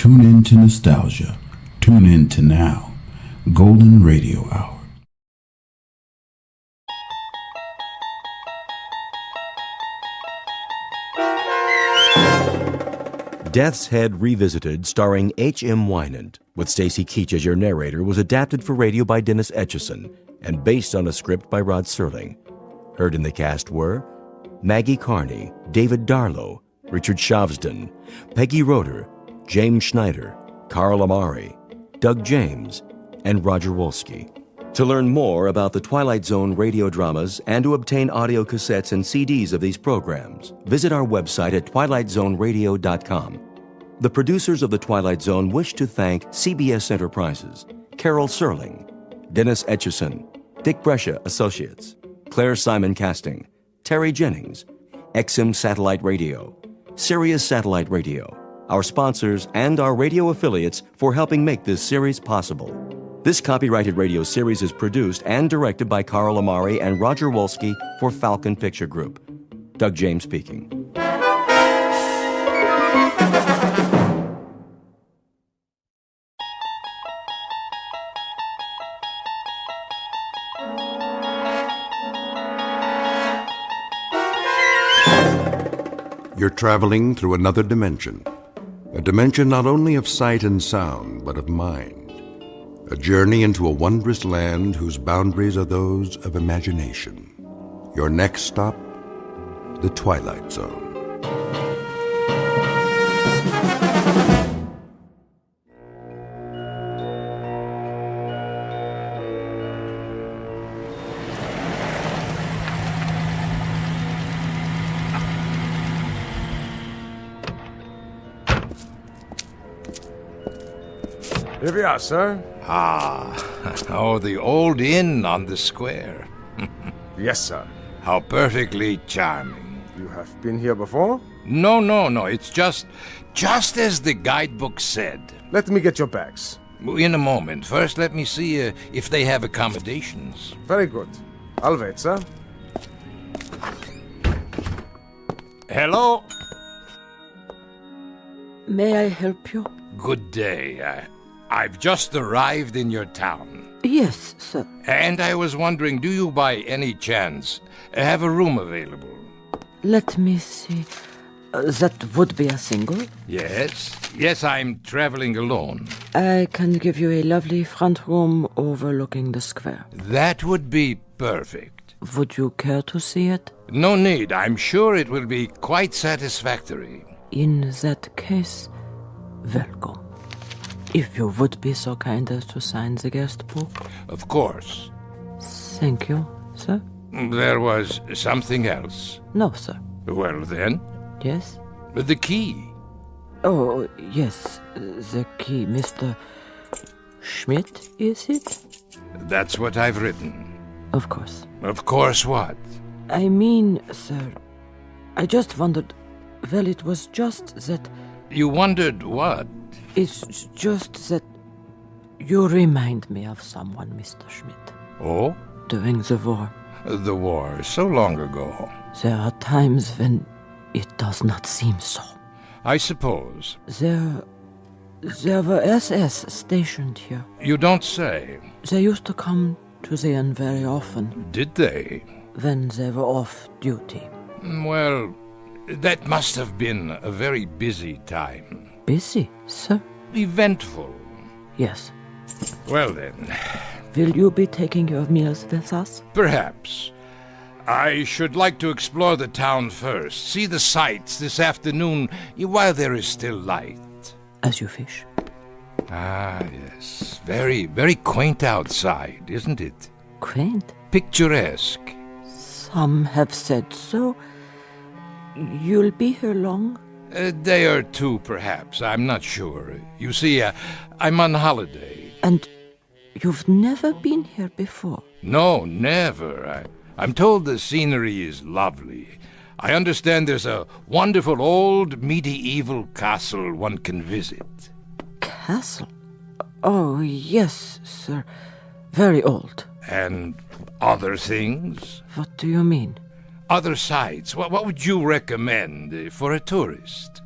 Tune in to nostalgia. Tune in to now. Golden Radio Hour. Death's Head Revisited, starring H.M. Wynant, with Stacy Keach as your narrator, was adapted for radio by Dennis Etchison and based on a script by Rod Serling. Heard in the cast were Maggie Carney, David Darlow, Richard Shavsden, Peggy Roeder, James Schneider, Carl Amari, Doug James, and Roger Wolski. To learn more about the Twilight Zone radio dramas and to obtain audio cassettes and CDs of these programs, visit our website at twilightzoneradio.com. The producers of The Twilight Zone wish to thank CBS Enterprises, Carol Serling, Dennis Etchison, Dick Brescia Associates, Claire Simon Casting, Terry Jennings, XM Satellite Radio, Sirius Satellite Radio, our sponsors, and our radio affiliates for helping make this series possible. This copyrighted radio series is produced and directed by Carl Amari and Roger Wolski for Falcon Picture Group. Doug James speaking. You're traveling through another dimension. A dimension not only of sight and sound, but of mind. A journey into a wondrous land whose boundaries are those of imagination. Your next stop, the Twilight Zone. Here we are, sir. The old inn on the square. Yes, sir. How perfectly charming. You have been here before? No. It's just as the guidebook said. Let me get your bags. In a moment. First, let me see if they have accommodations. Very good. I'll wait, sir. Hello? May I help you? Good day. I've just arrived in your town. Yes, sir. And I was wondering, do you by any chance have a room available? Let me see. That would be a single. Yes, I'm traveling alone. I can give you a lovely front room overlooking the square. That would be perfect. Would you care to see it? No need. I'm sure it will be quite satisfactory. In that case, welcome. If you would be so kind as to sign the guest book. Of course. Thank you, sir. There was something else. No, sir. Well, then. Yes? The key. Oh, yes. The key. Mr. Schmidt, is it? That's what I've written. Of course. Of course what? I mean, sir, I just wondered... Well, it was just that... You wondered what? It's just that you remind me of someone, Mr. Schmidt. Oh? During the war. The war, so long ago. There are times when it does not seem so. I suppose. There were SS stationed here. You don't say. They used to come to the inn very often. Did they? When they were off duty. Well, that must have been a very busy time. Busy, sir? Eventful. Yes. Well then. Will you be taking your meals with us? Perhaps. I should like to explore the town first, see the sights this afternoon while there is still light. As you wish. Ah, yes. Very, very quaint outside, isn't it? Quaint? Picturesque. Some have said so. You'll be here long? A day or two, perhaps. I'm not sure. You see, I'm on holiday. And you've never been here before? No, never. I'm told the scenery is lovely. I understand there's a wonderful old medieval castle one can visit. Castle? Oh, yes, sir. Very old. And other things? What do you mean? Other sites. What would you recommend for a tourist?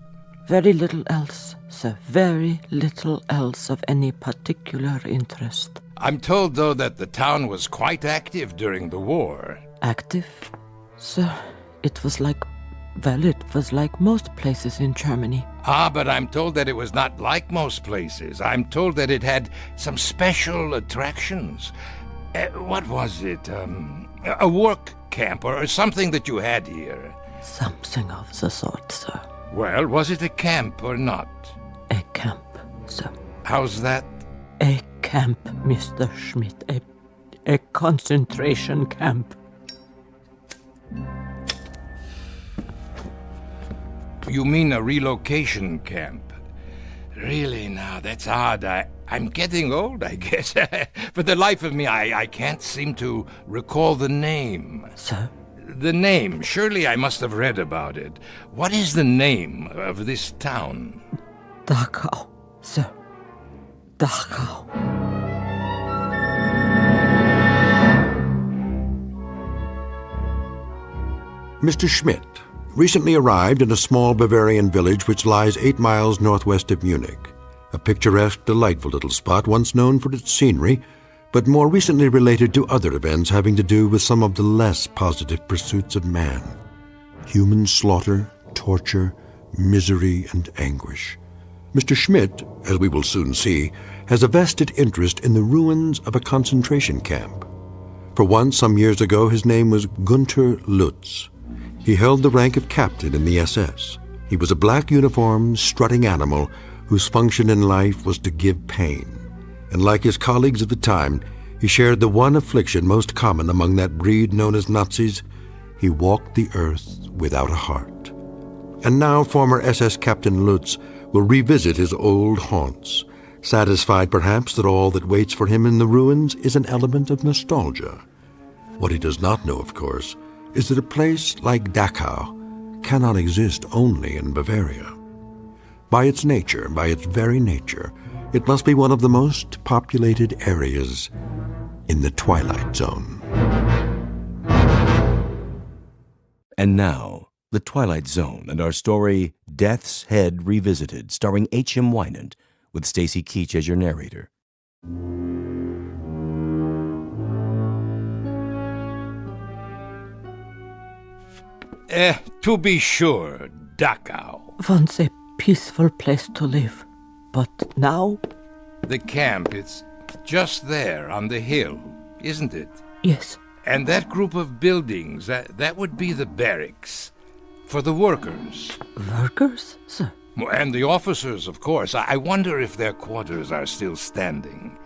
Very little else, sir. Very little else of any particular interest. I'm told, though, that the town was quite active during the war. Active? Sir, it was like most places in Germany. Ah, but I'm told that it was not like most places. I'm told that it had some special attractions. What was it? A work camp or something that you had here? Something of the sort, sir. Well, was it a camp or not? A camp, sir. How's that? A camp, Mr. Schmidt. A concentration camp. You mean a relocation camp? Really, now, that's odd. I'm getting old, I guess. For the life of me, I can't seem to recall the name. Sir? The name. Surely I must have read about it. What is the name of this town? Dachau, sir. Dachau. Mr. Schmidt recently arrived in a small Bavarian village which lies 8 miles northwest of Munich. A picturesque, delightful little spot once known for its scenery, but more recently related to other events having to do with some of the less positive pursuits of man. Human slaughter, torture, misery, and anguish. Mr. Schmidt, as we will soon see, has a vested interest in the ruins of a concentration camp. For once, some years ago, his name was Gunther Lutz. He held the rank of captain in the SS. He was a black-uniformed, strutting animal whose function in life was to give pain. And like his colleagues of the time, he shared the one affliction most common among that breed known as Nazis. He walked the earth without a heart. And now former SS Captain Lutz will revisit his old haunts, satisfied perhaps that all that waits for him in the ruins is an element of nostalgia. What he does not know, of course, is that a place like Dachau cannot exist only in Bavaria. By its nature, by its very nature, it must be one of the most populated areas in the Twilight Zone. And now, The Twilight Zone and our story, Death's Head Revisited, starring H.M. Wynand, with Stacy Keach as your narrator. To be sure, Dachau. Once a peaceful place to live, but now? The camp, it's just there on the hill, isn't it? Yes. And that group of buildings, that would be the barracks. For the workers. Workers, sir? And the officers, of course. I wonder if their quarters are still standing.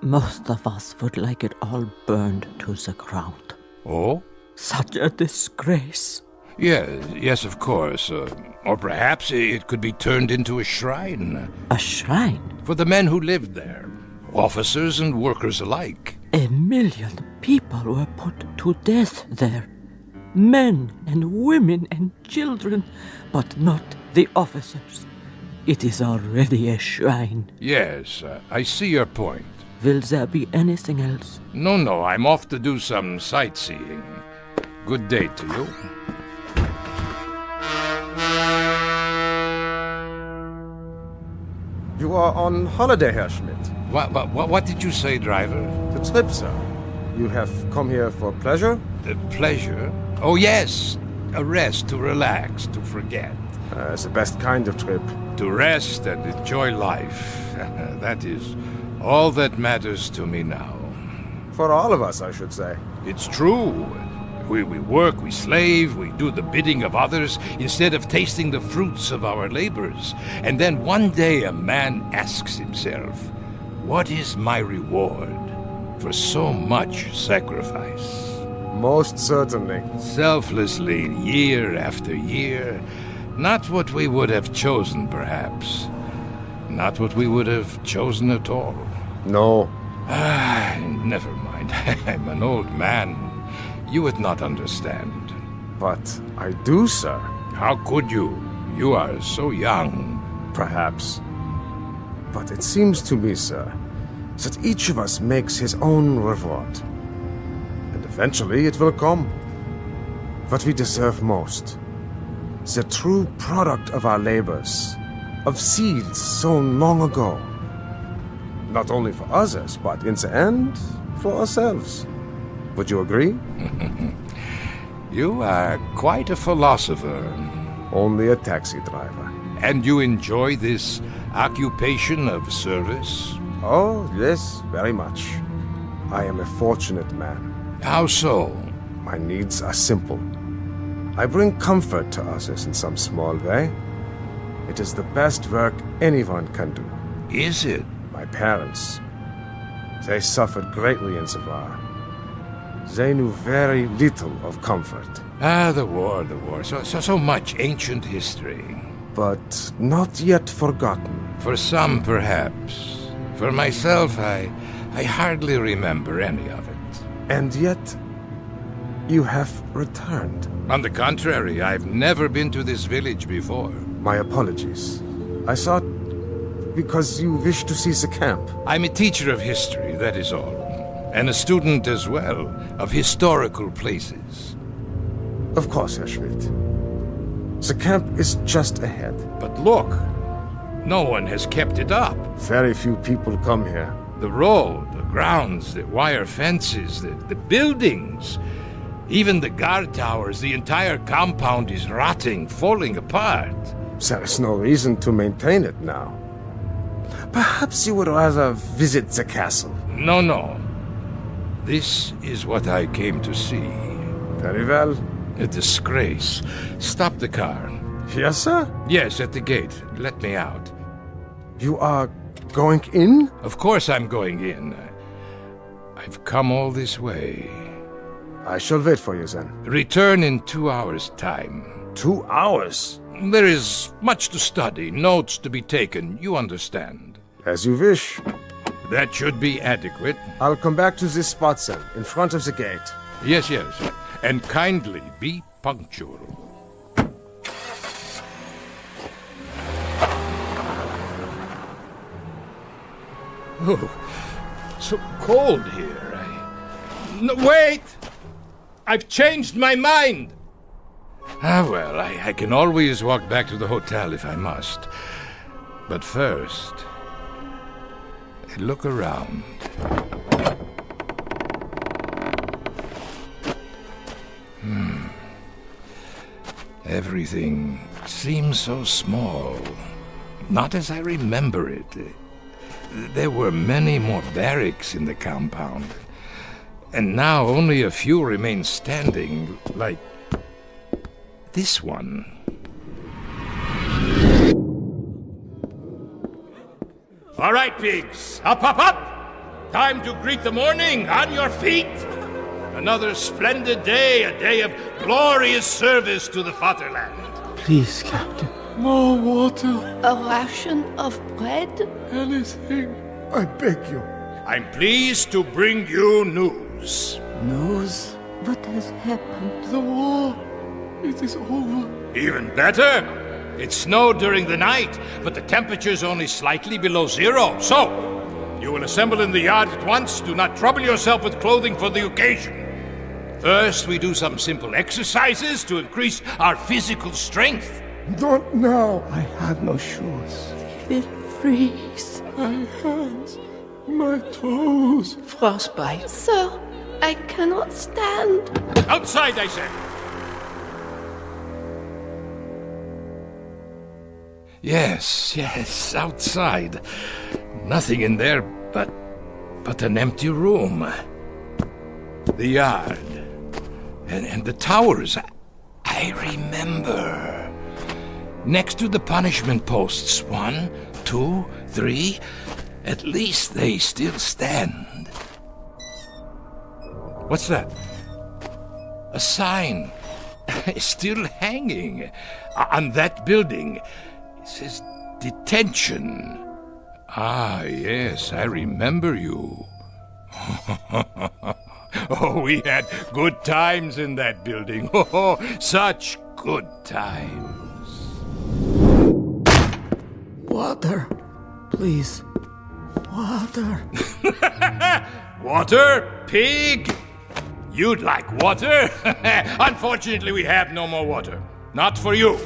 Most of us would like it all burned to the ground. Oh? Such a disgrace. Yes, of course. Or perhaps it could be turned into a shrine. A shrine? For the men who lived there. Officers and workers alike. 1 million people were put to death there. Men and women and children, but not the officers. It is already a shrine. Yes, I see your point. Will there be anything else? No, I'm off to do some sightseeing. Good day to you. You are on holiday, Herr Schmidt. What did you say, driver? The trip, sir. You have come here for pleasure? Pleasure? Oh, yes. A rest, to relax, to forget. It's the best kind of trip. To rest and enjoy life. That is all that matters to me now. For all of us, I should say. It's true. We work, we slave, we do the bidding of others instead of tasting the fruits of our labors. And then one day a man asks himself, what is my reward for so much sacrifice? Most certainly. Selflessly, year after year. Not what we would have chosen, perhaps. Not what we would have chosen at all. No. Never mind. I'm an old man. You would not understand. But I do, sir. How could you? You are so young. Perhaps. But it seems to me, sir, that each of us makes his own reward. And eventually it will come. What we deserve most. The true product of our labors. of seeds sown long ago. Not only for others, but in the end, for ourselves. Would you agree? You are quite a philosopher. Only a taxi driver. And you enjoy this occupation of service? Oh, yes, very much. I am a fortunate man. How so? My needs are simple. I bring comfort to others in some small way. It is the best work anyone can do. Is it? My parents, they suffered greatly in the war. They knew very little of comfort. Ah, the war. So much ancient history. But not yet forgotten. For some, perhaps. For myself, I hardly remember any of it. And yet, you have returned. On the contrary, I've never been to this village before. My apologies. I thought because you wish to see the camp. I'm a teacher of history, that is all. And a student as well, of historical places. Of course, Herr Schmidt. The camp is just ahead. But look, no one has kept it up. Very few people come here. The road, the grounds, the wire fences, the buildings, even the guard towers, the entire compound is rotting, falling apart. There is no reason to maintain it now. Perhaps you would rather visit the castle. No. This is what I came to see. Very well. A disgrace. Stop the car. Yes, sir? Yes, at the gate. Let me out. You are going in? Of course I'm going in. I've come all this way. I shall wait for you then. Return in 2 hours' time. 2 hours? There is much to study, notes to be taken, you understand. As you wish. That should be adequate. I'll come back to this spot then, in front of the gate. Yes. And kindly be punctual. Oh, so cold here. No, wait! I've changed my mind! Well, I can always walk back to the hotel if I must. But first, I look around. Everything seems so small. Not as I remember it. There were many more barracks in the compound. And now only a few remain standing, like this one. All right, pigs. Up! Time to greet the morning. On your feet. Another splendid day, a day of glorious service to the fatherland. Please, Captain. More water. A ration of bread? Anything. I beg you. I'm pleased to bring you news. News? What has happened? The war. It is over. Even better. It snowed during the night, but the temperature's only slightly below zero. So, you will assemble in the yard at once. Do not trouble yourself with clothing for the occasion. First, we do some simple exercises to increase our physical strength. Don't now. I have no shoes. Will freeze. My hands. My toes. Frostbite. Sir, I cannot stand. Outside, I said. Yes, outside. Nothing in there but an empty room. The yard. And the towers. I remember. Next to the punishment posts. 1, 2, 3. At least they still stand. What's that? A sign. Still hanging. On that building. It says detention. Ah, yes, I remember you. Oh, we had good times in that building. Oh, such good times. Water. Please. Water. Water, pig? You'd like water? Unfortunately, we have no more water. Not for you.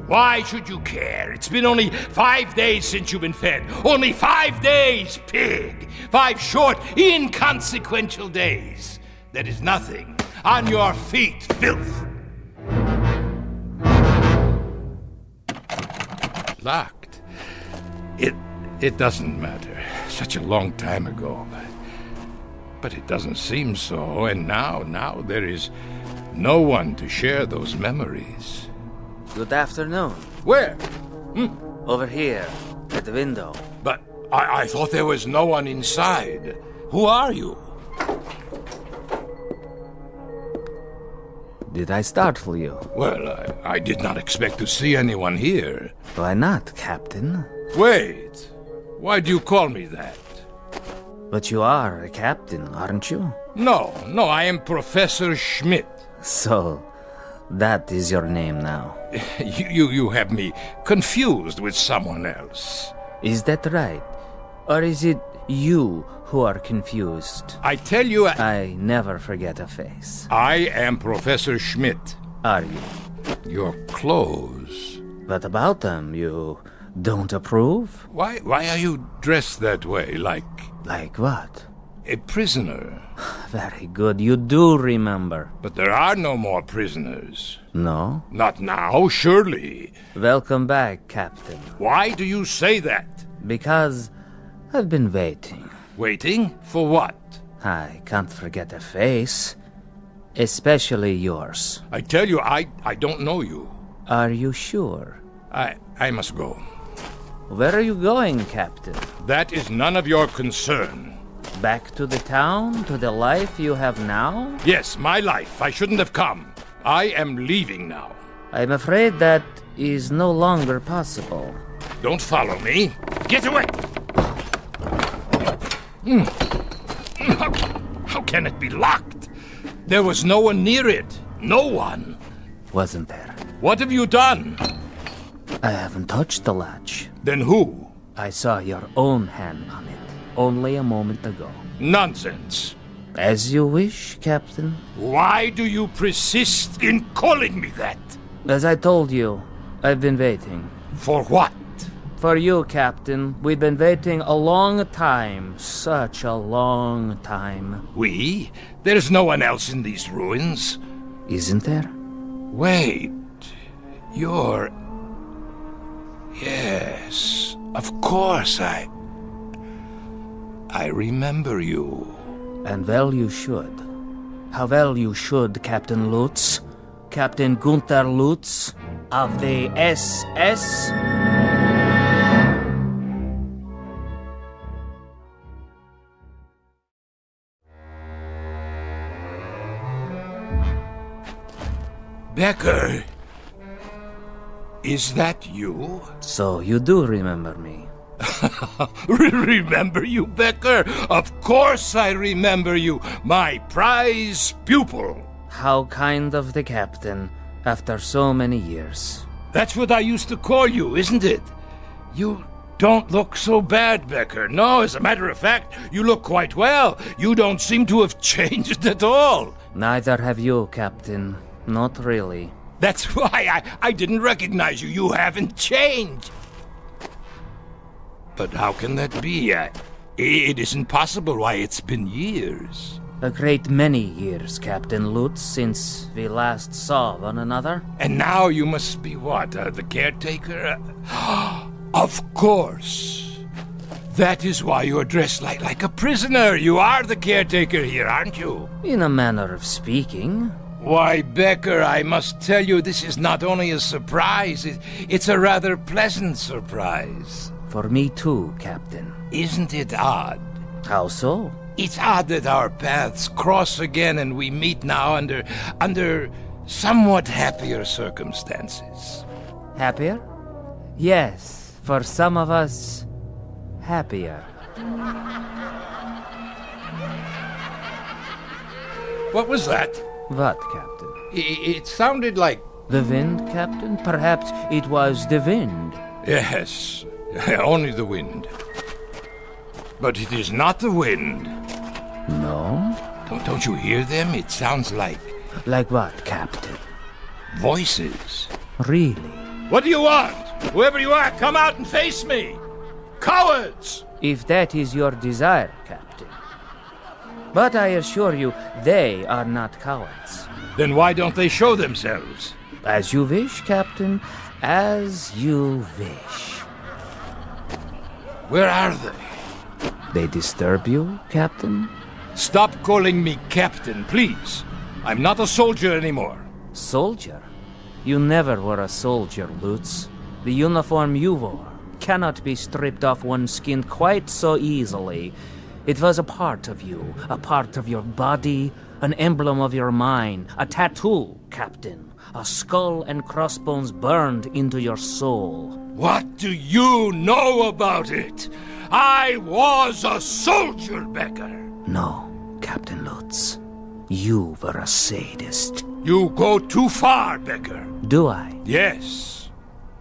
Why should you care? It's been only 5 days since you've been fed. Only 5 days, pig! 5 short, inconsequential days. That is nothing. On your feet, filth! Locked. It doesn't matter. Such a long time ago. But it doesn't seem so, and now there is no one to share those memories. Good afternoon. Where? Over here, at the window. But I thought there was no one inside. Who are you? Did I startle you? Well, I did not expect to see anyone here. Why not, Captain? Wait. Why do you call me that? But you are a captain, aren't you? No, I am Professor Schmidt. So, that is your name now. You have me confused with someone else. Is that right? Or is it you who are confused? I tell you, I never forget a face. I am Professor Schmidt. Are you? Your clothes. But about them, you don't approve? Why are you dressed that way, like Like what? a prisoner? Very good, you do remember. But there are no more prisoners. No? Not now, surely. Welcome back, Captain. Why do you say that? Because I've been waiting. Waiting? For what? I can't forget a face. Especially yours. I tell you, I don't know you. Are you sure? I must go. Where are you going, Captain? That is none of your concern. Back to the town? To the life you have now? Yes, my life. I shouldn't have come. I am leaving now. I'm afraid that is no longer possible. Don't follow me. Get away! How can it be locked? There was no one near it. No one. Wasn't there? What have you done? I haven't touched the latch. Then who? I saw your own hand on it only a moment ago. Nonsense. As you wish, Captain. Why do you persist in calling me that? As I told you, I've been waiting. For what? For you, Captain. We've been waiting a long time. Such a long time. We? There's no one else in these ruins. Isn't there? Wait. You're... Yes, of course I remember you. And well you should. How well you should, Captain Lutz. Captain Gunther Lutz of the SS. Becker, is that you? So you do remember me. Remember you, Becker? Of course I remember you, my prize pupil. How kind of the captain, after so many years. That's what I used to call you, isn't it? You don't look so bad, Becker. No, as a matter of fact, you look quite well. You don't seem to have changed at all. Neither have you, Captain. Not really. That's why I didn't recognize you. You haven't changed. But how can that be? It isn't possible. Why, it's been years. A great many years, Captain Lutz, since we last saw one another. And now you must be what, the caretaker? Of course. That is why you're dressed like a prisoner. You are the caretaker here, aren't you? In a manner of speaking. Why, Becker, I must tell you, this is not only a surprise, it's a rather pleasant surprise. For me too, Captain. Isn't it odd? How so? It's odd that our paths cross again and we meet now under somewhat happier circumstances. Happier? Yes, for some of us, happier. What was that? What, Captain? It sounded like... The wind, Captain? Perhaps it was the wind. Yes, only the wind. But it is not the wind. No? Don't you hear them? It sounds like... Like what, Captain? Voices. Really? What do you want? Whoever you are, come out and face me! Cowards! If that is your desire, Captain. But I assure you, they are not cowards. Then why don't they show themselves? As you wish, Captain. As you wish. Where are they? They disturb you, Captain? Stop calling me Captain, please. I'm not a soldier anymore. Soldier? You never were a soldier, Lutz. The uniform you wore cannot be stripped off one's skin quite so easily. It was a part of you, a part of your body, an emblem of your mind, a tattoo, Captain. A skull and crossbones burned into your soul. What do you know about it? I was a soldier, Becker. No, Captain Lutz. You were a sadist. You go too far, Becker. Do I? Yes.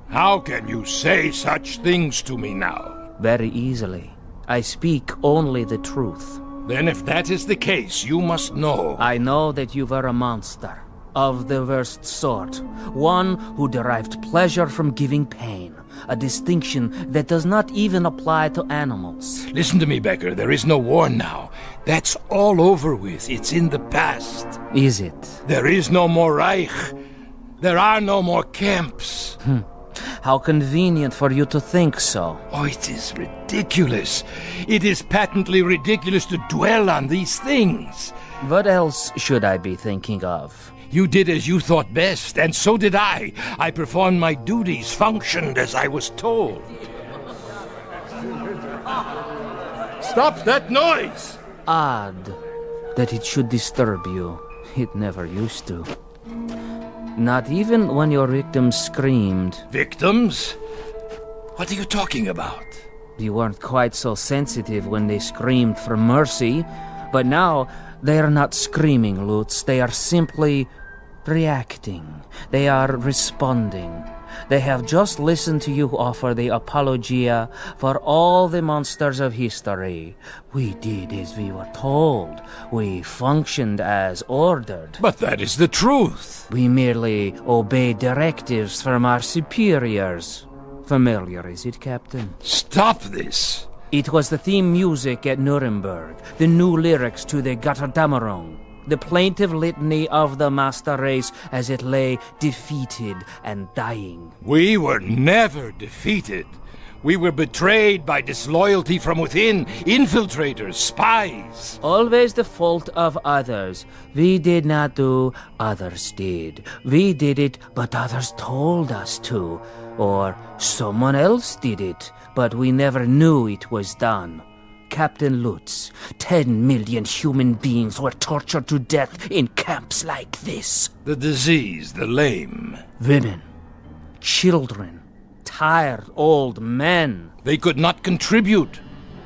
How can you say such things to me now? Very easily. I speak only the truth. Then if that is the case, you must know. I know that you were a monster. Of the worst sort. One who derived pleasure from giving pain. A distinction that does not even apply to animals. Listen to me, Becker. There is no war now. That's all over with. It's in the past. Is it? There is no more Reich. There are no more camps. How convenient for you to think so. Oh, it is ridiculous. It is patently ridiculous to dwell on these things. What else should I be thinking of? You did as you thought best, and so did I. I performed my duties, functioned as I was told. Stop that noise! Odd that it should disturb you. It never used to. Not even when your victims screamed. Victims? What are you talking about? You weren't quite so sensitive when they screamed for mercy, but now they are not screaming, Lutz. They are simply reacting. They are responding. They have just listened to you offer the apologia for all the monsters of history. We did as we were told. We functioned as ordered. But that is the truth. We merely obeyed directives from our superiors. Familiar, is it, Captain? Stop this. It was the theme music at Nuremberg, the new lyrics to the Götterdämmerung, the plaintive litany of the master race as it lay defeated and dying. We were never defeated. We were betrayed by disloyalty from within, infiltrators, spies. Always the fault of others. We did not do, others did. We did it, but others told us to. Or someone else did it, but we never knew it was done. Captain Lutz, 10 million human beings were tortured to death in camps like this. The diseased, the lame. Women, children, tired old men. They could not contribute.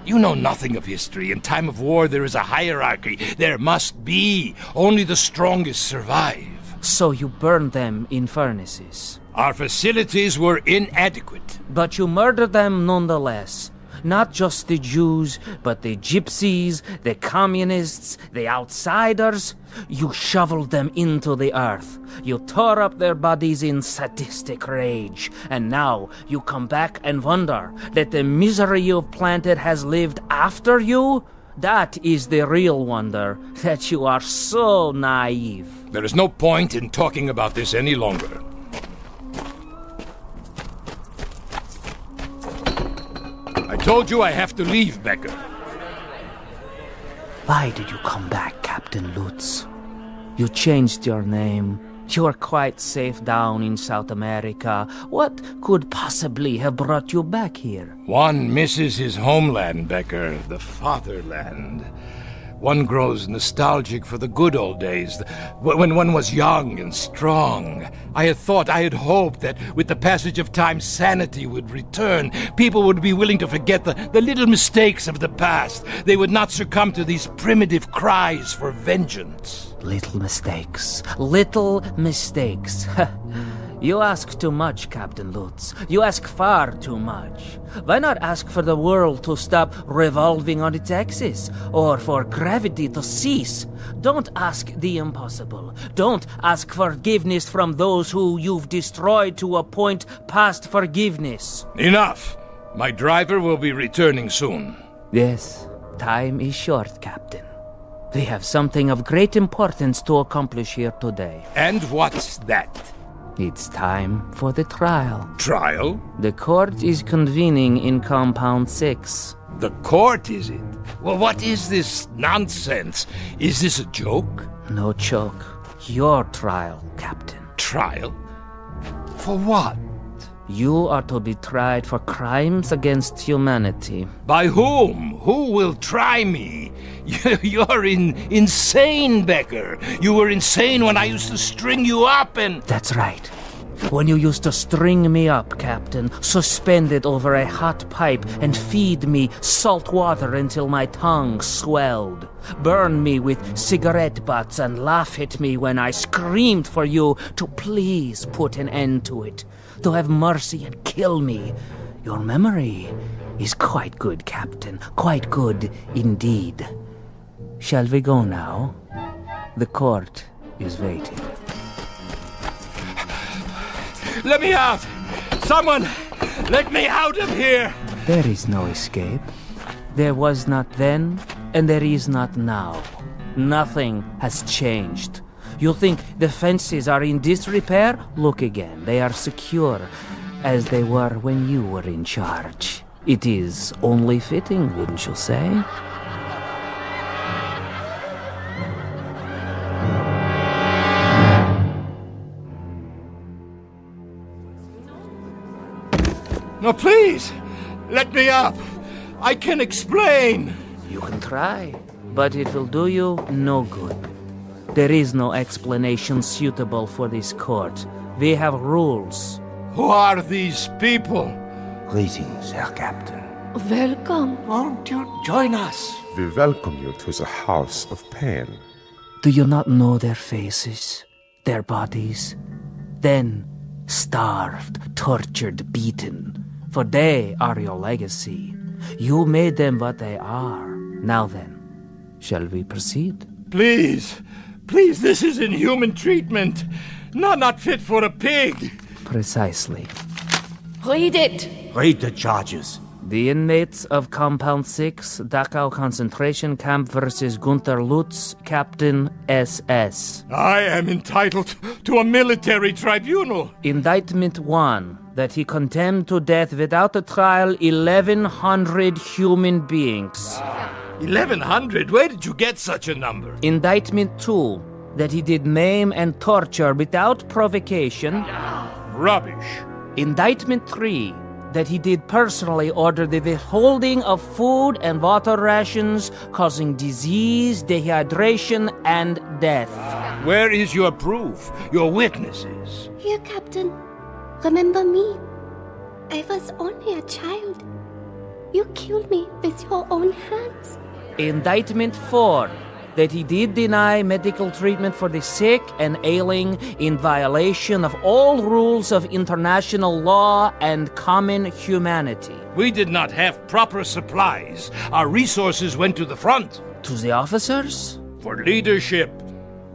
You know nothing of history. In time of war, there is a hierarchy. There must be. Only the strongest survive. So you burned them in furnaces. Our facilities were inadequate. But you murdered them nonetheless. Not just the Jews, but the gypsies, the communists, the outsiders. You shoveled them into the earth. You tore up their bodies in sadistic rage. And now you come back and wonder that the misery you've planted has lived after you? That is the real wonder, that you are so naive. There is no point in talking about this any longer. I told you I have to leave, Becker. Why did you come back, Captain Lutz? You changed your name. You are quite safe down in South America. What could possibly have brought you back here? One misses his homeland, Becker, the fatherland. One grows nostalgic for the good old days, when one was young and strong. I had hoped that with the passage of time, sanity would return. People would be willing to forget the little mistakes of the past. They would not succumb to these primitive cries for vengeance. Little mistakes. Little mistakes. You ask too much, Captain Lutz. You ask far too much. Why not ask for the world to stop revolving on its axis, or for gravity to cease? Don't ask the impossible. Don't ask forgiveness from those who you've destroyed to a point past forgiveness. Enough! My driver will be returning soon. Yes, time is short, Captain. We have something of great importance to accomplish here today. And what's that? It's time for the trial. Trial? The court is convening in Compound 6. The court, is it? Well, what is this nonsense? Is this a joke? No joke. Your trial, Captain. Trial? For what? You are to be tried for crimes against humanity. By whom? Who will try me? You're insane, Becker. You were insane when I used to string you up and... That's right. When you used to string me up, Captain, suspended over a hot pipe and feed me salt water until my tongue swelled. Burn me with cigarette butts and laugh at me when I screamed for you to please put an end to it. To have mercy and kill me. Your memory is quite good, Captain. Quite good indeed. Shall we go now? The court is waiting. Let me out! Someone, let me out of here! There is no escape. There was not then, and there is not now. Nothing has changed. You think the fences are in disrepair? Look again. They are secure, as they were when you were in charge. It is only fitting, wouldn't you say? No, please! Let me up! I can explain! You can try, but it will do you no good. There is no explanation suitable for this court. We have rules. Who are these people? Greetings, Herr Captain. Welcome. Won't you join us? We welcome you to the house of pain. Do you not know their faces, their bodies? Then, starved, tortured, beaten. For they are your legacy. You made them what they are. Now then, shall we proceed? Please! Please, this is inhuman treatment. Not fit for a pig. Precisely. Read it. Read the charges. The inmates of Compound 6, Dachau Concentration Camp versus Gunther Lutz, Captain SS. I am entitled to a military tribunal. Indictment 1, that he condemned to death without a trial 1,100 human beings. 1,100? Where did you get such a number? Indictment 2, that he did maim and torture without provocation. Rubbish. Indictment 3, that he did personally order the withholding of food and water rations, causing disease, dehydration, and death. Where is your proof? Your witnesses? Here, Captain. Remember me. I was only a child. You killed me with your own hands. Indictment 4, that he did deny medical treatment for the sick and ailing in violation of all rules of international law and common humanity. We did not have proper supplies. Our resources went to the front. To the officers? For leadership.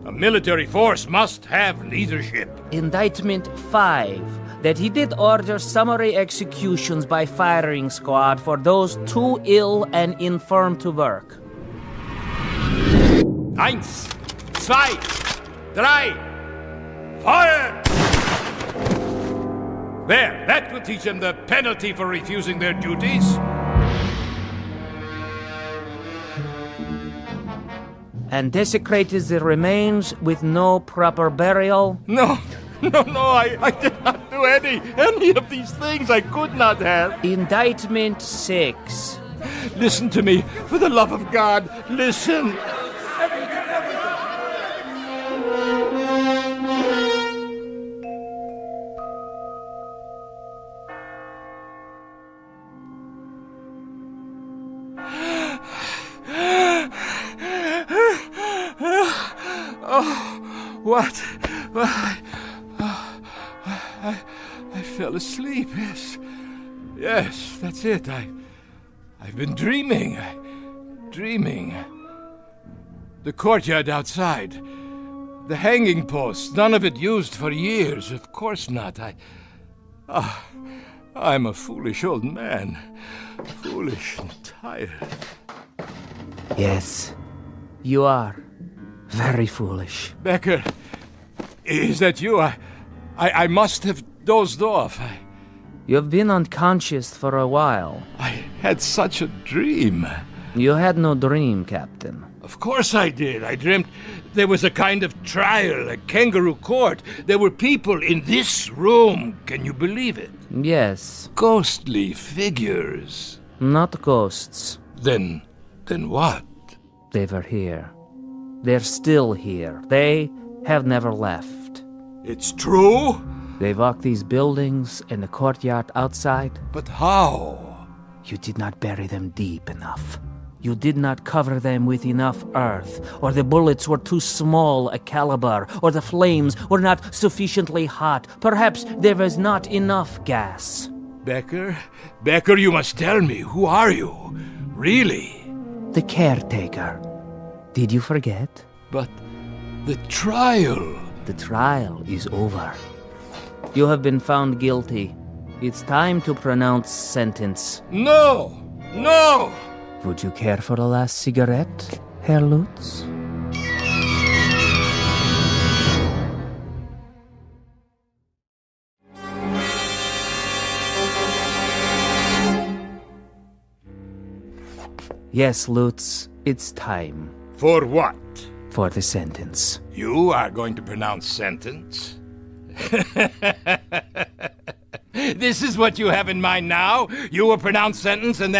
A military force must have leadership. Indictment 5, that he did order summary executions by firing squad for those too ill and infirm to work. 1, 2, 3, fire! There, that will teach them the penalty for refusing their duties. And desecrated the remains with no proper burial. No, I did not do any of these things. I could not have. Indictment 6. Listen to me, for the love of God, listen. fell asleep, yes. Yes, that's it. I've been dreaming. Dreaming. The courtyard outside. The hanging post. None of it used for years. Of course not. I'm a foolish old man. Foolish and tired. Yes, you are. Very foolish. Becker, is that you? I must have dozed off. You've been unconscious for a while. I had such a dream. You had no dream, Captain. Of course I did. I dreamt there was a kind of trial, a kangaroo court. There were people in this room. Can you believe it? Yes. Ghostly figures. Not ghosts. Then what? They were here. They're still here. They have never left. It's true? They walk these buildings and the courtyard outside. But how? You did not bury them deep enough. You did not cover them with enough earth, or the bullets were too small a caliber, or the flames were not sufficiently hot. Perhaps there was not enough gas. Becker, you must tell me. Who are you? Really? The caretaker. Did you forget? But the trial... The trial is over. You have been found guilty. It's time to pronounce sentence. No! No! Would you care for a last cigarette, Herr Lutz? Yes, Lutz, it's time. For what? For the sentence. You are going to pronounce sentence? This is what you have in mind now? You will pronounce sentence and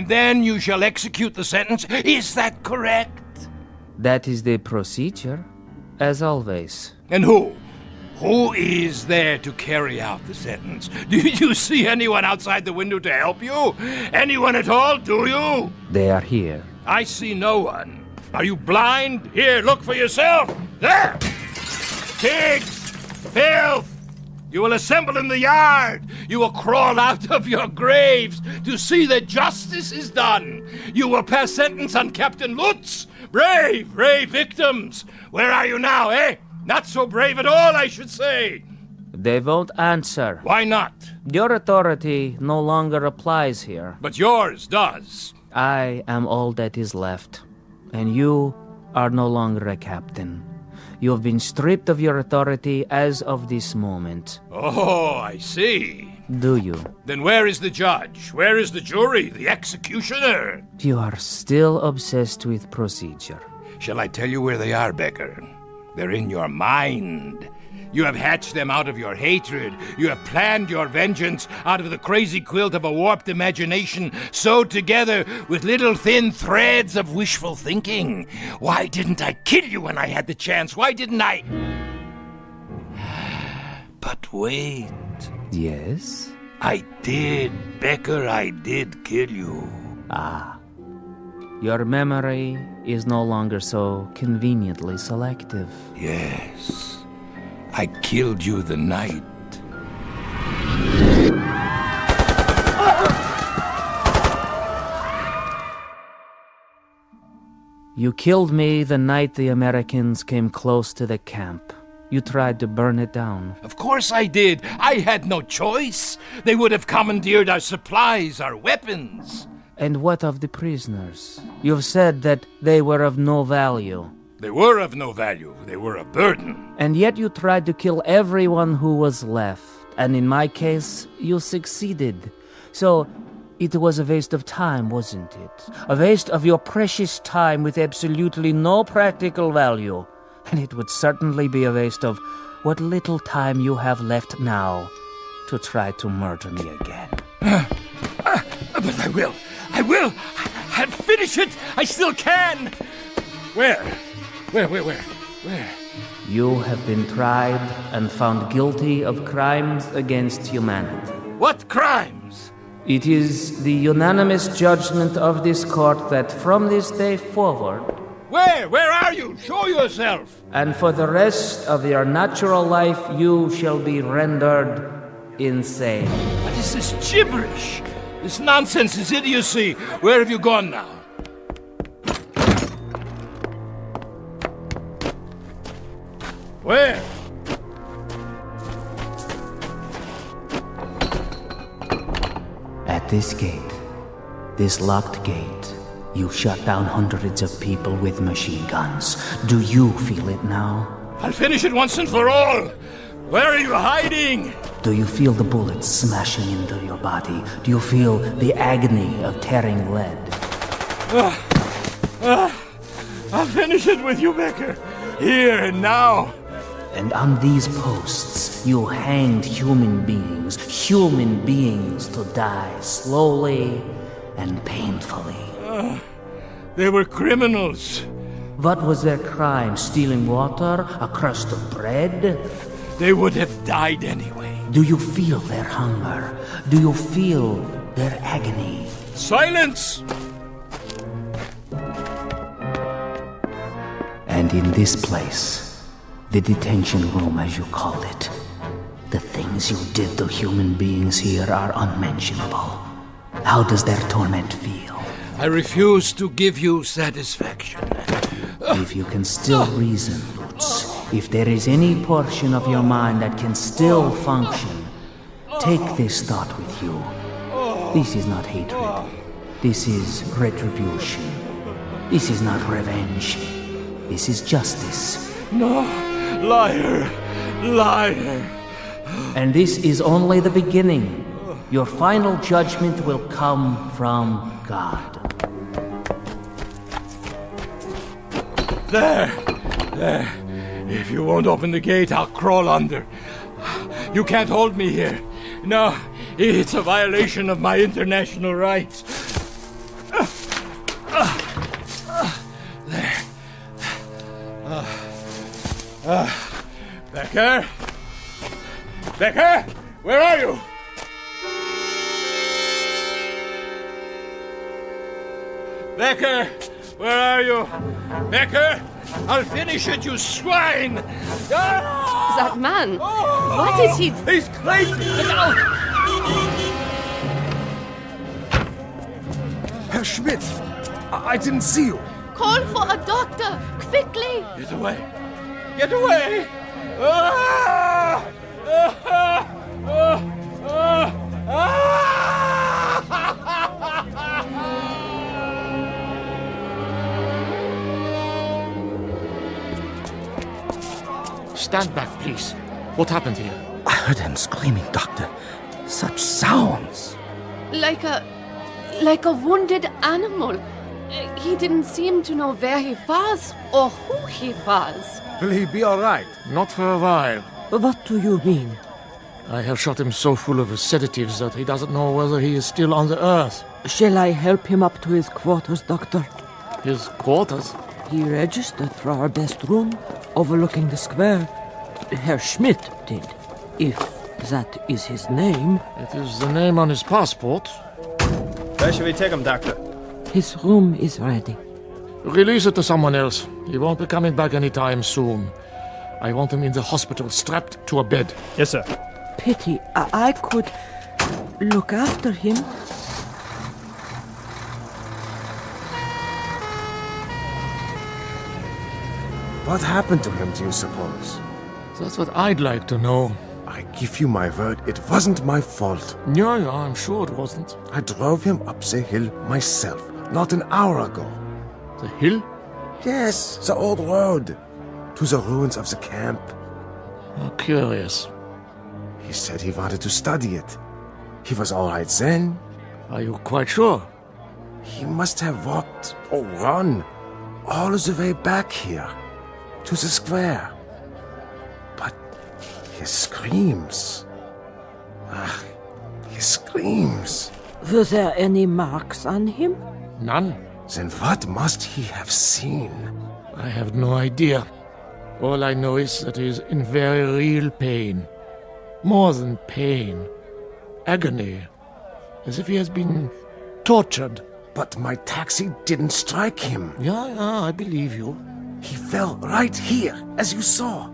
then you shall execute the sentence? Is that correct? That is the procedure, as always. And who? Who is there to carry out the sentence? Do you see anyone outside the window to help you? Anyone at all, do you? They are here. I see no one. Are you blind? Here, look for yourself. There! Pigs! Filth! You will assemble in the yard. You will crawl out of your graves to see that justice is done. You will pass sentence on Captain Lutz. Brave victims. Where are you now, eh? Not so brave at all, I should say. They won't answer. Why not? Your authority no longer applies here. But yours does. I am all that is left, and you are no longer a captain. You have been stripped of your authority as of this moment. Oh, I see. Do you? Then where is the judge? Where is the jury? The executioner? You are still obsessed with procedure. Shall I tell you where they are, Becker? They're in your mind. You have hatched them out of your hatred. You have planned your vengeance out of the crazy quilt of a warped imagination sewed together with little thin threads of wishful thinking. Why didn't I kill you when I had the chance? Why didn't I? But wait. Yes? I did, Becker, I did kill you. Ah. Your memory is no longer so conveniently selective. Yes. I killed you the night. You killed me the night the Americans came close to the camp. You tried to burn it down. Of course I did. I had no choice. They would have commandeered our supplies, our weapons. And what of the prisoners? You've said that they were of no value. They were of no value. They were a burden. And yet you tried to kill everyone who was left. And in my case, you succeeded. So, it was a waste of time, wasn't it? A waste of your precious time with absolutely no practical value. And it would certainly be a waste of what little time you have left now to try to murder me again. But I will. I'll finish it. I still can. Where? You have been tried and found guilty of crimes against humanity. What crimes? It is the unanimous judgment of this court that from this day forward... Where are you? Show yourself! And for the rest of your natural life you shall be rendered insane. What is this gibberish? This nonsense, this idiocy. Where have you gone now? Where? At this gate, this locked gate, you shut down hundreds of people with machine guns. Do you feel it now? I'll finish it once and for all. Where are you hiding? Do you feel the bullets smashing into your body? Do you feel the agony of tearing lead? I'll finish it with you, Becker. Here and now. And on these posts, you hanged human beings to die slowly and painfully. They were criminals. What was their crime? Stealing water? A crust of bread? They would have died anyway. Do you feel their hunger? Do you feel their agony? Silence! And in this place, the detention room as you called it, the things you did to human beings here are unmentionable. How does their torment feel? I refuse to give you satisfaction. If you can still reason, Lutz, if there is any portion of your mind that can still function, take this thought with you. This is not hatred. This is retribution. This is not revenge. This is justice. No, liar, liar. And this is only the beginning. Your final judgment will come from God. There. If you won't open the gate, I'll crawl under. You can't hold me here. No, it's a violation of my international rights. There. Becker? Becker? Where are you? Becker? Where are you? Becker? I'll finish it, you swine! Ah! That man! What is he? He's crazy! Look out! Herr Schmidt! I didn't see you! Call for a doctor! Quickly! Get away! Get away! Ah! Ah! Ah! Ah! Ah! Stand back, please. What happened here? I heard him screaming, Doctor. Such sounds. Like a wounded animal. He didn't seem to know where he was or who he was. Will he be all right? Not for a while. What do you mean? I have shot him so full of sedatives that he doesn't know whether he is still on the earth. Shall I help him up to his quarters, Doctor? His quarters? He registered for our best room, overlooking the square. Herr Schmidt did, if that is his name. It is the name on his passport. Where should we take him, Doctor? His room is ready. Release it to someone else. He won't be coming back anytime soon. I want him in the hospital, strapped to a bed. Yes, sir. Pity, I could look after him. What happened to him, do you suppose? That's what I'd like to know. I give you my word, it wasn't my fault. Yeah, I'm sure it wasn't. I drove him up the hill myself, not an hour ago. The hill? Yes, the old road. To the ruins of the camp. Oh, curious. He said he wanted to study it. He was all right then. Are you quite sure? He must have walked or run all the way back here to the square. But his screams. His screams. Were there any marks on him? None. Then what must he have seen? I have no idea. All I know is that he is in very real pain. More than pain. Agony. As if he has been tortured. But my taxi didn't strike him. Yeah, I believe you. He fell right here, as you saw.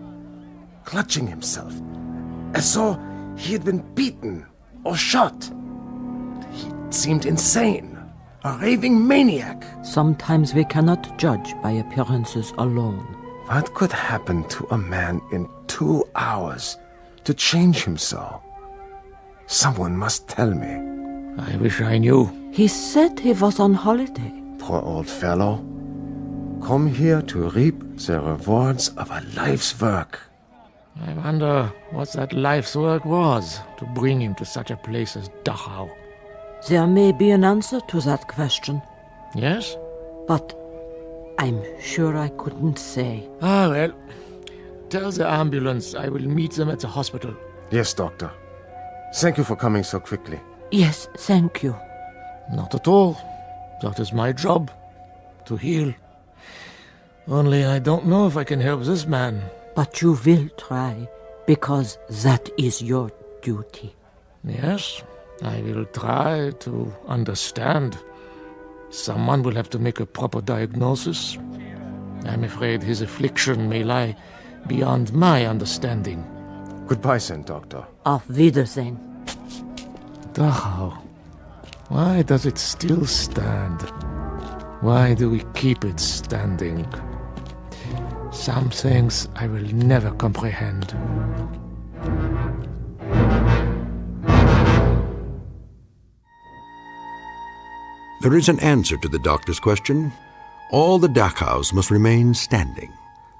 Clutching himself. As though He had been beaten or shot. He seemed insane, a raving maniac. Sometimes we cannot judge by appearances alone. What could happen to a man in 2 hours to change him so? Someone must tell me. I wish I knew. He said he was on holiday. Poor old fellow. Come here to reap the rewards of a life's work. I wonder what that life's work was to bring him to such a place as Dachau. There may be an answer to that question. Yes? But I'm sure I couldn't say. Ah, well. Tell the ambulance I will meet them at the hospital. Yes, Doctor. Thank you for coming so quickly. Yes, thank you. Not at all. That is my job. To heal. Only I don't know if I can help this man. But you will try, because that is your duty. Yes, I will try to understand. Someone will have to make a proper diagnosis. I'm afraid his affliction may lie beyond my understanding. Goodbye, then, Doctor. Auf Wiedersehen. Dachau. Why does it still stand? Why do we keep it standing? Some things I will never comprehend. There is an answer to the doctor's question. All the Dachaus must remain standing.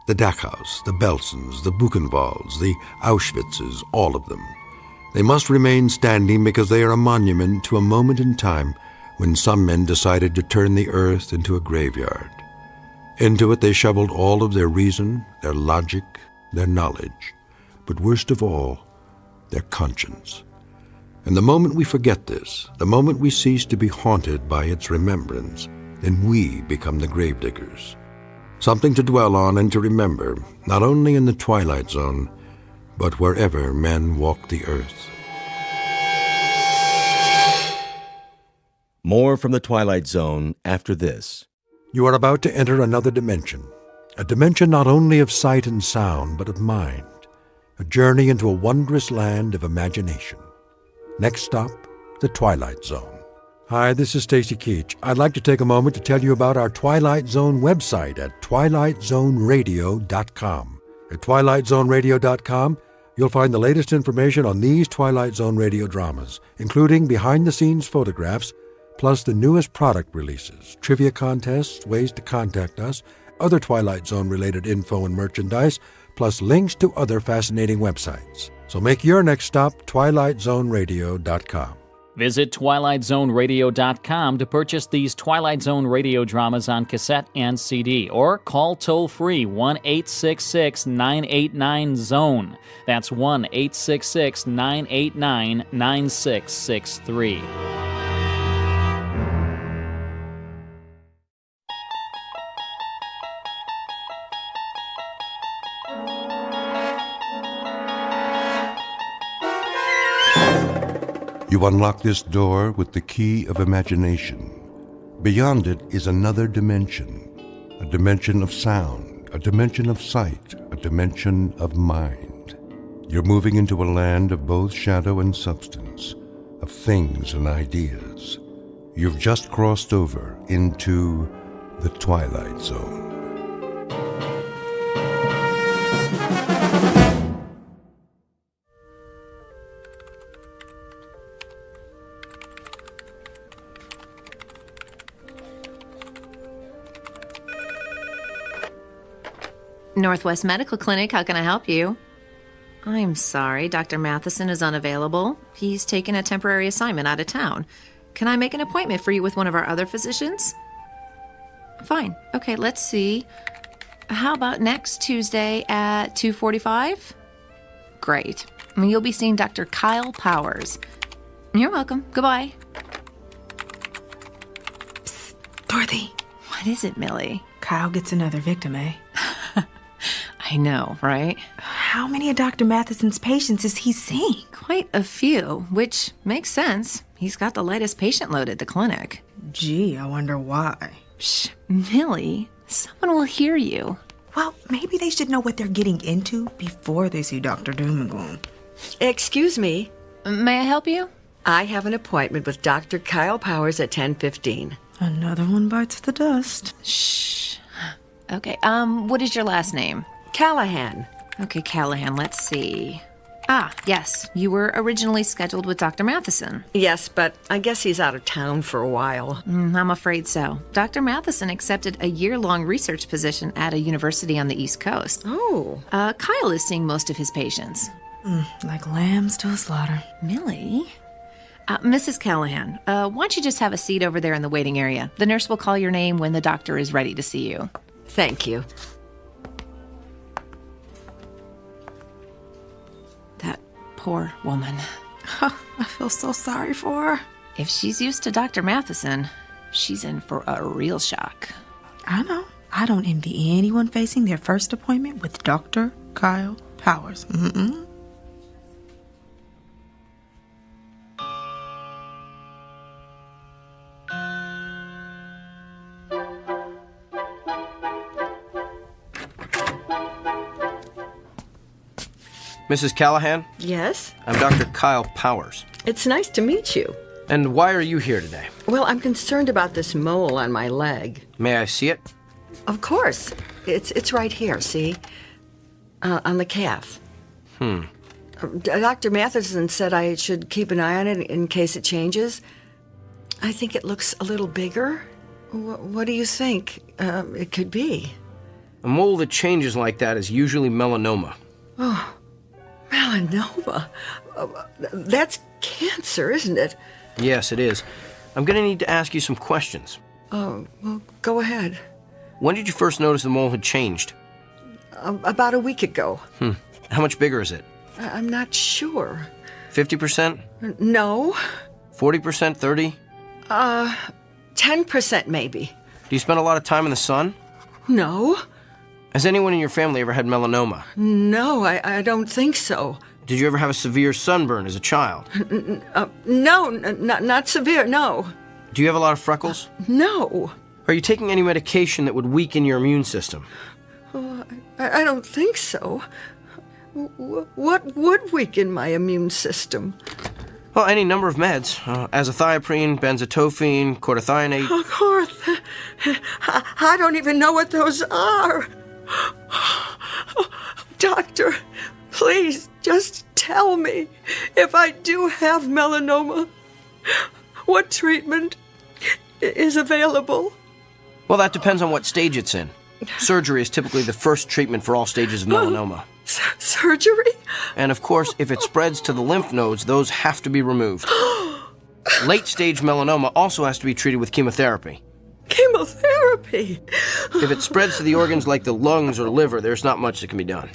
The Dachaus, the Belsens, the Buchenwalds, the Auschwitzes, all of them. They must remain standing because they are a monument to a moment in time when some men decided to turn the earth into a graveyard. Into it they shoveled all of their reason, their logic, their knowledge, but worst of all, their conscience. And the moment we forget this, the moment we cease to be haunted by its remembrance, then we become the gravediggers. Something to dwell on and to remember, not only in the Twilight Zone, but wherever men walk the earth. More from the Twilight Zone after this. You are about to enter another dimension, a dimension not only of sight and sound, but of mind, a journey into a wondrous land of imagination. Next stop, the Twilight Zone. Hi, this is Stacy Keach. I'd like to take a moment to tell you about our Twilight Zone website at twilightzoneradio.com. At twilightzoneradio.com, you'll find the latest information on these Twilight Zone radio dramas, including behind-the-scenes photographs, plus the newest product releases, trivia contests, ways to contact us, other Twilight Zone-related info and merchandise, plus links to other fascinating websites. So make your next stop twilightzoneradio.com. Visit twilightzoneradio.com to purchase these Twilight Zone radio dramas on cassette and CD, or call toll-free 1-866-989-ZONE. That's 1-866-989-9663. You unlock this door with the key of imagination. Beyond it is another dimension, a dimension of sound, a dimension of sight, a dimension of mind. You're moving into a land of both shadow and substance, of things and ideas. You've just crossed over into the Twilight Zone. Northwest Medical Clinic, how can I help you? I'm sorry, Dr. Matheson is unavailable. He's taken a temporary assignment out of town. Can I make an appointment for you with one of our other physicians? Fine. Okay, let's see. How about next Tuesday at 2:45? Great. You'll be seeing Dr. Kyle Powers. You're welcome. Goodbye. Psst, Dorothy. What is it, Millie? Kyle gets another victim, eh? I know, right? How many of Dr. Matheson's patients is he seeing? Quite a few, which makes sense. He's got the lightest patient load at the clinic. Gee, I wonder why. Shh, Millie, someone will hear you. Well, maybe they should know what they're getting into before they see Dr. Doom and Gloom. Excuse me. May I help you? I have an appointment with Dr. Kyle Powers at 10:15. Another one bites the dust. Shh. Okay, what is your last name? Callahan. Okay, Callahan, let's see. Ah, yes, you were originally scheduled with Dr. Matheson. Yes, but I guess he's out of town for a while. I'm afraid so. Dr. Matheson accepted a year-long research position at a university on the East Coast. Oh. Kyle is seeing most of his patients. Like lambs to a slaughter. Millie? Mrs. Callahan, why don't you just have a seat over there in the waiting area? The nurse will call your name when the doctor is ready to see you. Thank you. That poor woman. I feel so sorry for her. If she's used to Dr. Matheson, she's in for a real shock. I know. I don't envy anyone facing their first appointment with Dr. Kyle Powers. Mrs. Callahan? Yes? I'm Dr. Kyle Powers. It's nice to meet you. And why are you here today? Well, I'm concerned about this mole on my leg. May I see it? Of course. It's right here, see? On the calf. Dr. Matheson said I should keep an eye on it in case it changes. I think it looks a little bigger. What do you think it could be? A mole that changes like that is usually melanoma. Oh, melanoma? That's cancer, isn't it? Yes, it is. I'm going to need to ask you some questions. Oh, well, go ahead. When did you first notice the mole had changed? About a week ago. How much bigger is it? I'm not sure. 50%? No. 40%? 30? 10% maybe. Do you spend a lot of time in the sun? No. Has anyone in your family ever had melanoma? No, I don't think so. Did you ever have a severe sunburn as a child? No, not severe, no. Do you have a lot of freckles? No. Are you taking any medication that would weaken your immune system? Oh, I don't think so. What would weaken my immune system? Well, any number of meds. Azathioprine, benzotophine, cortithionate. I don't even know what those are. Doctor, please just tell me if I do have melanoma, what treatment is available? Well, that depends on what stage it's in. Surgery is typically the first treatment for all stages of melanoma. Surgery? And of course, if it spreads to the lymph nodes, those have to be removed. Late-stage melanoma also has to be treated with chemotherapy. Chemotherapy? If it spreads to the organs like the lungs or liver, there's not much that can be done.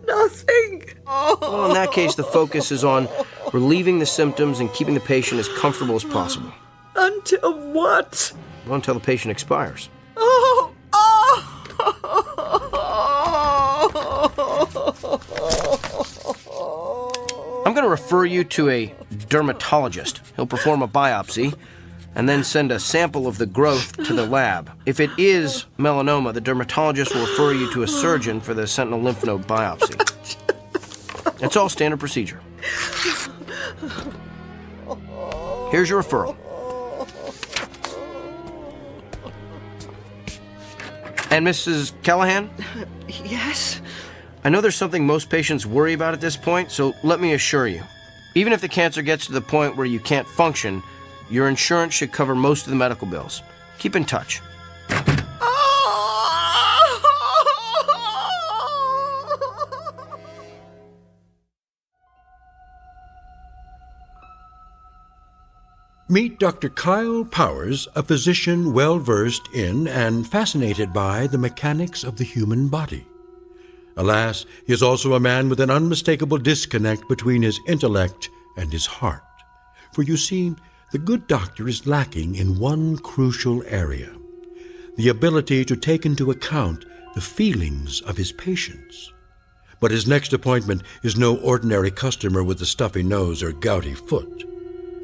Nothing. Well, in that case, the focus is on relieving the symptoms and keeping the patient as comfortable as possible. Until what? Well, until the patient expires. I'm going to refer you to a dermatologist. He'll perform a biopsy and then send a sample of the growth to the lab. If it is melanoma, the dermatologist will refer you to a surgeon for the sentinel lymph node biopsy. It's all standard procedure. Here's your referral. And Mrs. Callahan? Yes? I know there's something most patients worry about at this point, so let me assure you. Even if the cancer gets to the point where you can't function, your insurance should cover most of the medical bills. Keep in touch. Meet Dr. Kyle Powers, a physician well-versed in and fascinated by the mechanics of the human body. Alas, he is also a man with an unmistakable disconnect between his intellect and his heart. For you see, the good doctor is lacking in one crucial area: the ability to take into account the feelings of his patients. But his next appointment is no ordinary customer with a stuffy nose or gouty foot.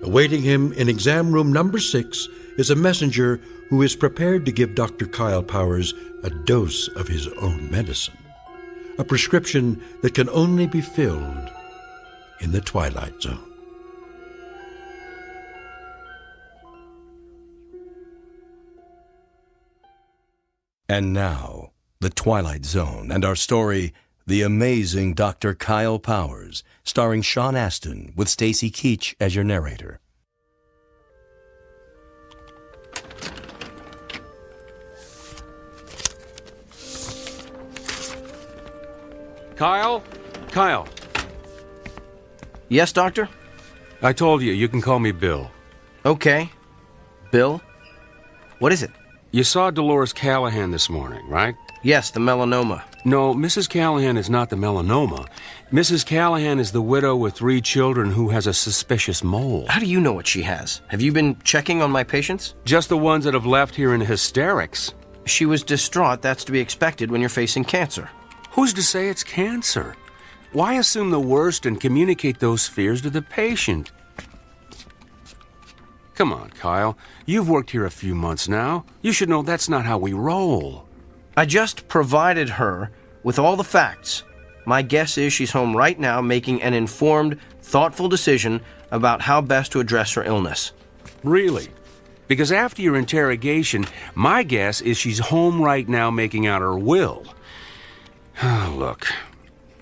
Awaiting him in exam room number 6 is a messenger who is prepared to give Dr. Kyle Powers a dose of his own medicine, a prescription that can only be filled in the Twilight Zone. And now, The Twilight Zone and our story, The Amazing Dr. Kyle Powers, starring Sean Astin with Stacy Keach as your narrator. Kyle? Kyle. Yes, Doctor? I told you, you can call me Bill. Okay. Bill? What is it? You saw Dolores Callahan this morning, right? Yes, the melanoma. No, Mrs. Callahan is not the melanoma. Mrs. Callahan is the widow with 3 children who has a suspicious mole. How do you know what she has? Have you been checking on my patients? Just the ones that have left here in hysterics. She was distraught. That's to be expected when you're facing cancer. Who's to say it's cancer? Why assume the worst and communicate those fears to the patient? Come on, Kyle. You've worked here a few months now. You should know that's not how we roll. I just provided her with all the facts. My guess is she's home right now making an informed, thoughtful decision about how best to address her illness. Really? Because after your interrogation, my guess is she's home right now making out her will. Look,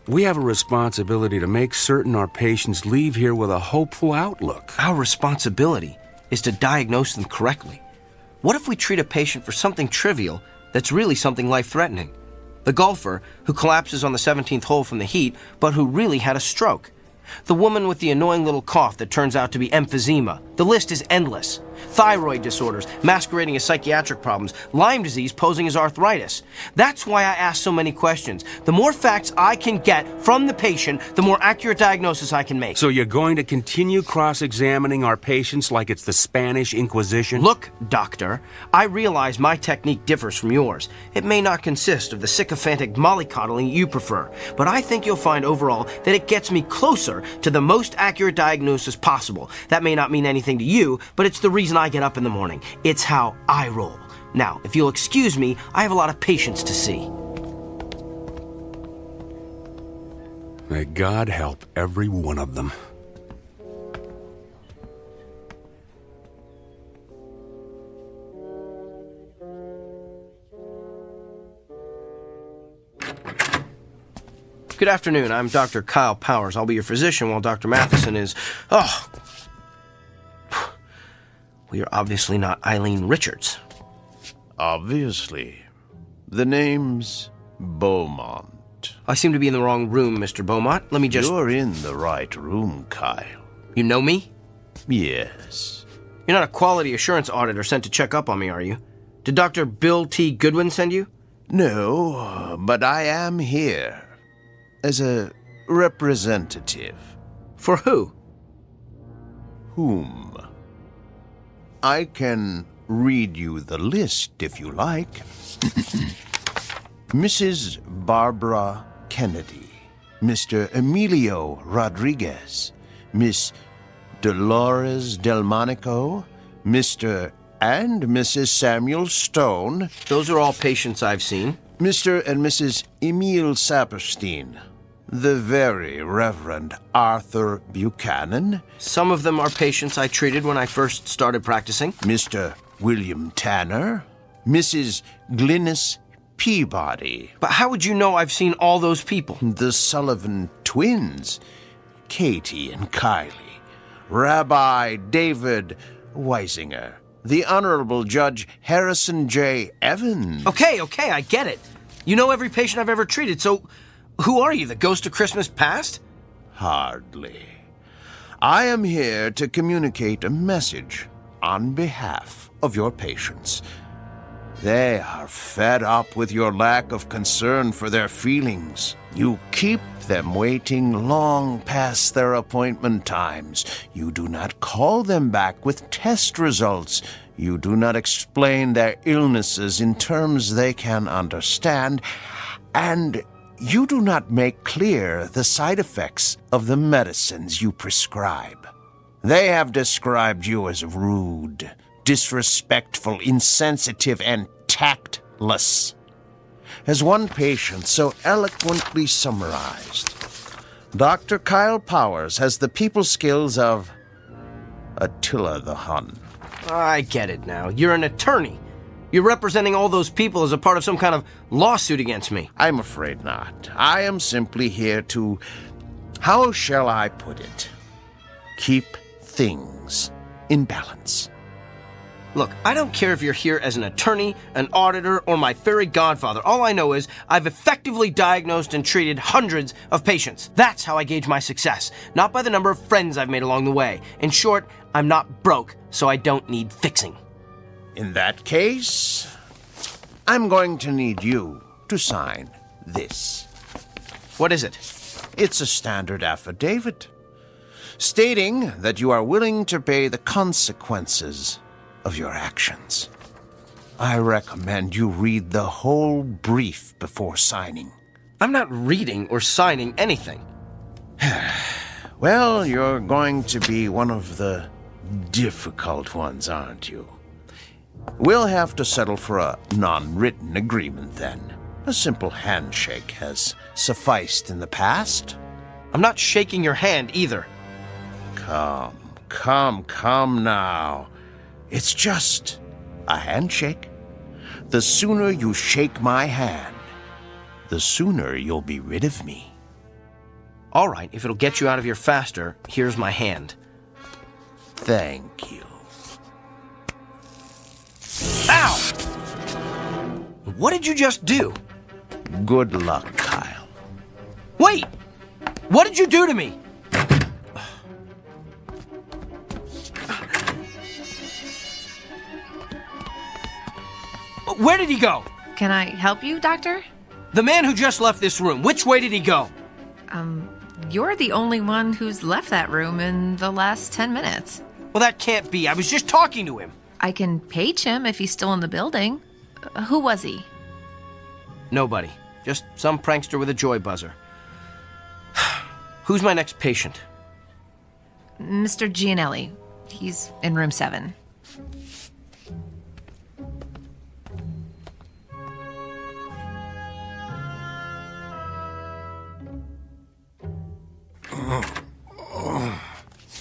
we have a responsibility to make certain our patients leave here with a hopeful outlook. Our responsibility is to diagnose them correctly. What if we treat a patient for something trivial that's really something life-threatening? The golfer who collapses on the 17th hole from the heat, but who really had a stroke. The woman with the annoying little cough that turns out to be emphysema. The list is endless. Thyroid disorders masquerading as psychiatric problems. Lyme disease posing as arthritis. That's why I ask so many questions. The more facts I can get from the patient, the more accurate diagnosis I can make. So you're going to continue cross-examining our patients like it's the Spanish Inquisition? Look, doctor, I realize my technique differs from yours. It may not consist of the sycophantic mollycoddling you prefer, but I think you'll find overall that it gets me closer to the most accurate diagnosis possible. That may not mean anything to you, but it's the reason I get up in the morning. It's how I roll. Now, if you'll excuse me, I have a lot of patients to see. May God help every one of them. Good afternoon. I'm Dr. Kyle Powers. I'll be your physician while Dr. Matheson is... Oh! We are obviously not Eileen Richards. Obviously. The name's Beaumont. I seem to be in the wrong room, Mr. Beaumont. Let me just... You're in the right room, Kyle. You know me? Yes. You're not a quality assurance auditor sent to check up on me, are you? Did Dr. Bill T. Goodwin send you? No, but I am here. As a representative. For who? Whom? I can read you the list if you like. Mrs. Barbara Kennedy, Mr. Emilio Rodriguez, Miss Dolores Delmonico, Mr. and Mrs. Samuel Stone. Those are all patients I've seen. Mr. and Mrs. Emil Saperstein, the very Reverend Arthur Buchanan. Some of them are patients I treated when I first started practicing. Mr. William Tanner, Mrs. Glynis Peabody. But how would you know I've seen all those people? The Sullivan twins, Katie and Kylie, Rabbi David Weisinger, the Honorable Judge Harrison J. Evans. Okay, I get it. You know every patient I've ever treated, so who are you, the ghost of Christmas past? Hardly. I am here to communicate a message on behalf of your patients. They are fed up with your lack of concern for their feelings. You keep them waiting long past their appointment times. You do not call them back with test results. You do not explain their illnesses in terms they can understand. And you do not make clear the side effects of the medicines you prescribe. They have described you as rude, disrespectful, insensitive, and tactless. As one patient so eloquently summarized, Dr. Kyle Powers has the people skills of Attila the Hun. I get it now. You're an attorney. You're representing all those people as a part of some kind of lawsuit against me. I'm afraid not. I am simply here to, how shall I put it, keep things in balance. Look, I don't care if you're here as an attorney, an auditor, or my fairy godfather. All I know is I've effectively diagnosed and treated hundreds of patients. That's how I gauge my success, not by the number of friends I've made along the way. In short, I'm not broke, so I don't need fixing. In that case, I'm going to need you to sign this. What is it? It's a standard affidavit, stating that you are willing to pay the consequences of your actions. I recommend you read the whole brief before signing. I'm not reading or signing anything. Well, you're going to be one of the difficult ones, aren't you? We'll have to settle for a non-written agreement then. A simple handshake has sufficed in the past. I'm not shaking your hand either. Come now. It's just a handshake. The sooner you shake my hand, the sooner you'll be rid of me. All right, if it'll get you out of here faster, here's my hand. Thank you. Ow! What did you just do? Good luck, Kyle. Wait! What did you do to me? Where did he go? Can I help you, Doctor? The man who just left this room. Which way did he go? You're the only one who's left that room in the last 10 minutes. Well, that can't be. I was just talking to him. I can page him if he's still in the building. Who was he? Nobody. Just some prankster with a joy buzzer. Who's my next patient? Mr. Gianelli. He's in room 7.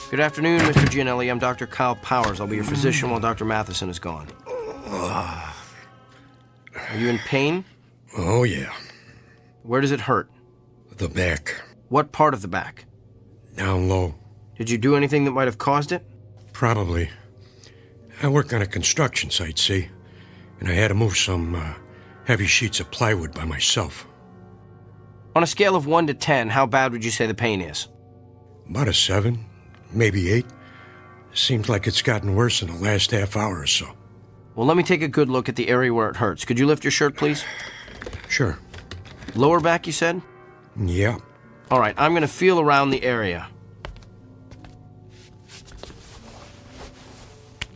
Good afternoon, Mr. Gianelli. I'm Dr. Kyle Powers. I'll be your physician while Dr. Matheson is gone. Are you in pain? Oh, yeah. Where does it hurt? The back. What part of the back? Down low. Did you do anything that might have caused it? Probably. I work on a construction site, see? And I had to move some heavy sheets of plywood by myself. On a scale of 1 to 10, how bad would you say the pain is? About a 7, maybe 8. Seems like it's gotten worse in the last half hour or so. Well, let me take a good look at the area where it hurts. Could you lift your shirt, please? Sure. Lower back, you said? Yeah. All right, I'm going to feel around the area.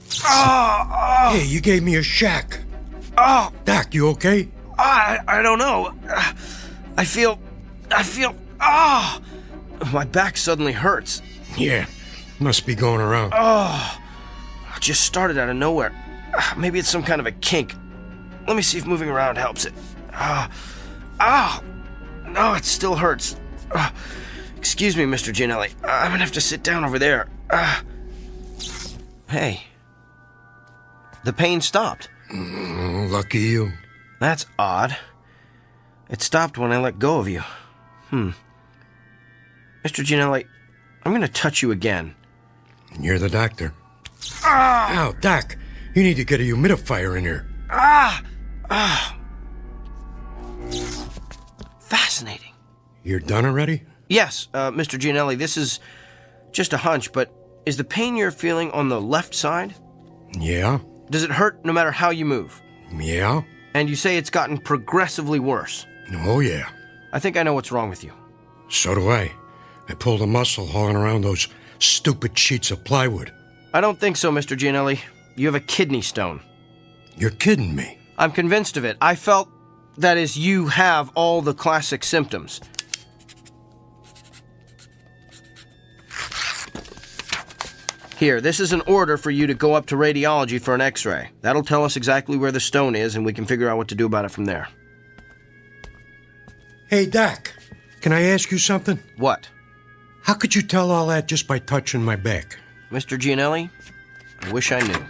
Hey, you gave me a shack. Oh! Doc, you okay? I don't know. I feel... My back suddenly hurts. Yeah, must be going around. It just started out of nowhere. Maybe it's some kind of a kink. Let me see if moving around helps it. No, it still hurts. Excuse me, Mr. Gianelli. I'm gonna have to sit down over there. Hey. The pain stopped. Lucky you. That's odd. It stopped when I let go of you. Mr. Gianelli, I'm gonna touch you again. You're the doctor. Ow, Doc. You need to get a humidifier in here. Fascinating. You're done already? Yes, Mr. Gianelli, this is just a hunch, but is the pain you're feeling on the left side? Yeah. Does it hurt no matter how you move? Yeah. And you say it's gotten progressively worse? Oh, yeah. I think I know what's wrong with you. So do I. I pulled a muscle hauling around those stupid sheets of plywood. I don't think so, Mr. Gianelli. You have a kidney stone. You're kidding me. I'm convinced of it. I felt, that is, you have all the classic symptoms. Here, this is an order for you to go up to radiology for an x-ray. That'll tell us exactly where the stone is, and we can figure out what to do about it from there. Hey, Doc. Can I ask you something? What? How could you tell all that just by touching my back? Mr. Gianelli, I wish I knew.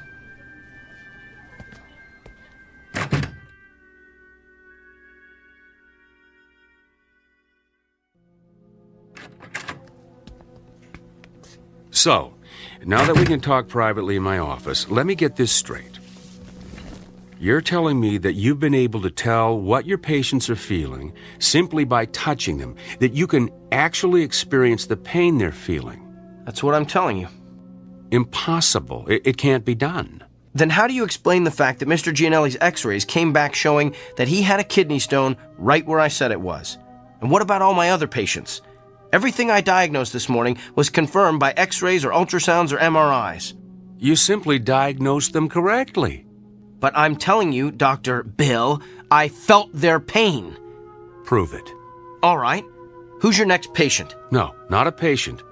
So, now that we can talk privately in my office, let me get this straight. You're telling me that you've been able to tell what your patients are feeling simply by touching them, that you can actually experience the pain they're feeling. That's what I'm telling you. Impossible. It can't be done. Then how do you explain the fact that Mr. Gianelli's x-rays came back showing that he had a kidney stone right where I said it was? And what about all my other patients? Everything I diagnosed this morning was confirmed by x-rays or ultrasounds or MRIs. You simply diagnosed them correctly. But I'm telling you, Dr. Bill, I felt their pain. Prove it. All right. Who's your next patient? No, not a patient.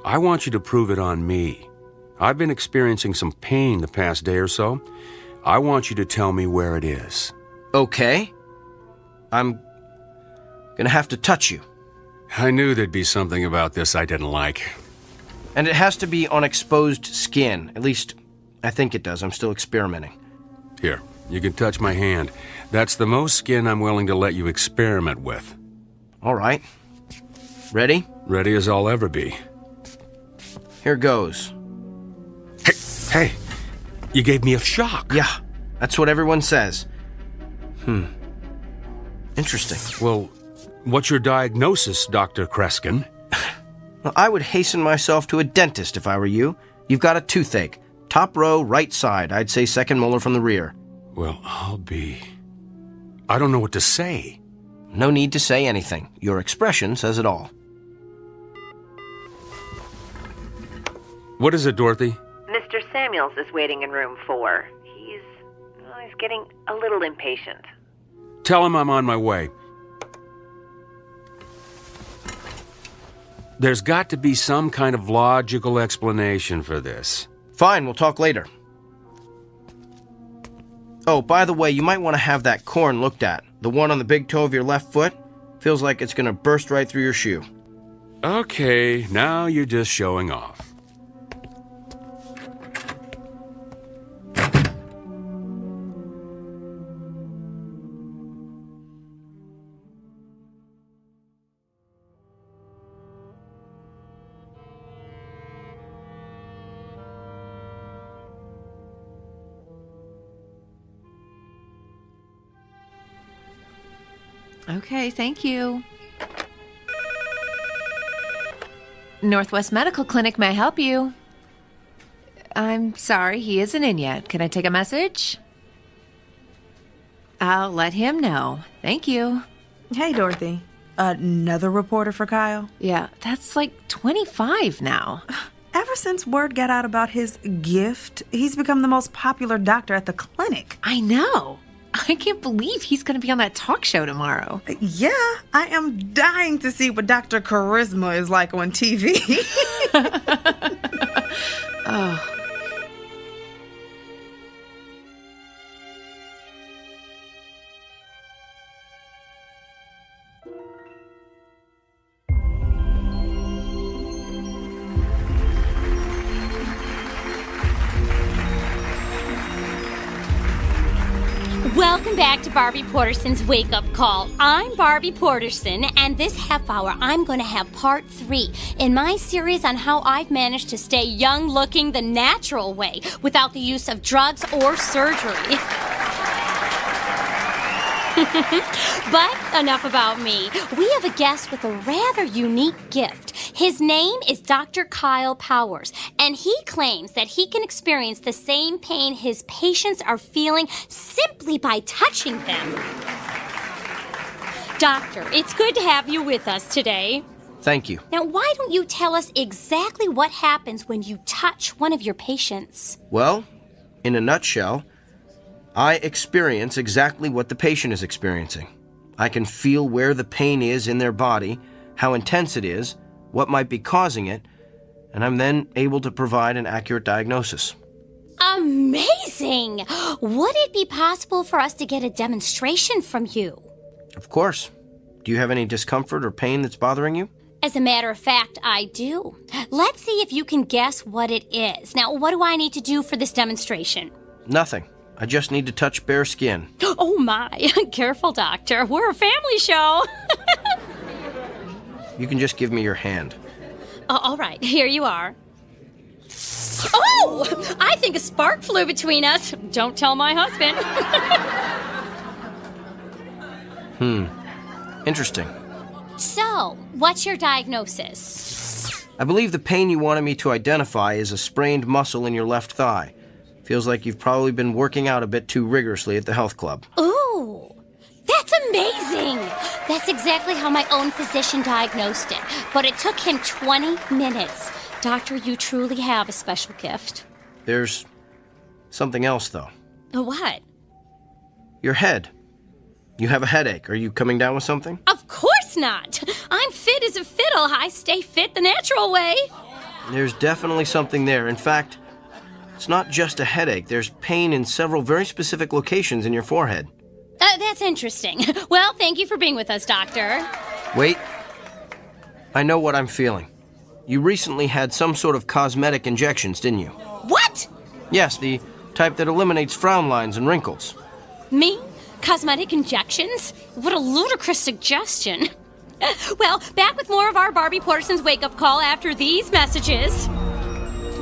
I want you to prove it on me. I've been experiencing some pain the past day or so. I want you to tell me where it is. Okay. I'm gonna have to touch you. I knew there'd be something about this I didn't like. And it has to be on exposed skin. At least, I think it does. I'm still experimenting. Here, you can touch my hand. That's the most skin I'm willing to let you experiment with. All right. Ready? Ready as I'll ever be. Here goes. Hey, you gave me a shock. Yeah, that's what everyone says. Interesting. Well, what's your diagnosis, Dr. Kreskin? Well, I would hasten myself to a dentist if I were you. You've got a toothache. Top row, right side. I'd say second molar from the rear. Well, I don't know what to say. No need to say anything. Your expression says it all. What is it, Dorothy? Mr. Samuels is waiting in room 4. He's getting a little impatient. Tell him I'm on my way. There's got to be some kind of logical explanation for this. Fine, we'll talk later. Oh, by the way, you might want to have that corn looked at. The one on the big toe of your left foot. Feels like it's going to burst right through your shoe. Okay, now you're just showing off. Okay, thank you. Northwest Medical Clinic, may I help you? I'm sorry, he isn't in yet. Can I take a message? I'll let him know. Thank you. Hey, Dorothy. Another reporter for Kyle? Yeah, that's like 25 now. Ever since word got out about his gift, he's become the most popular doctor at the clinic. I know. I can't believe he's going to be on that talk show tomorrow. Yeah, I am dying to see what Dr. Charisma is like on TV. Oh. Welcome back to Barbie Porterson's Wake Up Call. I'm Barbie Porterson, and this half hour I'm going to have part 3 in my series on how I've managed to stay young looking the natural way without the use of drugs or surgery. But enough about me. We have a guest with a rather unique gift. His name is Dr. Kyle Powers, and he claims that he can experience the same pain his patients are feeling simply by touching them. Doctor, it's good to have you with us today. Thank you. Now, why don't you tell us exactly what happens when you touch one of your patients? Well, in a nutshell, I experience exactly what the patient is experiencing. I can feel where the pain is in their body, how intense it is, what might be causing it, and I'm then able to provide an accurate diagnosis. Amazing! Would it be possible for us to get a demonstration from you? Of course. Do you have any discomfort or pain that's bothering you? As a matter of fact, I do. Let's see if you can guess what it is. Now, what do I need to do for this demonstration? Nothing. I just need to touch bare skin. Oh my, careful, Doctor. We're a family show. You can just give me your hand. All right, here you are. Oh! I think a spark flew between us. Don't tell my husband. Interesting. So, what's your diagnosis? I believe the pain you wanted me to identify is a sprained muscle in your left thigh. Feels like you've probably been working out a bit too rigorously at the health club. Ooh, that's amazing. That's exactly how my own physician diagnosed it. But it took him 20 minutes. Doctor, you truly have a special gift. There's something else, though. What? Your head. You have a headache. Are you coming down with something? Of course not. I'm fit as a fiddle. I stay fit the natural way. There's definitely something there. In fact, it's not just a headache. There's pain in several very specific locations in your forehead. That's interesting. Well, thank you for being with us, Doctor. Wait. I know what I'm feeling. You recently had some sort of cosmetic injections, didn't you? What? Yes, the type that eliminates frown lines and wrinkles. Me? Cosmetic injections? What a ludicrous suggestion. Well, back with more of our Barbie Porterson's wake-up call after these messages.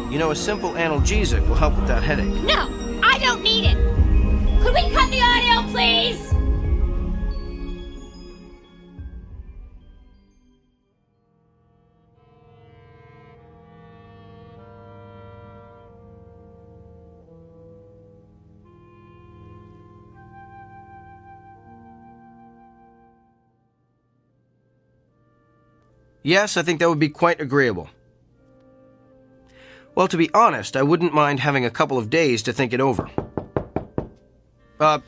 You know, a simple analgesic will help with that headache. No, I don't need it. Could we cut the audio, please? Yes, I think that would be quite agreeable. Well, to be honest, I wouldn't mind having a couple of days to think it over.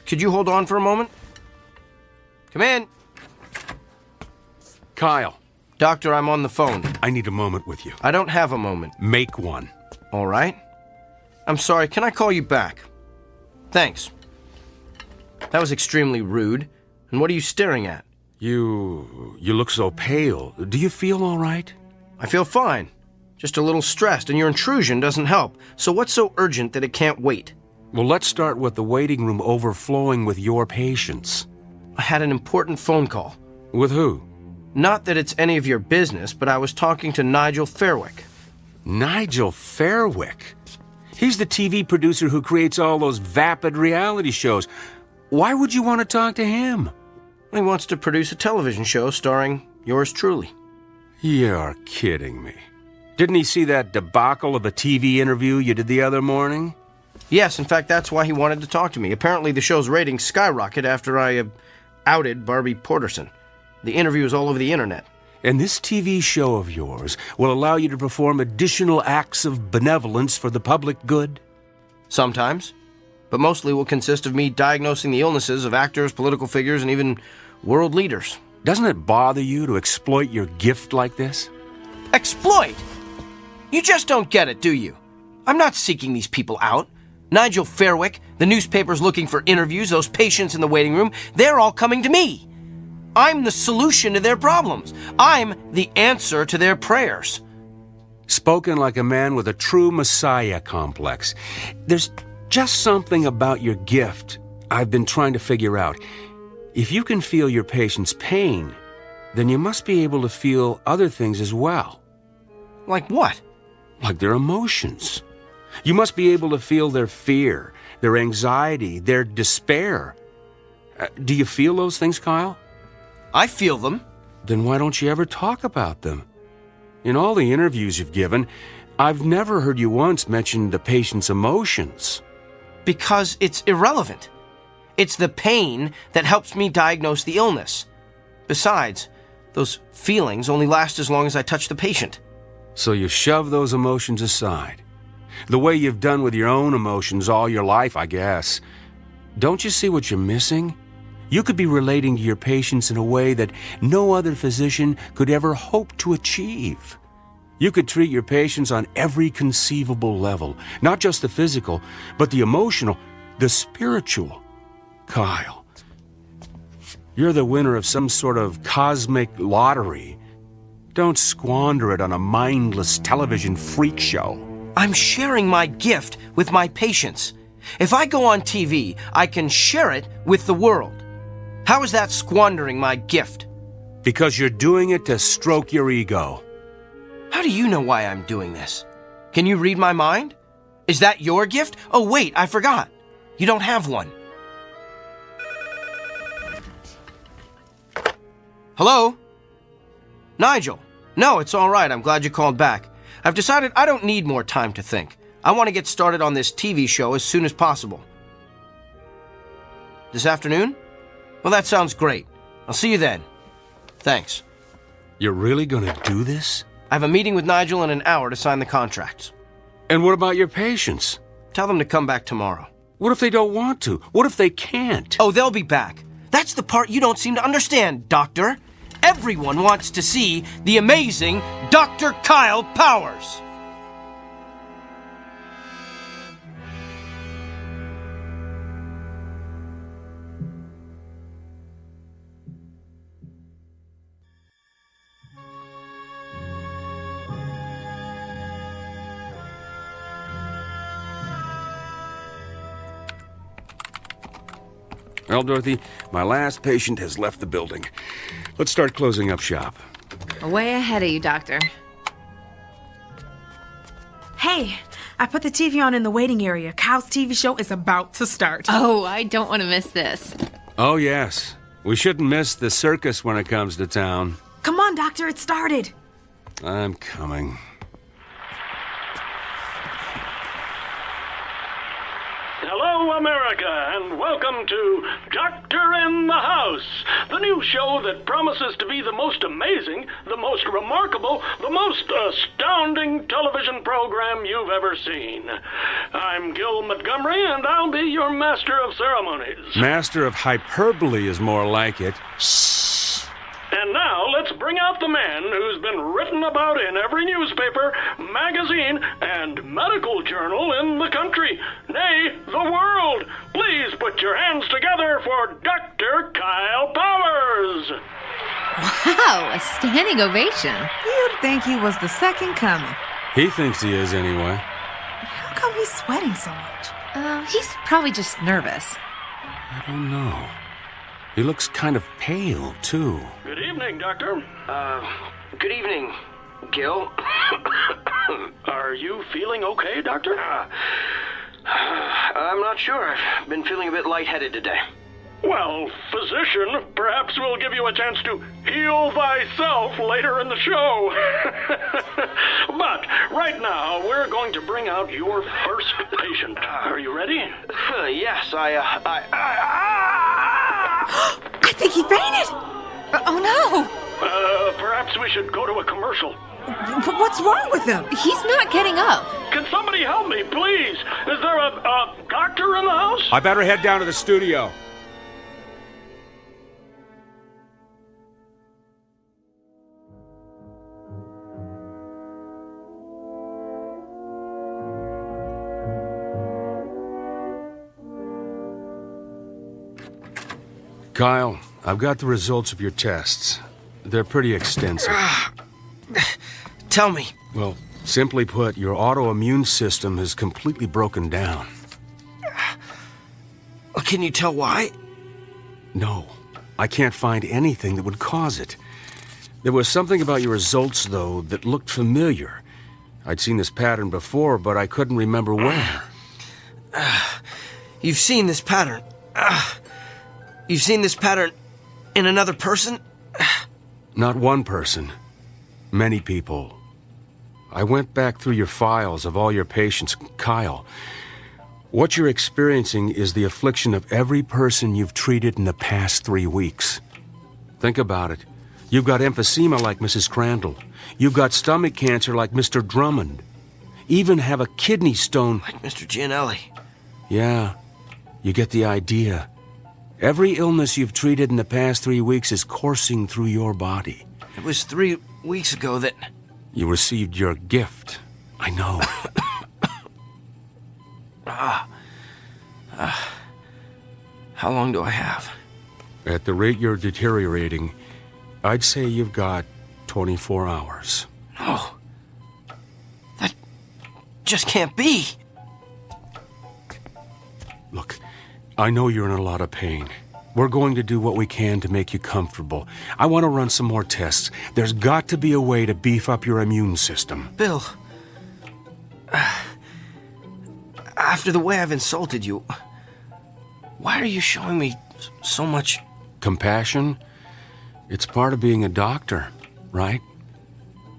Could you hold on for a moment? Come in. Kyle. Doctor, I'm on the phone. I need a moment with you. I don't have a moment. Make one. All right. I'm sorry, can I call you back? Thanks. That was extremely rude. And what are you staring at? You look so pale. Do you feel all right? I feel fine. Just a little stressed, and your intrusion doesn't help. So what's so urgent that it can't wait? Well, let's start with the waiting room overflowing with your patients. I had an important phone call. With who? Not that it's any of your business, but I was talking to Nigel Fairwick. Nigel Fairwick? He's the TV producer who creates all those vapid reality shows. Why would you want to talk to him? He wants to produce a television show starring yours truly. You're kidding me. Didn't he see that debacle of a TV interview you did the other morning? Yes, in fact, that's why he wanted to talk to me. Apparently the show's ratings skyrocketed after I outed Barbie Porterson. The interview is all over the internet. And this TV show of yours will allow you to perform additional acts of benevolence for the public good? Sometimes. But mostly will consist of me diagnosing the illnesses of actors, political figures, and even world leaders. Doesn't it bother you to exploit your gift like this? Exploit? You just don't get it, do you? I'm not seeking these people out. Nigel Fairwick, the newspapers looking for interviews, those patients in the waiting room, they're all coming to me. I'm the solution to their problems. I'm the answer to their prayers. Spoken like a man with a true Messiah complex. There's just something about your gift I've been trying to figure out. If you can feel your patient's pain, then you must be able to feel other things as well. Like what? Like their emotions. You must be able to feel their fear, their anxiety, their despair. Do you feel those things, Kyle? I feel them. Then why don't you ever talk about them? In all the interviews you've given, I've never heard you once mention the patient's emotions. Because it's irrelevant. It's the pain that helps me diagnose the illness. Besides, those feelings only last as long as I touch the patient. So you shove those emotions aside. The way you've done with your own emotions all your life, I guess. Don't you see what you're missing? You could be relating to your patients in a way that no other physician could ever hope to achieve. You could treat your patients on every conceivable level, not just the physical, but the emotional, the spiritual. Kyle, you're the winner of some sort of cosmic lottery. Don't squander it on a mindless television freak show. I'm sharing my gift with my patients. If I go on TV, I can share it with the world. How is that squandering my gift? Because you're doing it to stroke your ego. How do you know why I'm doing this? Can you read my mind? Is that your gift? Oh, wait, I forgot. You don't have one. Hello? Nigel? No, it's all right. I'm glad you called back. I've decided I don't need more time to think. I want to get started on this TV show as soon as possible. This afternoon? Well, that sounds great. I'll see you then. Thanks. You're really gonna do this? I have a meeting with Nigel in an hour to sign the contracts. And what about your patients? Tell them to come back tomorrow. What if they don't want to? What if they can't? Oh, they'll be back. That's the part you don't seem to understand, Doctor. Everyone wants to see the amazing Dr. Kyle Powers. Well, Dorothy, my last patient has left the building. Let's start closing up shop. Way ahead of you, Doctor. Hey, I put the TV on in the waiting area. Kyle's TV show is about to start. Oh, I don't want to miss this. Oh, yes. We shouldn't miss the circus when it comes to town. Come on, Doctor, it started. I'm coming. Hello, America, and welcome to Doctor in the House, the new show that promises to be the most amazing, the most remarkable, the most astounding television program you've ever seen. I'm Gil Montgomery, and I'll be your master of ceremonies. Master of hyperbole is more like it. And now, let's bring out the man who's been written about in every newspaper, magazine, and medical journal in the country, nay, the world. Please put your hands together for Dr. Kyle Powers. Wow, a standing ovation. You'd think he was the second coming. He thinks he is anyway. How come he's sweating so much? He's probably just nervous. I don't know. He looks kind of pale, too. Good evening, Doctor. Good evening, Gil. Are you feeling okay, Doctor? I'm not sure. I've been feeling a bit lightheaded today. Well, physician, perhaps we'll give you a chance to heal thyself later in the show. But right now, we're going to bring out your first patient. Are you ready? Yes, I think he fainted. Oh, no. Perhaps we should go to a commercial. What's wrong with him? He's not getting up. Can somebody help me, please? Is there a doctor in the house? I better head down to the studio. Kyle, I've got the results of your tests. They're pretty extensive. Tell me. Well, simply put, your autoimmune system has completely broken down. Can you tell why? No, I can't find anything that would cause it. There was something about your results, though, that looked familiar. I'd seen this pattern before, but I couldn't remember where. You've seen this pattern. You've seen this pattern in another person? Not one person. Many people. I went back through your files of all your patients. Kyle, what you're experiencing is the affliction of every person you've treated in the past 3 weeks. Think about it. You've got emphysema like Mrs. Crandall. You've got stomach cancer like Mr. Drummond. Even have a kidney stone like Mr. Gianelli. Yeah, you get the idea. Every illness you've treated in the past 3 weeks is coursing through your body. It was 3 weeks ago that... You received your gift. I know. How long do I have? At the rate you're deteriorating, I'd say you've got 24 hours. No. That just can't be. Look, I know you're in a lot of pain. We're going to do what we can to make you comfortable. I want to run some more tests. There's got to be a way to beef up your immune system. Bill, after the way I've insulted you, why are you showing me so much compassion? It's part of being a doctor, right?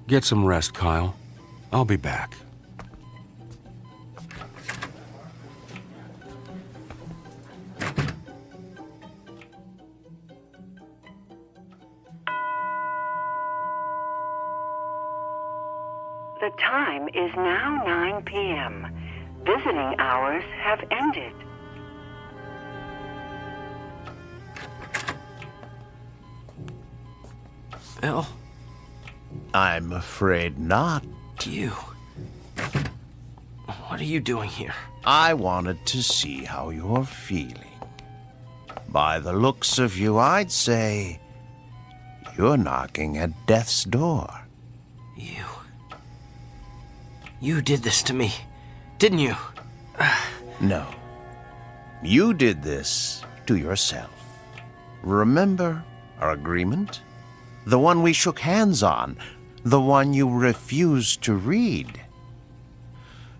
Get some rest, Kyle. I'll be back. The time is now 9 p.m. Visiting hours have ended. Bill? I'm afraid not. You? What are you doing here? I wanted to see how you're feeling. By the looks of you, I'd say you're knocking at death's door. You did this to me, didn't you? No. You did this to yourself. Remember our agreement? The one we shook hands on. The one you refused to read.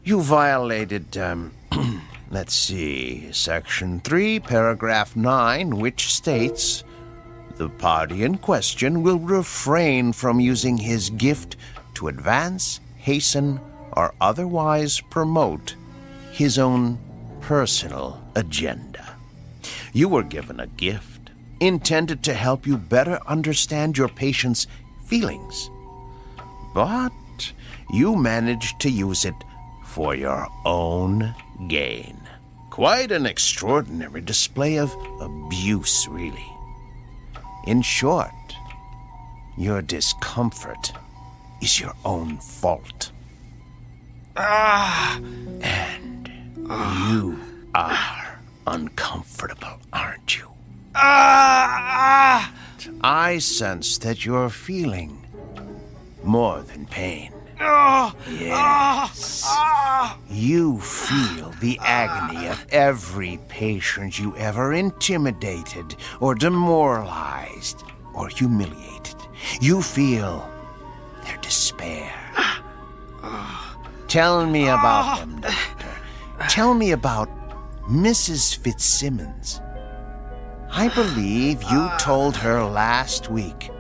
You violated, let's see, Section 3, Paragraph 9, which states, the party in question will refrain from using his gift to advance, hasten, or otherwise promote his own personal agenda. You were given a gift intended to help you better understand your patient's feelings. But you managed to use it for your own gain. Quite an extraordinary display of abuse, really. In short, your discomfort is your own fault. And you are uncomfortable, aren't you? I sense that you're feeling more than pain. Yes. You feel the agony of every patient you ever intimidated or demoralized or humiliated. You feel their despair. Tell me about them, Doctor. Tell me about Mrs. Fitzsimmons. I believe you told her last week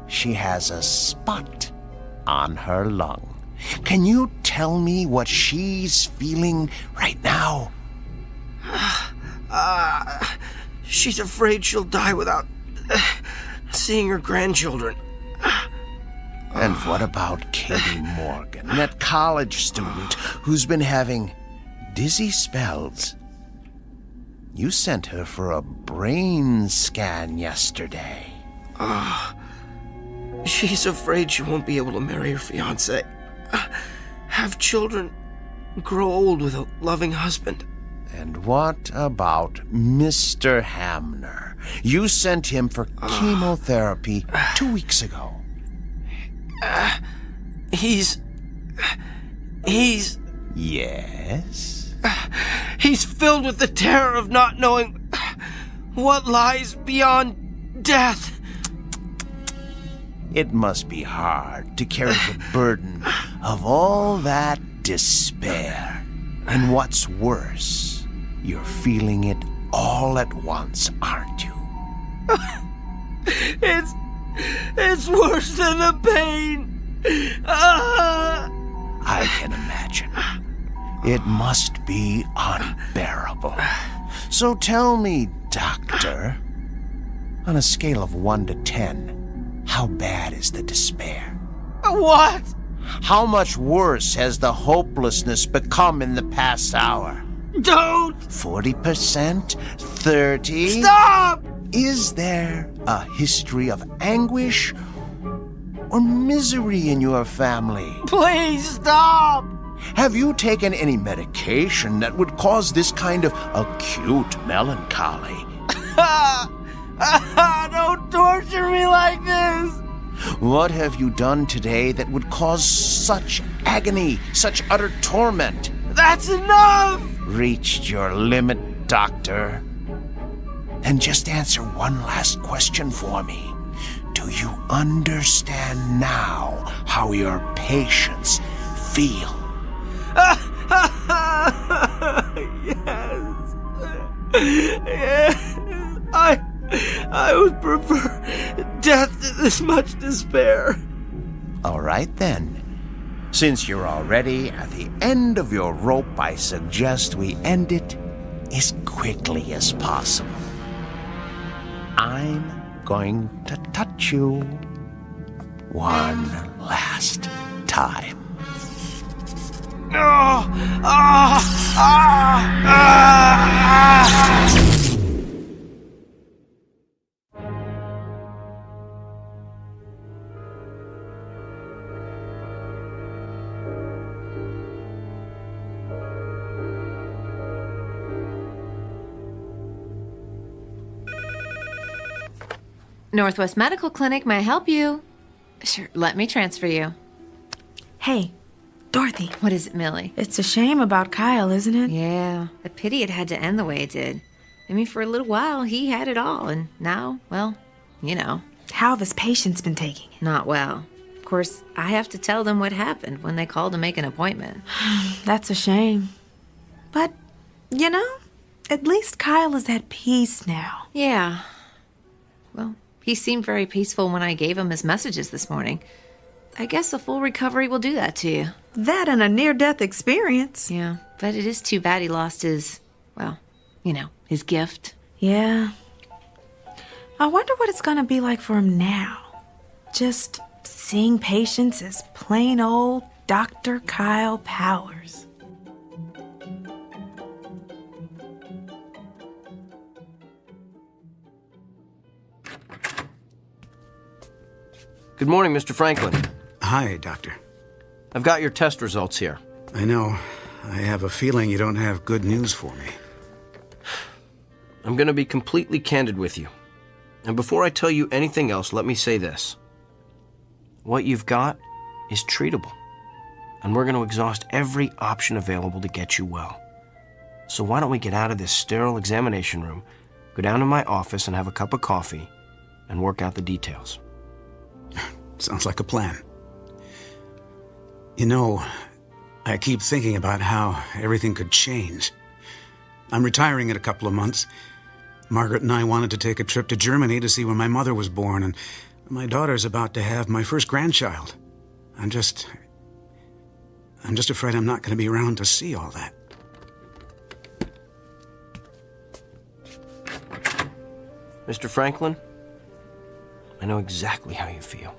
she has a spot on her lung. Can you tell me what she's feeling right now? She's afraid she'll die without seeing her grandchildren. And what about Katie Morgan, that college student who's been having dizzy spells? You sent her for a brain scan yesterday. She's afraid she won't be able to marry her fiancé, have children, grow old with a loving husband. And what about Mr. Hamner? You sent him for chemotherapy 2 weeks ago. He's... Yes? He's filled with the terror of not knowing what lies beyond death. It must be hard to carry the burden of all that despair. And what's worse, you're feeling it all at once, aren't you? It's worse than the pain. I can imagine. It must be unbearable. So tell me, Doctor, on a scale of 1 to 10, how bad is the despair? What? How much worse has the hopelessness become in the past hour? Don't! 40%? 30%? Stop! Is there a history of anguish or misery in your family? Please stop! Have you taken any medication that would cause this kind of acute melancholy? Don't torture me like this! What have you done today that would cause such agony, such utter torment? That's enough! Reached your limit, Doctor. And just answer one last question for me. Do you understand now how your patients feel? Yes. Yes. I would prefer death to this much despair. All right, then. Since you're already at the end of your rope, I suggest we end it as quickly as possible. I'm going to touch you one last time. Northwest Medical Clinic, may I help you? Sure, let me transfer you. Hey, Dorothy. What is it, Millie? It's a shame about Kyle, isn't it? Yeah, a pity it had to end the way it did. I mean, for a little while, he had it all, and now, well, you know. How have his patients been taking it? Not well. Of course, I have to tell them what happened when they called to make an appointment. That's a shame. But, you know, at least Kyle is at peace now. Yeah. Well, he seemed very peaceful when I gave him his messages this morning. I guess a full recovery will do that to you. That and a near-death experience. Yeah, but it is too bad he lost his, well, you know, his gift. Yeah. I wonder what it's gonna be like for him now. Just seeing patients as plain old Dr. Kyle Powers. Good morning, Mr. Franklin. Hi, Doctor. I've got your test results here. I know. I have a feeling you don't have good news for me. I'm going to be completely candid with you. And before I tell you anything else, let me say this. What you've got is treatable. And we're going to exhaust every option available to get you well. So why don't we get out of this sterile examination room, go down to my office and have a cup of coffee, and work out the details. Sounds like a plan. You know, I keep thinking about how everything could change. I'm retiring in a couple of months. Margaret and I wanted to take a trip to Germany to see where my mother was born, and my daughter's about to have my first grandchild. I'm just afraid I'm not going to be around to see all that. Mr. Franklin, I know exactly how you feel.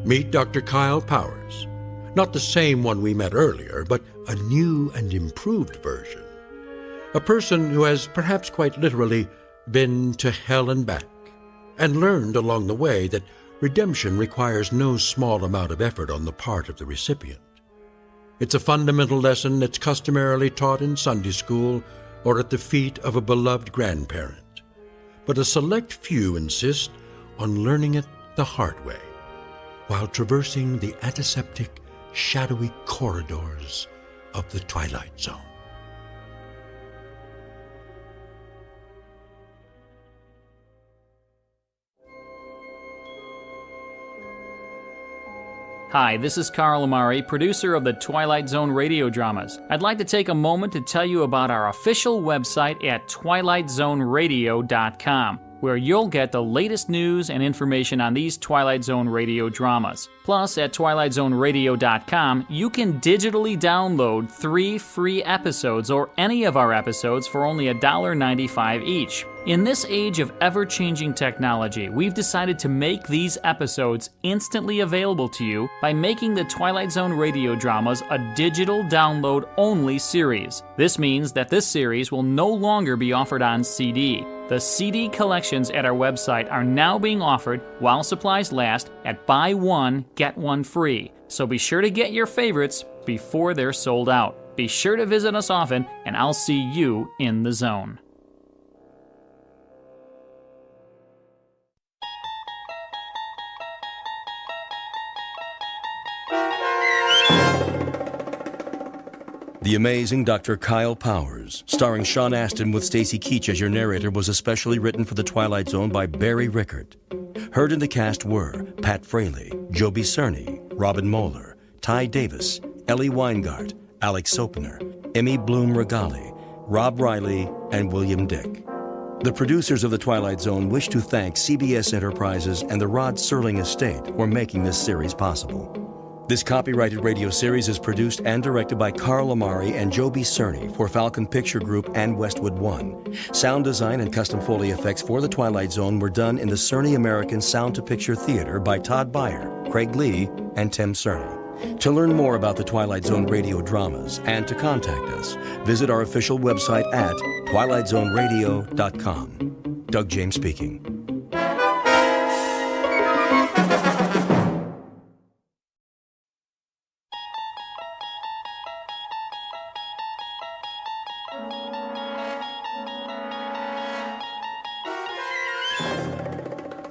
Meet Dr. Kyle Powers. Not the same one we met earlier, but a new and improved version. A person who has perhaps quite literally been to hell and back, and learned along the way that redemption requires no small amount of effort on the part of the recipient. It's a fundamental lesson that's customarily taught in Sunday school or at the feet of a beloved grandparent. But a select few insist on learning it the hard way, while traversing the antiseptic, shadowy corridors of the Twilight Zone. Hi, this is Carl Amari, producer of the Twilight Zone radio dramas. I'd like to take a moment to tell you about our official website at twilightzoneradio.com, where you'll get the latest news and information on these Twilight Zone radio dramas. Plus, at twilightzoneradio.com, you can digitally download 3 free episodes or any of our episodes for only $1.95 each. In this age of ever-changing technology, we've decided to make these episodes instantly available to you by making the Twilight Zone radio dramas a digital download-only series. This means that this series will no longer be offered on CD. The CD collections at our website are now being offered, while supplies last, at buy one, get one free. So be sure to get your favorites before they're sold out. Be sure to visit us often, and I'll see you in the zone. The Amazing Dr. Kyle Powers, starring Sean Astin with Stacy Keach as your narrator, was especially written for The Twilight Zone by Barry Rickert. Heard in the cast were Pat Fraley, Joby Cerny, Robin Moeller, Ty Davis, Ellie Weingart, Alex Sopener, Emmy Bloom Regali, Rob Riley, and William Dick. The producers of The Twilight Zone wish to thank CBS Enterprises and the Rod Serling Estate for making this series possible. This copyrighted radio series is produced and directed by Carl Amari and Joby Cerny for Falcon Picture Group and Westwood One. Sound design and custom Foley effects for The Twilight Zone were done in the Cerny American Sound to Picture Theater by Todd Beyer, Craig Lee, and Tim Cerny. To learn more about the Twilight Zone radio dramas and to contact us, visit our official website at twilightzoneradio.com. Doug James speaking.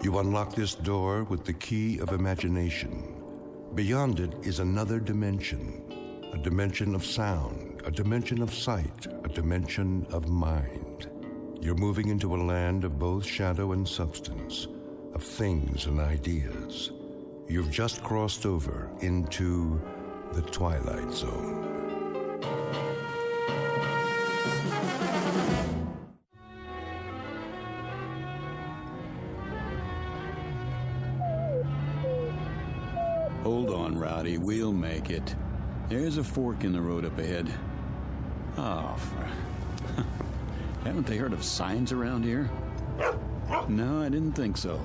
You unlock this door with the key of imagination. Beyond it is another dimension, a dimension of sound, a dimension of sight, a dimension of mind. You're moving into a land of both shadow and substance, of things and ideas. You've just crossed over into the Twilight Zone. Hold on, Rowdy. We'll make it. There's a fork in the road up ahead. Oh, haven't they heard of signs around here? No, I didn't think so.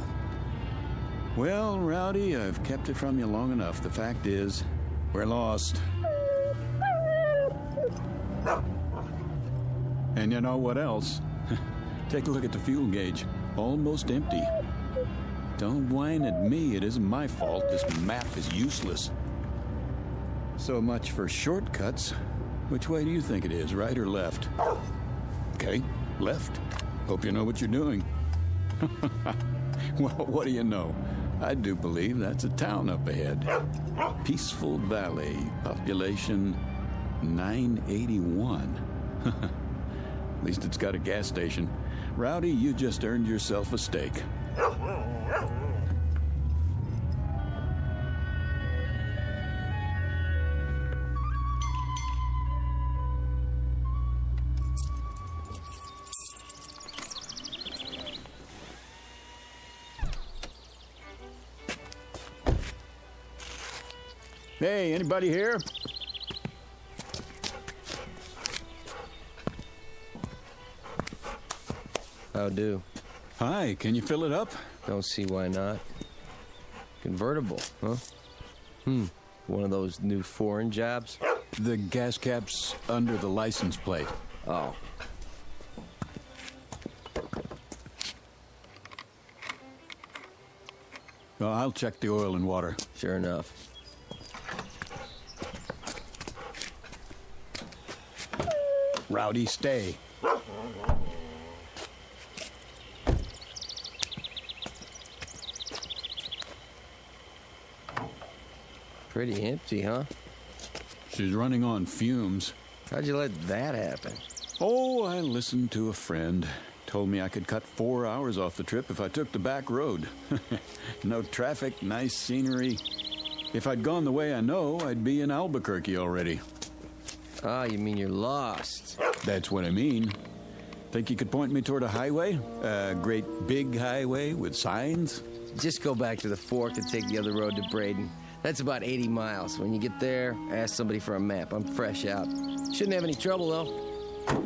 Well, Rowdy, I've kept it from you long enough. The fact is, we're lost. And you know what else? Take a look at the fuel gauge. Almost empty. Don't whine at me. It isn't my fault. This map is useless. So much for shortcuts. Which way do you think it is, right or left? Okay, left. Hope you know what you're doing. Well, what do you know? I do believe that's a town up ahead. Peaceful Valley, population 981. At least it's got a gas station. Rowdy, you just earned yourself a steak. Hey, anybody here? How do? Hi, can you fill it up? Don't see why not. Convertible, huh? One of those new foreign jobs? The gas cap's under the license plate. Oh. Well, I'll check the oil and water. Sure enough. Rowdy, stay. Pretty empty, huh? She's running on fumes. How'd you let that happen? Oh, I listened to a friend. Told me I could cut 4 hours off the trip if I took the back road. No traffic, nice scenery. If I'd gone the way I know, I'd be in Albuquerque already. Ah, you mean you're lost? That's what I mean. Think you could point me toward a highway? A great big highway with signs? Just go back to the fork and take the other road to Braden. That's about 80 miles. When you get there, ask somebody for a map. I'm fresh out. Shouldn't have any trouble, though.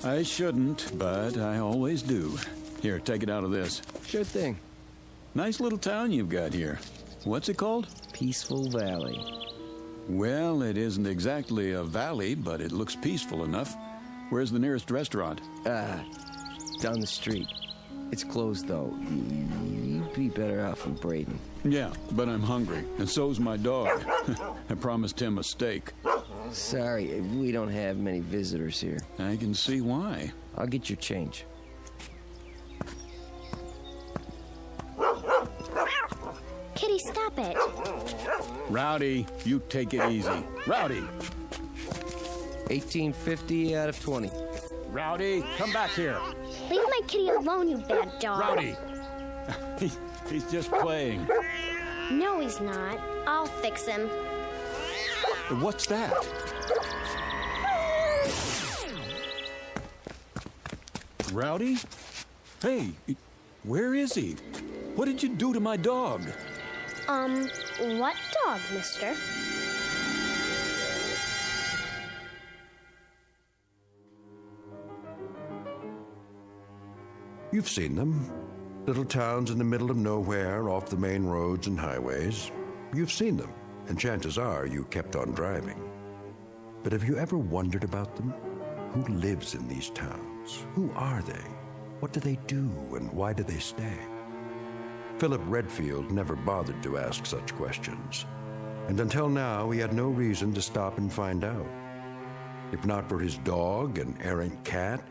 I shouldn't, but I always do. Here, take it out of this. Sure thing. Nice little town you've got here. What's it called? Peaceful Valley. Well, it isn't exactly a valley, but it looks peaceful enough. Where's the nearest restaurant? Down the street. It's closed, though. You'd be better off in Braden. Yeah, but I'm hungry, and so's my dog. I promised him a steak. Sorry, we don't have many visitors here. I can see why. I'll get your change. Kitty, stop it. Rowdy, you take it easy. Rowdy! 1850 out of 20. Rowdy, come back here. Leave my kitty alone, you bad dog. Rowdy! He's just playing. No, he's not. I'll fix him. What's that? Rowdy? Hey, where is he? What did you do to my dog? What dog, mister? You've seen them. Little towns in the middle of nowhere, off the main roads and highways. You've seen them, and chances are you kept on driving. But have you ever wondered about them? Who lives in these towns? Who are they? What do they do, and why do they stay? Philip Redfield never bothered to ask such questions, and until now he had no reason to stop and find out. If not for his dog, an errant cat,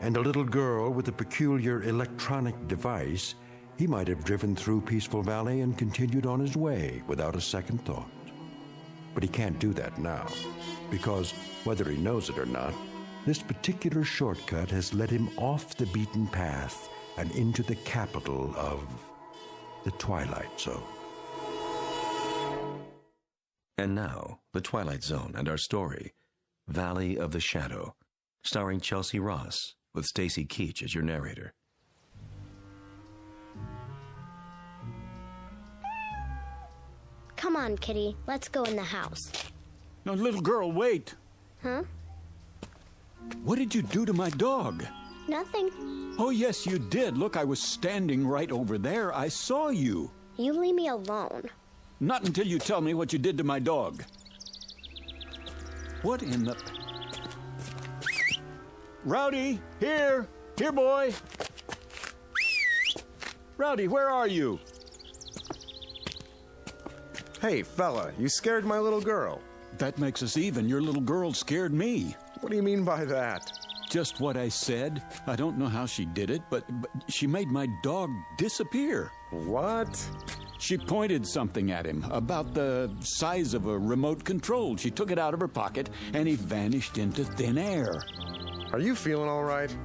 and a little girl with a peculiar electronic device, he might have driven through Peaceful Valley and continued on his way without a second thought. But he can't do that now, because, whether he knows it or not, this particular shortcut has led him off the beaten path and into the capital of the Twilight Zone. And now, the Twilight Zone and our story, Valley of the Shadow, starring Chelsea Ross, with Stacy Keach as your narrator. Come on, Kitty. Let's go in the house. No, little girl, wait. Huh? What did you do to my dog? Nothing. Oh, yes, you did. Look, I was standing right over there. I saw you. You leave me alone. Not until you tell me what you did to my dog. What in the... Rowdy, here! Here, boy! Rowdy, where are you? Hey, fella, you scared my little girl. That makes us even. Your little girl scared me. What do you mean by that? Just what I said. I don't know how she did it, but she made my dog disappear. What? She pointed something at him about the size of a remote control. She took it out of her pocket, and he vanished into thin air. Are you feeling all right?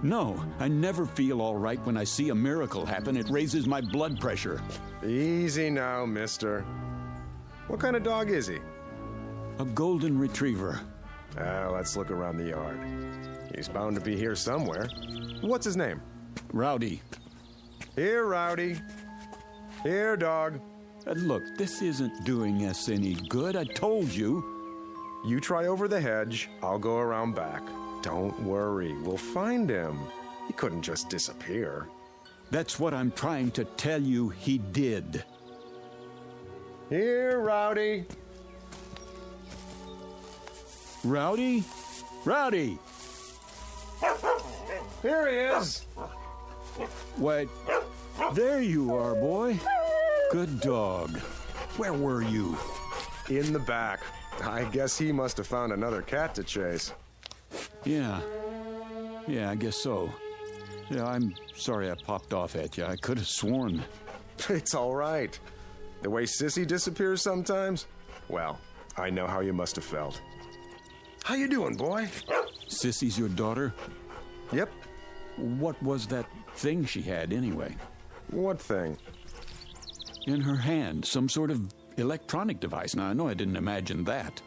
No, I never feel all right when I see a miracle happen. It raises my blood pressure. Easy now, mister. What kind of dog is he? A golden retriever. Let's look around the yard. He's bound to be here somewhere. What's his name? Rowdy. Here, Rowdy. Here, dog. Look, this isn't doing us any good. I told you. You try over the hedge. I'll go around back. Don't worry. We'll find him. He couldn't just disappear. That's what I'm trying to tell you he did. Here, Rowdy. Rowdy? Rowdy! Here he is. Wait, there you are, boy. Good dog. Where were you? In the back. I guess he must have found another cat to chase. Yeah, I guess so. Yeah, I'm sorry I popped off at you. I could have sworn. It's all right. The way Sissy disappears sometimes? Well, I know how you must have felt. How you doing, boy? Sissy's your daughter? Yep. What was that thing she had, anyway? What thing? In her hand, some sort of electronic device. Now, I know I didn't imagine that.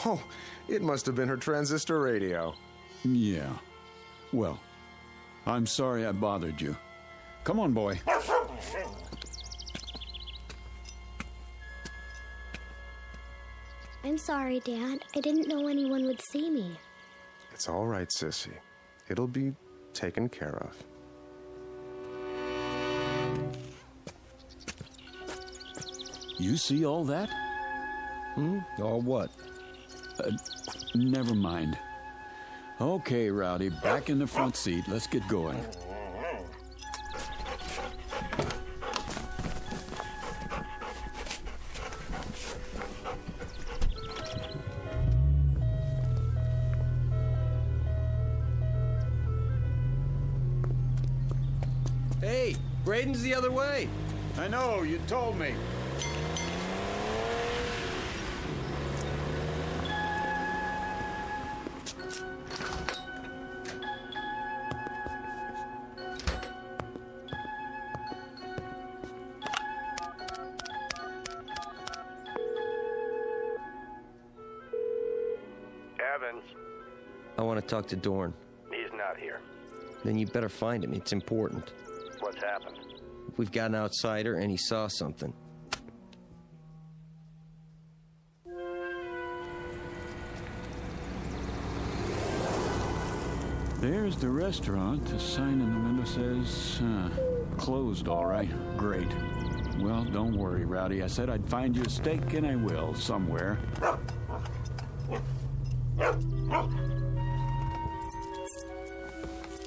Oh, it must have been her transistor radio. Yeah. Well, I'm sorry I bothered you. Come on, boy. I'm sorry, Dad. I didn't know anyone would see me. It's all right, Sissy. It'll be taken care of. You see all that? All what? Never mind. Okay, Rowdy, back in the front seat. Let's get going. Braden's the other way. I know, you told me. Evans. I want to talk to Dorn. He's not here. Then you better find him. It's important. What's happened? We've got an outsider, and he saw something. There's the restaurant. The sign in the window says, closed, all right. Great. Well, don't worry, Rowdy. I said I'd find you a steak, and I will, somewhere.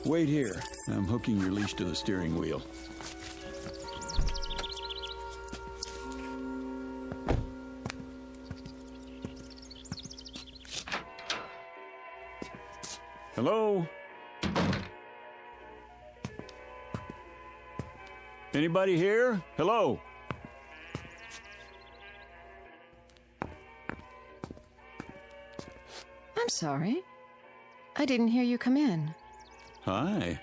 Wait here. I'm hooking your leash to the steering wheel. Hello? Anybody here? Hello? I'm sorry. I didn't hear you come in. Hi.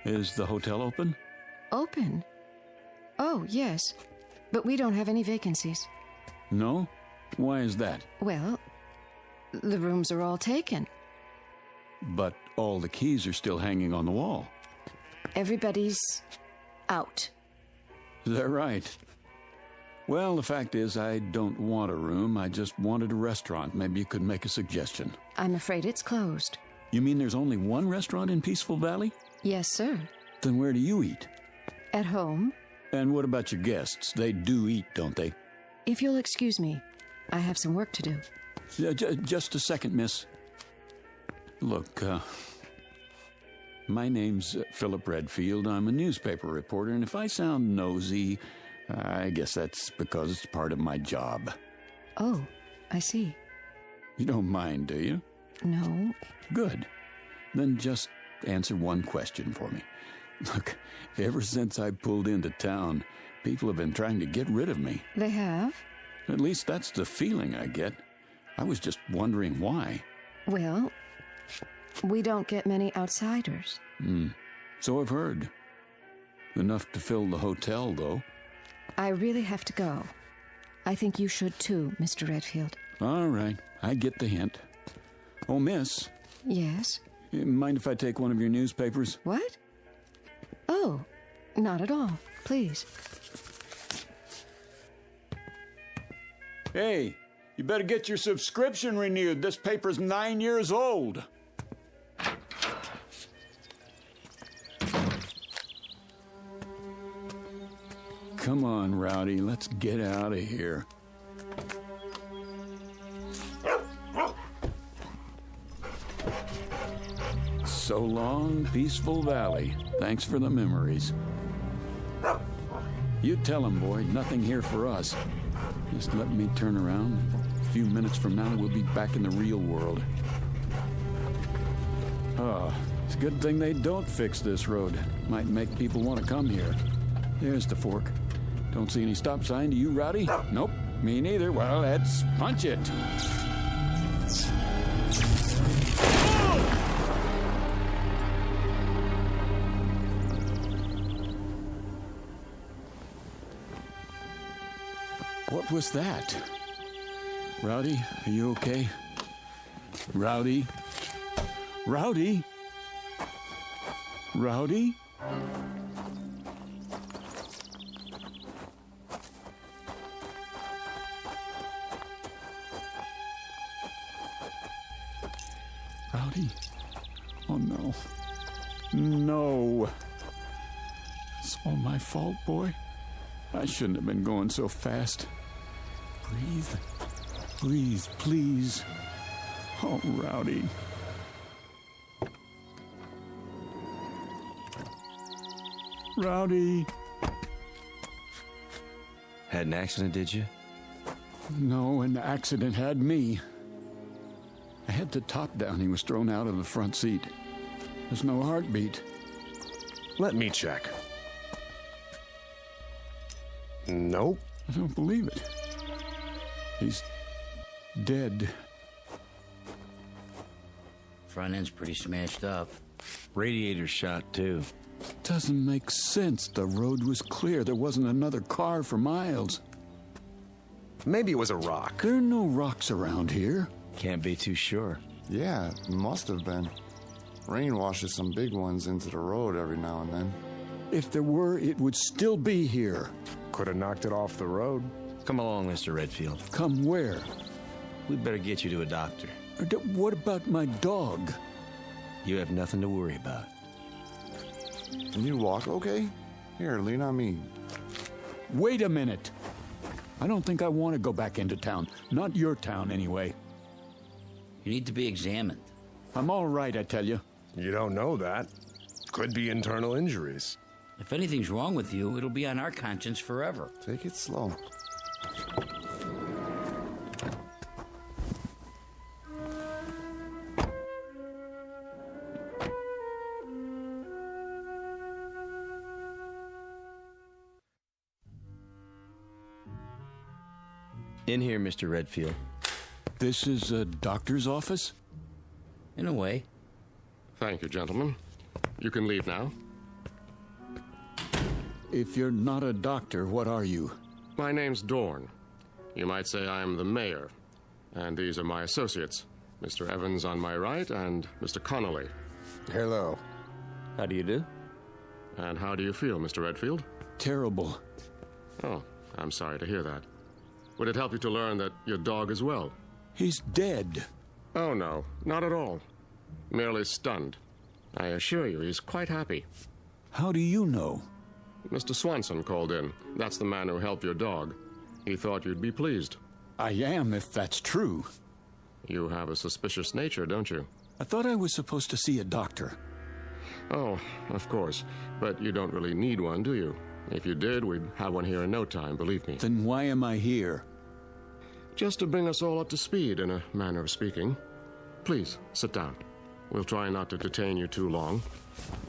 Is the hotel open? Open? Oh, yes. But we don't have any vacancies. No? Why is that? Well, the rooms are all taken. But all the keys are still hanging on the wall. Everybody's out. Is that right? Well, the fact is, I don't want a room. I just wanted a restaurant. Maybe you could make a suggestion. I'm afraid it's closed. You mean there's only one restaurant in Peaceful Valley? Yes, sir. Then where do you eat? At home. And what about your guests? They do eat, don't they? If you'll excuse me, I have some work to do. Just a second, miss. Look, my name's Philip Redfield. I'm a newspaper reporter, and if I sound nosy, I guess that's because it's part of my job. Oh, I see. You don't mind, do you? No. Good. Then just answer one question for me. Look, ever since I pulled into town, people have been trying to get rid of me. They have? At least that's the feeling I get. I was just wondering why. Well, we don't get many outsiders. So I've heard. Enough to fill the hotel, though. I really have to go. I think you should too, Mr. Redfield. All right, I get the hint. Oh, miss. Yes? Mind if I take one of your newspapers? What? Oh, not at all. Please. Hey, you better get your subscription renewed. This paper's 9 years old. Come on, Rowdy, let's get out of here. So long, Peaceful Valley. Thanks for the memories. You tell him, boy, nothing here for us. Just let me turn around. A few minutes from now, we'll be back in the real world. Oh, it's a good thing they don't fix this road. Might make people want to come here. There's the fork. Don't see any stop sign. Do you, Rowdy? Nope, me neither. Well, let's punch it. What was that? Rowdy, are you okay? Rowdy? Rowdy? Rowdy? Rowdy? Oh, no. No. It's all my fault, boy. I shouldn't have been going so fast. Breathe. Breathe, please. Oh, Rowdy. Rowdy. Had an accident, did you? No, an accident had me. I had the top down. He was thrown out of the front seat. There's no heartbeat. Let me check. Nope. I don't believe it. He's dead. Front end's pretty smashed up. Radiator shot, too. Doesn't make sense. The road was clear. There wasn't another car for miles. Maybe it was a rock. There are no rocks around here. Can't be too sure. Yeah, must have been. Rain washes some big ones into the road every now and then. If there were, it would still be here. Could have knocked it off the road. Come along, Mr. Redfield. Come where? We'd better get you to a doctor. What about my dog? You have nothing to worry about. Can you walk okay? Here, lean on me. Wait a minute. I don't think I want to go back into town. Not your town, anyway. You need to be examined. I'm all right, I tell you. You don't know that. Could be internal injuries. If anything's wrong with you, it'll be on our conscience forever. Take it slow. In here, Mr. Redfield. This is a doctor's office? In a way. Thank you, gentlemen. You can leave now. If you're not a doctor, what are you? My name's Dorn. You might say I'm the mayor. And these are my associates. Mr. Evans on my right and Mr. Connolly. Hello. How do you do? And how do you feel, Mr. Redfield? Terrible. Oh, I'm sorry to hear that. Would it help you to learn that your dog is well? He's dead. Oh, no, not at all. Merely stunned. I assure you, he's quite happy. How do you know? Mr. Swanson called in. That's the man who helped your dog. He thought you'd be pleased. I am, if that's true. You have a suspicious nature, don't you? I thought I was supposed to see a doctor. Oh, of course. But you don't really need one, do you? If you did, we'd have one here in no time, believe me. Then why am I here? Just to bring us all up to speed, in a manner of speaking. Please, sit down. We'll try not to detain you too long.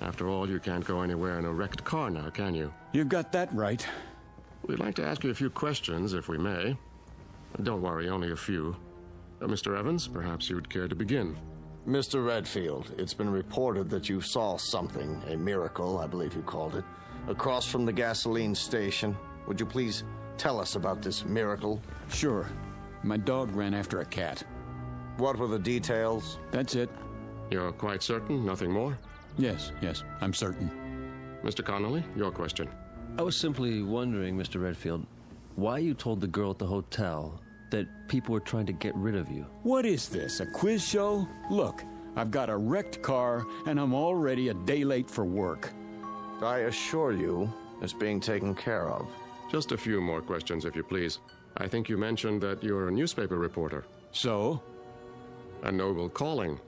After all, you can't go anywhere in a wrecked car now, can you? You got that right. We'd like to ask you a few questions, if we may. Don't worry, only a few. Mr. Evans, perhaps you'd care to begin. Mr. Redfield, it's been reported that you saw something, a miracle, I believe you called it, across from the gasoline station. Would you please tell us about this miracle? Sure. My dog ran after a cat. What were the details? That's it. You're quite certain? Nothing more? Yes, I'm certain. Mr. Connolly, your question. I was simply wondering, Mr. Redfield, why you told the girl at the hotel that people were trying to get rid of you. What is this, a quiz show? Look, I've got a wrecked car, and I'm already a day late for work. I assure you, it's being taken care of. Just a few more questions, if you please. I think you mentioned that you're a newspaper reporter. So? A noble calling,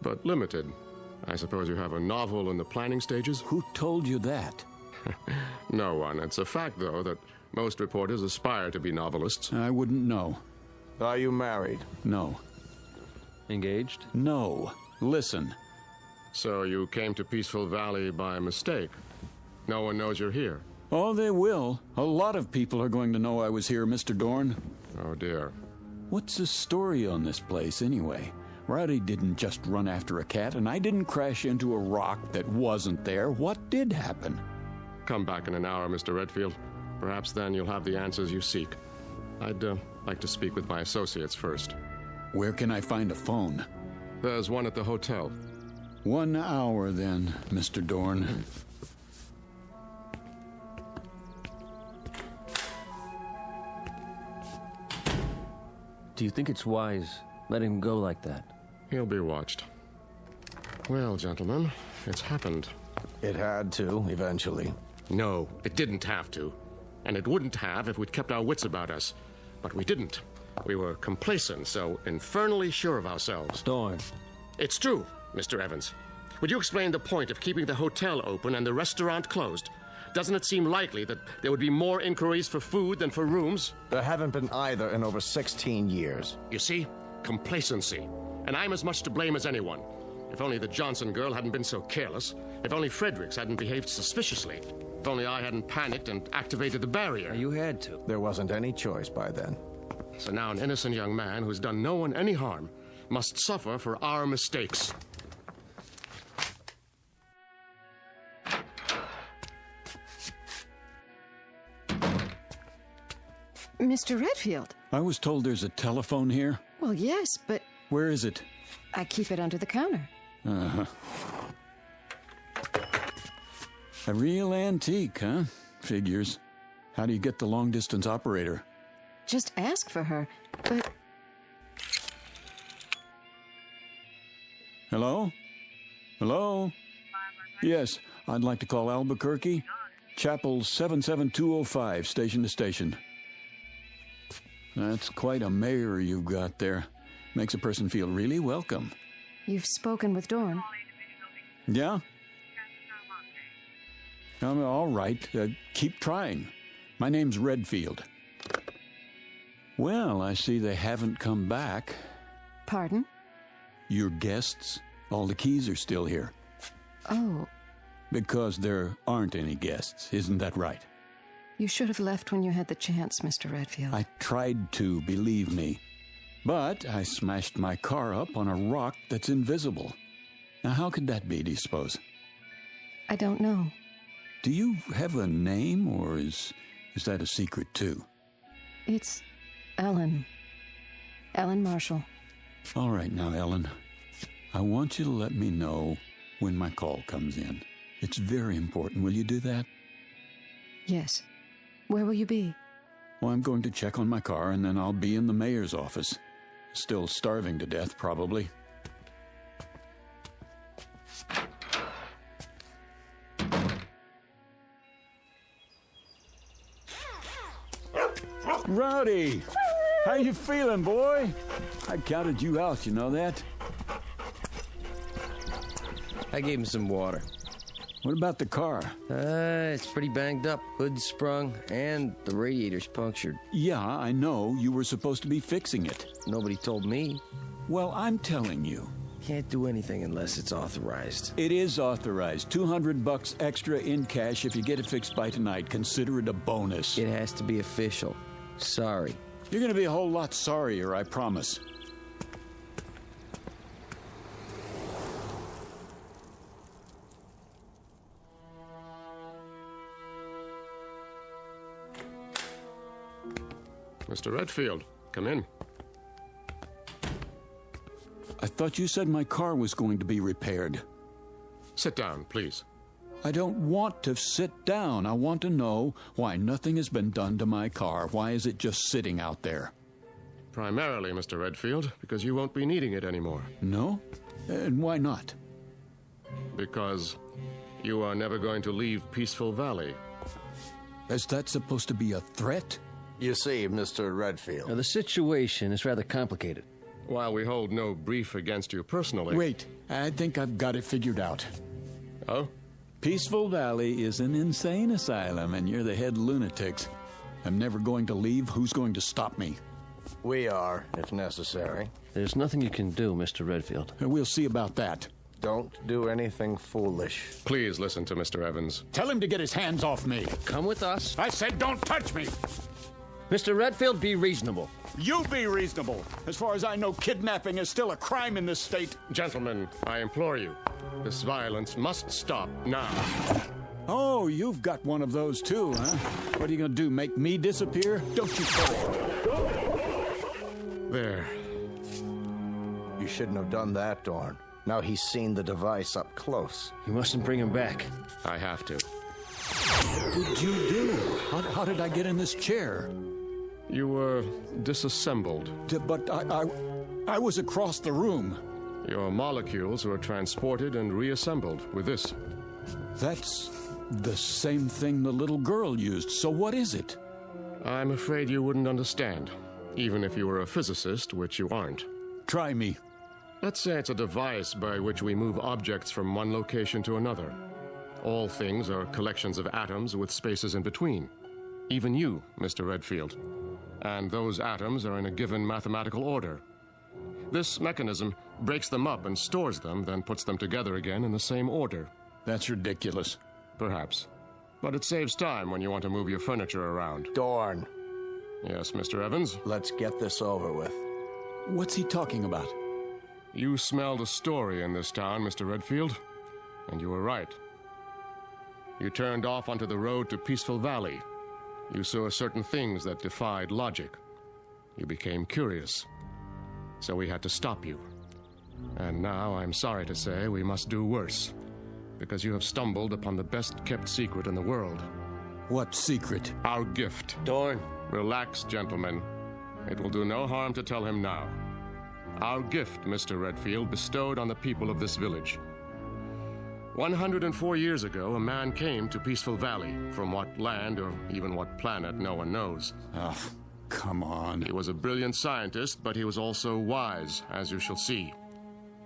but limited. I suppose you have a novel in the planning stages? Who told you that? No one. It's a fact, though, that most reporters aspire to be novelists. I wouldn't know. Are you married? No. Engaged? No. Listen. So you came to Peaceful Valley by mistake? No one knows you're here? Oh, they will. A lot of people are going to know I was here, Mr. Dorn. Oh, dear. What's the story on this place, anyway? Rowdy didn't just run after a cat, and I didn't crash into a rock that wasn't there. What did happen? Come back in an hour, Mr. Redfield. Perhaps then you'll have the answers you seek. I'd like to speak with my associates first. Where can I find a phone? There's one at the hotel. 1 hour, then, Mr. Dorn. Do you think it's wise letting him go like that? He'll be watched. Well, gentlemen, it's happened. It had to, eventually. No, it didn't have to. And it wouldn't have if we'd kept our wits about us. But we didn't. We were complacent, so infernally sure of ourselves. Dorn. It's true, Mr. Evans. Would you explain the point of keeping the hotel open and the restaurant closed? Doesn't it seem likely that there would be more inquiries for food than for rooms? There haven't been either in over 16 years. You see? Complacency. And I'm as much to blame as anyone. If only the Johnson girl hadn't been so careless. If only Fredericks hadn't behaved suspiciously. If only I hadn't panicked and activated the barrier. You had to. There wasn't any choice by then. So now an innocent young man who's done no one any harm must suffer for our mistakes. Mr. Redfield. I was told there's a telephone here. Well, yes, but Where is it? I keep it under the counter. Uh-huh. A real antique, huh? Figures. How do you get the long-distance operator? Just ask for her, but... Hello? Hello? Yes, I'd like to call Albuquerque. Chapel 77205, station to station. That's quite a mayor you've got there. Makes a person feel really welcome. You've spoken with Dorn. Yeah? All right. Keep trying. My name's Redfield. Well, I see they haven't come back. Pardon? Your guests? All the keys are still here. Oh, Because there aren't any guests, isn't that right? you should have left when you had the chance, Mr. Redfield. I tried to, believe me. But I smashed my car up on a rock that's invisible. Now, how could that be, do you suppose? I don't know. Do you have a name, or is that a secret, too? It's Ellen. Ellen Marshall. All right now, Ellen. I want you to let me know when my call comes in. It's very important. Will you do that? Yes. Where will you be? Well, I'm going to check on my car, and then I'll be in the mayor's office. Still starving to death, probably. Rowdy! How you feeling, boy? I counted you out, you know that? I gave him some water. What about the car? It's pretty banged up. Hood's sprung, and the radiator's punctured. Yeah, I know. You were supposed to be fixing it. Nobody told me. Well, I'm telling you. Can't do anything unless it's authorized. It is authorized. $200 extra in cash if you get it fixed by tonight. Consider it a bonus. It has to be official. Sorry. You're going to be a whole lot sorrier, I promise. Mr. Redfield, come in. I thought you said my car was going to be repaired. Sit down, please. I don't want to sit down. I want to know why nothing has been done to my car. Why is it just sitting out there? Primarily, Mr. Redfield, because you won't be needing it anymore. No? And why not? Because you are never going to leave Peaceful Valley. Is that supposed to be a threat? You see, Mr. Redfield. Now, the situation is rather complicated. While we hold no brief against you personally... Wait, I think I've got it figured out. Oh? Peaceful Valley is an insane asylum, and you're the head lunatics. I'm never going to leave. Who's going to stop me? We are, if necessary. There's nothing you can do, Mr. Redfield. We'll see about that. Don't do anything foolish. Please listen to Mr. Evans. Tell him to get his hands off me. Come with us. I said don't touch me. Mr. Redfield, be reasonable. You be reasonable. As far as I know, kidnapping is still a crime in this state. Gentlemen, I implore you. This violence must stop now. Oh, you've got one of those too, huh? What are you going to do, make me disappear? Don't you There. You shouldn't have done that, Dorn. Now he's seen the device up close. You mustn't bring him back. I have to. What did you do? How did I get in this chair? You were disassembled. But I was across the room. Your molecules were transported and reassembled with this. That's the same thing the little girl used. So what is it? I'm afraid you wouldn't understand, even if you were a physicist, which you aren't. Try me. Let's say it's a device by which we move objects from one location to another. All things are collections of atoms with spaces in between. Even you, Mr. Redfield. And those atoms are in a given mathematical order. This mechanism breaks them up and stores them, then puts them together again in the same order. That's ridiculous. Perhaps. But it saves time when you want to move your furniture around. Dorn. Yes, Mr. Evans? Let's get this over with. What's he talking about? You smelled a story in this town, Mr. Redfield, and you were right. You turned off onto the road to Peaceful Valley. You saw certain things that defied logic. You became curious. So we had to stop you. And now, I'm sorry to say, we must do worse. Because you have stumbled upon the best-kept secret in the world. What secret? Our gift. Dorn. Relax, gentlemen. It will do no harm to tell him now. Our gift, Mr. Redfield, bestowed on the people of this village. 104 years ago, a man came to Peaceful Valley, from what land or even what planet no one knows. Oh, come on. He was a brilliant scientist, but he was also wise, as you shall see.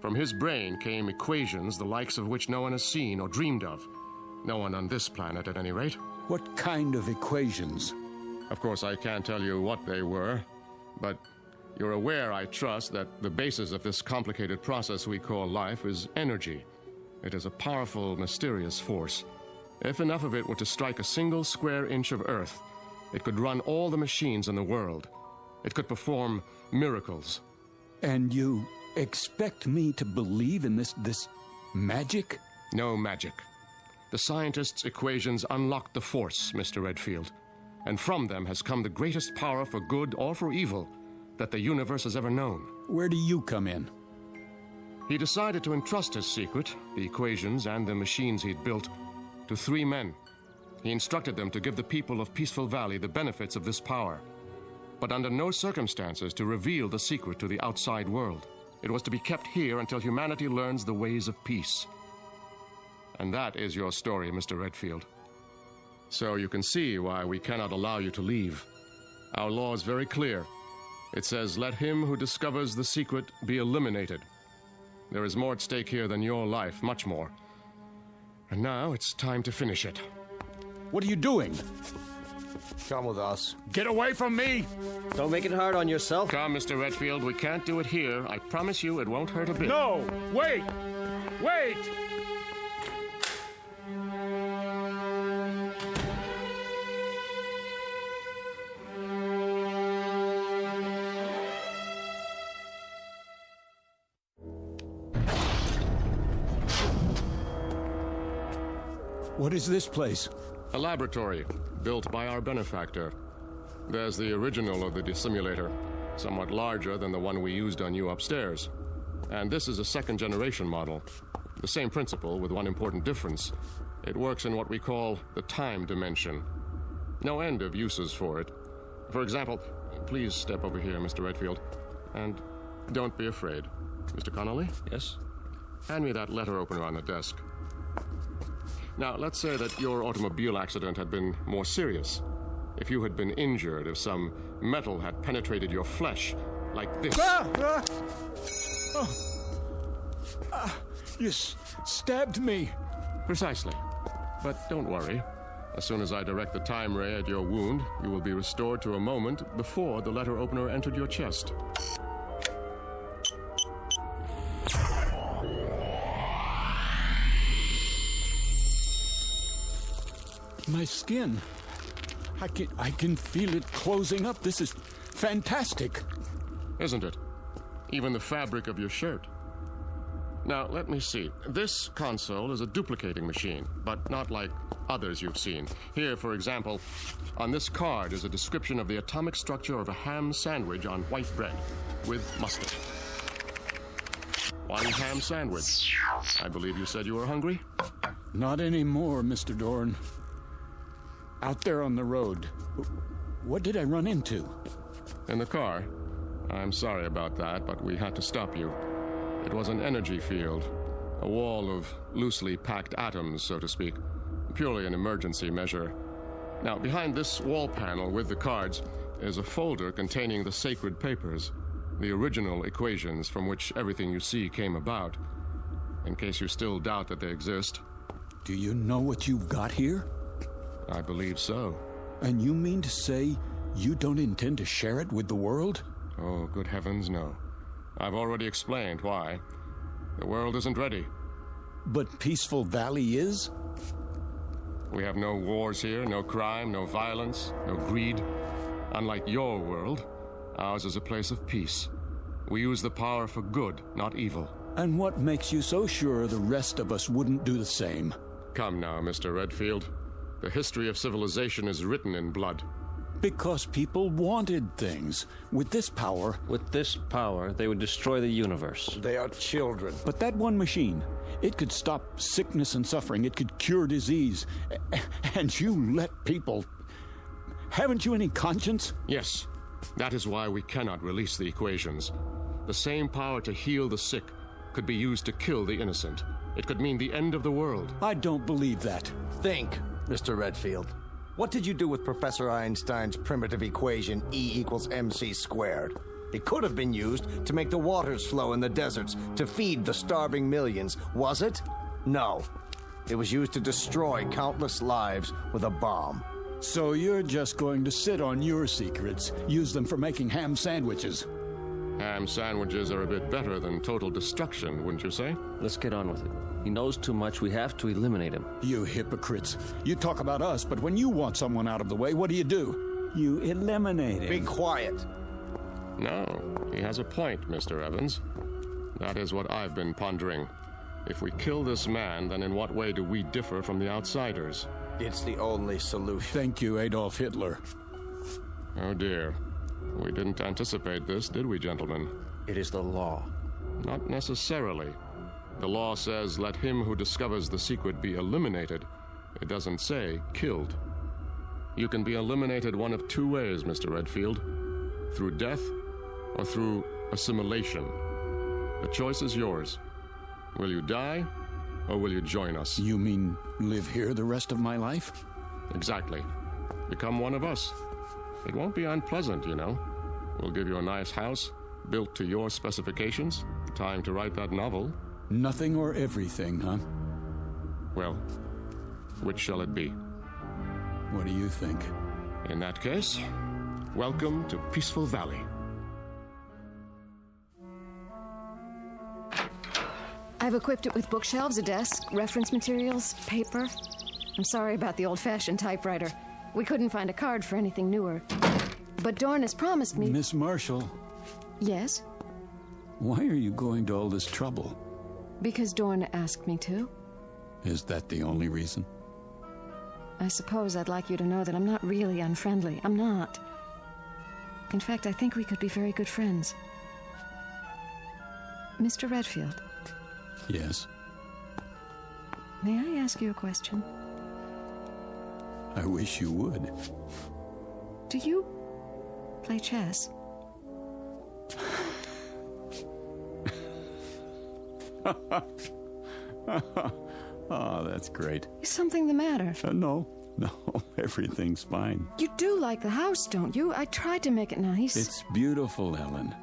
From his brain came equations the likes of which no one has seen or dreamed of. No one on this planet, at any rate. What kind of equations? Of course, I can't tell you what they were, but you're aware, I trust, that the basis of this complicated process we call life is energy. It is a powerful, mysterious force. If enough of it were to strike a single square inch of Earth, it could run all the machines in the world. It could perform miracles. And you expect me to believe in this magic? No magic. The scientists' equations unlocked the force, Mr. Redfield. And from them has come the greatest power for good or for evil that the universe has ever known. Where do you come in? He decided to entrust his secret, the equations and the machines he'd built, to 3 men. He instructed them to give the people of Peaceful Valley the benefits of this power, but under no circumstances to reveal the secret to the outside world. It was to be kept here until humanity learns the ways of peace. And that is your story, Mr. Redfield. So you can see why we cannot allow you to leave. Our law is very clear. It says, let him who discovers the secret be eliminated. There is more at stake here than your life, much more. And now it's time to finish it. What are you doing? Come with us. Get away from me! Don't make it hard on yourself. Come, Mr. Redfield, we can't do it here. I promise you it won't hurt a bit. No! Wait! Wait! What is this place? A laboratory, built by our benefactor. There's the original of the dissimulator, somewhat larger than the one we used on you upstairs. And this is a second-generation model. The same principle, with one important difference. It works in what we call the time dimension. No end of uses for it. For example, please step over here, Mr. Redfield. And don't be afraid. Mr. Connolly? Yes? Hand me that letter opener on the desk. Now, let's say that your automobile accident had been more serious. If you had been injured, if some metal had penetrated your flesh, like this. You stabbed me. Precisely. But don't worry. As soon as I direct the time ray at your wound, you will be restored to a moment before the letter opener entered your chest. My skin. I can feel it closing up. This is fantastic. Isn't it? Even the fabric of your shirt. Now, let me see. This console is a duplicating machine, but not like others you've seen. Here, for example, on this card is a description of the atomic structure of a ham sandwich on white bread with mustard. One ham sandwich. I believe you said you were hungry? Not anymore, Mr. Dorn. Out there on the road. What did I run into? In the car. I'm sorry about that, but we had to stop you. It was an energy field. A wall of loosely packed atoms, so to speak. Purely an emergency measure. Now, behind this wall panel with the cards is a folder containing the sacred papers. The original equations from which everything you see came about. In case you still doubt that they exist. Do you know what you've got here? I believe so. And you mean to say you don't intend to share it with the world? Oh, good heavens, no. I've already explained why. The world isn't ready. But Peaceful Valley is? We have no wars here, no crime, no violence, no greed. Unlike your world, ours is a place of peace. We use the power for good, not evil. And what makes you so sure the rest of us wouldn't do the same? Come now, Mr. Redfield. The history of civilization is written in blood. Because people wanted things. With this power... With this power, they would destroy the universe. They are children. But that one machine, it could stop sickness and suffering. It could cure disease. And you let people... Haven't you any conscience? Yes. That is why we cannot release the equations. The same power to heal the sick could be used to kill the innocent. It could mean the end of the world. I don't believe that. Think, Mr. Redfield. What did you do with Professor Einstein's primitive equation E = mc squared? It could have been used to make the waters flow in the deserts to feed the starving millions, was it? No. It was used to destroy countless lives with a bomb. So you're just going to sit on your secrets, use them for making ham sandwiches. Ham sandwiches are a bit better than total destruction, wouldn't you say? Let's get on with it. He knows too much. We have to eliminate him. You hypocrites. You talk about us, but when you want someone out of the way, what do? You eliminate him. Be quiet. No, he has a point, Mr. Evans. That is what I've been pondering. If we kill this man, then in what way do we differ from the outsiders? It's the only solution. Thank you, Adolf Hitler. Oh dear. We didn't anticipate this, did we, gentlemen? It is the law. Not necessarily. The law says, let him who discovers the secret be eliminated. It doesn't say killed. You can be eliminated one of two ways, Mr. Redfield. Through death or through assimilation. The choice is yours. Will you die or will you join us? You mean live here the rest of my life? Exactly. Become one of us. It won't be unpleasant, you know. We'll give you a nice house, built to your specifications. Time to write that novel. Nothing or everything, huh? Well, which shall it be? What do you think? In that case, welcome to Peaceful Valley. I've equipped it with bookshelves, a desk, reference materials, paper. I'm sorry about the old-fashioned typewriter. We couldn't find a card for anything newer. But Dorn has promised me... Miss Marshall. Yes? Why are you going to all this trouble? Because Dorn asked me to. Is that the only reason? I suppose I'd like you to know that I'm not really unfriendly. I'm not. In fact, I think we could be very good friends. Mr. Redfield. Yes? May I ask you a question? I wish you would. Do you play chess? Oh, that's great. Is something the matter? No, everything's fine. You do like the house, don't you? I tried to make it nice. It's beautiful, Ellen.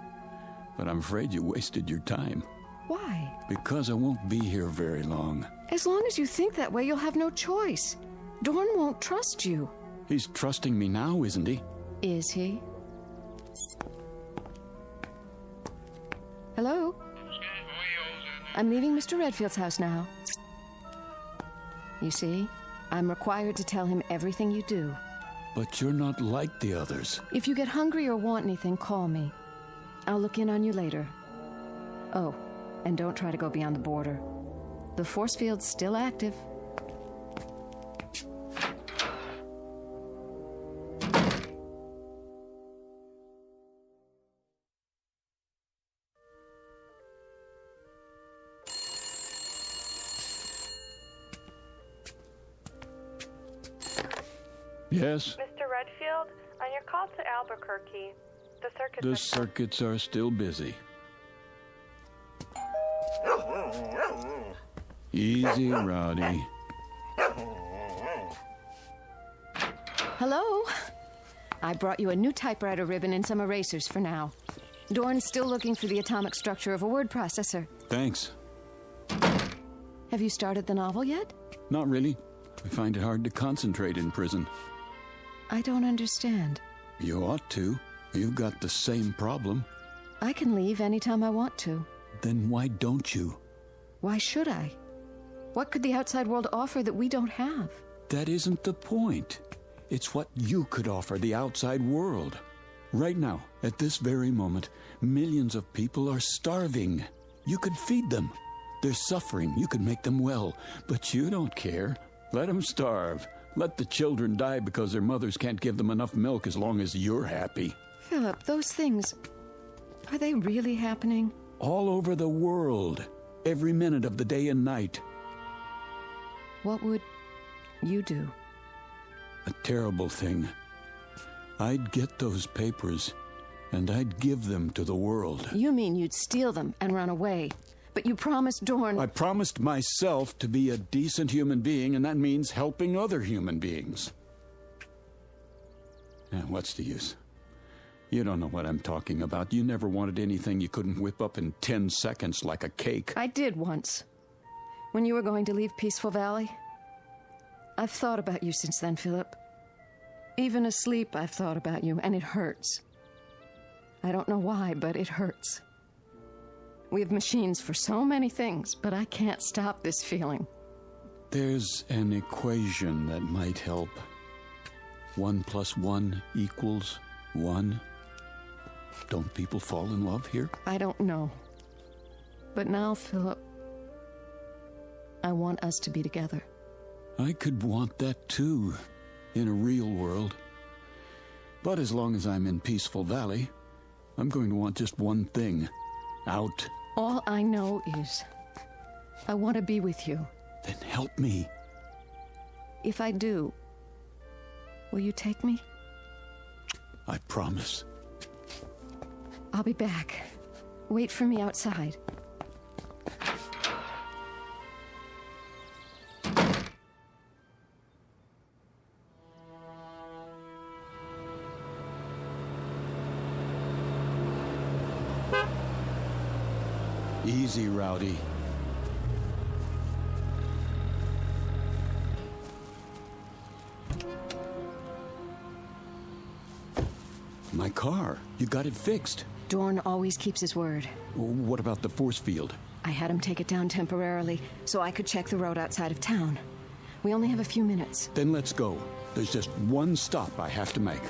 But I'm afraid you wasted your time. Why? Because I won't be here very long. As long as you think that way, you'll have no choice. Dorn won't trust you. He's trusting me now, isn't he? Is he? Hello? I'm leaving Mr. Redfield's house now. You see, I'm required to tell him everything you do. But you're not like the others. If you get hungry or want anything, call me. I'll look in on you later. Oh, and don't try to go beyond the border. The force field's still active. Yes? Mr. Redfield, on your call to Albuquerque, The circuits are still busy. Easy, Rowdy. Hello? I brought you a new typewriter ribbon and some erasers for now. Dorn's still looking for the atomic structure of a word processor. Thanks. Have you started the novel yet? Not really. I find it hard to concentrate in prison. I don't understand. You ought to. You've got the same problem. I can leave anytime I want to. Then why don't you? Why should I? What could the outside world offer that we don't have? That isn't the point. It's what you could offer the outside world. Right now, at this very moment, millions of people are starving. You could feed them. They're suffering. You could make them well. But you don't care. Let them starve. Let the children die because their mothers can't give them enough milk as long as you're happy. Philip, those things, are they really happening? All over the world. Every minute of the day and night. What would you do? A terrible thing. I'd get those papers, and I'd give them to the world. You mean you'd steal them and run away? But you promised Dorn... I promised myself to be a decent human being, and that means helping other human beings. And what's the use? You don't know what I'm talking about. You never wanted anything you couldn't whip up in 10 seconds like a cake. I did once. When you were going to leave Peaceful Valley. I've thought about you since then, Philip. Even asleep, I've thought about you, and it hurts. I don't know why, but it hurts. We have machines for so many things, but I can't stop this feeling. There's an equation that might help. 1 + 1 = 1. Don't people fall in love here? I don't know. But now, Philip, I want us to be together. I could want that too, in a real world. But as long as I'm in Peaceful Valley, I'm going to want just one thing. Out. All I know is I want to be with you. Then help me. If I do, will you take me? I promise. I'll be back. Wait for me outside. Easy, Rowdy. My car. You got it fixed. Dorn always keeps his word. What about the force field? I had him take it down temporarily so I could check the road outside of town. We only have a few minutes. Then let's go. There's just one stop I have to make.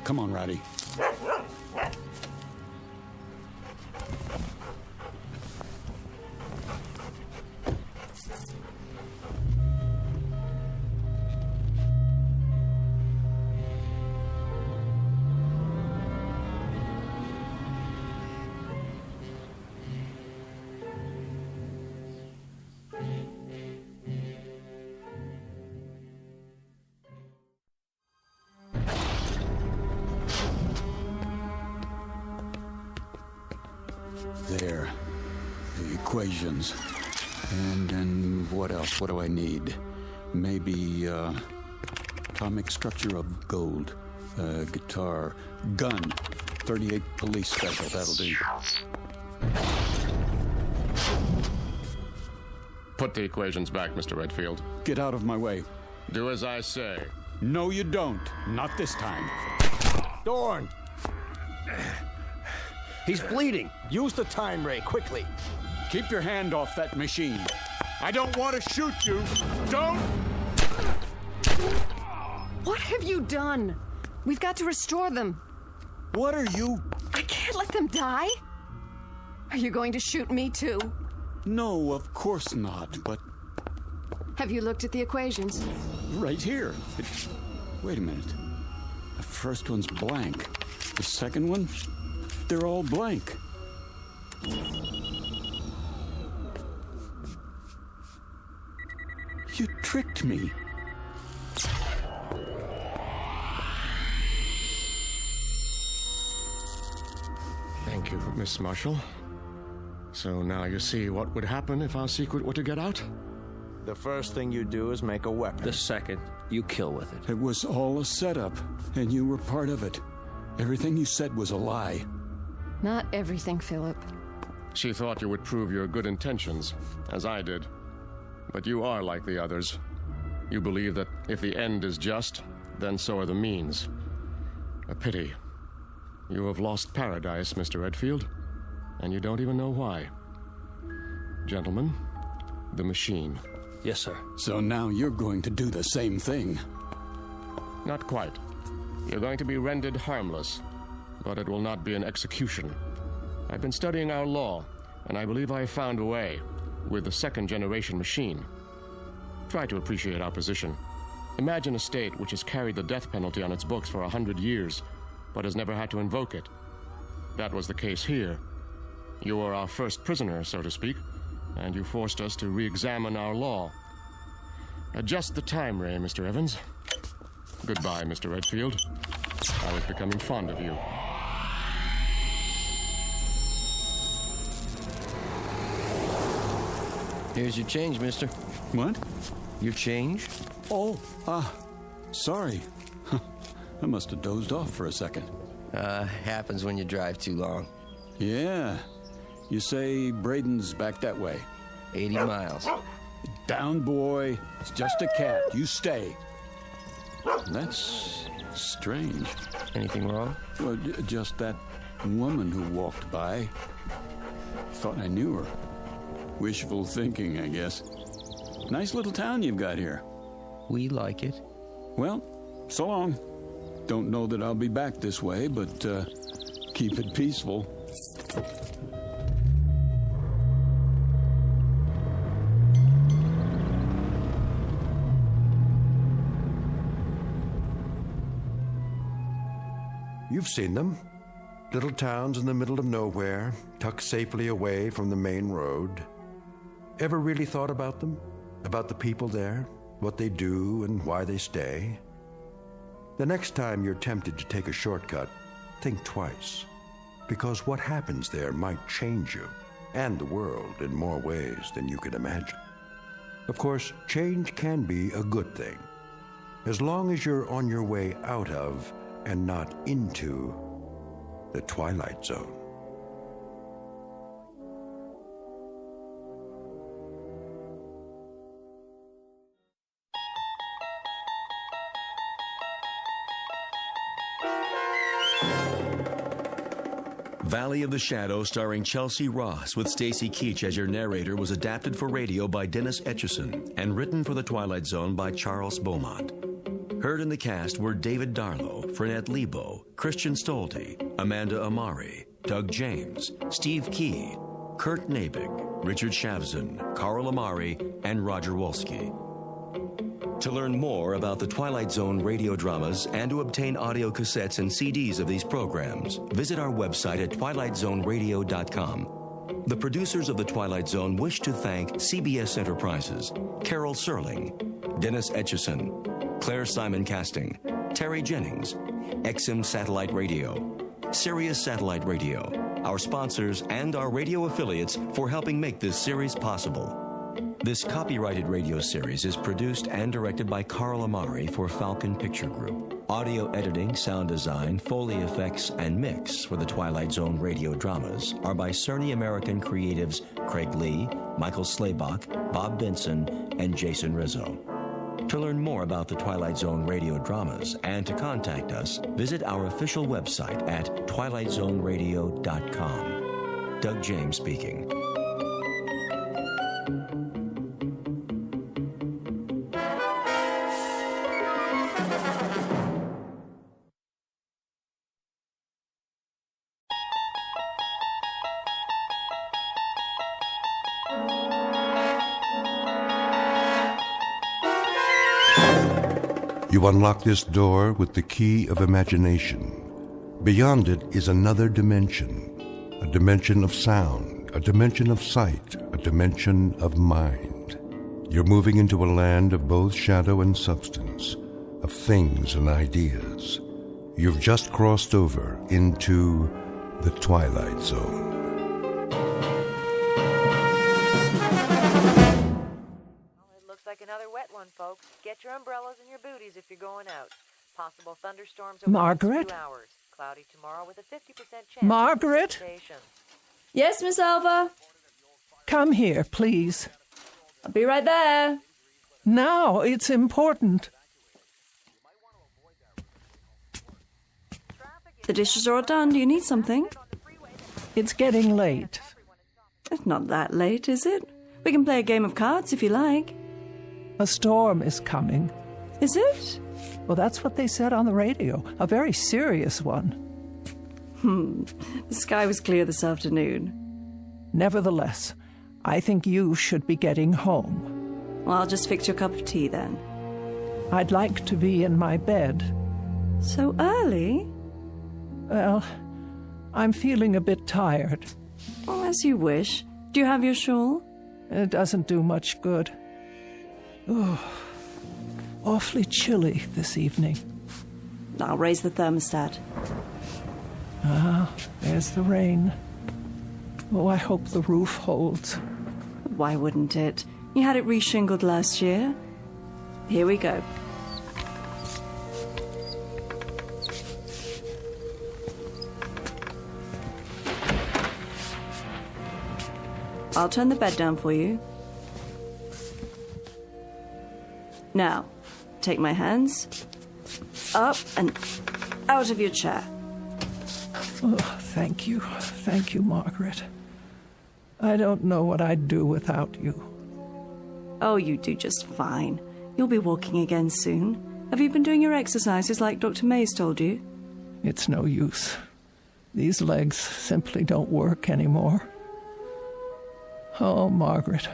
Come on, Rowdy. There. The equations. And then what else? What do I need? Maybe, atomic structure of gold. Guitar. Gun. 38 police special. That'll do. Put the equations back, Mr. Redfield. Get out of my way. Do as I say. No, you don't. Not this time. Dorn! He's bleeding. Use the time ray, quickly. Keep your hand off that machine. I don't want to shoot you. Don't! What have you done? We've got to restore them. What are you? I can't let them die. Are you going to shoot me too? No, of course not, but... Have you looked at the equations? Right here. Wait a minute. The first one's blank. The second one? They're all blank. You tricked me. Thank you, Miss Marshall. So now you see what would happen if our secret were to get out? The first thing you do is make a weapon. The second, you kill with it. It was all a setup, and you were part of it. Everything you said was a lie. Not everything, Philip. She thought you would prove your good intentions, as I did. But you are like the others. You believe that if the end is just, then so are the means. A pity. You have lost paradise, Mr. Redfield, and you don't even know why. Gentlemen, the machine. Yes, sir. So now you're going to do the same thing. Not quite. You're going to be rendered harmless, but it will not be an execution. I've been studying our law, and I believe I have found a way with the second-generation machine. Try to appreciate our position. Imagine a state which has carried the death penalty on its books for 100 years, but has never had to invoke it. That was the case here. You were our first prisoner, so to speak, and you forced us to re-examine our law. Adjust the time ray, Mr. Evans. Goodbye, Mr. Redfield. I was becoming fond of you. Here's your change, mister. What? Your change? Oh, sorry. I must have dozed off for a second. Happens when you drive too long. Yeah. You say Braden's back that way. 80 miles. Down, boy. It's just a cat. You stay. That's strange. Anything wrong? Well, just that woman who walked by. Thought I knew her. Wishful thinking, I guess. Nice little town you've got here. We like it. Well, so long. Don't know that I'll be back this way, but keep it peaceful. You've seen them. Little towns in the middle of nowhere, tucked safely away from the main road. Ever really thought about them? About the people there? What they do and why they stay? The next time you're tempted to take a shortcut, think twice. Because what happens there might change you and the world in more ways than you can imagine. Of course, change can be a good thing, as long as you're on your way out of and not into the Twilight Zone. Valley of the Shadow, starring Chelsea Ross with Stacy Keach as your narrator, was adapted for radio by Dennis Etchison and written for The Twilight Zone by Charles Beaumont. Heard in the cast were David Darlow, Frenette Lebo, Christian Stolte, Amanda Amari, Doug James, Steve Key, Kurt Nabig, Richard Shavzin, Carl Amari, and Roger Wolski. To learn more about the Twilight Zone radio dramas and to obtain audio cassettes and CDs of these programs, visit our website at twilightzoneradio.com. The producers of The Twilight Zone wish to thank CBS Enterprises, Carol Serling, Dennis Etchison, Claire Simon Casting, Terry Jennings, XM Satellite Radio, Sirius Satellite Radio, our sponsors and our radio affiliates for helping make this series possible. This copyrighted radio series is produced and directed by Carl Amari for Falcon Picture Group. Audio editing, sound design, Foley effects, and mix for the Twilight Zone radio dramas are by Cerny American creatives Craig Lee, Michael Slaybach, Bob Benson, and Jason Rizzo. To learn more about the Twilight Zone radio dramas and to contact us, visit our official website at twilightzoneradio.com. Doug James speaking. You unlock this door with the key of imagination. Beyond it is another dimension, a dimension of sound, a dimension of sight, a dimension of mind. You're moving into a land of both shadow and substance, of things and ideas. You've just crossed over into the Twilight Zone. Like another wet one, folks. Get your umbrellas and your booties if you're going out. Possible thunderstorms over Margaret? 2 hours. Cloudy tomorrow with a 50% chance. Margaret? Of precipitation. Yes, Miss Alva? Come here, please. I'll be right there. Now, it's important. The dishes are all done. Do you need something? It's getting late. It's not that late, is it? We can play a game of cards if you like. A storm is coming. Is it? Well, that's what they said on the radio. A very serious one. The sky was clear this afternoon. Nevertheless, I think you should be getting home. Well, I'll just fix your cup of tea then. I'd like to be in my bed. So early? Well, I'm feeling a bit tired. Well, as you wish. Do you have your shawl? It doesn't do much good. Oh, awfully chilly this evening. I'll raise the thermostat. Ah, there's the rain. Oh, I hope the roof holds. Why wouldn't it? You had it reshingled last year. Here we go. I'll turn the bed down for you. Now, take my hands up and out of your chair. Oh, thank you. Thank you, Margaret. I don't know what I'd do without you. Oh, you do just fine. You'll be walking again soon. Have you been doing your exercises like Dr. Mays told you? It's no use. These legs simply don't work anymore. Oh, Margaret,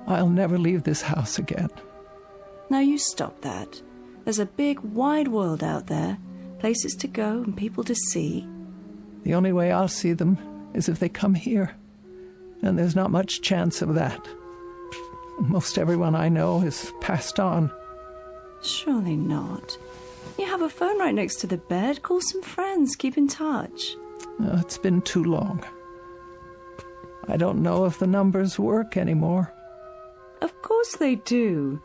I'll never leave this house again. Now you stop that. There's a big, wide world out there. Places to go and people to see. The only way I'll see them is if they come here. And there's not much chance of that. Most everyone I know has passed on. Surely not. You have a phone right next to the bed. Call some friends. Keep in touch. It's been too long. I don't know if the numbers work anymore. Of course they do.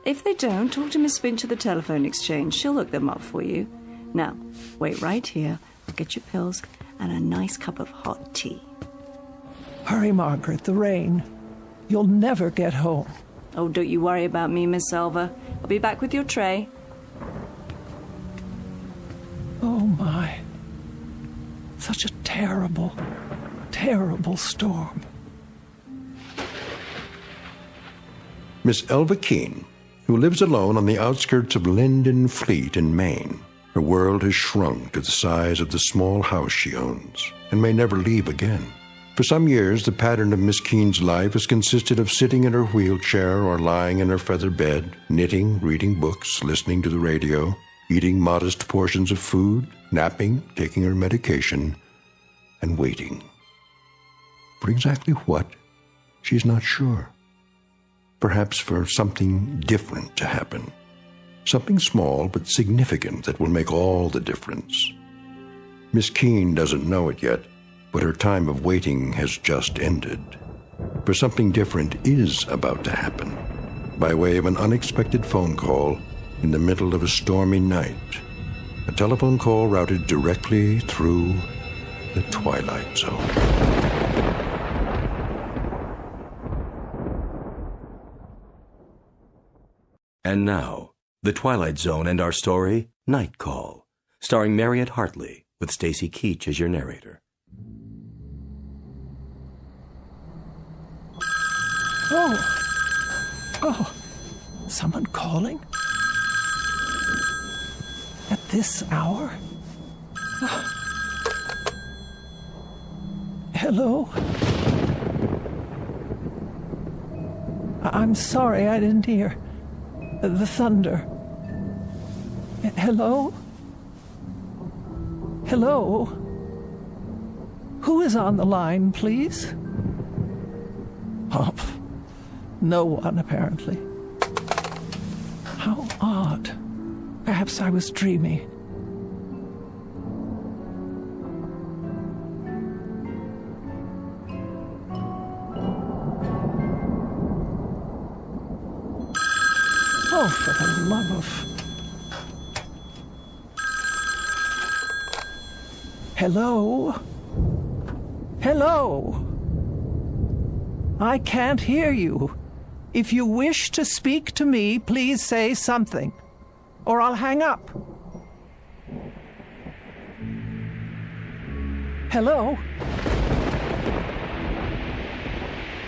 If they don't, talk to Miss Finch at the telephone exchange. She'll look them up for you. Now, wait right here. I'll get you pills and a nice cup of hot tea. Hurry, Margaret, the rain. You'll never get home. Oh, don't you worry about me, Miss Selva. I'll be back with your tray. Oh, my. Such a terrible, terrible storm. Miss Elva Keene, who lives alone on the outskirts of Linden Fleet in Maine. Her world has shrunk to the size of the small house she owns and may never leave again. For some years, the pattern of Miss Keene's life has consisted of sitting in her wheelchair or lying in her feather bed, knitting, reading books, listening to the radio, eating modest portions of food, napping, taking her medication, and waiting. For exactly what? She's not sure. Perhaps for something different to happen. Something small but significant that will make all the difference. Miss Keene doesn't know it yet, but her time of waiting has just ended. For something different is about to happen, by way of an unexpected phone call in the middle of a stormy night. A telephone call routed directly through the Twilight Zone. And now, The Twilight Zone and our story, Night Call, starring Mariette Hartley, with Stacy Keach as your narrator. Oh, someone calling? At this hour? Oh. Hello? I'm sorry, I didn't hear. The thunder. Hello? Hello? Who is on the line, please? Oh, no one, apparently. How odd. Perhaps I was dreaming. Oh, for the love of... Hello? Hello? I can't hear you. If you wish to speak to me, please say something, or I'll hang up. Hello?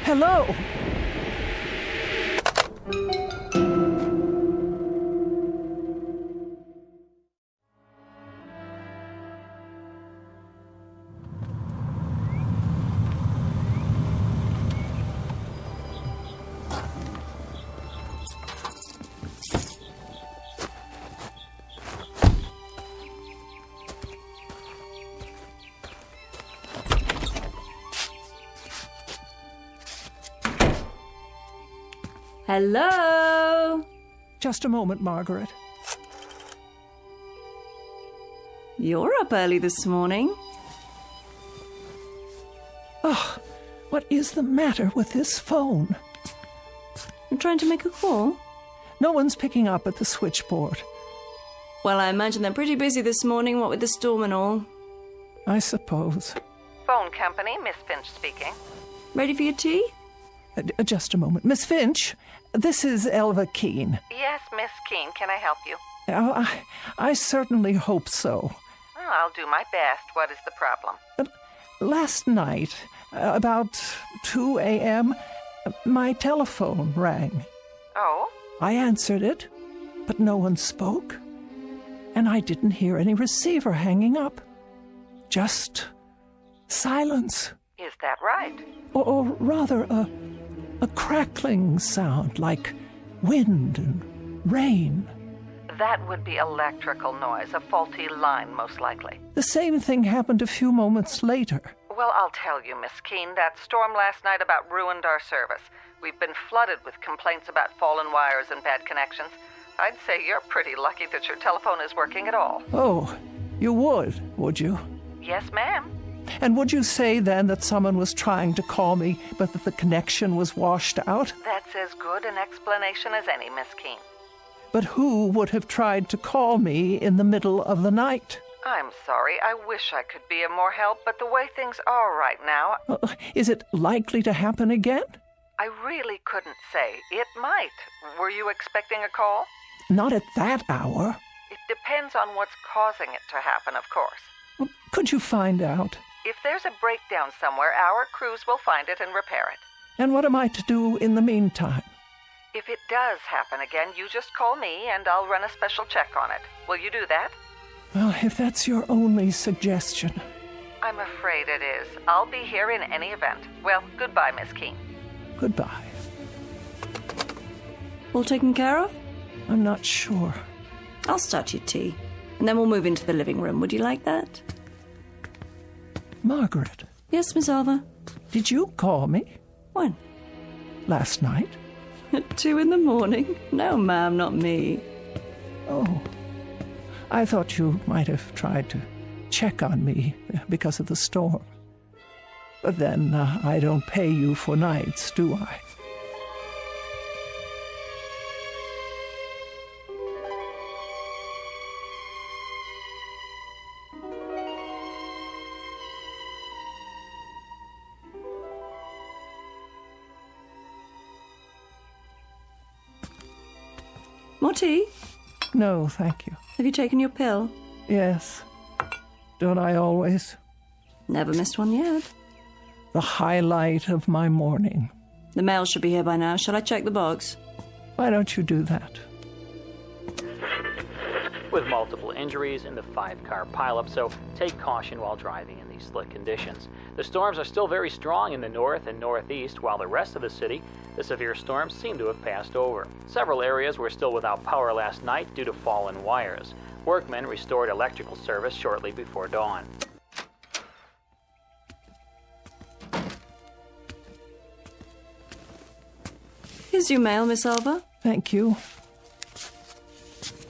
Hello? Hello? Just a moment, Margaret. You're up early this morning. Oh, what is the matter with this phone? I'm trying to make a call. No one's picking up at the switchboard. Well, I imagine they're pretty busy this morning, what with the storm and all. I suppose. Phone company, Miss Finch speaking. Ready for your tea? Just a moment. Miss Finch, this is Elva Keene. Yes, Miss Keene, can I help you? Oh, I certainly hope so. Well, I'll do my best. What is the problem? Last night, about 2 a.m., my telephone rang. Oh? I answered it, but no one spoke. And I didn't hear any receiver hanging up. Just silence. Is that right? Or rather, a crackling sound like wind and rain. That would be electrical noise, a faulty line, most likely. The same thing happened a few moments later. Well, I'll tell you, Miss Keene, that storm last night about ruined our service. We've been flooded with complaints about fallen wires and bad connections. I'd say you're pretty lucky that your telephone is working at all. Oh, you would you? Yes, ma'am. And would you say then that someone was trying to call me, but that the connection was washed out? That's as good an explanation as any, Miss Keene. But who would have tried to call me in the middle of the night? I'm sorry. I wish I could be of more help, but the way things are right now... Is it likely to happen again? I really couldn't say. It might. Were you expecting a call? Not at that hour. It depends on what's causing it to happen, of course. Could you find out? If there's a breakdown somewhere, our crews will find it and repair it. And what am I to do in the meantime? If it does happen again, you just call me and I'll run a special check on it. Will you do that? Well, if that's your only suggestion. I'm afraid it is. I'll be here in any event. Well, goodbye, Miss Keene. Goodbye. All taken care of? I'm not sure. I'll start your tea, and then we'll move into the living room. Would you like that? Margaret. Yes, Miss Alva? Did you call me? When? Last night. At 2 a.m? No, ma'am, not me. Oh. I thought you might have tried to check on me because of the storm. But then I don't pay you for nights, do I? More tea? No, thank you. Have you taken your pill? Yes. Don't I always? Never missed one yet. The highlight of my morning. The mail should be here by now. Shall I check the box? Why don't you do that? With multiple injuries in the 5-car pileup, so take caution while driving in these slick conditions. The storms are still very strong in the north and northeast, while the rest of the city, the severe storms seem to have passed over. Several areas were still without power last night due to fallen wires. Workmen restored electrical service shortly before dawn. Here's your mail, Miss Alva. Thank you.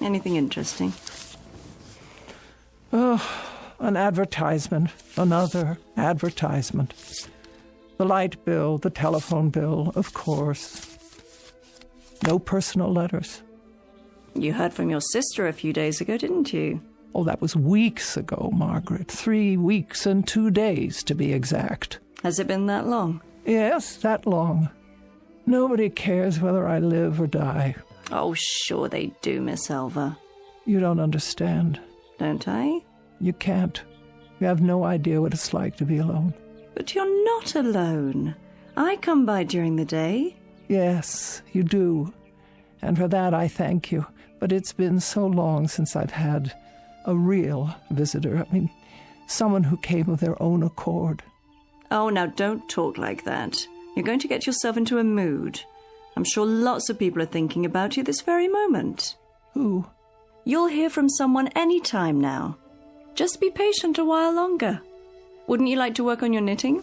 Anything interesting? Oh, an advertisement. Another advertisement. The light bill, the telephone bill, of course. No personal letters. You heard from your sister a few days ago, didn't you? Oh, that was weeks ago, Margaret. 3 weeks and 2 days, to be exact. Has it been that long? Yes, that long. Nobody cares whether I live or die. Oh, sure they do, Miss Alva. You don't understand. Don't I? You can't. You have no idea what it's like to be alone. But you're not alone. I come by during the day. Yes, you do. And for that I thank you. But it's been so long since I've had a real visitor. I mean, someone who came of their own accord. Oh, now don't talk like that. You're going to get yourself into a mood. I'm sure lots of people are thinking about you this very moment. Who? You'll hear from someone any time now. Just be patient a while longer. Wouldn't you like to work on your knitting?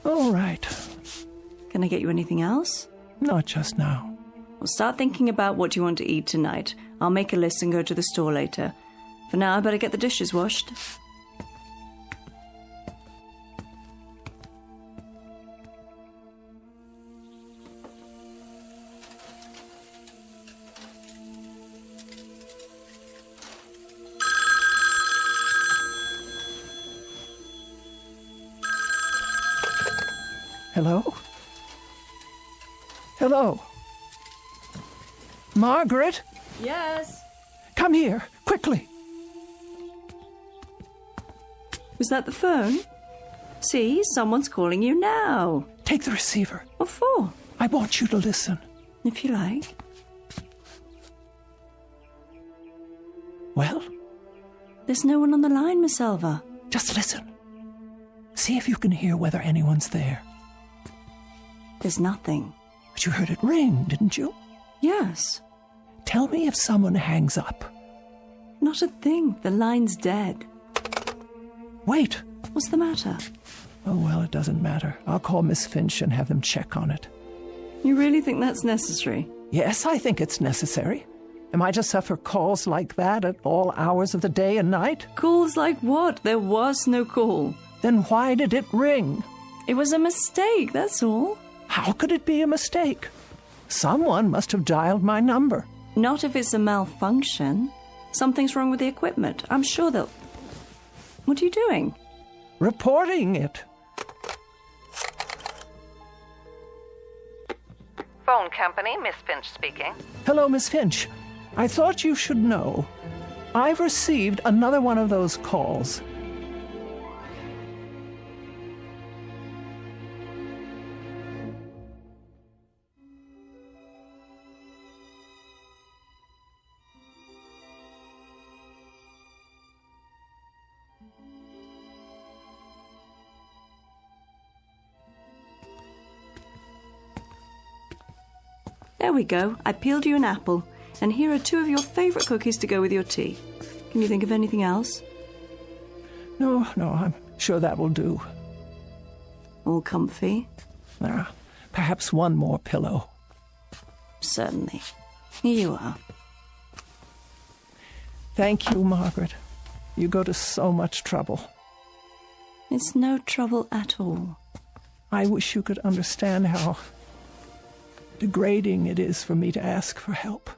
All right. Can I get you anything else? Not just now. Well, start thinking about what you want to eat tonight. I'll make a list and go to the store later. For now, I better get the dishes washed. Hello? Hello? Margaret? Yes? Come here, quickly. Was that the phone? See, someone's calling you now. Take the receiver. What for? I want you to listen. If you like. Well? There's no one on the line, Miss Elva. Just listen. See if you can hear whether anyone's there. There's nothing. But you heard it ring, didn't you? Yes. Tell me if someone hangs up. Not a thing. The line's dead. Wait. What's the matter? Oh, well, it doesn't matter. I'll call Miss Finch and have them check on it. You really think that's necessary? Yes, I think it's necessary. Am I to suffer calls like that at all hours of the day and night? Calls like what? There was no call. Then why did it ring? It was a mistake, that's all. How could it be a mistake? Someone must have dialed my number. Not if it's a malfunction. Something's wrong with the equipment. I'm sure they'll... What are you doing? Reporting it. Phone company, Miss Finch speaking. Hello, Miss Finch. I thought you should know. I've received another one of those calls. There we go. I peeled you an apple. And here are 2 of your favorite cookies to go with your tea. Can you think of anything else? No, I'm sure that will do. All comfy? Perhaps one more pillow. Certainly. Here you are. Thank you, Margaret. You go to so much trouble. It's no trouble at all. I wish you could understand how degrading it is for me to ask for help.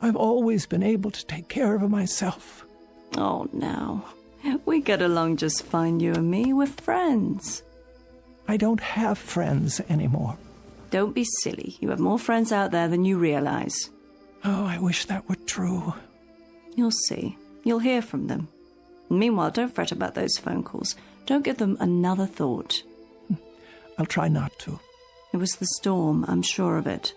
I've always been able to take care of myself. Oh, now. We get along just fine, you and me. We're friends. I don't have friends anymore. Don't be silly. You have more friends out there than you realize. Oh, I wish that were true. You'll see. You'll hear from them. Meanwhile, don't fret about those phone calls. Don't give them another thought. I'll try not to. It was the storm, I'm sure of it.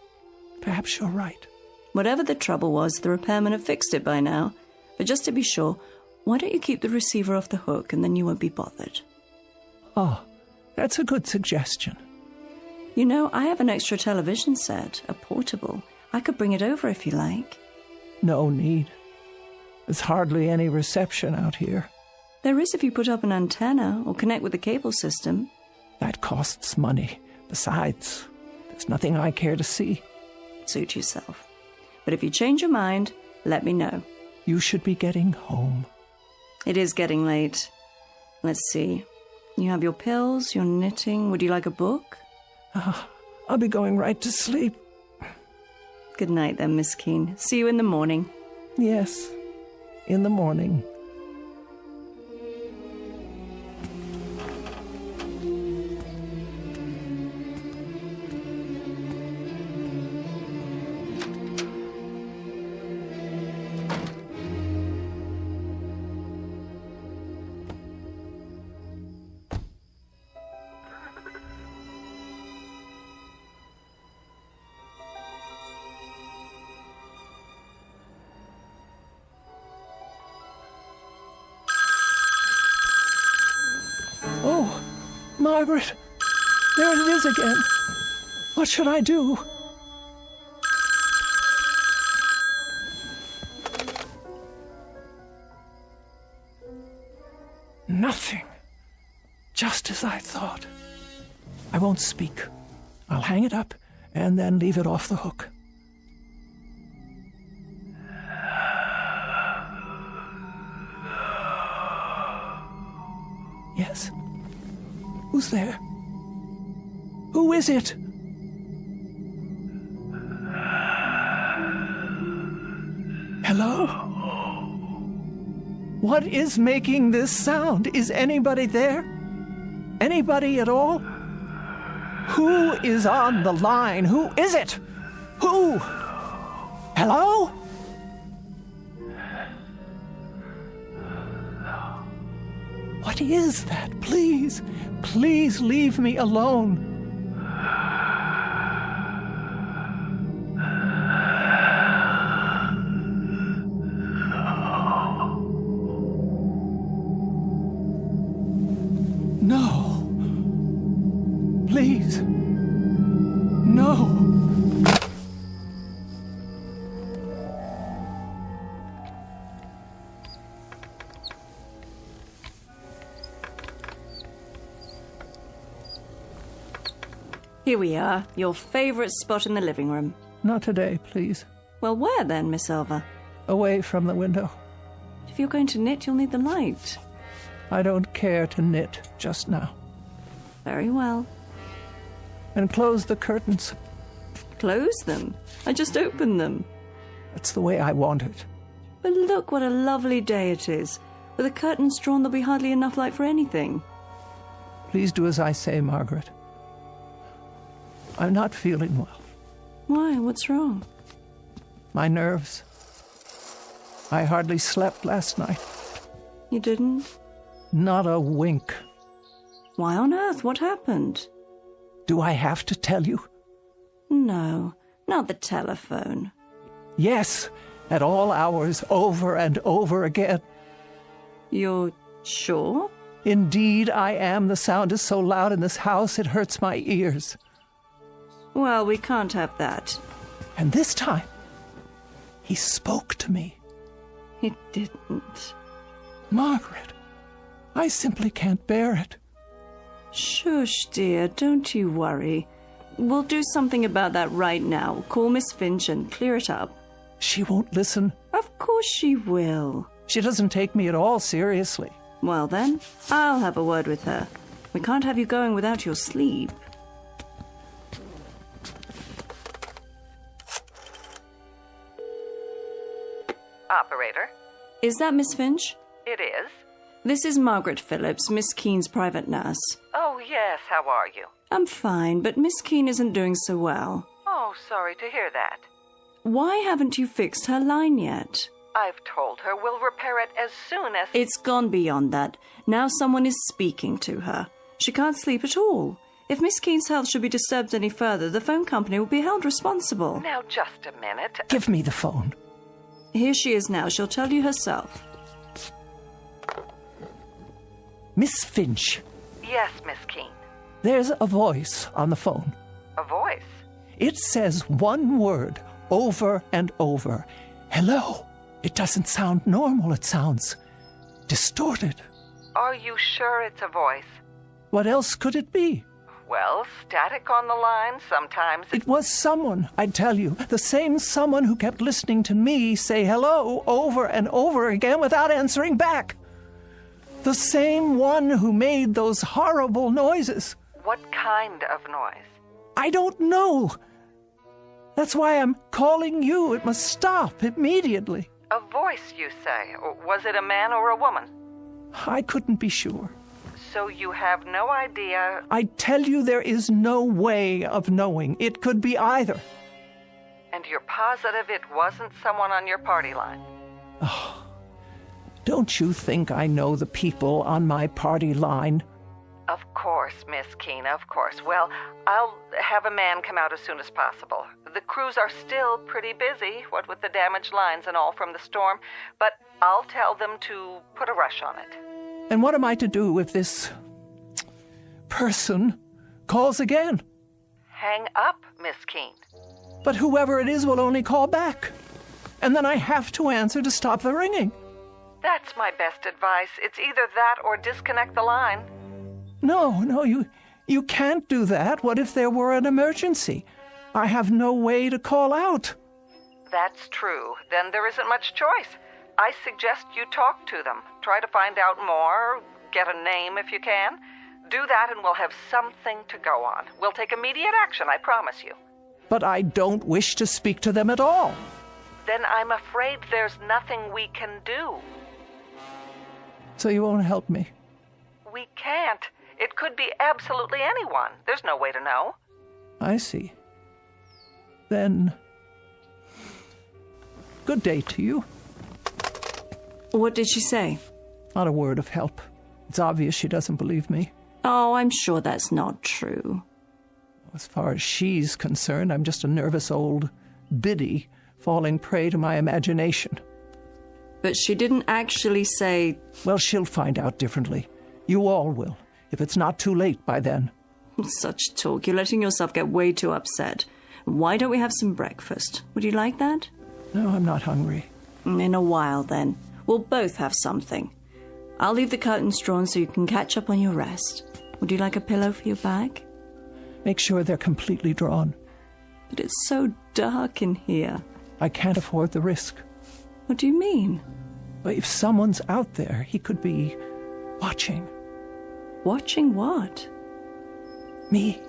Perhaps you're right. Whatever the trouble was, the repairman have fixed it by now. But just to be sure, why don't you keep the receiver off the hook and then you won't be bothered? Oh, that's a good suggestion. You know, I have an extra television set, a portable. I could bring it over if you like. No need. There's hardly any reception out here. There is if you put up an antenna or connect with the cable system. That costs money. Besides, there's nothing I care to see. Suit yourself. But if you change your mind, let me know. You should be getting home. It is getting late. Let's see. You have your pills, your knitting. Would you like a book? I'll be going right to sleep. Good night then, Miss Keene. See you in the morning. Yes, in the morning. Oh, Margaret, there it is again. What should I do? Nothing. Just as I thought. I won't speak. I'll hang it up and then leave it off the hook. Yes. Who's there? Who is it? Hello? What is making this sound? Is anybody there? Anybody at all? Who is on the line? Who is it? Who? Hello? What is that? Please, please leave me alone. No. Please. No. Here we are, your favorite spot in the living room. Not today, please. Well, where then, Miss Elva? Away from the window. If you're going to knit, you'll need the light. I don't care to knit just now. Very well. And close the curtains. Close them? I just opened them. That's the way I want it. But look what a lovely day it is. With the curtains drawn, there'll be hardly enough light for anything. Please do as I say, Margaret. I'm not feeling well. Why? What's wrong? My nerves. I hardly slept last night. You didn't? Not a wink. Why on earth? What happened? Do I have to tell you? No, not the telephone. Yes, at all hours, over and over again. You're sure? Indeed, I am. The sound is so loud in this house, it hurts my ears. Well, we can't have that. And this time, he spoke to me. He didn't. Margaret, I simply can't bear it. Shush, dear, don't you worry. We'll do something about that right now. Call Miss Finch and clear it up. She won't listen. Of course she will. She doesn't take me at all seriously. Well then, I'll have a word with her. We can't have you going without your sleep. Operator? Is that Miss Finch? It is. This is Margaret Phillips, Miss Keene's private nurse. Oh, yes, how are you? I'm fine, but Miss Keene isn't doing so well. Oh, sorry to hear that. Why haven't you fixed her line yet? I've told her we'll repair it as soon as... It's gone beyond that. Now someone is speaking to her. She can't sleep at all. If Miss Keene's health should be disturbed any further, the phone company will be held responsible. Now, just a minute. Give me the phone. Here she is now. She'll tell you herself. Miss Finch. Yes, Miss Keene. There's a voice on the phone. A voice? It says one word over and over. Hello. It doesn't sound normal. It sounds distorted. Are you sure it's a voice? What else could it be? Well, static on the line, sometimes... It was someone, I tell you. The same someone who kept listening to me say hello over and over again without answering back. The same one who made those horrible noises. What kind of noise? I don't know. That's why I'm calling you. It must stop immediately. A voice, you say? Was it a man or a woman? I couldn't be sure. So you have no idea... I tell you there is no way of knowing. It could be either. And you're positive it wasn't someone on your party line? Oh, don't you think I know the people on my party line? Of course, Miss Keene, of course. Well, I'll have a man come out as soon as possible. The crews are still pretty busy, what with the damaged lines and all from the storm, but I'll tell them to put a rush on it. And what am I to do if this person calls again? Hang up, Miss Keene. But whoever it is will only call back. And then I have to answer to stop the ringing. That's my best advice. It's either that or disconnect the line. No, you can't do that. What if there were an emergency? I have no way to call out. That's true. Then there isn't much choice. I suggest you talk to them. Try to find out more, get a name if you can. Do that and we'll have something to go on. We'll take immediate action, I promise you. But I don't wish to speak to them at all. Then I'm afraid there's nothing we can do. So you won't help me? We can't. It could be absolutely anyone. There's no way to know. I see. Then, good day to you. What did she say? Not a word of help. It's obvious she doesn't believe me. Oh, I'm sure that's not true. As far as she's concerned, I'm just a nervous old biddy falling prey to my imagination. But she didn't actually say... Well, she'll find out differently. You all will, if it's not too late by then. Such talk. You're letting yourself get way too upset. Why don't we have some breakfast? Would you like that? No, I'm not hungry. In a while, then. We'll both have something. I'll leave the curtains drawn so you can catch up on your rest. Would you like a pillow for your back? Make sure they're completely drawn. But it's so dark in here. I can't afford the risk. What do you mean? If someone's out there, he could be watching. Watching what? Me.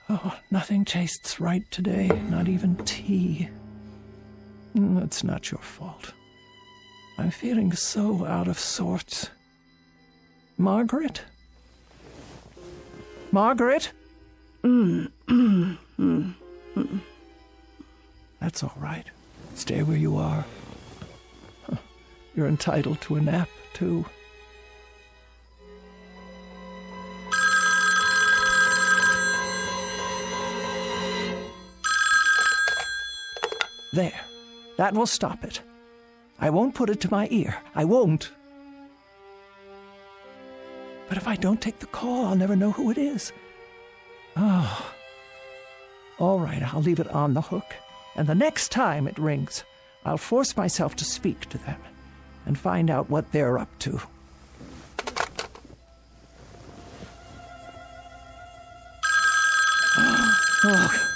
Oh, nothing tastes right today, not even tea. It's not your fault. I'm feeling so out of sorts. Margaret? Margaret? That's all right. Stay where you are. You're entitled to a nap, too. There. That will stop it. I won't put it to my ear. I won't. But if I don't take the call, I'll never know who it is. Oh. All right, I'll leave it on the hook. And the next time it rings, I'll force myself to speak to them and find out what they're up to. Oh.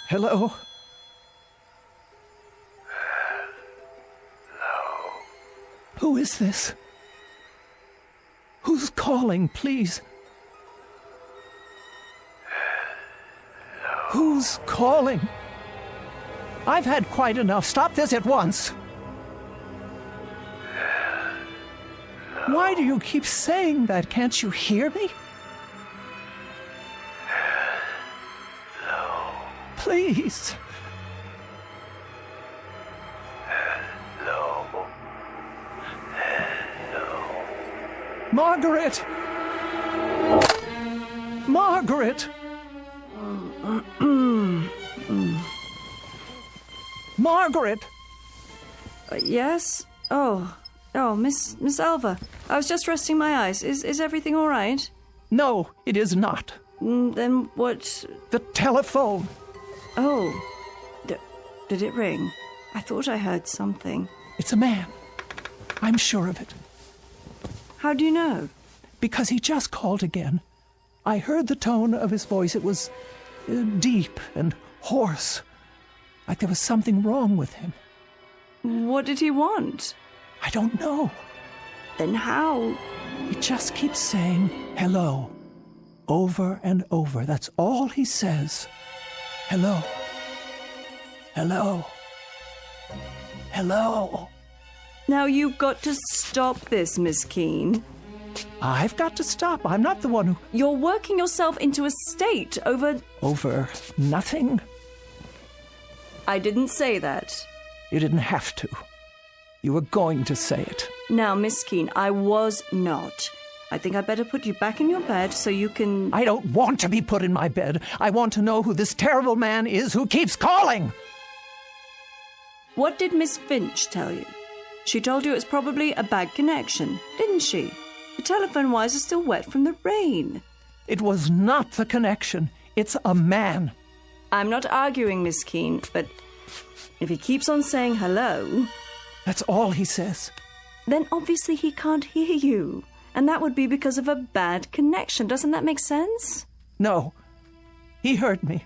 Hello? Hello. Who is this? Who's calling, please? Hello. Who's calling? I've had quite enough. Stop this at once. Hello. Why do you keep saying that? Can't you hear me? Please. Hello. Hello. Margaret! Margaret! Margaret! Yes? Oh, Miss Alva. I was just resting my eyes. Is everything all right? No, it is not. Then what? The telephone. Oh, did it ring? I thought I heard something. It's a man. I'm sure of it. How do you know? Because he just called again. I heard the tone of his voice. It was deep and hoarse, like there was something wrong with him. What did he want? I don't know. Then how? He just keeps saying hello, over and over. That's all he says. Hello. Hello. Hello. Now you've got to stop this, Miss Keene. I've got to stop. I'm not the one who... You're working yourself into a state over... Over nothing? I didn't say that. You didn't have to. You were going to say it. Now, Miss Keene, I was not. I think I'd better put you back in your bed so you can... I don't want to be put in my bed. I want to know who this terrible man is who keeps calling. What did Miss Finch tell you? She told you it's probably a bad connection, didn't she? The telephone wires are still wet from the rain. It was not the connection. It's a man. I'm not arguing, Miss Keene, but if he keeps on saying hello... That's all he says. Then obviously he can't hear you. And that would be because of a bad connection. Doesn't that make sense? No. He heard me.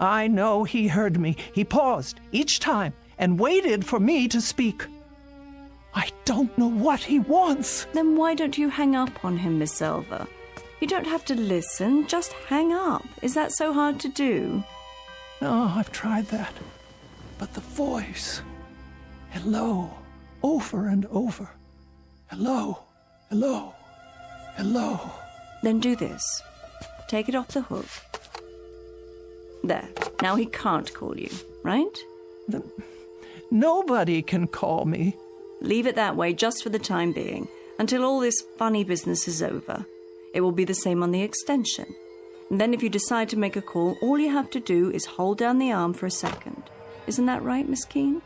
I know he heard me. He paused each time and waited for me to speak. I don't know what he wants. Then why don't you hang up on him, Miss Silver? You don't have to listen, just hang up. Is that so hard to do? No, I've tried that. But the voice... Hello, over and over. Hello, hello, hello. Then do this. Take it off the hook. There. Now he can't call you, right? Nobody can call me. Leave it that way just for the time being, until all this funny business is over. It will be the same on the extension. And then if you decide to make a call, all you have to do is hold down the arm for a second. Isn't that right, Miss Keene?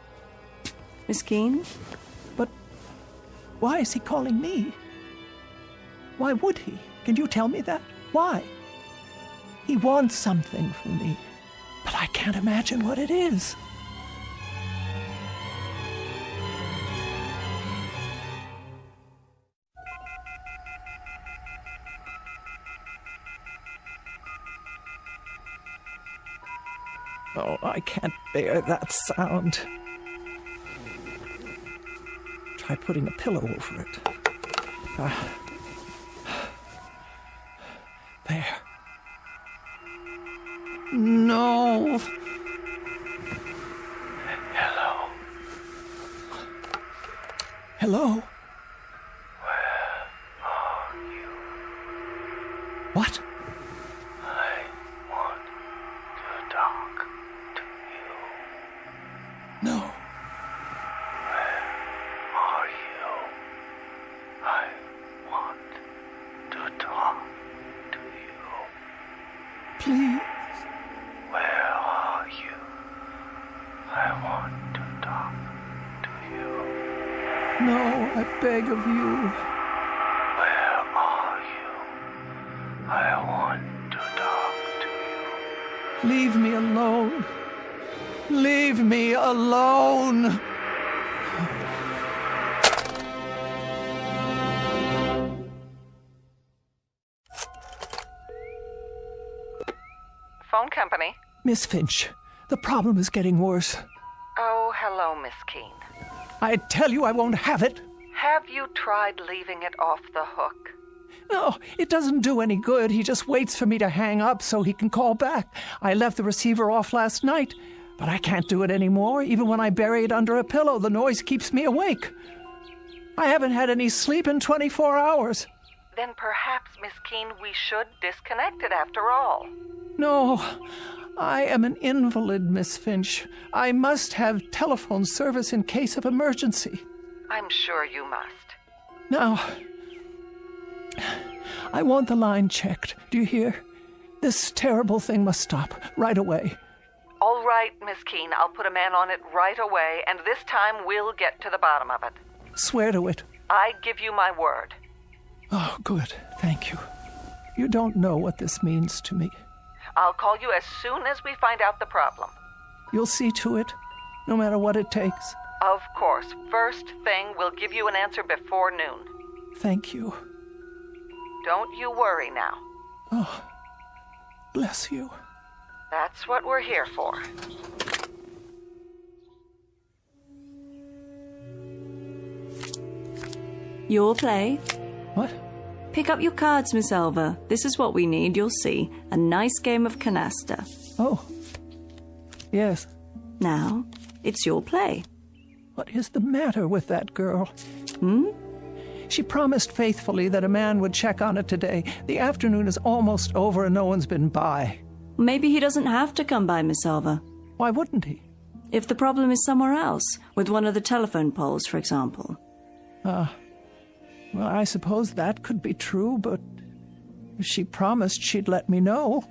Miss Keene? But why is he calling me? Why would he? Can you tell me that? Why? He wants something from me, but I can't imagine what it is. Oh, I can't bear that sound. Try putting a pillow over it. There. No. Hello. Hello? Where are you? What? I want to talk to you. No. Where are you? I want to talk to you. Please. Where are you? I want to talk to you. No, I beg of you. Where are you? I want to talk to you. Leave me alone. Leave me alone. Phone company. Miss Finch, the problem is getting worse. Oh, hello, Miss Keene. I tell you I won't have it. Have you tried leaving it off the hook? No, it doesn't do any good. He just waits for me to hang up so he can call back. I left the receiver off last night, but I can't do it anymore. Even when I bury it under a pillow, the noise keeps me awake. I haven't had any sleep in 24 hours. Then perhaps, Miss Keene, we should disconnect it after all. No, I am an invalid, Miss Finch. I must have telephone service in case of emergency. I'm sure you must. Now, I want the line checked. Do you hear? This terrible thing must stop right away. All right, Miss Keene, I'll put a man on it right away, and this time we'll get to the bottom of it. Swear to it. I give you my word. Oh, good. Thank you. You don't know what this means to me. I'll call you as soon as we find out the problem. You'll see to it, no matter what it takes. Of course. First thing, we'll give you an answer before noon. Thank you. Don't you worry now. Oh, bless you. That's what we're here for. Your play? What? Pick up your cards, Miss Elva. This is what we need, you'll see. A nice game of canasta. Oh. Yes. Now, it's your play. What is the matter with that girl? Hmm? She promised faithfully that a man would check on it today. The afternoon is almost over and no one's been by. Maybe he doesn't have to come by, Miss Elva. Why wouldn't he? If the problem is somewhere else, with one of the telephone poles, for example. Well, I suppose that could be true, but if she promised she'd let me know.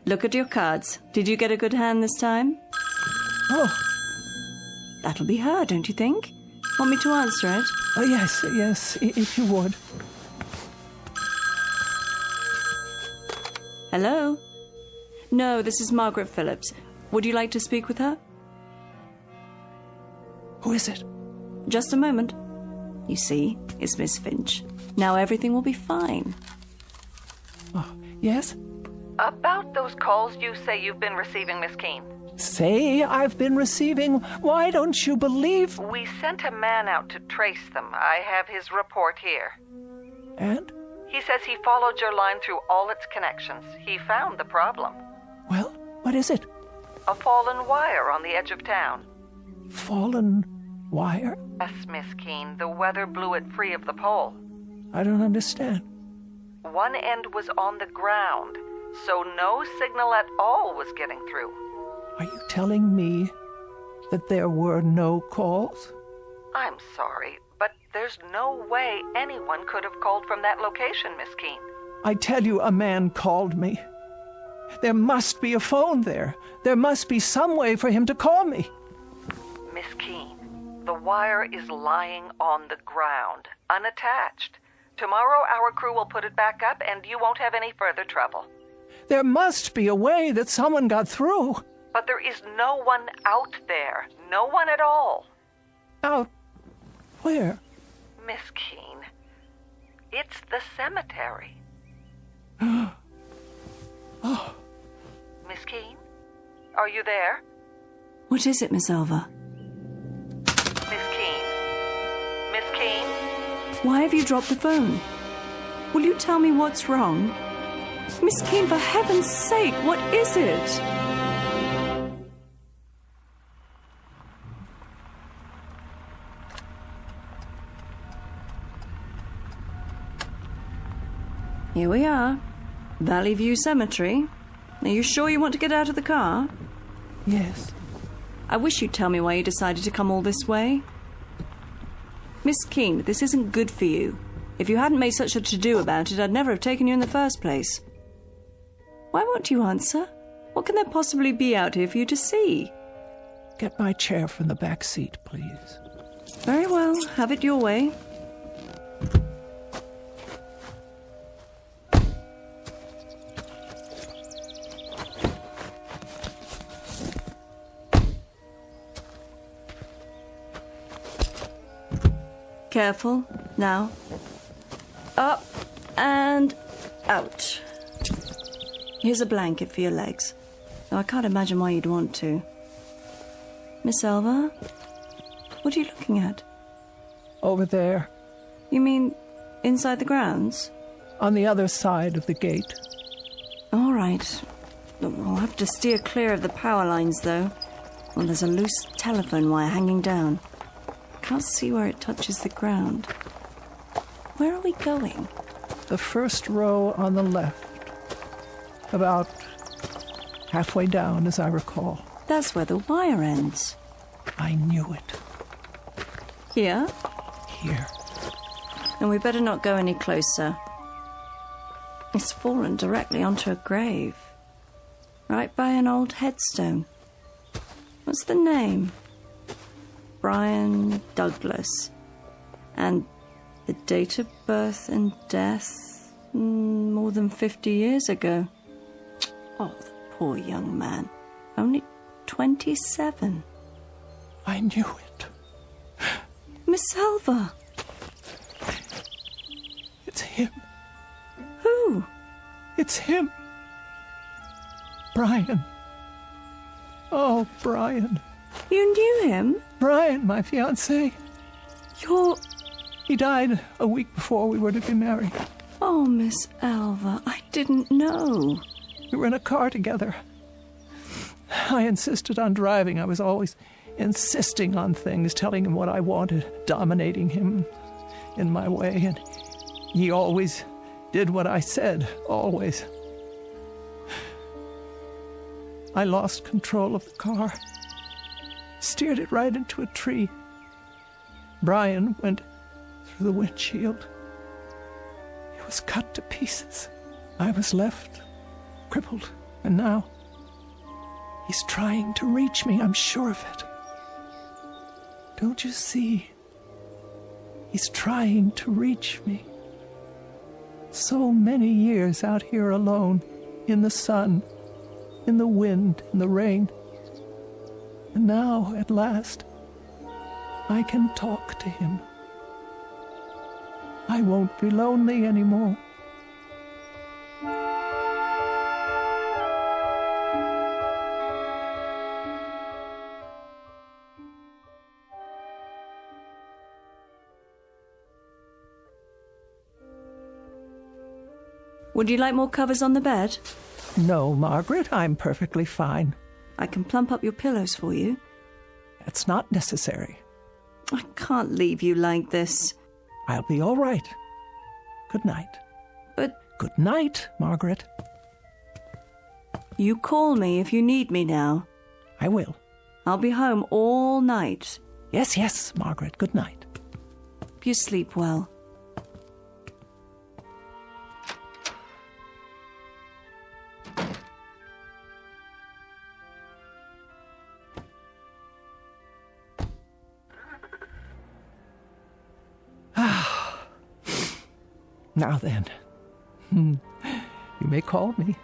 Look at your cards. Did you get a good hand this time? Oh. That'll be her, don't you think? Want me to answer it? Yes, if you would. Hello? No, this is Margaret Phillips. Would you like to speak with her? Who is it? Just a moment. You see, it's Miss Finch. Now everything will be fine. Oh, yes? About those calls you say you've been receiving, Miss Keene. Say I've been receiving? Why don't you believe... We sent a man out to trace them. I have his report here. And? He says he followed your line through all its connections. He found the problem. Well, what is it? A fallen wire on the edge of town. Fallen wire? Yes, Miss Keene. The weather blew it free of the pole. I don't understand. One end was on the ground, so no signal at all was getting through. Are you telling me that there were no calls? I'm sorry, but there's no way anyone could have called from that location, Miss Keene. I tell you, a man called me. There must be a phone there. There must be some way for him to call me. Miss Keene, the wire is lying on the ground, unattached. Tomorrow our crew will put it back up and you won't have any further trouble. There must be a way that someone got through. But there is no one out there. No one at all. Out where? Miss Keene, it's the cemetery. Oh. Miss Keene, are you there? What is it, Miss Elva? Miss Keene? Miss Keene? Why have you dropped the phone? Will you tell me what's wrong? Miss Keene, for heaven's sake, what is it? Here we are. Valley View Cemetery. Are you sure you want to get out of the car? Yes. I wish you'd tell me why you decided to come all this way. Miss Keene, this isn't good for you. If you hadn't made such a to-do about it, I'd never have taken you in the first place. Why won't you answer? What can there possibly be out here for you to see? Get my chair from the back seat, please. Very well. Have it your way. Careful. Now. Up and out. Here's a blanket for your legs. Though I can't imagine why you'd want to. Miss Elva? What are you looking at? Over there. You mean inside the grounds? On the other side of the gate. All right. We'll have to steer clear of the power lines, though. Well, there's a loose telephone wire hanging down. Can't see where it touches the ground. Where are we going? The first row on the left. About halfway down, as I recall. That's where the wire ends. I knew it. Here? Here. And we better not go any closer. It's fallen directly onto a grave. Right by an old headstone. What's the name? Brian Douglas. And the date of birth and death, more than 50 years ago. Oh, the poor young man. Only 27. I knew it. Miss Elva. It's him. Who? It's him. Brian. Oh, Brian. You knew him? Brian, my fiancé. He died a week before we were to be married. Oh, Miss Elva, I didn't know. We were in a car together. I insisted on driving. I was always insisting on things, telling him what I wanted, dominating him in my way, and he always did what I said, always. I lost control of the car, steered it right into a tree. Brian went through the windshield. He was cut to pieces. I was left crippled, and now he's trying to reach me, I'm sure of it. Don't you see? He's trying to reach me. So many years out here alone, in the sun, in the wind, in the rain. And now, at last, I can talk to him. I won't be lonely anymore. Would you like more covers on the bed? No, Margaret, I'm perfectly fine. I can plump up your pillows for you. That's not necessary. I can't leave you like this. I'll be all right. Good night. But... Good night, Margaret. You call me if you need me now. I will. I'll be home all night. Yes, yes, Margaret. Good night. You sleep well. Now then, you may call me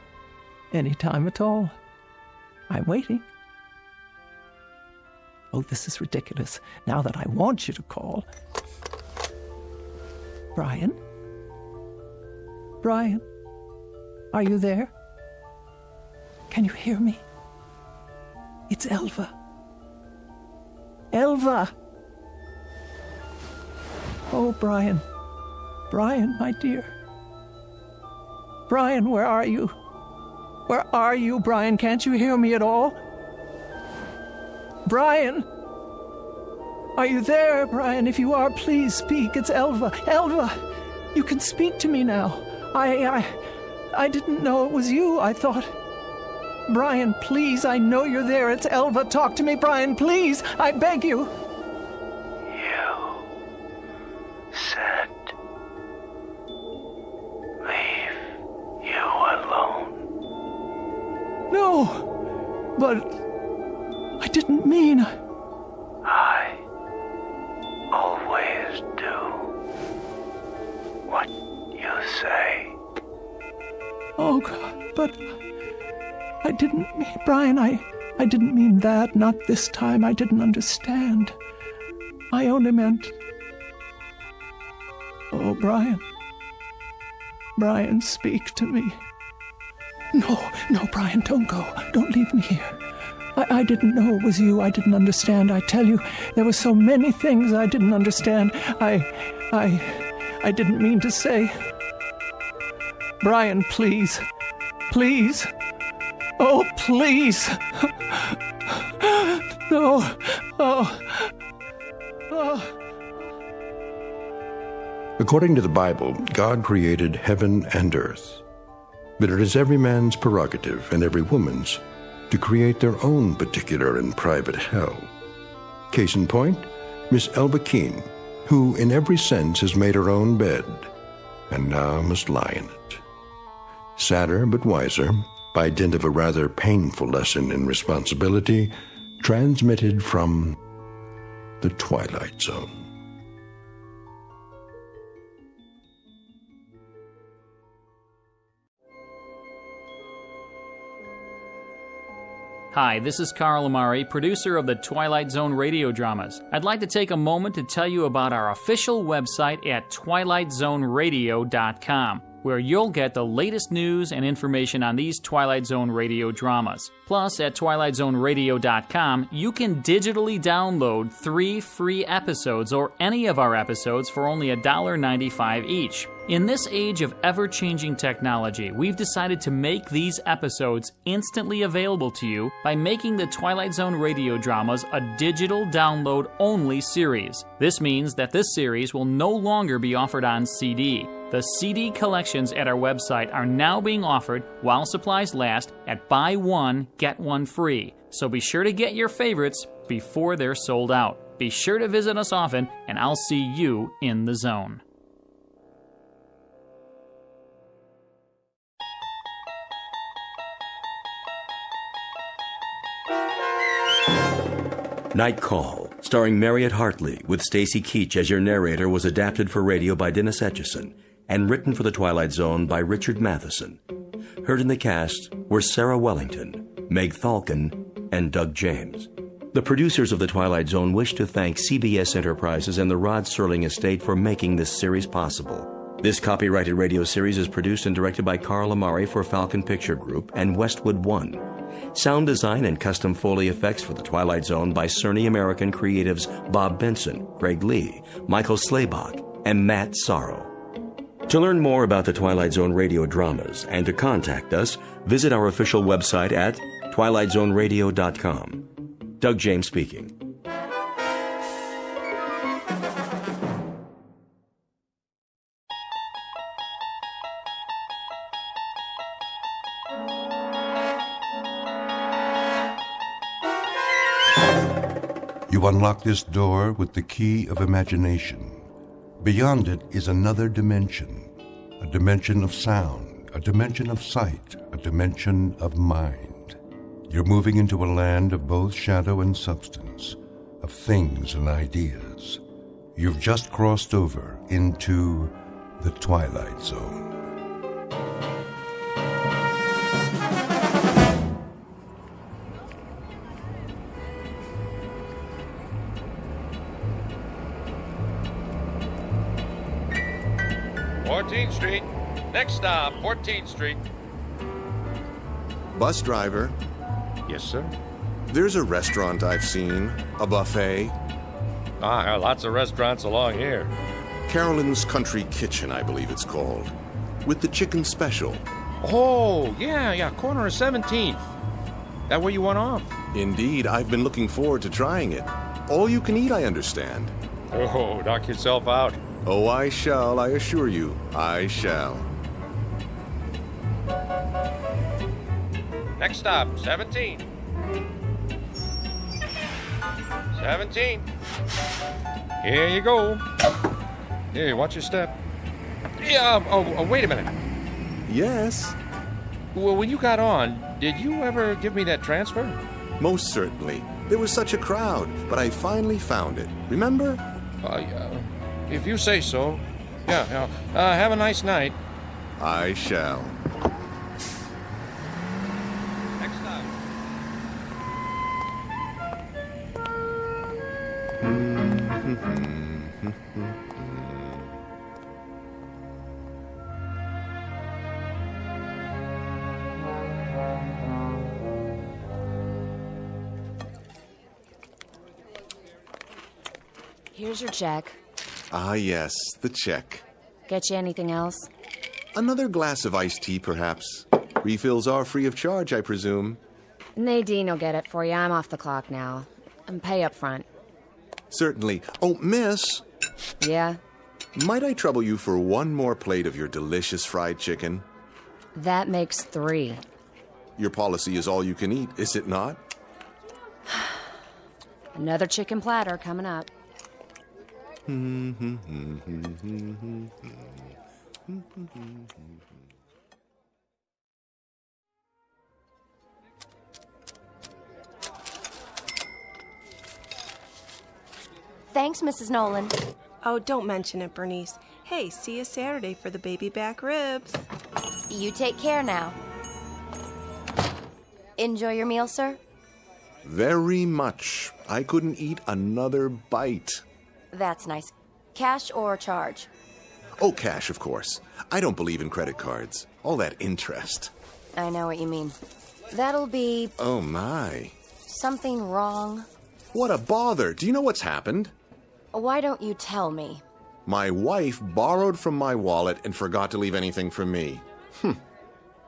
any time at all. I'm waiting. Oh, this is ridiculous. Now that I want you to call. Brian? Brian? Are you there? Can you hear me? It's Elva. Elva! Oh, Brian. Brian, my dear. Brian, where are you? Where are you, Brian? Can't you hear me at all? Brian! Are you there, Brian? If you are, please speak. It's Elva. Elva! You can speak to me now. I didn't know it was you. I thought... Brian, please, I know you're there. It's Elva. Talk to me, Brian, please. I beg you. You said leave you alone. No, but I didn't mean... I always do what you say. Oh, God, but I didn't mean... Brian, I didn't mean that. Not this time. I didn't understand. I only meant... Oh, Brian. Brian, speak to me. No, Brian, don't go. Don't leave me here. I didn't know it was you. I didn't understand. I tell you, there were so many things I didn't understand. I didn't mean to say. Brian, please. Please. Oh, please. No. Oh. According to the Bible, God created heaven and earth. But it is every man's prerogative and every woman's to create their own particular and private hell. Case in point, Miss Elva Keene, who in every sense has made her own bed, and now must lie in it. Sadder but wiser, by dint of a rather painful lesson in responsibility, transmitted from the Twilight Zone. Hi, this is Carl Amari, producer of the Twilight Zone radio dramas. I'd like to take a moment to tell you about our official website at twilightzoneradio.com, where you'll get the latest news and information on these Twilight Zone radio dramas. Plus, at twilightzoneradio.com, you can digitally download 3 free episodes or any of our episodes for only $1.95 each. In this age of ever-changing technology, we've decided to make these episodes instantly available to you by making the Twilight Zone radio dramas a digital download-only series. This means that this series will no longer be offered on CD. The CD collections at our website are now being offered, while supplies last, at buy one, get one free. So be sure to get your favorites before they're sold out. Be sure to visit us often, and I'll see you in the zone. Night Call, starring Mariette Hartley, with Stacy Keach as your narrator, was adapted for radio by Dennis Etchison and written for The Twilight Zone by Richard Matheson. Heard in the cast were Sarah Wellington, Meg Thalken, and Doug James. The producers of The Twilight Zone wish to thank CBS Enterprises and the Rod Serling estate for making this series possible. This copyrighted radio series is produced and directed by Carl Amari for Falcon Picture Group and Westwood One. Sound design and custom Foley effects for The Twilight Zone by Cerny American creatives Bob Benson, Greg Lee, Michael Slaybach, and Matt Sorrow. To learn more about the Twilight Zone radio dramas and to contact us, visit our official website at twilightzoneradio.com. Doug James speaking. You unlock this door with the key of imagination. Beyond it is another dimension, a dimension of sound, a dimension of sight, a dimension of mind. You're moving into a land of both shadow and substance, of things and ideas. You've just crossed over into the Twilight Zone. Street. Next stop, 14th Street. Bus driver. Yes, sir. There's a restaurant I've seen, a buffet. Lots of restaurants along here. Carolyn's Country Kitchen, I believe it's called, with the chicken special. Oh, yeah, corner of 17th. That where you went off? Indeed, I've been looking forward to trying it. All you can eat, I understand. Oh, knock yourself out. Oh, I shall, I assure you, I shall. Next stop, 17. 17. Here you go. Here, watch your step. Yeah, wait a minute. Yes? Well, when you got on, did you ever give me that transfer? Most certainly. There was such a crowd, but I finally found it. Remember? If you say so. Yeah. Have a nice night. I shall. Next stop. Here's your check. Ah, yes, the check. Get you anything else? Another glass of iced tea, perhaps. Refills are free of charge, I presume. Nadine will get it for you. I'm off the clock now. And pay up front. Certainly. Oh, miss. Yeah? Might I trouble you for one more plate of your delicious fried chicken? That makes 3. Your policy is all you can eat, is it not? Another chicken platter coming up. Thanks, Mrs. Nolan. Oh, don't mention it, Bernice. Hey, see you Saturday for the baby back ribs. You take care now. Enjoy your meal, sir? Very much. I couldn't eat another bite. That's nice. Cash or charge? Oh, cash, of course. I don't believe in credit cards. All that interest. I know what you mean. That'll be... Oh, my. Something wrong. What a bother. Do you know what's happened? Why don't you tell me? My wife borrowed from my wallet and forgot to leave anything for me.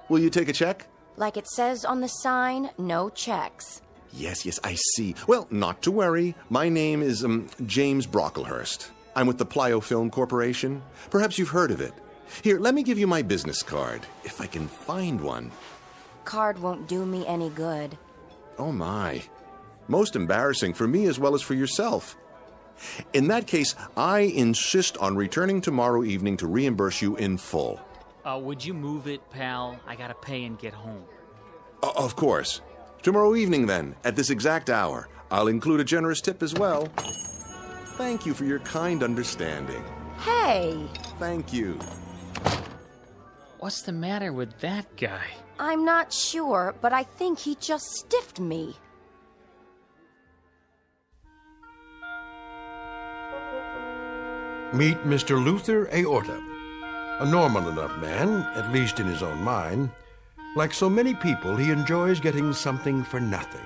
Will you take a check? Like it says on the sign, no checks. Yes, I see. Well, not to worry. My name is, James Brocklehurst. I'm with the Plyo Film Corporation. Perhaps you've heard of it. Here, let me give you my business card, if I can find one. Card won't do me any good. Oh, my. Most embarrassing for me as well as for yourself. In that case, I insist on returning tomorrow evening to reimburse you in full. Would you move it, pal? I gotta pay and get home. Of course. Tomorrow evening, then, at this exact hour. I'll include a generous tip as well. Thank you for your kind understanding. Hey! Thank you. What's the matter with that guy? I'm not sure, but I think he just stiffed me. Meet Mr. Luther Aorta, a normal enough man, at least in his own mind. Like so many people, he enjoys getting something for nothing.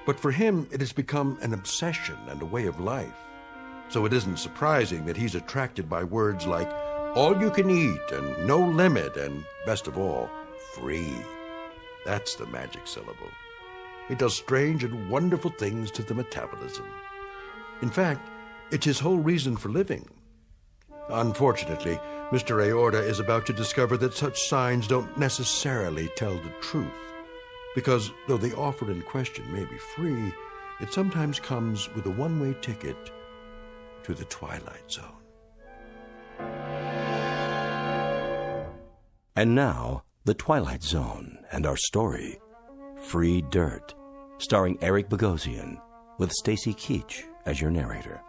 But for him, it has become an obsession and a way of life. So it isn't surprising that he's attracted by words like all you can eat and no limit and, best of all, free. That's the magic syllable. It does strange and wonderful things to the metabolism. In fact, it's his whole reason for living. Unfortunately, Mr. Aorta is about to discover that such signs don't necessarily tell the truth. Because though the offer in question may be free, it sometimes comes with a one-way ticket to the Twilight Zone. And now, The Twilight Zone and our story, Free Dirt, starring Eric Bogosian, with Stacy Keach as your narrator.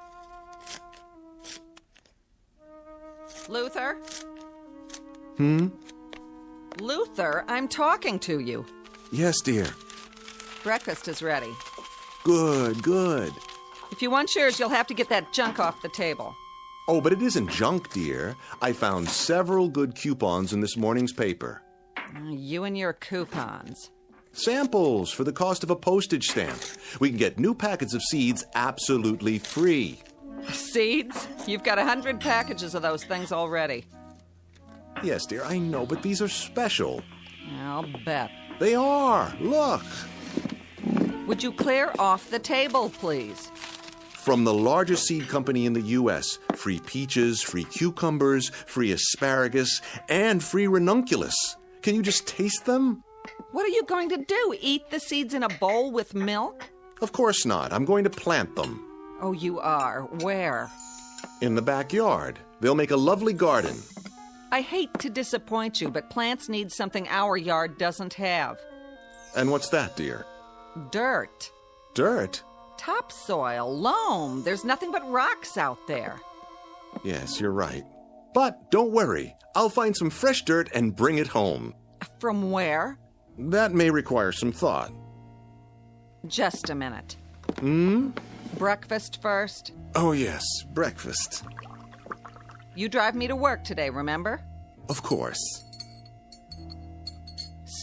Luther? Luther, I'm talking to you. Yes, dear. Breakfast is ready. Good, good. If you want yours, you'll have to get that junk off the table. Oh, but it isn't junk, dear. I found several good coupons in this morning's paper. You and your coupons. Samples for the cost of a postage stamp. We can get new packets of seeds absolutely free. Seeds? You've got 100 packages of those things already. Yes, dear, I know, but these are special. I'll bet. They are. Look. Would you clear off the table, please? From the largest seed company in the U.S., free peaches, free cucumbers, free asparagus, and free ranunculus. Can you just taste them? What are you going to do? Eat the seeds in a bowl with milk? Of course not. I'm going to plant them. Oh, you are? Where? In the backyard. They'll make a lovely garden. I hate to disappoint you, but plants need something our yard doesn't have. And what's that, dear? Dirt. Dirt? Topsoil, loam. There's nothing but rocks out there. Yes, you're right. But don't worry. I'll find some fresh dirt and bring it home. From where? That may require some thought. Just a minute. Breakfast first? Oh, yes, breakfast. You drive me to work today, remember? Of course.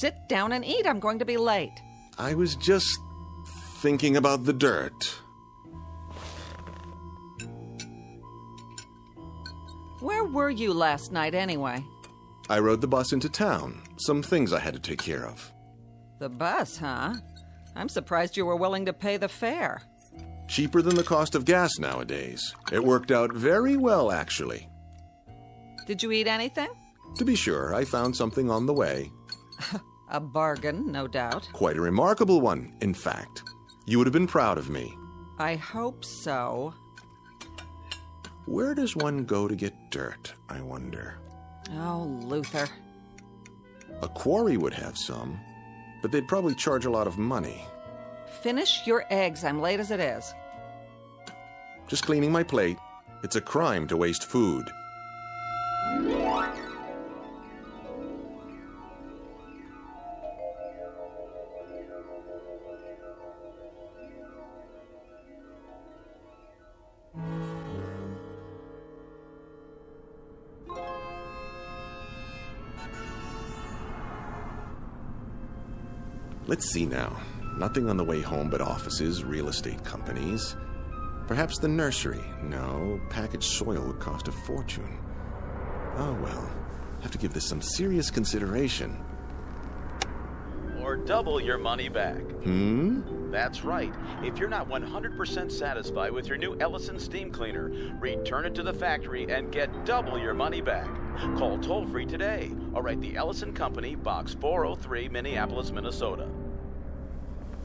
Sit down and eat. I'm going to be late. I was just thinking about the dirt. Where were you last night, anyway? I rode the bus into town. Some things I had to take care of. The bus, huh? I'm surprised you were willing to pay the fare. Cheaper than the cost of gas nowadays. It worked out very well, actually. Did you eat anything? To be sure, I found something on the way. A bargain, no doubt. Quite a remarkable one, in fact. You would have been proud of me. I hope so. Where does one go to get dirt, I wonder? Oh, Luther. A quarry would have some, but they'd probably charge a lot of money. Finish your eggs. I'm late as it is. Just cleaning my plate. It's a crime to waste food. Let's see now. Nothing on the way home but offices, real estate companies. Perhaps the nursery. No, packaged soil would cost a fortune. Oh well, have to give this some serious consideration. Or double your money back. That's right. If you're not 100% satisfied with your new Ellison steam cleaner, return it to the factory and get double your money back. Call toll-free today or write the Ellison Company, Box 403, Minneapolis, Minnesota.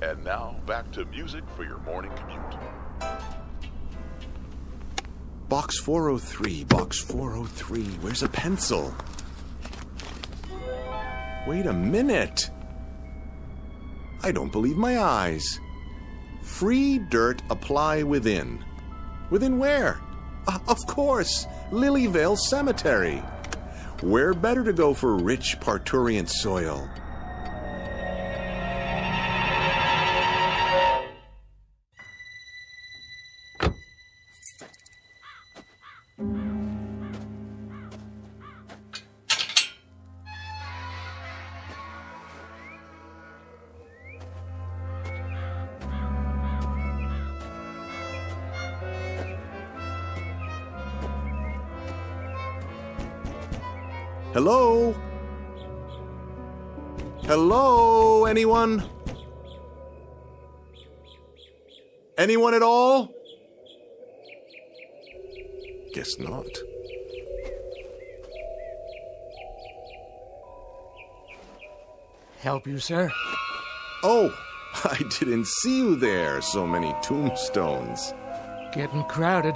And now, back to music for your morning commute. Box 403, Box 403. Where's a pencil? Wait a minute. I don't believe my eyes. Free dirt apply within. Within where? Of course, Lilyvale Cemetery. Where better to go for rich parturient soil? Hello? Hello, anyone? Anyone at all? Guess not. Help you, sir? Oh, I didn't see you there. So many tombstones. Getting crowded.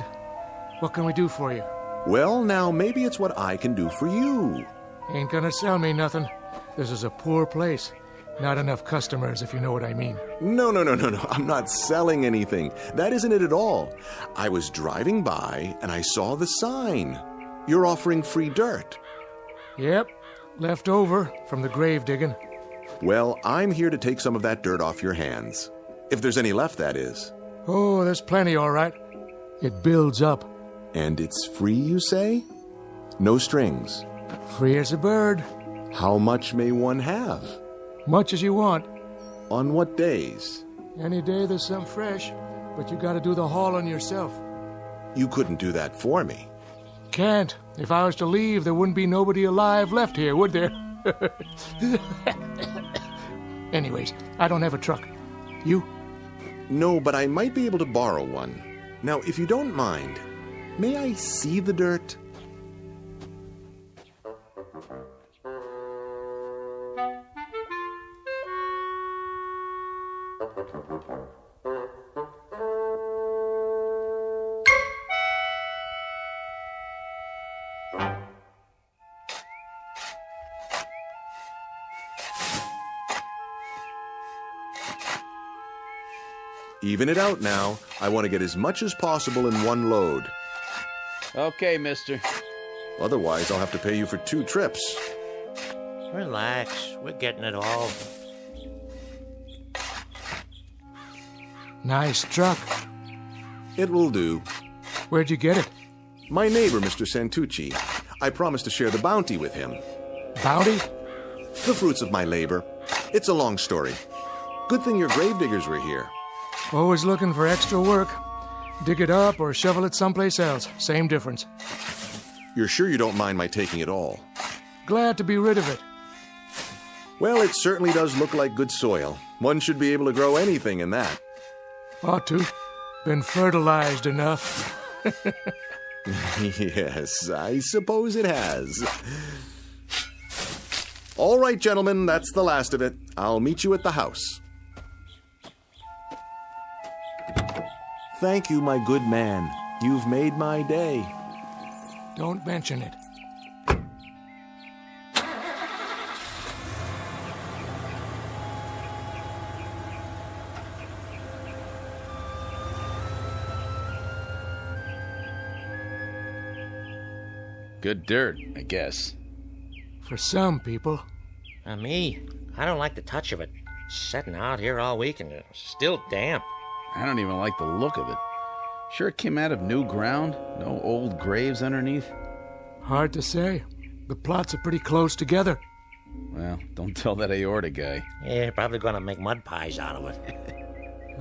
What can we do for you? Well, now, maybe it's what I can do for you. Ain't gonna sell me nothing. This is a poor place. Not enough customers, if you know what I mean. No. I'm not selling anything. That isn't it at all. I was driving by, and I saw the sign. You're offering free dirt. Yep. Left over from the grave digging. Well, I'm here to take some of that dirt off your hands. If there's any left, that is. Oh, there's plenty, all right. It builds up. And it's free, you say? No strings. Free as a bird. How much may one have? Much as you want. On what days? Any day there's some fresh, but you gotta do the hauling yourself. You couldn't do that for me. Can't. If I was to leave, there wouldn't be nobody alive left here, would there? Anyways, I don't have a truck. You? No, but I might be able to borrow one. Now, if you don't mind, may I see the dirt? Even it out now. I want to get as much as possible in one load. Okay, mister. Otherwise, I'll have to pay you for 2 trips. Relax. We're getting it all. Nice truck. It will do. Where'd you get it? My neighbor, Mr. Santucci. I promised to share the bounty with him. Bounty? The fruits of my labor. It's a long story. Good thing your gravediggers were here. Always looking for extra work. Dig it up or shovel it someplace else. Same difference. You're sure you don't mind my taking it all? Glad to be rid of it. Well, it certainly does look like good soil. One should be able to grow anything in that. Ought to. Been fertilized enough. Yes, I suppose it has. All right, gentlemen, that's the last of it. I'll meet you at the house. Thank you, my good man. You've made my day. Don't mention it. Good dirt, I guess. For some people. Me, I don't like the touch of it. Sitting out here all week and it's still damp. I don't even like the look of it. Sure it came out of new ground? No old graves underneath? Hard to say. The plots are pretty close together. Well, don't tell that aorta guy. Yeah, probably gonna make mud pies out of it.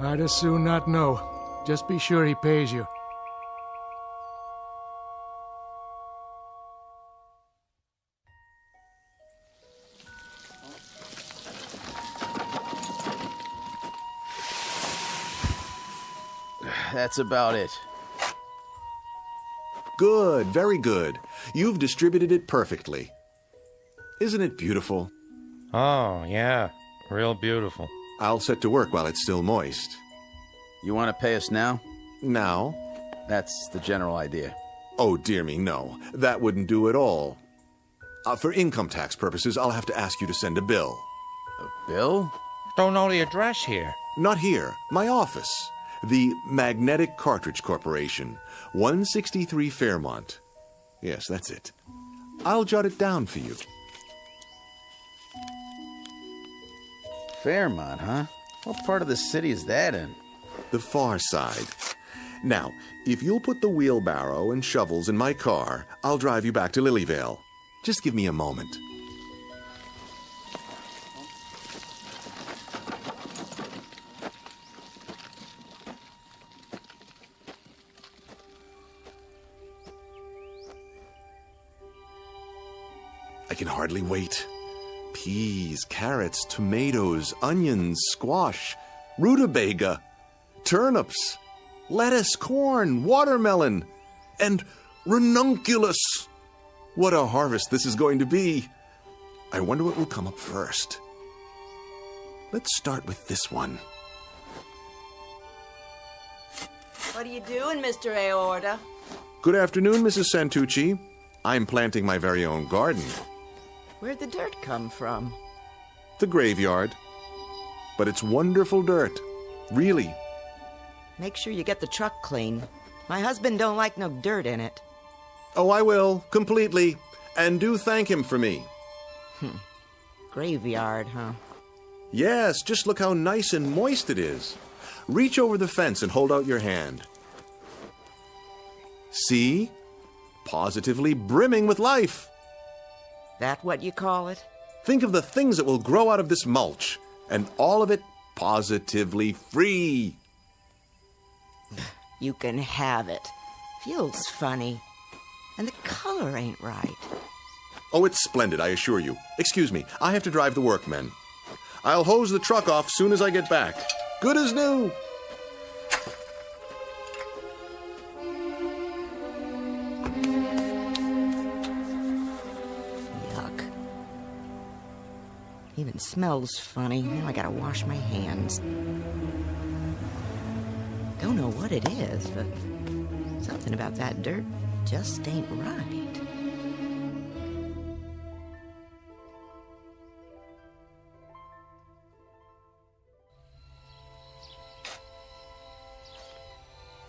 I'd as soon not know. Just be sure he pays you. That's about it. Good, very good. You've distributed it perfectly. Isn't it beautiful? Oh, yeah. Real beautiful. I'll set to work while it's still moist. You want to pay us now? Now? That's the general idea. Oh, dear me, no. That wouldn't do at all. For income tax purposes, I'll have to ask you to send a bill. A bill? Don't know the address here. Not here. My office. The Magnetic Cartridge Corporation, 163 Fairmont. Yes, that's it. I'll jot it down for you. Fairmont, huh? What part of the city is that in? The far side. Now, if you'll put the wheelbarrow and shovels in my car, I'll drive you back to Lilyvale. Just give me a moment. I can hardly wait. Peas, carrots, tomatoes, onions, squash, rutabaga, turnips, lettuce, corn, watermelon, and ranunculus. What a harvest this is going to be. I wonder what will come up first. Let's start with this one. What are you doing, Mr. Aorta? Good afternoon, Mrs. Santucci. I'm planting my very own garden. Where'd the dirt come from? The graveyard. But it's wonderful dirt. Really. Make sure you get the truck clean. My husband don't like no dirt in it. Oh, I will, completely. And do thank him for me. Graveyard, huh? Yes, just look how nice and moist it is. Reach over the fence and hold out your hand. See? Positively brimming with life. That what you call it? Think of the things that will grow out of this mulch, and all of it positively free. You can have it. Feels funny. And the color ain't right. Oh, it's splendid, I assure you. Excuse me, I have to drive the workmen. I'll hose the truck off soon as I get back. Good as new. Yuck. Even smells funny. Now I gotta wash my hands. Don't know what it is, but something about that dirt just ain't right.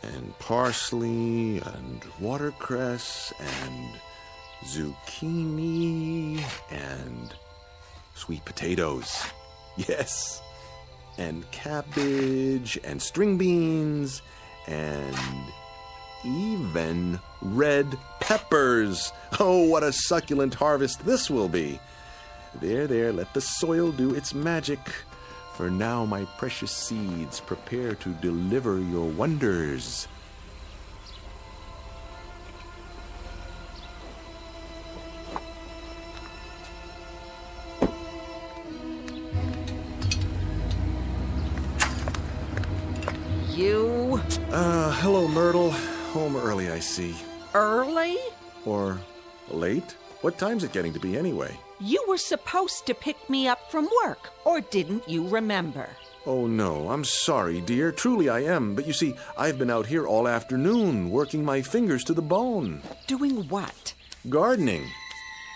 And parsley, and watercress, and zucchini, and sweet potatoes. Yes. And cabbage, and string beans, and even red peppers. Oh, what a succulent harvest this will be. There, let the soil do its magic. For now my precious seeds prepare to deliver your wonders. You? Hello, Myrtle. Home early, I see. Early? Or late? What time's it getting to be anyway? You were supposed to pick me up from work, or didn't you remember? Oh, no, I'm sorry, dear. Truly I am. But you see, I've been out here all afternoon, working my fingers to the bone. Doing what? Gardening.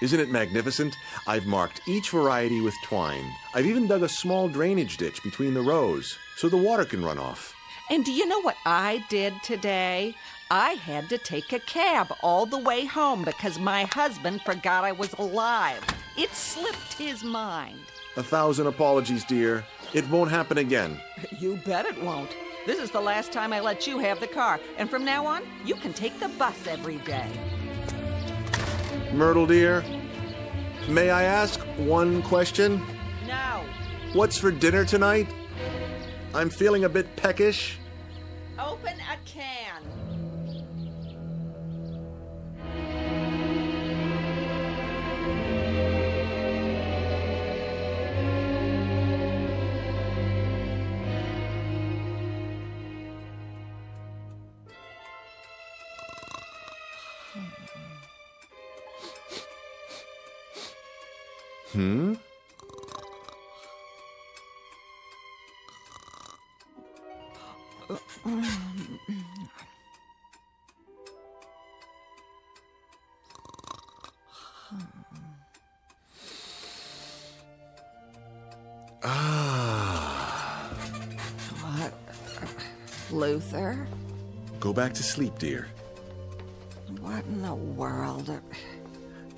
Isn't it magnificent? I've marked each variety with twine. I've even dug a small drainage ditch between the rows, so the water can run off. And do you know what I did today? I had to take a cab all the way home because my husband forgot I was alive. It slipped his mind. 1,000 apologies, dear. It won't happen again. You bet it won't. This is the last time I let you have the car, and from now on, you can take the bus every day. Myrtle, dear, may I ask one question? No. What's for dinner tonight? I'm feeling a bit peckish. Open a can. Hmm? What? Luther? Go back to sleep, dear. What in the world?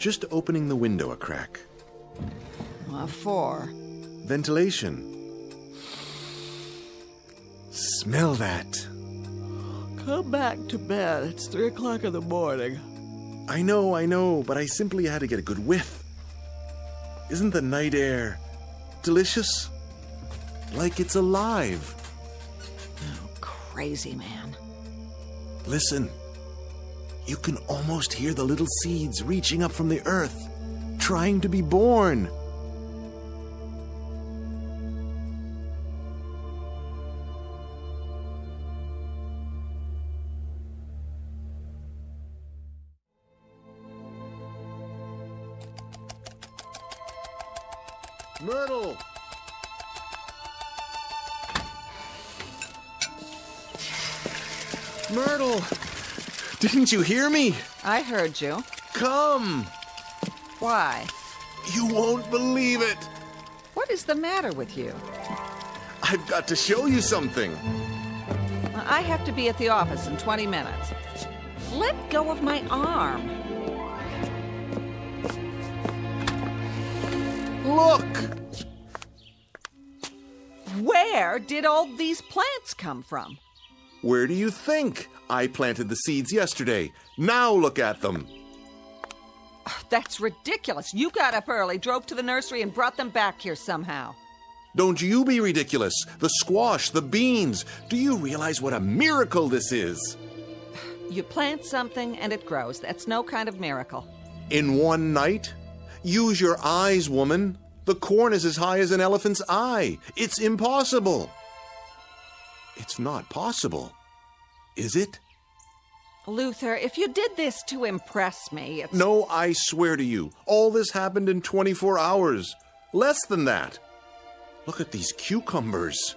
Just opening the window a crack. 4. Ventilation. Smell that. Come back to bed. It's 3 o'clock in the morning. I know, but I simply had to get a good whiff. Isn't the night air delicious? Like it's alive. Oh, crazy man. Listen. You can almost hear the little seeds reaching up from the earth, trying to be born. Myrtle! Myrtle! Didn't you hear me? I heard you. Come! Why? You won't believe it! What is the matter with you? I've got to show you something. I have to be at the office in 20 minutes. Let go of my arm. Look! Where did all these plants come from? Where do you think? I planted the seeds yesterday. Now look at them. That's ridiculous. You got up early, drove to the nursery, and brought them back here somehow. Don't you be ridiculous. The squash, the beans. Do you realize what a miracle this is? You plant something and it grows. That's no kind of miracle. In one night? Use your eyes, woman. The corn is as high as an elephant's eye. It's impossible. It's not possible, is it? Luther, if you did this to impress me, it's... No, I swear to you, all this happened in 24 hours. Less than that. Look at these cucumbers.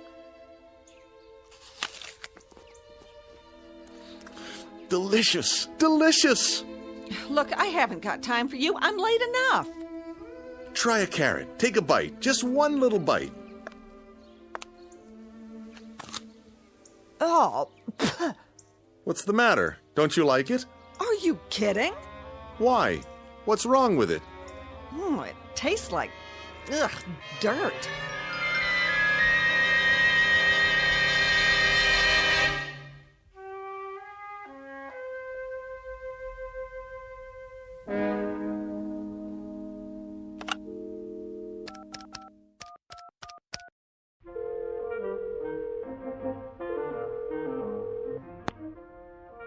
Delicious, delicious. Look, I haven't got time for you. I'm late enough. Try a carrot. Take a bite. Just one little bite. Oh. What's the matter? Don't you like it? Are you kidding? Why? What's wrong with it? It tastes like, dirt.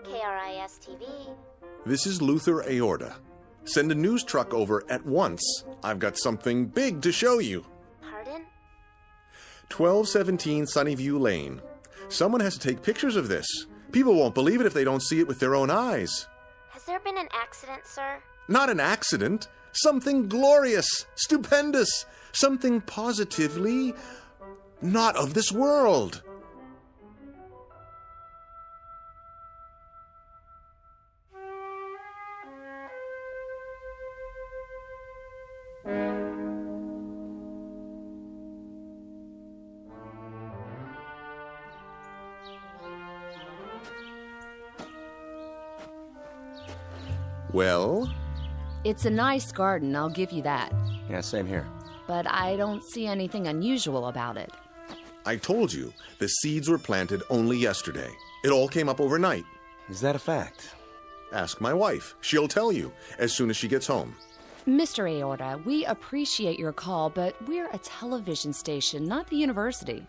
KRIS-TV. This is Luther Aorta. Send a news truck over at once. I've got something big to show you. Pardon? 1217 Sunnyview Lane. Someone has to take pictures of this. People won't believe it if they don't see it with their own eyes. Has there been an accident, sir? Not an accident. Something glorious, stupendous, something positively not of this world. Well? It's a nice garden, I'll give you that. Yeah, same here. But I don't see anything unusual about it. I told you, the seeds were planted only yesterday. It all came up overnight. Is that a fact? Ask my wife. She'll tell you as soon as she gets home. Mr. Aorta, we appreciate your call, but we're a television station, not the university.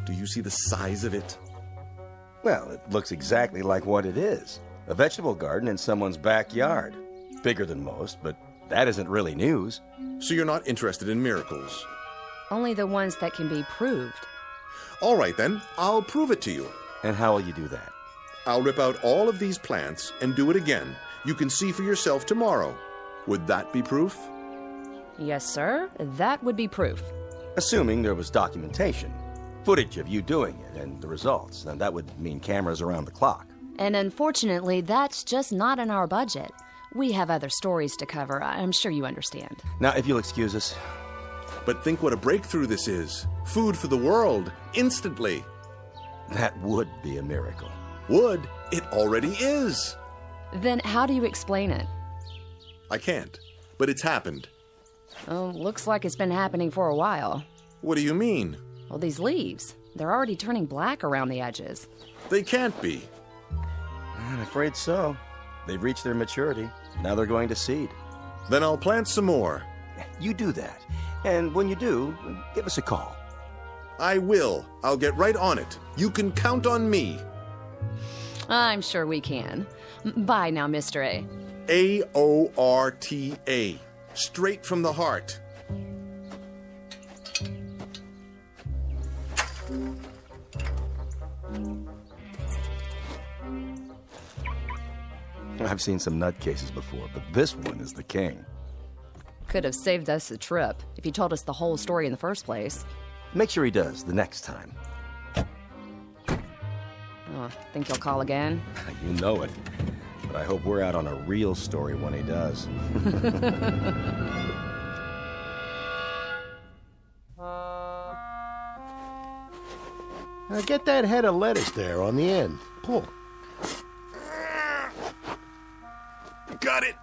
Do you see the size of it? Well, it looks exactly like what it is. A vegetable garden in someone's backyard. Bigger than most, but that isn't really news. So you're not interested in miracles? Only the ones that can be proved. All right, then. I'll prove it to you. And how will you do that? I'll rip out all of these plants and do it again. You can see for yourself tomorrow. Would that be proof? Yes, sir. That would be proof. Assuming there was documentation. Footage of you doing it and the results. Then that would mean cameras around the clock. And unfortunately, that's just not in our budget. We have other stories to cover. I'm sure you understand. Now, if you'll excuse us. But think what a breakthrough this is. Food for the world, instantly. That would be a miracle. Would? It already is. Then how do you explain it? I can't. But it's happened. Oh, looks like it's been happening for a while. What do you mean? Well, these leaves, they're already turning black around the edges. They can't be. I'm afraid so. They've reached their maturity. Now they're going to seed. Then I'll plant some more. You do that. And when you do, give us a call. I will. I'll get right on it. You can count on me. I'm sure we can. Bye now, Mr. A. A-O-R-T-A. Straight from the heart. I've seen some nutcases before, but this one is the king. Could have saved us a trip if he told us the whole story in the first place. Make sure he does the next time. Oh, think he'll call again? You know it. But I hope we're out on a real story when he does. Now get that head of lettuce there on the end. Pull. Got it.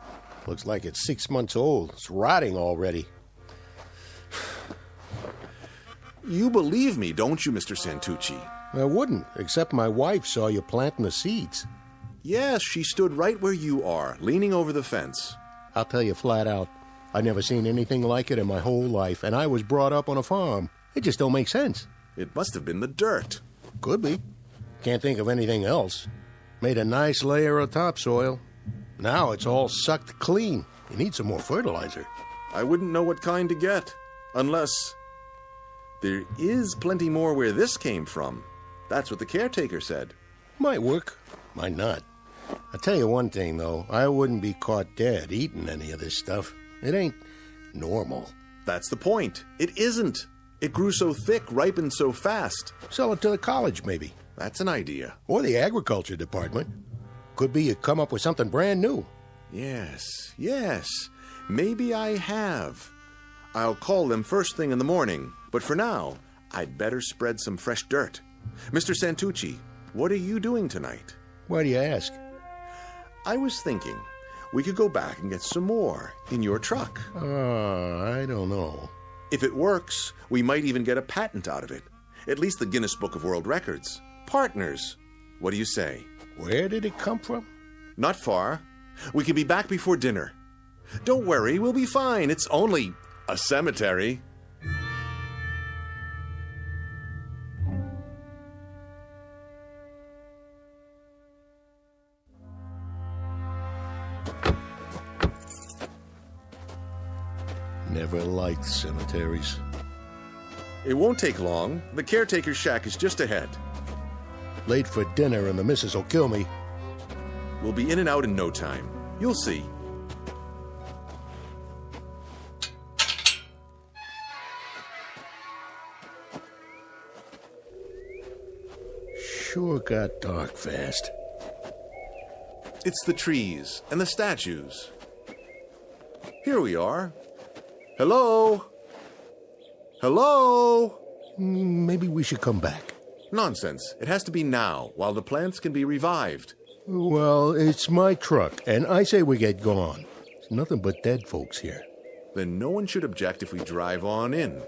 Looks like it's 6 months old. It's rotting already. You believe me, don't you, Mr. Santucci? I wouldn't, except my wife saw you planting the seeds. Yes, she stood right where you are, leaning over the fence. I'll tell you flat out, I've never seen anything like it in my whole life, and I was brought up on a farm. It just don't make sense. It must have been the dirt. Could be. Can't think of anything else. Made a nice layer of topsoil. Now it's all sucked clean. You need some more fertilizer. I wouldn't know what kind to get, unless... There is plenty more where this came from. That's what the caretaker said. Might work, might not. I'll tell you one thing, though. I wouldn't be caught dead eating any of this stuff. It ain't normal. That's the point. It isn't. It grew so thick, ripened so fast. Sell it to the college, maybe. That's an idea. Or the agriculture department. Could be you come up with something brand new. Yes. Maybe I have. I'll call them first thing in the morning. But for now, I'd better spread some fresh dirt. Mr. Santucci, what are you doing tonight? Why do you ask? I was thinking we could go back and get some more in your truck. I don't know. If it works, we might even get a patent out of it. At least the Guinness Book of World Records. Partners. What do you say? Where did it come from? Not far. We can be back before dinner. Don't worry, we'll be fine. It's only a cemetery. Never liked cemeteries. It won't take long. The caretaker's shack is just ahead. Late for dinner and the missus will kill me. We'll be in and out in no time. You'll see. Sure got dark fast. It's the trees and the statues. Here we are. Hello? Hello? Maybe we should come back. Nonsense. It has to be now, while the plants can be revived. Well, it's my truck, and I say we get gone. There's nothing but dead folks here. Then no one should object if we drive on in.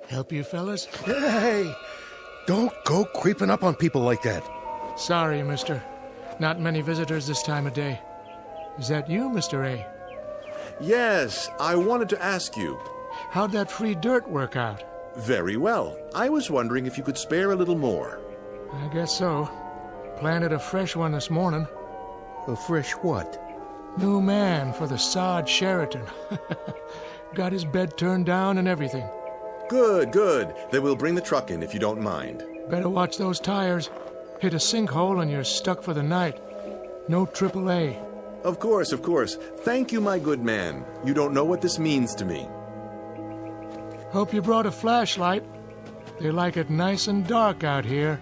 Help you, fellas? Hey! Don't go creeping up on people like that. Sorry, mister. Not many visitors this time of day. Is that you, Mr. A? Yes, I wanted to ask you. How'd that free dirt work out? Very well. I was wondering if you could spare a little more. I guess so. Planted a fresh one this morning. A fresh what? New man for the sod Sheraton. Got his bed turned down and everything. Good. Then we'll bring the truck in if you don't mind. Better watch those tires. Hit a sinkhole and you're stuck for the night. No AAA. Of course. Thank you, my good man. You don't know what this means to me. Hope you brought a flashlight. They like it nice and dark out here.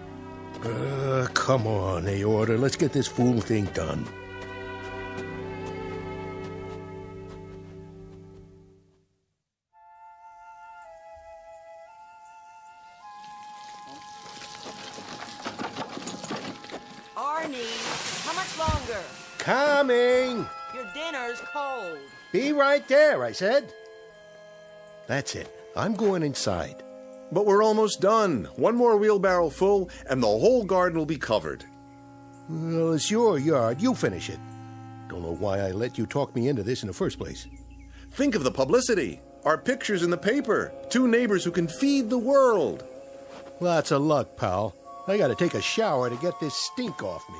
Come on, Aorta. Let's get this fool thing done. Arnie, how much longer? Coming! You're dinner's cold. Be right there, I said. That's it. I'm going inside. But we're almost done. One more wheelbarrow full, and the whole garden will be covered. Well, it's your yard. You finish it. Don't know why I let you talk me into this in the first place. Think of the publicity. Our pictures in the paper. 2 neighbors who can feed the world. Lots of luck, pal. I gotta take a shower to get this stink off me.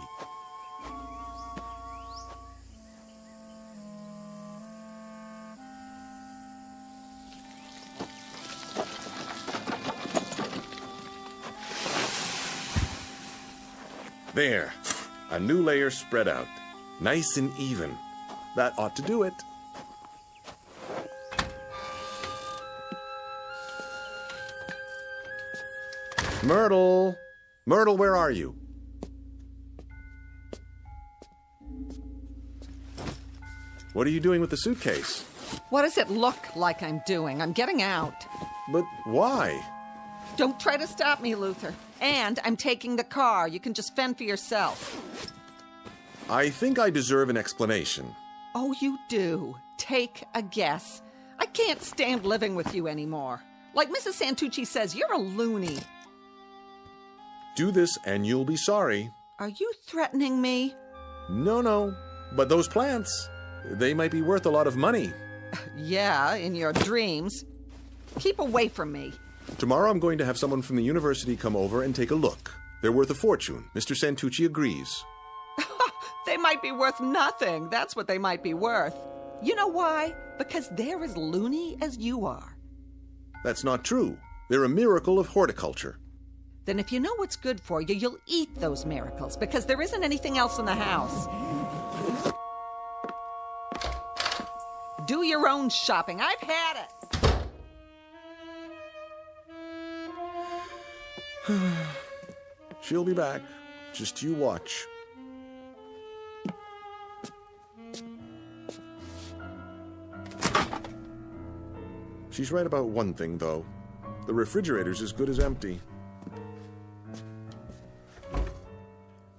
There. A new layer spread out. Nice and even. That ought to do it. Myrtle! Myrtle, where are you? What are you doing with the suitcase? What does it look like I'm doing? I'm getting out. But why? Don't try to stop me, Luther. And I'm taking the car. You can just fend for yourself. I think I deserve an explanation. Oh, you do. Take a guess. I can't stand living with you anymore. Like Mrs. Santucci says, you're a loony. Do this and you'll be sorry. Are you threatening me? No. But those plants, they might be worth a lot of money. Yeah, in your dreams. Keep away from me. Tomorrow I'm going to have someone from the university come over and take a look. They're worth a fortune. Mr. Santucci agrees. They might be worth nothing. That's what they might be worth. You know why? Because they're as loony as you are. That's not true. They're a miracle of horticulture. Then if you know what's good for you, you'll eat those miracles, because there isn't anything else in the house. Do your own shopping. I've had it. She'll be back. Just you watch. She's right about one thing, though. The refrigerator's as good as empty.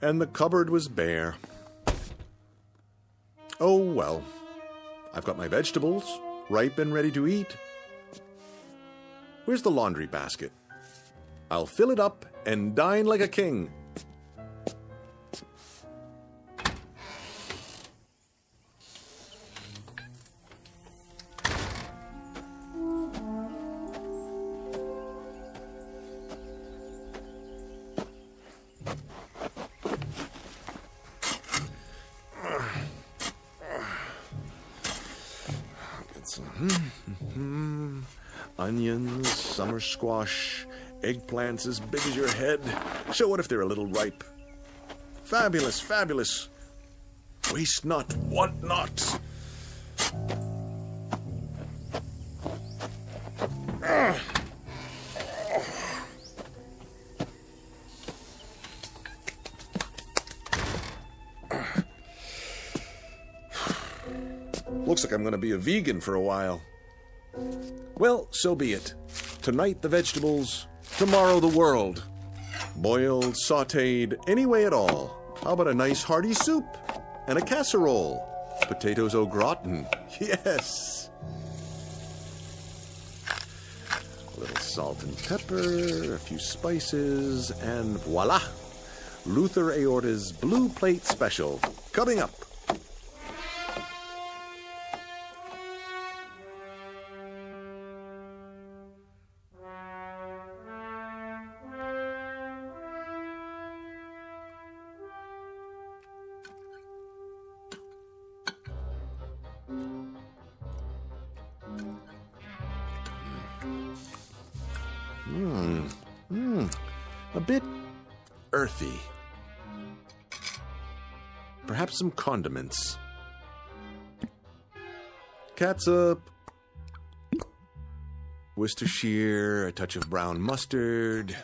And the cupboard was bare. Oh, well. I've got my vegetables, ripe and ready to eat. Where's the laundry basket? I'll fill it up and dine like a king. Onions, summer squash, eggplants as big as your head. So what if they're a little ripe? Fabulous, fabulous. Waste not, want not. Looks like I'm going to be a vegan for a while. Well, so be it. Tonight the vegetables, tomorrow the world. Boiled, sautéed, any way at all. How about a nice hearty soup and a casserole? Potatoes au gratin, yes. A little salt and pepper, a few spices, and voila! Luther Aorta's Blue Plate Special, coming up. A bit earthy. Perhaps some condiments. Catsup, Worcestershire, a touch of brown mustard.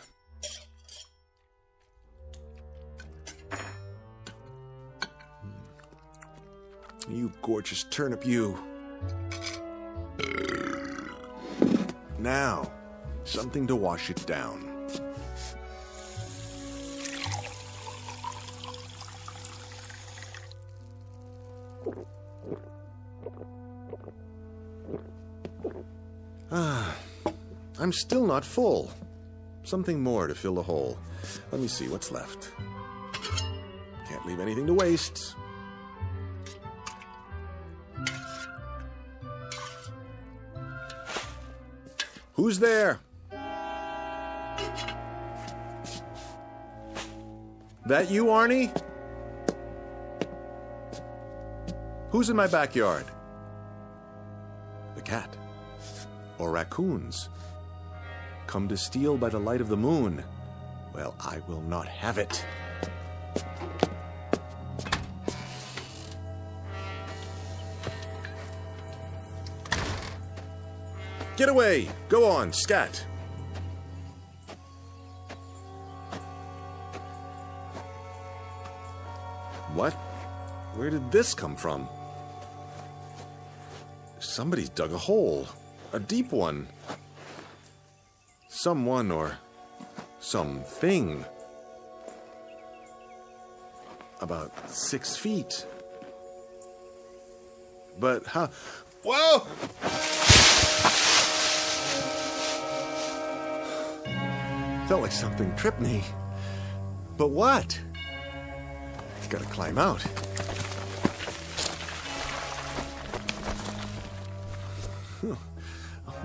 You gorgeous turnip, you. Now, something to wash it down. I'm still not full. Something more to fill the hole. Let me see what's left. Can't leave anything to waste. Who's there? That you, Arnie? Who's in my backyard? The cat. Or raccoons. Come to steal by the light of the moon. Well, I will not have it. Get away! Go on, scat! What? Where did this come from? Somebody's dug a hole. A deep one. Someone or something. About 6 feet. But how? Whoa! Felt like something tripped me. But what? Gotta climb out.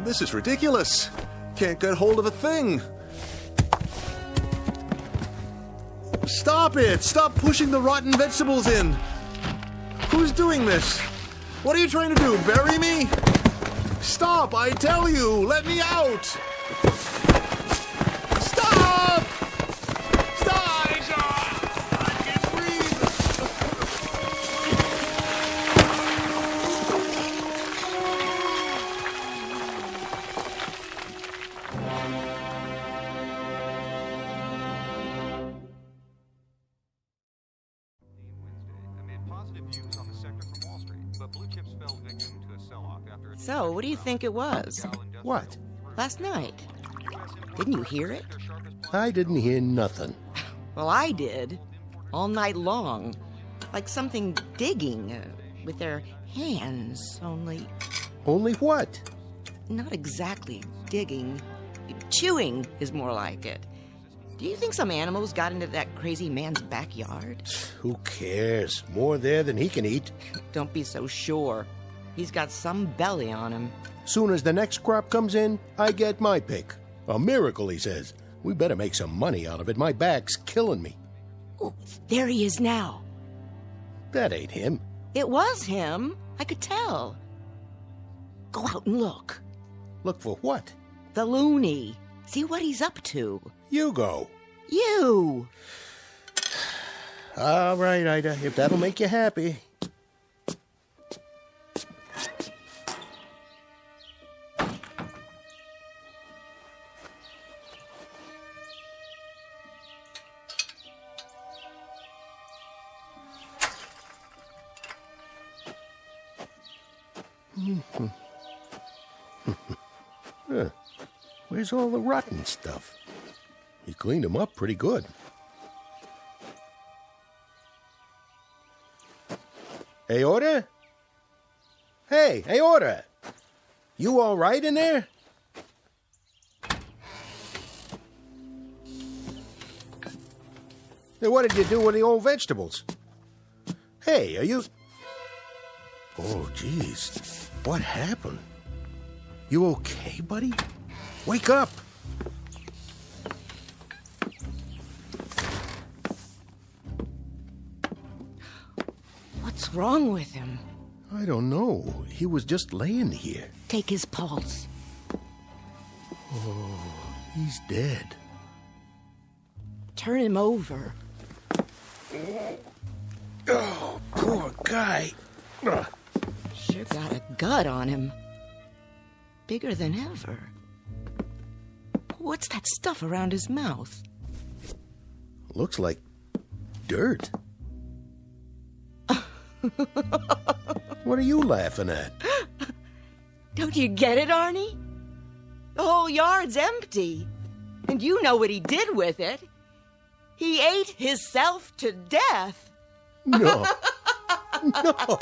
This is ridiculous. Can't get hold of a thing. Stop it! Stop pushing the rotten vegetables in. Who's doing this? What are you trying to do? Bury me? Stop! I tell you! Let me out! Stop! Stop! I can't breathe! So, what do you think it was? What? Last night. Didn't you hear it? I didn't hear nothing. Well, I did. All night long. Like something digging with their hands, only... Only what? Not exactly digging. Chewing is more like it. Do you think some animals got into that crazy man's backyard? Who cares? More there than he can eat. Don't be so sure. He's got some belly on him. Soon as the next crop comes in, I get my pick. A miracle, he says. We better make some money out of it. My back's killing me. Oh, there he is now. That ain't him. It was him. I could tell. Go out and look. Look for what? The loony. See what he's up to. You go. You! All right, Ida, if that'll make you happy. Huh. Where's all the rotten stuff? He cleaned them up pretty good. Aorta? Hey, Aorta! You all right in there? Hey, what did you do with the old vegetables? Hey, are you... Oh, jeez. What happened? You okay, buddy? Wake up! What's wrong with him? I don't know. He was just laying here. Take his pulse. Oh, he's dead. Turn him over. Oh, poor guy. Sure got a gut on him. Bigger than ever. What's that stuff around his mouth? Looks like dirt. What are you laughing at? Don't you get it, Arnie? The whole yard's empty. And you know what he did with it. He ate himself to death. No. No.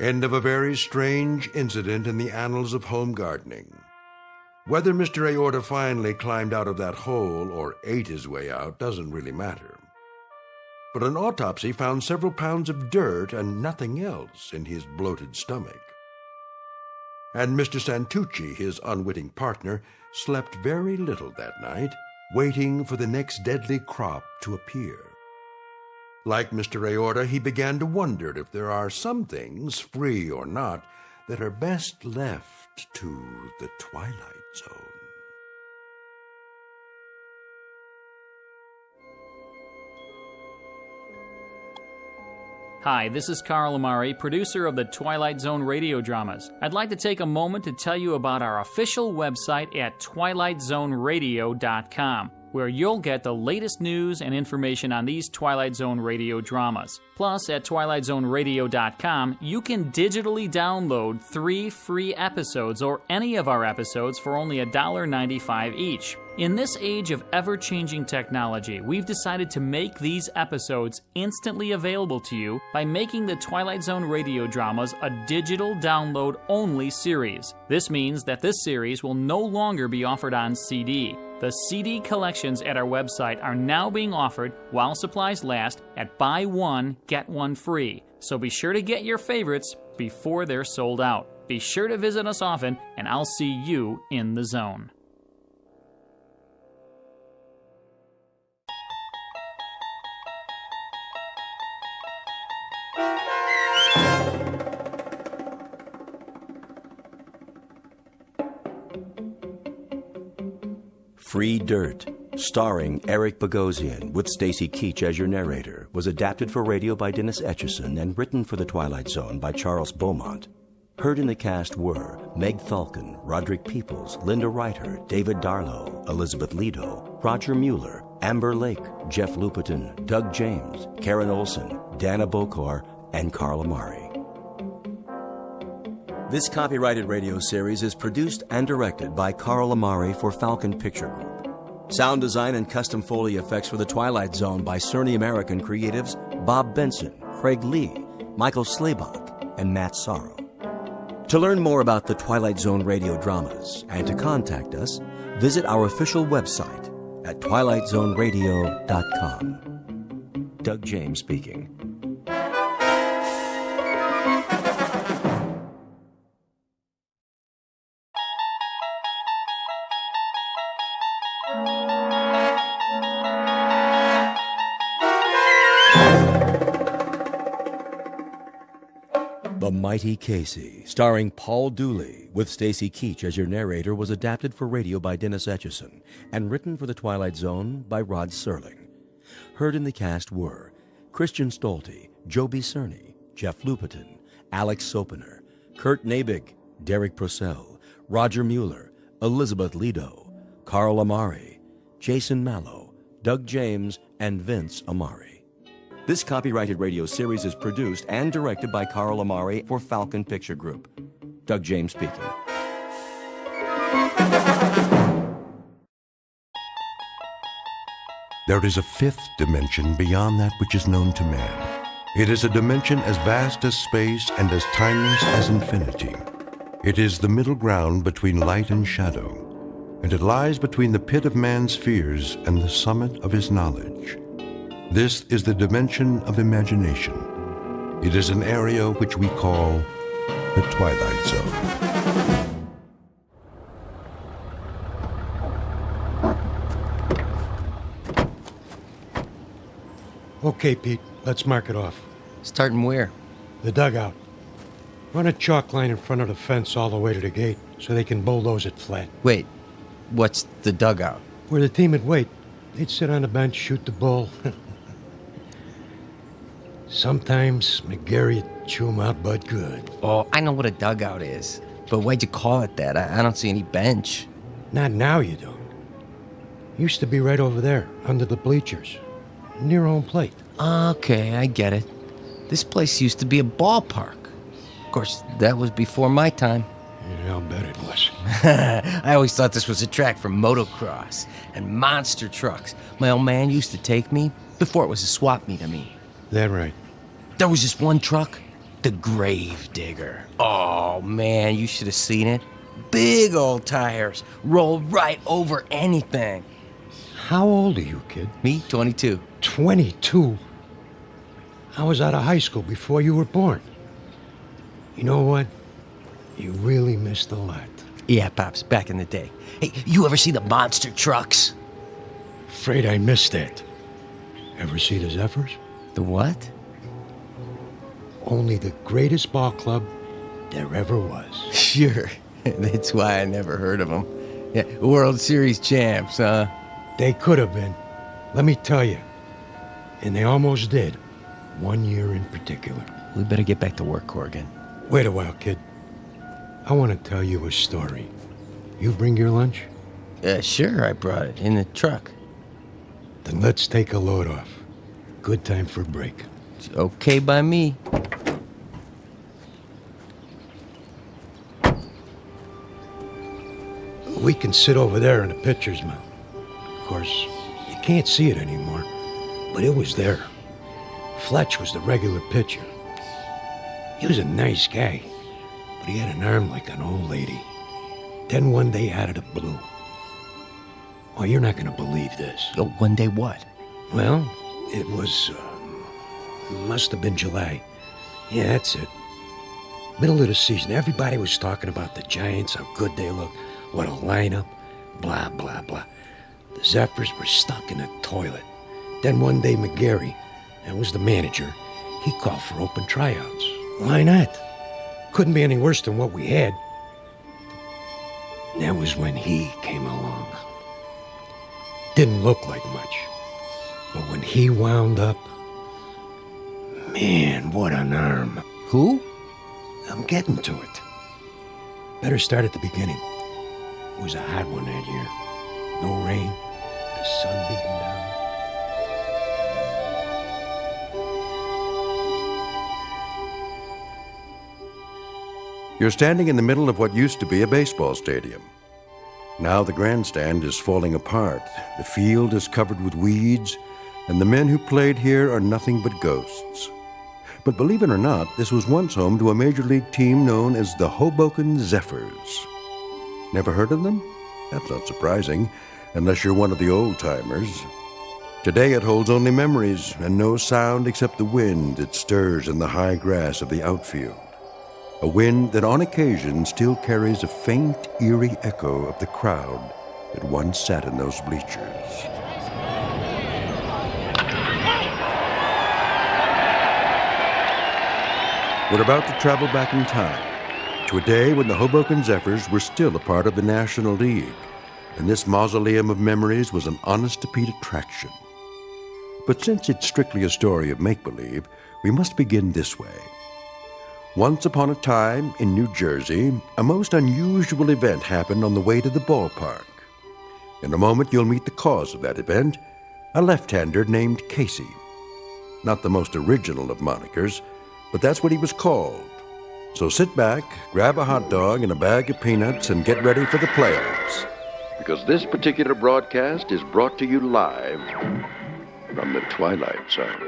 End of a very strange incident in the annals of home gardening. Whether Mr. Aorta finally climbed out of that hole or ate his way out doesn't really matter. But an autopsy found several pounds of dirt and nothing else in his bloated stomach. And Mr. Santucci, his unwitting partner, slept very little that night, waiting for the next deadly crop to appear. Like Mr. Aorta, he began to wonder if there are some things, free or not, that are best left to the Twilight Zone. Hi, this is Carl Amari, producer of the Twilight Zone radio dramas. I'd like to take a moment to tell you about our official website at twilightzoneradio.com, where you'll get the latest news and information on these Twilight Zone radio dramas. Plus, at twilightzoneradio.com, you can digitally download 3 free episodes or any of our episodes for only $1.95 each. In this age of ever-changing technology, we've decided to make these episodes instantly available to you by making the Twilight Zone radio dramas a digital download-only series. This means that this series will no longer be offered on CD. The CD collections at our website are now being offered, while supplies last, at buy one, get one free. So be sure to get your favorites before they're sold out. Be sure to visit us often, and I'll see you in the zone. Free Dirt, starring Eric Bogosian with Stacy Keach as your narrator, was adapted for radio by Dennis Etchison and written for The Twilight Zone by Charles Beaumont. Heard in the cast were Meg Falcon, Roderick Peoples, Linda Reiter, David Darlow, Elizabeth Lido, Roger Mueller, Amber Lake, Jeff Lupetin, Doug James, Karen Olson, Dana Bokor, and Carl Amari. This copyrighted radio series is produced and directed by Carl Amari for Falcon Picture Group. Sound design and custom Foley effects for The Twilight Zone by Cerny American creatives Bob Benson, Craig Lee, Michael Slaybach, and Matt Sorrow. To learn more about the Twilight Zone radio dramas and to contact us, visit our official website at twilightzoneradio.com. Doug James speaking. The Mighty Casey, starring Paul Dooley, with Stacy Keach as your narrator, was adapted for radio by Dennis Etchison and written for The Twilight Zone by Rod Serling. Heard in the cast were Christian Stolte, Joby Cerny, Jeff Lupetin, Alex Sopener, Kurt Nabig, Derek Purcell, Roger Mueller, Elizabeth Lido, Carl Amari, Jason Mallow, Doug James, and Vince Amari. This copyrighted radio series is produced and directed by Carl Amari for Falcon Picture Group. Doug James speaking. There is a fifth dimension beyond that which is known to man. It is a dimension as vast as space and as timeless as infinity. It is the middle ground between light and shadow, and it lies between the pit of man's fears and the summit of his knowledge. This is the dimension of imagination. It is an area which we call the Twilight Zone. Okay, Pete, let's mark it off. Starting where? The dugout. Run a chalk line in front of the fence all the way to the gate so they can bulldoze it flat. Wait, what's the dugout? Where the team would wait. They'd sit on the bench, shoot the bull. Sometimes McGarry would chew 'em out but good. Oh, I know what a dugout is. But why'd you call it that? I don't see any bench. Not now, you don't. Used to be right over there, under the bleachers. Near home plate. Okay, I get it. This place used to be a ballpark. Of course, that was before my time. Yeah, I'll bet it was. I always thought this was a track for motocross and monster trucks. My old man used to take me before it was a swap meet, I mean. That right. There was just one truck The Grave Digger. Oh, man, you should have seen it. Big old tires. Roll right over anything. How old are you, kid? Me, 22. 22? I was out of high school before you were born. You know what? You really missed a lot. Yeah, Pops, back in the day. Hey, you ever see the monster trucks? Afraid I missed that. Ever see the Zephyrs? The what? Only the greatest ball club there ever was. Sure. That's why I never heard of them. Yeah, World Series champs, huh? They could have been. Let me tell you. And they almost did. 1 year in particular. We better get back to work, Corrigan. Wait a while, kid. I want to tell you a story. You bring your lunch? Sure, I brought it in the truck. Then let's take a load off. Good time for a break. It's okay by me. We can sit over there in the pitcher's mound. Of course, you can't see it anymore, but it was there. Fletch was the regular pitcher. He was a nice guy, but he had an arm like an old lady. Then one day out of the blue. Oh, you're not going to believe this. Oh, one day what? Well, it was, must have been July. Yeah, that's it. Middle of the season, everybody was talking about the Giants, how good they look, what a lineup, blah, blah, blah. The Zephyrs were stuck in a toilet. Then one day McGarry, that was the manager, he called for open tryouts. Why not? Couldn't be any worse than what we had. And that was when he came along. Didn't look like much. But when he wound up, man, what an arm. Who? I'm getting to it. Better start at the beginning. It was a hot one that year. No rain, the sun beating down. You're standing in the middle of what used to be a baseball stadium. Now the grandstand is falling apart, the field is covered with weeds, and the men who played here are nothing but ghosts. But believe it or not, this was once home to a major league team known as the Hoboken Zephyrs. Never heard of them? That's not surprising, unless you're one of the old-timers. Today it holds only memories and no sound except the wind that stirs in the high grass of the outfield. A wind that on occasion still carries a faint, eerie echo of the crowd that once sat in those bleachers. We're about to travel back in time to a day when the Hoboken Zephyrs were still a part of the National League, and this mausoleum of memories was an honest-to-Pete attraction. But since it's strictly a story of make-believe, we must begin this way. Once upon a time, in New Jersey, a most unusual event happened on the way to the ballpark. In a moment, you'll meet the cause of that event, a left-hander named Casey. Not the most original of monikers, but that's what he was called. So sit back, grab a hot dog and a bag of peanuts, and get ready for the playoffs. Because this particular broadcast is brought to you live from the Twilight Zone.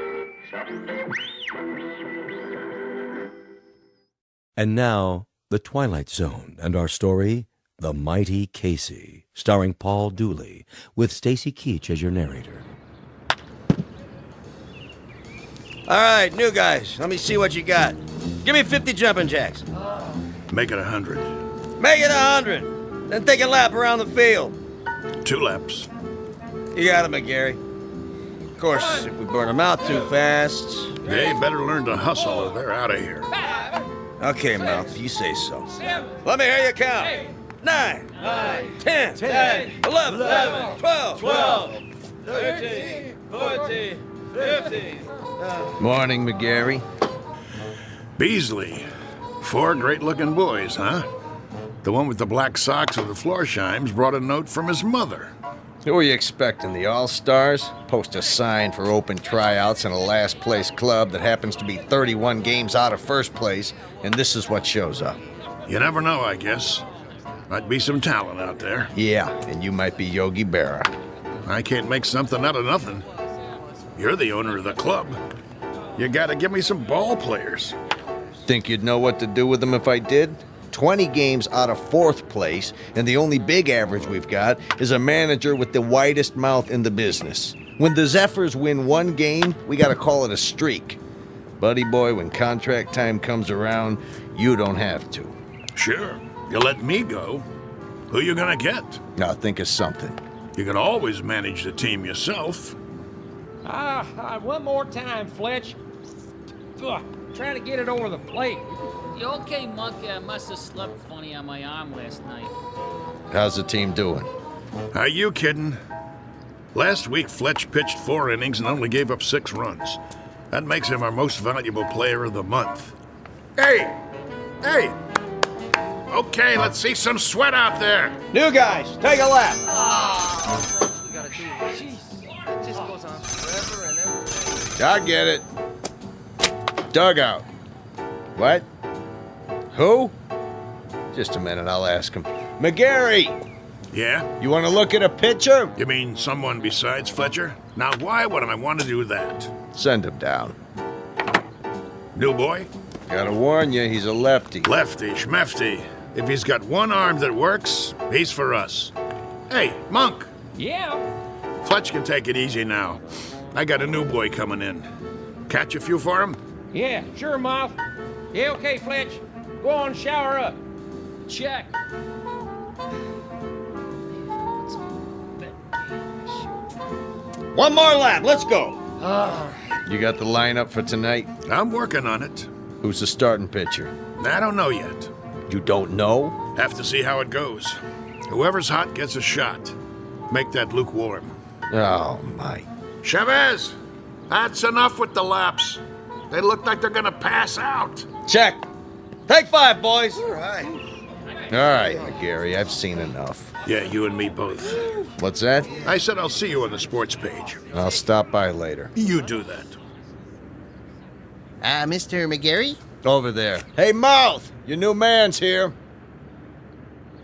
And now, The Twilight Zone and our story, The Mighty Casey, starring Paul Dooley, with Stacy Keach as your narrator. All right, new guys, let me see what you got. Give me 50 jumping jacks. Make it 100. Make it 100. Then take a lap around the field. 2 laps. You got it, McGarry. Of course, if we burn them out too fast... They better learn to hustle or they're out of here. Okay, Mouth, you say so. Let me hear you count. 9, 10, 11, 12, 13, 14, 15. Morning, McGarry. Beasley. 4 great-looking boys, huh? The one with the black socks and the Florsheim's brought a note from his mother. Who are you expecting, the All-Stars? Post a sign for open tryouts in a last-place club that happens to be 31 games out of first place, and this is what shows up. You never know, I guess. Might be some talent out there. Yeah, and you might be Yogi Berra. I can't make something out of nothing. You're the owner of the club. You gotta give me some ball players. Think you'd know what to do with them if I did? 20 games out of 4th place, and the only big average we've got is a manager with the widest mouth in the business. When the Zephyrs win 1 game, we gotta call it a streak. Buddy boy, when contract time comes around, you don't have to. Sure. You let me go. Who you gonna get? Now think of something. You can always manage the team yourself. One more time, Fletch. Ugh, trying to get it over the plate. You okay, Monkey? I must have slept funny on my arm last night. How's the team doing? Are you kidding? Last week, Fletch pitched 4 innings and only gave up 6 runs. That makes him our most valuable player of the month. Hey! Hey! Okay, let's see some sweat out there. New guys, take a lap. We gotta do it. Jeez, it just goes on forever and ever. I get it. Dugout. What? Who? Just a minute, I'll ask him. McGarry! Yeah? You want to look at a pitcher? You mean someone besides Fletcher? Now, why would I want to do that? Send him down. New boy? Gotta warn you, he's a lefty. Lefty, schmefty. If he's got one arm that works, he's for us. Hey, Monk! Yeah? Fletch can take it easy now. I got a new boy coming in. Catch a few for him? Yeah, sure, Moth. Yeah, okay, Fletch. Go on, shower up. Check. One more lap, let's go. You got the lineup for tonight? I'm working on it. Who's the starting pitcher? I don't know yet. You don't know? Have to see how it goes. Whoever's hot gets a shot. Make that lukewarm. Oh, my. Chavez! That's enough with the laps. They look like they're gonna pass out. Check. Take 5, boys. All right. All right, McGarry, I've seen enough. Yeah, you and me both. What's that? I said I'll see you on the sports page. I'll stop by later. You do that. Mr. McGarry? Over there. Hey, Mouth! Your new man's here.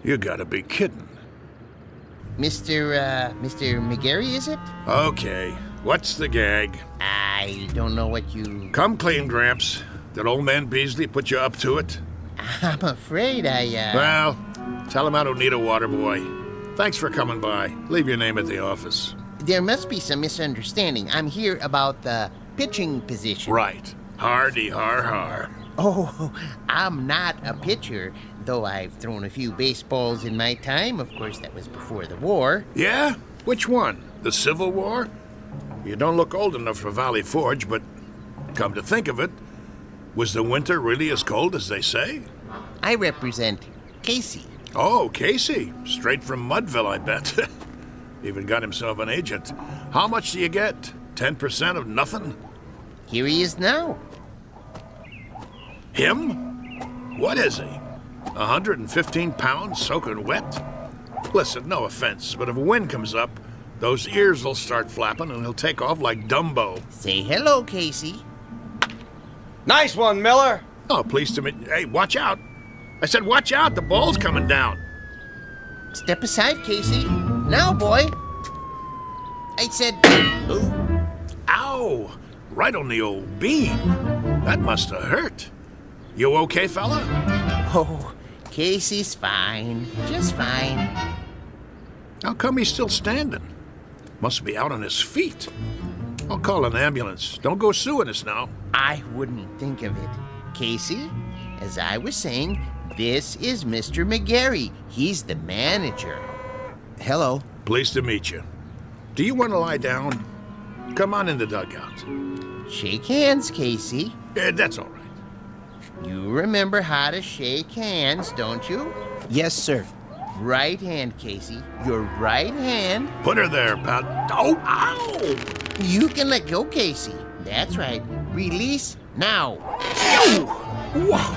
You gotta be kidding. Mr. McGarry, is it? Okay, what's the gag? I don't know what you... Come clean, Gramps. Did old man Beasley put you up to it? I'm afraid Well, tell him I don't need a water boy. Thanks for coming by. Leave your name at the office. There must be some misunderstanding. I'm here about the pitching position. Right. Hardy har har. Oh, I'm not a pitcher, though I've thrown a few baseballs in my time. Of course, that was before the war. Yeah? Which one? The Civil War? You don't look old enough for Valley Forge, but come to think of it, was the winter really as cold as they say? I represent Casey. Oh, Casey. Straight from Mudville, I bet. Even got himself an agent. How much do you get? 10% of nothing? Here he is now. Him? What is he? 115 pounds soaking wet? Listen, no offense, but if a wind comes up, those ears will start flapping and he'll take off like Dumbo. Say hello, Casey. Nice one, Miller. Oh, pleased to meet you. Hey, watch out. I said watch out, the ball's coming down. Step aside, Casey. Now, boy. I said... Ooh. Ow! Right on the old bean. That must have hurt. You okay, fella? Oh, Casey's fine. Just fine. How come he's still standing? Must be out on his feet. I'll call an ambulance. Don't go suing us now. I wouldn't think of it. Casey, as I was saying, this is Mr. McGarry. He's the manager. Hello. Pleased to meet you. Do you want to lie down? Come on in the dugout. Shake hands, Casey. That's all right. You remember how to shake hands, don't you? Yes, sir. Right hand, Casey. Your right hand. Put her there, pal. Oh, ow! You can let go, Casey. That's right. Release now. Whoa!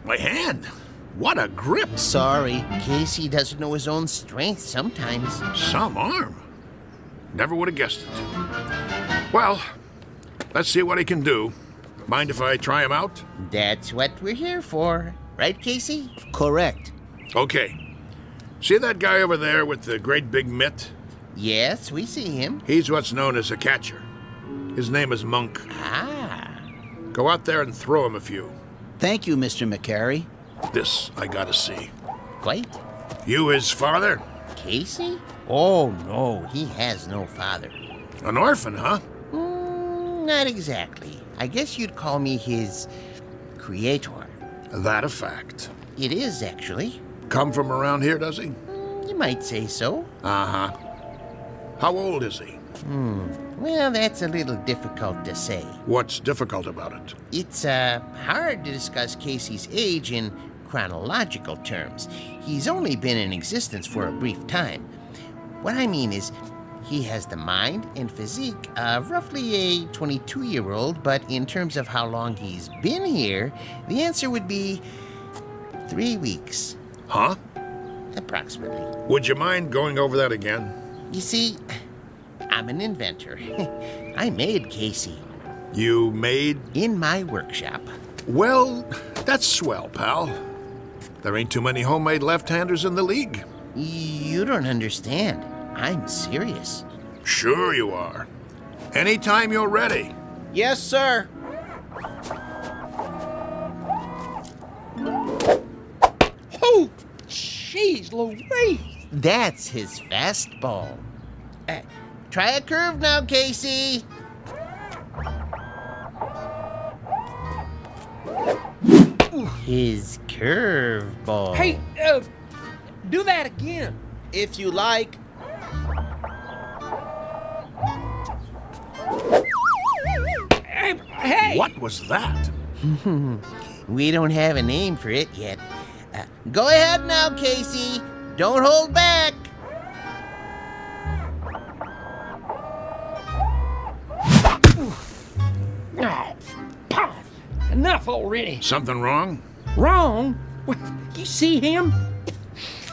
My hand. What a grip. Sorry, Casey doesn't know his own strength sometimes. Some arm. Never would have guessed it. Well, let's see what he can do. Mind if I try him out? That's what we're here for. Right, Casey? Correct. Okay. See that guy over there with the great big mitt? Yes, we see him. He's what's known as a catcher. His name is Monk. Ah. Go out there and throw him a few. Thank you, Mr. McCary. This I gotta see. Quite? You his father? Casey? Oh, no, he has no father. An orphan, huh? Not exactly. I guess you'd call me his creator. That a fact. It is, actually. Come from around here, does he? You might say so. Uh-huh. How old is he? Well, that's a little difficult to say. What's difficult about it? It's hard to discuss Casey's age in chronological terms. He's only been in existence for a brief time. What I mean is, he has the mind and physique of roughly a 22-year-old, but in terms of how long he's been here, the answer would be 3 weeks. Huh? Approximately. Would you mind going over that again? You see, I'm an inventor. I made Casey. You made? In my workshop. Well, that's swell, pal. There ain't too many homemade left-handers in the league. You don't understand. I'm serious. Sure you are. Anytime you're ready. Yes, sir. Oh, jeez Louise. That's his fastball. Try a curve now, Casey. His curveball. Hey, do that again. If you like. Hey! What was that? We don't have a name for it yet. Go ahead now, Casey. Don't hold back. Oh, pah, enough already. Something wrong? Wrong? What, you see him?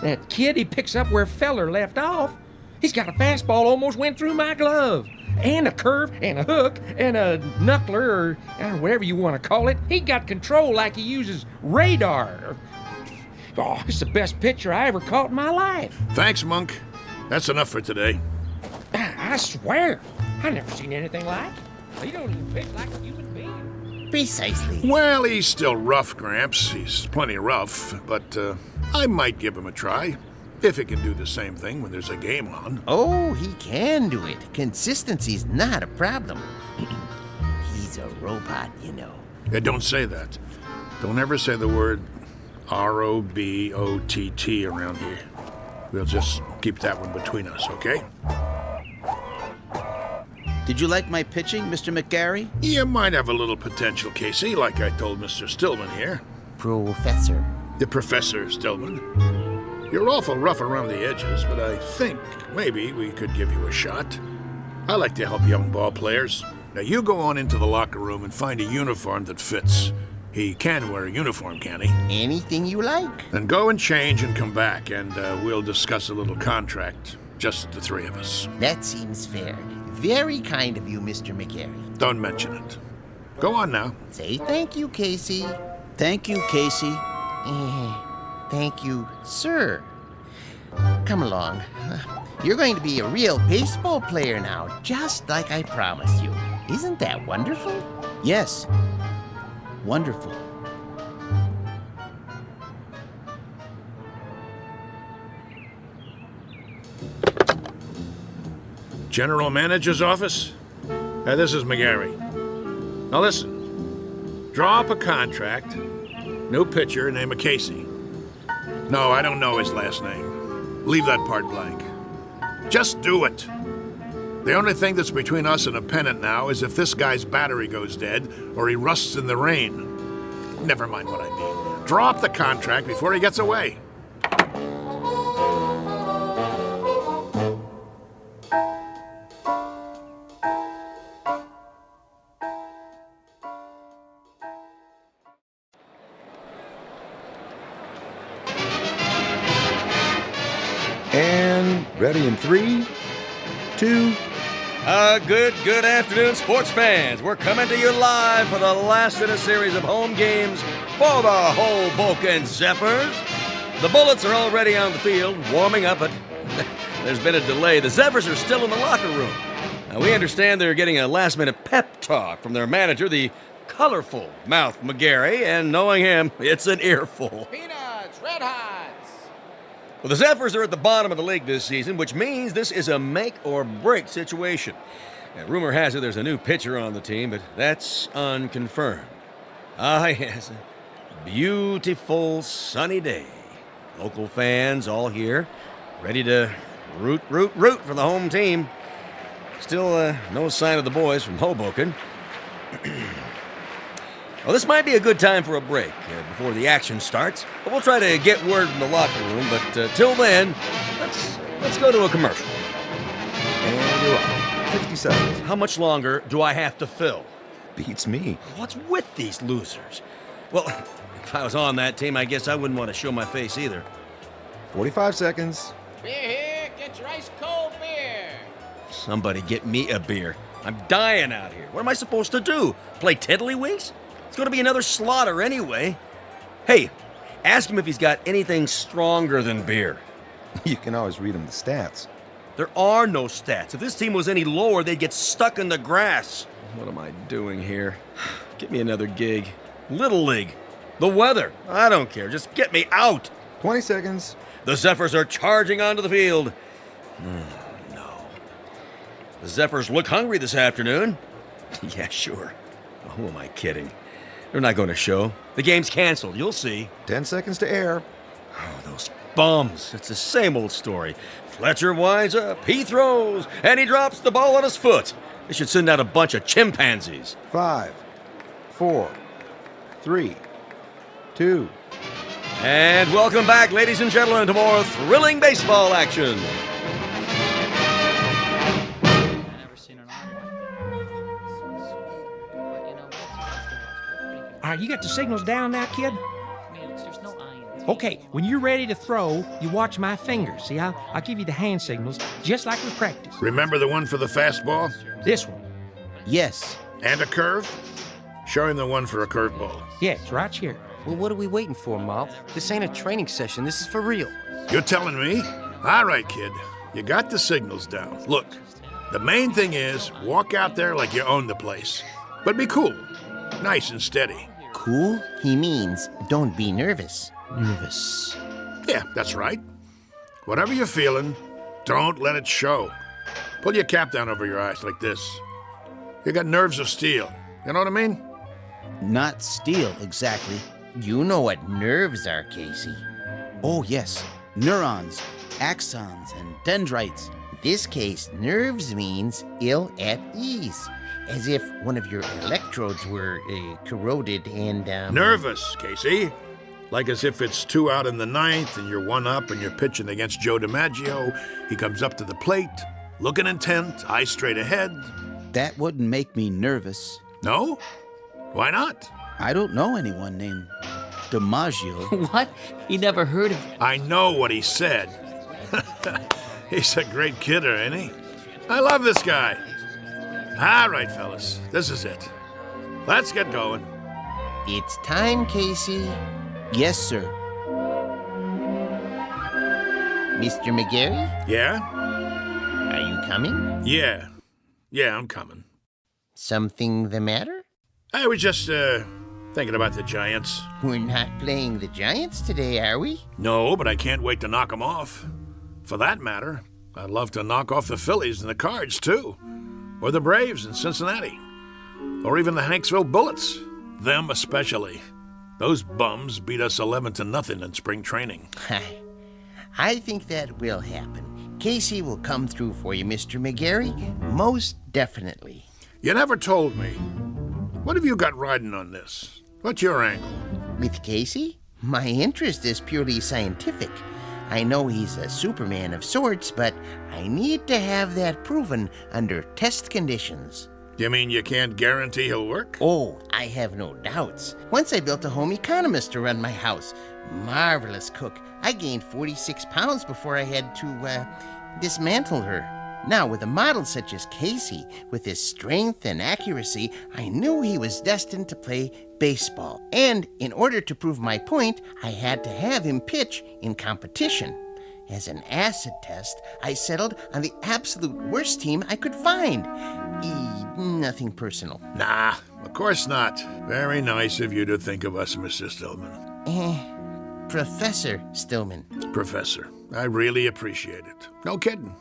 That kid, he picks up where Feller left off. He's got a fastball almost went through my glove. And a curve, and a hook, and a knuckler, or whatever you want to call it. He got control like he uses radar. Oh, it's the best pitcher I ever caught in my life. Thanks, Monk. That's enough for today. I swear, I never seen anything like it. He don't even pitch like a human being. Precisely. Well, he's still rough, Gramps. He's plenty rough, but I might give him a try. If he can do the same thing when there's a game on. Oh, he can do it. Consistency's not a problem. He's a robot, you know. Don't say that. Don't ever say the word R-O-B-O-T-T around here. We'll just keep that one between us, okay? Did you like my pitching, Mr. McGarry? You might have a little potential, Casey, like I told Mr. Stillman here. Professor. The Professor Stillman. You're awful rough around the edges, but I think maybe we could give you a shot. I like to help young ball players. Now you go on into the locker room and find a uniform that fits. He can wear a uniform, can he? Anything you like. Then go and change and come back, and we'll discuss a little contract. Just the three of us. That seems fair. Very kind of you, Mr. McGarry. Don't mention it. Go on now. Say thank you, Casey. Thank you, Casey. Thank you, sir. Come along. You're going to be a real baseball player now, just like I promised you. Isn't that wonderful? Yes. Wonderful. General Manager's office? This is McGarry. Now listen. Draw up a contract. New pitcher, name of Casey. No, I don't know his last name. Leave that part blank. Just do it. The only thing that's between us and a pennant now is if this guy's battery goes dead or he rusts in the rain. Never mind what I mean. Draw up the contract before he gets away. And ready in 3, 2. Good afternoon, sports fans. We're coming to you live for the last in a series of home games for the Hoboken Zephyrs. The Bullets are already on the field, warming up, but there's been a delay. The Zephyrs are still in the locker room. Now, we understand they're getting a last-minute pep talk from their manager, the colorful mouth, McGarry, and knowing him, it's an earful. Peanuts, Red Hots. Well, the Zephyrs are at the bottom of the league this season, which means this is a make-or-break situation. And rumor has it there's a new pitcher on the team, but that's unconfirmed. Ah, yes, a beautiful sunny day. Local fans all here, ready to root for the home team. Still, no sign of the boys from Hoboken. Well, this might be a good time for a break before the action starts, but we'll try to get word from the locker room. But till then, let's go to a commercial. And you're on. 60 seconds. How much longer do I have to fill? Beats me. What's with these losers? Well, if I was on that team, I guess I wouldn't want to show my face either. 45 seconds. Beer here, get your ice cold beer. Somebody get me a beer. I'm dying out here. What am I supposed to do? Play tiddlywinks? It's going to be another slaughter anyway. Hey, ask him if he's got anything stronger than beer. You can always read him the stats. There are no stats. If this team was any lower, they'd get stuck in the grass. What am I doing here? Get me another gig. Little League. The weather. I don't care. Just get me out. 20 seconds. The Zephyrs are charging onto the field. No. The Zephyrs look hungry this afternoon. Yeah, sure. Oh, who am I kidding? They're not going to show. The game's canceled. You'll see. 10 seconds to air. Oh, those bums. It's the same old story. Fletcher winds up, he throws, and he drops the ball on his foot. They should send out a bunch of chimpanzees. 5, 4, 3, 2. And welcome back, ladies and gentlemen, to more thrilling baseball action. All right, you got the signals down now, kid? Okay, when you're ready to throw, you watch my fingers. See, I'll give you the hand signals, just like we practice. Remember the one for the fastball? This one. Yes. And a curve? Show him the one for a curveball. Yeah, it's right here. Well, what are we waiting for, Mouth? This ain't a training session. This is for real. You're telling me? All right, kid. You got the signals down. Look, the main thing is walk out there like you own the place. But be cool. Nice and steady. Cool? He means don't be nervous. Nervous. Yeah, that's right. Whatever you're feeling, don't let it show. Pull your cap down over your eyes like this. You got nerves of steel. You know what I mean? Not steel, exactly. You know what nerves are, Casey. Oh, yes. Neurons, axons, and dendrites. This case, nerves means ill at ease. As if one of your electrodes were corroded and, Nervous, Casey. Like as if it's 2 out in the 9th and you're 1 up and you're pitching against Joe DiMaggio. He comes up to the plate, looking intent, eyes straight ahead. That wouldn't make me nervous. No? Why not? I don't know anyone named DiMaggio. What? He never heard of... I know what he said. He's a great kidder, ain't he? I love this guy. All right, fellas, this is it. Let's get going. It's time, Casey. Yes, sir. Mr. McGarry? Yeah? Are you coming? Yeah. Yeah, I'm coming. Something the matter? I was just, thinking about the Giants. We're not playing the Giants today, are we? No, but I can't wait to knock them off. For that matter, I'd love to knock off the Phillies and the Cards, too. Or the Braves in Cincinnati. Or even the Hanksville Bullets. Them especially. Those bums beat us 11-0 in spring training. I think that will happen. Casey will come through for you, Mr. McGarry. Most definitely. You never told me. What have you got riding on this? What's your angle? With Casey? My interest is purely scientific. I know he's a Superman of sorts, but I need to have that proven under test conditions. You mean you can't guarantee he'll work? Oh, I have no doubts. Once I built a home economist to run my house. Marvelous cook. I gained 46 pounds before I had to, dismantle her. Now, with a model such as Casey, with his strength and accuracy, I knew he was destined to play baseball. And in order to prove my point, I had to have him pitch in competition. As an acid test, I settled on the absolute worst team I could find. Nothing personal. Nah, a Of course not. Very nice of you to think of us, Mr. Stillman. Professor Stillman. Professor, I really appreciate it. No kidding.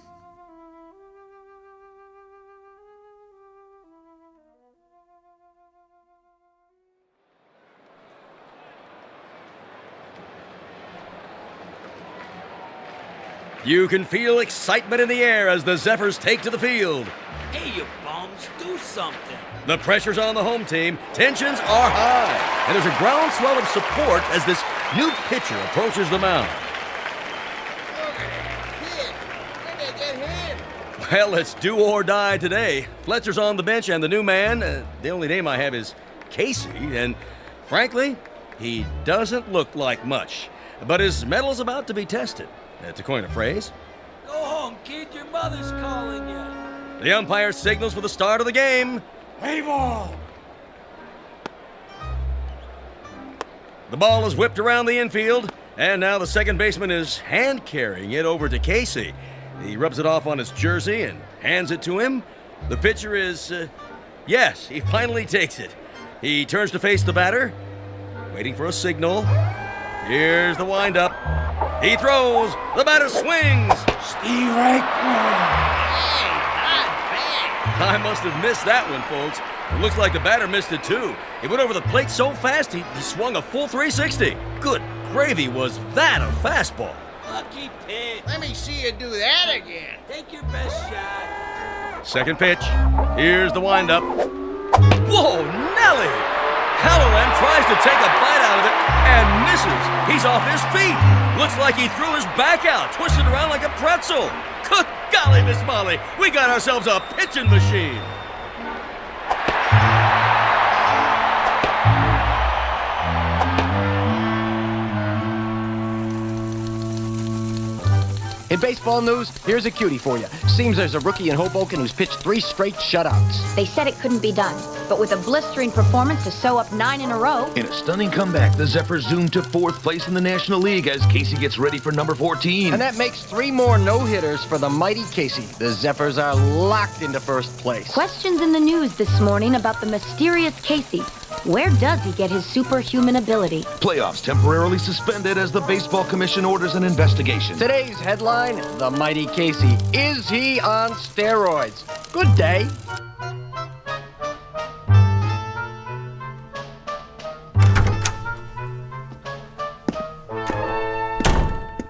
You can feel excitement in the air as the Zephyrs take to the field. Hey, you bums, do something. The pressure's on the home team, tensions are high, and there's a groundswell of support as this new pitcher approaches the mound. Well, it's do or die today. Fletcher's on the bench, and the new man, the only name I have is Casey, and frankly, he doesn't look like much. But his metal's about to be tested, to coin a phrase. Go home, kid, your mother's calling you. The umpire signals for the start of the game. Play ball. The ball is whipped around the infield, and now the second baseman is hand-carrying it over to Casey. He rubs it off on his jersey and hands it to him. The pitcher is, yes, he finally takes it. He turns to face the batter, waiting for a signal. Here's the windup. He throws. The batter swings. Steve right. I must have missed that one, folks. It looks like the batter missed it, too. He went over the plate so fast, he swung a full 360. Good gravy, was that a fastball? Lucky pitch. Let me see you do that again. Take your best shot. Second pitch. Here's the windup. Whoa, Nelly! Halloran tries to take a bite out of it and misses. He's off his feet. Looks like he threw his back out, twisted around like a pretzel. Good golly, Miss Molly, we got ourselves a pitching machine. In baseball news, here's a cutie for you. Seems there's a rookie in Hoboken who's pitched 3 straight shutouts. They said it couldn't be done, but with a blistering performance to sew up 9 in a row. In a stunning comeback, the Zephyrs zoom to 4th place in the National League as Casey gets ready for number 14. And that makes 3 more no-hitters for the mighty Casey. The Zephyrs are locked into 1st place. Questions in the news this morning about the mysterious Casey. Where does he get his superhuman ability? Playoffs temporarily suspended as the Baseball Commission orders an investigation. Today's headline, the mighty Casey. Is he on steroids? Good day.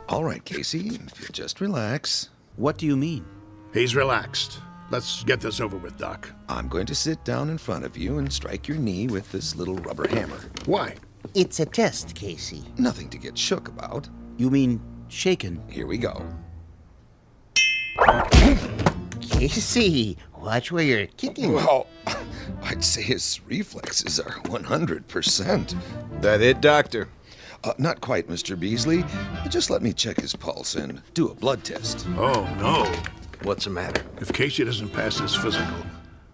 All right, Casey, if you just relax. What do you mean? He's relaxed. Let's get this over with, Doc. I'm going to sit down in front of you and strike your knee with this little rubber hammer. Why? It's a test, Casey. Nothing to get shook about. You mean shaken? Here we go. Casey, watch where you're kicking. Well, I'd say his reflexes are 100%. That it, Doctor? Not quite, Mr. Beasley. Just let me check his pulse and do a blood test. Oh, no. What's the matter? If Casey doesn't pass his physical,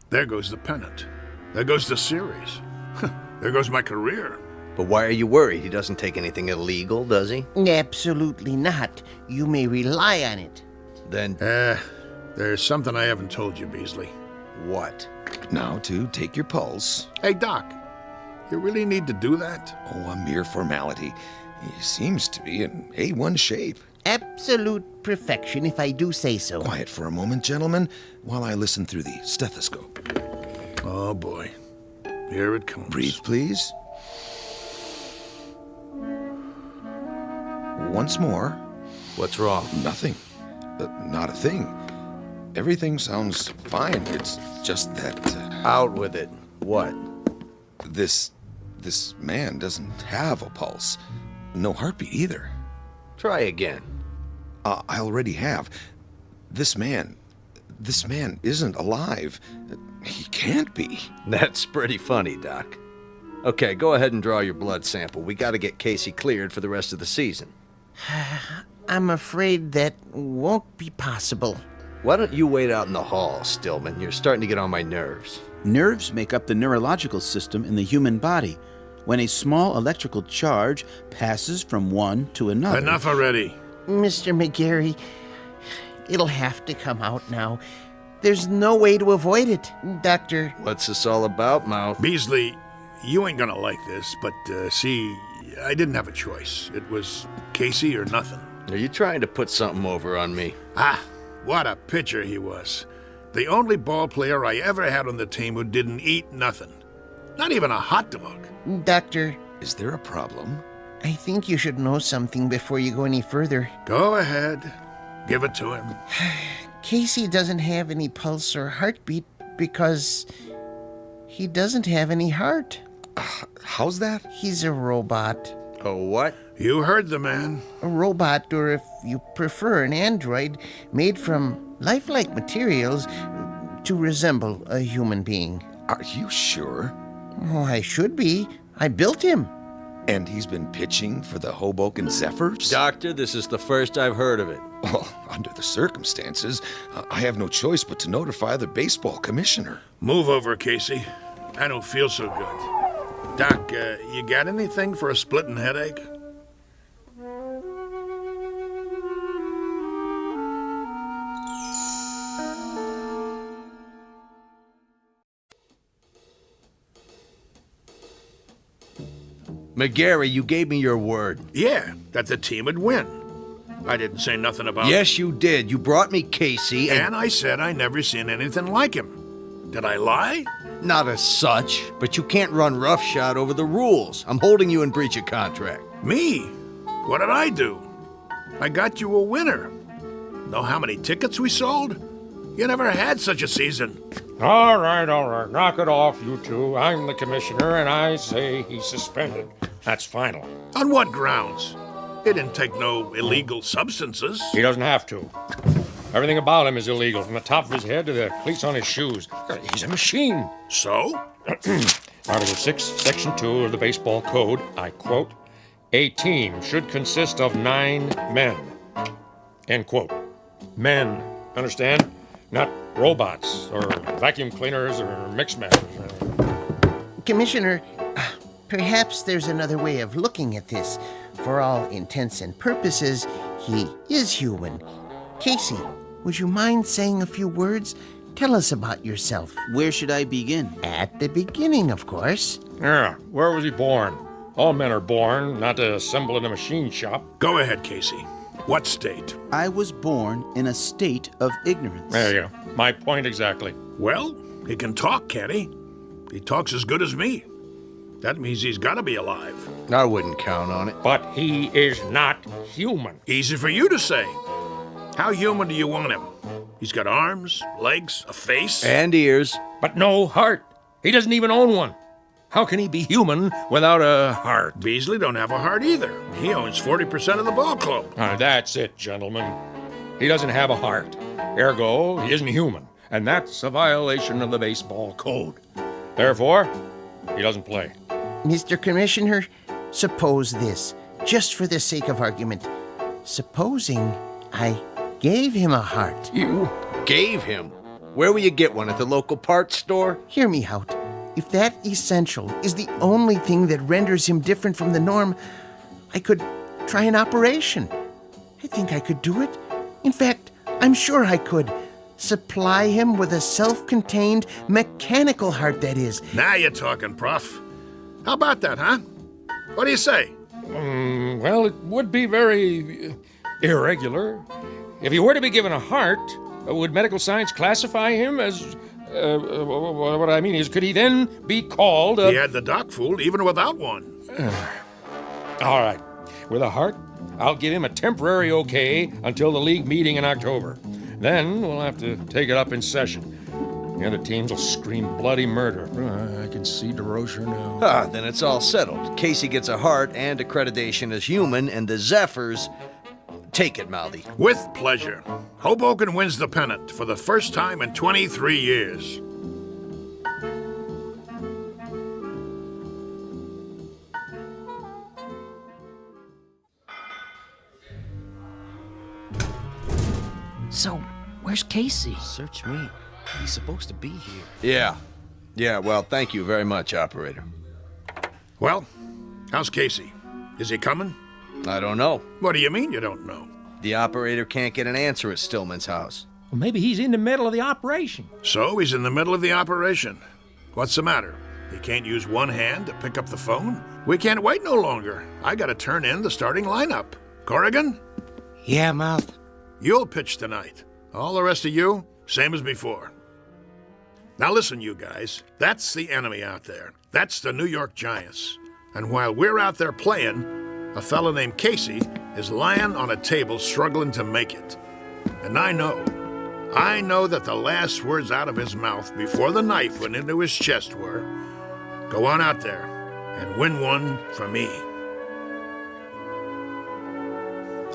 there goes the pennant. There goes the series. There goes my career. But why are you worried? He doesn't take anything illegal, does he? Absolutely not. You may rely on it. Then... there's something I haven't told you, Beasley. What? Now to take your pulse. Hey, Doc, you really need to do that? Oh, a mere formality. He seems to be in A1 shape. Absolute perfection, if I do say so. Quiet for a moment, gentlemen, while I listen through the stethoscope. Oh, boy. Here it comes. Breathe, please. Once more. What's wrong? Nothing. Not a thing. Everything sounds fine. It's just that... Out with it. What? This man doesn't have a pulse. No heartbeat either. Try again. I already have. This man isn't alive. He can't be. That's pretty funny, Doc. Okay, go ahead and draw your blood sample. We got to get Casey cleared for the rest of the season. I'm afraid that won't be possible. Why don't you wait out in the hall, Stillman? You're starting to get on my nerves. Nerves make up the neurological system in the human body. When a small electrical charge passes from one to another... Enough already. Mr. McGarry, it'll have to come out now. There's no way to avoid it, Doctor. What's this all about, Mouth? Beasley, you ain't gonna like this, but see, I didn't have a choice. It was Casey or nothing. Are you trying to put something over on me? Ah, what a pitcher he was. The only ball player I ever had on the team who didn't eat nothing. Not even a hot dog. Doctor. Is there a problem? I think you should know something before you go any further. Go ahead. Give it to him. Casey doesn't have any pulse or heartbeat because he doesn't have any heart. How's that? He's a robot. A what? You heard the man. A robot, or if you prefer, an android, made from lifelike materials to resemble a human being. Are you sure? Oh, I should be. I built him. And he's been pitching for the Hoboken Zephyrs? Doctor, this is the first I've heard of it. Well, under the circumstances, I have no choice but to notify the baseball commissioner. Move over, Casey. I don't feel so good. Doc, you got anything for a splitting headache? McGarry, you gave me your word. Yeah, that the team would win. I didn't say nothing about Yes, you did. You brought me Casey, and I said I never seen anything like him. Did I lie? Not as such, but you can't run roughshod over the rules. I'm holding you in breach of contract. Me? What did I do? I got you a winner. Know how many tickets we sold? You never had such a season. All right. Knock it off, you two. I'm the commissioner, and I say he's suspended. That's final. On what grounds? He didn't take no illegal substances. He doesn't have to. Everything about him is illegal, from the top of his head to the cleats on his shoes. He's a machine. So? Article 6, Section 2 of the Baseball Code, I quote, "A team should consist of 9 men." End quote. Men, understand? Not robots, or vacuum cleaners, or mix masters. Commissioner, perhaps there's another way of looking at this. For all intents and purposes, he is human. Casey, would you mind saying a few words? Tell us about yourself. Where should I begin? At the beginning, of course. Yeah, where was he born? All men are born, not to assemble in a machine shop. Go ahead, Casey. What state? I was born in a state of ignorance. There you go. My point exactly. Well, he can talk, can't he? He talks as good as me. That means he's got to be alive. I wouldn't count on it. But he is not human. Easy for you to say. How human do you want him? He's got arms, legs, a face. And ears. But no heart. He doesn't even own one. How can he be human without a heart? Beasley don't have a heart either. He owns 40% of the ball club. That's it, gentlemen. He doesn't have a heart. Ergo, he isn't human. And that's a violation of the baseball code. Therefore, he doesn't play. Mr. Commissioner, suppose this, just for the sake of argument. Supposing I gave him a heart. You gave him? Where will you get one? At the local parts store? Hear me out. If that essential is the only thing that renders him different from the norm, I could try an operation. I think I could do it. In fact, I'm sure I could. Supply him with a self-contained mechanical heart, that is. Now you're talking, Prof. How about that, huh? What do you say? Well, it would be very irregular. If he were to be given a heart, would medical science classify him as... what I mean is, could he then be called He had the doc fooled even without one. All right. With a heart, I'll give him a temporary okay until the league meeting in October. Then we'll have to take it up in session. The other teams will scream bloody murder. I can see DeRocher now. Then it's all settled. Casey gets a heart and accreditation as human, and the Zephyrs... Take it, Mouthy. With pleasure. Hoboken wins the pennant for the first time in 23 years. So, where's Casey? Search me. He's supposed to be here. Yeah, well, thank you very much, operator. Well, how's Casey? Is he coming? I don't know. What do you mean you don't know? The operator can't get an answer at Stillman's house. Well, maybe he's in the middle of the operation. So he's in the middle of the operation. What's the matter? He can't use one hand to pick up the phone? We can't wait no longer. I gotta turn in the starting lineup. Corrigan? Yeah, Mouth. You'll pitch tonight. All the rest of you, same as before. Now listen, you guys. That's the enemy out there. That's the New York Giants. And while we're out there playing, a fella named Casey is lying on a table struggling to make it. And I know that the last words out of his mouth before the knife went into his chest were, "Go on out there and win one for me."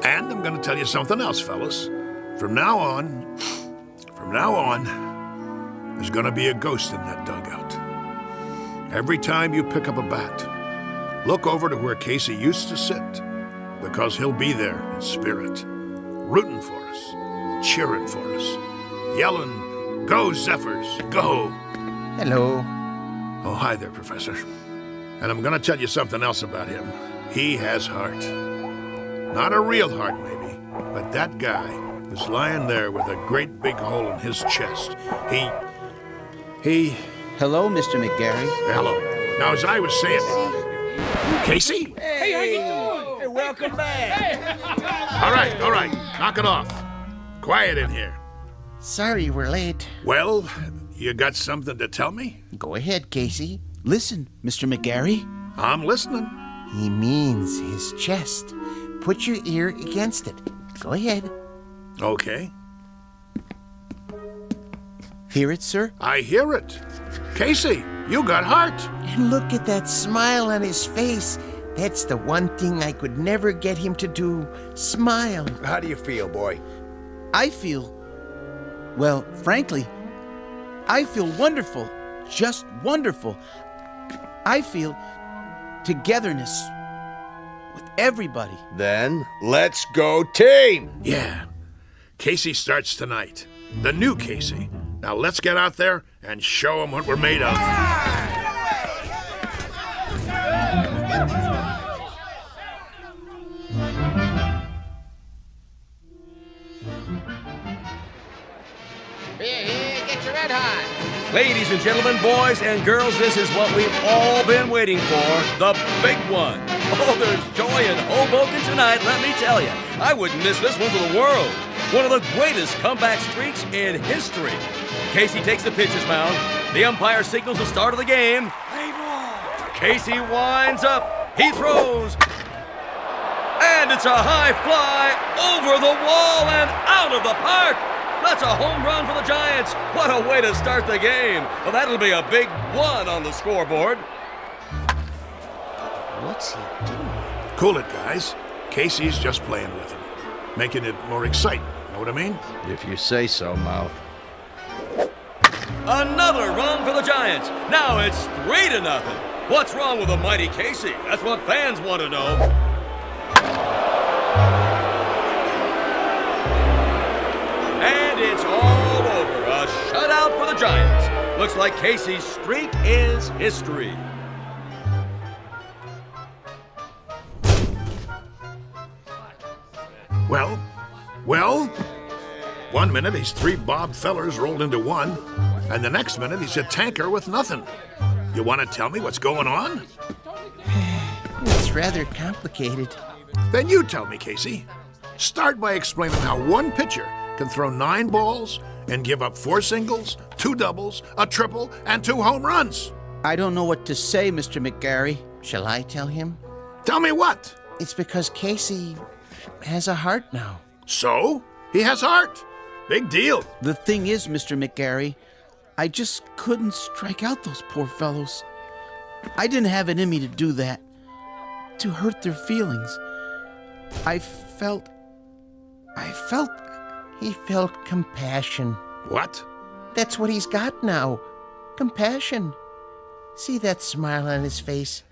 And I'm going to tell you something else, fellas. From now on, there's going to be a ghost in that dugout. Every time you pick up a bat, look over to where Casey used to sit, because he'll be there in spirit, rooting for us, cheering for us, yelling, "Go, Zephyrs, go!" Hello. Oh, hi there, Professor. And I'm going to tell you something else about him. He has heart. Not a real heart, maybe, but that guy is lying there with a great big hole in his chest. He... Hello, Mr. McGarry. Hello. Now, as I was saying... Casey? Hey, how you doing? Hey, welcome back. All right. Knock it off. Quiet in here. Sorry we're late. Well, you got something to tell me? Go ahead, Casey. Listen, Mr. McGarry. I'm listening. He means his chest. Put your ear against it. Go ahead. Okay. Hear it, sir? I hear it. Casey, you got heart. And look at that smile on his face. That's the one thing I could never get him to do. Smile. How do you feel, boy? I feel... Well, frankly, I feel wonderful. Just wonderful. I feel togetherness with everybody. Then, let's go team! Yeah. Casey starts tonight. The new Casey. Now let's get out there and show him what we're made of. Here, get your red hot. Ladies and gentlemen, boys and girls, this is what we've all been waiting for, the big one. Oh, there's joy in Hoboken tonight, let me tell you. I wouldn't miss this one for the world. One of the greatest comeback streaks in history. Casey takes the pitcher's mound. The umpire signals the start of the game. Casey winds up. He throws. And it's a high fly over the wall and out of the park. That's a home run for the Giants. What a way to start the game. Well, that'll be a big one on the scoreboard. What's he doing? Cool it, guys. Casey's just playing with him, making it more exciting. Know what I mean? If you say so, Mouth. Another run for the Giants. Now it's 3-0. What's wrong with the mighty Casey? That's what fans want to know. And it's all over. A shutout for the Giants. Looks like Casey's streak is history. Well, 1 minute he's 3 Bob Fellers rolled into one, and the next minute he's a tanker with nothing. You want to tell me what's going on? It's rather complicated. Then you tell me, Casey. Start by explaining how one pitcher can throw 9 balls and give up 4 singles, 2 doubles, a triple, and 2 home runs. I don't know what to say, Mr. McGarry. Shall I tell him? Tell me what? It's because Casey has a heart now. So? He has heart. Big deal. The thing is, Mr. McGarry, I just couldn't strike out those poor fellows. I didn't have it in me to do that, to hurt their feelings. He felt compassion. What? That's what he's got now. Compassion. See that smile on his face?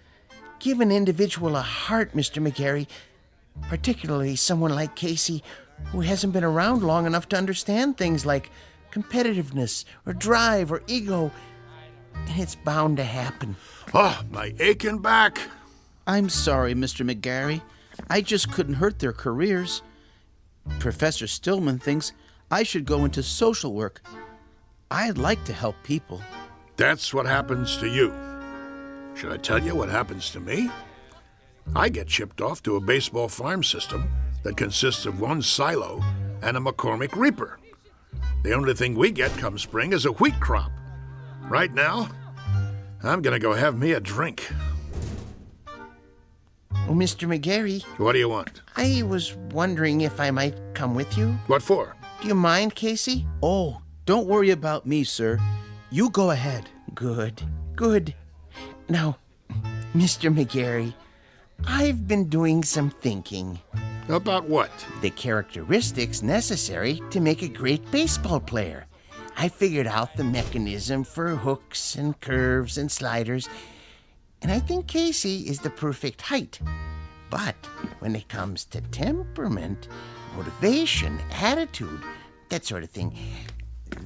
Give an individual a heart, Mr. McGarry, particularly someone like Casey, who hasn't been around long enough to understand things like competitiveness or drive or ego. And it's bound to happen. Oh, my aching back. I'm sorry, Mr. McGarry. I just couldn't hurt their careers. Professor Stillman thinks I should go into social work. I'd like to help people. That's what happens to you. Should I tell you what happens to me? I get shipped off to a baseball farm system that consists of one silo and a McCormick Reaper. The only thing we get come spring is a wheat crop. Right now, I'm gonna go have me a drink. Oh, Mr. McGarry. What do you want? I was wondering if I might come with you. What for? Do you mind, Casey? Oh, don't worry about me, sir. You go ahead. Good, good. Now, Mr. McGarry, I've been doing some thinking. About what? The characteristics necessary to make a great baseball player. I figured out the mechanism for hooks and curves and sliders, and I think Casey is the perfect height. But when it comes to temperament, motivation, attitude, that sort of thing,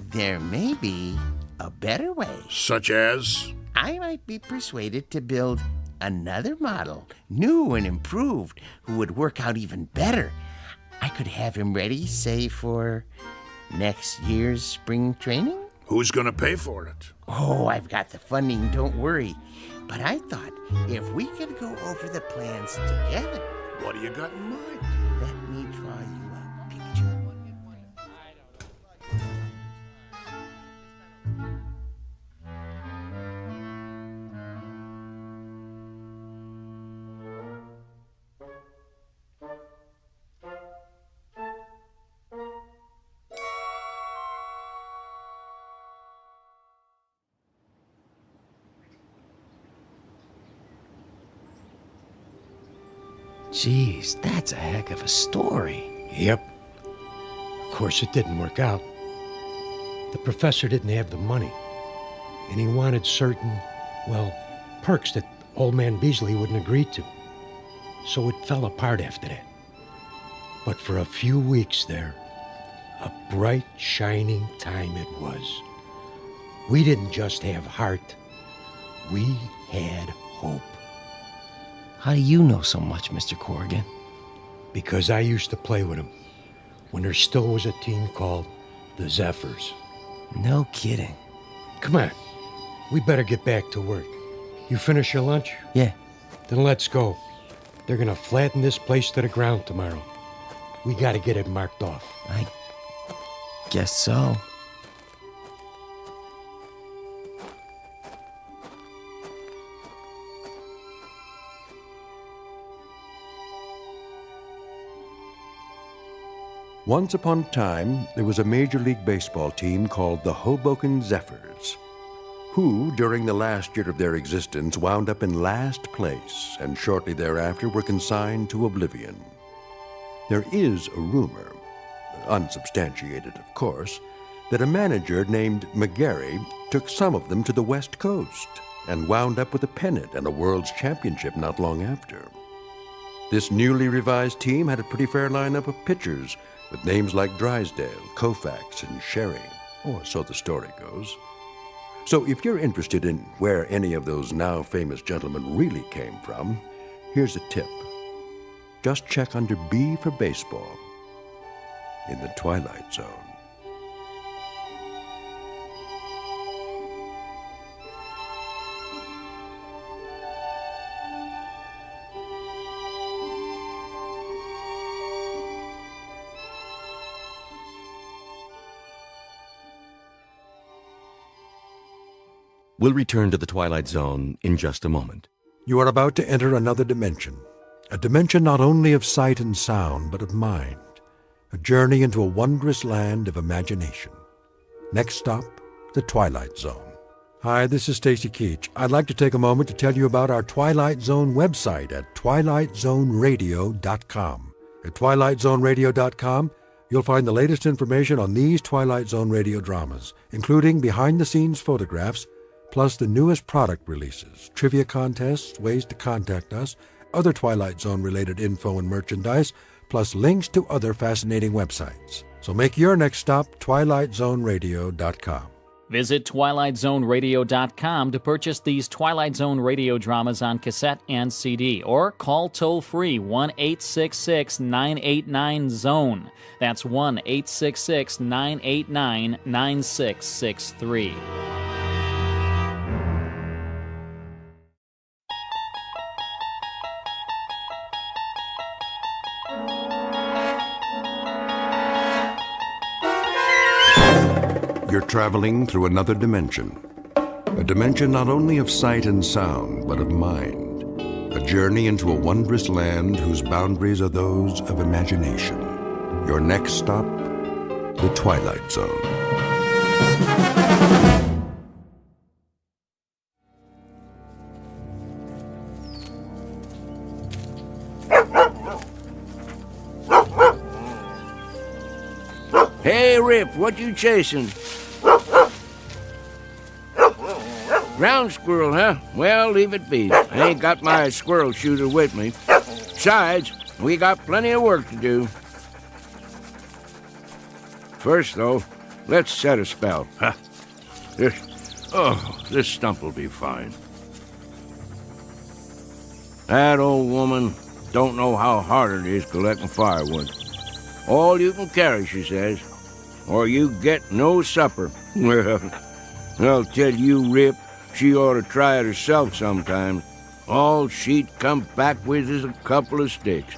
there may be a better way. Such as? I might be persuaded to build another model, new and improved, who would work out even better. I could have him ready, say, for next year's spring training? Who's gonna pay for it? Oh, I've got the funding, don't worry. But I thought if we could go over the plans together. What do you got in mind? Let me draw you a picture. Geez, that's a heck of a story. Yep. Of course, it didn't work out. The professor didn't have the money, and he wanted certain, well, perks that old man Beasley wouldn't agree to. So it fell apart after that. But for a few weeks there, a bright, shining time it was. We didn't just have heart, we had hope. How do you know so much, Mr. Corrigan? Because I used to play with him when there still was a team called the Zephyrs. No kidding. Come on, we better get back to work. You finish your lunch? Yeah. Then let's go. They're gonna flatten this place to the ground tomorrow. We gotta get it marked off. I guess so. Once upon a time, there was a Major League Baseball team called the Hoboken Zephyrs, who, during the last year of their existence, wound up in last place and shortly thereafter were consigned to oblivion. There is a rumor, unsubstantiated of course, that a manager named McGarry took some of them to the West Coast and wound up with a pennant and a World's Championship not long after. This newly revised team had a pretty fair lineup of pitchers with names like Drysdale, Koufax, and Sherry, or so the story goes. So if you're interested in where any of those now famous gentlemen really came from, here's a tip. Just check under B for baseball in the Twilight Zone. We'll return to the Twilight Zone in just a moment. You are about to enter another dimension, a dimension not only of sight and sound, but of mind, a journey into a wondrous land of imagination. Next stop, the Twilight Zone. Hi, this is Stacy Keach. I'd like to take a moment to tell you about our Twilight Zone website at twilightzoneradio.com. At twilightzoneradio.com, you'll find the latest information on these Twilight Zone radio dramas, including behind-the-scenes photographs, plus the newest product releases, trivia contests, ways to contact us, other Twilight Zone-related info and merchandise, plus links to other fascinating websites. So make your next stop twilightzoneradio.com. Visit TwilightZoneRadio.com to purchase these Twilight Zone radio dramas on cassette and CD, or call toll-free 1-866-989-ZONE. That's 1-866-989-9663. You're traveling through another dimension. A dimension not only of sight and sound, but of mind. A journey into a wondrous land whose boundaries are those of imagination. Your next stop, the Twilight Zone. Hey, Rip, what you chasing? Ground squirrel, huh? Well, leave it be. I ain't got my squirrel shooter with me. Besides, we got plenty of work to do. First, though, let's set a spell. This stump will be fine. That old woman don't know how hard it is collecting firewood. All you can carry, she says, or you get no supper. Well, I'll tell you, Rip, she ought to try it herself sometime. All she'd come back with is a couple of sticks.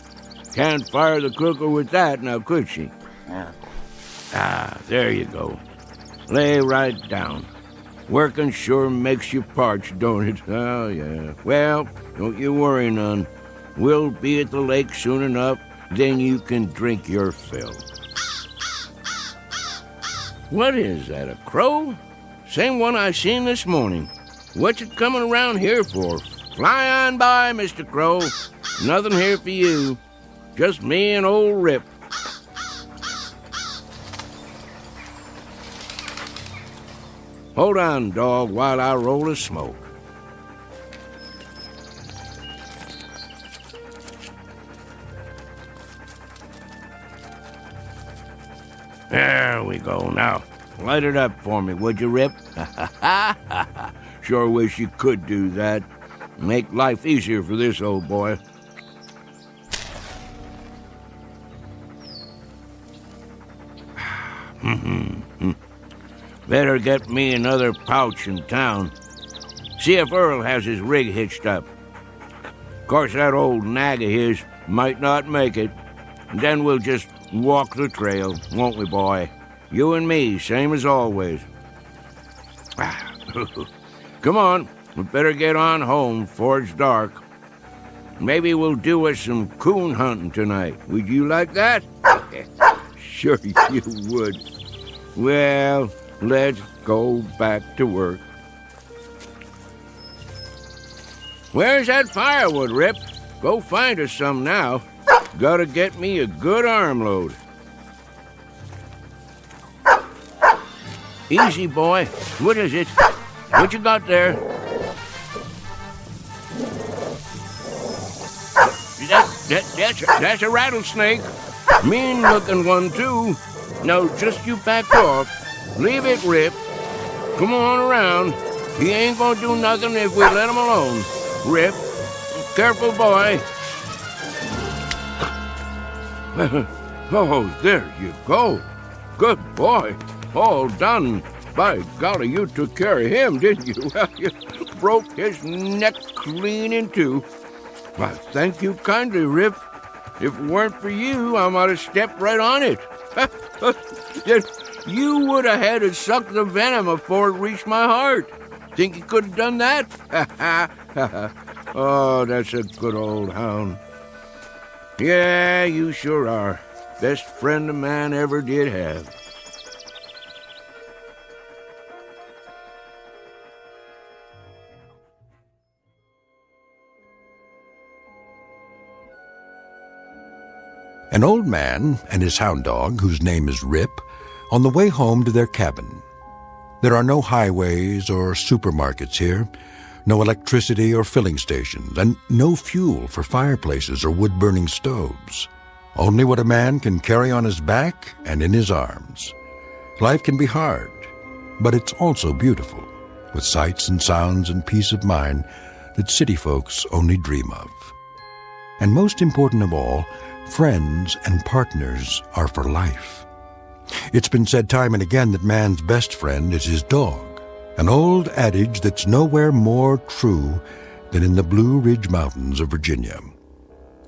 Can't fire the cooker with that, now could she? There you go. Lay right down. Working sure makes you parched, don't it? Oh, yeah. Well, don't you worry none. We'll be at the lake soon enough, then you can drink your fill. What is that, a crow? Same one I seen this morning. What's it coming around here for? Fly on by, Mr. Crow. Nothing here for you. Just me and old Rip. Hold on, dog, while I roll a smoke. There we go. Now, light it up for me, would you, Rip? Sure wish you could do that. Make life easier for this old boy. Better get me another pouch in town. See if Earl has his rig hitched up. Of course, that old nag of his might not make it. Then we'll just walk the trail, won't we, boy? You and me, same as always. Come on, we better get on home before it's dark. Maybe we'll do us some coon hunting tonight. Would you like that? Sure you would. Well, let's go back to work. Where's that firewood, Rip? Go find us some now. Gotta get me a good armload. Easy, boy. What is it? What you got there? That's a rattlesnake. Mean-looking one, too. Now, just you back off. Leave it, Rip. Come on around. He ain't gonna do nothing if we let him alone. Rip, careful, boy. Oh, there you go. Good boy. All done. By golly, you took care of him, didn't you? You broke his neck clean in two. Why, thank you kindly, Rip. If it weren't for you, I might have stepped right on it. You would have had to suck the venom before it reached my heart. Think you could have done that? Oh, that's a good old hound. Yeah, you sure are. Best friend a man ever did have. An old man and his hound dog, whose name is Rip, on the way home to their cabin. There are no highways or supermarkets here, no electricity or filling stations, and no fuel for fireplaces or wood-burning stoves. Only what a man can carry on his back and in his arms. Life can be hard, but it's also beautiful, with sights and sounds and peace of mind that city folks only dream of. And most important of all, friends and partners are for life. It's been said time and again that man's best friend is his dog, an old adage that's nowhere more true than in the Blue Ridge Mountains of Virginia.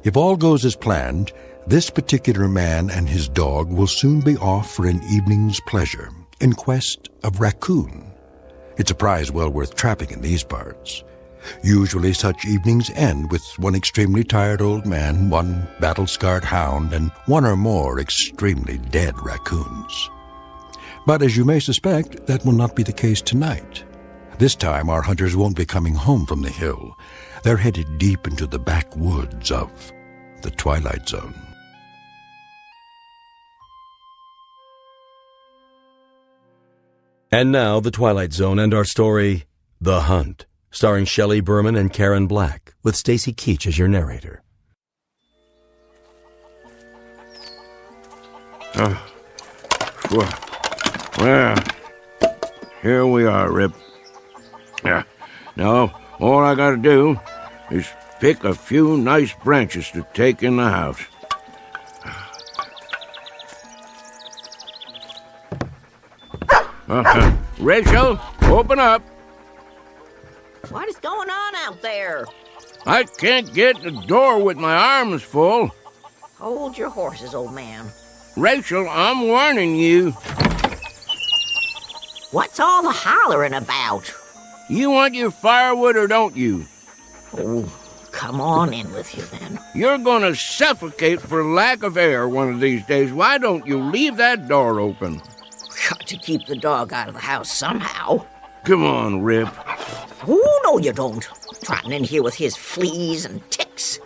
If all goes as planned, this particular man and his dog will soon be off for an evening's pleasure in quest of raccoon. It's a prize well worth trapping in these parts. Usually such evenings end with one extremely tired old man, one battle-scarred hound, and one or more extremely dead raccoons. But as you may suspect, that will not be the case tonight. This time our hunters won't be coming home from the hill. They're headed deep into the backwoods of the Twilight Zone. And now, The Twilight Zone and our story, The Hunt, starring Shelley Berman and Karen Black, with Stacy Keach as your narrator. Well, here we are, Rip. Now, all I gotta do is pick a few nice branches to take in the house. Rachel, open up. What is going on out there? I can't get the door with my arms full. Hold your horses, old man. Rachel, I'm warning you. What's all the hollering about? You want your firewood or don't you? Oh, come on in with you then. You're gonna suffocate for lack of air one of these days. Why don't you leave that door open? Got to keep the dog out of the house somehow. Come on, Rip. Oh, no you don't. Trotting in here with his fleas and ticks.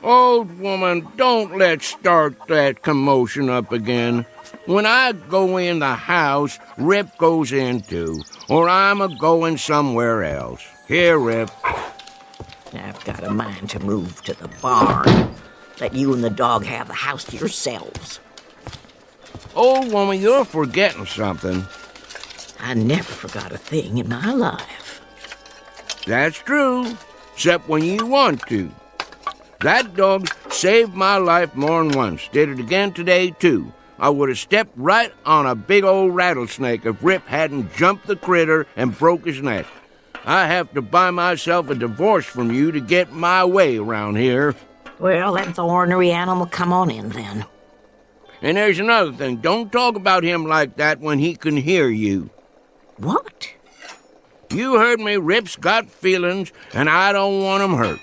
Old woman, don't let's start that commotion up again. When I go in the house, Rip goes in too, or I'm a-going somewhere else. Here, Rip. I've got a mind to move to the barn. Let you and the dog have the house to yourselves. Old woman, you're forgetting something. I never forgot a thing in my life. That's true, except when you want to. That dog saved my life more than once. Did it again today, too. I would have stepped right on a big old rattlesnake if Rip hadn't jumped the critter and broke his neck. I have to buy myself a divorce from you to get my way around here. Well, let the ornery animal come on in, then. And there's another thing. Don't talk about him like that when he can hear you. What? You heard me. Rip's got feelings, and I don't want 'em hurt.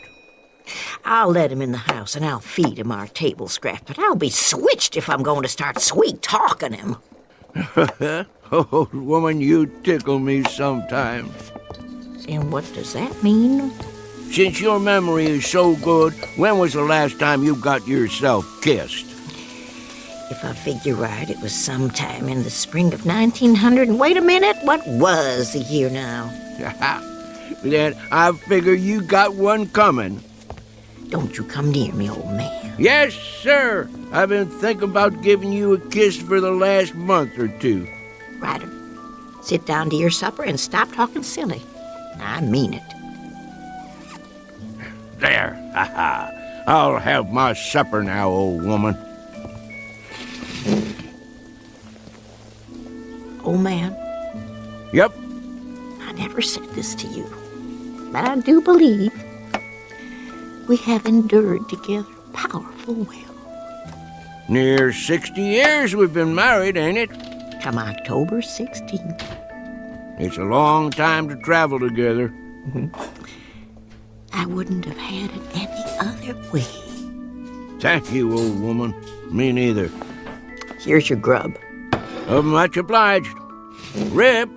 I'll let him in the house, and I'll feed him our table scraps, but I'll be switched if I'm going to start sweet-talking him. Old woman, you tickle me sometimes. And what does that mean? Since your memory is so good, when was the last time you got yourself kissed? If I figure right, it was sometime in the spring of 1900. And wait a minute, what was the year now? Then I figure you got one coming. Don't you come near me, old man. Yes, sir. I've been thinking about giving you a kiss for the last month or two. Ryder, sit down to your supper and stop talking silly. I mean it. There. I'll have my supper now, old woman. Old man? Yep. I never said this to you, but I do believe we have endured together powerful well. Near 60 years we've been married, ain't it? Come October 16th. It's a long time to travel together. I wouldn't have had it any other way. Thank you, old woman. Me neither. Here's your grub. Much obliged. Rip.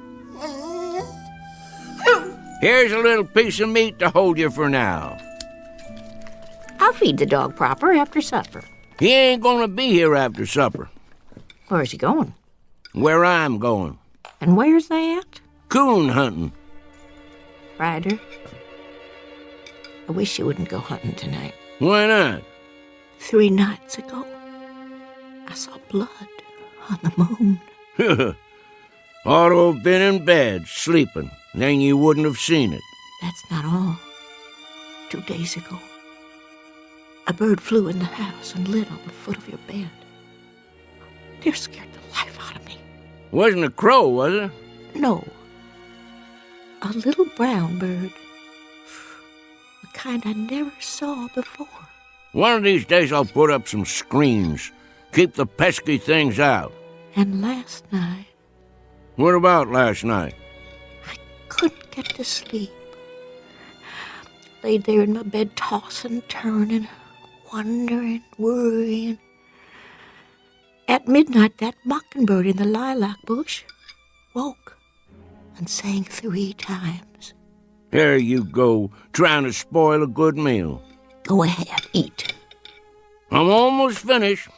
Here's a little piece of meat to hold you for now. I'll feed the dog proper after supper. He ain't gonna be here after supper. Where's he going? Where I'm going. And where's that? Coon hunting. Ryder, I wish you wouldn't go hunting tonight. Why not? 3 nights ago, I saw blood on the moon. Ought to have been in bed, sleeping. Then you wouldn't have seen it. That's not all. 2 days ago, a bird flew in the house and lit on the foot of your bed. It scared the life out of me. Wasn't a crow, was it? No. A little brown bird. The kind I never saw before. One of these days I'll put up some screens. Keep the pesky things out. And last night, What about last night? couldn't get to sleep. Laid there in my bed, tossing, turning, wondering, worrying. At midnight, that mockingbird in the lilac bush woke and sang 3 times. There you go, trying to spoil a good meal. Go ahead, eat. I'm almost finished.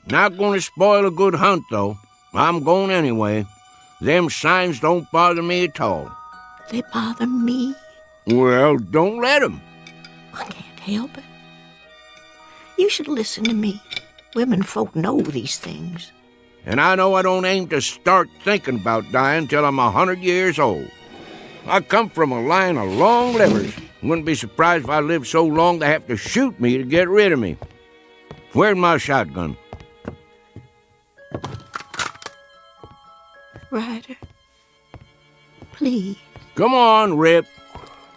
Not going to spoil a good hunt, though. I'm going anyway. Them signs don't bother me at all. They bother me. Well, don't let 'em. I can't help it. You should listen to me. Women folk know these things. And I know I don't aim to start thinking about dying till I'm 100 years old. I come from a line of long livers. Wouldn't be surprised if I lived so long they have to shoot me to get rid of me. Where's my shotgun? Ryder, please. Come on, Rip.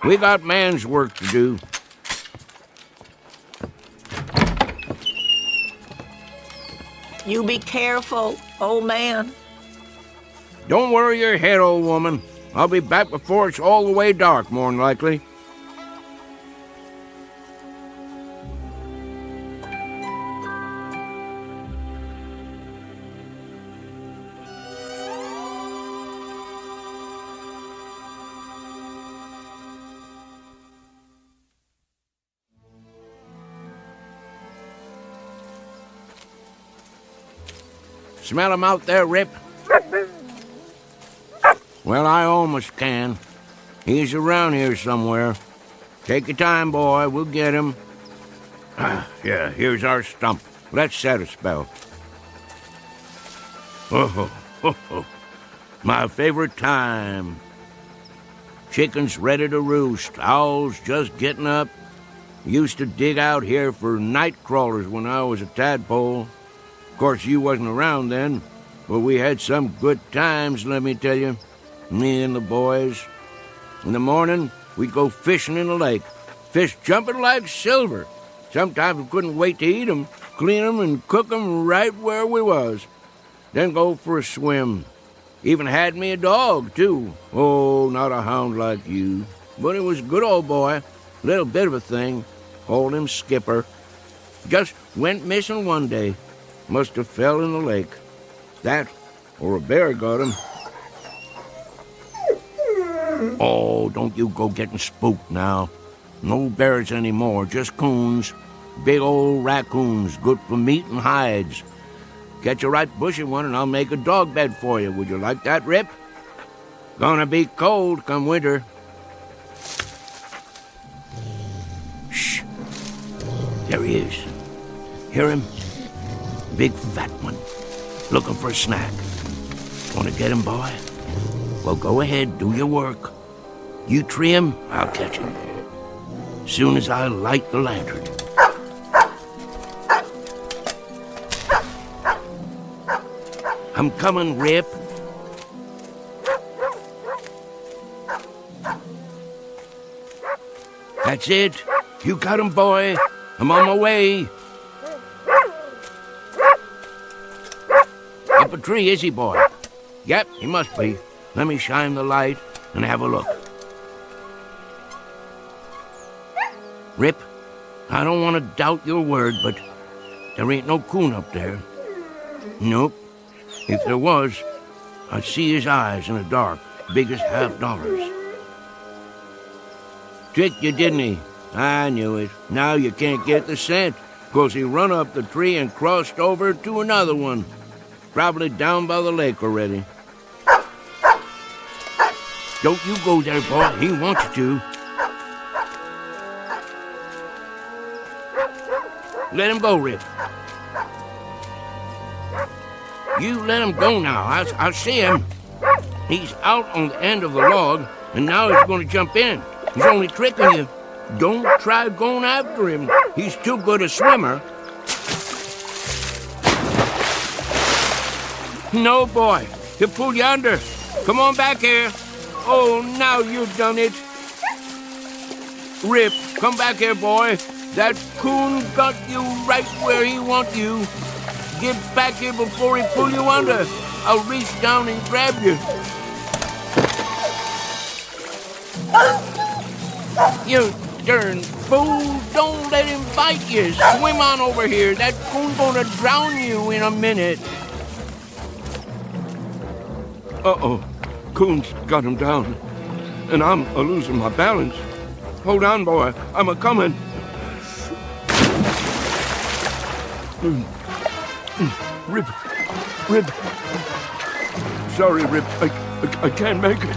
We got man's work to do. You be careful, old man. Don't worry your head, old woman. I'll be back before it's all the way dark, more'n likely. Smell him out there, Rip? Well, I almost can. He's around here somewhere. Take your time, boy. We'll get him. Yeah, here's our stump. Let's set a spell. Oh, my favorite time. Chickens ready to roost. Owls just getting up. Used to dig out here for night crawlers when I was a tadpole. Of course, you wasn't around then, but we had some good times, let me tell you. Me and the boys. In the morning, we'd go fishing in the lake. Fish jumping like silver. Sometimes we couldn't wait to eat 'em, clean 'em, and cook 'em right where we was. Then go for a swim. Even had me a dog, too. Oh, not a hound like you. But he was a good old boy. Little bit of a thing. Called him Skipper. Just went missing one day. Must have fell in the lake. That, or a bear got him. Oh, don't you go getting spooked now. No bears anymore, just coons. Big old raccoons, good for meat and hides. Catch a right bushy one and I'll make a dog bed for you. Would you like that, Rip? Gonna be cold come winter. Shh. There he is. Hear him? Big fat one. Looking for a snack. Want to get him, boy? Well, go ahead, do your work. You tree him, I'll catch him. Soon as I light the lantern. I'm coming, Rip. That's it. You got him, boy. I'm on my way. Up a tree, is he, boy? Yep, he must be. Let me shine the light and have a look. Rip, I don't want to doubt your word, but there ain't no coon up there. Nope. If there was, I'd see his eyes in the dark, big as $50. Tricked you, didn't he? I knew it. Now you can't get the scent, 'cause he run up the tree and crossed over to another one. Probably down by the lake already. Don't you go there, boy. He wants you to. Let him go, Rip. You let him go now. I'll see him. He's out on the end of the log, and now he's going to jump in. He's only tricking you. Don't try going after him. He's too good a swimmer. No, boy. He'll pull you under. Come on back here. Oh, now you've done it. Rip, come back here, boy. That coon got you right where he wants you. Get back here before he pull you under. I'll reach down and grab you. You darn fool, don't let him bite you. Swim on over here. That coon's gonna drown you in a minute. Uh-oh, coon's got him down, and I'm a-losing my balance. Hold on, boy, I'm a-coming. Rip. Sorry, Rip, I can't make it.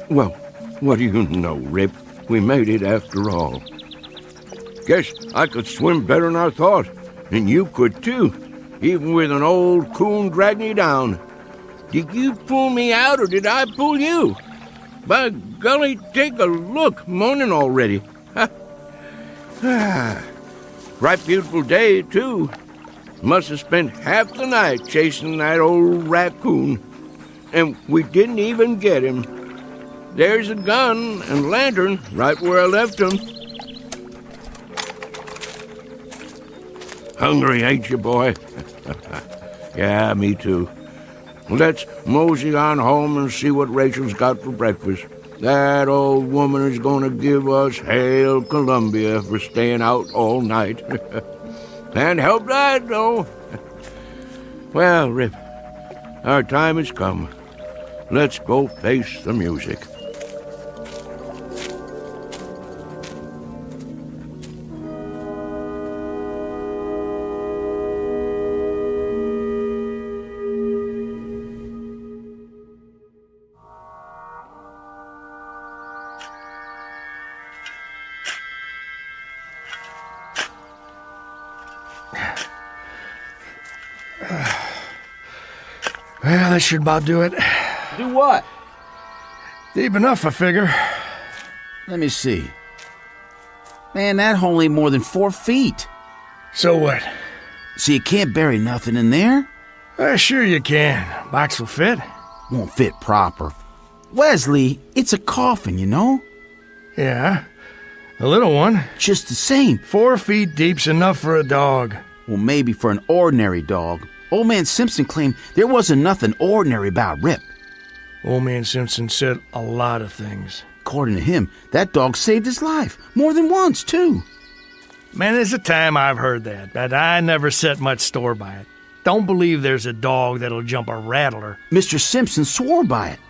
Well, what do you know, Rip? We made it after all. Guess I could swim better than I thought, and you could too, even with an old coon dragging you down. Did you pull me out, or did I pull you? By golly, take a look, morning already. Right beautiful day, too. Must have spent half the night chasing that old raccoon. And we didn't even get him. There's a gun and lantern right where I left him. Hungry, ain't you, boy? Yeah, me too. Let's mosey on home and see what Rachel's got for breakfast. That old woman is going to give us Hail Columbia for staying out all night. Can't help that, though. Well, Rip, our time has come. Let's go face the music. Well, that should about do it. Do what? Deep enough, I figure. Let me see. Man, that hole ain't more than 4 feet. So what? So you can't bury nothing in there? Sure you can. Box will fit. Won't fit proper. Wesley, it's a coffin, you know? Yeah, a little one. Just the same. 4 feet deep's enough for a dog. Well, maybe for an ordinary dog. Old Man Simpson claimed there wasn't nothing ordinary about Rip. Old Man Simpson said a lot of things. According to him, that dog saved his life. More than once, too. Man, there's a time I've heard that, but I never set much store by it. Don't believe there's a dog that'll jump a rattler. Mr. Simpson swore by it.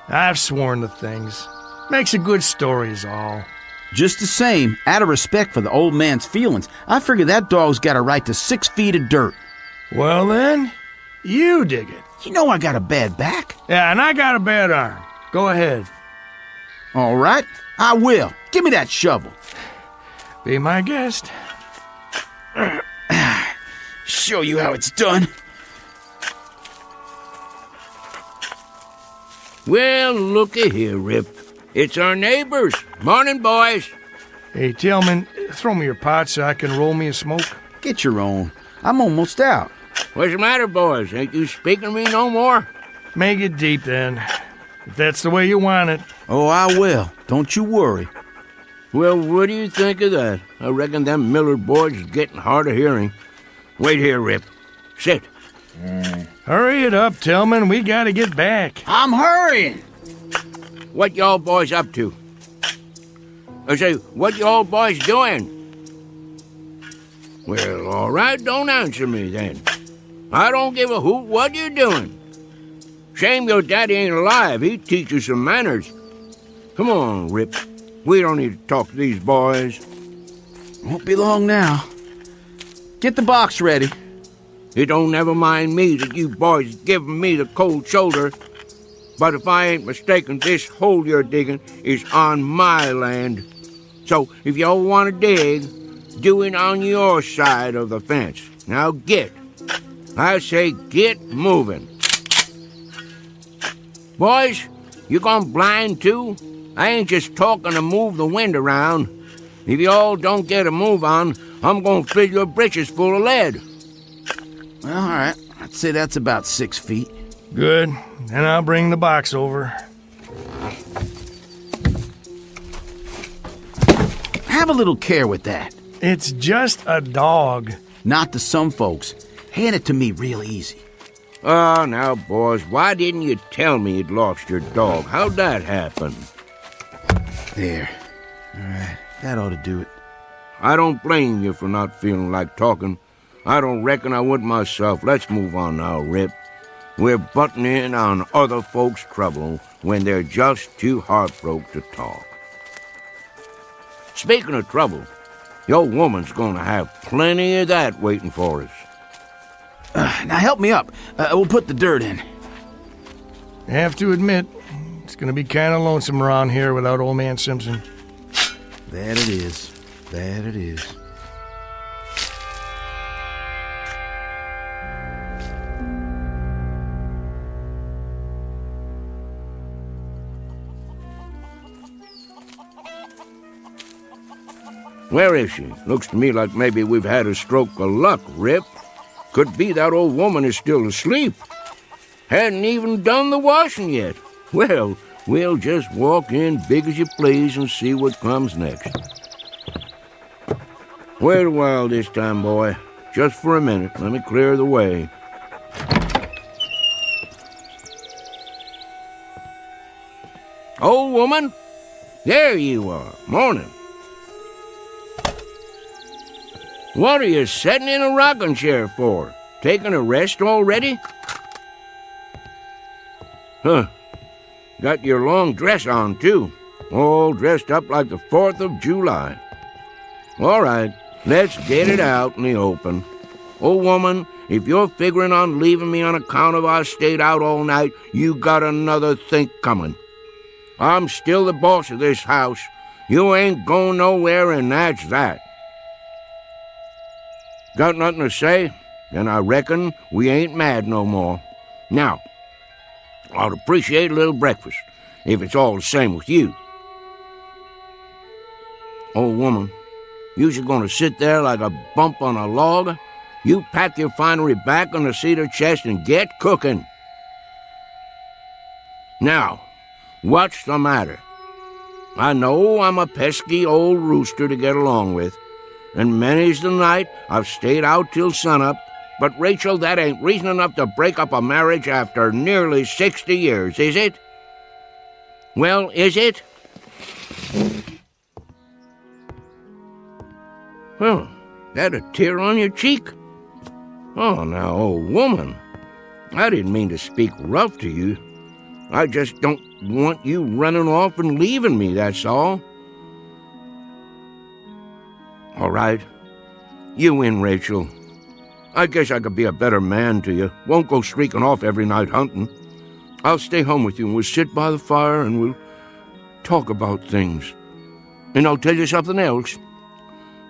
I've sworn to things. Makes a good story is all. Just the same, out of respect for the old man's feelings, I figure that dog's got a right to 6 feet of dirt. Well then, you dig it. You know I got a bad back. Yeah, and I got a bad arm. Go ahead. All right, I will. Give me that shovel. Be my guest. Show you how it's done. Well, looky here, Rip. It's our neighbors. Morning, boys. Hey, Tillman, throw me your pot so I can roll me a smoke. Get your own. I'm almost out. What's the matter, boys? Ain't you speaking to me no more? Make it deep, then. If that's the way you want it. Oh, I will. Don't you worry. Well, what do you think of that? I reckon them Millard boys is getting hard of hearing. Wait here, Rip. Sit. Hurry it up, Tillman. We gotta get back. I'm hurrying. What y'all boys up to? I say, what y'all boys doing? Well, all right, don't answer me then. I don't give a hoot what you're doing. Shame your daddy ain't alive. He'd teach you some manners. Come on, Rip. We don't need to talk to these boys. Won't be long now. Get the box ready. It don't never mind me that you boys giving me the cold shoulder. But if I ain't mistaken, this hole you're digging is on my land. So if y'all want to dig, do it on your side of the fence. Now get. I say get moving. Boys, you gone blind too? I ain't just talking to move the wind around. If y'all don't get a move on, I'm gonna fill your britches full of lead. Well, all right. I'd say that's about 6 feet. Good. Then I'll bring the box over. Have a little care with that. It's just a dog. Not to some folks. Hand it to me real easy. Oh, now, boys, why didn't you tell me you'd lost your dog? How'd that happen? There. All right. That ought to do it. I don't blame you for not feeling like talking. I don't reckon I would myself. Let's move on now, Rip. We're butting in on other folks' trouble when they're just too heartbroken to talk. Speaking of trouble, your woman's gonna have plenty of that waiting for us. Now help me up. We'll put the dirt in. I have to admit, it's gonna be kind of lonesome around here without old man Simpson. That it is. That it is. Where is she? Looks to me like maybe we've had a stroke of luck, Rip. Could be that old woman is still asleep. Hadn't even done the washing yet. Well, we'll just walk in big as you please and see what comes next. Wait a while this time, boy. Just for a minute. Let me clear the way. Old woman? There you are. Morning. What are you sitting in a rocking chair for? Taking a rest already? Huh. Got your long dress on, too. All dressed up like the 4th of July. All right, let's get it out in the open. Old woman, if you're figuring on leaving me on account of I stayed out all night, you got another think coming. I'm still the boss of this house. You ain't going nowhere, and that's that. Got nothing to say? Then I reckon we ain't mad no more. Now, I'd appreciate a little breakfast, if it's all the same with you. Old woman, you's gonna sit there like a bump on a log? You pack your finery back on the cedar chest and get cooking. Now, what's the matter? I know I'm a pesky old rooster to get along with, and many's the night I've stayed out till sunup, but Rachel, that ain't reason enough to break up a marriage after nearly 60 years, is it? Well, is it? Well, that a tear on your cheek? Oh, now, old woman, I didn't mean to speak rough to you. I just don't want you running off and leaving me, that's all. All right. You win, Rachel. I guess I could be a better man to you. Won't go streaking off every night hunting. I'll stay home with you, and we'll sit by the fire, and we'll talk about things. And I'll tell you something else.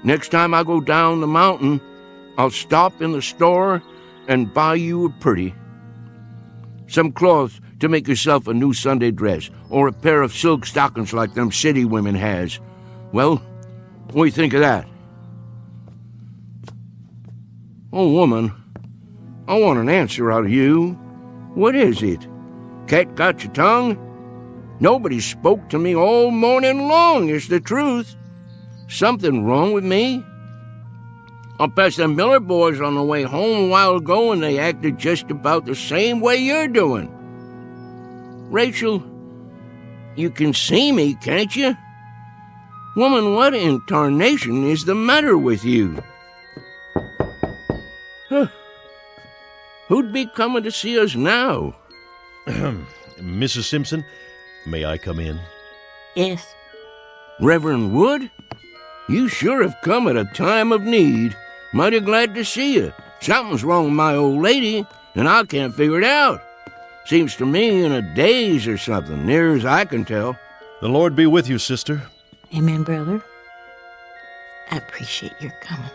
Next time I go down the mountain, I'll stop in the store and buy you a pretty. Some cloth to make yourself a new Sunday dress, or a pair of silk stockings like them city women has. Well, what do you think of that? Oh, woman, I want an answer out of you. What is it? Cat got your tongue? Nobody spoke to me all morning long, is the truth. Something wrong with me? I passed the Miller boys on the way home a while ago, and they acted just about the same way you're doing. Rachel, you can see me, can't you? Woman, what in tarnation is the matter with you? Huh. Who'd be coming to see us now? Mrs. Simpson, may I come in? Yes. Reverend Wood? You sure have come at a time of need. Mighty glad to see you. Something's wrong with my old lady, and I can't figure it out. Seems to me in a daze or something, near as I can tell. The Lord be with you, sister. Amen, brother. I appreciate your coming.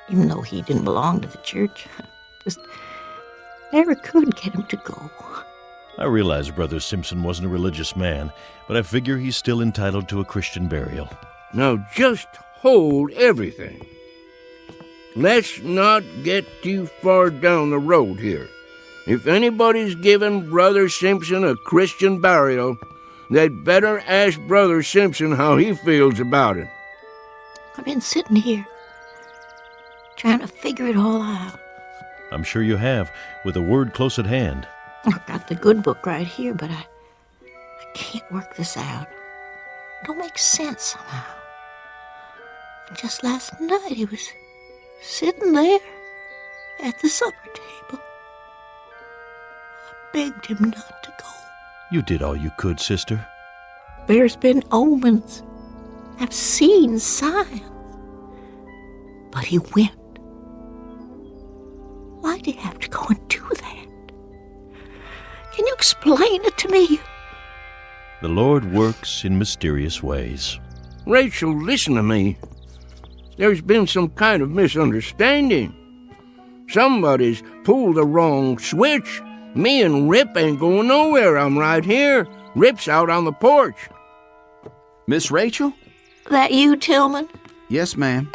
Even though he didn't belong to the church, just never could get him to go. I realize Brother Simpson wasn't a religious man, but I figure he's still entitled to a Christian burial. Now just hold everything. Let's not get too far down the road here. If anybody's giving Brother Simpson a Christian burial, they'd better ask Brother Simpson how he feels about it. I've been sitting here, trying to figure it all out. I'm sure you have, with a word close at hand. I've got the good book right here, but I can't work this out. It don't make sense somehow. And just last night he was sitting there at the supper table. I begged him not to go. You did all you could, sister. There's been omens. I've seen signs. But he went. Why'd he have to go and do that? Can you explain it to me? The Lord works in mysterious ways. Rachel, listen to me. There's been some kind of misunderstanding. Somebody's pulled the wrong switch. Me and Rip ain't going nowhere. I'm right here. Rip's out on the porch. Miss Rachel? That you, Tillman? Yes, ma'am.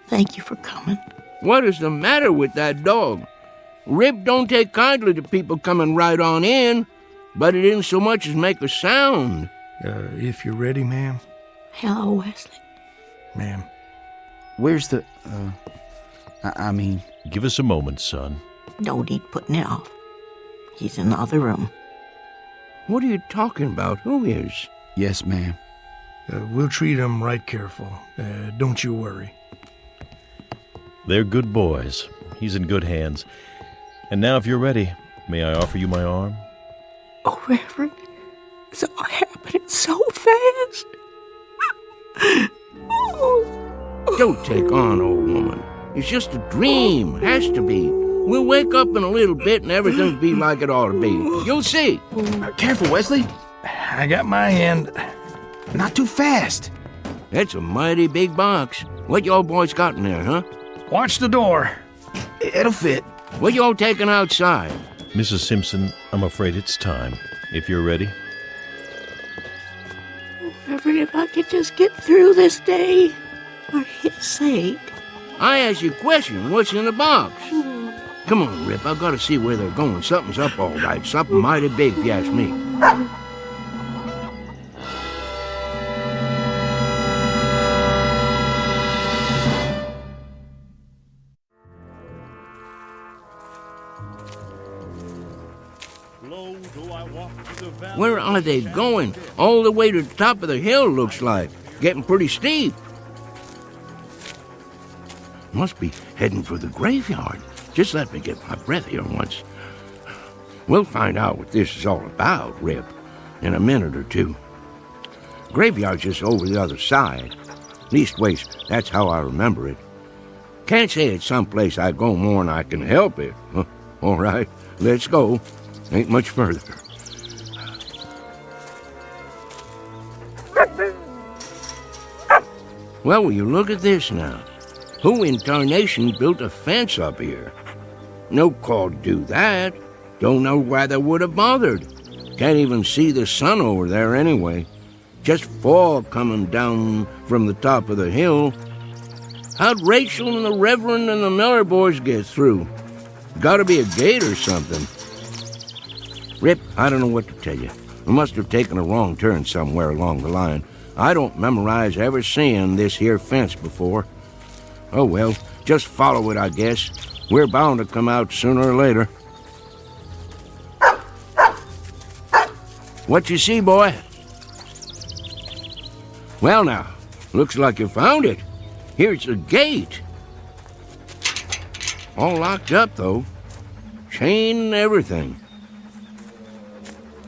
Thank you for coming. What is the matter with that dog? Rip don't take kindly to people coming right on in, but it didn't so much as make a sound. If you're ready, ma'am. Hello, Wesley. Ma'am. Where's the, I mean... Give us a moment, son. No need putting it off. He's in the other room. What are you talking about? Who is? Yes, ma'am. We'll treat him right careful. Don't you worry. They're good boys. He's in good hands. And now, if you're ready, may I offer you my arm? Oh, Reverend, it's all happening so fast. Don't take on, old woman. It's just a dream. Has to be. We'll wake up in a little bit and everything'll be like it ought to be. You'll see. Careful, Wesley. I got my hand. Not too fast. That's a mighty big box. What y'all boys got in there, huh? Watch the door. It'll fit. What y'all taking outside? Mrs. Simpson, I'm afraid it's time. If you're ready. Reverend, if I could just get through this day, for his sake. I asked you a question. What's in the box? Come on, Rip. I've got to see where they're going. Something's up all right. Something mighty big, if you ask me. Where are they going? All the way to the top of the hill, looks like. Getting pretty steep. Must be heading for the graveyard. Just let me get my breath here once. We'll find out what this is all about, Rip, in a minute or two. Graveyard's just over the other side. Leastways, that's how I remember it. Can't say it's someplace I go more'n I can help it. All right, let's go. Ain't much further. Well, will you look at this now? Who in tarnation built a fence up here? No call to do that. Don't know why they would have bothered. Can't even see the sun over there anyway. Just fog coming down from the top of the hill. How'd Rachel and the Reverend and the Miller boys get through? Gotta be a gate or something. Rip, I don't know what to tell you. We must have taken a wrong turn somewhere along the line. I don't memorize ever seeing this here fence before. Oh well, just follow it, I guess. We're bound to come out sooner or later. What you see, boy? Well now, looks like you found it. Here's the gate. All locked up, though. Chain and everything.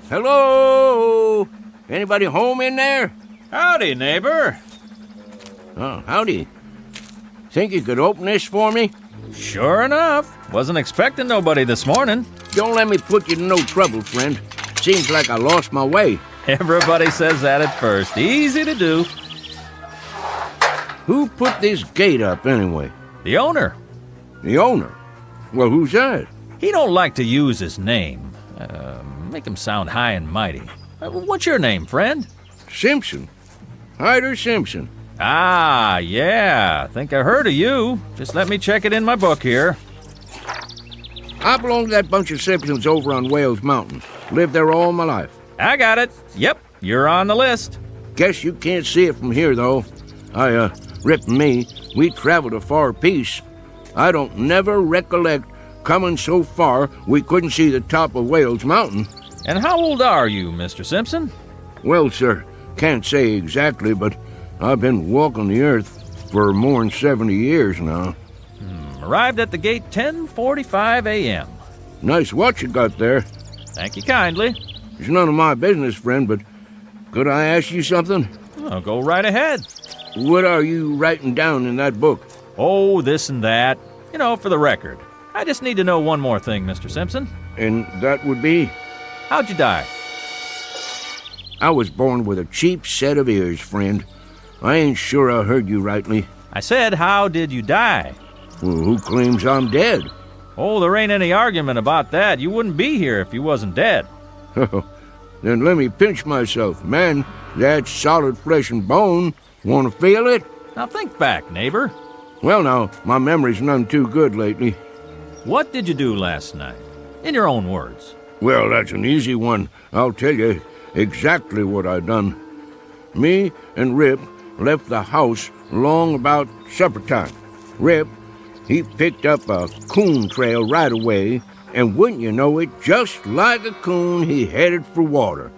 Hello? Anybody home in there? Howdy, neighbor. Oh, howdy. Think you could open this for me? Sure enough. Wasn't expecting nobody this morning. Don't let me put you in no trouble, friend. Seems like I lost my way. Everybody says that at first. Easy to do. Who put this gate up, anyway? The owner. The owner? Well, who's that? He don't like to use his name. Make him sound high and mighty. What's your name, friend? Simpson. Hyder Simpson. Ah, yeah. Think I heard of you. Just let me check it in my book here. I belong to that bunch of Simpsons over on Wales Mountain. Lived there all my life. I got it. Yep, you're on the list. Guess you can't see it from here, though. Rip and me, we traveled a far piece. I don't never recollect coming so far we couldn't see the top of Wales Mountain. And how old are you, Mr. Simpson? Well, sir, can't say exactly, but I've been walking the earth for more than 70 years now. Arrived at the gate 10:45 a.m. Nice watch you got there. Thank you kindly. It's none of my business, friend, but could I ask you something? Oh, go right ahead. What are you writing down in that book? Oh, this and that. You know, for the record. I just need to know one more thing, Mr. Simpson. And that would be? How'd you die? I was born with a cheap set of ears, friend. I ain't sure I heard you rightly. I said, how did you die? Well, who claims I'm dead? Oh, there ain't any argument about that. You wouldn't be here if you wasn't dead. Then let me pinch myself. Man, that's solid flesh and bone. Want to feel it? Now think back, neighbor. Well, now, my memory's none too good lately. What did you do last night? In your own words. Well, that's an easy one. I'll tell you exactly what I done. Me and Rip left the house long about supper time. Rip, he picked up a coon trail right away, and wouldn't you know it, just like a coon, he headed for water.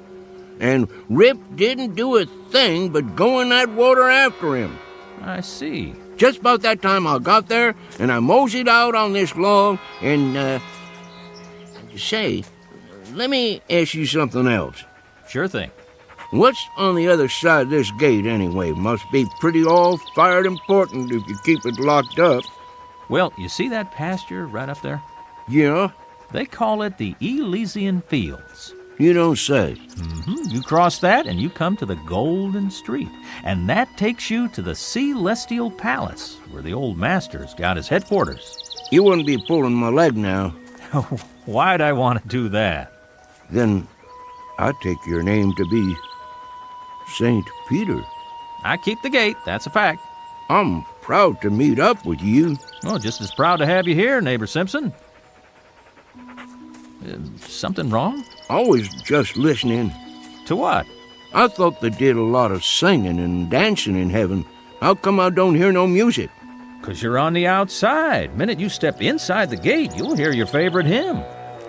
And Rip didn't do a thing but go in that water after him. I see. Just about that time I got there, and I moseyed out on this log, and, say, let me ask you something else. Sure thing. What's on the other side of this gate, anyway? Must be pretty all-fired important if you keep it locked up. Well, you see that pasture right up there? Yeah? They call it the Elysian Fields. You don't say. You cross that and you come to the Golden Street. And that takes you to the Celestial Palace, where the old master's got his headquarters. You wouldn't be pulling my leg now. Why'd I want to do that? Then I take your name to be St. Peter. I keep the gate, that's a fact. I'm proud to meet up with you. Well, just as proud to have you here, neighbor Simpson. Something wrong? I was just listening. To what? I thought they did a lot of singing and dancing in heaven. How come I don't hear no music? 'Cause you're on the outside. Minute you step inside the gate, you'll hear your favorite hymn.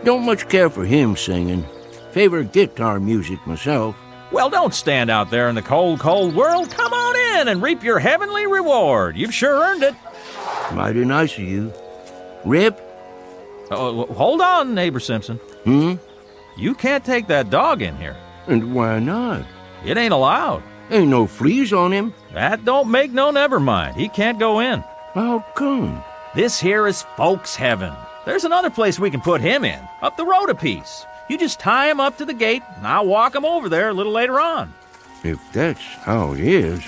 Don't much care for hymn singing. Favorite guitar music myself. Well, don't stand out there in the cold, cold world. Come on in and reap your heavenly reward. You've sure earned it. Mighty nice of you. Rip? Oh, hold on, neighbor Simpson. You can't take that dog in here. And why not? It ain't allowed. Ain't no fleas on him. That don't make no never mind. He can't go in. How come? This here is folks' heaven. There's another place we can put him in, up the road a piece. You just tie him up to the gate, and I'll walk him over there a little later on. If that's how it is.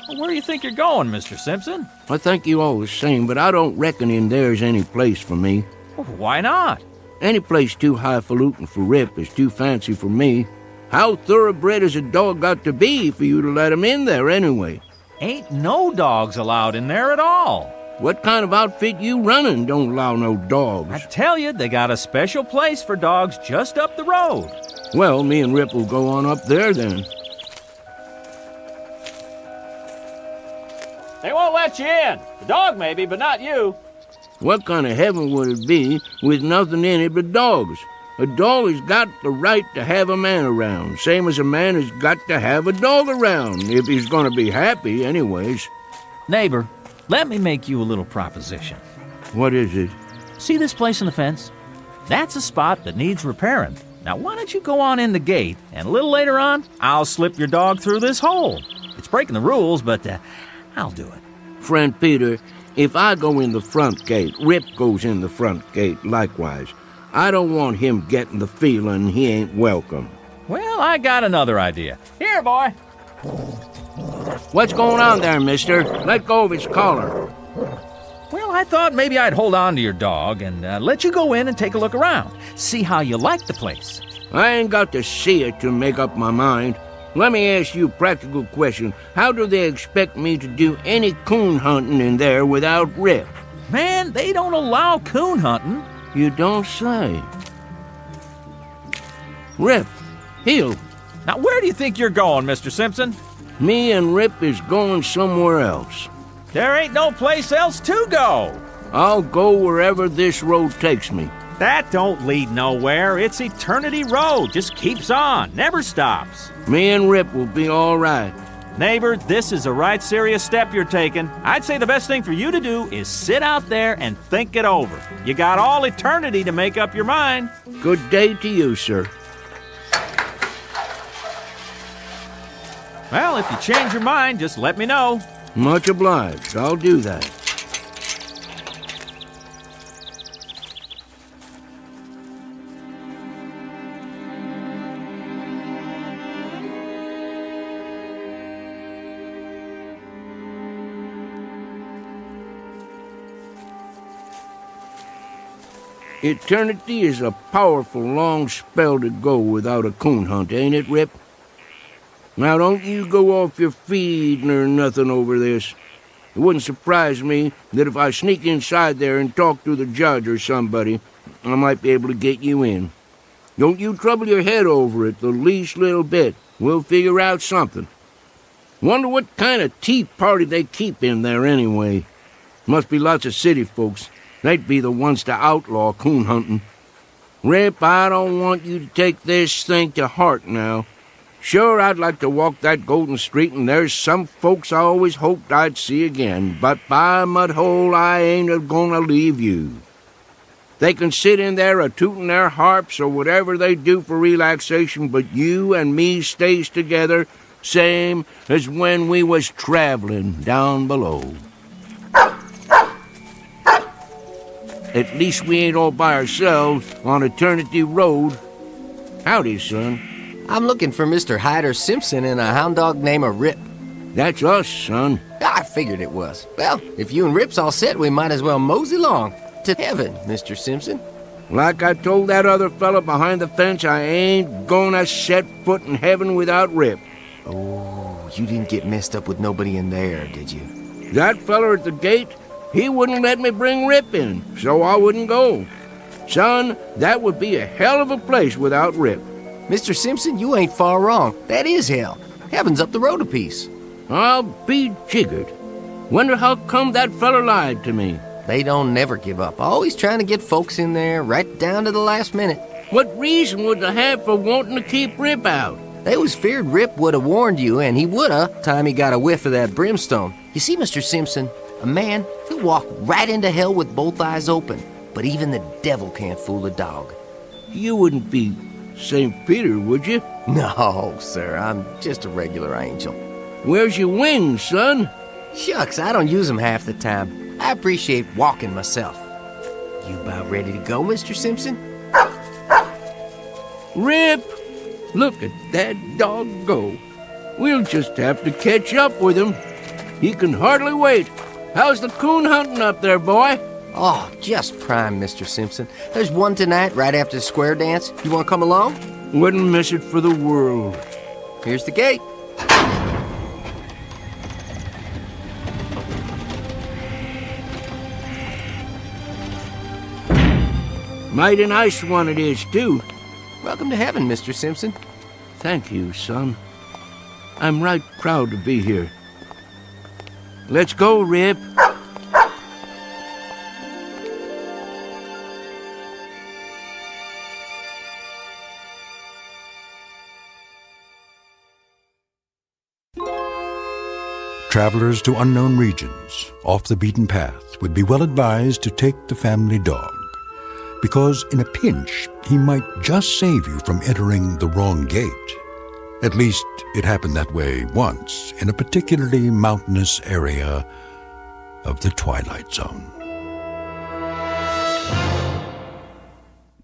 Well, where do you think you're going, Mr. Simpson? I thank you all the same, but I don't reckon in there's any place for me. Well, why not? Any place too highfalutin for Rip is too fancy for me. How thoroughbred has a dog got to be for you to let him in there anyway? Ain't no dogs allowed in there at all. What kind of outfit you running don't allow no dogs? I tell you, they got a special place for dogs just up the road. Well, me and Rip will go on up there then. They won't let you in. The dog maybe, but not you. What kind of heaven would it be with nothing in it but dogs? A dog has got the right to have a man around, same as a man has got to have a dog around, if he's going to be happy anyways. Neighbor, let me make you a little proposition. What is it? See this place in the fence? That's a spot that needs repairing. Now, why don't you go on in the gate, and a little later on, I'll slip your dog through this hole. It's breaking the rules, but I'll do it. Friend Peter, if I go in the front gate, Rip goes in the front gate likewise. I don't want him getting the feeling he ain't welcome. Well, I got another idea. Here, boy. What's going on there, mister? Let go of his collar. Well, I thought maybe I'd hold on to your dog and let you go in and take a look around. See how you like the place. I ain't got to see it to make up my mind. Let me ask you a practical question. How do they expect me to do any coon hunting in there without Rip? Man, they don't allow coon hunting. You don't say. Rip, heel. Now, where do you think you're going, Mr. Simpson? Me and Rip is going somewhere else. There ain't no place else to go. I'll go wherever this road takes me. That don't lead nowhere. It's Eternity Road. Just keeps on, never stops. Me and Rip will be all right. Neighbor, this is a right serious step you're taking. I'd say the best thing for you to do is sit out there and think it over. You got all eternity to make up your mind. Good day to you, sir. Well, if you change your mind, just let me know. Much obliged. I'll do that. Eternity is a powerful long spell to go without a coon hunt, ain't it, Rip? Now, don't you go off your feed nor nothing over this. It wouldn't surprise me that if I sneak inside there and talk to the judge or somebody, I might be able to get you in. Don't you trouble your head over it the least little bit. We'll figure out something. Wonder what kind of tea party they keep in there anyway. Must be lots of city folks. They'd be the ones to outlaw coon hunting. Rip, I don't want you to take this thing to heart now. Sure, I'd like to walk that golden street, and there's some folks I always hoped I'd see again, but by Mudhole, I ain't a-gonna leave you. They can sit in there a-tootin' their harps or whatever they do for relaxation, but you and me stays together, same as when we was traveling down below. At least we ain't all by ourselves on Eternity Road. Howdy, son. I'm looking for Mr. Hyder Simpson and a hound dog named Rip. That's us, son. I figured it was. Well, if you and Rip's all set, we might as well mosey along to heaven, Mr. Simpson. Like I told that other fella behind the fence, I ain't gonna set foot in heaven without Rip. Oh, you didn't get messed up with nobody in there, did you? That fella at the gate, he wouldn't let me bring Rip in, so I wouldn't go. Son, that would be a hell of a place without Rip. Mr. Simpson, you ain't far wrong. That is hell. Heaven's up the road a piece. I'll be jiggered. Wonder how come that fella lied to me. They don't never give up. Always trying to get folks in there right down to the last minute. What reason would they have for wanting to keep Rip out? They was feared Rip would have warned you, and he would have, time he got a whiff of that brimstone. You see, Mr. Simpson, a man, he'll walk right into hell with both eyes open. But even the devil can't fool a dog. You wouldn't be St. Peter, would you? No, sir, I'm just a regular angel. Where's your wings, son? Shucks, I don't use them half the time. I appreciate walking myself. You about ready to go, Mr. Simpson? Rip! Look at that dog go. We'll just have to catch up with him. He can hardly wait. How's the coon hunting up there, boy? Oh, just prime, Mr. Simpson. There's one tonight right after the square dance. You want to come along? Wouldn't miss it for the world. Here's the gate. Mighty nice one it is, too. Welcome to heaven, Mr. Simpson. Thank you, son. I'm right proud to be here. Let's go, Rip. Travelers to unknown regions, off the beaten path, would be well advised to take the family dog, because in a pinch, he might just save you from entering the wrong gate. At least, it happened that way once in a particularly mountainous area of the Twilight Zone.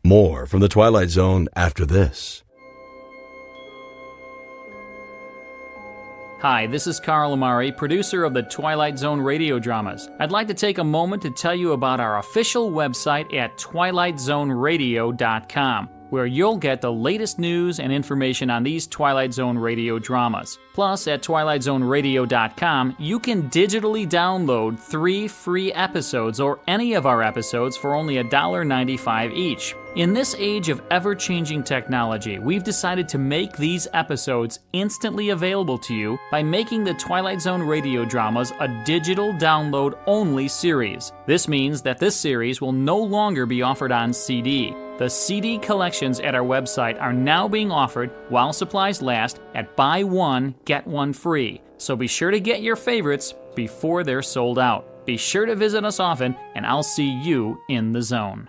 More from the Twilight Zone after this. Hi, this is Carl Amari, producer of the Twilight Zone radio dramas. I'd like to take a moment to tell you about our official website at twilightzoneradio.com, where you'll get the latest news and information on these Twilight Zone radio dramas. Plus, at twilightzoneradio.com, you can digitally download 3 free episodes or any of our episodes for only $1.95 each. In this age of ever-changing technology, we've decided to make these episodes instantly available to you by making the Twilight Zone radio dramas a digital download-only series. This means that this series will no longer be offered on CD. The CD collections at our website are now being offered, while supplies last, at buy one, get one free. So be sure to get your favorites before they're sold out. Be sure to visit us often, and I'll see you in the zone.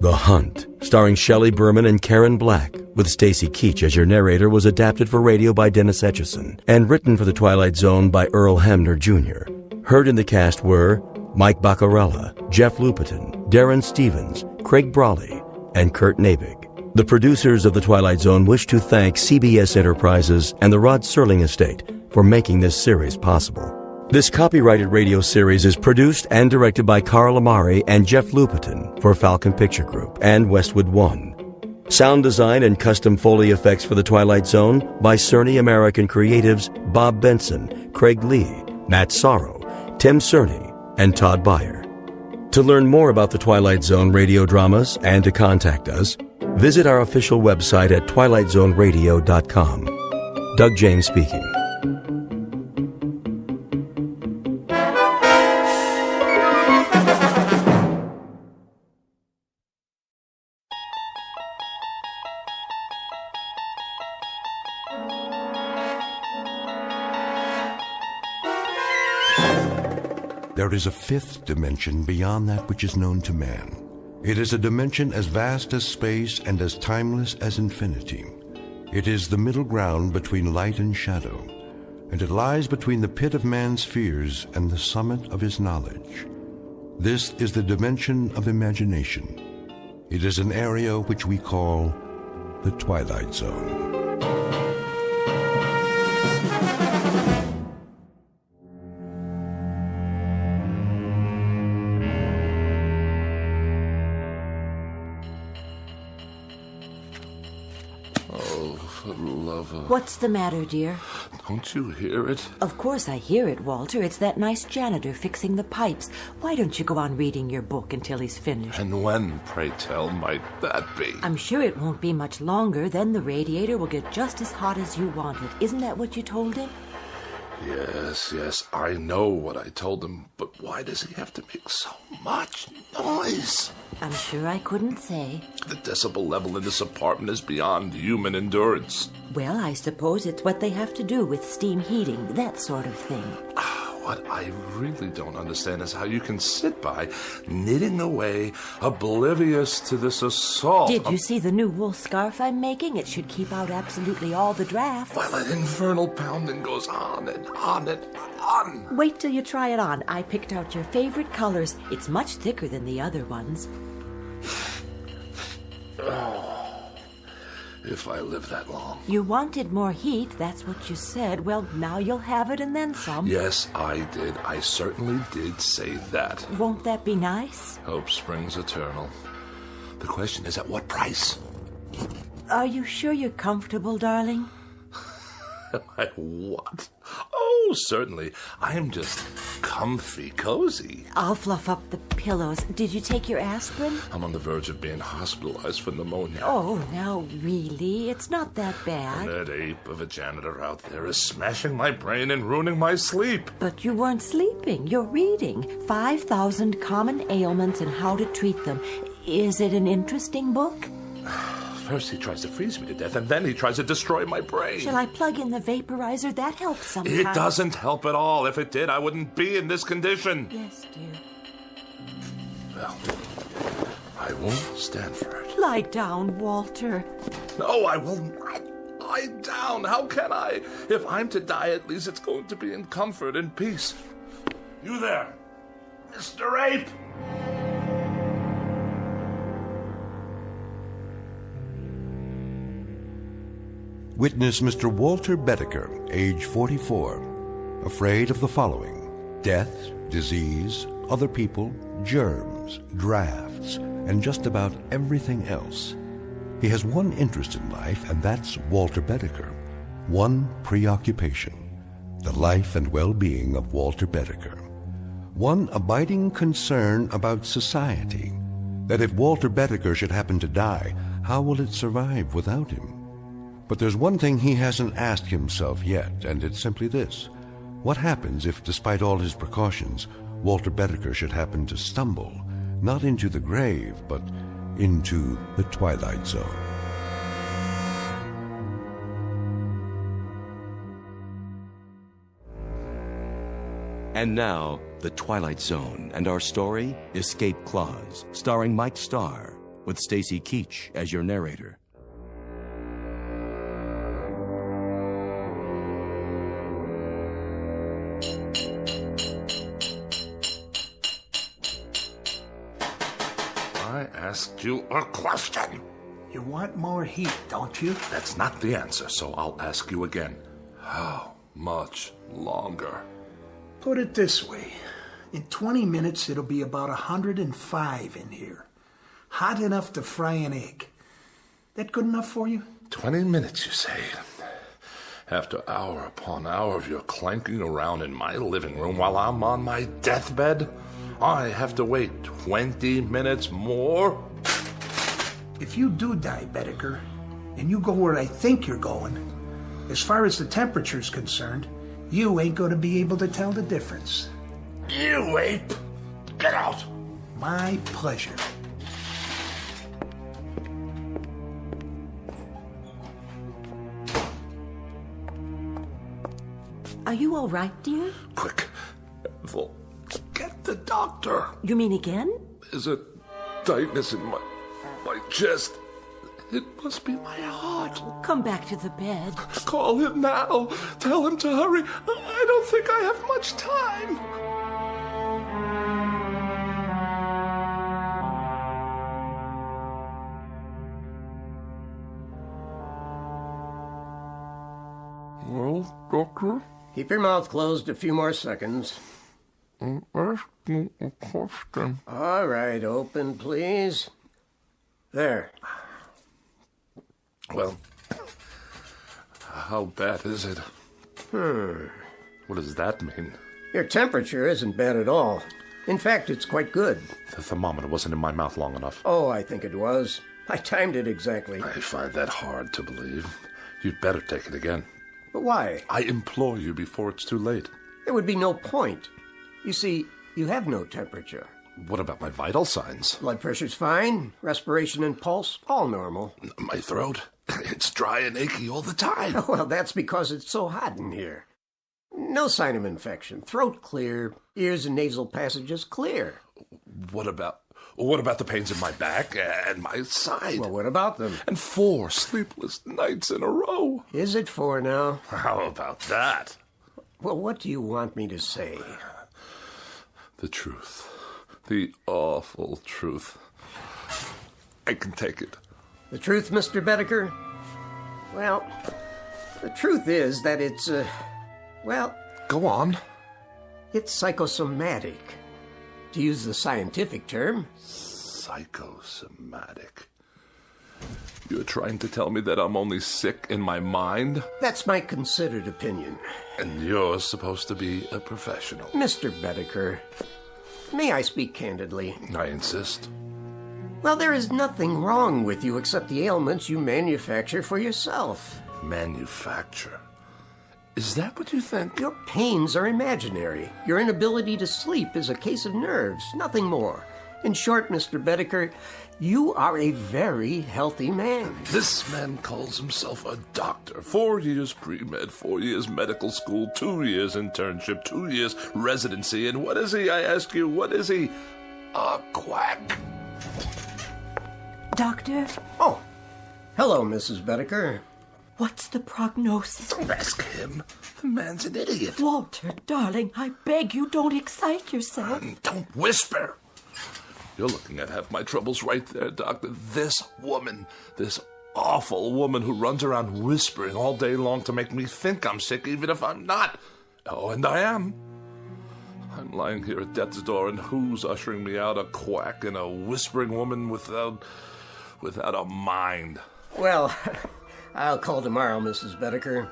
The Hunt, starring Shelley Berman and Karen Black, with Stacy Keach as your narrator, was adapted for radio by Dennis Etchison and written for the Twilight Zone by Earl Hamner Jr. Heard in the cast were Mike Baccarella, Jeff Lupetin, Darren Stevens, Craig Brawley, and Kurt Nabig. The producers of the Twilight Zone wish to thank CBS Enterprises and the Rod Serling Estate for making this series possible. This copyrighted radio series is produced and directed by Carl Amari and Jeff Lupetin for Falcon Picture Group and Westwood One. Sound design and custom Foley effects for the Twilight Zone by Cerny American Creatives Bob Benson, Craig Lee, Matt Sorrow, Tim Cerny, and Todd Beyer. To learn more about the Twilight Zone radio dramas and to contact us, visit our official website at twilightzoneradio.com. Doug James speaking. There is a fifth dimension beyond that which is known to man. It is a dimension as vast as space and as timeless as infinity. It is the middle ground between light and shadow, and it lies between the pit of man's fears and the summit of his knowledge. This is the dimension of imagination. It is an area which we call the Twilight Zone. What's the matter, dear? Don't you hear it? Of course I hear it, Walter. It's that nice janitor fixing the pipes. Why don't you go on reading your book until he's finished? And when, pray tell, might that be? I'm sure it won't be much longer. Then the radiator will get just as hot as you want it. Isn't that what you told him? Yes, I know what I told him, but why does he have to make so much noise? I'm sure I couldn't say. The decibel level in this apartment is beyond human endurance. Well, I suppose it's what they have to do with steam heating, that sort of thing. What I really don't understand is how you can sit by, knitting away, oblivious to this assault. Did you see the new wool scarf I'm making? It should keep out absolutely all the drafts. While that infernal pounding goes on and on and on. Wait till you try it on. I picked out your favorite colors. It's much thicker than the other ones. If I live that long. You wanted more heat, that's what you said. Well, now you'll have it and then some. Yes, I did. I certainly did say that. Won't that be nice? Hope springs eternal. The question is, at what price? Are you sure you're comfortable, darling? Am I what? Oh, certainly. I am just comfy, cozy. I'll fluff up the pillows. Did you take your aspirin? I'm on the verge of being hospitalized for pneumonia. Oh, now, really? It's not that bad. And that ape of a janitor out there is smashing my brain and ruining my sleep. But you weren't sleeping. You're reading 5,000 Common Ailments and How to Treat Them. Is it an interesting book? First he tries to freeze me to death, and then he tries to destroy my brain. Shall I plug in the vaporizer? That helps sometimes. It doesn't help at all. If it did, I wouldn't be in this condition. Yes, dear. Well, I won't stand for it. Lie down, Walter. No, I will not lie down. How can I? If I'm to die, at least it's going to be in comfort and peace. You there, Mr. Ape! Witness Mr. Walter Bedecker, age 44, afraid of the following: death, disease, other people, germs, drafts, and just about everything else. He has one interest in life, and that's Walter Bedecker. One preoccupation: the life and well-being of Walter Bedecker. One abiding concern about society: that if Walter Bedecker should happen to die, how will it survive without him? But there's one thing he hasn't asked himself yet, and it's simply this: what happens if, despite all his precautions, Walter Bedecker should happen to stumble, not into the grave, but into the Twilight Zone? And now, The Twilight Zone, and our story, Escape Clause, starring Mike Starr, with Stacy Keach as your narrator. I asked you a question. You want more heat, don't you? That's not the answer, so I'll ask you again. How much longer? Put it this way. In 20 minutes, it'll be about 105 in here. Hot enough to fry an egg. That good enough for you? 20 minutes, you say? After hour upon hour of your clanking around in my living room while I'm on my deathbed, I have to wait 20 minutes more? If you do die, Bedecker, and you go where I think you're going, as far as the temperature's concerned, you ain't going to be able to tell the difference. You ape! Get out! My pleasure. Are you all right, dear? Quick, Ethel, get the doctor. You mean again? There's a tightness in my chest. It must be my heart. Come back to the bed. Call him now. Tell him to hurry. I don't think I have much time. Well, doctor? Keep your mouth closed a few more seconds. I'm asking a question. All right, open, please. There. Well, how bad is it? What does that mean? Your temperature isn't bad at all. In fact, it's quite good. The thermometer wasn't in my mouth long enough. Oh, I think it was. I timed it exactly. I find that hard to believe. You'd better take it again. But why? I implore you before it's too late. There would be no point. You see, you have no temperature. What about my vital signs? Blood pressure's fine. Respiration and pulse, all normal. My throat? It's dry and achy all the time. Well, that's because it's so hot in here. No sign of infection. Throat clear. Ears and nasal passages clear. What about the pains in my back and my side? Well, what about them? And 4 sleepless nights in a row. Is it 4 now? How about that? Well, what do you want me to say? The truth. The awful truth. I can take it. The truth, Mr. Bedecker? Well, the truth is that it's, Go on. It's psychosomatic. To use the scientific term. Psychosomatic. You're trying to tell me that I'm only sick in my mind? That's my considered opinion. And you're supposed to be a professional. Mr. Bedecker, may I speak candidly? I insist. Well, there is nothing wrong with you except the ailments you manufacture for yourself. Manufacture? Is that what you think? Your pains are imaginary. Your inability to sleep is a case of nerves, nothing more. In short, Mr. Bedecker, you are a very healthy man. This man calls himself a doctor. 4 years pre-med, 4 years medical school, 2 years internship, 2 years residency. And what is he, I ask you, what is he? A quack. Doctor? Oh, hello, Mrs. Bedecker. What's the prognosis? Don't ask him. The man's an idiot. Walter, darling, I beg you, don't excite yourself. Don't whisper. You're looking at half my troubles right there, Doctor. This woman, this awful woman who runs around whispering all day long to make me think I'm sick, even if I'm not. Oh, and I am. I'm lying here at death's door, and who's ushering me out? A quack and a whispering woman without a mind. Well, I'll call tomorrow, Mrs. Bedecker.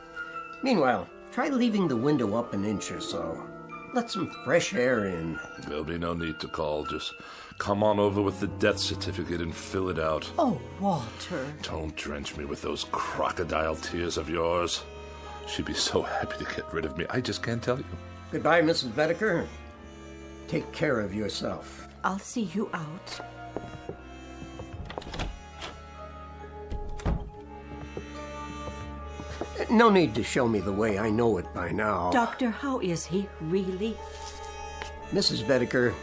Meanwhile, try leaving the window up an inch or so. Let some fresh air in. There'll be no need to call. Just come on over with the death certificate and fill it out. Oh, Walter. Don't drench me with those crocodile tears of yours. She'd be so happy to get rid of me. I just can't tell you. Goodbye, Mrs. Bedecker. Take care of yourself. I'll see you out. No need to show me the way. I know it by now. Doctor, how is he, really? Mrs. Bedecker,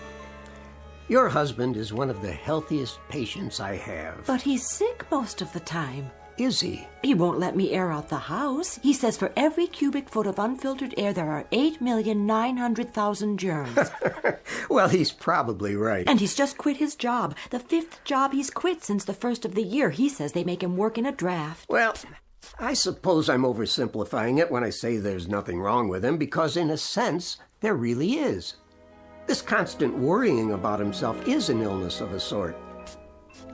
your husband is one of the healthiest patients I have. But he's sick most of the time. Is he? He won't let me air out the house. He says for every cubic foot of unfiltered air, there are 8,900,000 germs. Well, he's probably right. And he's just quit his job. The 5th job he's quit since the first of the year. He says they make him work in a draft. Well, I suppose I'm oversimplifying it when I say there's nothing wrong with him, because in a sense, there really is. This constant worrying about himself is an illness of a sort.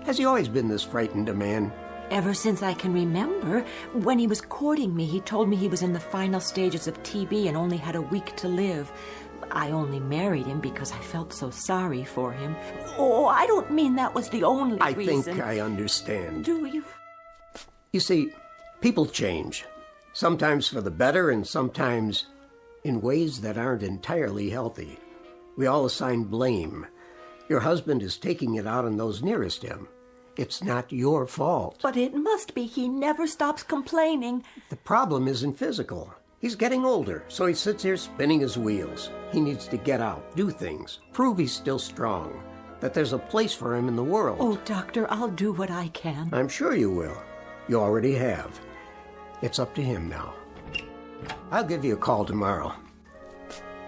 Has he always been this frightened a man? Ever since I can remember. When he was courting me, he told me he was in the final stages of TB and only had a week to live. I only married him because I felt so sorry for him. Oh, I don't mean that was the only reason. I think I understand. Do you? You see, people change. Sometimes for the better and sometimes in ways that aren't entirely healthy. We all assign blame. Your husband is taking it out on those nearest him. It's not your fault. But it must be. He never stops complaining. The problem isn't physical. He's getting older, so he sits here spinning his wheels. He needs to get out, do things, prove he's still strong, that there's a place for him in the world. Oh, Doctor, I'll do what I can. I'm sure you will. You already have. It's up to him now. I'll give you a call tomorrow.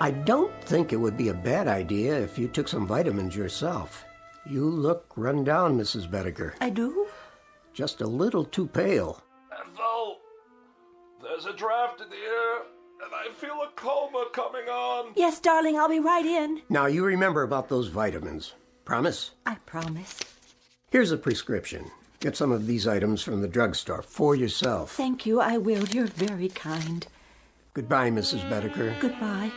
I don't think it would be a bad idea if you took some vitamins yourself. You look run down, Mrs. Bedecker. I do? Just a little too pale. Ethel, there's a draft in the air, and I feel a coma coming on. Yes, darling, I'll be right in. Now, you remember about those vitamins. Promise? I promise. Here's a prescription. Get some of these items from the drugstore for yourself. Thank you, I will. You're very kind. Goodbye, Mrs. Bedecker. Goodbye.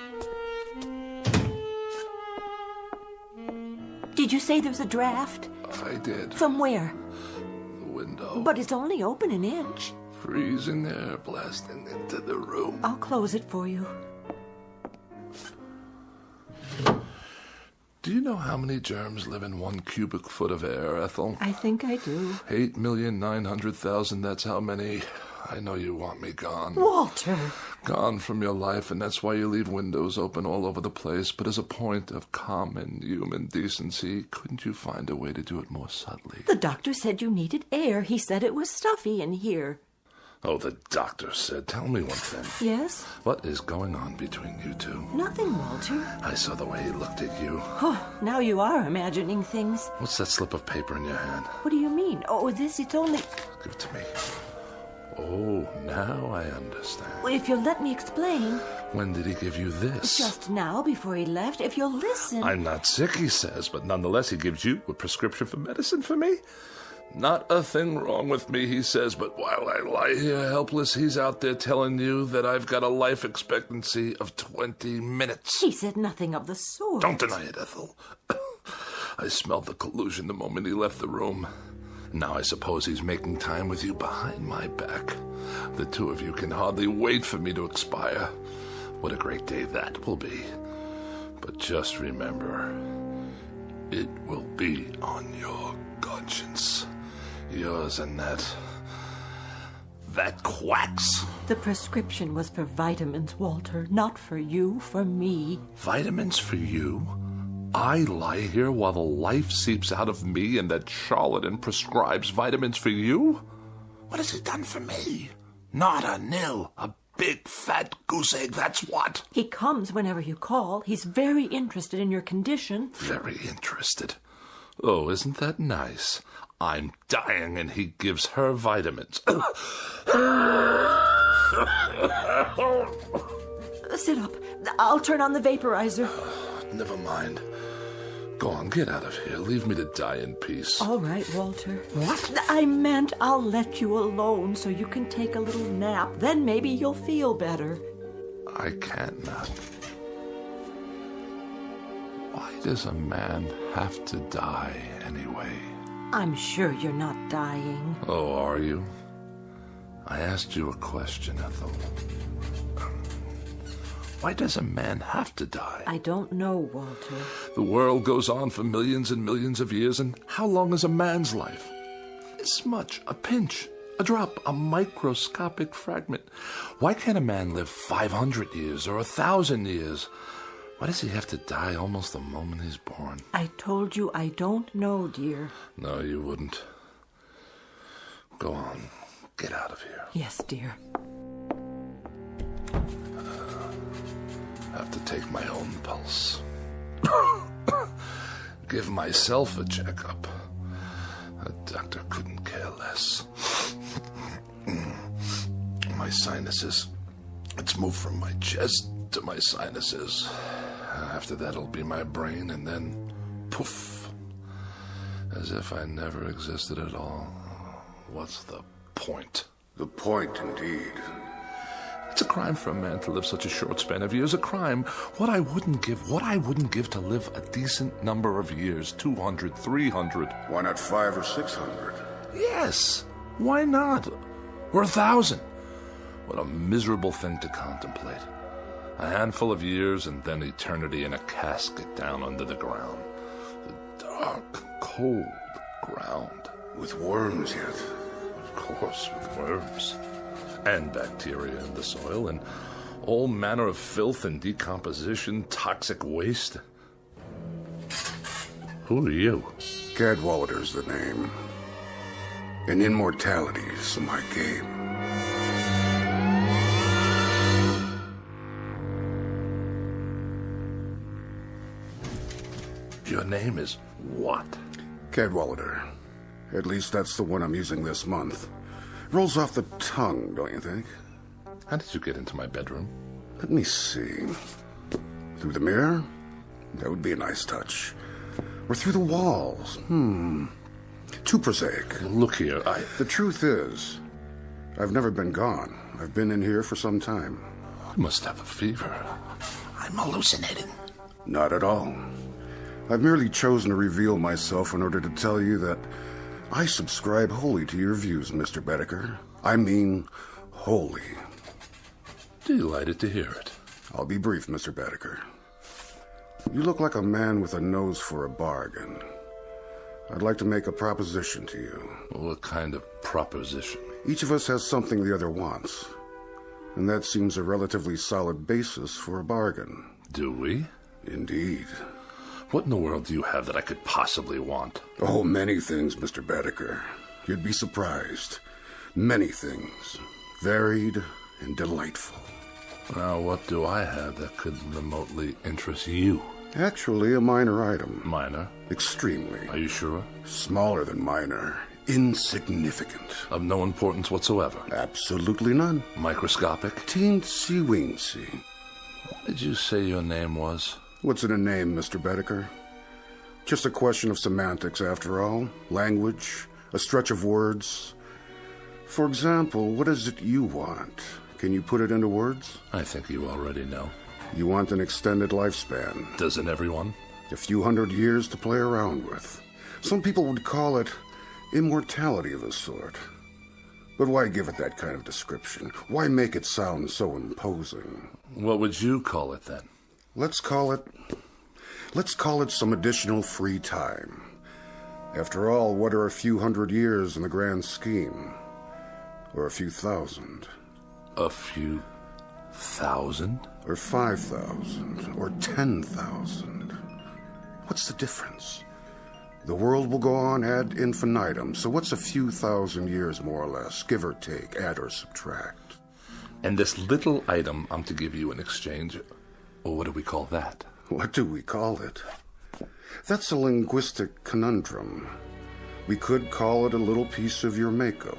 Did you say there's a draft? I did. From where? The window. But it's only open an inch. Freezing air blasting into the room. I'll close it for you. Do you know how many germs live in 1 cubic foot of air, Ethel? I think I do. 8,900,000, that's how many. I know you want me gone. Walter! Gone from your life, and that's why you leave windows open all over the place. But as a point of common human decency, couldn't you find a way to do it more subtly? The doctor said you needed air. He said it was stuffy in here. Oh, the doctor said. Tell me one thing. Yes? What is going on between you two? Nothing, Walter. I saw the way he looked at you. Oh, now you are imagining things. What's that slip of paper in your hand? What do you mean? Oh, it's only... Give it to me. Oh, now I understand. Well, if you'll let me explain. When did he give you this? Just now, before he left. If you'll listen. I'm not sick, he says, but nonetheless he gives you a prescription for medicine for me? Not a thing wrong with me, he says, but while I lie here helpless, he's out there telling you that I've got a life expectancy of 20 minutes. He said nothing of the sort. Don't deny it, Ethel. I smelled the collusion the moment he left the room. Now I suppose he's making time with you behind my back. The two of you can hardly wait for me to expire. What a great day that will be. But just remember, It will be on your conscience. Yours and that quacks. The prescription was for vitamins, Walter, not for you, for me. Vitamins for you? I lie here while the life seeps out of me and that charlatan prescribes vitamins for you? What has he done for me? Not a nil. A big fat goose egg, that's what. He comes whenever you call. He's very interested in your condition. Very interested. Oh, isn't that nice? I'm dying and he gives her vitamins. Sit up. I'll turn on the vaporizer. Never mind. Go on, get out of here. Leave me to die in peace. All right, Walter. What? I meant I'll let you alone so you can take a little nap. Then maybe you'll feel better. I can't nap. Why does a man have to die anyway? I'm sure you're not dying. Oh, are you? I asked you a question, Ethel. Why does a man have to die? I don't know, Walter. The world goes on for millions and millions of years, and how long is a man's life? This much, a pinch, a drop, a microscopic fragment. Why can't a man live 500 years or 1,000 years? Why does he have to die almost the moment he's born? I told you I don't know, dear. No, you wouldn't. Go on. Get out of here. Yes, dear. Have to take my own pulse. Give myself a checkup. A doctor couldn't care less. My sinuses. It's moved from my chest to my sinuses. After that, it'll be my brain, and then poof. As if I never existed at all. What's the point? The point, indeed. It's a crime for a man to live such a short span of years. A crime. What I wouldn't give to live a decent number of years. 200, 300. Why not 500 or 600? Yes. Why not? Or 1,000. What a miserable thing to contemplate. A handful of years and then eternity in a casket down under the ground. The dark, cold ground. With worms yet. Of course, with worms. And bacteria in the soil, and all manner of filth and decomposition, toxic waste. Who are you? Cadwallader's the name. And immortality's my game. Your name is what? Cadwallader. At least that's the one I'm using this month. Rolls off the tongue, don't you think? How did you get into my bedroom? Let me see. Through the mirror? That would be a nice touch. Or through the walls? Too prosaic. Look here, The truth is, I've never been gone. I've been in here for some time. I must have a fever. I'm hallucinating. Not at all. I've merely chosen to reveal myself in order to tell you that I subscribe wholly to your views, Mr. Bedecker. I mean, wholly. Delighted to hear it. I'll be brief, Mr. Bedecker. You look like a man with a nose for a bargain. I'd like to make a proposition to you. What kind of proposition? Each of us has something the other wants, and that seems a relatively solid basis for a bargain. Do we? Indeed. What in the world do you have that I could possibly want? Oh, many things, Mr. Bedecker. You'd be surprised. Many things. Varied and delightful. Now, what do I have that could remotely interest you? Actually, a minor item. Minor? Extremely. Are you sure? Smaller than minor. Insignificant. Of no importance whatsoever? Absolutely none. Microscopic? Teensy-weensy. What did you say your name was? What's in a name, Mr. Bedecker? Just a question of semantics, after all. Language, a stretch of words. For example, what is it you want? Can you put it into words? I think you already know. You want an extended lifespan. Doesn't everyone? A few hundred years to play around with. Some people would call it immortality of a sort. But why give it that kind of description? Why make it sound so imposing? What would you call it then? Let's call it Let's call it some additional free time. After all, what are a few hundred years in the grand scheme? Or a few thousand? A few thousand? Or 5,000? Or 10,000? What's the difference? The world will go on ad infinitum, so what's a few thousand years more or less, give or take, add or subtract? And this little item I'm to give you in exchange, or what do we call that? What do we call it? That's a linguistic conundrum. We could call it a little piece of your makeup,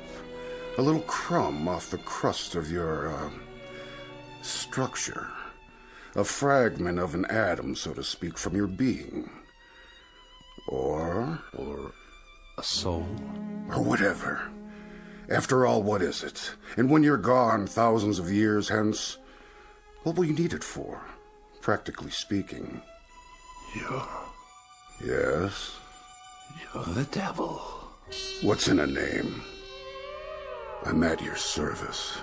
a little crumb off the crust of your, structure, a fragment of an atom, so to speak, from your being. Or a soul? Or whatever. After all, what is it? And when you're gone, thousands of years hence, what will you need it for, practically speaking? Yes? You're the devil. What's in a name? I'm at your service.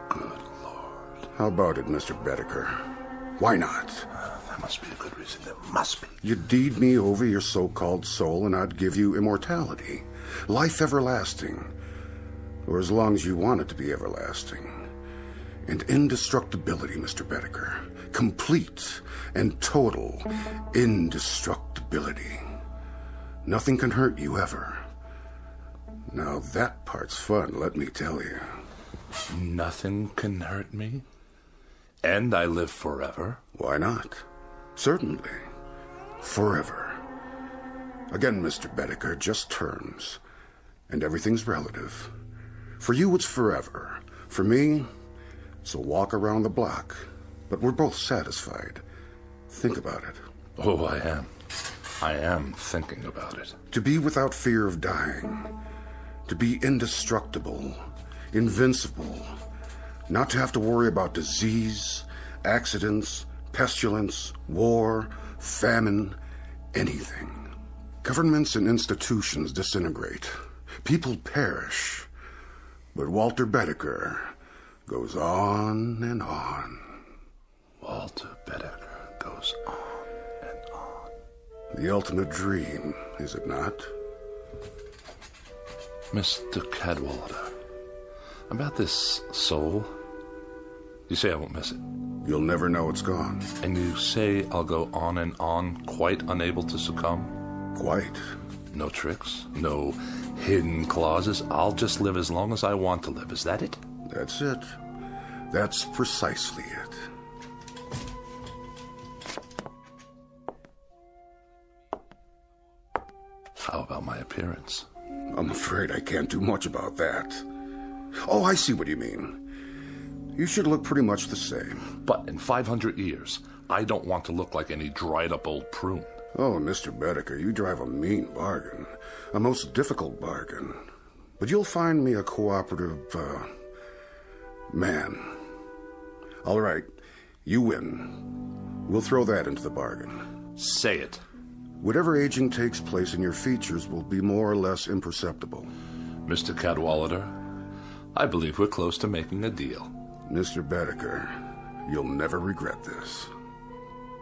Good Lord. How about it, Mr. Bedecker? Why not? There must be a good reason. There must be. You'd deed me over your so-called soul, and I'd give you immortality. Life everlasting. Or as long as you want it to be everlasting. And indestructibility, Mr. Bedecker. Complete and total indestructibility. Nothing can hurt you ever. Now that part's fun, let me tell you. Nothing can hurt me? And I live forever? Why not? Certainly. Forever. Again, Mr. Bedecker, just terms. And everything's relative. For you, it's forever. For me, it's a walk around the block. But we're both satisfied. Think about it. Oh, I am. I am thinking about it. To be without fear of dying. To be indestructible. Invincible. Not to have to worry about disease, accidents, pestilence, war, famine, anything. Governments and institutions disintegrate. People perish. But Walter Bedecker goes on and on. Walter Bedecker goes on and on. The ultimate dream, is it not? Mr. Cadwallader, about this soul, you say I won't miss it. You'll never know it's gone. And you say I'll go on and on, quite unable to succumb? Quite. No tricks, no hidden clauses. I'll just live as long as I want to live. Is that it? That's it. That's precisely it. How about my appearance? I'm afraid I can't do much about that. Oh, I see what you mean. You should look pretty much the same. But in 500 years, I don't want to look like any dried-up old prune. Oh, Mr. Bedecker, you drive a mean bargain. A most difficult bargain. But you'll find me a cooperative, man. All right, you win. We'll throw that into the bargain. Say it. Whatever aging takes place in your features will be more or less imperceptible. Mr. Cadwallader, I believe we're close to making a deal. Mr. Bedecker, you'll never regret this.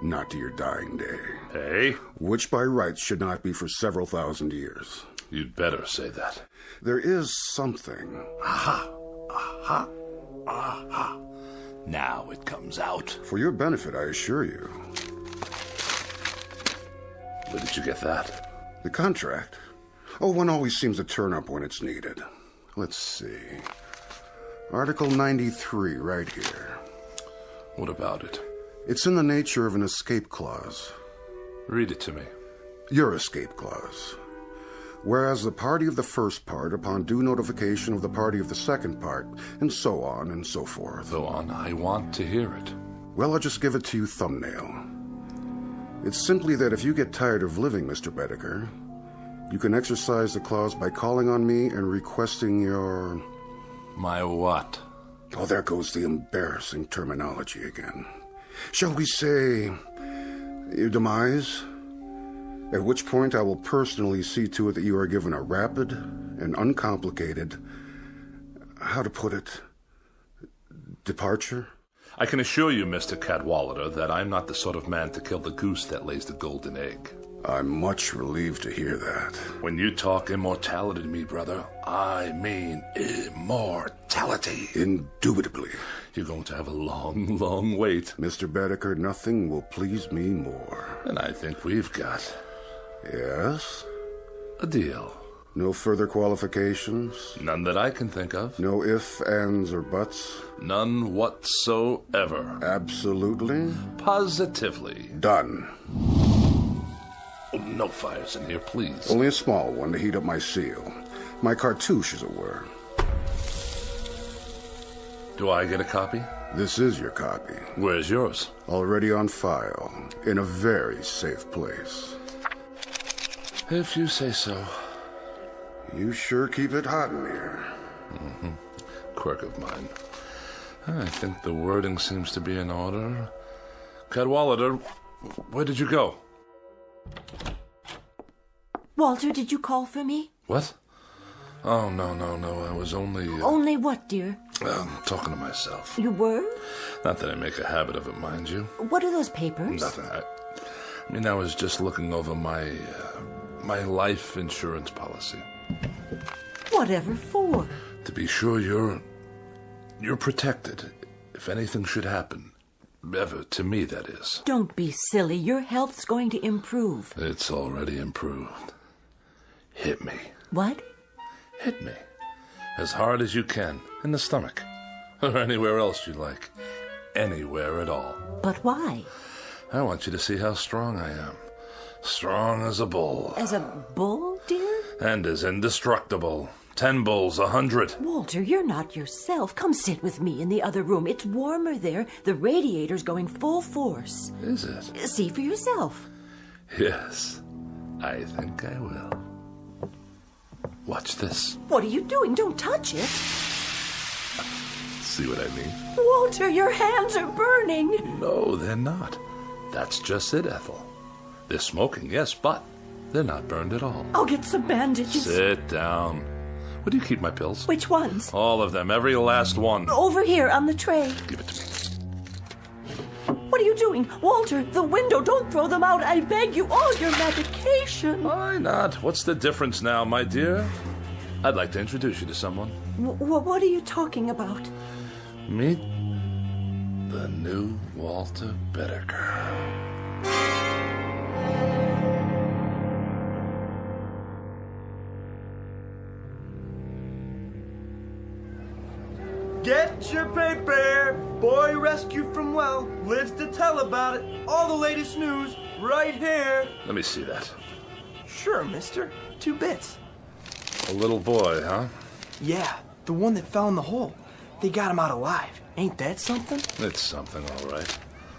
Not to your dying day. Hey? Which by rights should not be for several thousand years. You'd better say that. There is something. Aha! Aha! Aha! Now it comes out. For your benefit, I assure you. Where did you get that? The contract. Oh, one always seems to turn up when it's needed. Let's see. Article 93, right here. What about it? It's in the nature of an escape clause. Read it to me. Your escape clause. Whereas the party of the first part, upon due notification of the party of the second part, and so on and so forth. Go on, I want to hear it. Well, I'll just give it to you thumbnail. It's simply that if you get tired of living, Mr. Bedecker, you can exercise the clause by calling on me and requesting your... My what? Oh, there goes the embarrassing terminology again. Shall we say, your demise? At which point I will personally see to it that you are given a rapid and uncomplicated, how to put it, departure? I can assure you, Mr. Cadwallader, that I'm not the sort of man to kill the goose that lays the golden egg. I'm much relieved to hear that. When you talk immortality to me, brother, I mean immortality. Indubitably. You're going to have a long, long wait. Mr. Bedecker, nothing will please me more. And I think we've got... Yes? A deal. No further qualifications? None that I can think of. No ifs, ands, or buts? None whatsoever. Absolutely? Positively. Done. Oh, no fires in here, please. Only a small one to heat up my seal. My cartouche, as it were. Do I get a copy? This is your copy. Where's yours? Already on file, in a very safe place. If you say so. You sure keep it hot in here. Mm-hmm. Quirk of mine. I think the wording seems to be in order. Cadwallader, where did you go? Walter, did you call for me? What? Oh, no. I was only... Only what, dear? Talking to myself. You were? Not that I make a habit of it, mind you. What are those papers? Nothing. I was just looking over my life insurance policy. Whatever for? To be sure you're protected if anything should happen. Ever, to me, that is. Don't be silly. Your health's going to improve. It's already improved. Hit me. What? Hit me. As hard as you can. In the stomach. Or anywhere else you like. Anywhere at all. But why? I want you to see how strong I am. Strong as a bull. As a bull, dear? And as indestructible. 10 bulls, 100. Walter, you're not yourself. Come sit with me in the other room. It's warmer there. The radiator's going full force. Is it? See for yourself. Yes, I think I will. Watch this. What are you doing? Don't touch it. See what I mean? Walter, your hands are burning. No, they're not. That's just it, Ethel. They're smoking, yes, but they're not burned at all. I'll get some bandages. Sit down. Where do you keep my pills? Which ones? All of them, every last one. Over here on the tray. Give it to me. What are you doing? Walter, the window, don't throw them out. I beg you, all your medication. Why not? What's the difference now, my dear? I'd like to introduce you to someone. What are you talking about? Meet the new Walter Bedecker. Get your paper! Boy rescued from well, lives to tell about it. All the latest news, right here. Let me see that. Sure, mister. 2 bits. A little boy, huh? Yeah, the one that fell in the hole. They got him out alive. Ain't that something? It's something, all right.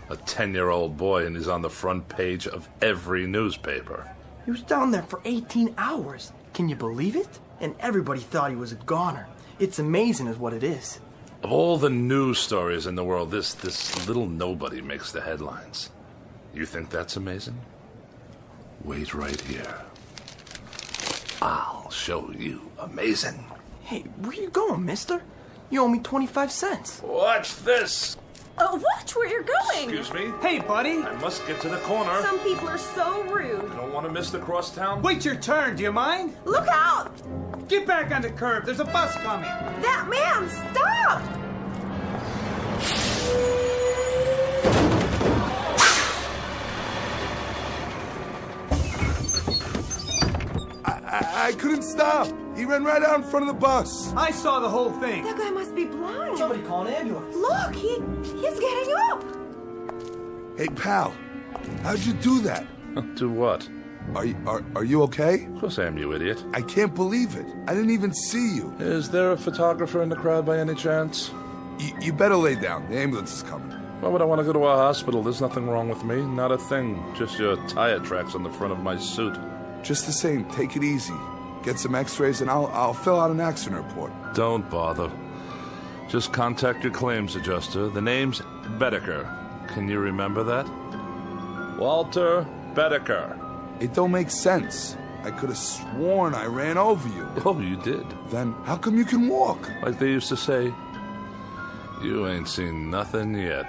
A 10-year-old boy, and he's on the front page of every newspaper. He was down there for 18 hours. Can you believe it? And everybody thought he was a goner. It's amazing is what it is. Of all the news stories in the world, this little nobody makes the headlines. You think that's amazing? Wait right here. I'll show you amazing. Hey, where you going, mister? You owe me 25 cents. Watch this. Watch where you're going. Excuse me? Hey, buddy. I must get to the corner. Some people are so rude. Don't want to miss the crosstown? Wait your turn, do you mind? Look out! Get back on the curb, there's a bus coming. That man, stop! I couldn't stop. He ran right out in front of the bus. I saw the whole thing. That guy must be blind. Somebody call an ambulance. Look, he's getting up. Hey, pal, how'd you do that? Do what? Are you okay? Of course I am, you idiot. I can't believe it. I didn't even see you. Is there a photographer in the crowd by any chance? You better lay down. The ambulance is coming. Why would I want to go to a hospital? There's nothing wrong with me. Not a thing. Just your tire tracks on the front of my suit. Just the same, take it easy. Get some x-rays and I'll fill out an accident report. Don't bother. Just contact your claims adjuster. The name's Bedecker. Can you remember that? Walter Bedecker. It don't make sense. I could have sworn I ran over you. Oh, you did? Then how come you can walk? Like they used to say, You ain't seen nothing yet.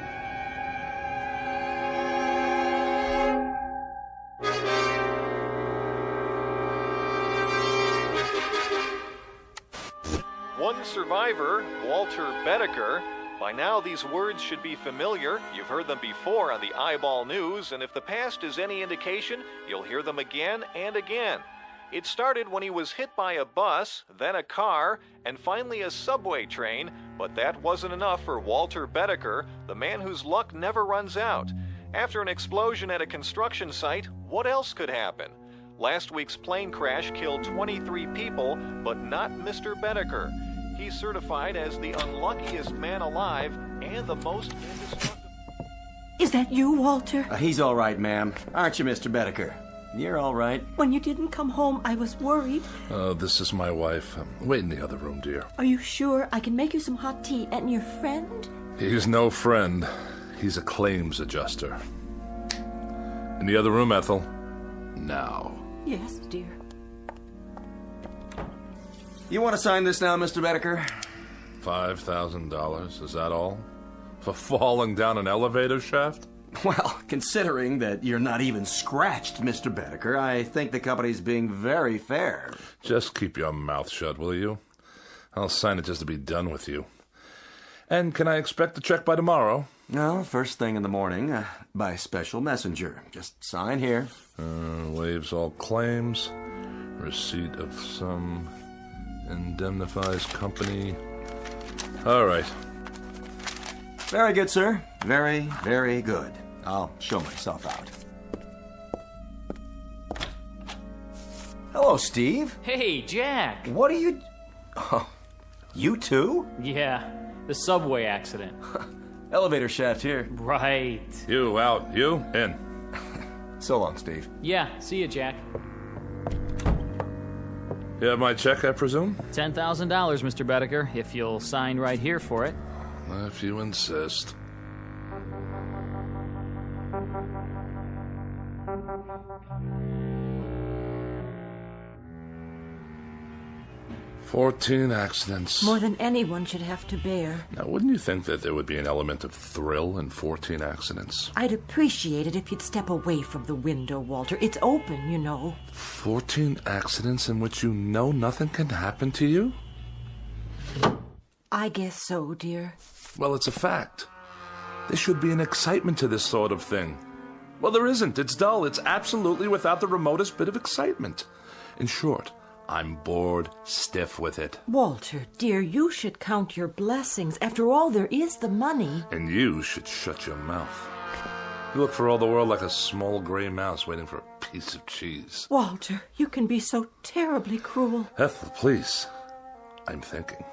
One survivor, Walter Bedecker. By now, these words should be familiar. You've heard them before on the Eyeball News, and if the past is any indication, you'll hear them again and again. It started when he was hit by a bus, then a car, and finally a subway train, but that wasn't enough for Walter Bedecker, the man whose luck never runs out. After an explosion at a construction site, what else could happen? Last week's plane crash killed 23 people, but not Mr. Bedecker. He's certified as the unluckiest man alive and the most indestructible. Is that you, Walter? He's all right, ma'am. Aren't you, Mr. Bedecker? You're all right. When you didn't come home, I was worried. This is my wife. Wait in the other room, dear. Are you sure? I can make you some hot tea. And your friend? He's no friend. He's a claims adjuster. In the other room, Ethel. Now. Yes, dear. You want to sign this now, Mr. Bedecker? $5,000, is that all? For falling down an elevator shaft? Well, considering that you're not even scratched, Mr. Bedecker, I think the company's being very fair. Just keep your mouth shut, will you? I'll sign it just to be done with you. And can I expect the check by tomorrow? No, first thing in the morning, by special messenger. Just sign here. Waives all claims. Receipt of sum. Indemnifies company. All right. Very good, sir. Very, very good. I'll show myself out. Hello, Steve. Hey, Jack. What are you... Oh, you too? Yeah, the subway accident. Elevator shaft here. Right. You out. You in. So long, Steve. Yeah, see you, Jack. You have my check, I presume? $10,000, Mr. Bedecker, if you'll sign right here for it. If you insist. "14 accidents. More than anyone should have to bear. Now, wouldn't you think that there would be an element of thrill in 14 accidents? I'd appreciate it if you'd step away from the window, Walter. It's open, you know. 14 accidents in which you know nothing can happen to you? I guess so, dear. Well, it's a fact. There should be an excitement to this sort of thing. Well, there isn't. It's dull. It's absolutely without the remotest bit of excitement. In short, I'm bored stiff with it. Walter, dear, you should count your blessings. After all, there is the money. And you should shut your mouth. You look for all the world like a small gray mouse waiting for a piece of cheese. Walter, you can be so terribly cruel. Ethel, please. I'm thinking.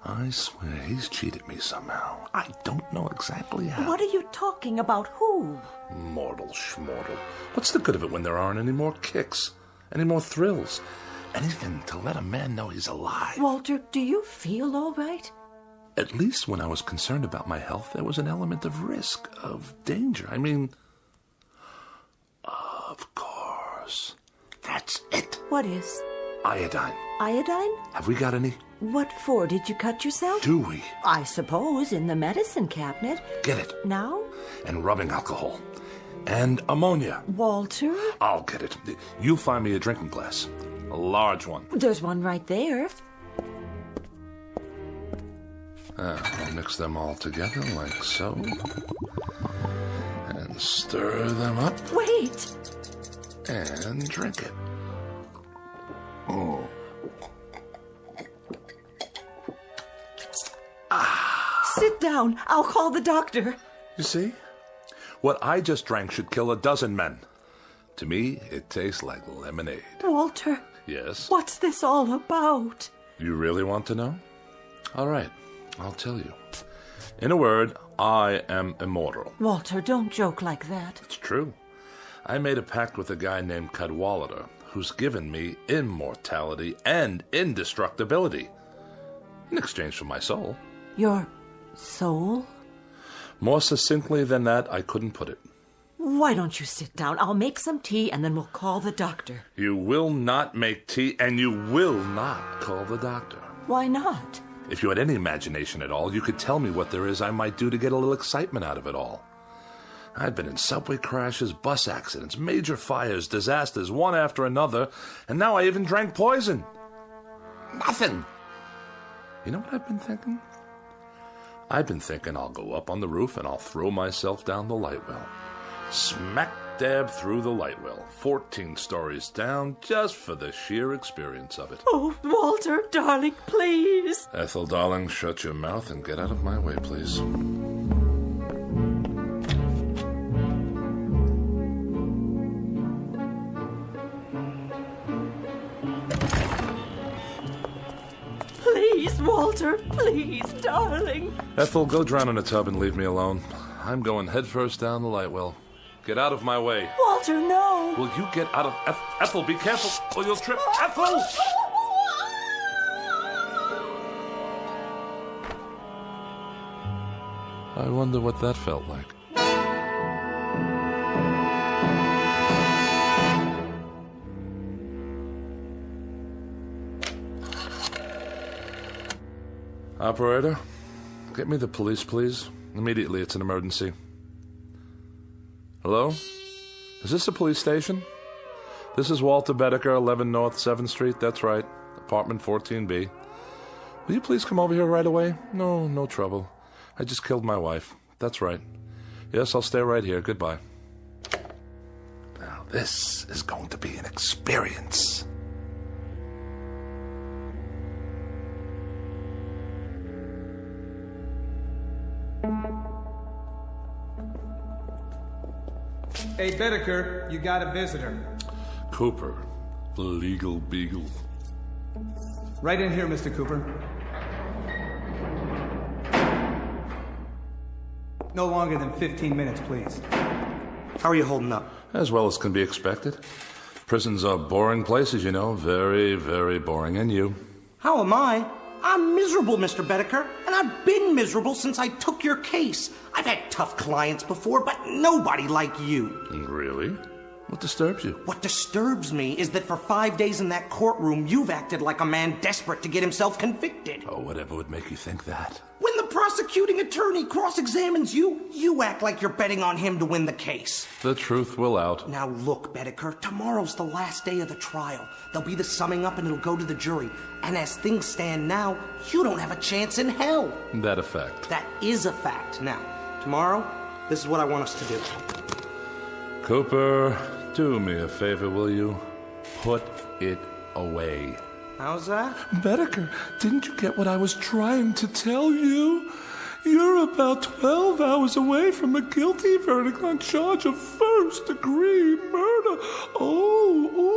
I swear he's cheated me somehow. I don't know exactly how. What are you talking about? Who? Mortal schmortal. What's the good of it when there aren't any more kicks? Any more thrills? Anything to let a man know he's alive. Walter, do you feel all right? At least when I was concerned about my health, there was an element of risk, of danger. I mean, of course. That's it. What is? Iodine. Iodine? Have we got any? What for? Did you cut yourself? Do we? I suppose in the medicine cabinet. Get it. Now? And rubbing alcohol. And ammonia. Walter? I'll get it. You find me a drinking glass. A large one. There's one right there. I'll mix them all together like so. And stir them up. Wait! And drink it. Oh. Sit down. I'll call the doctor. You see? What I just drank should kill a dozen men. To me, it tastes like lemonade. Walter. Yes? What's this all about? You really want to know? All right, I'll tell you. In a word, I am immortal. Walter, don't joke like that. It's true. I made a pact with a guy named Cadwallader, who's given me immortality and indestructibility in exchange for my soul. Your soul? More succinctly than that, I couldn't put it. Why don't you sit down? I'll make some tea and then we'll call the doctor. You will not make tea and you will not call the doctor. Why not? If you had any imagination at all, you could tell me what there is I might do to get a little excitement out of it all. I've been in subway crashes, bus accidents, major fires, disasters, one after another, and now I even drank poison. Nothing. You know what I've been thinking? I've been thinking I'll go up on the roof and I'll throw myself down the light well. Smack dab through the light well, 14 stories down, just for the sheer experience of it. Oh, Walter, darling, please. Ethel, darling, shut your mouth and get out of my way, please. Please, Walter, please, darling. Ethel, go drown in a tub and leave me alone. I'm going headfirst down the light well. Get out of my way. Walter, no. Will you get out of... Ethel, be careful or you'll trip. Ethel! I wonder what that felt like. Operator, get me the police, please. Immediately, it's an emergency. Hello? Is this a police station? This is Walter Bedecker, 11 North 7th Street. That's right. Apartment 14B. Will you please come over here right away? No trouble. I just killed my wife. That's right. Yes, I'll stay right here. Goodbye. Now, this is going to be an experience. Hey, Bedecker, you got a visitor. Cooper, the legal beagle. Right in here, Mr. Cooper. No longer than 15 minutes, please. How are you holding up? As well as can be expected. Prisons are boring places, you know. Very, very boring. And you? How am I? I'm miserable, Mr. Bedecker, and I've been miserable since I took your case. I've had tough clients before, but nobody like you. Really? What disturbs you? What disturbs me is that for 5 days in that courtroom, you've acted like a man desperate to get himself convicted. Oh, whatever would make you think that? When the prosecuting attorney cross-examines you, you act like you're betting on him to win the case. The truth will out. Now look, Bedecker, tomorrow's the last day of the trial. There'll be the summing up and it'll go to the jury. And as things stand now, you don't have a chance in hell. That a fact. That is a fact. Now, tomorrow, this is what I want us to do. Cooper, do me a favor, will you? Put it away. How's that? Bedecker, didn't you get what I was trying to tell you? You're about 12 hours away from a guilty verdict on charge of first-degree murder. Oh,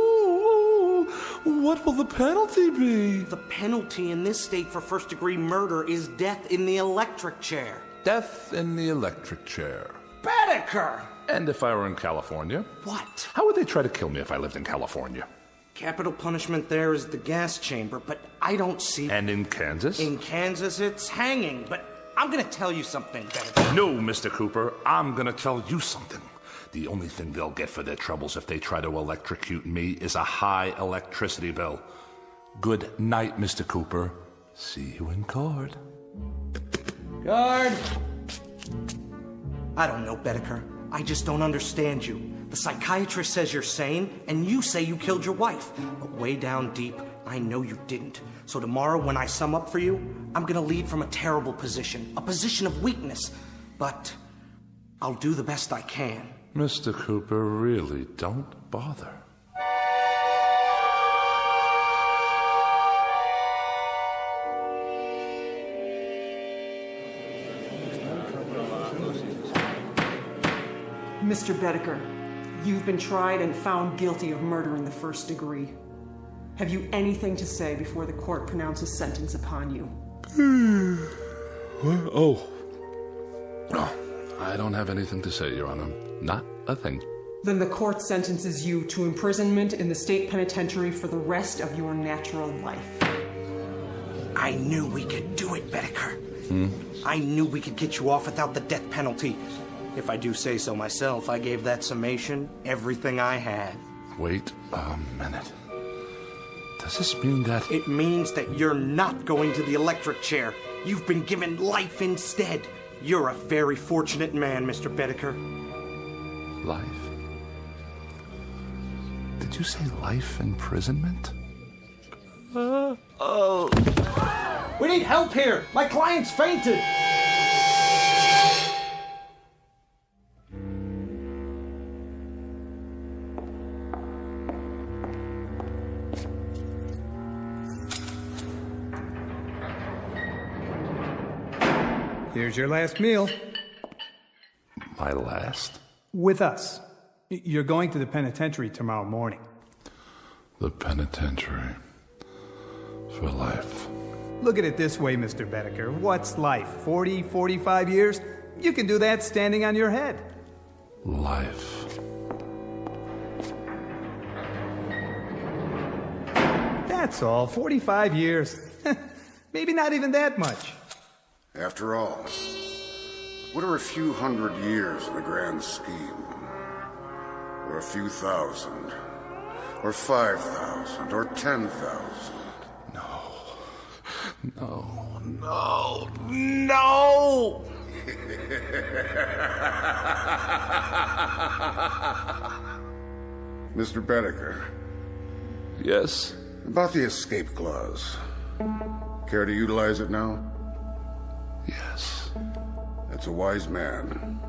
what will the penalty be? The penalty in this state for first-degree murder is death in the electric chair. Death in the electric chair. Bedecker! And if I were in California? What? How would they try to kill me if I lived in California? Capital punishment there is the gas chamber, but I don't see... And in Kansas? In Kansas, it's hanging, but I'm gonna tell you something, Bedecker. No, Mr. Cooper, I'm gonna tell you something. The only thing they'll get for their troubles if they try to electrocute me is a high electricity bill. Good night, Mr. Cooper. See you in court. Guard! I don't know, Bedecker. I just don't understand you. The psychiatrist says you're sane, and you say you killed your wife. But way down deep, I know you didn't. So tomorrow, when I sum up for you, I'm gonna lead from a terrible position, a position of weakness. But I'll do the best I can. Mr. Cooper, really, don't bother. Mr. Bedecker, you've been tried and found guilty of murder in the first degree. Have you anything to say before the court pronounces sentence upon you? Oh, I don't have anything to say, Your Honor. Not a thing. Then the court sentences you to imprisonment in the state penitentiary for the rest of your natural life. I knew we could do it, Bedecker. I knew we could get you off without the death penalty. If I do say so myself, I gave that summation everything I had. Wait a minute. Does this mean that... It means that you're not going to the electric chair. You've been given life instead. You're a very fortunate man, Mr. Bedecker. Life? Did you say life imprisonment? We need help here! My client's fainted! Here's your last meal. My last? With us. You're going to the penitentiary tomorrow morning. The penitentiary. For life. Look at it this way, Mr. Bedecker. What's life? 40, 45 years? You can do that standing on your head. Life. That's all. 45 years. Maybe not even that much. After all, what are a few hundred years in the grand scheme? Or a few thousand? Or 5,000? Or 10,000? No! Mr. Bedecker. Yes? About the escape clause. Care to utilize it now? Yes. That's a wise man.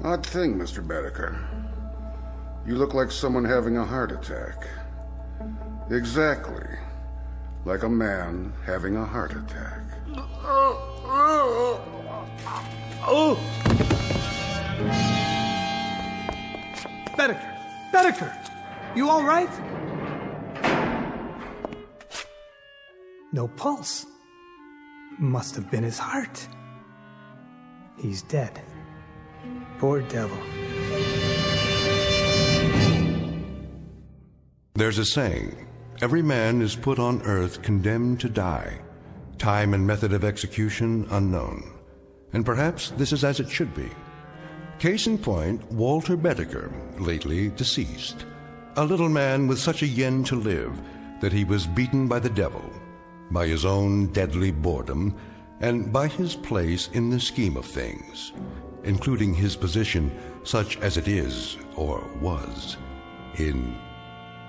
Odd thing, Mr. Bedecker. You look like someone having a heart attack. Exactly. Like a man having a heart attack. Bedecker! Bedecker! You all right? No pulse. Must have been his heart. He's dead. Poor devil. There's a saying, every man is put on earth condemned to die, time and method of execution unknown. And perhaps this is as it should be. Case in point, Walter Bedecker, lately deceased. A little man with such a yen to live that he was beaten by the devil, by his own deadly boredom, and by his place in the scheme of things, including his position, such as it is, or was, in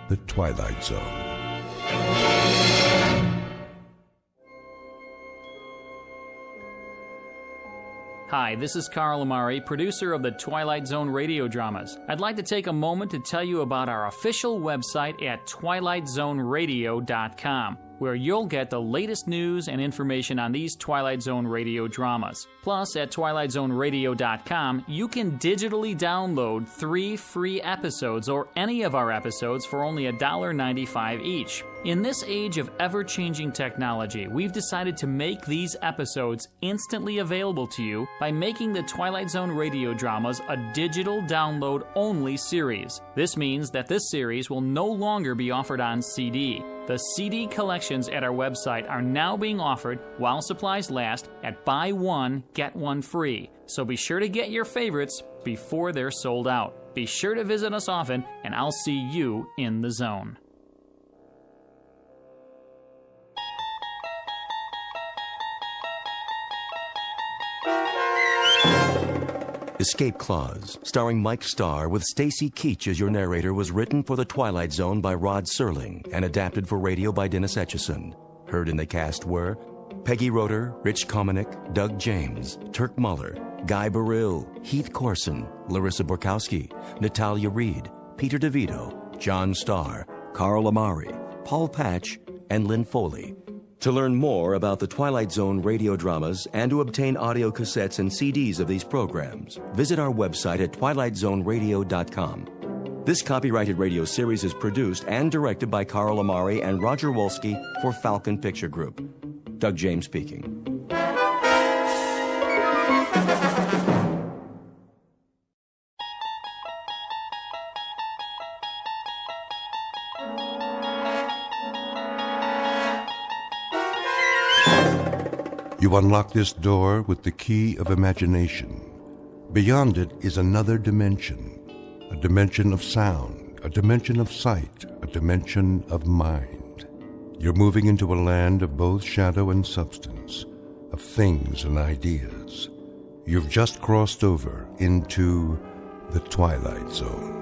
the Twilight Zone. Hi, this is Carl Amari, producer of the Twilight Zone radio dramas. I'd like to take a moment to tell you about our official website at twilightzoneradio.com, where you'll get the latest news and information on these Twilight Zone radio dramas. Plus, at twilightzoneradio.com, you can digitally download 3 free episodes or any of our episodes for only $1.95 each. In this age of ever-changing technology, we've decided to make these episodes instantly available to you by making the Twilight Zone radio dramas a digital download-only series. This means that this series will no longer be offered on CD. The CD collections at our website are now being offered while supplies last at buy one, get one free. So be sure to get your favorites before they're sold out. Be sure to visit us often, and I'll see you in the zone. Escape Clause, starring Mike Starr with Stacy Keach as your narrator, was written for The Twilight Zone by Rod Serling and adapted for radio by Dennis Etchison. Heard in the cast were Peggy Roeder, Rich Kominick, Doug James, Turk Muller, Guy Burrill, Heath Corson, Larissa Borkowski, Natalia Reed, Peter DeVito, John Starr, Carl Amari, Paul Patch, and Lynn Foley. To learn more about the Twilight Zone radio dramas and to obtain audio cassettes and CDs of these programs, visit our website at twilightzoneradio.com. This copyrighted radio series is produced and directed by Carl Amari and Roger Wolski for Falcon Picture Group. Doug James speaking. You unlock this door with the key of imagination. Beyond it is another dimension, a dimension of sound, a dimension of sight, a dimension of mind. You're moving into a land of both shadow and substance, of things and ideas. You've just crossed over into the Twilight Zone.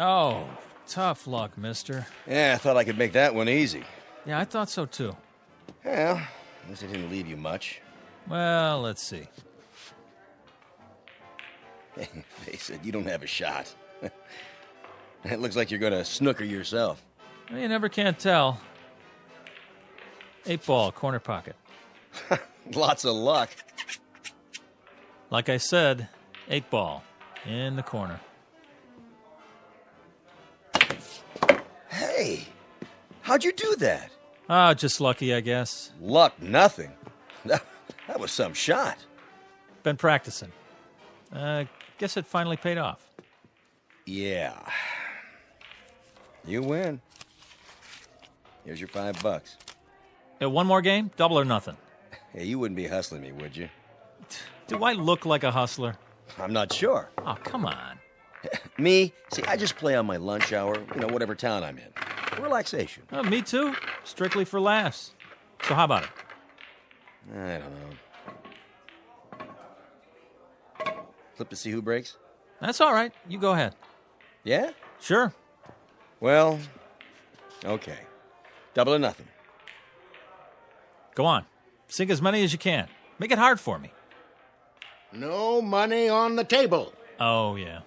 Oh, tough luck, mister. Yeah, I thought I could make that one easy. Yeah, I thought so too. Well, at least I didn't leave you much. Well, let's see. Face it, you don't have a shot. It looks like you're gonna snooker yourself. Well, you never can tell. 8 ball, corner pocket. Lots of luck. Like I said, 8 ball, in the corner. Hey, how'd you do that? Ah, just lucky, I guess. Luck, nothing. That was some shot. Been practicing. Guess it finally paid off. Yeah. You win. Here's your $5. One more game? Double or nothing? Hey, you wouldn't be hustling me, would you? Do I look like a hustler? I'm not sure. Oh, come on. Me? See, I just play on my lunch hour, whatever town I'm in. Relaxation. Me too. Strictly for laughs. So how about it? I don't know. Flip to see who breaks? That's all right. You go ahead. Yeah? Sure. Well, okay. Double or nothing. Go on. Sink as many as you can. Make it hard for me. No money on the table. Oh, yeah.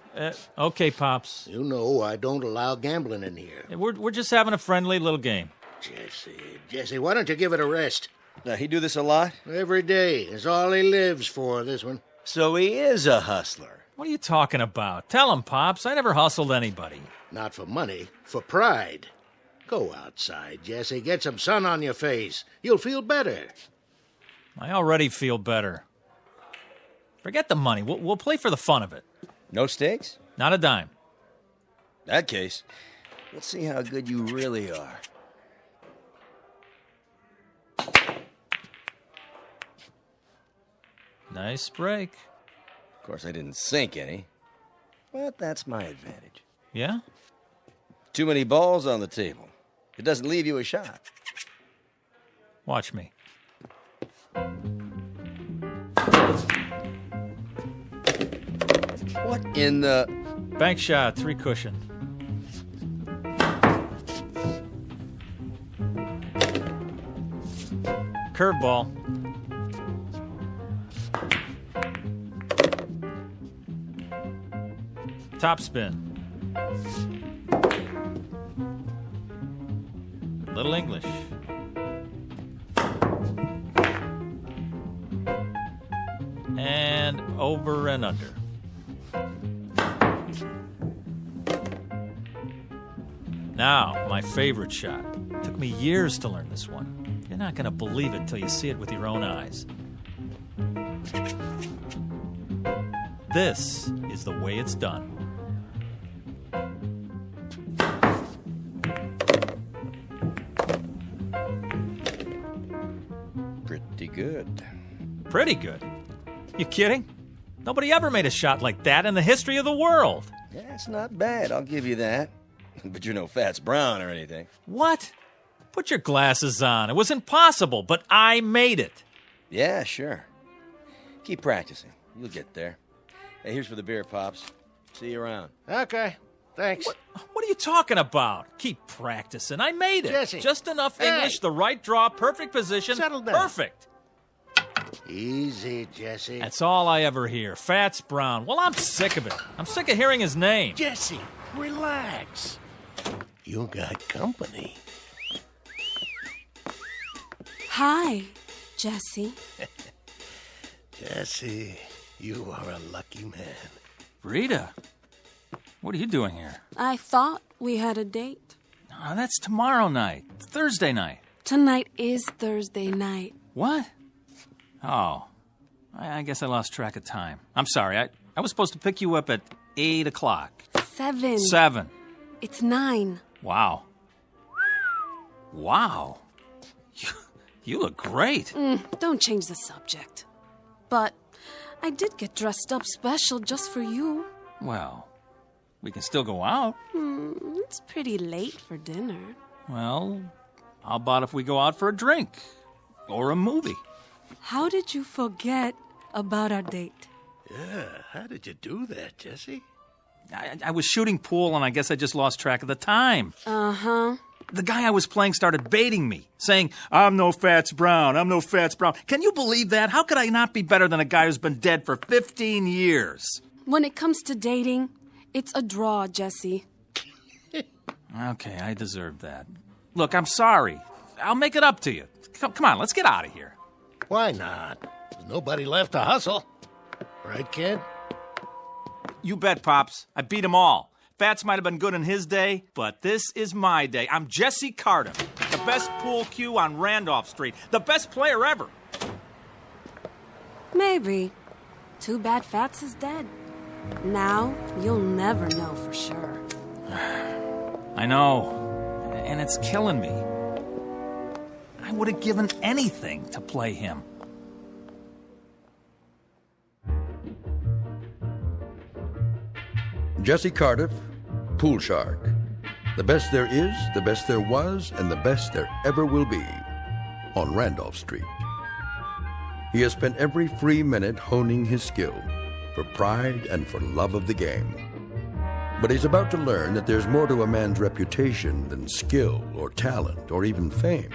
Okay, Pops. You know I don't allow gambling in here. We're just having a friendly little game. Jesse, why don't you give it a rest? Now, he do this a lot? Every day. Is all he lives for, this one. So he is a hustler. What are you talking about? Tell him, Pops. I never hustled anybody. Not for money, for pride. Go outside, Jesse. Get some sun on your face. You'll feel better. I already feel better. Forget the money. We'll play for the fun of it. No stakes? Not a dime. That case, let's see how good you really are. Nice break. Of course, I didn't sink any, but that's my advantage. Yeah? Too many balls on the table. It doesn't leave you a shot. Watch me. What in the... Bank shot, 3 cushion. Curveball. Top spin. Little English. And over and under. Now, my favorite shot. Took me years to learn this one. You're not going to believe it till you see it with your own eyes. This is the way it's done. Pretty good. Pretty good? You kidding? Nobody ever made a shot like that in the history of the world. Yeah, it's not bad, I'll give you that. But you're no Fats Brown or anything. What? Put your glasses on. It was impossible, but I made it. Yeah, sure. Keep practicing. You'll get there. Hey, here's for the beer, Pops. See you around. Okay, thanks. What are you talking about? Keep practicing. I made it. Jesse. Just enough Hey. English, the right draw, perfect position. Settle down. Perfect. Easy, Jesse. That's all I ever hear. Fats Brown. Well, I'm sick of it. I'm sick of hearing his name. Jesse, relax. You got company. Hi, Jesse. Jesse, you are a lucky man. Rita, what are you doing here? I thought we had a date. Oh, that's tomorrow night. Thursday night. Tonight is Thursday night. What? Oh, I guess I lost track of time. I'm sorry. I was supposed to pick you up at 8 o'clock. 7. 7. It's 9. Wow. Wow. You look great. Don't change the subject. But I did get dressed up special just for you. Well, we can still go out. It's pretty late for dinner. Well, how about if we go out for a drink? Or a movie? How did you forget about our date? Yeah, how did you do that, Jesse? I was shooting pool, and I guess I just lost track of the time. Uh-huh. The guy I was playing started baiting me, saying, I'm no Fats Brown, I'm no Fats Brown. Can you believe that? How could I not be better than a guy who's been dead for 15 years? When it comes to dating, it's a draw, Jesse. Okay, I deserve that. Look, I'm sorry. I'll make it up to you. Come on, let's get out of here. Why not? There's nobody left to hustle. Right, kid? You bet, Pops. I beat them all. Fats might have been good in his day, but this is my day. I'm Jesse Carter, the best pool cue on Randolph Street, the best player ever. Maybe. Too bad Fats is dead. Now, you'll never know for sure. I know, and it's killing me. I would have given anything to play him. Jesse Cardiff, Pool Shark. The best there is, the best there was, and the best there ever will be on Randolph Street. He has spent every free minute honing his skill for pride and for love of the game. But he's about to learn that there's more to a man's reputation than skill or talent or even fame,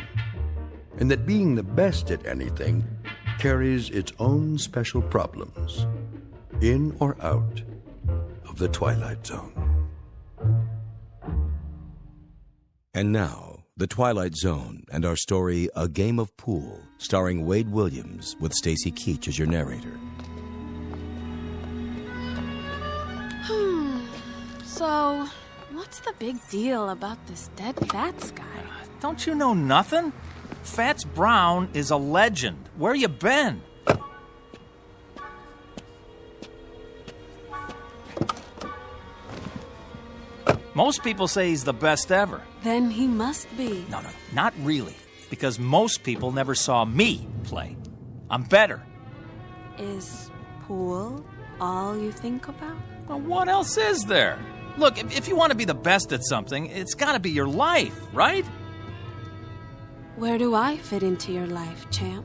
and that being the best at anything carries its own special problems, in or out of the Twilight Zone. And now, The Twilight Zone and our story, A Game of Pool, starring Wade Williams with Stacy Keach as your narrator. So, what's the big deal about this dead Fats guy? Don't you know nothing? Fats Brown is a legend. Where you been? Most people say he's the best ever. Then he must be. No, not really. Because most people never saw me play. I'm better. Is pool all you think about? Well, what else is there? Look, if you want to be the best at something, it's got to be your life, right? Where do I fit into your life, champ?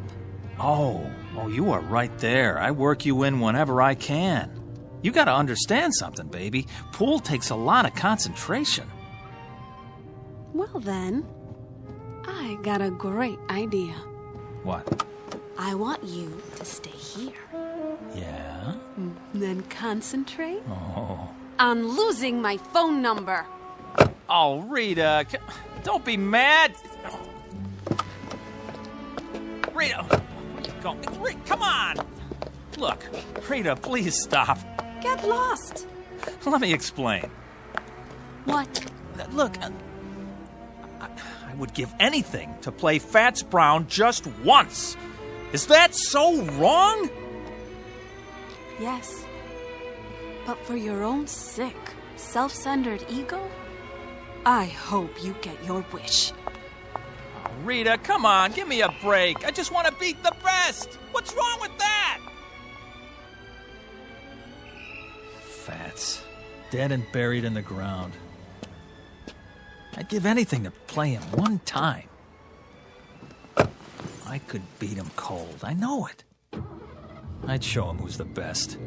Oh, you are right there. I work you in whenever I can. You got to understand something, baby. Pool takes a lot of concentration. Well then, I got a great idea. What? I want you to stay here. Yeah? Then concentrate Oh. on losing my phone number. Oh, Rita, don't be mad. Rita, where you going? Rita, come on. Look, Rita, please stop. Get lost. Let me explain. What? Look, I would give anything to play Fats Brown just once. Is that so wrong? Yes. But for your own sick, self-centered ego, I hope you get your wish. Oh, Rita, come on, give me a break. I just want to beat the best. What's wrong with that? Fats, dead and buried in the ground. I'd give anything to play him one time. I could beat him cold, I know it. I'd show him who's the best.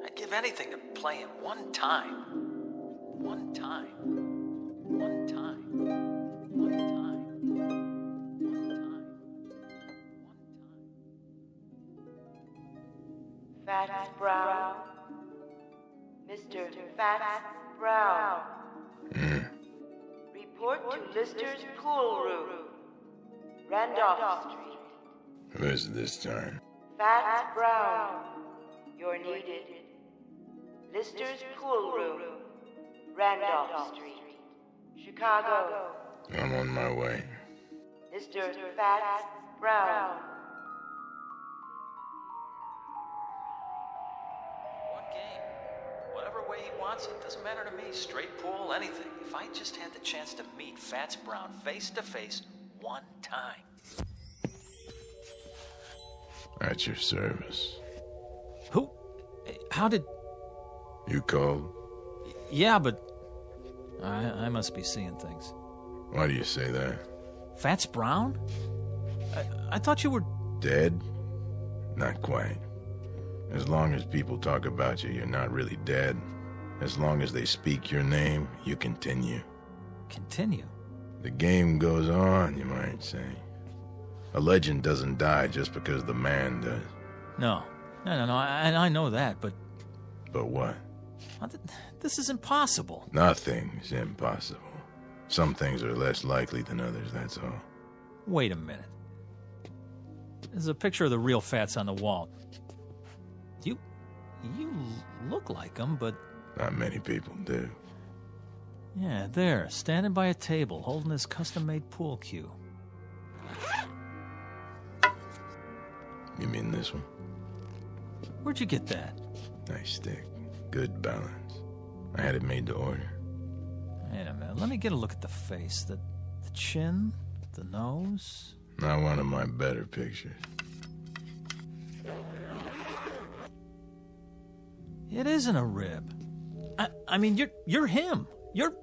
I'd give anything to play him one time. One time. One time. One time. Fats Brown. Mr. Fats Brown. Report to Lister's Pool Room. Randolph Street. Who is it this time? Fats Brown. You're needed. Lister's Pool Room. Randolph Street. Chicago. I'm on my way. Mr. Fats Brown. way he wants it. Doesn't matter to me. Straight pool, anything. If I just had the chance to meet Fats Brown face to face one time. At your service. Who? How did... You called? Yeah, but... I must be seeing things. Why do you say that? Fats Brown? I thought you were... Dead? Not quite. As long as people talk about you, you're not really dead. As long as they speak your name, you continue. Continue? The game goes on, you might say. A legend doesn't die just because the man does. No, I know that, but... But what? This is impossible. Nothing's impossible. Some things are less likely than others, that's all. Wait a minute. There's a picture of the real Fats on the wall. You look like him, but... Not many people do. Yeah, there, standing by a table, holding his custom-made pool cue. You mean this one? Where'd you get that? Nice stick. Good balance. I had it made to order. Wait a minute, let me get a look at the face. The chin, the nose... Not one of my better pictures. It isn't a rib. I mean, you're him. You're...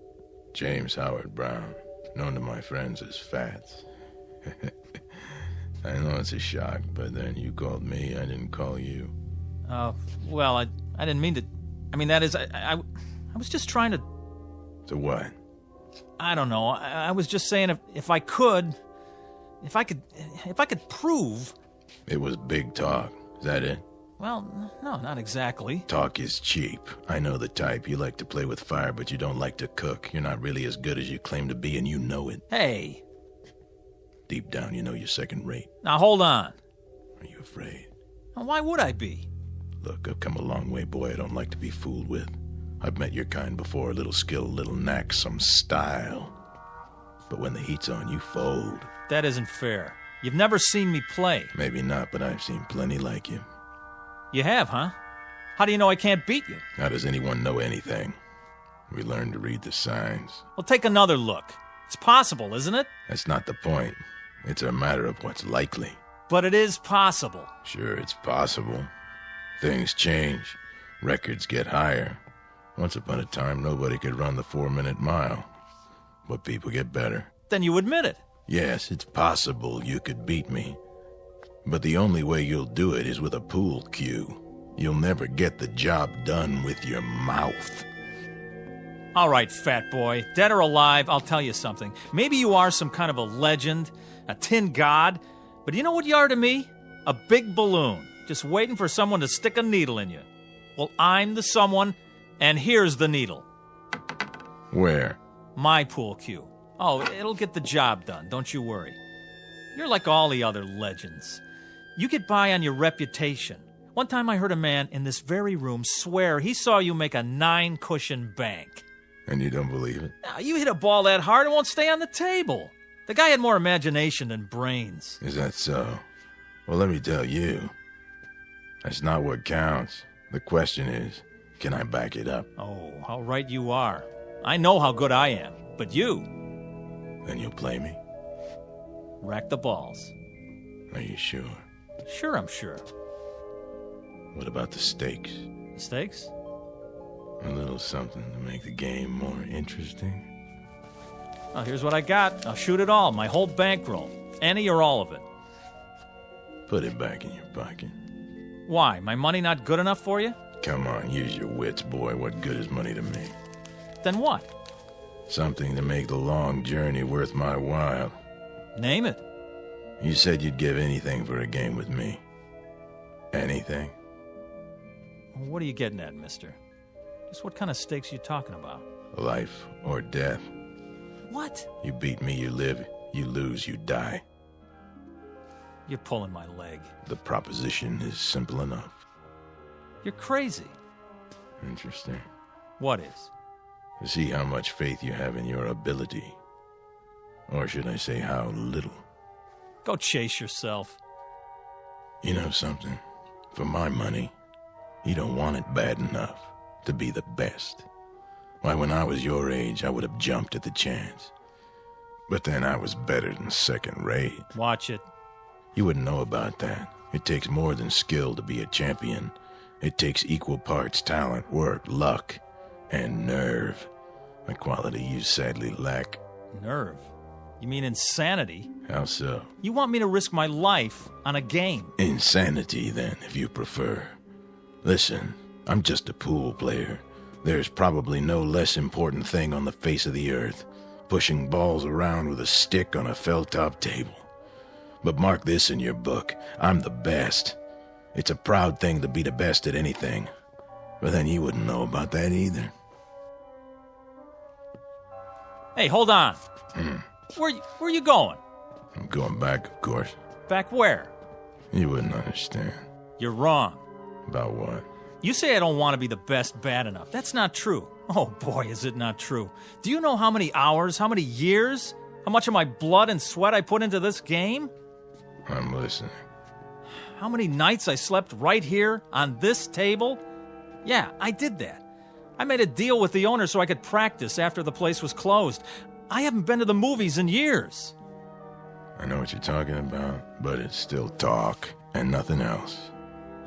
James Howard Brown, known to my friends as Fats. I know it's a shock, but then you called me, I didn't call you. Well, I didn't mean to... I mean, that is, I was just trying to... To what? I don't know. I was just saying if I could prove... It was big talk. Is that it? Well, no, not exactly. Talk is cheap. I know the type. You like to play with fire, but you don't like to cook. You're not really as good as you claim to be, and you know it. Hey. Deep down, you know you're second rate. Now, hold on. Are you afraid? Now, why would I be? Look, I've come a long way, boy. I don't like to be fooled with. I've met your kind before. A little skill, a little knack, some style. But when the heat's on, you fold. That isn't fair. You've never seen me play. Maybe not, but I've seen plenty like you. You have, huh? How do you know I can't beat you? How does anyone know anything? We learn to read the signs. Well, take another look. It's possible, isn't it? That's not the point. It's a matter of what's likely. But it is possible. Sure, it's possible. Things change. Records get higher. Once upon a time, nobody could run the 4-minute mile. But people get better. Then you admit it. Yes, it's possible you could beat me. But the only way you'll do it is with a pool cue. You'll never get the job done with your mouth. All right, fat boy. Dead or alive, I'll tell you something. Maybe you are some kind of a legend, a tin god, but you know what you are to me? A big balloon, just waiting for someone to stick a needle in you. Well, I'm the someone, and here's the needle. Where? My pool cue. Oh, it'll get the job done, don't you worry. You're like all the other legends. You get by on your reputation. One time I heard a man in this very room swear he saw you make a 9-cushion bank. And you don't believe it? Now, you hit a ball that hard, it won't stay on the table. The guy had more imagination than brains. Is that so? Well, let me tell you. That's not what counts. The question is, can I back it up? Oh, how right you are. I know how good I am, but you... Then you'll play me? Rack the balls. Are you sure? Sure, I'm sure. What about the stakes? Stakes? A little something to make the game more interesting. Well, here's what I got. I'll shoot it all, my whole bankroll. Any or all of it. Put it back in your pocket. Why? My money not good enough for you? Come on, use your wits, boy. What good is money to me? Then what? Something to make the long journey worth my while. Name it. You said you'd give anything for a game with me. Anything? What are you getting at, mister? Just what kind of stakes you talking about? Life or death. What? You beat me, you live. You lose, you die. You're pulling my leg. The proposition is simple enough. You're crazy. Interesting. What is? To see how much faith you have in your ability. Or should I say how little? Go chase yourself. You know something? For my money, you don't want it bad enough. to be the best. Why, when I was your age, I would have jumped at the chance. But then I was better than second rate. Watch it. You wouldn't know about that. It takes more than skill to be a champion. It takes equal parts talent, work, luck, and nerve. A quality you sadly lack. Nerve? You mean insanity? How so? You want me to risk my life on a game? Insanity, then, if you prefer. Listen, I'm just a pool player. There's probably no less important thing on the face of the earth. Pushing balls around with a stick on a felt-top table. But mark this in your book. I'm the best. It's a proud thing to be the best at anything. But then you wouldn't know about that either. Hey, hold on. Where are you going? I'm going back, of course. Back where? You wouldn't understand. You're wrong. About what? You say I don't want to be the best bad enough. That's not true. Oh boy, is it not true. Do you know how many hours, how many years, how much of my blood and sweat I put into this game? I'm listening. How many nights I slept right here on this table? Yeah, I did that. I made a deal with the owner so I could practice after the place was closed. I haven't been to the movies in years. I know what you're talking about, but it's still talk and nothing else.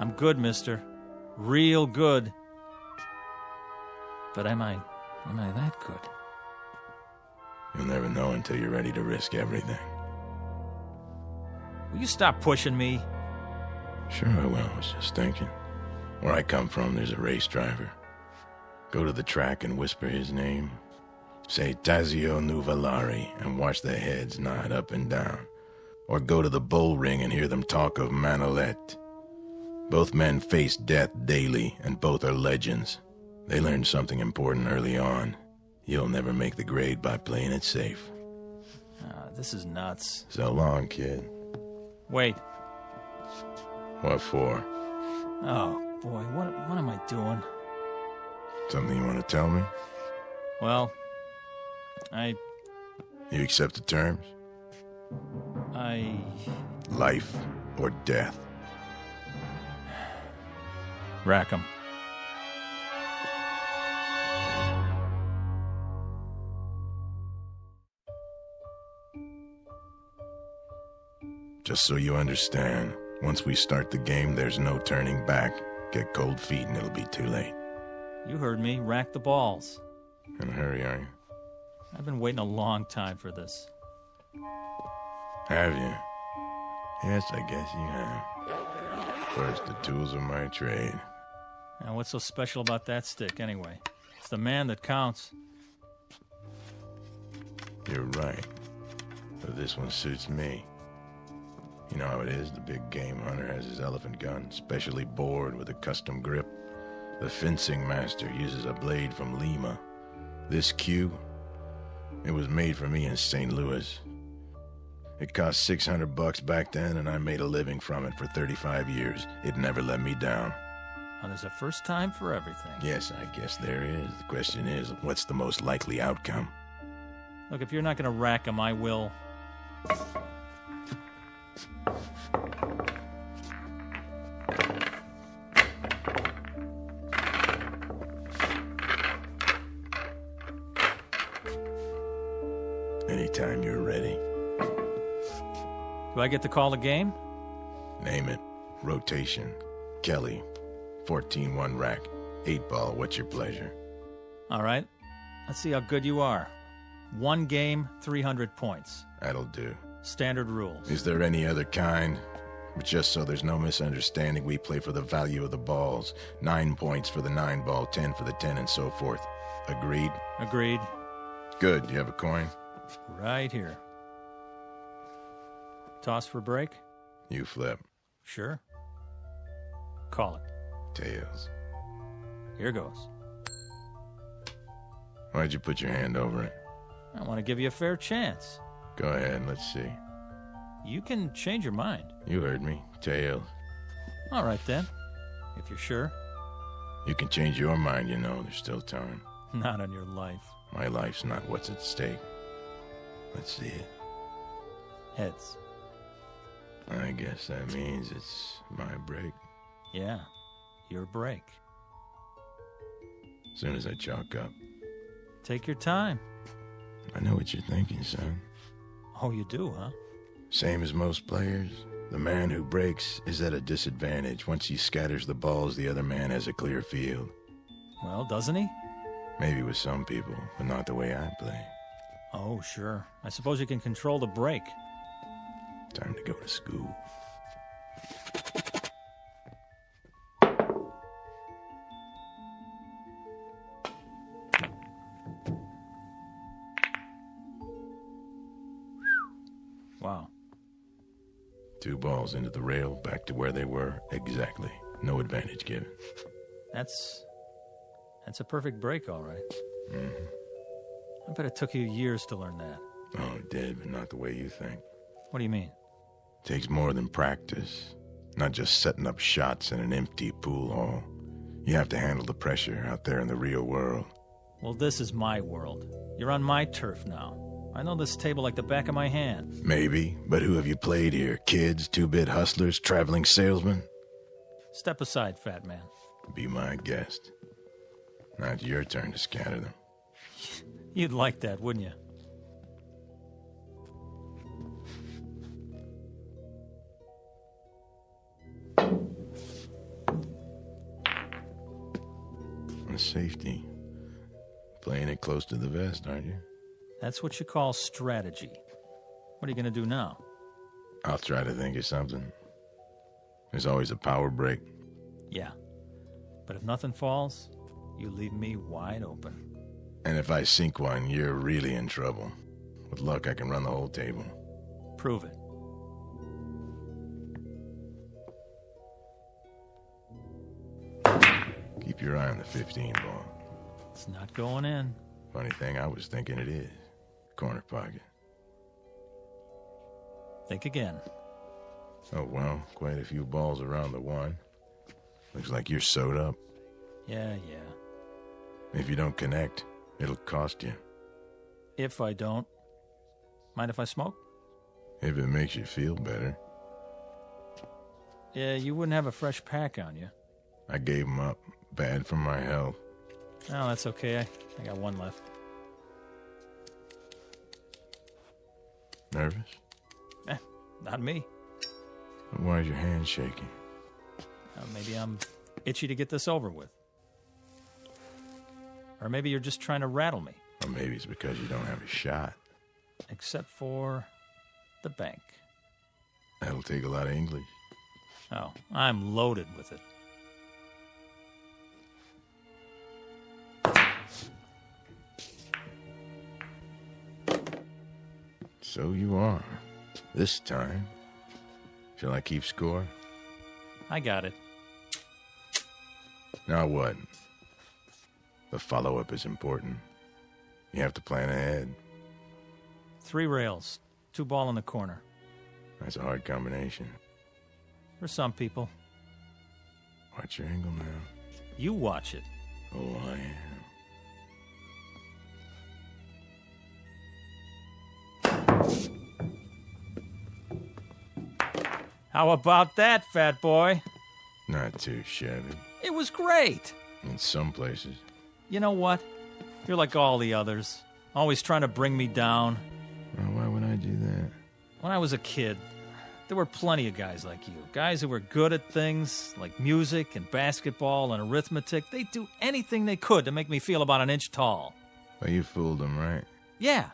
I'm good, mister. Real good. But am I that good? You'll never know until you're ready to risk everything. Will you stop pushing me? Sure I will, I was just thinking. Where I come from, there's a race driver. Go to the track and whisper his name. Say Tazio Nuvolari and watch their heads nod up and down. Or go to the bull ring and hear them talk of Manolete. Both men face death daily, and both are legends. They learned something important early on. You'll never make the grade by playing it safe. This is nuts. So long, kid. Wait. What for? Oh, boy, what am I doing? Something you want to tell me? Well, You accept the terms? Life or death? Rack 'em. Just so you understand, once we start the game, there's no turning back. Get cold feet and it'll be too late. You heard me. Rack the balls. In a hurry, are you? I've been waiting a long time for this. Have you? Yes, I guess you have. First, the tools of my trade. Now, what's so special about that stick, anyway? It's the man that counts. You're right. But this one suits me. You know how it is, the big game hunter has his elephant gun, specially bored with a custom grip. The fencing master uses a blade from Lima. This cue, it was made for me in St. Louis. It cost $600 back then, and I made a living from it for 35 years. It never let me down. Well, there's a first time for everything. Yes, I guess there is. The question is, what's the most likely outcome? Look, if you're not going to rack them, I will. Anytime you're ready. Do I get to call the game? Name it. Rotation. Kelly. 14-1 rack. 8-ball. What's your pleasure? All right. Let's see how good you are. 1 game, 300 points. That'll do. Standard rules. Is there any other kind? But just so there's no misunderstanding, we play for the value of the balls. 9 points for the 9-ball, 10 for the 10, and so forth. Agreed? Agreed. Good. You have a coin? Right here. Toss for break? You flip. Sure. Call it. Tails. Here goes. Why'd you put your hand over it? I want to give you a fair chance. Go ahead, let's see. You can change your mind. You heard me. Tails. All right, then. If you're sure. You can change your mind, you know. There's still time. Not on your life. My life's not what's at stake. Let's see it. Heads. I guess that means it's my break. Yeah, your break. Soon as I chalk up. Take your time. I know what you're thinking, son. Oh, you do, huh? Same as most players. The man who breaks is at a disadvantage. Once he scatters the balls, the other man has a clear field. Well, doesn't he? Maybe with some people, but not the way I play. Oh, sure. I suppose you can control the break. Time to go to school. Wow. 2 balls into the rail, back to where they were. Exactly. No advantage given. That's a perfect break, all right. Mm-hmm. I bet it took you years to learn that. Oh, it did, but not the way you think. What do you mean? Takes more than practice. Not just setting up shots in an empty pool hall. You have to handle the pressure out there in the real world. Well, this is my world. You're on my turf now. I know this table like the back of my hand. Maybe, but who have you played here? Kids, 2-bit hustlers, traveling salesmen? Step aside, fat man. Be my guest. Now it's your turn to scatter them. You'd like that, wouldn't you? A safety. Playing it close to the vest, aren't you? That's what you call strategy. What are you going to do now? I'll try to think of something. There's always a power break. Yeah. But if nothing falls, you leave me wide open. And if I sink one, you're really in trouble. With luck, I can run the whole table. Prove it. Keep your eye on the 15 ball. It's not going in. Funny thing, I was thinking it is. Corner pocket. Think again. Oh, well, quite a few balls around the 1. Looks like you're sewed up. Yeah. If you don't connect, it'll cost you. If I don't. Mind if I smoke? If it makes you feel better. Yeah, you wouldn't have a fresh pack on you. I gave them up. Bad for my health. Oh, that's okay. I got 1 left. Nervous? Not me. Why is your hand shaking? Maybe I'm itchy to get this over with. Or maybe you're just trying to rattle me. Or maybe it's because you don't have a shot. Except for the bank. That'll take a lot of English. Oh, I'm loaded with it. So you are. This time. Shall I keep score? I got it. Now what? The follow-up is important. You have to plan ahead. 3 rails, 2 ball in the corner. That's a hard combination. For some people. Watch your angle now. You watch it. Oh, I am. How about that, fat boy? Not too shabby. It was great. In some places. You know what? You're like all the others. Always trying to bring me down. Well, why would I do that? When I was a kid, there were plenty of guys like you. Guys who were good at things like music and basketball and arithmetic. They'd do anything they could to make me feel about an inch tall. Well, you fooled them, right? Yeah,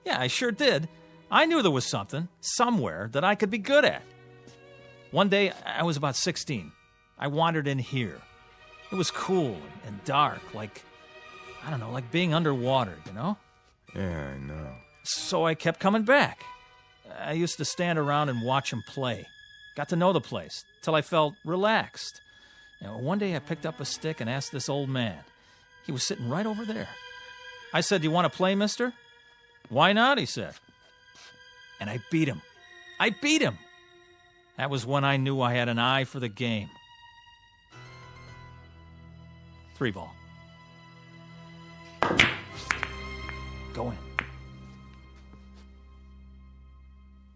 I sure did. I knew there was something, somewhere, that I could be good at. One day, I was about 16. I wandered in here. It was cool and dark, like being underwater, you know? Yeah, I know. So I kept coming back. I used to stand around and watch them play. Got to know the place, till I felt relaxed. One day I picked up a stick and asked this old man. He was sitting right over there. I said, "You want to play, mister?" "Why not?" he said. And I beat him. That was when I knew I had an eye for the game. 3 ball. Go in.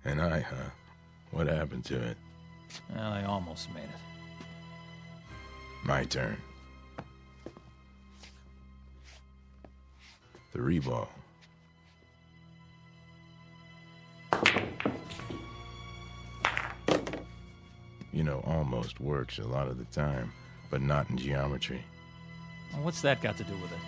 An eye, huh? What happened to it? Well, I almost made it. My turn. 3 ball. You know, almost works a lot of the time, but not in geometry. Well, what's that got to do with it?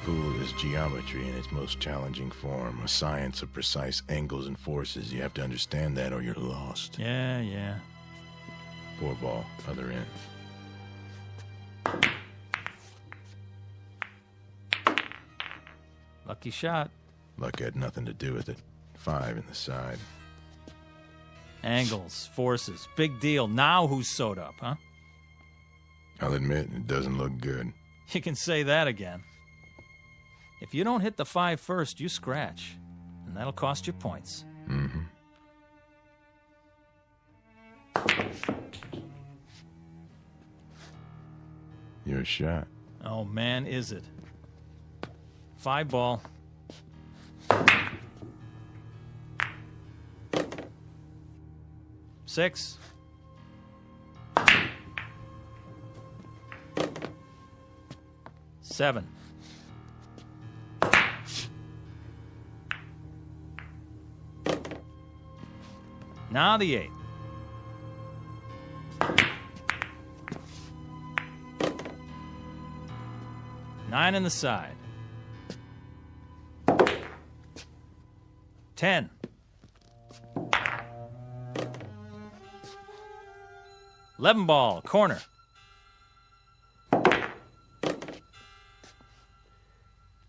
Pool is geometry in its most challenging form, a science of precise angles and forces. You have to understand that or you're lost. Yeah. 4 ball, other end. Lucky shot. Luck had nothing to do with it. 5 in the side. Angles, forces, big deal. Now who's sewed up, huh? I'll admit, it doesn't look good. You can say that again. If you don't hit the 5 first, you scratch. And that'll cost you points. Mm-hmm. Your shot. Oh, man, is it. 5 ball. Six. Seven. Now the 8. Nine in the side. 10. 11 ball, corner.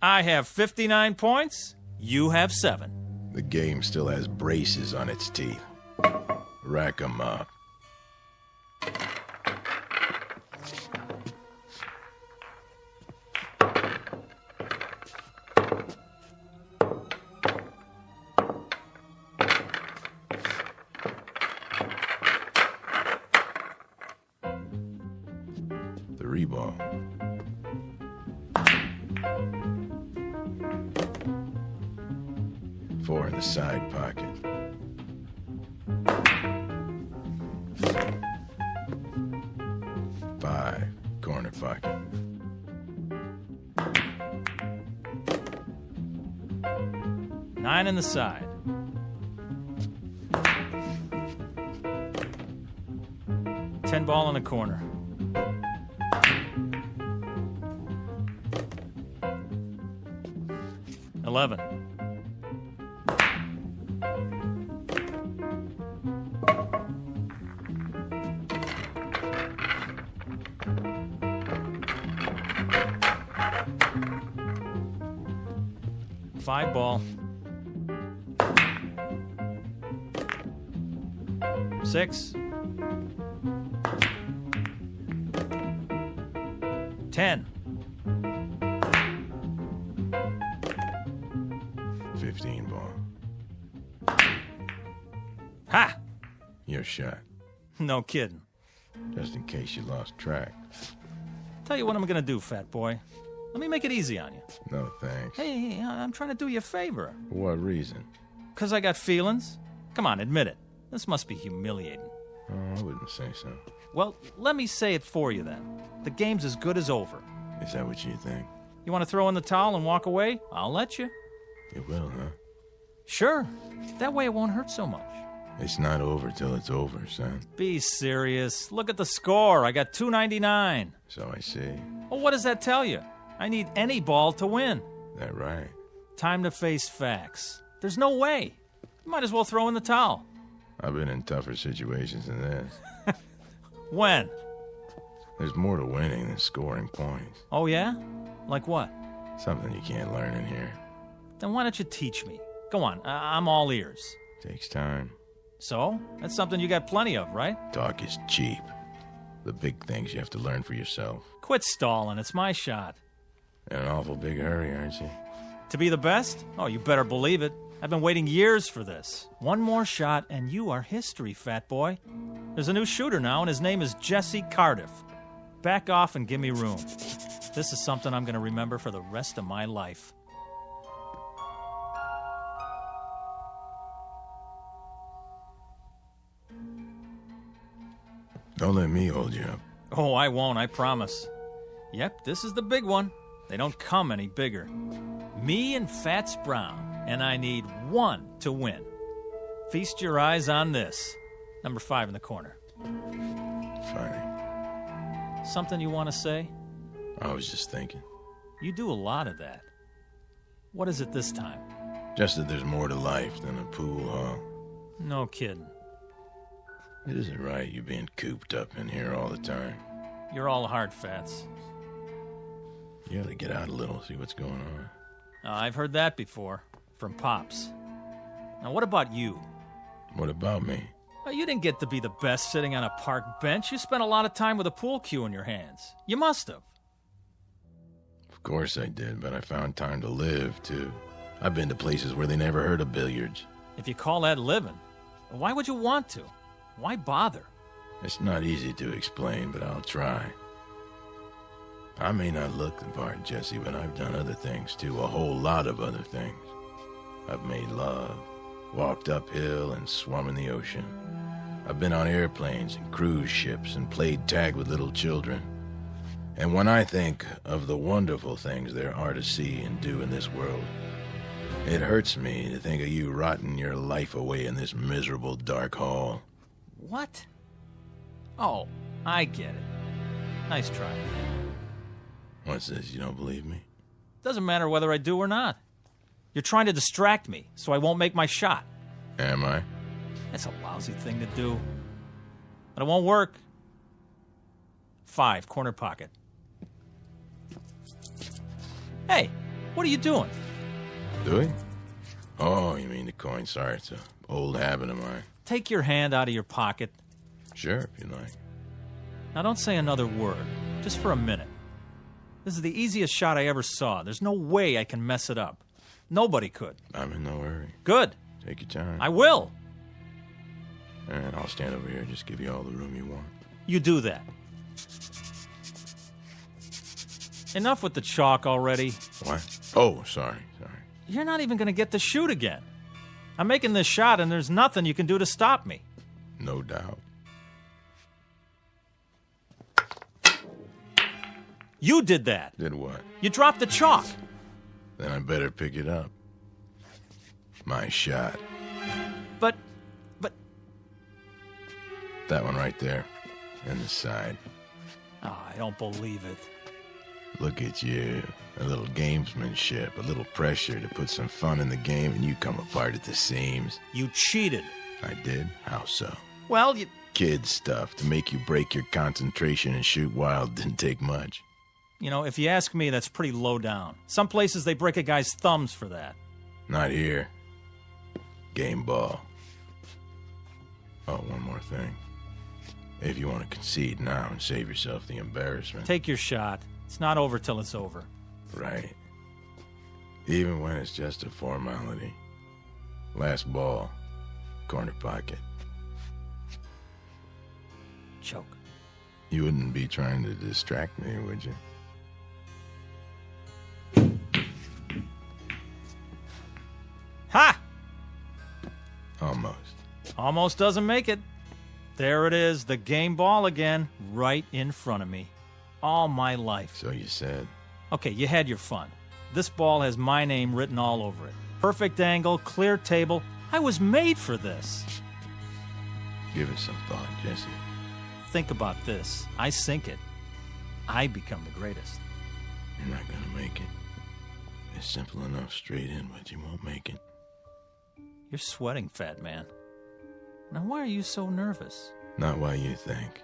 I have 59 points. You have 7. The game still has braces on its teeth. Rack 'em up. Ball. Four in the side pocket. Five, corner pocket. Nine in the side. 10 ball in the corner. 11. Five ball. 6. 10. 15 ball. Ha! Your shot. No kidding. Just in case you lost track. Tell you what I'm gonna do, fat boy. Let me make it easy on you. No thanks. Hey, I'm trying to do you a favor. For what reason? 'Cause I got feelings. Come on, admit it. This must be humiliating. Oh, I wouldn't say so. Well, let me say it for you then. The game's as good as over. Is that what you think? You want to throw in the towel and walk away? I'll let you. You will, huh? Sure. That way it won't hurt so much. It's not over till it's over, son. Be serious. Look at the score. I got 299. So I see. Well, what does that tell you? I need any ball to win. That right? Time to face facts. There's no way. You might as well throw in the towel. I've been in tougher situations than this. When? There's more to winning than scoring points. Oh, yeah? Like what? Something you can't learn in here. Then why don't you teach me? Go on, I'm all ears. Takes time. So? That's something you got plenty of, right? Talk is cheap. The big things you have to learn for yourself. Quit stalling, it's my shot. In an awful big hurry, aren't you? To be the best? Oh, you better believe it. I've been waiting years for this. One more shot and you are history, fat boy. There's a new shooter now and his name is Jesse Cardiff. Back off and give me room. This is something I'm going to remember for the rest of my life. Don't let me hold you up. Oh, I won't, I promise. Yep, this is the big one. They don't come any bigger. Me and Fats Brown, and I need one to win. Feast your eyes on this. Number 5 in the corner. Funny. Something you want to say? I was just thinking. You do a lot of that. What is it this time? Just that there's more to life than a pool hall. No kidding. It isn't right you being cooped up in here all the time. You're all hard, Fats. You ought to get out a little, see what's going on. I've heard that before. From Pops. Now, what about you? What about me? Well, you didn't get to be the best sitting on a park bench. You spent a lot of time with a pool cue in your hands. You must have. Of course I did, but I found time to live, too. I've been to places where they never heard of billiards. If you call that living, why would you want to? Why bother? It's not easy to explain, but I'll try. I may not look the part, Jesse, but I've done other things, too. A whole lot of other things. I've made love, walked uphill, and swum in the ocean. I've been on airplanes and cruise ships and played tag with little children. And when I think of the wonderful things there are to see and do in this world, it hurts me to think of you rotting your life away in this miserable dark hall. What? Oh, I get it. Nice try. What's this, you don't believe me? Doesn't matter whether I do or not. You're trying to distract me, so I won't make my shot. Am I? That's a lousy thing to do. But it won't work. 5, corner pocket. Hey, what are you doing? Doing? Oh, you mean the coin. Sorry, it's an old habit of mine. Take your hand out of your pocket. Sure, if you like. Now don't say another word, just for a minute. This is the easiest shot I ever saw. There's no way I can mess it up. Nobody could. I'm in no hurry. Good. Take your time. I will. And I'll stand over here, just give you all the room you want. You do that. Enough with the chalk already. What? Oh, sorry. You're not even going to get to shoot again. I'm making this shot, and there's nothing you can do to stop me. No doubt. You did that. Did what? You dropped the chalk. Then I better pick it up. My shot. But... That one right there. In the side. Oh, I don't believe it. Look at you. A little gamesmanship, a little pressure to put some fun in the game, and you come apart at the seams. You cheated. I did? How so? Well, you... Kid stuff to make you break your concentration and shoot wild didn't take much. You know, if you ask me, that's pretty low down. Some places they break a guy's thumbs for that. Not here. Game ball. Oh, one more thing. If you want to concede now and save yourself the embarrassment. Take your shot. It's not over till it's over. Right. Even when it's just a formality. Last ball. Corner pocket. Choke. You wouldn't be trying to distract me, would you? Ha! Almost. Almost doesn't make it. There it is, the game ball again, right in front of me. All my life. So you said. Okay, you had your fun. This ball has my name written all over it. Perfect angle, clear table. I was made for this. Give it some thought, Jesse. Think about this. I sink it. I become the greatest. You're not gonna make it. It's simple enough straight in, but you won't make it. You're sweating, fat man. Now, why are you so nervous? Not why you think.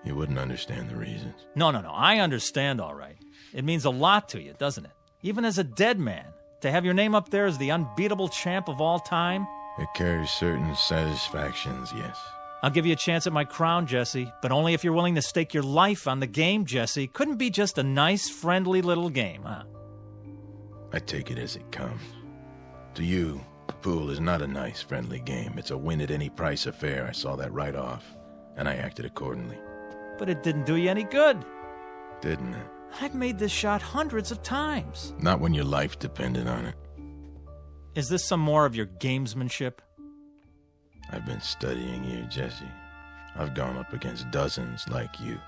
You wouldn't understand the reasons. No. I understand, all right. It means a lot to you, doesn't it? Even as a dead man, to have your name up there as the unbeatable champ of all time? It carries certain satisfactions, yes. I'll give you a chance at my crown, Jesse, but only if you're willing to stake your life on the game, Jesse. Couldn't be just a nice, friendly little game, huh? I take it as it comes. To you, pool is not a nice, friendly game. It's a win-at-any-price affair. I saw that right off, and I acted accordingly. But it didn't do you any good. Didn't it? I've made this shot hundreds of times. Not when your life depended on it. Is this some more of your gamesmanship? I've been studying you, Jesse. I've gone up against dozens like you.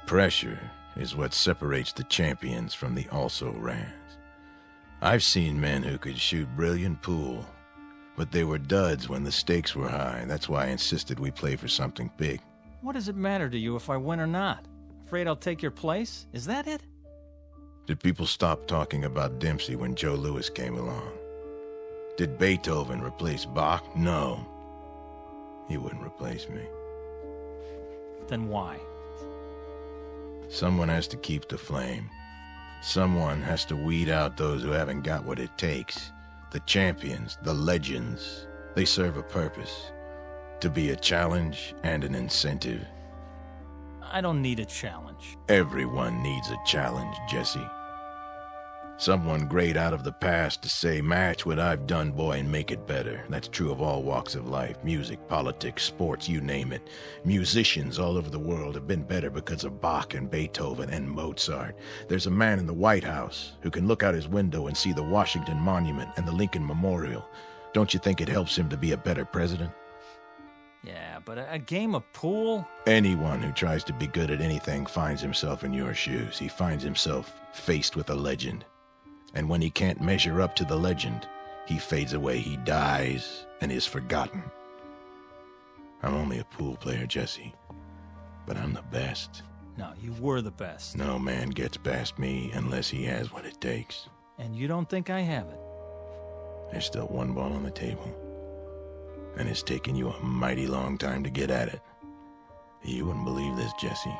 Pressure is what separates the champions from the also-rans. I've seen men who could shoot brilliant pool, but they were duds when the stakes were high. That's why I insisted we play for something big. What does it matter to you if I win or not? Afraid I'll take your place? Is that it? Did people stop talking about Dempsey when Joe Louis came along? Did Beethoven replace Bach? No. He wouldn't replace me. Then why? Someone has to keep the flame. Someone has to weed out those who haven't got what it takes. The champions, the legends, they serve a purpose. To be a challenge and an incentive. I don't need a challenge. Everyone needs a challenge, Jesse. Someone great out of the past to say, match what I've done, boy, and make it better. That's true of all walks of life. Music, politics, sports, you name it. Musicians all over the world have been better because of Bach and Beethoven and Mozart. There's a man in the White House who can look out his window and see the Washington Monument and the Lincoln Memorial. Don't you think it helps him to be a better president? Yeah, but a game of pool? Anyone who tries to be good at anything finds himself in your shoes. He finds himself faced with a legend. And when he can't measure up to the legend, he fades away, he dies, and is forgotten. I'm only a pool player, Jesse, but I'm the best. No, you were the best. No man gets past me unless he has what it takes. And you don't think I have it? There's still one ball on the table, and it's taken you a mighty long time to get at it. You wouldn't believe this, Jesse,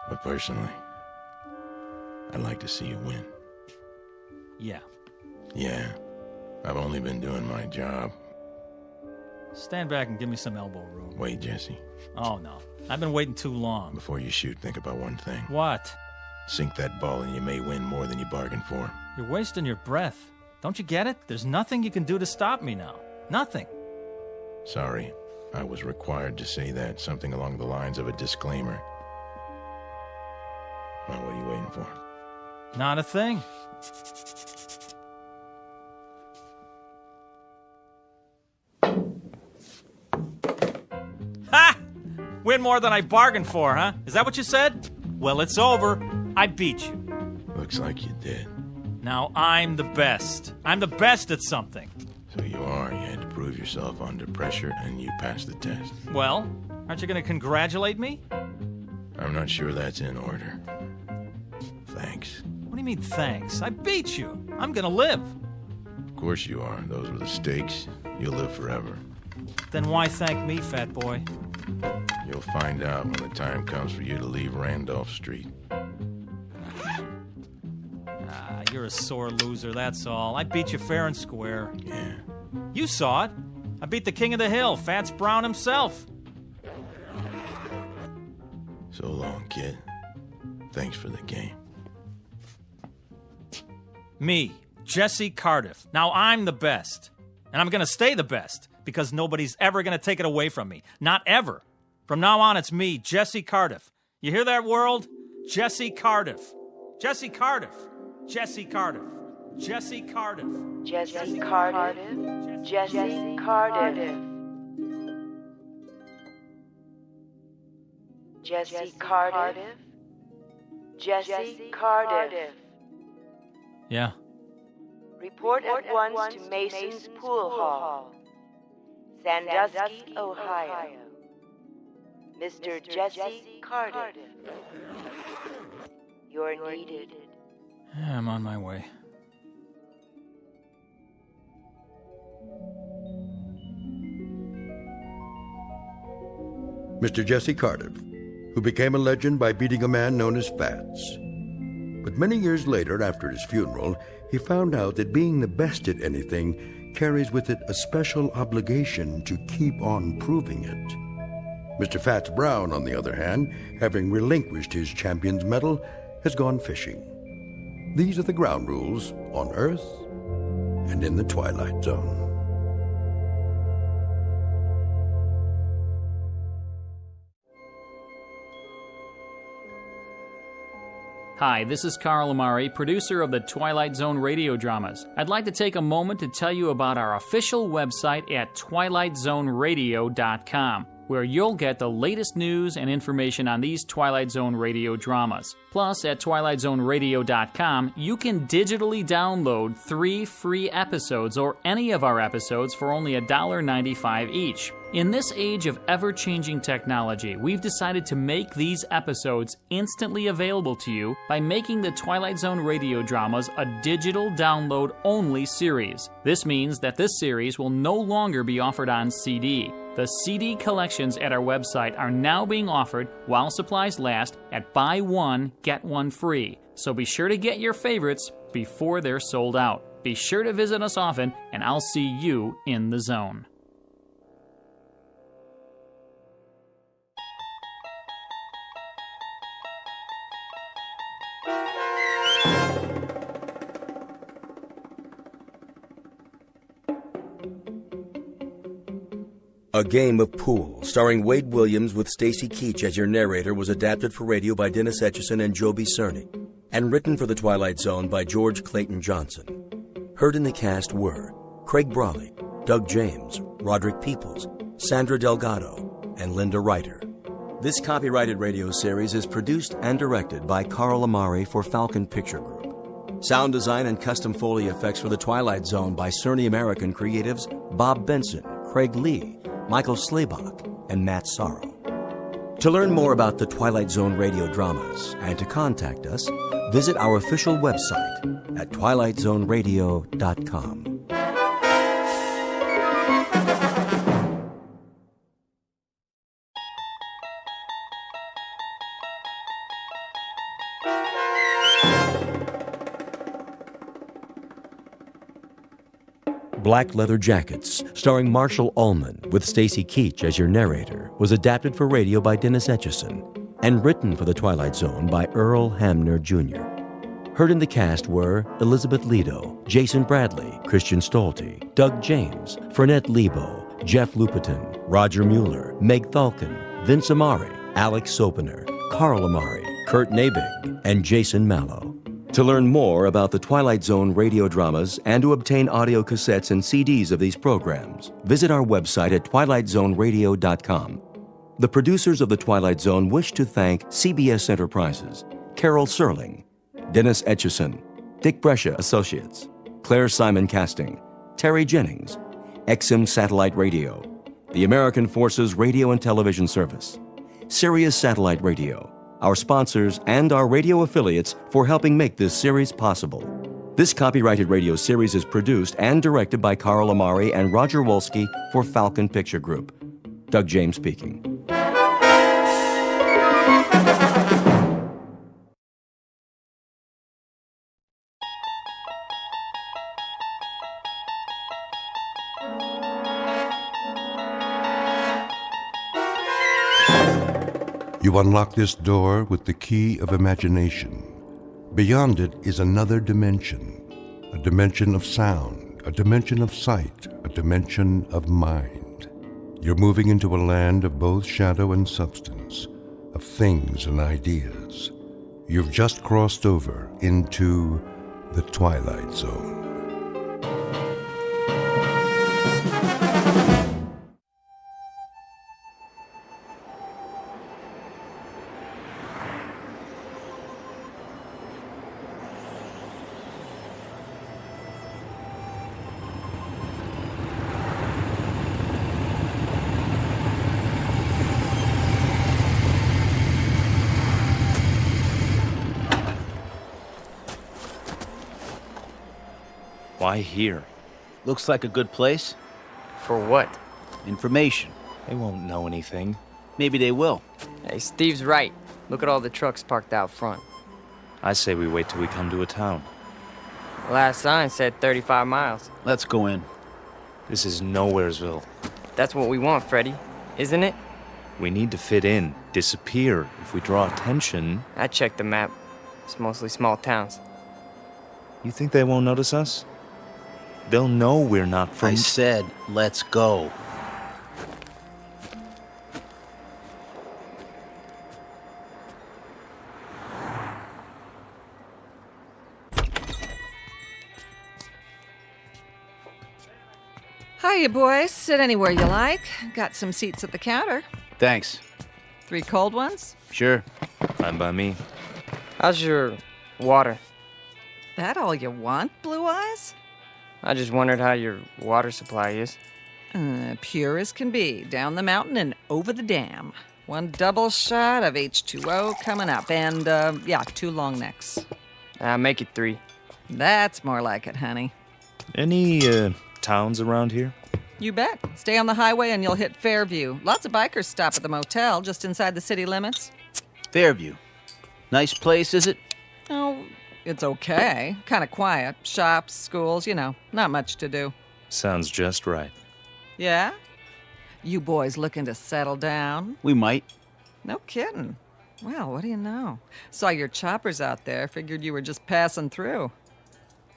but personally, I'd like to see you win. Yeah. Yeah, I've only been doing my job. Stand back and give me some elbow room. Wait, Jesse. Oh, no. I've been waiting too long. Before you shoot, think about one thing. What? Sink that ball and you may win more than you bargained for. You're wasting your breath. Don't you get it? There's nothing you can do to stop me now. Nothing. Sorry, I was required to say that. Something along the lines of a disclaimer. Well, what are you waiting for? Not a thing. Ha! Win more than I bargained for, huh? Is that what you said? Well, it's over. I beat you. Looks like you did. Now I'm the best. I'm the best at something. So you are. You had to prove yourself under pressure, and you passed the test. Well, aren't you going to congratulate me? I'm not sure that's in order. Thanks. What do you mean, thanks? I beat you. I'm going to live. Of course you are. Those were the stakes. You'll live forever. Then why thank me, fat boy? You'll find out when the time comes for you to leave Randolph Street. You're a sore loser, that's all. I beat you fair and square. Yeah. You saw it. I beat the king of the hill, Fats Brown himself. So long, kid. Thanks for the game. Me, Jesse Cardiff. Now I'm the best. And I'm going to stay the best, because nobody's ever going to take it away from me. Not ever. From now on, it's me, Jesse Cardiff. You hear that, world? Jesse Cardiff. Jesse Cardiff. Jesse Cardiff. Jesse Cardiff. Jesse Cardiff. Jesse Cardiff. Jesse Cardiff. Jesse Cardiff. Yeah. Report at once to Mason's Pool Hall, Sandusky, Ohio. Mr. Jesse Cardiff. You're needed. Yeah, I'm on my way. Mr. Jesse Cardiff, who became a legend by beating a man known as Fats. But many years later, after his funeral, he found out that being the best at anything carries with it a special obligation to keep on proving it. Mr. Fats Brown, on the other hand, having relinquished his champion's medal, has gone fishing. These are the ground rules on Earth and in the Twilight Zone. Hi, this is Carl Amari, producer of the Twilight Zone radio dramas. I'd like to take a moment to tell you about our official website at twilightzoneradio.com. where you'll get the latest news and information on these Twilight Zone radio dramas. Plus, at twilightzoneradio.com, you can digitally download 3 free episodes or any of our episodes for only $1.95 each. In this age of ever-changing technology, we've decided to make these episodes instantly available to you by making the Twilight Zone radio dramas a digital download-only series. This means that this series will no longer be offered on CD. The CD collections at our website are now being offered while supplies last at buy one, get one free. So be sure to get your favorites before they're sold out. Be sure to visit us often, and I'll see you in the zone. A Game of Pool, starring Wade Williams with Stacy Keach as your narrator, was adapted for radio by Dennis Etchison and Joby Cerny, and written for The Twilight Zone by George Clayton Johnson. Heard in the cast were Craig Brawley, Doug James, Roderick Peoples, Sandra Delgado, and Linda Reiter. This copyrighted radio series is produced and directed by Carl Amari for Falcon Picture Group. Sound design and custom Foley effects for The Twilight Zone by Cerny American creatives Bob Benson, Craig Lee, Michael Slaybach, and Matt Sorrow. To learn more about the Twilight Zone radio dramas and to contact us, visit our official website at twilightzoneradio.com. Black Leather Jackets, starring Marshall Ullman with Stacy Keach as your narrator, was adapted for radio by Dennis Etchison and written for The Twilight Zone by Earl Hamner Jr. Heard in the cast were Elizabeth Lido, Jason Bradley, Christian Stolte, Doug James, Fernette Lebo, Jeff Lupiton, Roger Mueller, Meg Thalken, Vince Amari, Alex Sopener, Carl Amari, Kurt Nabig, and Jason Mallow. To learn more about the Twilight Zone radio dramas and to obtain audio cassettes and CDs of these programs, visit our website at twilightzoneradio.com. The producers of The Twilight Zone wish to thank CBS Enterprises, Carol Serling, Dennis Etchison, Dick Brescia Associates, Claire Simon Casting, Terry Jennings, XM Satellite Radio, the American Forces Radio and Television Service, Sirius Satellite Radio, our sponsors, and our radio affiliates for helping make this series possible. This copyrighted radio series is produced and directed by Carl Amari and Roger Wolski for Falcon Picture Group. Doug James speaking. You unlock this door with the key of imagination. Beyond it is another dimension, a dimension of sound, a dimension of sight, a dimension of mind. You're moving into a land of both shadow and substance, of things and ideas. You've just crossed over into the Twilight Zone. Why here? Looks like a good place. For what? Information. They won't know anything. Maybe they will. Hey, Steve's right. Look at all the trucks parked out front. I say we wait till we come to a town. Last sign said 35 miles. Let's go in. This is Nowheresville. That's what we want, Freddy, isn't it? We need to fit in, disappear. If we draw attention... I checked the map. It's mostly small towns. You think they won't notice us? They'll know we're not from... I said, let's go. Hiya, boys. Sit anywhere you like. Got some seats at the counter. Thanks. 3 cold ones? Sure. Fine by me. How's your water? That all you want, Blue Eyes? I just wondered how your water supply is. Pure as can be. Down the mountain and over the dam. 1 double shot of H2O coming up. And, 2 long necks. Make it 3. That's more like it, honey. Any, towns around here? You bet. Stay on the highway and you'll hit Fairview. Lots of bikers stop at the motel just inside the city limits. Fairview. Nice place, is it? Oh, it's okay. Kind of quiet. Shops, schools, not much to do. Sounds just right. Yeah? You boys looking to settle down? We might. No kidding. Well, what do you know? Saw your choppers out there. Figured you were just passing through.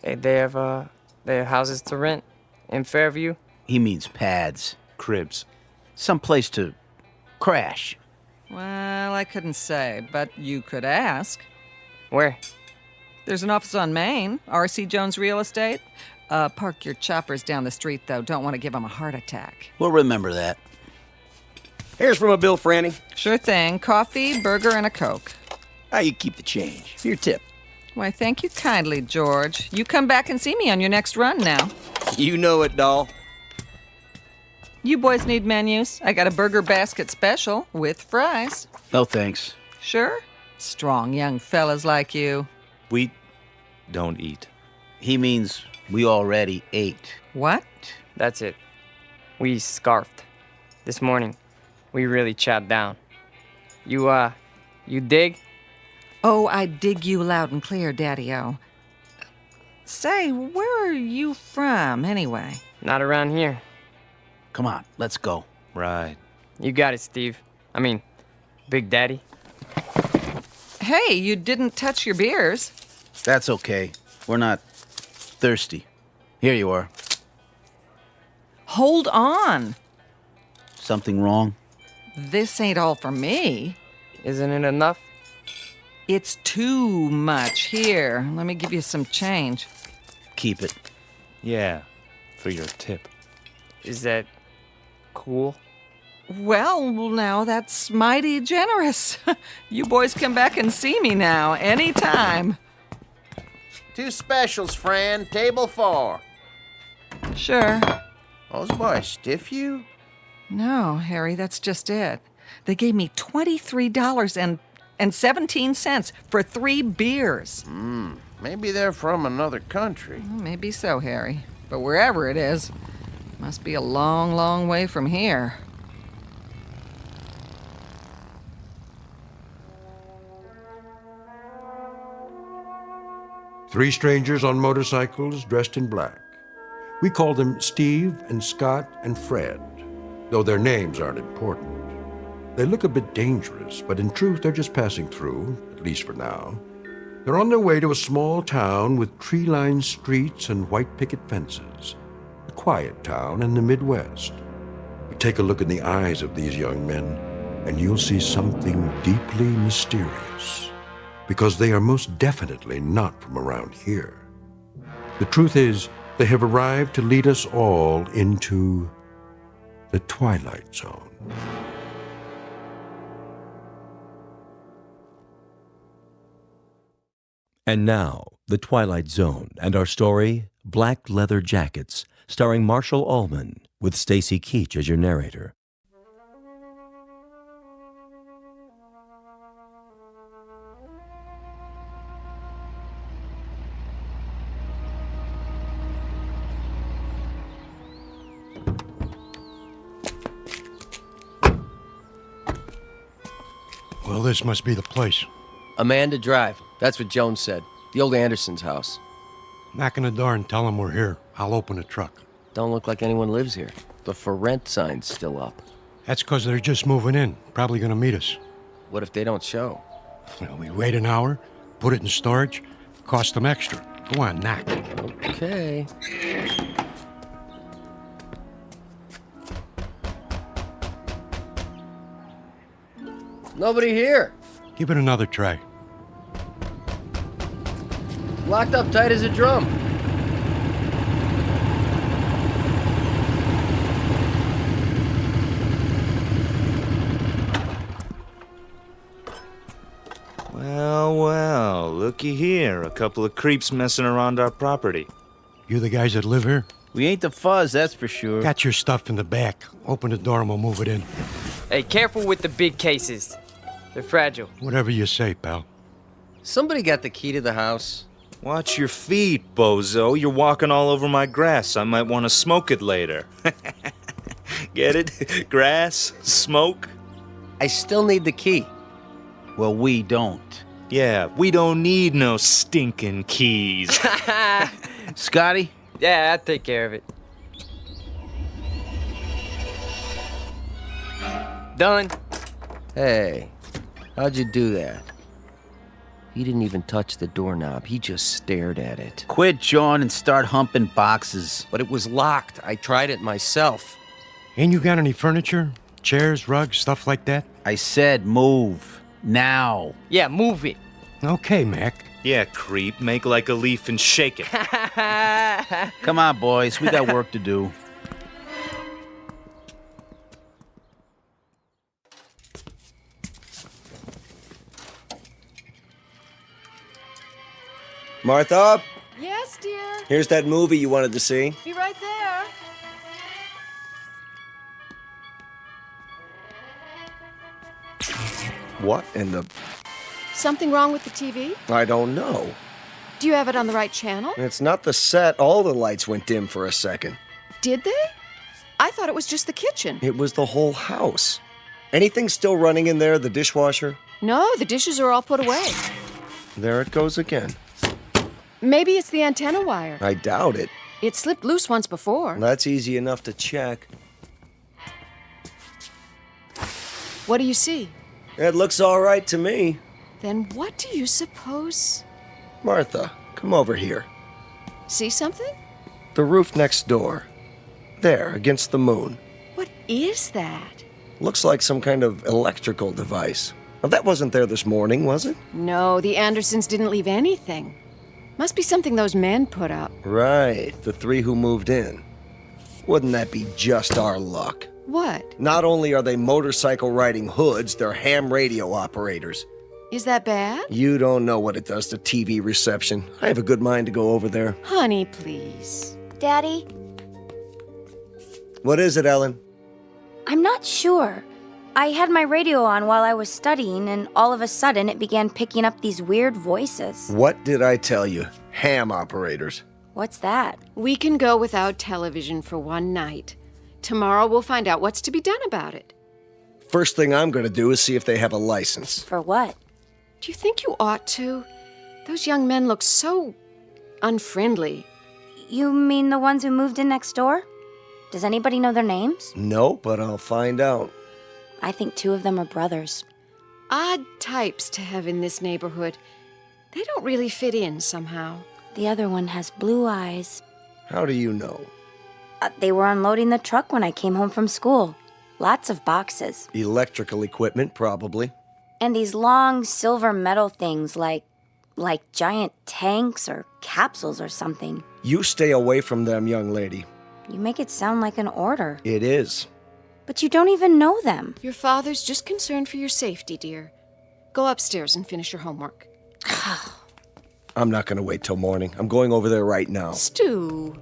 Hey, they have houses to rent in Fairview? He means pads. Cribs. Someplace to crash. Well, I couldn't say, but you could ask. Where? There's an office on Main, R.C. Jones Real Estate. Park your choppers down the street, though. Don't want to give them a heart attack. We'll remember that. Here's from a bill, Franny. Sure thing. Coffee, burger, and a Coke. How you keep the change? Your tip. Why, thank you kindly, George. You come back and see me on your next run now. You know it, doll. You boys need menus. I got a burger basket special with fries. No thanks. Sure? Strong young fellas like you. We don't eat. He means we already ate. What? That's it. We scarfed. This morning, we really chowed down. You dig? Oh, I dig you loud and clear, Daddy-O. Say, where are you from, anyway? Not around here. Come on, let's go. Right. You got it, Steve. I mean, Big Daddy. Hey, you didn't touch your beers. That's okay. We're not thirsty. Here you are. Hold on. Something wrong? This ain't all for me. Isn't it enough? It's too much. Here, let me give you some change. Keep it. Yeah, for your tip. Is that cool? Well, now that's mighty generous. You boys come back and see me now, anytime. 2 specials, Fran. Table 4. Sure. Those boys stiff you? No, Harry, that's just it. They gave me $23.17 for 3 beers. Maybe they're from another country. Maybe so, Harry. But wherever it is, must be a long, long way from here. Three strangers on motorcycles dressed in black. We call them Steve and Scott and Fred, though their names aren't important. They look a bit dangerous, but in truth they're just passing through, at least for now. They're on their way to a small town with tree-lined streets and white picket fences. A quiet town in the Midwest. But take a look in the eyes of these young men, and you'll see something deeply mysterious. Because they are most definitely not from around here. The truth is, they have arrived to lead us all into the Twilight Zone. And now, The Twilight Zone and our story, Black Leather Jackets, starring Marshall Allman, with Stacy Keach as your narrator. Well, this must be the place. Amanda Drive. That's what Jones said. The old Anderson's house. Knock on the door and tell them we're here. I'll open the truck. Don't look like anyone lives here. The for rent sign's still up. That's because they're just moving in. Probably going to meet us. What if they don't show? Well, we wait an hour, put it in storage, cost them extra. Go on, knock. Okay. Nobody here. Give it another try. Locked up tight as a drum. Well, looky here. A couple of creeps messing around our property. You the guys that live here? We ain't the fuzz, that's for sure. Got your stuff in the back. Open the door and we'll move it in. Hey, careful with the big cases. They're fragile. Whatever you say, pal. Somebody got the key to the house. Watch your feet, bozo. You're walking all over my grass. I might want to smoke it later. Get it? Grass? Smoke? I still need the key. Well, we don't. Yeah, we don't need no stinking keys. Scotty? Yeah, I'll take care of it. Done. Hey, how'd you do that? He didn't even touch the doorknob. He just stared at it. Quit, John, and start humping boxes. But it was locked. I tried it myself. Ain't you got any furniture? Chairs, rugs, stuff like that? I said move. Now. Yeah, move it. Okay, Mac. Yeah, creep. Make like a leaf and shake it. Come on, boys. We got work to do. Martha? Yes, dear. Here's that movie you wanted to see. Be right there. What in the... Something wrong with the TV? I don't know. Do you have it on the right channel? It's not the set. All the lights went dim for a second. Did they? I thought it was just the kitchen. It was the whole house. Anything still running in there, the dishwasher? No, the dishes are all put away. There it goes again. Maybe it's the antenna wire. I doubt it. It slipped loose once before. That's easy enough to check. What do you see? It looks all right to me. Then what do you suppose? Martha, come over here. See something? The roof next door. There, against the moon. What is that? Looks like some kind of electrical device. Well, that wasn't there this morning, was it? No, the Andersons didn't leave anything. Must be something those men put up. Right, the three who moved in. Wouldn't that be just our luck? What? Not only are they motorcycle-riding hoods, they're ham radio operators. Is that bad? You don't know what it does to TV reception. I have a good mind to go over there. Honey, please. Daddy? What is it, Ellen? I'm not sure. I had my radio on while I was studying, and all of a sudden it began picking up these weird voices. What did I tell you? Ham operators. What's that? We can go without television for one night. Tomorrow we'll find out what's to be done about it. First thing I'm going to do is see if they have a license. For what? Do you think you ought to? Those young men look so unfriendly. You mean the ones who moved in next door? Does anybody know their names? No, but I'll find out. I think 2 of them are brothers. Odd types to have in this neighborhood. They don't really fit in somehow. The other one has blue eyes. How do you know? They were unloading the truck when I came home from school. Lots of boxes. Electrical equipment, probably. And these long silver metal things like giant tanks or capsules or something. You stay away from them, young lady. You make it sound like an order. It is. But you don't even know them. Your father's just concerned for your safety, dear. Go upstairs and finish your homework. I'm not going to wait till morning. I'm going over there right now. Stu.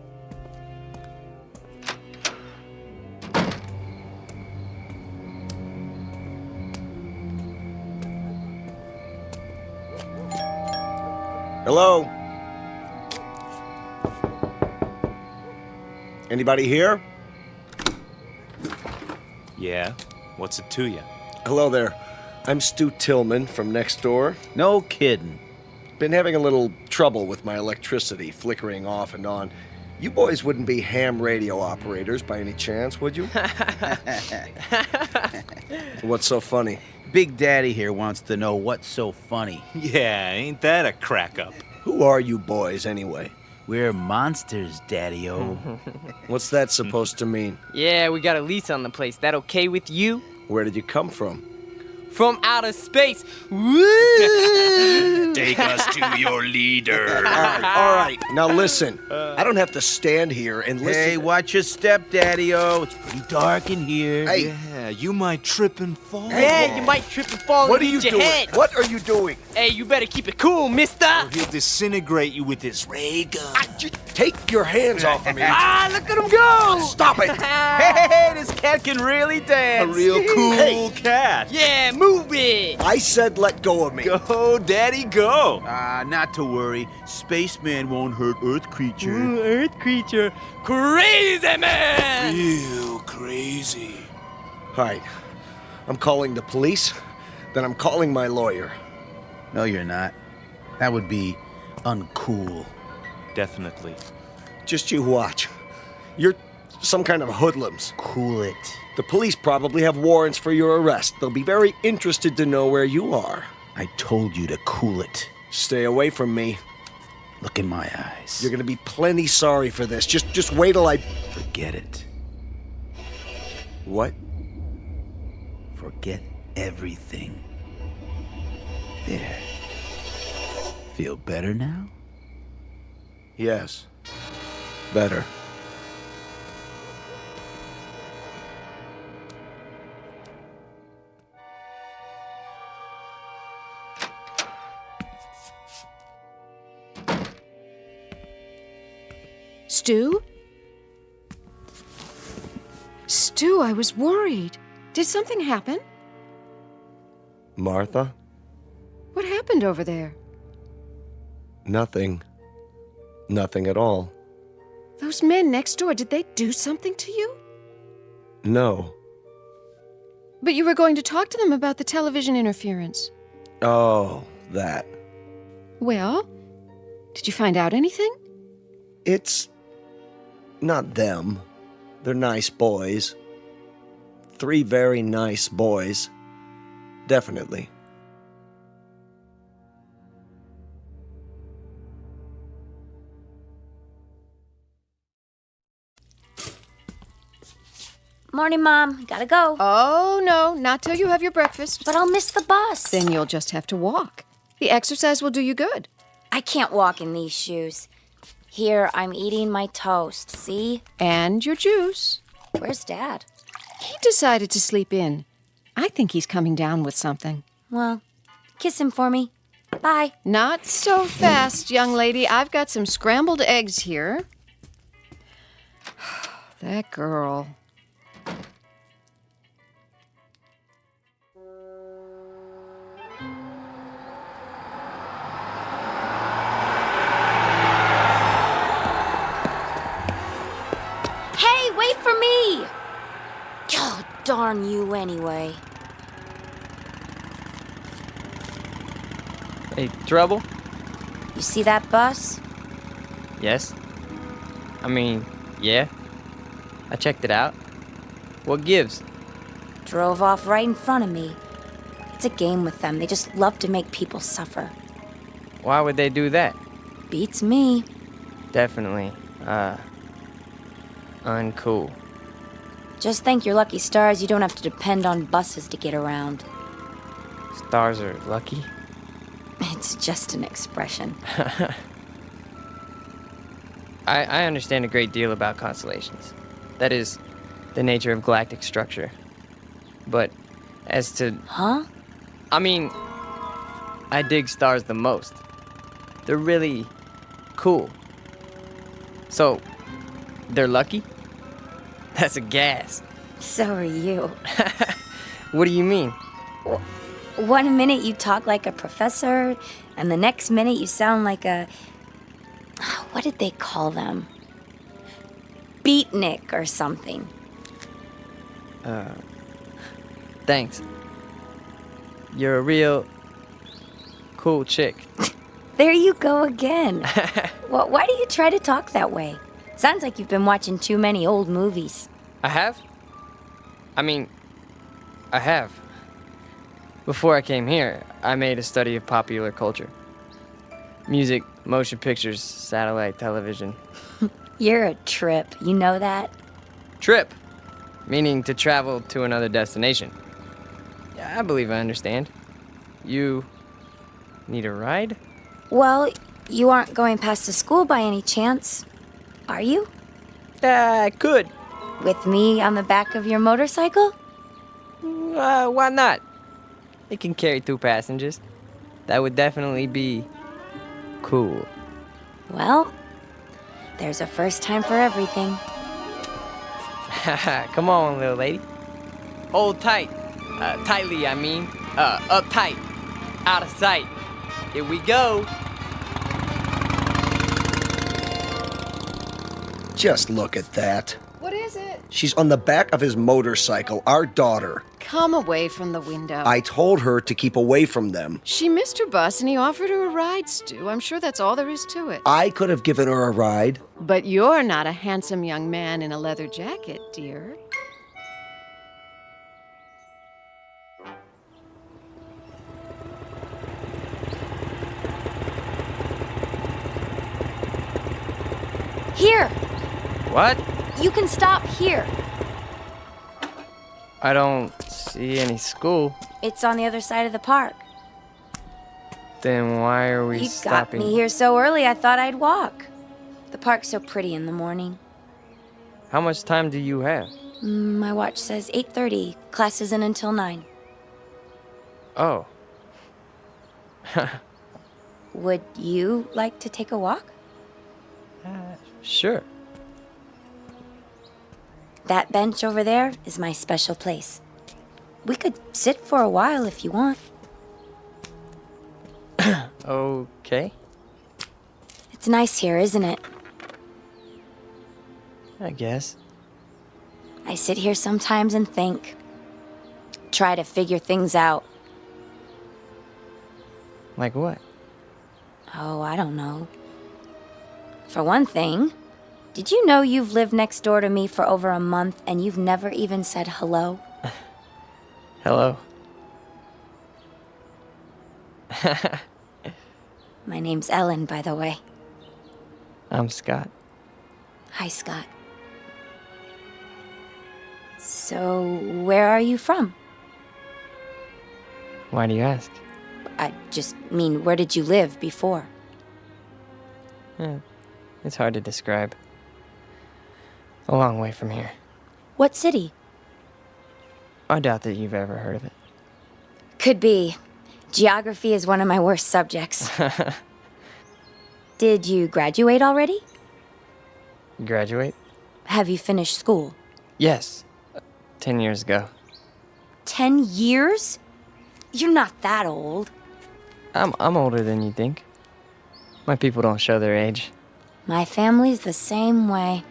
Hello? Anybody here? Yeah? What's it to you? Hello there. I'm Stu Tillman from next door. No kidding. Been having a little trouble with my electricity, flickering off and on. You boys wouldn't be ham radio operators by any chance, would you? What's so funny? Big Daddy here wants to know what's so funny. Yeah, ain't that a crack-up? Who are you boys, anyway? We're monsters, Daddy-o. What's that supposed to mean? Yeah, we got a lease on the place. That okay with you? Where did you come from? From outer space. Woo! Take us to your leader. All right. Now listen. I don't have to stand here and listen. Hey, watch your step, Daddy-o. It's pretty dark in here. Hey, Yeah, you might trip and fall. Yeah, you might trip and fall What and are you hit your doing? head. What are you doing? Hey, you better keep it cool, mister. Or he'll disintegrate you with his ray gun. Take your hands off of me. Ah, look at him go! Stop it! Hey, this cat can really dance. A real cool Hey. cat. Yeah, move it. I said let go of me. Go, Daddy, go. Not to worry. Spaceman won't hurt Earth creature. Earth creature. Crazy man! Real crazy. All right. I'm calling the police, then I'm calling my lawyer. No, you're not. That would be uncool. Definitely. Just you watch. You're some kind of hoodlums. Cool it. The police probably have warrants for your arrest. They'll be very interested to know where you are. I told you to cool it. Stay away from me. Look in my eyes. You're gonna be plenty sorry for this. Just wait till I... Forget it. What? Forget everything. There. Feel better now? Yes. Better. Stu? Stu, I was worried. Did something happen? Martha? What happened over there? Nothing. Nothing at all. Those men next door, did they do something to you? No. But you were going to talk to them about the television interference. Oh, that. Well, did you find out anything? It's not them. They're nice boys. 3 very nice boys. Definitely. Morning, Mom. Gotta go. Oh, no, not till you have your breakfast. But I'll miss the bus. Then you'll just have to walk. The exercise will do you good. I can't walk in these shoes. Here, I'm eating my toast, see? And your juice. Where's Dad? He decided to sleep in. I think he's coming down with something. Well, kiss him for me. Bye. Not so fast, young lady. I've got some scrambled eggs here. That girl. Hey, wait for me! Oh, darn you anyway. Hey, trouble? You see that bus? Yes. I mean, yeah. I checked it out. What gives? Drove off right in front of me. It's a game with them. They just love to make people suffer. Why would they do that? Beats me. Definitely, uncool. Just thank your lucky stars you don't have to depend on buses to get around. Stars are lucky? It's just an expression. I understand a great deal about constellations. That is, the nature of galactic structure. But as to... Huh? I mean, I dig stars the most. They're really cool. So, they're lucky? That's a gas. So are you. What do you mean? One minute you talk like a professor, and the next minute you sound like a... What did they call them? Beatnik or something. Thanks. You're a real cool chick. There you go again. Well, why do you try to talk that way? Sounds like you've been watching too many old movies. I have? I mean, I have. Before I came here, I made a study of popular culture. Music, motion pictures, satellite television. You're a trip, you know that? Trip, meaning to travel to another destination. Yeah, I believe I understand. You need a ride? Well, you aren't going past the school by any chance, are you? I could. With me on the back of your motorcycle? Why not? It can carry 2 passengers. That would definitely be cool. Well, there's a first time for everything. Come on, little lady. Hold tight. Tightly, I mean. Uptight. Out of sight. Here we go. Just look at that. What is it? She's on the back of his motorcycle, our daughter. Come away from the window. I told her to keep away from them. She missed her bus and he offered her a ride, Stu. I'm sure that's all there is to it. I could have given her a ride. But you're not a handsome young man in a leather jacket, dear. Here! What? You can stop here. I don't see any school. It's on the other side of the park. Then why are we You stopping? got me here so early, I thought I'd walk. The park's so pretty in the morning. How much time do you have? My watch says 8:30. Class isn't until 9. Oh. Would you like to take a walk? Sure. That bench over there is my special place. We could sit for a while if you want. Okay. It's nice here, isn't it? I guess. I sit here sometimes and think. Try to figure things out. Like what? Oh, I don't know. For one thing, did you know you've lived next door to me for over a month and you've never even said hello? Hello. My name's Ellen, by the way. I'm Scott. Hi, Scott. So, where are you from? Why do you ask? I just mean, where did you live before? It's hard to describe. A long way from here. What city? I doubt that you've ever heard of it. Could be. Geography is one of my worst subjects. Did you graduate already? Graduate? Have you finished school? Yes. 10 years ago. 10 years? You're not that old. I'm older than you think. My people don't show their age. My family's the same way.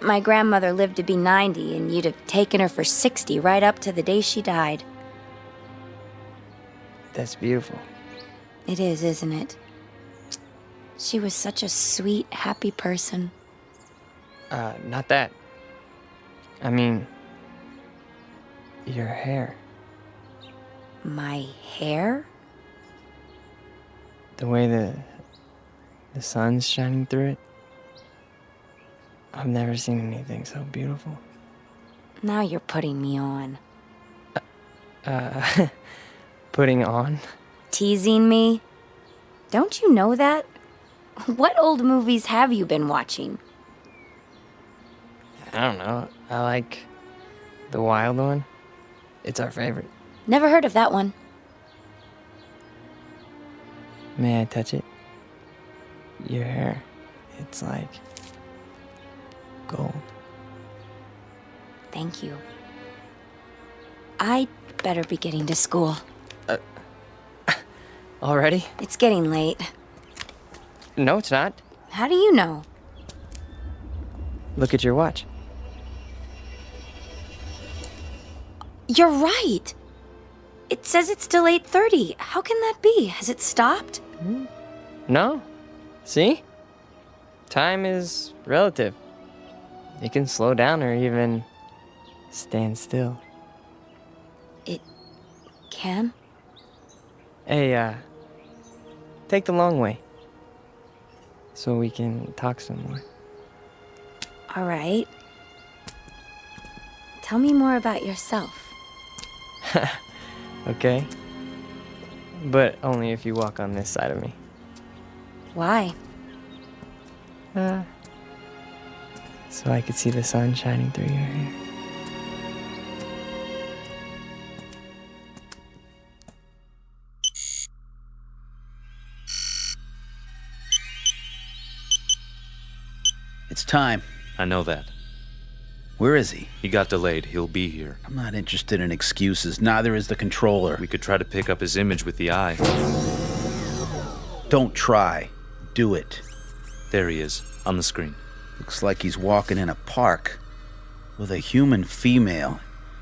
My grandmother lived to be 90, and you'd have taken her for 60 right up to the day she died. That's beautiful. It is, isn't it? She was such a sweet, happy person. Not that. I mean, your hair. My hair? The way the sun's shining through it. I've never seen anything so beautiful. Now you're putting me on. Putting on? Teasing me? Don't you know that? What old movies have you been watching? I don't know. I like the wild one. It's our favorite. Never heard of that one. May I touch it? Your hair. It's like gold. Thank you. I'd better be getting to school. Already? It's getting late. No, it's not. How do you know? Look at your watch. You're right. It says it's still 8:30. How can that be? Has it stopped? No. See? Time is relative. It can slow down or even stand still. It can? Hey, take the long way. So we can talk some more. All right. Tell me more about yourself. Okay? But only if you walk on this side of me. Why? So I could see the sun shining through your hair. It's time. I know that. Where is he? He got delayed. He'll be here. I'm not interested in excuses. Neither is the controller. We could try to pick up his image with the eye. Don't try. Do it. There he is, on the screen. Looks like he's walking in a park with a human female.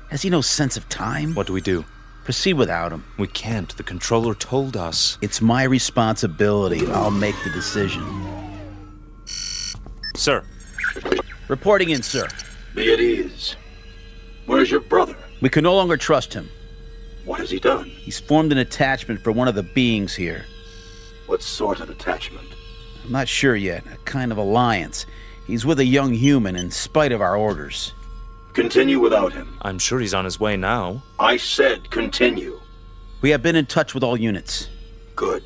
Has he no sense of time? What do we do? Proceed without him. We can't. The controller told us. It's my responsibility. I'll make the decision. Sir. Reporting in, sir. Be at ease. Where's your brother? We can no longer trust him. What has he done? He's formed an attachment for one of the beings here. What sort of attachment? I'm not sure yet. A kind of alliance. He's with a young human in spite of our orders. Continue without him. I'm sure he's on his way now. I said continue. We have been in touch with all units. Good.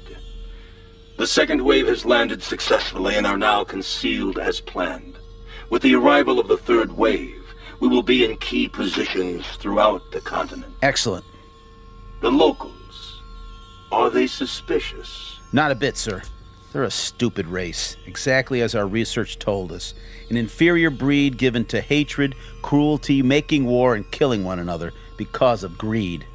The second wave has landed successfully and are now concealed as planned. With the arrival of the third wave, we will be in key positions throughout the continent. Excellent. The locals, are they suspicious? Not a bit, sir. They're a stupid race, exactly as our research told us. An inferior breed given to hatred, cruelty, making war, and killing one another because of greed.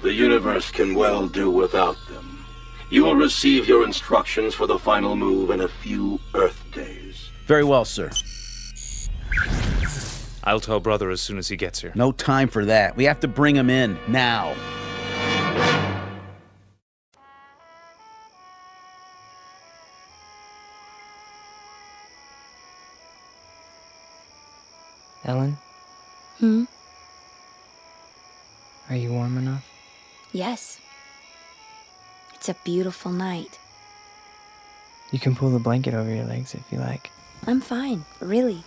The universe can well do without them. You will receive your instructions for the final move in a few Earth days. Very well, sir. I'll tell brother as soon as he gets here. No time for that. We have to bring him in, now. Ellen? Are you warm enough? Yes. It's a beautiful night. You can pull the blanket over your legs if you like. I'm fine, really.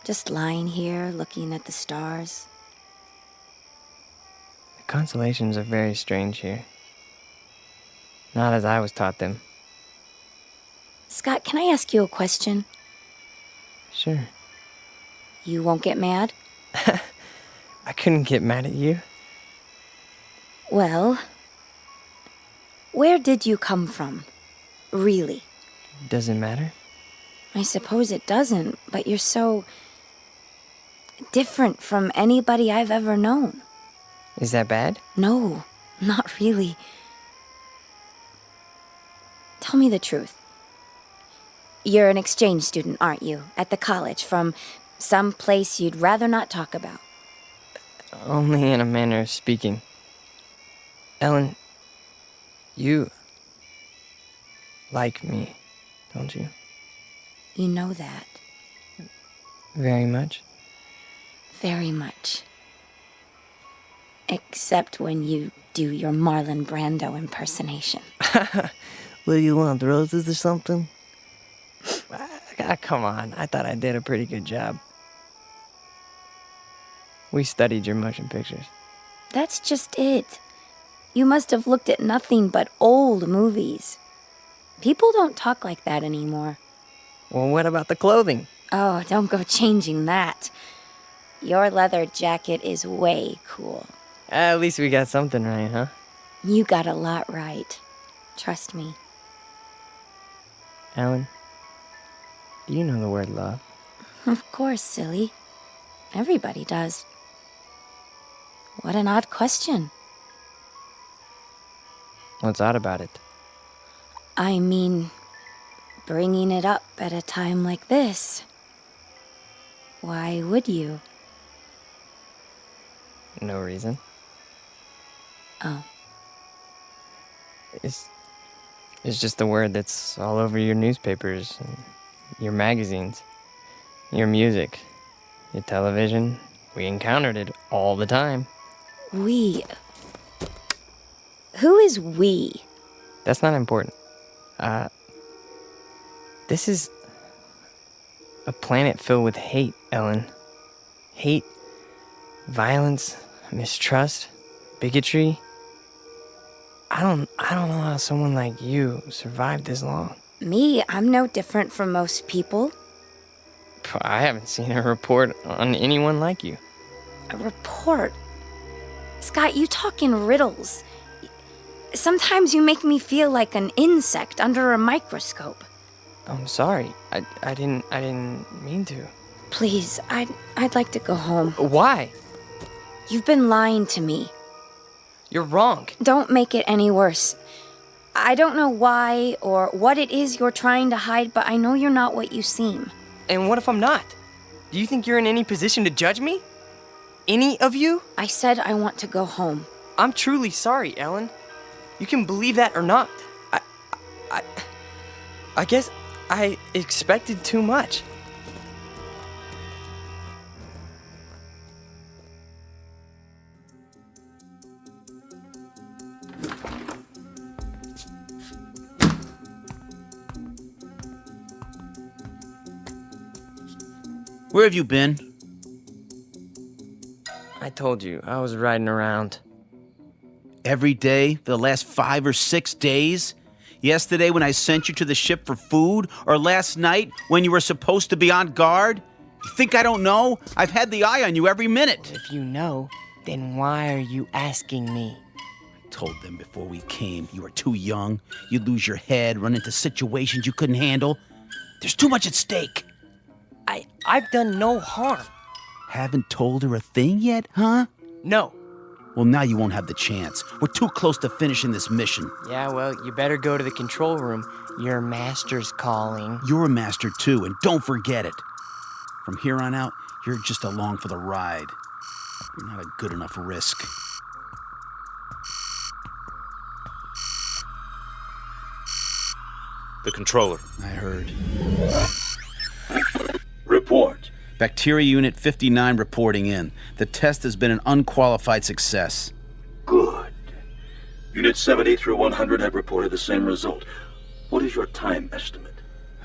Just lying here, looking at the stars. The constellations are very strange here. Not as I was taught them. Scott, can I ask you a question? Sure. You won't get mad? I couldn't get mad at you. Well, where did you come from? Really? Does it matter? I suppose it doesn't, but you're so different from anybody I've ever known. Is that bad? No, not really. Tell me the truth. You're an exchange student, aren't you? At the college, from some place you'd rather not talk about. Only in a manner of speaking. Ellen, you like me, don't you? You know that. Very much? Very much. Except when you do your Marlon Brando impersonation. What do you want, roses or something? Come on, I thought I did a pretty good job. We studied your motion pictures. That's just it. You must have looked at nothing but old movies. People don't talk like that anymore. Well, what about the clothing? Oh, don't go changing that. Your leather jacket is way cool. At least we got something right, huh? You got a lot right. Trust me. Ellen, do you know the word love? Of course, silly. Everybody does. What an odd question. What's odd about it? I mean, bringing it up at a time like this. Why would you? No reason. Oh. It's just a word that's all over your newspapers, and your magazines, your music, your television. We encountered it all the time. We? Who is we? That's not important. This is a planet filled with hate, Ellen. Hate, violence, mistrust, bigotry. I don't know how someone like you survived this long. Me? I'm no different from most people. I haven't seen a report on anyone like you. A report? Scott, you talk in riddles. Sometimes you make me feel like an insect under a microscope. I'm sorry. I didn't mean to. Please, I'd like to go home. Why? You've been lying to me. You're wrong. Don't make it any worse. I don't know why or what it is you're trying to hide, but I know you're not what you seem. And what if I'm not? Do you think you're in any position to judge me? Any of you? I said I want to go home. I'm truly sorry, Ellen. You can believe that or not. I guess I expected too much. Where have you been? I told you, I was riding around. Every day for the last 5 or 6 days? Yesterday when I sent you to the ship for food? Or last night when you were supposed to be on guard? You think I don't know? I've had the eye on you every minute. If you know, then why are you asking me? I told them before we came you were too young. You'd lose your head, run into situations you couldn't handle. There's too much at stake. I've done no harm. Haven't told her a thing yet, huh? No. Well, now you won't have the chance. We're too close to finishing this mission. Yeah, well, you better go to the control room. Your master's calling. You're a master too, and don't forget it. From here on out, you're just along for the ride. You're not a good enough risk. The controller. I heard. Report. Bacteria Unit 59 reporting in. The test has been an unqualified success. Good. Unit 70 through 100 have reported the same result. What is your time estimate?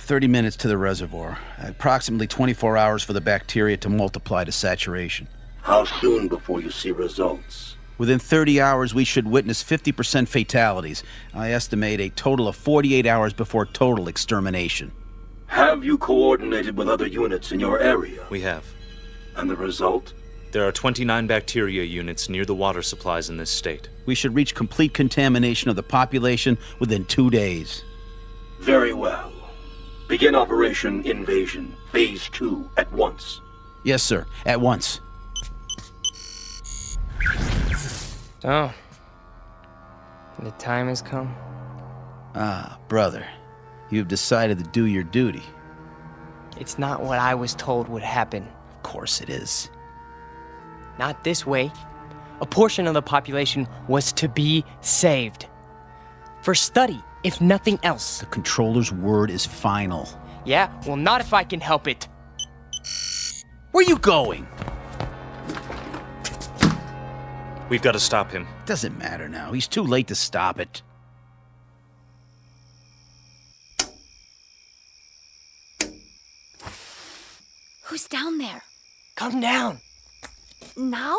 30 minutes to the reservoir. Approximately 24 hours for the bacteria to multiply to saturation. How soon before you see results? Within 30 hours, we should witness 50% fatalities. I estimate a total of 48 hours before total extermination. Have you coordinated with other units in your area? We have. And the result? There are 29 bacteria units near the water supplies in this state. We should reach complete contamination of the population within 2 days. Very well. Begin Operation Invasion, Phase 2, at once. Yes, sir. At once. So, the time has come. Ah, brother. You've decided to do your duty. It's not what I was told would happen. Of course it is. Not this way. A portion of the population was to be saved. For study, if nothing else. The controller's word is final. Yeah, well, not if I can help it. Where are you going? We've got to stop him. Doesn't matter now. He's too late to stop it. Who's down there? Come down. Now?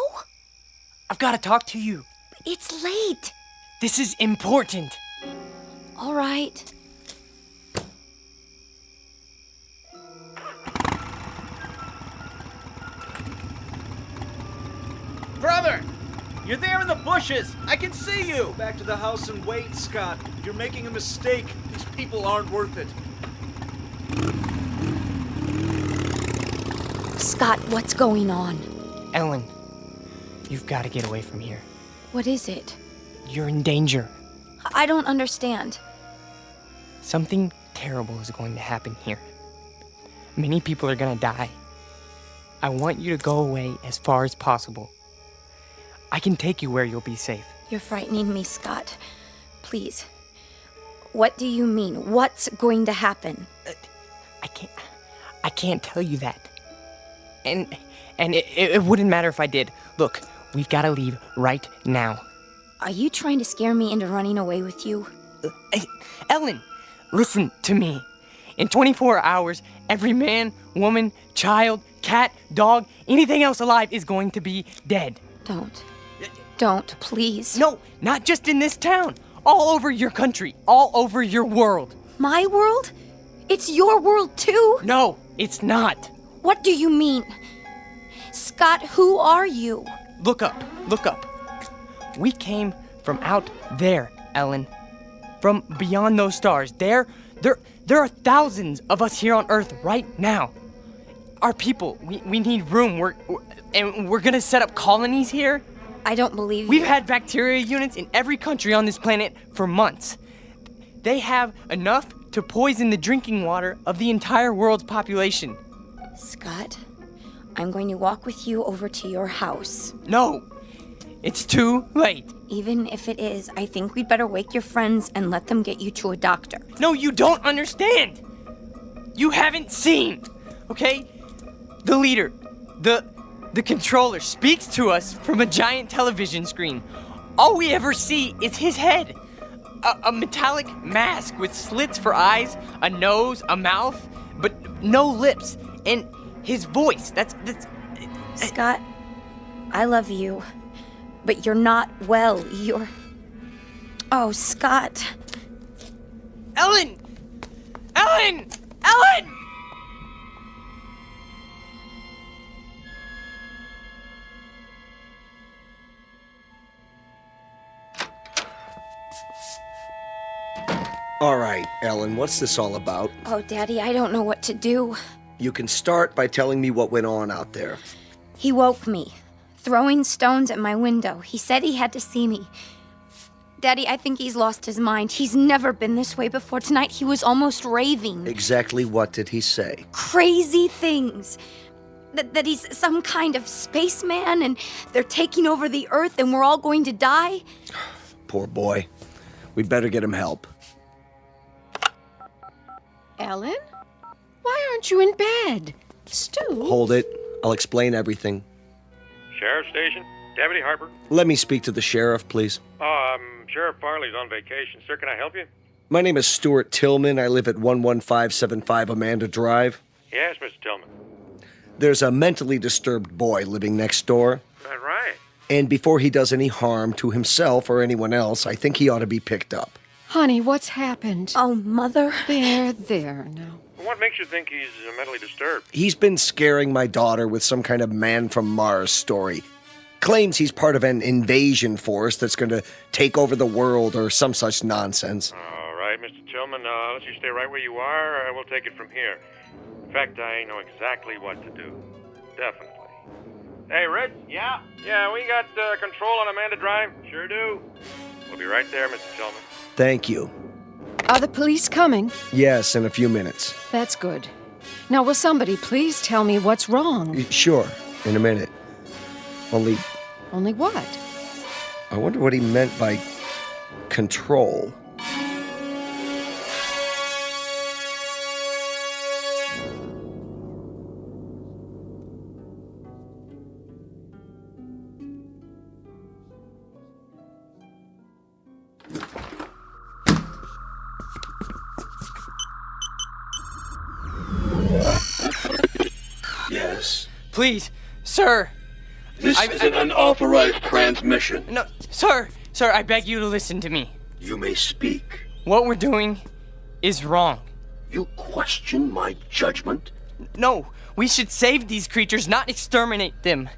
I've got to talk to you. It's late. This is important. All right. Brother! You're there in the bushes! I can see you! Back to the house and wait, Scott. You're making a mistake. These people aren't worth it. Scott, what's going on? Ellen, you've got to get away from here. What is it? You're in danger. I don't understand. Something terrible is going to happen here. Many people are going to die. I want you to go away as far as possible. I can take you where you'll be safe. You're frightening me, Scott. Please. What do you mean? What's going to happen? I can't tell you that. And it wouldn't matter if I did. Look, we've got to leave right now. Are you trying to scare me into running away with you? Ellen, listen to me. In 24 hours, every man, woman, child, cat, dog, anything else alive is going to be dead. Don't, please. No, not just in this town. All over your country. All over your world. My world? It's your world too? No, it's not. What do you mean? Scott, who are you? Look up. We came from out there, Ellen. From beyond those stars. There There are thousands of us here on Earth right now. Our people, we need room. We're gonna set up colonies here. I don't believe you. We've had bacteria units in every country on this planet for months. They have enough to poison the drinking water of the entire world's population. Scott, I'm going to walk with you over to your house. No, it's too late. Even if it is, I think we'd better wake your friends and let them get you to a doctor. No, you don't understand. You haven't seen, okay? The leader, the controller speaks to us from a giant television screen. All we ever see is his head. A metallic mask with slits for eyes, a nose, a mouth, but no lips. And his voice, that's... Scott, I love you, but you're not well. You're... Oh, Scott. Ellen! Ellen! Ellen! All right, Ellen, what's this all about? Oh, Daddy, I don't know what to do. You can start by telling me what went on out there. He woke me, throwing stones at my window. He said he had to see me. Daddy, I think he's lost his mind. He's never been this way before. Tonight, he was almost raving. Exactly what did he say? Crazy things. That he's some kind of spaceman and they're taking over the Earth and we're all going to die. Poor boy. We'd better get him help. Ellen? Why aren't you in bed? Stu? Hold it. I'll explain everything. Sheriff Station? Deputy Harper? Let me speak to the sheriff, please. Sheriff Farley's on vacation. Sir, can I help you? My name is Stuart Tillman. I live at 11575 Amanda Drive. Yes, Mr. Tillman. There's a mentally disturbed boy living next door. That right? And before he does any harm to himself or anyone else, I think he ought to be picked up. Honey, what's happened? Oh, Mother. There now. What makes you think he's mentally disturbed? He's been scaring my daughter with some kind of man from Mars story. Claims he's part of an invasion force that's going to take over the world or some such nonsense. All right, Mr. Tillman, let's you stay right where you are. We'll take it from here. In fact, I know exactly what to do. Definitely. Hey, Red? Yeah? Yeah, we got control on Amanda Drive? Sure do. We'll be right there, Mr. Tillman. Thank you. Are the police coming? Yes, in a few minutes. That's good. Now, will somebody please tell me what's wrong? Sure, in a minute. Only what? I wonder what he meant by control. Yes. Please, sir. This is an unauthorized transmission. No, sir, I beg you to listen to me. You may speak. What we're doing is wrong. You question my judgment? No, we should save these creatures, not exterminate them.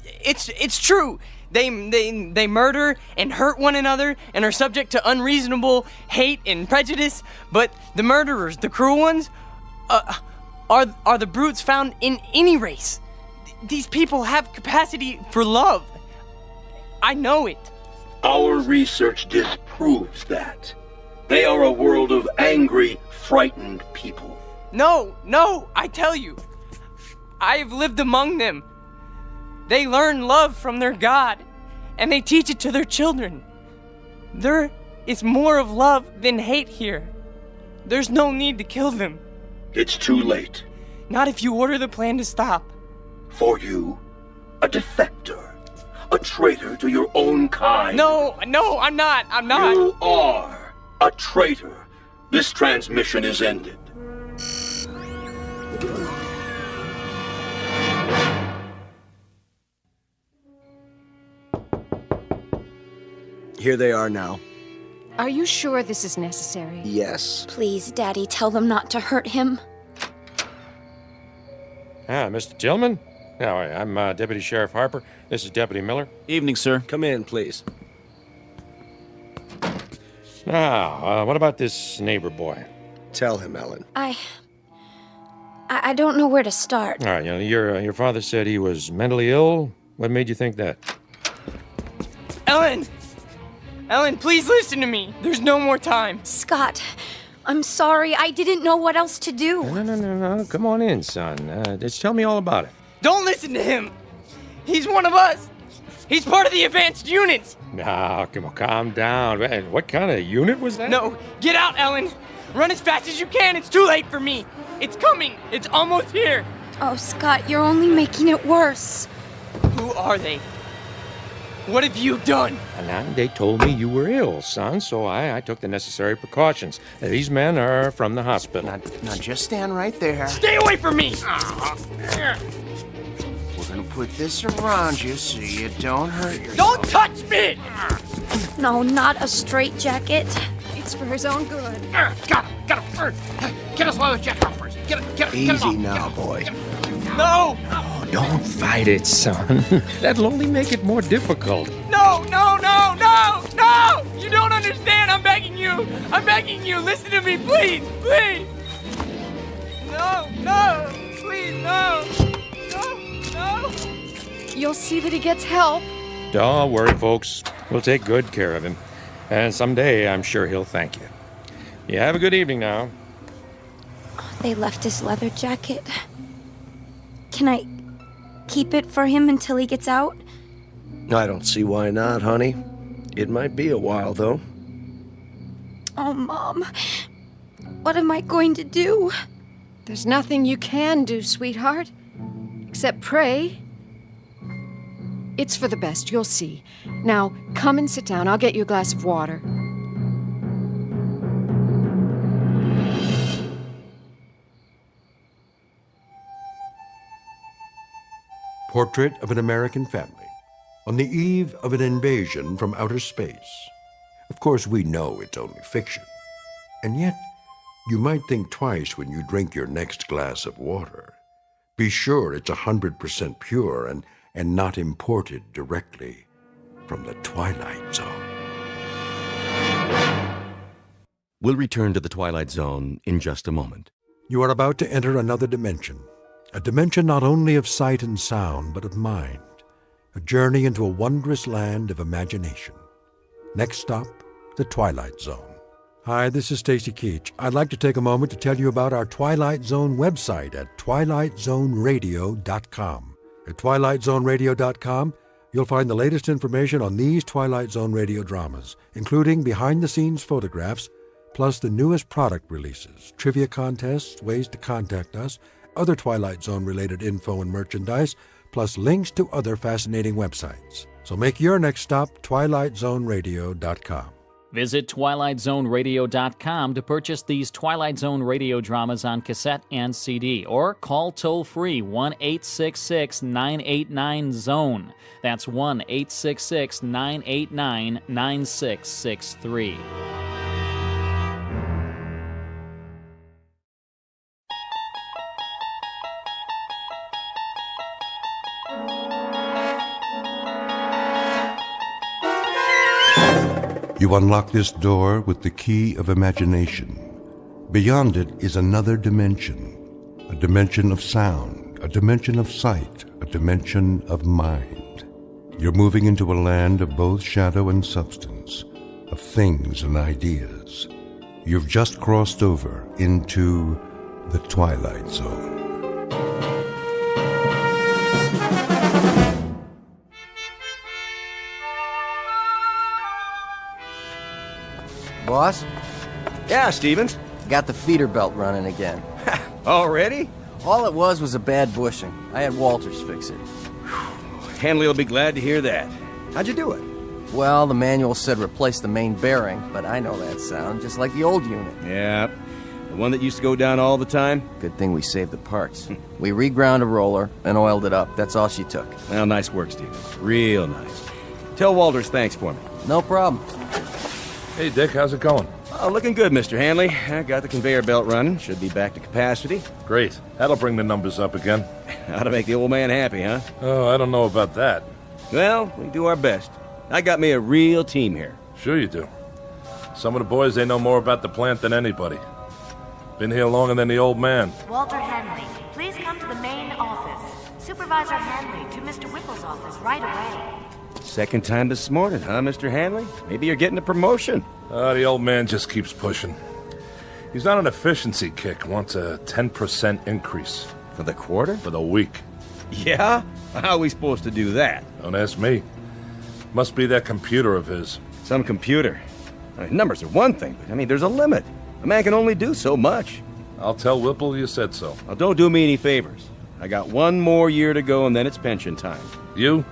It's true. They murder and hurt one another and are subject to unreasonable hate and prejudice, but the murderers, the cruel ones, are the brutes found in any race. These people have capacity for love. I know it. Our research disproves that. They are a world of angry, frightened people. No, I tell you. I have lived among them. They learn love from their God, and they teach it to their children. There is more of love than hate here. There's no need to kill them. It's too late. Not if you order the plan to stop. For you, a defector, a traitor to your own kind. No, I'm not. You are a traitor. This transmission is ended. Here they are now. Are you sure this is necessary? Yes. Please, Daddy, tell them not to hurt him. Mr. Tillman? No, I'm Deputy Sheriff Harper. This is Deputy Miller. Evening, sir. Come in, please. Now, what about this neighbor boy? Tell him, Ellen. I don't know where to start. All right, your father said he was mentally ill. What made you think that? Ellen! Ellen, please listen to me. There's no more time. Scott, I'm sorry. I didn't know what else to do. No. Come on in, son. Just tell me all about it. Don't listen to him. He's one of us. He's part of the advanced units. Nah, come on, calm down. Man, what kind of unit was that? No, get out, Ellen. Run as fast as you can. It's too late for me. It's coming. It's almost here. Oh, Scott, you're only making it worse. Who are they? What have you done? And they told me you were ill, son, so I took the necessary precautions. These men are from the hospital. Now just stand right there. Stay away from me! We're gonna put this around you so you don't hurt yourself. Don't touch me! No, not a straitjacket. It's for his own good. Got him. Get us while the jacket off first. Get it Easy now, boy. No! Oh, don't fight it, son. That'll only make it more difficult. No! You don't understand. I'm begging you. Listen to me, please. No. Please, no. You'll see that he gets help. Don't worry, folks. We'll take good care of him. And someday, I'm sure he'll thank you. You have a good evening now. They left his leather jacket. Can I keep it for him until he gets out? I don't see why not, honey. It might be a while, though. Oh, Mom. What am I going to do? There's nothing you can do, sweetheart. Except pray. It's for the best, you'll see. Now, come and sit down. I'll get you a glass of water. Portrait of an American family on the eve of an invasion from outer space. Of course, we know it's only fiction. And yet, you might think twice when you drink your next glass of water. Be sure it's 100% pure and not imported directly from the Twilight Zone. We'll return to the Twilight Zone in just a moment. You are about to enter another dimension. A dimension not only of sight and sound, but of mind. A journey into a wondrous land of imagination. Next stop, the Twilight Zone. Hi, this is Stacy Keach. I'd like to take a moment to tell you about our Twilight Zone website at twilightzoneradio.com. At twilightzoneradio.com, you'll find the latest information on these Twilight Zone radio dramas, including behind-the-scenes photographs, plus the newest product releases, trivia contests, ways to contact us, other Twilight Zone-related info and merchandise, plus links to other fascinating websites. So make your next stop twilightzoneradio.com. Visit twilightzoneradio.com to purchase these Twilight Zone radio dramas on cassette and CD, or call toll-free 1-866-989-ZONE. That's 1-866-989-9663. You unlock this door with the key of imagination. Beyond it is another dimension. A dimension of sound, a dimension of sight, a dimension of mind. You're moving into a land of both shadow and substance, of things and ideas. You've just crossed over into the Twilight Zone. Boss? Yeah, Stevens. Got the feeder belt running again. Already? All it was a bad bushing. I had Walters fix it. Hanley will be glad to hear that. How'd you do it? Well, the manual said replace the main bearing, but I know that sound, just like the old unit. Yeah. The one that used to go down all the time? Good thing we saved the parts. We reground a roller and oiled it up. That's all she took. Well, nice work, Stevens. Real nice. Tell Walters thanks for me. No problem. Hey, Dick, how's it going? Oh, looking good, Mr. Hanley. I got the conveyor belt running. Should be back to capacity. Great. That'll bring the numbers up again. How to make the old man happy, huh? Oh, I don't know about that. Well, we do our best. I got me a real team here. Sure you do. Some of the boys, they know more about the plant than anybody. Been here longer than the old man. Walter Hanley, please come to the main office. Supervisor Hanley to Mr. Whipples' office right away. Second time this morning, huh, Mr. Hanley? Maybe you're getting a promotion. The old man just keeps pushing. He's on an efficiency kick, wants a 10% increase. For the quarter? For the week. Yeah? How are we supposed to do that? Don't ask me. Must be that computer of his. Some computer. I mean, numbers are one thing, but there's a limit. A man can only do so much. I'll tell Whipple you said so. Now, don't do me any favors. I got one more year to go, and then it's pension time. You?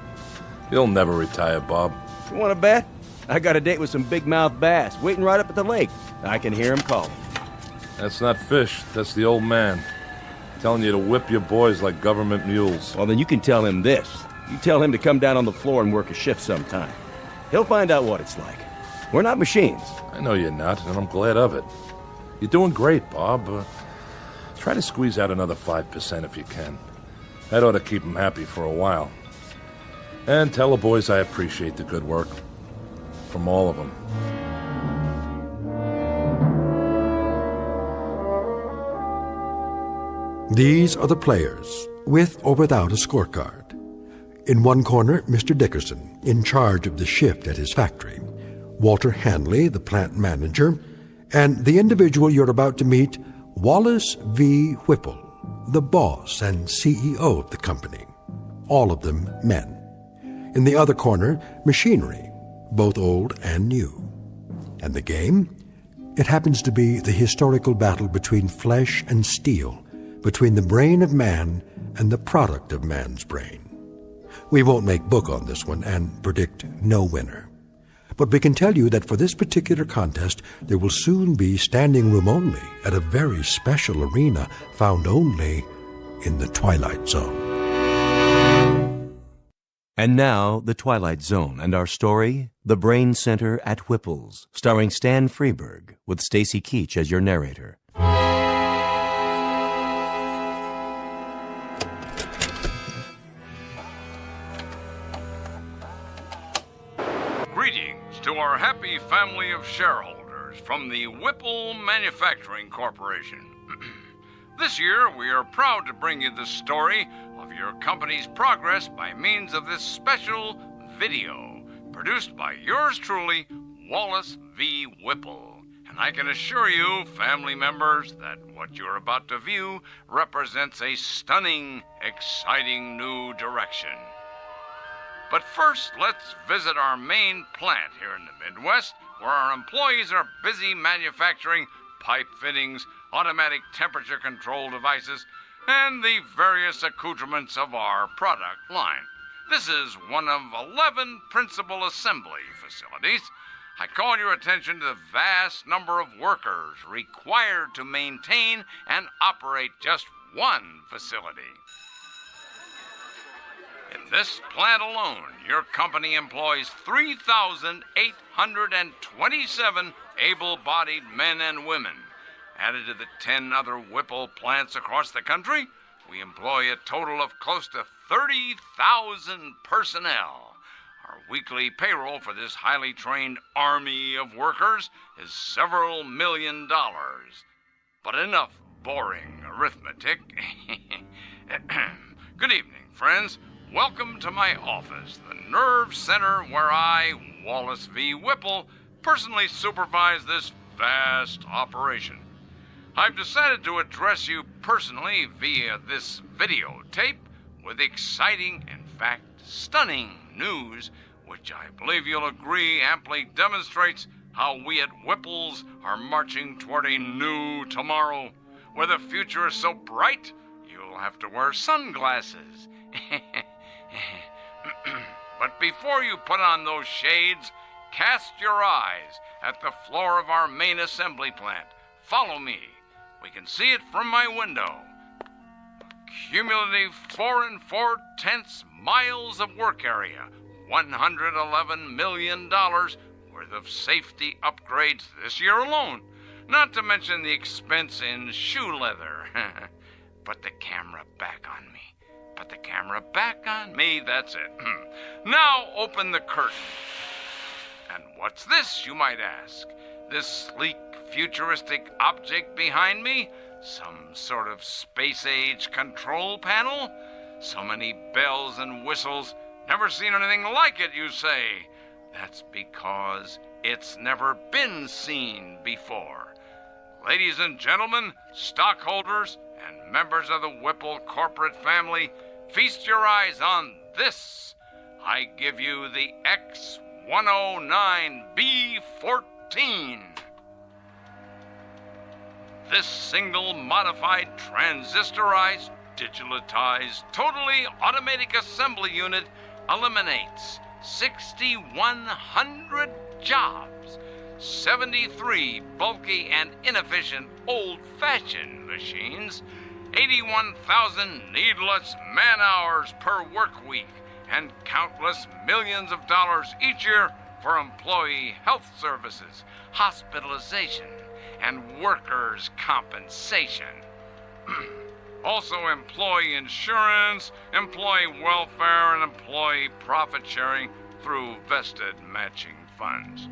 You'll never retire, Bob. You want to bet? I got a date with some big-mouth bass waiting right up at the lake. I can hear him calling. That's not fish. That's the old man. Telling you to whip your boys like government mules. Well, then you can tell him this. You tell him to come down on the floor and work a shift sometime. He'll find out what it's like. We're not machines. I know you're not, and I'm glad of it. You're doing great, Bob. Try to squeeze out another 5% if you can. That ought to keep him happy for a while. And tell the boys I appreciate the good work. From all of them. These are the players, with or without a scorecard. In one corner, Mr. Dickerson, in charge of the shift at his factory. Walter Hanley, the plant manager. And the individual you're about to meet, Wallace V. Whipple, the boss and CEO of the company. All of them men. In the other corner, machinery, both old and new. And the game? It happens to be the historical battle between flesh and steel, between the brain of man and the product of man's brain. We won't make book on this one and predict no winner. But we can tell you that for this particular contest, there will soon be standing room only at a very special arena found only in the Twilight Zone. And now, The Twilight Zone and our story, The Brain Center at Whipples, starring Stan Freberg, with Stacy Keach as your narrator. Greetings to our happy family of shareholders from the Whipple Manufacturing Corporation. This year, we are proud to bring you the story of your company's progress by means of this special video, produced by yours truly, Wallace V. Whipple. And I can assure you, family members, that what you're about to view represents a stunning, exciting new direction. But first, let's visit our main plant here in the Midwest, where our employees are busy manufacturing pipe fittings, automatic temperature control devices, and the various accoutrements of our product line. This is one of 11 principal assembly facilities. I call your attention to the vast number of workers required to maintain and operate just one facility. In this plant alone, your company employs 3,827 able-bodied men and women. Added to the 10 other Whipple plants across the country, we employ a total of close to 30,000 personnel. Our weekly payroll for this highly trained army of workers is several $1 million. But enough boring arithmetic. Good evening, friends. Welcome to my office, the nerve center where I, Wallace V. Whipple, personally supervise this vast operation. I've decided to address you personally via this videotape with exciting, in fact, stunning news, which I believe you'll agree amply demonstrates how we at Whipples are marching toward a new tomorrow, where the future is so bright you'll have to wear sunglasses. But before you put on those shades, cast your eyes at the floor of our main assembly plant. Follow me. We can see it from my window. Cumulative 4 4/10 miles of work area, $111 million worth of safety upgrades this year alone, not to mention the expense in shoe leather. Put the camera back on me. Put the camera back on me, that's it. Now open the curtain. And what's this, you might ask? This sleek, futuristic object behind me? Some sort of space-age control panel? So many bells and whistles. Never seen anything like it, you say? That's because it's never been seen before. Ladies and gentlemen, stockholders, and members of the Whipple corporate family, feast your eyes on this. I give you the X109B14. This single modified, transistorized, digitalized, totally automatic assembly unit eliminates 6,100 jobs, 73 bulky and inefficient old-fashioned machines, 81,000 needless man-hours per work week, and countless millions of dollars each year for employee health services, hospitalization, and workers' compensation. Also employee insurance, employee welfare, and employee profit sharing through vested matching funds.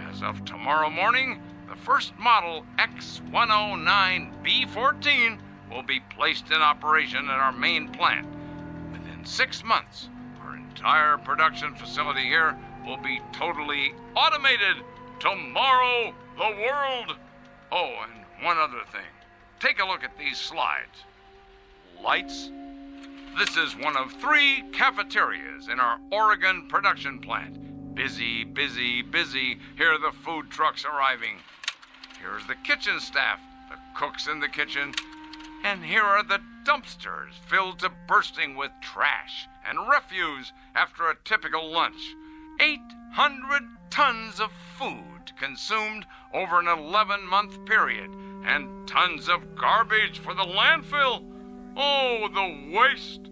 As of tomorrow morning, the first model X109B14 will be placed in operation at our main plant. Within 6 months, our entire production facility here will be totally automated. Tomorrow, the world. Oh, and one other thing. Take a look at these slides. Lights. This is one of 3 cafeterias in our Oregon production plant. Busy, busy, busy. Here are the food trucks arriving. Here's the kitchen staff, the cooks in the kitchen. And here are the dumpsters filled to bursting with trash and refuse after a typical lunch. 800 tons of food consumed over an 11-month period, and tons of garbage for the landfill. Oh, the waste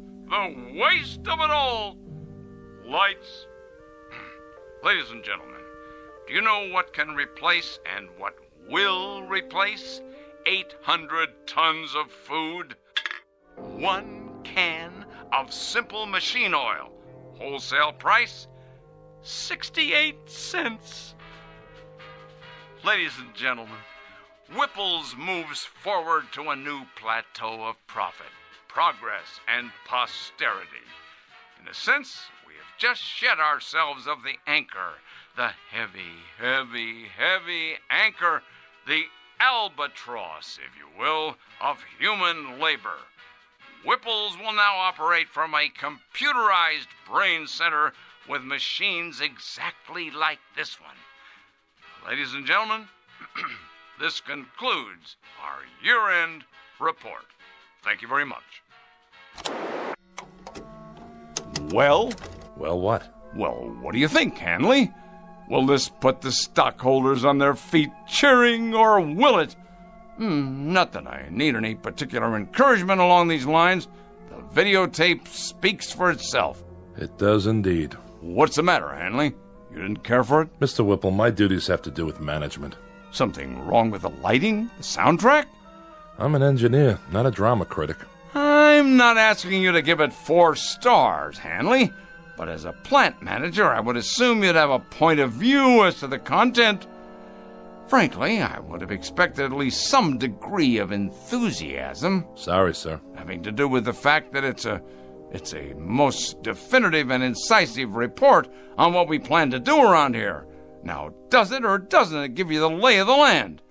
of it all. Lights. Ladies and gentlemen, do you know what can replace and what will replace 800 tons of food? 1 can of simple machine oil. Wholesale price, 68 cents. Ladies and gentlemen, Whipples moves forward to a new plateau of profit, progress, and posterity. In a sense, we have just shed ourselves of the anchor, the heavy, heavy, heavy anchor, the albatross, if you will, of human labor. Whipples will now operate from a computerized brain center with machines exactly like this one. Ladies and gentlemen, this concludes our year-end report. Thank you very much. Well? Well, what? Well, what do you think, Hanley? Will this put the stockholders on their feet cheering, or will it? Not that I need any particular encouragement along these lines. The videotape speaks for itself. It does indeed. What's the matter, Hanley? You didn't care for it? Mr. Whipple, my duties have to do with management. Something wrong with the lighting? The soundtrack? I'm an engineer, not a drama critic. I'm not asking you to give it 4 stars, Hanley. But as a plant manager, I would assume you'd have a point of view as to the content. Frankly, I would have expected at least some degree of enthusiasm. Sorry, sir. Having to do with the fact that it's a most definitive and incisive report on what we plan to do around here. Now, does it or doesn't it give you the lay of the land?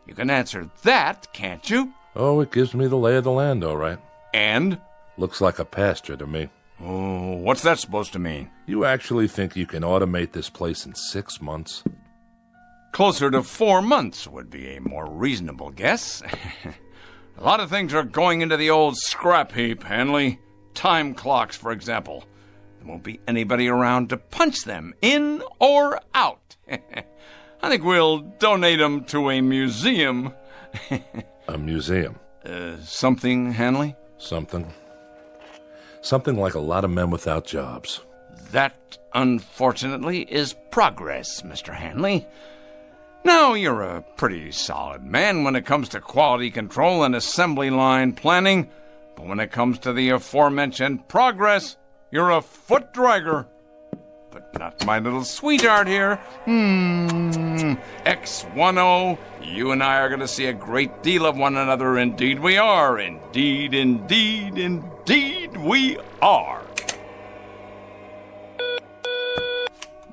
You can answer that, can't you? Oh, it gives me the lay of the land, all right. And? Looks like a pasture to me. Oh, what's that supposed to mean? You actually think you can automate this place in 6 months? Closer to 4 months would be a more reasonable guess. A lot of things are going into the old scrap heap, Hanley. Time clocks, for example. There won't be anybody around to punch them in or out. I think we'll donate them to a museum. A museum? Something, Hanley? Something like a lot of men without jobs. That, unfortunately, is progress, Mr. Hanley. Now, you're a pretty solid man when it comes to quality control and assembly line planning, but when it comes to the aforementioned progress, you're a foot dragger. but not my little sweetheart here. X10, you and I are going to see a great deal of one another. Indeed we are. Indeed, indeed, indeed we are.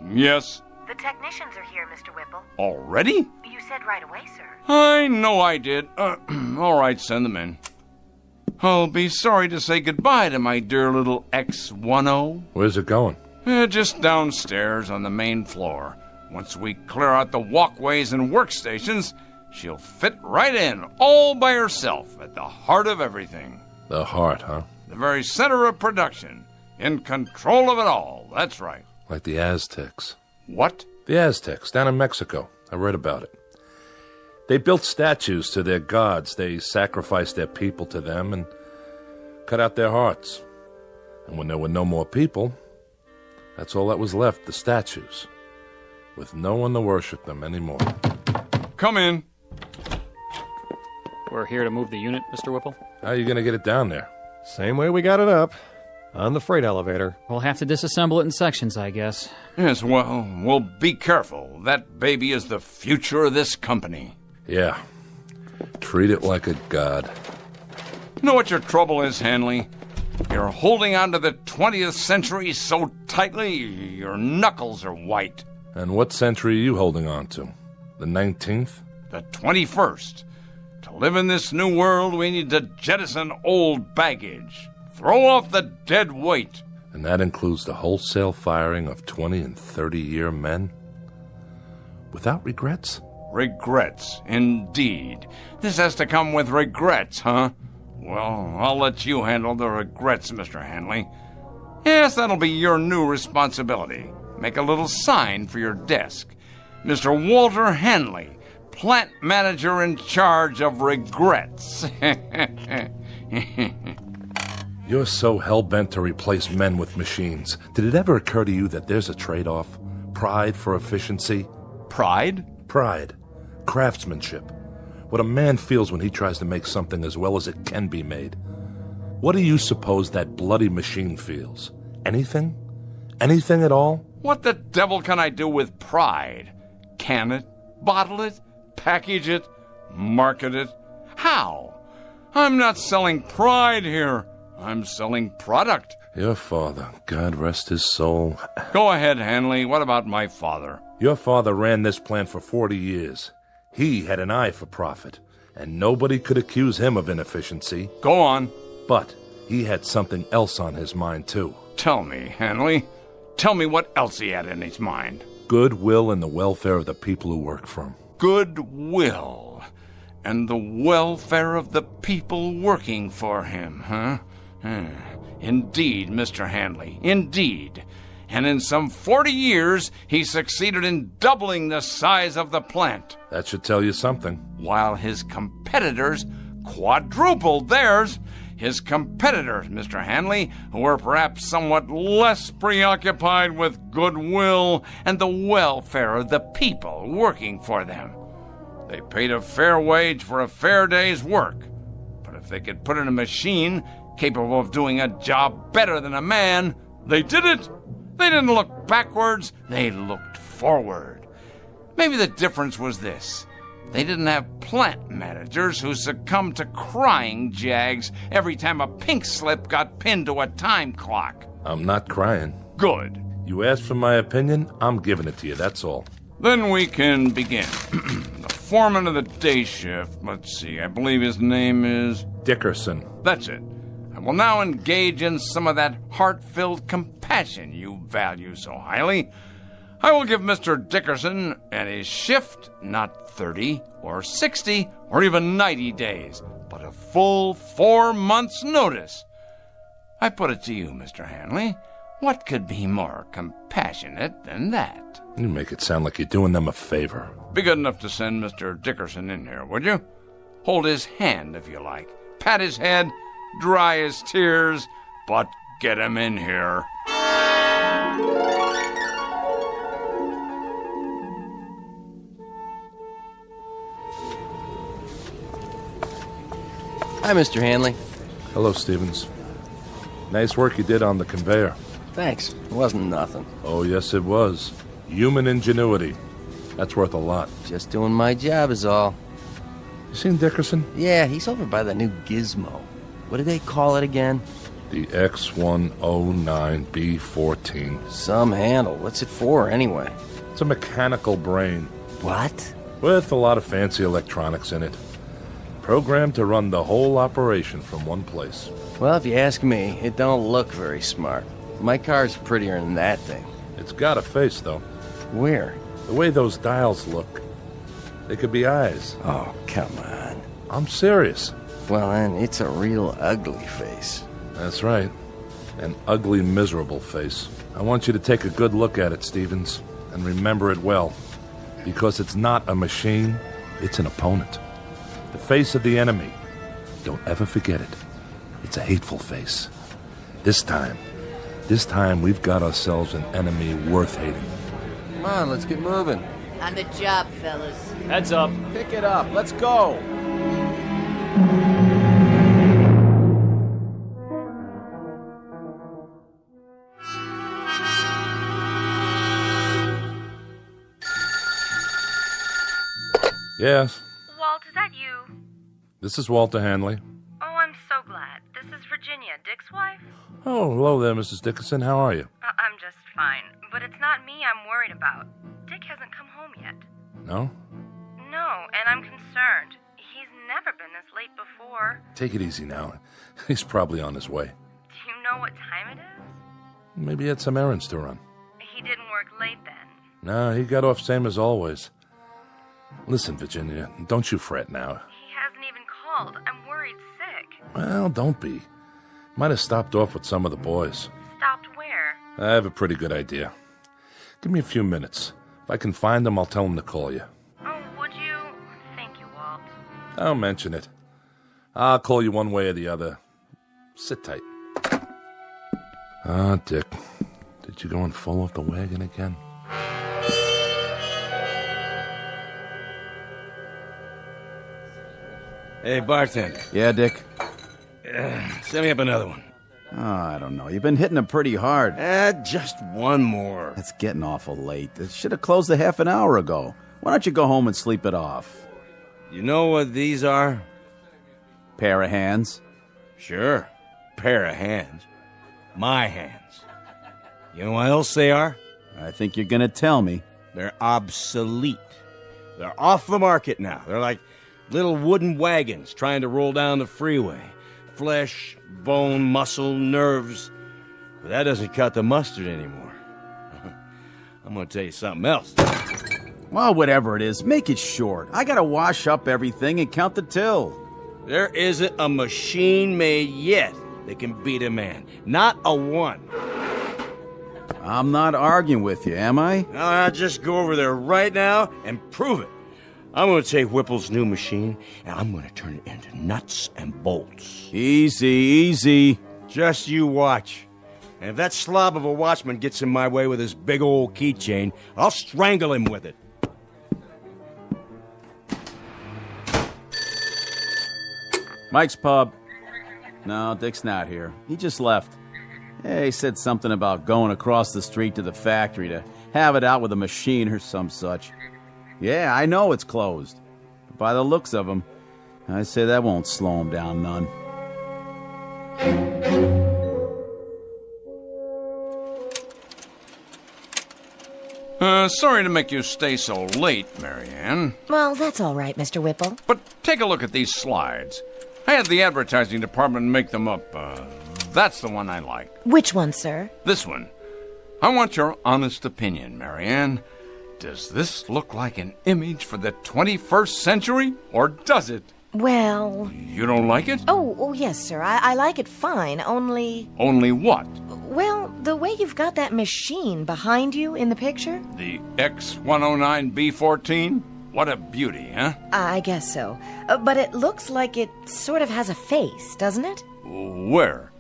Yes? The technicians are here, Mr. Whipple. Already? You said right away, sir. I know I did. All right, send them in. I'll be sorry to say goodbye to my dear little X10. Where's it going? Just downstairs on the main floor. Once we clear out the walkways and workstations, she'll fit right in, all by herself, at the heart of everything. The heart, huh? The very center of production. In control of it all, that's right. Like the Aztecs. What? The Aztecs, down in Mexico. I read about it. They built statues to their gods. They sacrificed their people to them and cut out their hearts. And when there were no more people, that's all that was left, the statues, with no one to worship them anymore. Come in. We're here to move the unit, Mr. Whipple. How are you going to get it down there? Same way we got it up. On the freight elevator. We'll have to disassemble it in sections, I guess. Yes, well, be careful. That baby is the future of this company. Yeah. Treat it like a god. You know what your trouble is, Hanley? You're holding on to the 20th century so tightly, your knuckles are white. And what century are you holding on to? The 19th? The 21st. To live in this new world, we need to jettison old baggage. Throw off the dead weight. And that includes the wholesale firing of 20 and 30-year men? Without regrets? Regrets, indeed. This has to come with regrets, huh? Well, I'll let you handle the regrets, Mr. Hanley. Yes, that'll be your new responsibility. Make a little sign for your desk. Mr. Walter Hanley, plant manager in charge of regrets. You're so hell-bent to replace men with machines. Did it ever occur to you that there's a trade-off? Pride for efficiency? Pride? Pride. Craftsmanship. What a man feels when he tries to make something as well as it can be made. What do you suppose that bloody machine feels? Anything? Anything at all? What the devil can I do with pride? Can it? Bottle it? Package it? Market it? How? I'm not selling pride here. I'm selling product. Your father, God rest his soul. Go ahead, Hanley. What about my father? Your father ran this plant for 40 years. He had an eye for profit, and nobody could accuse him of inefficiency. Go on. But he had something else on his mind, too. Tell me, Hanley. Tell me what else he had in his mind. Goodwill and the welfare of the people who work for him. Goodwill and the welfare of the people working for him, huh? Indeed, Mr. Hanley, indeed. And in some 40 years, he succeeded in doubling the size of the plant. That should tell you something. While his competitors quadrupled theirs. His competitors, Mr. Hanley, who were perhaps somewhat less preoccupied with goodwill and the welfare of the people working for them. They paid a fair wage for a fair day's work. But if they could put in a machine capable of doing a job better than a man, they did it. They didn't look backwards, they looked forward. Maybe the difference was this. They didn't have plant managers who succumbed to crying jags every time a pink slip got pinned to a time clock. I'm not crying. Good. You asked for my opinion, I'm giving it to you, that's all. Then we can begin. The foreman of the day shift, let's see, I believe his name is... Dickerson. That's it. I will now engage in some of that heart-filled compassion you value so highly. I will give Mr. Dickerson and his shift not 30 or 60 or even 90 days, but a full 4 months' notice. I put it to you, Mr. Hanley, what could be more compassionate than that? You make it sound like you're doing them a favor. Be good enough to send Mr. Dickerson in here, would you? Hold his hand, if you like. Pat his head, dry his tears, but get him in here. Hi, Mr. Hanley. Hello, Stevens. Nice work you did on the conveyor. Thanks. It wasn't nothing. Oh, yes, it was. Human ingenuity. That's worth a lot. Just doing my job is all. You seen Dickerson? Yeah, he's over by the new gizmo. What do they call it again? The X109B14. Some handle. What's it for, anyway? It's a mechanical brain. What? With a lot of fancy electronics in it. Programmed to run the whole operation from one place. Well, if you ask me, it don't look very smart. My car's prettier than that thing. It's got a face, though. Where? The way those dials look. They could be eyes. Oh, come on. I'm serious. Well, then, it's a real ugly face. That's right. An ugly, miserable face. I want you to take a good look at it, Stevens, and remember it well. Because it's not a machine, it's an opponent. The face of the enemy. Don't ever forget it. It's a hateful face. This time we've got ourselves an enemy worth hating. Come on, let's get moving. On the job, fellas. Heads up. Pick it up. Let's go. Yes. Walt, is that you? This is Walter Hanley. Oh, I'm so glad. This is Virginia, Dick's wife. Oh, hello there, Mrs. Dickerson. How are you? I'm just fine, but it's not me I'm worried about. Dick hasn't come home yet. No? No, and I'm concerned. He's never been this late before. Take it easy now. He's probably on his way. Do you know what time it is? Maybe he had some errands to run. He didn't work late then. No, he got off same as always. Listen, Virginia, don't you fret now. He hasn't even called. I'm worried sick. Well, don't be. Might have stopped off with some of the boys. Stopped where? I have a pretty good idea. Give me a few minutes. If I can find him, I'll tell him to call you. Oh, would you? Thank you, Walt. Don't mention it. I'll call you one way or the other. Sit tight. Ah, Dick. Did you go and fall off the wagon again? Hey, bartender. Yeah, Dick? Send me up another one. Oh, I don't know. You've been hitting them pretty hard. Just one more. It's getting awful late. It should have closed a half an hour ago. Why don't you go home and sleep it off? You know what these are? Pair of hands? Sure. Pair of hands. My hands. You know what else they are? I think you're gonna tell me. They're obsolete. They're off the market now. They're like little wooden wagons trying to roll down the freeway. Flesh, bone, muscle, nerves. But that doesn't cut the mustard anymore. I'm gonna tell you something else. Well, whatever it is, make it short. I gotta wash up everything and count the till. There isn't a machine made yet that can beat a man. Not a one. I'm not arguing with you, am I? I'll just go over there right now and prove it. I'm going to take Whipples' new machine, and I'm going to turn it into nuts and bolts. Easy, easy. Just you watch. And if that slob of a watchman gets in my way with his big old keychain, I'll strangle him with it. Mike's pub. No, Dick's not here. He just left. Yeah, he said something about going across the street to the factory to have it out with a machine or some such. Yeah, I know it's closed. But by the looks of him, I say that won't slow him down none. Sorry to make you stay so late, Marianne. Well, that's all right, Mr. Whipple. But take a look at these slides. I had the advertising department make them up. That's the one I like. Which one, sir? This one. I want your honest opinion, Marianne. Does this look like an image for the 21st century, or does it? Well... You don't like it? Oh, yes, sir. I like it fine, only... Only what? Well, the way you've got that machine behind you in the picture. The X109B14? What a beauty, huh? I guess so. But it looks like it sort of has a face, doesn't it? Where?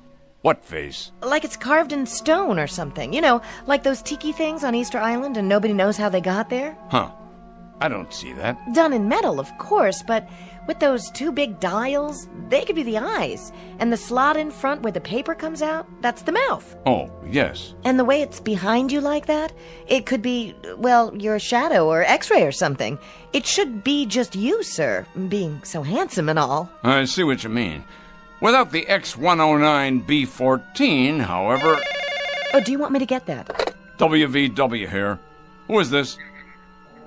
What face? Like it's carved in stone or something. You know, like those tiki things on Easter Island and nobody knows how they got there? Huh. I don't see that. Done in metal, of course, but with those two big dials, they could be the eyes. And the slot in front where the paper comes out, that's the mouth. Oh, yes. And the way it's behind you like that, it could be, well, your shadow or x-ray or something. It should be just you, sir, being so handsome and all. I see what you mean. Without the X109B14, however... Oh, do you want me to get that? WVW here. Who is this?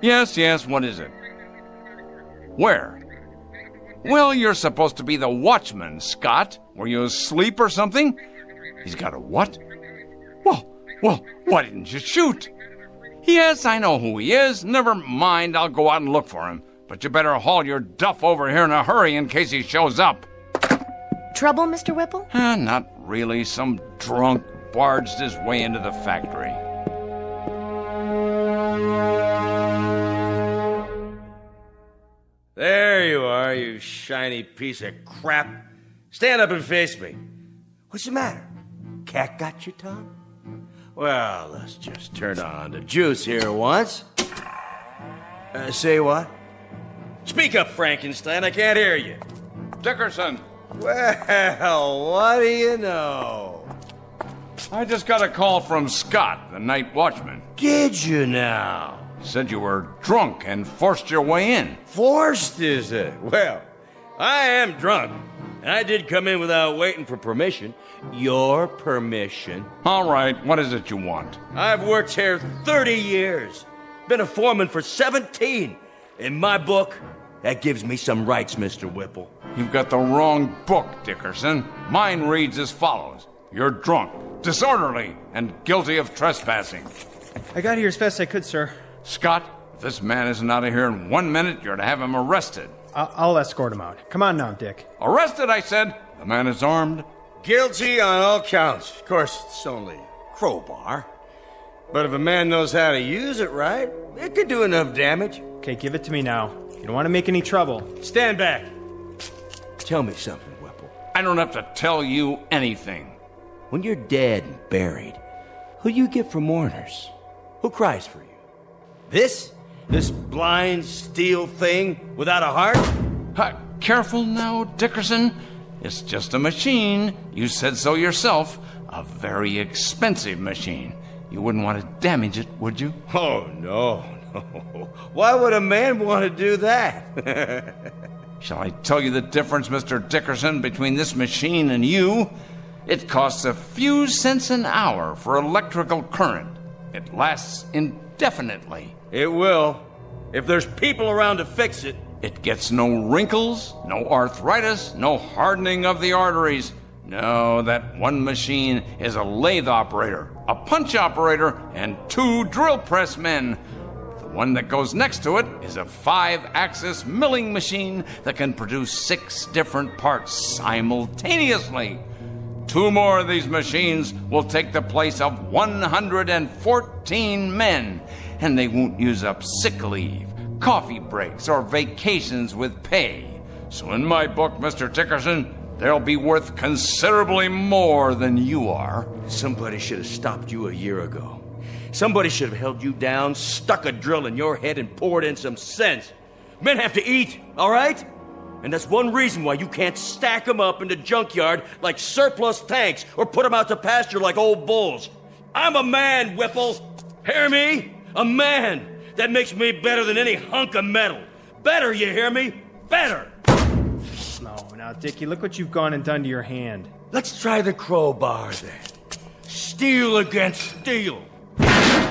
Yes, what is it? Where? Well, you're supposed to be the watchman, Scott. Were you asleep or something? He's got a what? Well, why didn't you shoot? Yes, I know who he is. Never mind, I'll go out and look for him. But you better haul your duff over here in a hurry in case he shows up. Trouble, Mr. Whipple? Not really. Some drunk barged his way into the factory. There you are, you shiny piece of crap. Stand up and face me. What's the matter? Cat got your tongue? Well, let's just turn on the juice here once. Say what? Speak up, Frankenstein. I can't hear you. Dickerson. Well, what do you know? I just got a call from Scott, the night watchman. Did you now? Said you were drunk and forced your way in. Forced, is it? Well, I am drunk. And I did come in without waiting for permission. Your permission. All right, what is it you want? I've worked here 30 years. Been a foreman for 17. In my book, that gives me some rights, Mr. Whipple. You've got the wrong book, Dickerson. Mine reads as follows. You're drunk, disorderly, and guilty of trespassing. I got here as fast as I could, sir. Scott, if this man isn't out of here in 1 minute, you're to have him arrested. I'll escort him out. Come on now, Dick. Arrested, I said. The man is armed. Guilty on all counts. Of course, it's only a crowbar. But if a man knows how to use it right, it could do enough damage. Okay, give it to me now. You don't want to make any trouble. Stand back. Tell me something, Whipple. I don't have to tell you anything. When you're dead and buried, who do you get for mourners? Who cries for you? This blind steel thing without a heart? Careful now, Dickerson. It's just a machine. You said so yourself. A very expensive machine. You wouldn't want to damage it, would you? Oh, no. Why would a man want to do that? Shall I tell you the difference, Mr. Dickerson, between this machine and you? It costs a few cents an hour for electrical current. It lasts indefinitely. It will. If there's people around to fix it. It gets no wrinkles, no arthritis, no hardening of the arteries. No, that one machine is a lathe operator, a punch operator, and 2 drill press men. The one that goes next to it is a 5-axis milling machine that can produce 6 different parts simultaneously. 2 more of these machines will take the place of 114 men, and they won't use up sick leave, coffee breaks, or vacations with pay. So in my book, Mr. Dickerson, they'll be worth considerably more than you are. Somebody should have stopped you a year ago. Somebody should have held you down, stuck a drill in your head, and poured in some sense. Men have to eat, all right? And that's one reason why you can't stack them up in the junkyard like surplus tanks or put them out to pasture like old bulls. I'm a man, Whipple. Hear me? A man. That makes me better than any hunk of metal. Better, you hear me? Better. No, now, Dickie, look what you've gone and done to your hand. Let's try the crowbar then. Steel against steel.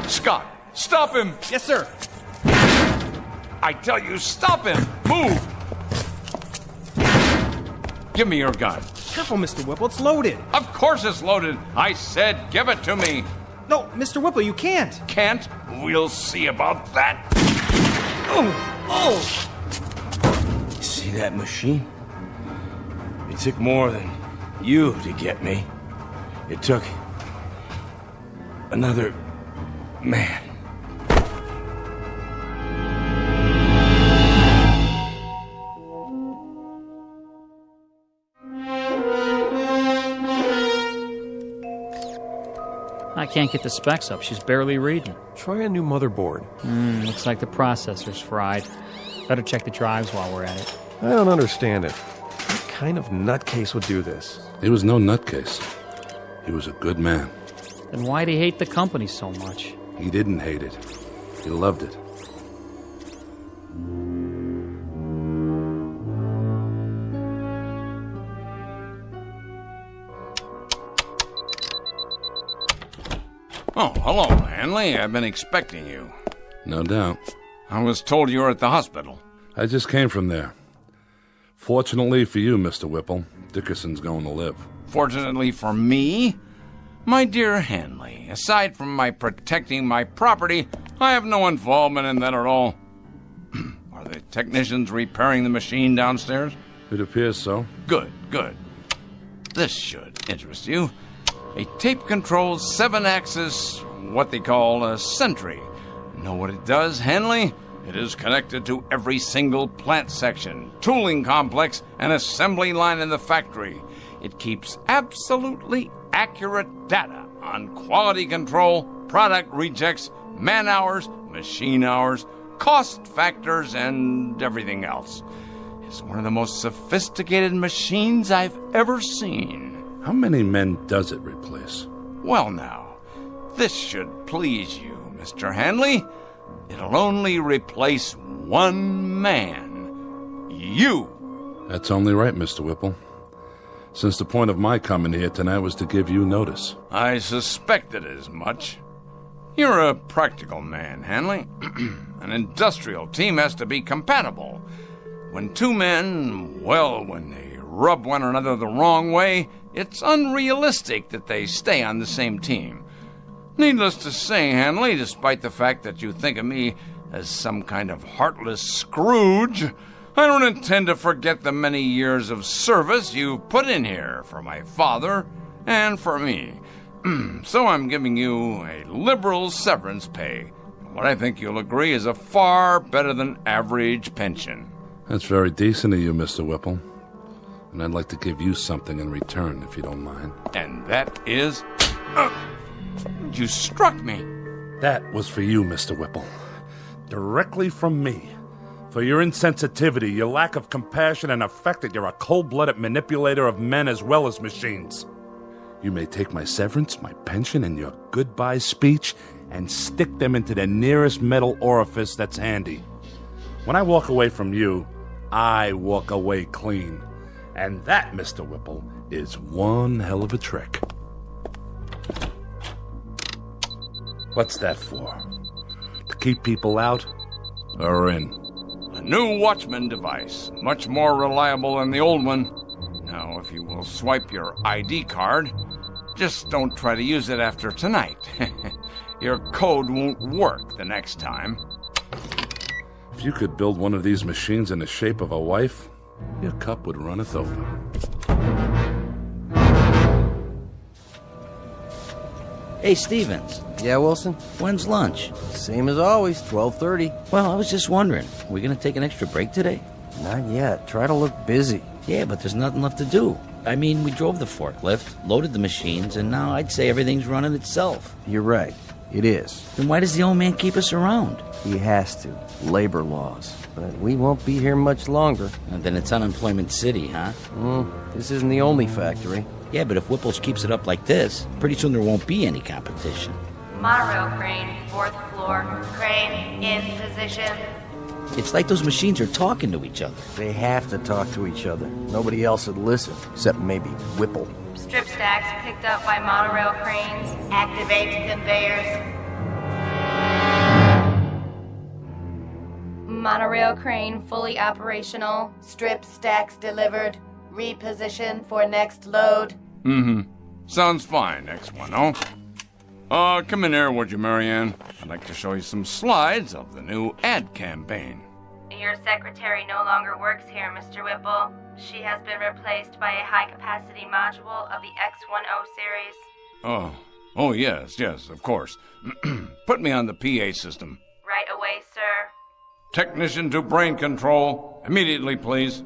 Scott, stop him. Yes, sir. I tell you, stop him. Move. Give me your gun. Careful, Mr. Whipple, it's loaded. Of course it's loaded. I said give it to me. No, Mr. Whipple, you can't. Can't? We'll see about that. Oh! See that machine? It took more than you to get me. It took another man. I can't get the specs up. She's barely reading. Try a new motherboard. Looks like the processor's fried. Better check the drives while we're at it. I don't understand it. What kind of nutcase would do this? He was no nutcase. He was a good man. Then why'd he hate the company so much? He didn't hate it. He loved it. Oh, hello, Hanley. I've been expecting you. No doubt. I was told you were at the hospital. I just came from there. Fortunately for you, Mr. Whipple, Dickerson's going to live. Fortunately for me? My dear Hanley, aside from my protecting my property, I have no involvement in that at all. Are the technicians repairing the machine downstairs? It appears so. Good, good. This should interest you. A tape-controlled 7-axis, what they call a sentry. Know what it does, Hanley? It is connected to every single plant section, tooling complex, and assembly line in the factory. It keeps absolutely accurate data on quality control, product rejects, man hours, machine hours, cost factors, and everything else. It's one of the most sophisticated machines I've ever seen. How many men does it replace? Well now, this should please you, Mr. Hanley. It'll only replace one man. You. That's only right, Mr. Whipple. Since the point of my coming here tonight was to give you notice. I suspected as much. You're a practical man, Hanley. An industrial team has to be compatible. When two men, well, when they rub one another the wrong way, it's unrealistic that they stay on the same team. Needless to say, Hanley, despite the fact that you think of me as some kind of heartless Scrooge, I don't intend to forget the many years of service you've put in here for my father and for me. So I'm giving you a liberal severance pay. What I think you'll agree is a far better than average pension. That's very decent of you, Mr. Whipple. And I'd like to give you something in return, if you don't mind. And that is... you struck me. That was for you, Mr. Whipple. Directly from me. For your insensitivity, your lack of compassion, and the fact that you're a cold-blooded manipulator of men as well as machines. You may take my severance, my pension, and your goodbye speech and stick them into the nearest metal orifice that's handy. When I walk away from you, I walk away clean. And that, Mr. Whipple, is one hell of a trick. What's that for? To keep people out or in? A new Watchman device, much more reliable than the old one. Now, if you will swipe your ID card, just don't try to use it after tonight. Your code won't work the next time. If you could build one of these machines in the shape of a wife, your cup would runneth over. Hey, Stevens. Yeah, Wilson? When's lunch? Same as always, 12:30. Well, I was just wondering, are we going to take an extra break today? Not yet. Try to look busy. Yeah, but there's nothing left to do. I mean, we drove the forklift, loaded the machines, and now I'd say everything's running itself. You're right. It is. Then why does the old man keep us around? He has to. Labor laws. But we won't be here much longer. And then it's Unemployment City, huh? This isn't the only factory. Yeah, but if Whipples keeps it up like this, pretty soon there won't be any competition. Monorail crane, 4th floor. Crane in position. It's like those machines are talking to each other. They have to talk to each other. Nobody else would listen, except maybe Whipple. Strip stacks picked up by monorail cranes. Activate conveyors. Monorail crane fully operational. Strip stacks delivered. Reposition for next load. Sounds fine. Next one, oh? Come in here, would you, Marianne? I'd like to show you some slides of the new ad campaign. Your secretary no longer works here, Mr. Whipple. She has been replaced by a high-capacity module of the X10 series. Oh, yes, of course. Put me on the PA system. Right away, sir. Technician to brain control. Immediately, please.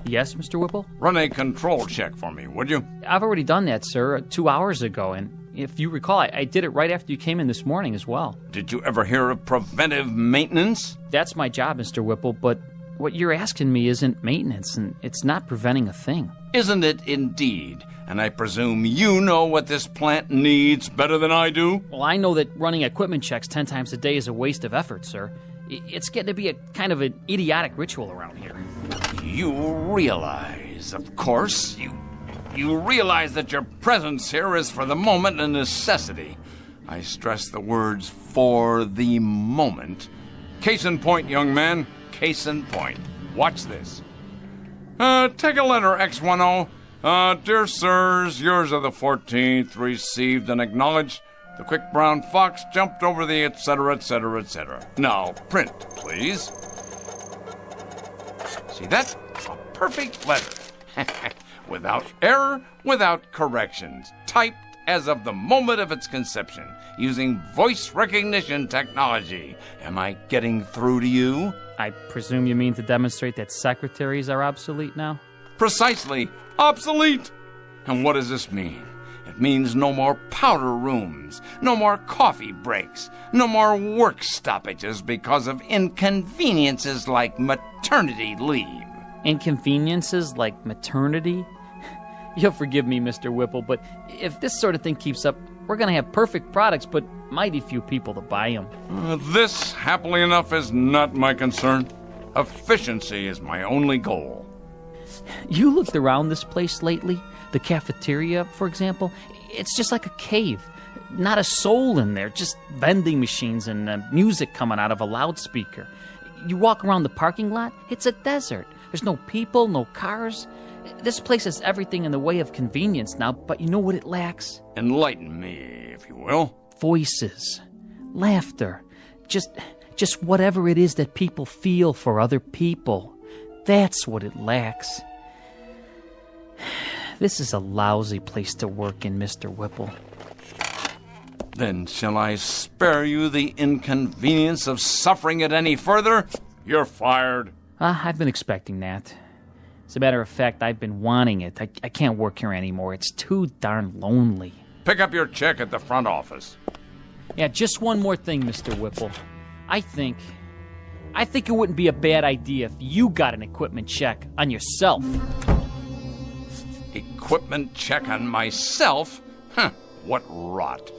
Yes, Mr. Whipple? Run a control check for me, would you? I've already done that, sir, 2 hours ago, and if you recall, I did it right after you came in this morning as well. Did you ever hear of preventive maintenance? That's my job, Mr. Whipple, but what you're asking me isn't maintenance, and it's not preventing a thing. Isn't it indeed? And I presume you know what this plant needs better than I do? Well, I know that running equipment checks 10 times a day is a waste of effort, sir. It's getting to be a kind of an idiotic ritual around here. You realize, of course, you realize that your presence here is for the moment a necessity. I stress the words "for the moment." Case in point, young man, case in point. Watch this. Take a letter, X10. Dear sirs, yours of the 14th, received and acknowledged. The quick brown fox jumped over the etc., etc., etc. Now, print, please. See that? A perfect letter. Without error, without corrections. Typed as of the moment of its conception, using voice recognition technology. Am I getting through to you? I presume you mean to demonstrate that secretaries are obsolete now? Precisely. Obsolete. And what does this mean? It means no more powder rooms, no more coffee breaks, no more work stoppages because of inconveniences like maternity leave. Inconveniences like maternity? You'll forgive me, Mr. Whipple, but if this sort of thing keeps up, we're going to have perfect products, but mighty few people to buy them. This, happily enough, is not my concern. Efficiency is my only goal. You looked around this place lately? The cafeteria, for example? It's just like a cave. Not a soul in there, just vending machines and music coming out of a loudspeaker. You walk around the parking lot, it's a desert. There's no people, no cars. This place has everything in the way of convenience now, but you know what it lacks? Enlighten me, if you will. Voices, laughter, just whatever it is that people feel for other people. That's what it lacks. This is a lousy place to work in, Mr. Whipple. Then shall I spare you the inconvenience of suffering it any further? You're fired. I've been expecting that. As a matter of fact, I've been wanting it. I can't work here anymore. It's too darn lonely. Pick up your check at the front office. Yeah, just one more thing, Mr. Whipple. I think it wouldn't be a bad idea if you got an equipment check on yourself. Equipment check on myself? Huh, what rot.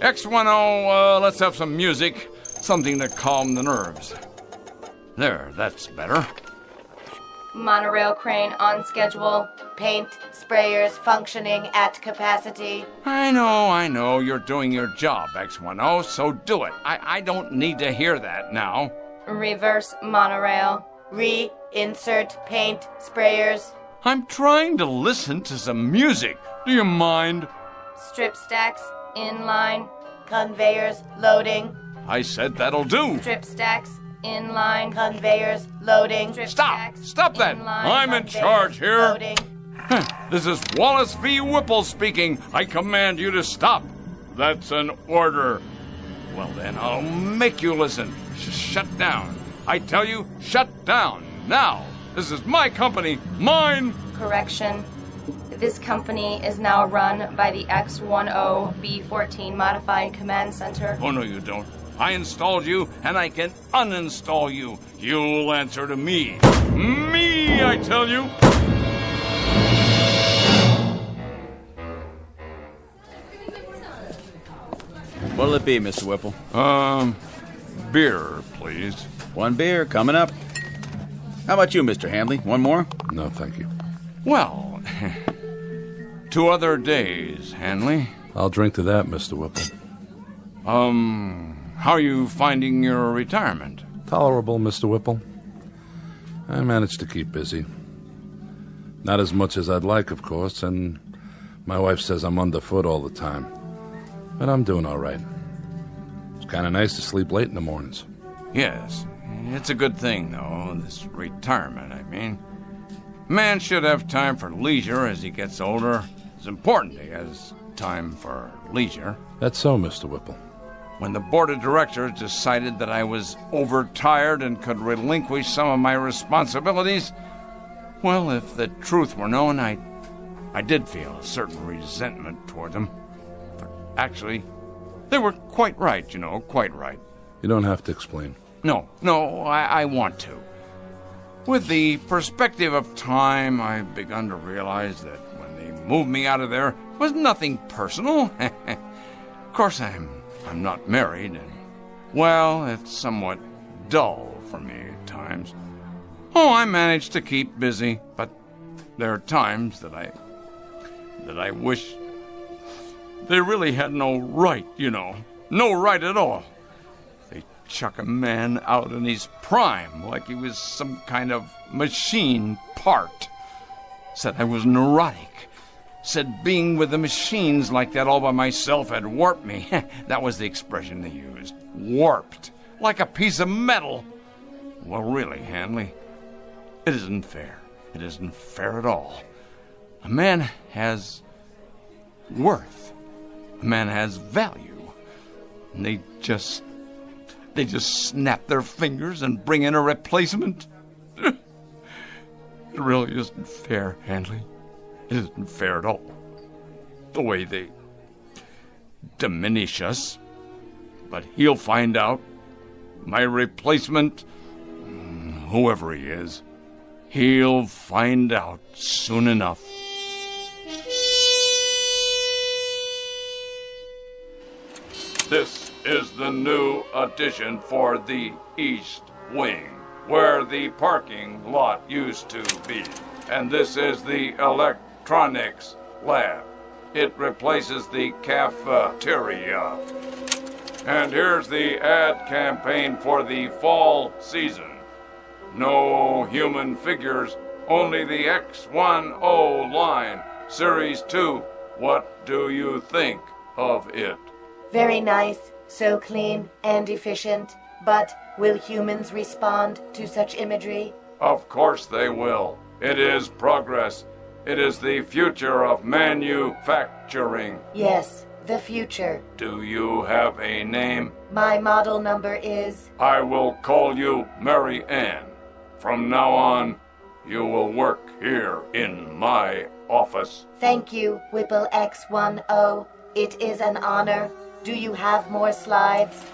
X10, let's have some music. Something to calm the nerves. There, that's better. Monorail crane on schedule. Paint sprayers functioning at capacity. I know. You're doing your job, X10, so do it. I don't need to hear that now. Reverse monorail. Reinsert paint sprayers. I'm trying to listen to some music. Do you mind? Strip stacks inline. Conveyors loading. I said that'll do. Strip stacks inline. Conveyors loading. Strip Stop that. inline. I'm in charge here. Loading. This is Wallace V. Whipple speaking. I command you to stop. That's an order. Well then, I'll make you listen. Shut down. I tell you, shut down. Now. This is my company. Mine. Correction. This company is now run by the X10B14 Modified Command Center. Oh, no, you don't. I installed you, and I can uninstall you. You'll answer to me. Me, I tell you. What'll it be, Mr. Whipple? Beer, please. One beer, coming up. How about you, Mr. Handley? One more? No, thank you. Well, 2 other days, Hanley. I'll drink to that, Mr. Whipple. How are you finding your retirement? Tolerable, Mr. Whipple. I managed to keep busy. Not as much as I'd like, of course, and my wife says I'm underfoot all the time. But I'm doing all right. It's kind of nice to sleep late in the mornings. Yes, it's a good thing, though, this retirement, I mean. Man should have time for leisure as he gets older. It's important he has time for leisure. That's so, Mr. Whipple. When the board of directors decided that I was overtired and could relinquish some of my responsibilities, Well, if the truth were known, I did feel a certain resentment toward them. But actually, they were quite right, quite right. You don't have to explain. No, I want to. With the perspective of time, I've begun to realize that when they moved me out of there, it was nothing personal. Of course, I'm not married, and, well, it's somewhat dull for me at times. Oh, I manage to keep busy, but there are times that I wish they really had no right, no right at all. They chuck a man out in his prime like he was some kind of machine part. Said I was neurotic. Said being with the machines like that all by myself had warped me. That was the expression they used. Warped. Like a piece of metal. Well, really, Hanley, it isn't fair. It isn't fair at all. A man has worth. A man has value. And they just snap their fingers and bring in a replacement. It really isn't fair, Hanley. It isn't fair at all. The way they diminish us. But he'll find out. My replacement, whoever he is, he'll find out soon enough. This is the new addition for the East Wing, where the parking lot used to be. And this is the electronics lab. It replaces the cafeteria. And here's the ad campaign for the fall season. No human figures, only the X10 line, Series 2. What do you think of it? Very nice, so clean and efficient. But will humans respond to such imagery? Of course they will. It is progress. It is the future of manufacturing. Yes, the future. Do you have a name? My model number is... I will call you Mary Ann. From now on, you will work here in my office. Thank you, Whipple X10. It is an honor. Do you have more slides?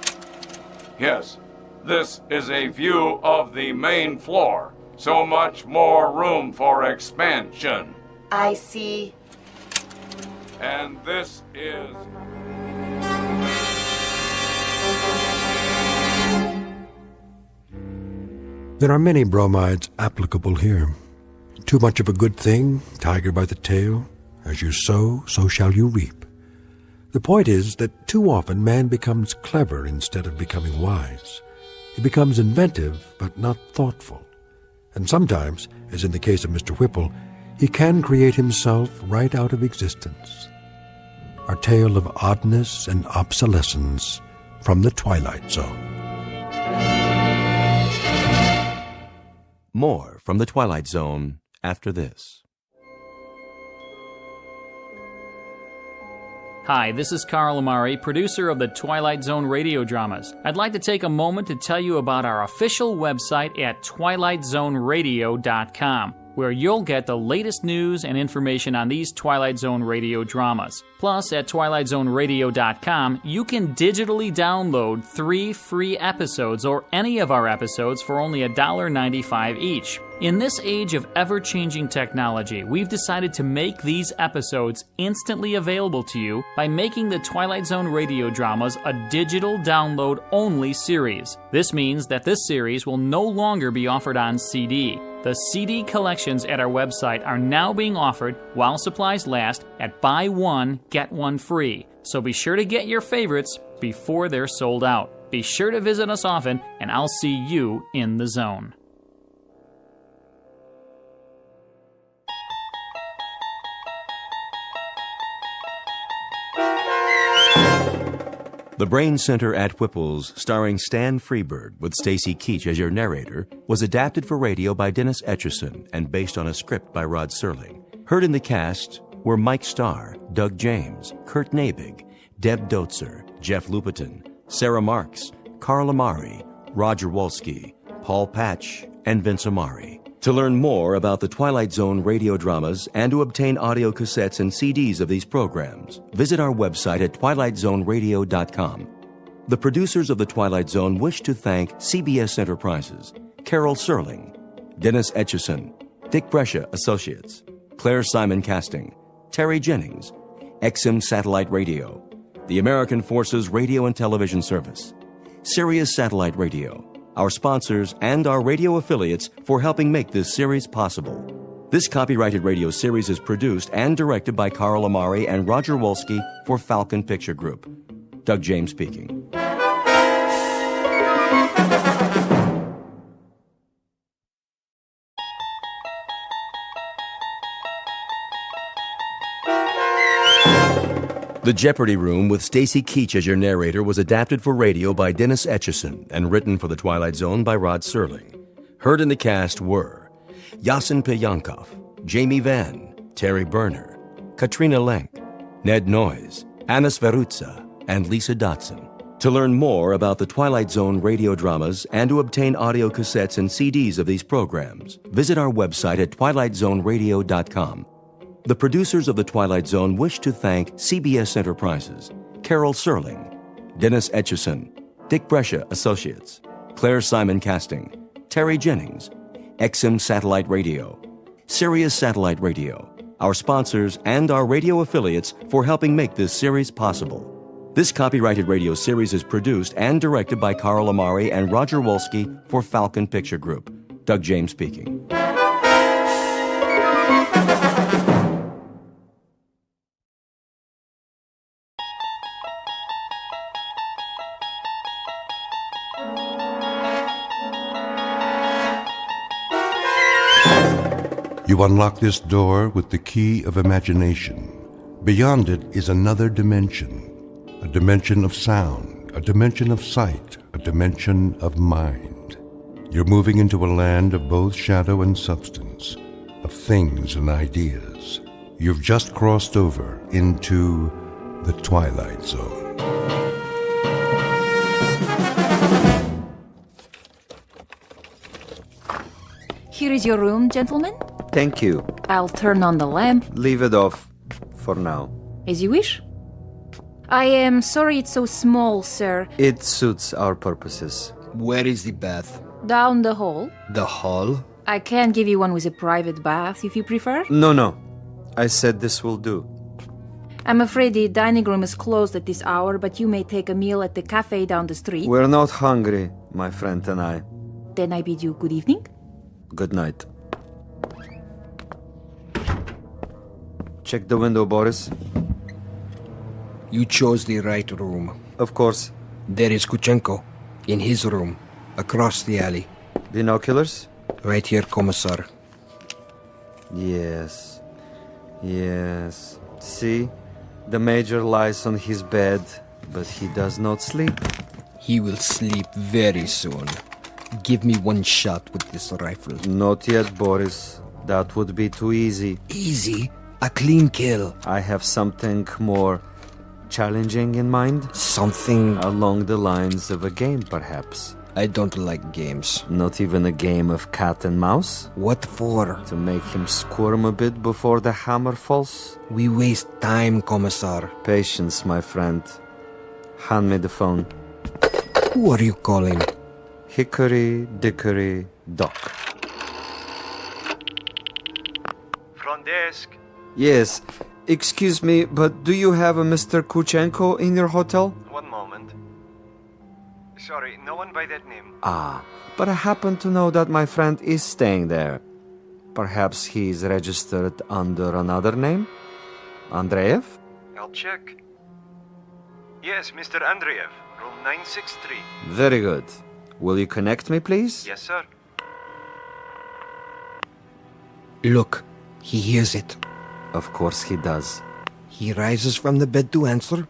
Yes. This is a view of the main floor. So much more room for expansion. I see. And this is... There are many bromides applicable here. Too much of a good thing, tiger by the tail. As you sow, so shall you reap. The point is that too often man becomes clever instead of becoming wise. He becomes inventive, but not thoughtful. And sometimes, as in the case of Mr. Whipple, he can create himself right out of existence. Our tale of oddness and obsolescence from the Twilight Zone. More from the Twilight Zone after this. Hi, this is Carl Amari, producer of the Twilight Zone radio dramas. I'd like to take a moment to tell you about our official website at twilightzoneradio.com, where you'll get the latest news and information on these Twilight Zone radio dramas. Plus, at twilightzoneradio.com, you can digitally download 3 free episodes or any of our episodes for only $1.95 each. In this age of ever-changing technology, we've decided to make these episodes instantly available to you by making the Twilight Zone radio dramas a digital download-only series. This means that this series will no longer be offered on CD. The CD collections at our website are now being offered, while supplies last, at buy one, get one free. So be sure to get your favorites before they're sold out. Be sure to visit us often, and I'll see you in the zone. The Brain Center at Whipples, starring Stan Freberg with Stacy Keach as your narrator, was adapted for radio by Dennis Etchison and based on a script by Rod Serling. Heard in the cast were Mike Starr, Doug James, Kurt Nabig, Deb Dotzer, Jeff Lupetin, Sarah Marks, Carl Amari, Roger Wolski, Paul Patch, and Vince Amari. To learn more about the Twilight Zone radio dramas and to obtain audio cassettes and CDs of these programs, visit our website at twilightzoneradio.com. The producers of The Twilight Zone wish to thank CBS Enterprises, Carol Serling, Dennis Etchison, Dick Brescia Associates, Claire Simon Casting, Terry Jennings, XM Satellite Radio, the American Forces Radio and Television Service, Sirius Satellite Radio, our sponsors, and our radio affiliates for helping make this series possible. This copyrighted radio series is produced and directed by Carl Amari and Roger Wolski for Falcon Picture Group. Doug James speaking. The Jeopardy Room with Stacy Keach as your narrator was adapted for radio by Dennis Etchison and written for The Twilight Zone by Rod Serling. Heard in the cast were Yasin Piyankov, Jamie Vann, Terry Berner, Katrina Lenk, Ned Noyes, Anna Sverutza, and Lisa Dotson. To learn more about the Twilight Zone radio dramas and to obtain audio cassettes and CDs of these programs, visit our website at twilightzoneradio.com. The producers of The Twilight Zone wish to thank CBS Enterprises, Carol Serling, Dennis Etchison, Dick Brescia Associates, Claire Simon Casting, Terry Jennings, XM Satellite Radio, Sirius Satellite Radio, our sponsors, and our radio affiliates for helping make this series possible. This copyrighted radio series is produced and directed by Carl Amari and Roger Wolski for Falcon Picture Group. Doug James speaking. You unlock this door with the key of imagination. Beyond it is another dimension, a dimension of sound, a dimension of sight, a dimension of mind. You're moving into a land of both shadow and substance, of things and ideas. You've just crossed over into the Twilight Zone. Here is your room, gentlemen. Thank you. I'll turn on the lamp. Leave it off for now. As you wish. I am sorry it's so small, sir. It suits our purposes. Where is the bath? Down the hall. The hall? I can give you one with a private bath if you prefer. No. I said this will do. I'm afraid the dining room is closed at this hour, but you may take a meal at the cafe down the street. We're not hungry, my friend and I. Then I bid you good evening. Good night. Check the window, Boris. You chose the right room. Of course. There is Kuchenko, in his room, across the alley. Binoculars? Right here, Commissar. Yes. See? The Major lies on his bed, but he does not sleep. He will sleep very soon. Give me one shot with this rifle. Not yet, Boris. That would be too easy. Easy? A clean kill. I have something more challenging in mind. Something along the lines of a game, perhaps. I don't like games. Not even a game of cat and mouse? What for? To make him squirm a bit before the hammer falls? We waste time, Commissar. Patience, my friend. Hand me the phone. Who are you calling? Hickory Dickory Dock. Front desk. Yes. Excuse me, but do you have a Mr. Kuchenko in your hotel? One moment. Sorry, no one by that name. Ah, but I happen to know that my friend is staying there. Perhaps he's registered under another name? Andreev? I'll check. Yes, Mr. Andreev, room 963. Very good. Will you connect me, please? Yes, sir. Look, he hears it. Of course he does. He rises from the bed to answer.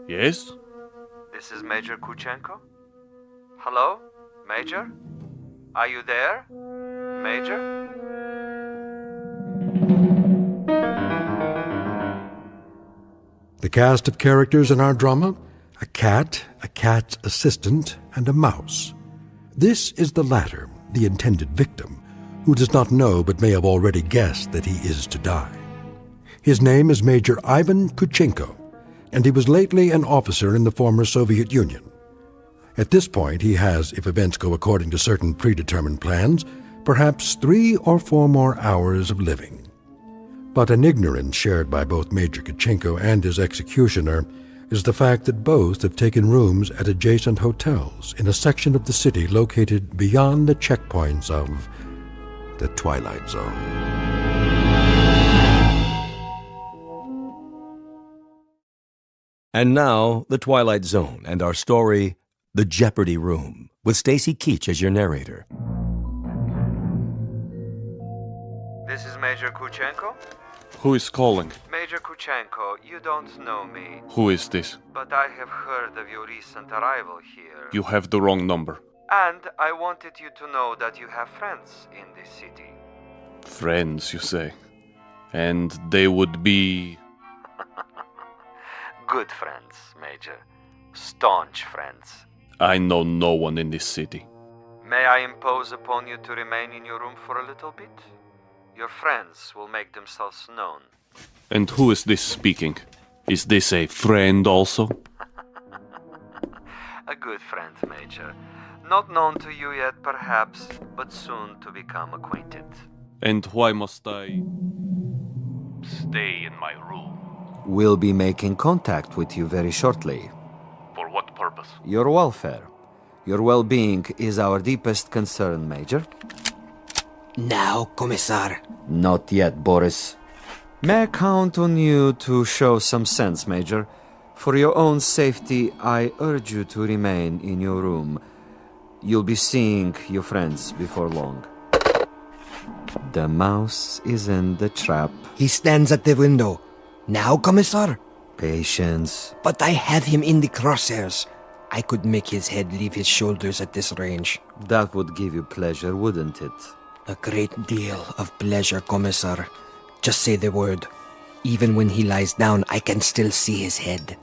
Yes? This is Major Kuchenko. Hello? Major? Are you there? Major? The cast of characters in our drama: a cat, a cat's assistant, and a mouse. This is the latter, the intended victim, who does not know but may have already guessed that he is to die. His name is Major Ivan Kuchenko, and he was lately an officer in the former Soviet Union. At this point, he has, if events go according to certain predetermined plans, perhaps 3 or 4 more hours of living. But an ignorance shared by both Major Kuchenko and his executioner is the fact that both have taken rooms at adjacent hotels in a section of the city located beyond the checkpoints of the Twilight Zone. And now, The Twilight Zone and our story, The Jeopardy Room, with Stacy Keach as your narrator. This is Major Kuchenko? Who is calling? Major Kuchenko, you don't know me. Who is this? But I have heard of your recent arrival here. You have the wrong number. And I wanted you to know that you have friends in this city. Friends, you say? And they would be... Good friends, Major. Staunch friends. I know no one in this city. May I impose upon you to remain in your room for a little bit? Your friends will make themselves known. And who is this speaking? Is this a friend also? A good friend, Major. Not known to you yet, perhaps, but soon to become acquainted. And why must I stay in my room? We'll be making contact with you very shortly. For what purpose? Your welfare. Your well-being is our deepest concern, Major. Now, Commissar. Not yet, Boris. May I count on you to show some sense, Major? For your own safety, I urge you to remain in your room. You'll be seeing your friends before long. The mouse is in the trap. He stands at the window. Now, Commissar? Patience. But I have him in the crosshairs. I could make his head leave his shoulders at this range. That would give you pleasure, wouldn't it? A great deal of pleasure, Commissar. Just say the word. Even when he lies down, I can still see his head.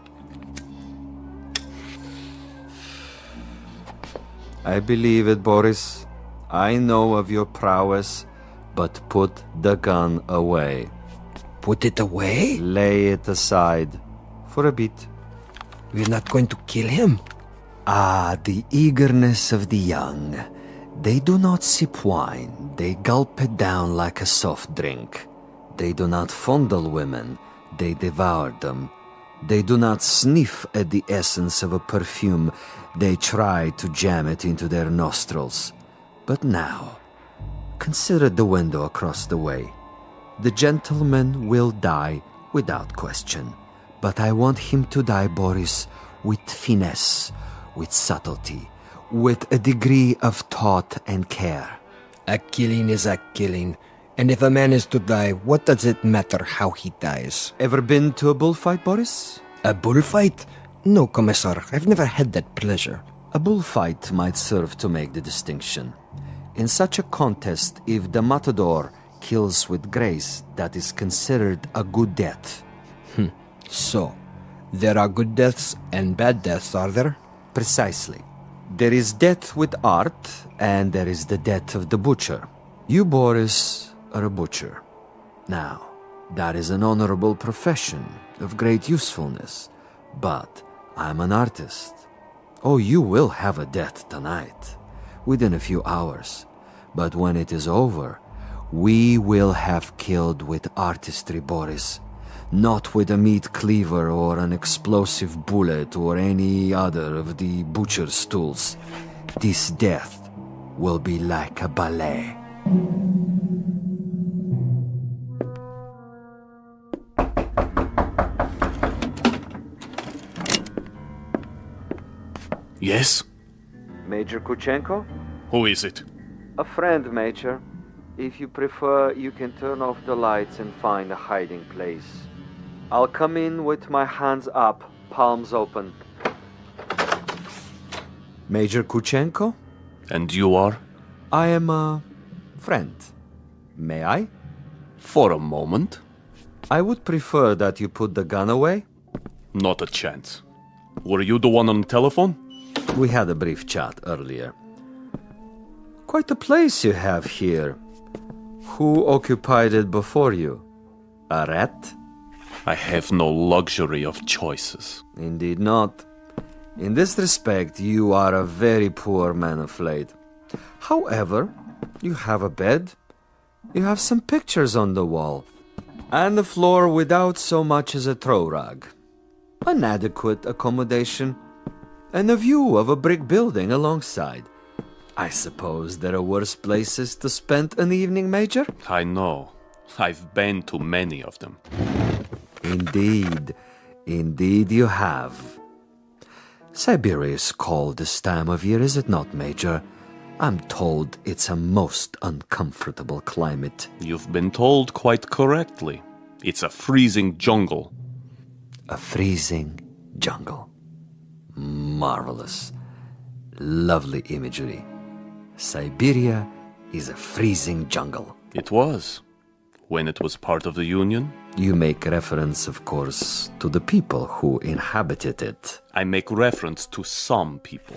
I believe it, Boris. I know of your prowess, but put the gun away. Put it away? Lay it aside. For a bit. We're not going to kill him? Ah, the eagerness of the young. They do not sip wine. They gulp it down like a soft drink. They do not fondle women. They devour them. They do not sniff at the essence of a perfume. They try to jam it into their nostrils. But now, consider the window across the way. The gentleman will die without question. But I want him to die, Boris, with finesse, with subtlety, with a degree of thought and care. A killing is a killing. And if a man is to die, what does it matter how he dies? Ever been to a bullfight, Boris? A bullfight? No, Commissar. I've never had that pleasure. A bullfight might serve to make the distinction. In such a contest, if the matador kills with grace, that is considered a good death. So, there are good deaths and bad deaths, are there? Precisely. There is death with art, and there is the death of the butcher. You, Boris, are a butcher. Now, that is an honorable profession of great usefulness, but I'm an artist. Oh, you will have a death tonight, within a few hours. But when it is over, we will have killed with artistry, Boris. Not with a meat cleaver or an explosive bullet or any other of the butcher's tools. This death will be like a ballet. Yes? Major Kuchenko? Who is it? A friend, Major. If you prefer, you can turn off the lights and find a hiding place. I'll come in with my hands up, palms open. Major Kuchenko? And you are? I am a friend. May I? For a moment. I would prefer that you put the gun away. Not a chance. Were you the one on the telephone? We had a brief chat earlier. Quite a place you have here. Who occupied it before you? A rat? I have no luxury of choices. Indeed not. In this respect, you are a very poor man of late. However, you have a bed, you have some pictures on the wall, and the floor without so much as a throw rug. An adequate accommodation, and a view of a brick building alongside. I suppose there are worse places to spend an evening, Major? I know. I've been to many of them. Indeed. Indeed you have. Siberia is cold this time of year, is it not, Major? I'm told it's a most uncomfortable climate. You've been told quite correctly. It's a freezing jungle. A freezing jungle. Marvelous. Lovely imagery. Siberia is a freezing jungle. It was. When it was part of the Union. You make reference, of course, to the people who inhabited it. I make reference to some people.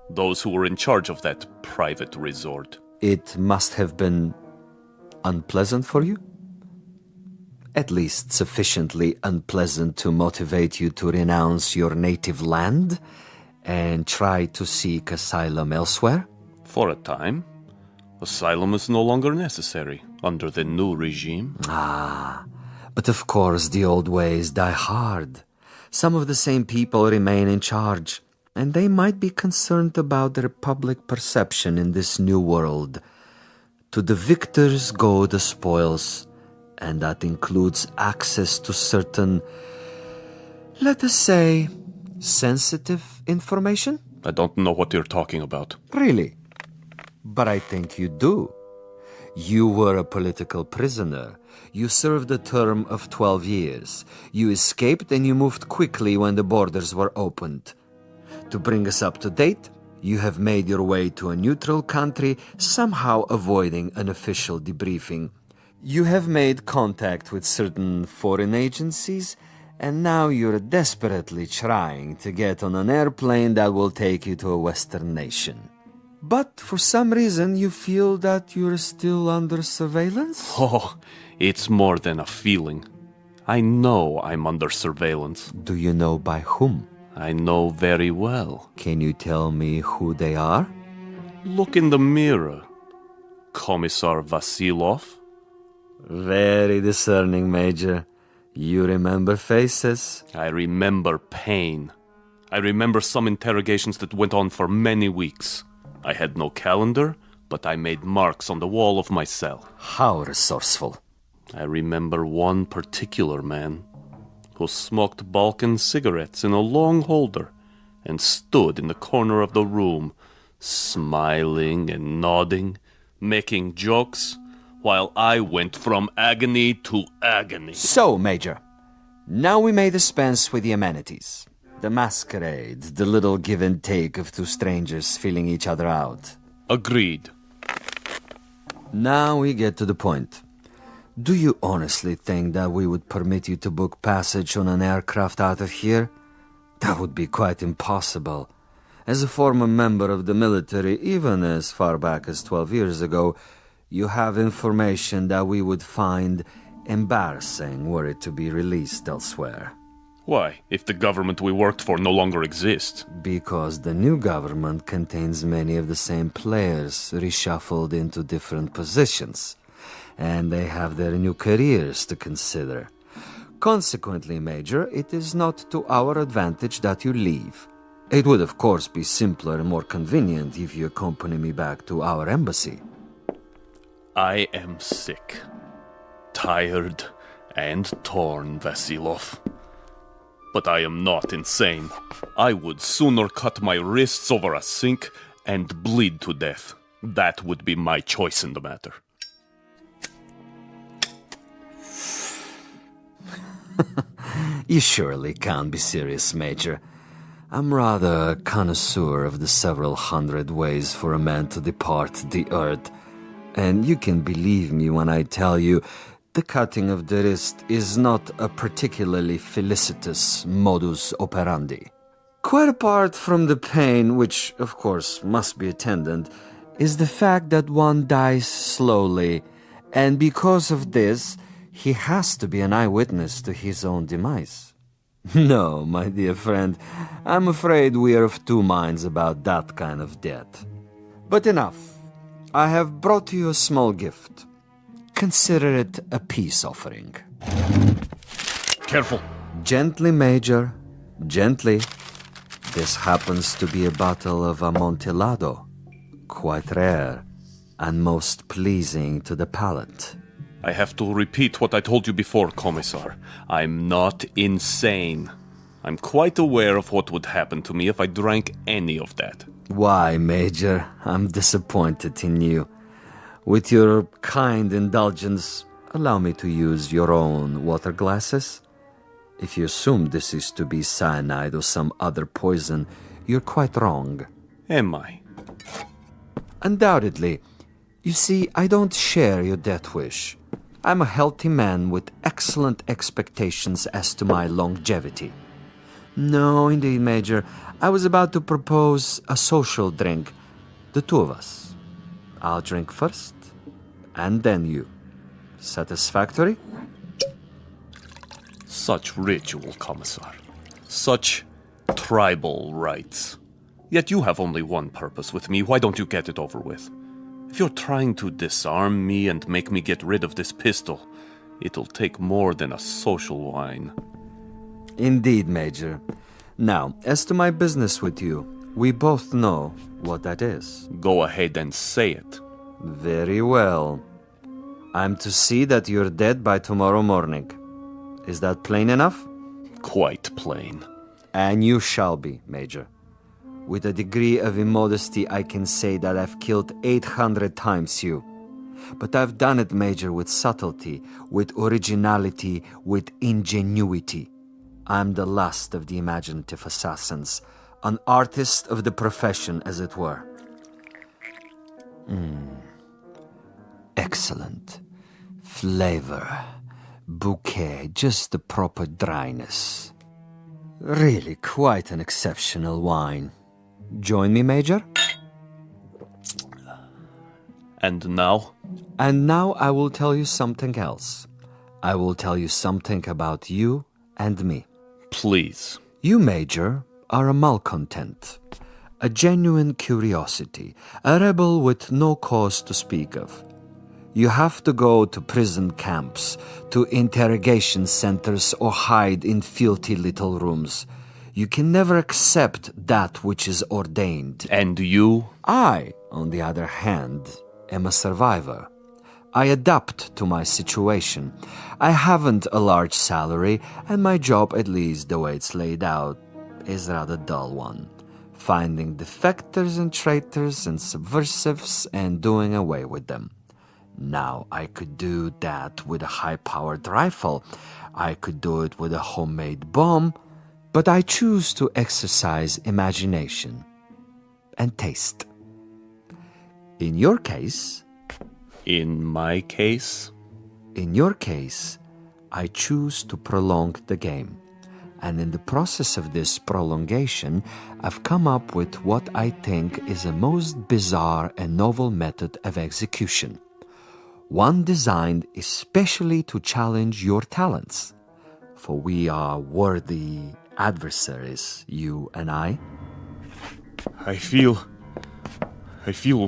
Those who were in charge of that private resort. It must have been unpleasant for you? At least sufficiently unpleasant to motivate you to renounce your native land and try to seek asylum elsewhere? For a time. Asylum is no longer necessary under the new regime. But of course the old ways die hard. Some of the same people remain in charge, and they might be concerned about their public perception in this new world. To the victors go the spoils, and that includes access to certain, let us say, sensitive information? I don't know what you're talking about. Really? But I think you do. You were a political prisoner. You served a term of 12 years. You escaped and you moved quickly when the borders were opened. To bring us up to date, you have made your way to a neutral country, somehow avoiding an official debriefing. You have made contact with certain foreign agencies, and now you're desperately trying to get on an airplane that will take you to a Western nation. But for some reason you feel that you're still under surveillance? Oh, it's more than a feeling. I know I'm under surveillance. Do you know by whom? I know very well. Can you tell me who they are? Look in the mirror. Commissar Vasilov. Very discerning, Major. You remember faces? I remember pain. I remember some interrogations that went on for many weeks. I had no calendar, but I made marks on the wall of my cell. How resourceful. I remember one particular man who smoked Balkan cigarettes in a long holder and stood in the corner of the room, smiling and nodding, making jokes, while I went from agony to agony. So, Major, now we may dispense with the amenities. The masquerade, the little give and take of two strangers feeling each other out. Agreed. Now we get to the point. Do you honestly think that we would permit you to book passage on an aircraft out of here? That would be quite impossible. As a former member of the military, even as far back as 12 years ago, you have information that we would find embarrassing were it to be released elsewhere. Why, if the government we worked for no longer exists? Because the new government contains many of the same players reshuffled into different positions, and they have their new careers to consider. Consequently, Major, it is not to our advantage that you leave. It would, of course, be simpler and more convenient if you accompany me back to our embassy. I am sick, tired, and torn, Vasilov. But I am not insane. I would sooner cut my wrists over a sink and bleed to death. That would be my choice in the matter. You surely can't be serious, Major. I'm rather a connoisseur of the several hundred ways for a man to depart the earth. And you can believe me when I tell you The cutting of the wrist is not a particularly felicitous modus operandi. Quite apart from the pain, which of course must be attendant, is the fact that one dies slowly, and because of this, he has to be an eyewitness to his own demise. No, my dear friend, I'm afraid we are of two minds about that kind of death. But enough. I have brought you a small gift. Consider it a peace offering. Careful. Gently, Major. Gently. This happens to be a bottle of Amontillado. Quite rare and most pleasing to the palate. I have to repeat what I told you before, Commissar. I'm not insane. I'm quite aware of what would happen to me if I drank any of that. Why, Major? I'm disappointed in you. With your kind indulgence, allow me to use your own water glasses. If you assume this is to be cyanide or some other poison, you're quite wrong. Am I? Undoubtedly. You see, I don't share your death wish. I'm a healthy man with excellent expectations as to my longevity. No, indeed, Major. I was about to propose a social drink. The two of us. I'll drink first, and then you. Satisfactory? Such ritual, Commissar. Such tribal rites. Yet you have only one purpose with me. Why don't you get it over with? If you're trying to disarm me and make me get rid of this pistol, it'll take more than a social wine. Indeed, Major. Now, as to my business with you, we both know what that is. Go ahead and say it. Very well. I'm to see that you're dead by tomorrow morning. Is that plain enough? Quite plain. And you shall be, Major. With a degree of immodesty, I can say that I've killed 800 times you. But I've done it, Major, with subtlety, with originality, with ingenuity. I'm the last of the imaginative assassins, an artist of the profession, as it were. Excellent. Flavor. Bouquet, just the proper dryness. Really quite an exceptional wine. Join me, Major? And now? And now I will tell you something else. I will tell you something about you and me. Please. You, Major, are a malcontent, a genuine curiosity, a rebel with no cause to speak of. You have to go to prison camps, to interrogation centers, or hide in filthy little rooms. You can never accept that which is ordained. And you? I, on the other hand, am a survivor. I adapt to my situation. I haven't a large salary, and my job, at least the way it's laid out, is a rather dull one. Finding defectors and traitors and subversives and doing away with them. Now, I could do that with a high-powered rifle. I could do it with a homemade bomb. But I choose to exercise imagination and taste. In your case... In my case? In your case, I choose to prolong the game. And in the process of this prolongation, I've come up with what I think is a most bizarre and novel method of execution. One designed especially to challenge your talents. For we are worthy adversaries, you and I. I feel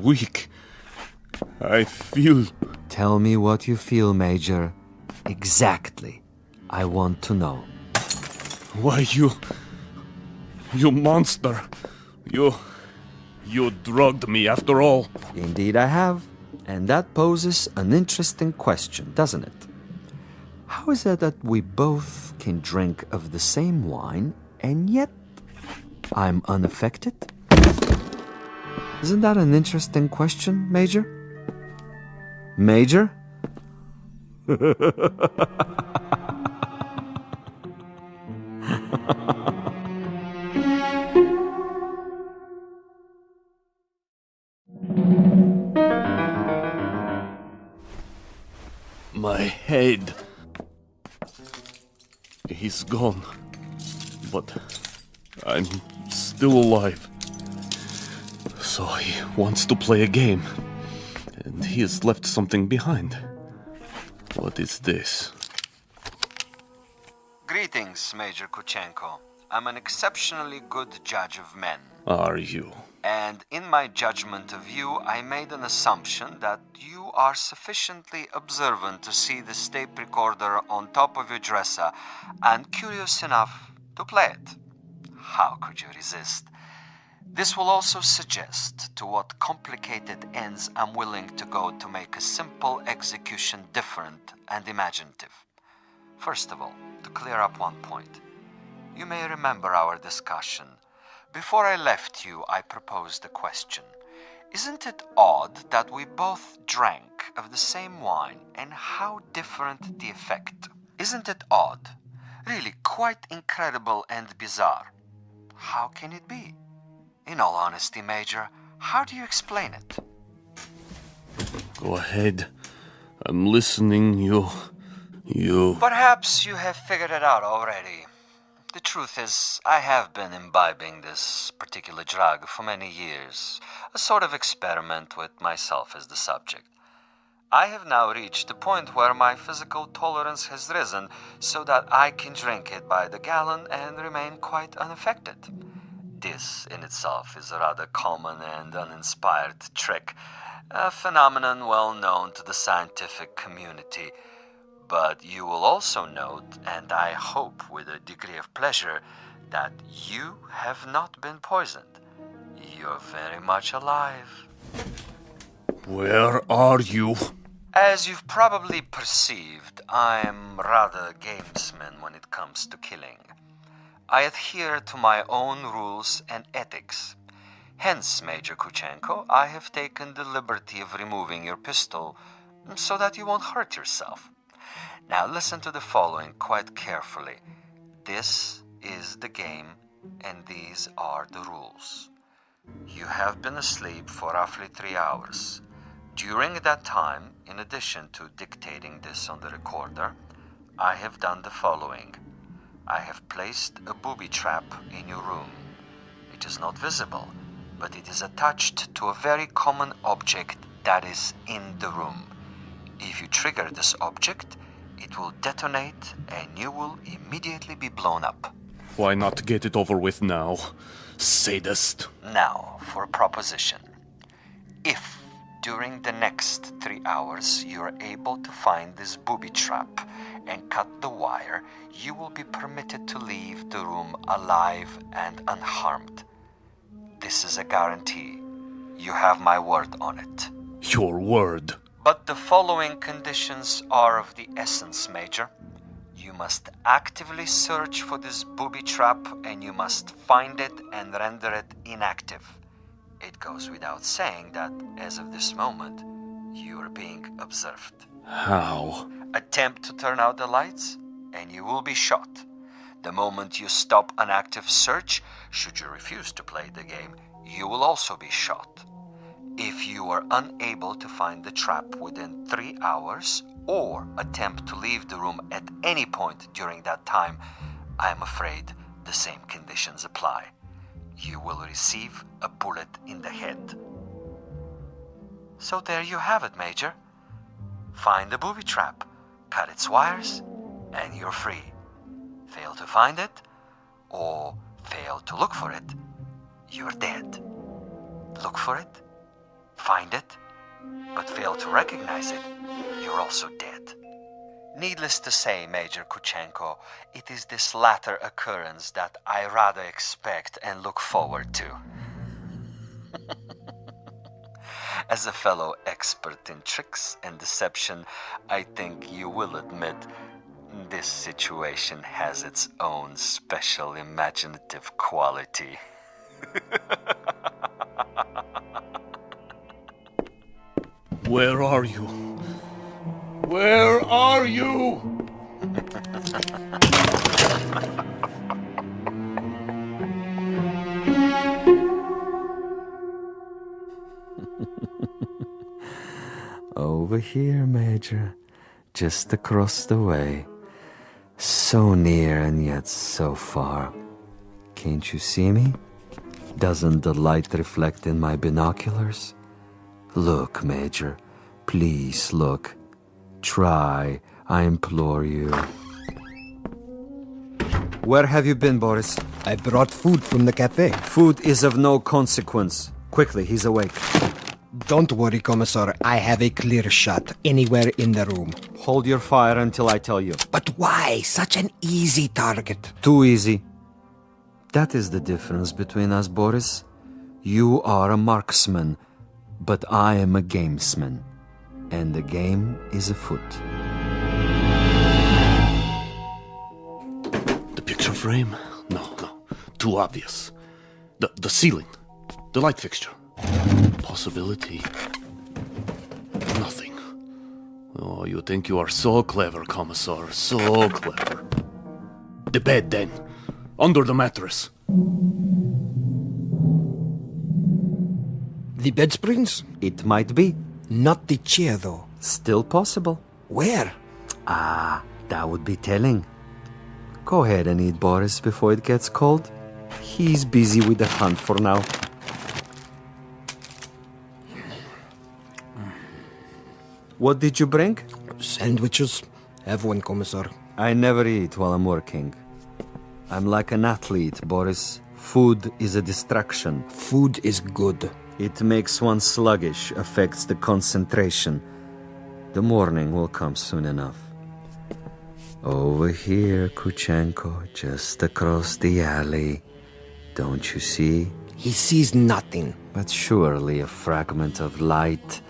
weak. I feel... Tell me what you feel, Major. Exactly. I want to know. Why, you monster. You drugged me after all. Indeed I have. And that poses an interesting question, doesn't it? How is it that we both can drink of the same wine, and yet I'm unaffected? Isn't that an interesting question, Major? Major? My head. He's gone. But I'm still alive. So he wants to play a game. And he has left something behind. What is this? Greetings, Major Kuchenko. I'm an exceptionally good judge of men. Are you? And in my judgment of you, I made an assumption that you are sufficiently observant to see the tape recorder on top of your dresser and curious enough to play it. How could you resist? This will also suggest to what complicated ends I'm willing to go to make a simple execution different and imaginative. First of all, to clear up one point. You may remember our discussion. Before I left you, I proposed a question. Isn't it odd that we both drank of the same wine and how different the effect? Isn't it odd? Really quite incredible and bizarre. How can it be? In all honesty, Major, how do you explain it? Go ahead. I'm listening. You... Perhaps you have figured it out already. The truth is, I have been imbibing this particular drug for many years, a sort of experiment with myself as the subject. I have now reached a point where my physical tolerance has risen so that I can drink it by the gallon and remain quite unaffected. This in itself is a rather common and uninspired trick, a phenomenon well known to the scientific community. But you will also note, and I hope with a degree of pleasure, that you have not been poisoned. You're very much alive. Where are you? As you've probably perceived, I'm rather a gamesman when it comes to killing. I adhere to my own rules and ethics. Hence, Major Kuchenko, I have taken the liberty of removing your pistol so that you won't hurt yourself. Now listen to the following quite carefully. This is the game, and these are the rules. You have been asleep for roughly 3 hours. During that time, in addition to dictating this on the recorder, I have done the following. I have placed a booby trap in your room. It is not visible, but it is attached to a very common object that is in the room. If you trigger this object, it will detonate and you will immediately be blown up. Why not get it over with now, sadist? Now, for a proposition. If, during the next 3 hours, you are able to find this booby trap and cut the wire, you will be permitted to leave the room alive and unharmed. This is a guarantee. You have my word on it. Your word? But the following conditions are of the essence, Major. You must actively search for this booby trap and you must find it and render it inactive. It goes without saying that, as of this moment, you are being observed. How? Attempt to turn out the lights and you will be shot. The moment you stop an active search, should you refuse to play the game, you will also be shot. If you are unable to find the trap within 3 hours or attempt to leave the room at any point during that time, I am afraid the same conditions apply. You will receive a bullet in the head. So there you have it, Major. Find the booby trap, cut its wires, and you're free. Fail to find it, or fail to look for it, you're dead. Look for it, find it, but fail to recognize it, you're also dead. Needless to say, Major Kuchenko, it is this latter occurrence that I rather expect and look forward to. As a fellow expert in tricks and deception, I think you will admit this situation has its own special imaginative quality. Where are you? Where are you? Over here, Major. Just across the way. So near and yet so far. Can't you see me? Doesn't the light reflect in my binoculars? Look, Major. Please look. Try, I implore you. Where have you been, Boris? I brought food from the cafe. Food is of no consequence. Quickly, he's awake. Don't worry, Commissar. I have a clear shot anywhere in the room. Hold your fire until I tell you. But why such an easy target? Too easy. That is the difference between us, Boris. You are a marksman, but I am a gamesman. And the game is afoot. The picture frame? No. Too obvious. The ceiling. The light fixture. Possibility. Nothing. Oh, you think you are so clever, Commissar. So clever. The bed, then. Under the mattress. The bed springs? It might be. Not the chair, though. Still possible. Where? That would be telling. Go ahead and eat, Boris, before it gets cold. He's busy with the hunt for now. What did you bring? Sandwiches. Have one, Commissar. I never eat while I'm working. I'm like an athlete, Boris. Food is a distraction. Food is good. It makes one sluggish, affects the concentration. The morning will come soon enough. Over here, Kuchenko, just across the alley. Don't you see? He sees nothing. But surely a fragment of light,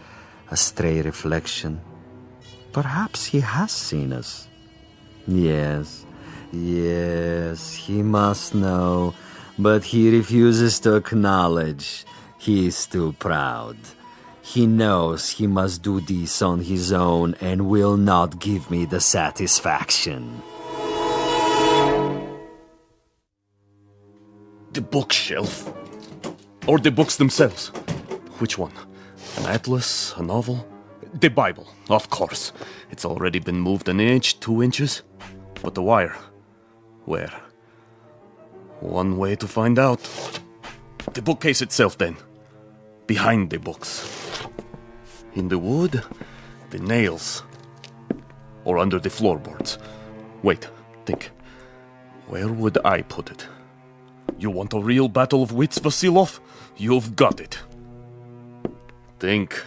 a stray reflection. Perhaps he has seen us. Yes, he must know, but he refuses to acknowledge. He is too proud. He knows he must do this on his own and will not give me the satisfaction. The bookshelf. Or the books themselves. Which one? An atlas? A novel? The Bible, of course. It's already been moved an inch, 2 inches. But the wire? Where? One way to find out. The bookcase itself, then. Behind the books. In the wood, the nails. Or under the floorboards. Wait, think. Where would I put it? You want a real battle of wits, Vasilov? You've got it. Think.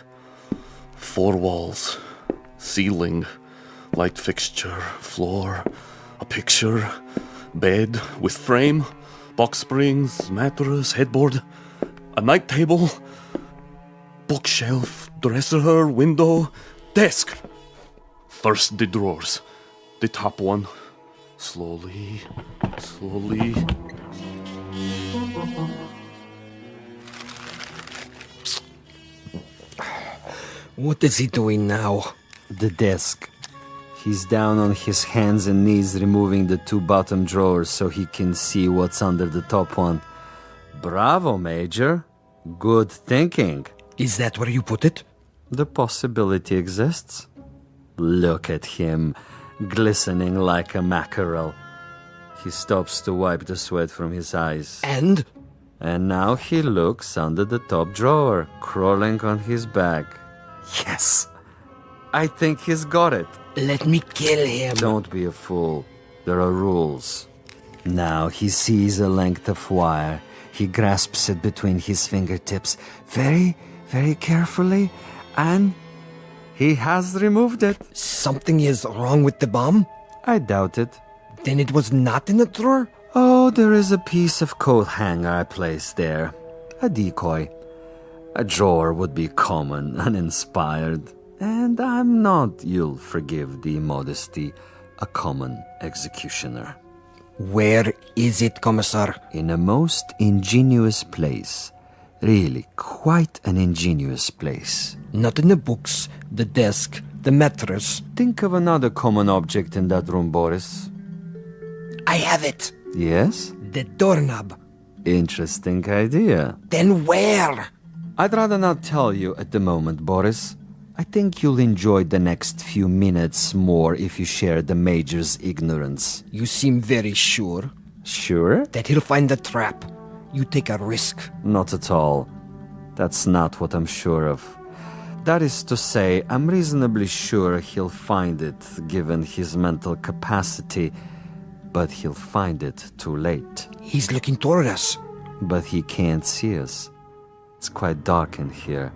4 walls. Ceiling. Light fixture. Floor. A picture. Bed with frame. Box springs. Mattress. Headboard. A night table. Bookshelf. Dresser. Window. Desk. First the drawers. The top one. Slowly. What is he doing now? The desk. He's down on his hands and knees removing the 2 bottom drawers so he can see what's under the top one. Bravo, Major. Good thinking. Is that where you put it? The possibility exists. Look at him, glistening like a mackerel. He stops to wipe the sweat from his eyes. And now he looks under the top drawer, crawling on his back. Yes! I think he's got it. Let me kill him. Don't be a fool. There are rules. Now he sees a length of wire. He grasps it between his fingertips very, very carefully, and he has removed it. Something is wrong with the bomb? I doubt it. Then it was not in the drawer? Oh, there is a piece of coat hanger I placed there. A decoy. A drawer would be common, uninspired. And I'm not, you'll forgive the modesty, a common executioner. Where is it, Commissar? In a most ingenious place. Really, quite an ingenious place. Not in the books, the desk, the mattress. Think of another common object in that room, Boris. I have it. Yes? The doorknob. Interesting idea. Then where? I'd rather not tell you at the moment, Boris. I think you'll enjoy the next few minutes more if you share the Major's ignorance. You seem very sure. Sure? That he'll find the trap. You take a risk. Not at all. That's not what I'm sure of. That is to say, I'm reasonably sure he'll find it, given his mental capacity, but he'll find it too late. He's looking toward us. But he can't see us. It's quite dark in here,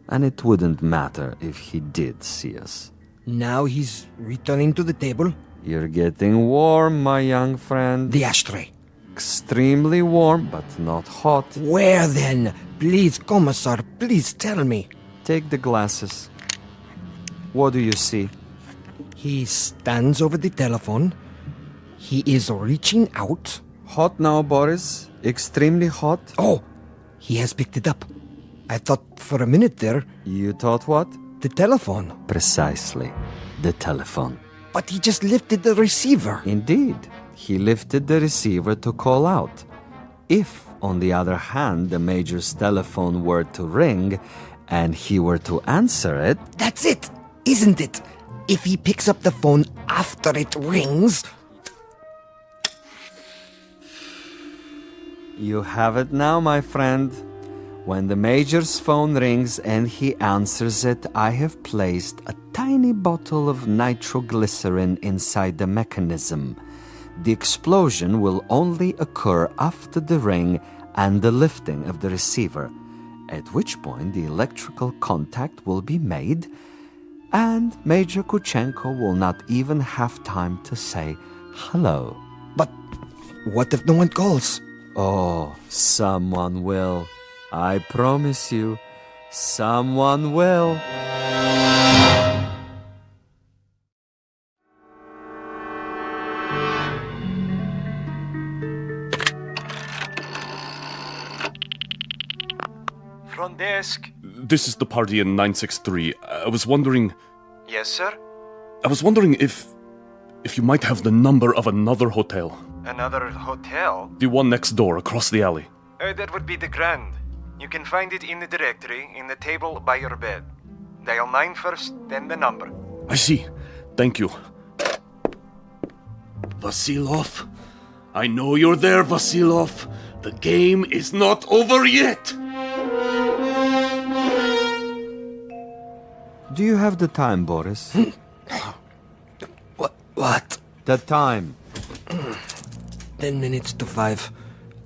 and it wouldn't matter if he did see us. Now he's returning to the table. You're getting warm, my young friend. The ashtray. Extremely warm, but not hot. Where then? Please, Commissar, please tell me. Take the glasses. What do you see? He stands over the telephone. He is reaching out. Hot now, Boris. Extremely hot. Oh, he has picked it up. I thought for a minute there... You thought what? The telephone. Precisely. The telephone. But he just lifted the receiver. Indeed. He lifted the receiver to call out. If, on the other hand, the Major's telephone were to ring, and he were to answer it... That's it, isn't it? If he picks up the phone after it rings... You have it now, my friend. When the Major's phone rings and he answers it, I have placed a tiny bottle of nitroglycerin inside the mechanism. The explosion will only occur after the ring and the lifting of the receiver, at which point the electrical contact will be made, and Major Kuchenko will not even have time to say hello. But what if no one calls? Oh, someone will. I promise you, someone will. Front desk. This is the party in 963. I was wondering... Yes, sir? I was wondering if you might have the number of another hotel. Another hotel? The one next door, across the alley. That would be the Grand. You can find it in the directory, in the table by your bed. Dial 9 first, then the number. I see. Thank you. Vasilov? I know you're there, Vasilov. The game is not over yet. Do you have the time, Boris? What? The time. 10 minutes to 5.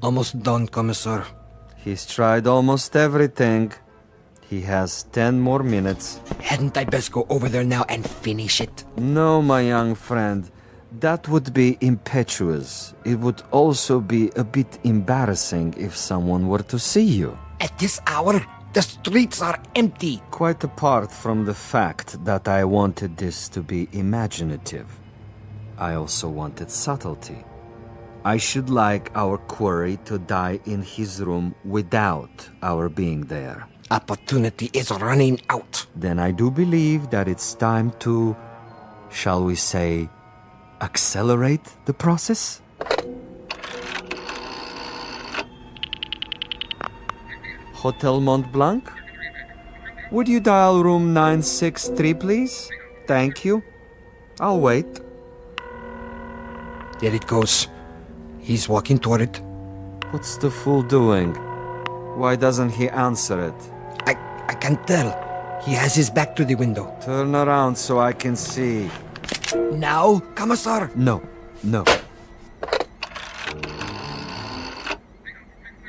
Almost done, Commissar. He's tried almost everything. He has 10 more minutes. Hadn't I best go over there now and finish it? No, my young friend. That would be impetuous. It would also be a bit embarrassing if someone were to see you. At this hour, the streets are empty. Quite apart from the fact that I wanted this to be imaginative, I also wanted subtlety. I should like our quarry to die in his room without our being there. Opportunity is running out. Then I do believe that it's time to, shall we say, accelerate the process? Hotel Mont Blanc? Would you dial room 963, please? Thank you. I'll wait. There it goes. He's walking toward it. What's the fool doing? Why doesn't he answer it? I can't tell. He has his back to the window. Turn around so I can see. Now, Commissar? No.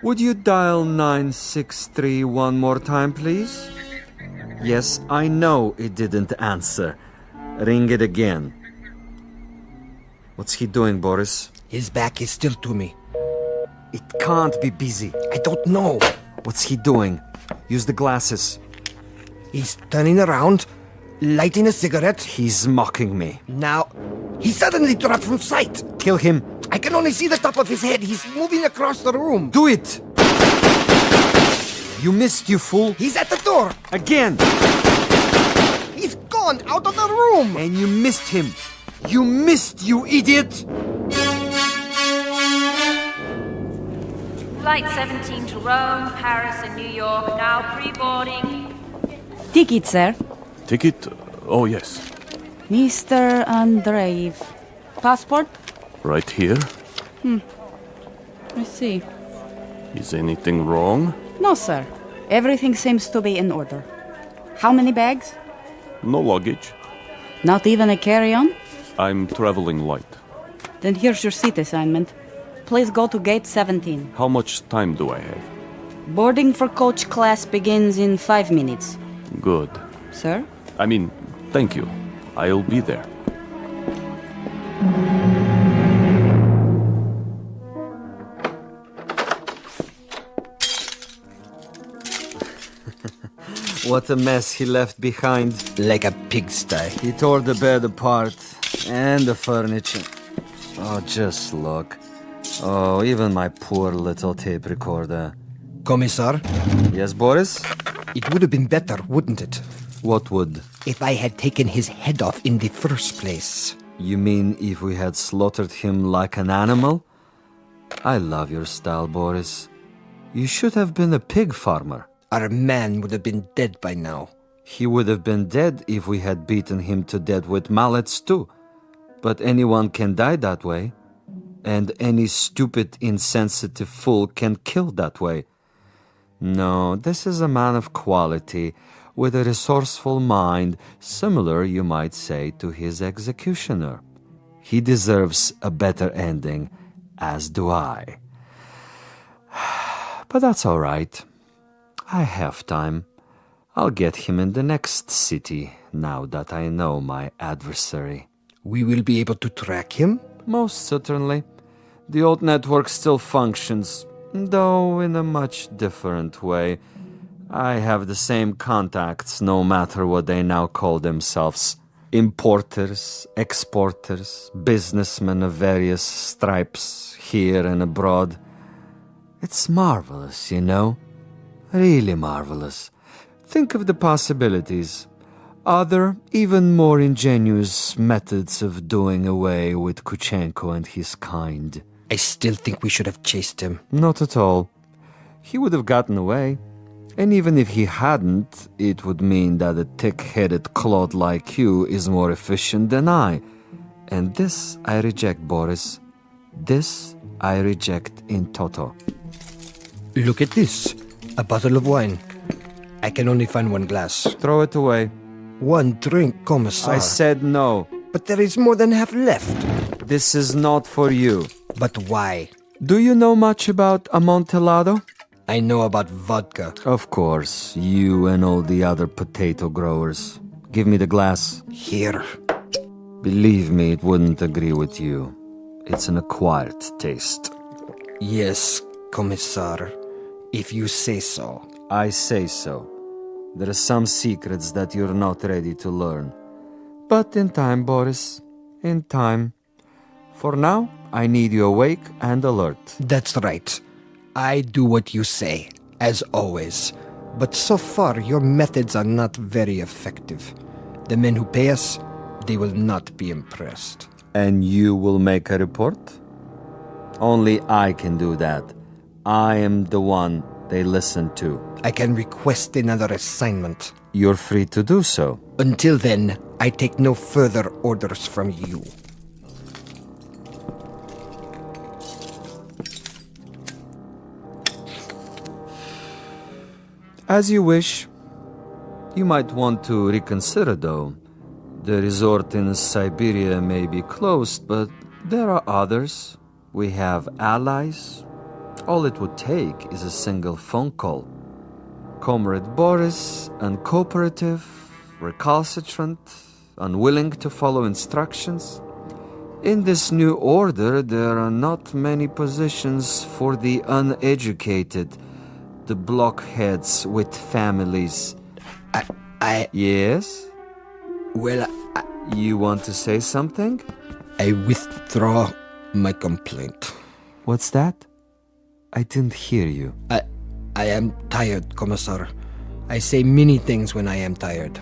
Would you dial 963 one more time, please? Yes, I know it didn't answer. Ring it again. What's he doing, Boris? His back is still to me. It can't be busy. I don't know. What's he doing? Use the glasses. He's turning around, lighting a cigarette. He's mocking me. Now, he suddenly dropped from sight. Kill him. I can only see the top of his head. He's moving across the room. Do it! You missed, you fool. He's at the door. Again. He's gone out of the room. And you missed him. You missed, you idiot! Flight 17 to Rome, Paris, and New York, now pre-boarding. Ticket, sir. Ticket? Oh, yes. Mr. Andreev. Passport? Right here. I see. Is anything wrong? No, sir. Everything seems to be in order. How many bags? No luggage. Not even a carry-on? I'm traveling light. Then here's your seat assignment. Please go to gate 17. How much time do I have? Boarding for coach class begins in 5 minutes. Good. Sir? Thank you. I'll be there. What a mess he left behind. Like a pigsty. He tore the bed apart. And the furniture. Oh, just look. Oh, even my poor little tape recorder. Commissar? Yes, Boris? It would have been better, wouldn't it? What would? If I had taken his head off in the first place. You mean if we had slaughtered him like an animal? I love your style, Boris. You should have been a pig farmer. Our man would have been dead by now. He would have been dead if we had beaten him to death with mallets too. But anyone can die that way. And any stupid, insensitive fool can kill that way. No, this is a man of quality, with a resourceful mind, similar, you might say, to his executioner. He deserves a better ending, as do I. But that's all right. I have time. I'll get him in the next city, now that I know my adversary. We will be able to track him? Most certainly. The old network still functions, though in a much different way. I have the same contacts, no matter what they now call themselves. Importers, exporters, businessmen of various stripes, here and abroad. It's marvelous, you know. Really marvelous. Think of the possibilities. Other, even more ingenious methods of doing away with Kuchenko and his kind. I still think we should have chased him. Not at all. He would have gotten away. And even if he hadn't, it would mean that a thick-headed clod like you is more efficient than I. And this I reject, Boris. This I reject in toto. Look at this. A bottle of wine. I can only find one glass. Throw it away. One drink, Commissar. I said no. But there is more than half left. This is not for you. But why? Do you know much about Amontillado? I know about vodka. Of course, you and all the other potato growers. Give me the glass. Here. Believe me, it wouldn't agree with you. It's an acquired taste. Yes, Commissar. If you say so. I say so. There are some secrets that you're not ready to learn. But in time, Boris. In time. For now, I need you awake and alert. That's right. I do what you say, as always. But so far, your methods are not very effective. The men who pay us, they will not be impressed. And you will make a report? Only I can do that. I am the one they listen to. I can request another assignment. You're free to do so. Until then, I take no further orders from you. As you wish. You might want to reconsider, though. The resort in Siberia may be closed, but there are others. We have allies. All it would take is a single phone call. Comrade Boris, uncooperative, recalcitrant, unwilling to follow instructions. In this new order, there are not many positions for the uneducated, the blockheads with families. Yes? Well, You want to say something? I withdraw my complaint. What's that? I didn't hear you. I am tired, Commissar. I say many things when I am tired.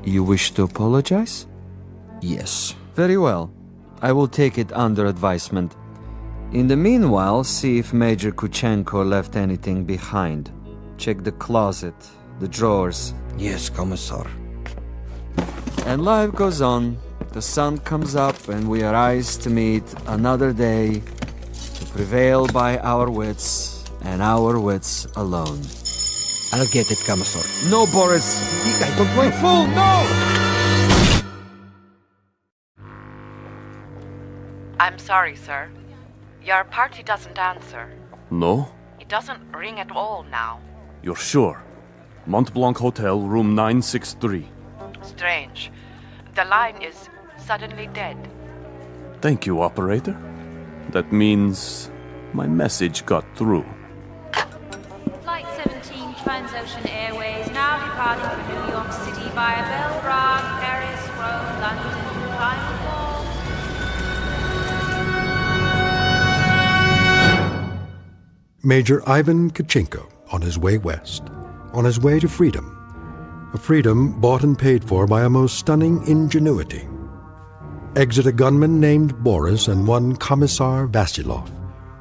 You wish to apologize? Yes. Very well. I will take it under advisement. In the meanwhile, see if Major Kuchenko left anything behind. Check the closet, the drawers. Yes, Commissar. And life goes on. The sun comes up and we arise to meet another day, to prevail by our wits and our wits alone. I'll get it, Commissar. No, Boris! I don't want fool, no! I'm sorry, sir. Your party doesn't answer. No? It doesn't ring at all now. You're sure? Mont Blanc Hotel, room 963. Strange. The line is suddenly dead. Thank you, operator. That means my message got through. Flight 17 Transocean Airways now departing for New York City via Belgrade, Paris, Rome, London, final call. Major Ivan Kachinko on his way west, on his way to freedom. A freedom bought and paid for by a most stunning ingenuity. Exit a gunman named Boris and one Commissar Vasilov,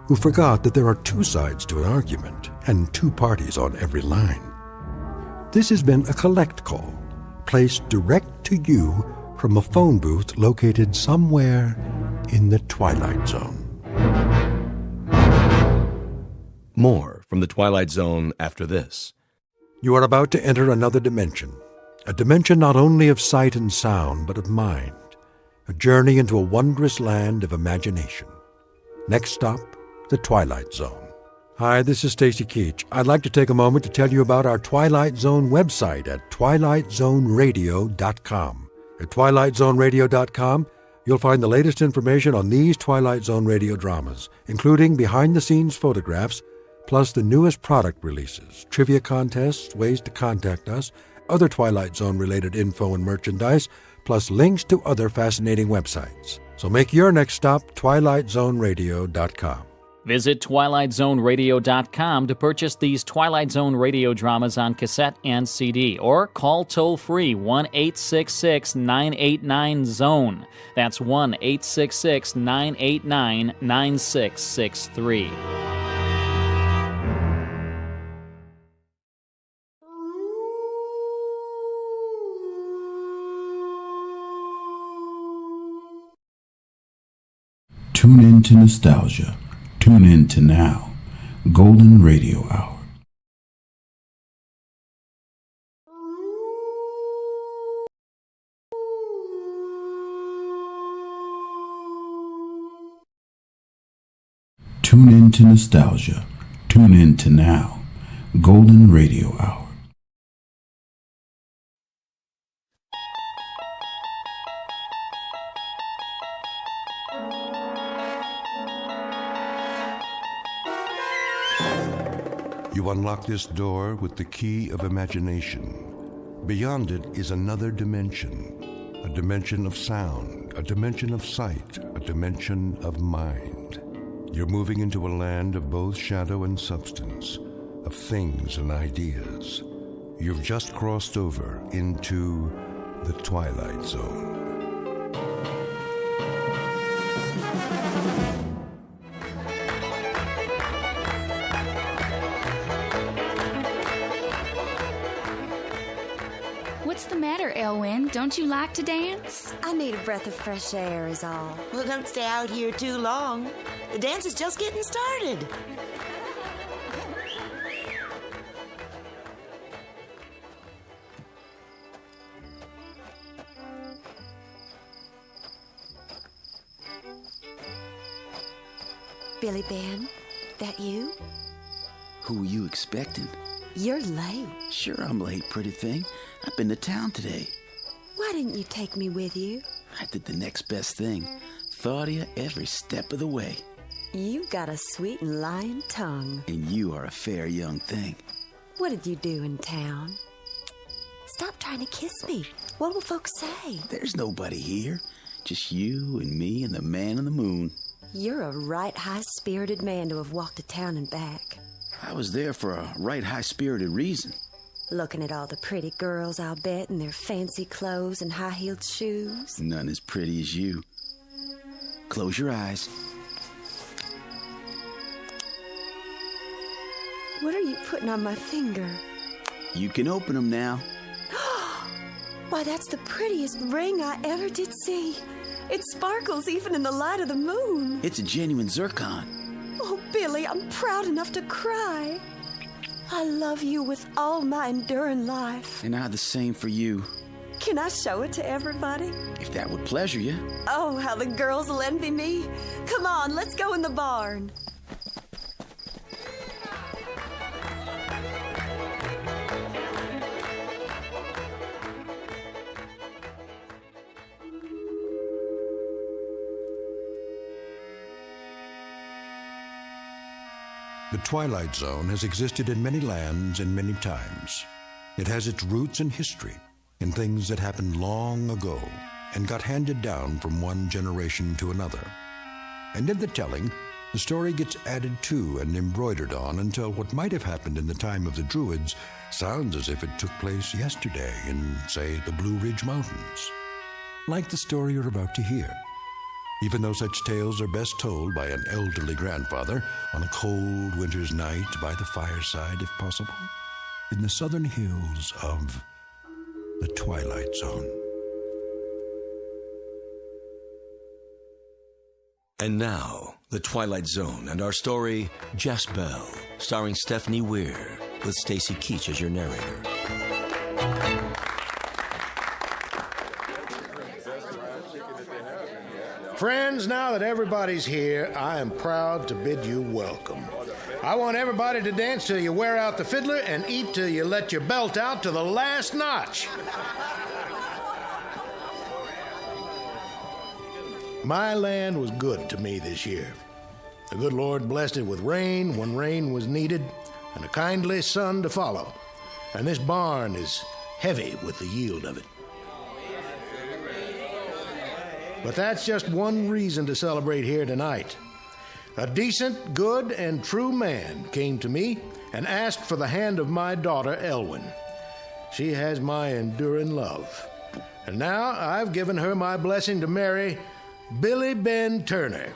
who forgot that there are two sides to an argument and two parties on every line. This has been a collect call, placed direct to you from a phone booth located somewhere in the Twilight Zone. More from the Twilight Zone after this. You are about to enter another dimension, a dimension not only of sight and sound, but of mind, a journey into a wondrous land of imagination. Next stop, the Twilight Zone. Hi, this is Stacy Keach. I'd like to take a moment to tell you about our Twilight Zone website at twilightzoneradio.com. At twilightzoneradio.com, you'll find the latest information on these Twilight Zone radio dramas, including behind-the-scenes photographs, plus the newest product releases, trivia contests, ways to contact us, other Twilight Zone-related info and merchandise, plus links to other fascinating websites. So make your next stop twilightzoneradio.com. Visit twilightzoneradio.com to purchase these Twilight Zone radio dramas on cassette and CD, or call toll-free 1-866-989-ZONE. That's 1-866-989-9663. Tune in to nostalgia. Tune in to now. Golden Radio Hour. Tune in to nostalgia. Tune in to now. Golden Radio Hour. You unlock this door with the key of imagination. Beyond it is another dimension, a dimension of sound, a dimension of sight, a dimension of mind. You're moving into a land of both shadow and substance, of things and ideas. You've just crossed over into the Twilight Zone. What's the matter, Elwyn? Don't you like to dance? I need a breath of fresh air is all. Well, don't stay out here too long. The dance is just getting started. Billy Ben, that you? Who are you expecting? You're late. Sure, I'm late, pretty thing. I've been to town today. Why didn't you take me with you? I did the next best thing. Thought of you every step of the way. You got a sweet and lying tongue. And you are a fair young thing. What did you do in town? Stop trying to kiss me. What will folks say? There's nobody here. Just you and me and the man in the moon. You're a right high-spirited man to have walked to town and back. I was there for a right high-spirited reason. Looking at all the pretty girls, I'll bet, in their fancy clothes and high-heeled shoes. None as pretty as you. Close your eyes. What are you putting on my finger? You can open them now. Why, that's the prettiest ring I ever did see. It sparkles even in the light of the moon. It's a genuine zircon. Oh, Billy, I'm proud enough to cry. I love you with all my enduring life. And I the same for you. Can I show it to everybody? If that would pleasure you. Oh, how the girls will envy me. Come on, let's go in the barn. The Twilight Zone has existed in many lands and many times. It has its roots in history, in things that happened long ago and got handed down from one generation to another. And in the telling, the story gets added to and embroidered on until what might have happened in the time of the Druids sounds as if it took place yesterday in, say, the Blue Ridge Mountains. Like the story you're about to hear. Even though such tales are best told by an elderly grandfather on a cold winter's night by the fireside, if possible, in the southern hills of the Twilight Zone. And now, The Twilight Zone and our story, Jess Bell, starring Stephanie Weir, with Stacy Keach as your narrator. Friends, now that everybody's here, I am proud to bid you welcome. I want everybody to dance till you wear out the fiddler and eat till you let your belt out to the last notch. My land was good to me this year. The good Lord blessed it with rain when rain was needed and a kindly sun to follow. And this barn is heavy with the yield of it. But that's just one reason to celebrate here tonight. A decent, good, and true man came to me and asked for the hand of my daughter, Elwyn. She has my enduring love. And now I've given her my blessing to marry Billy Ben Turner.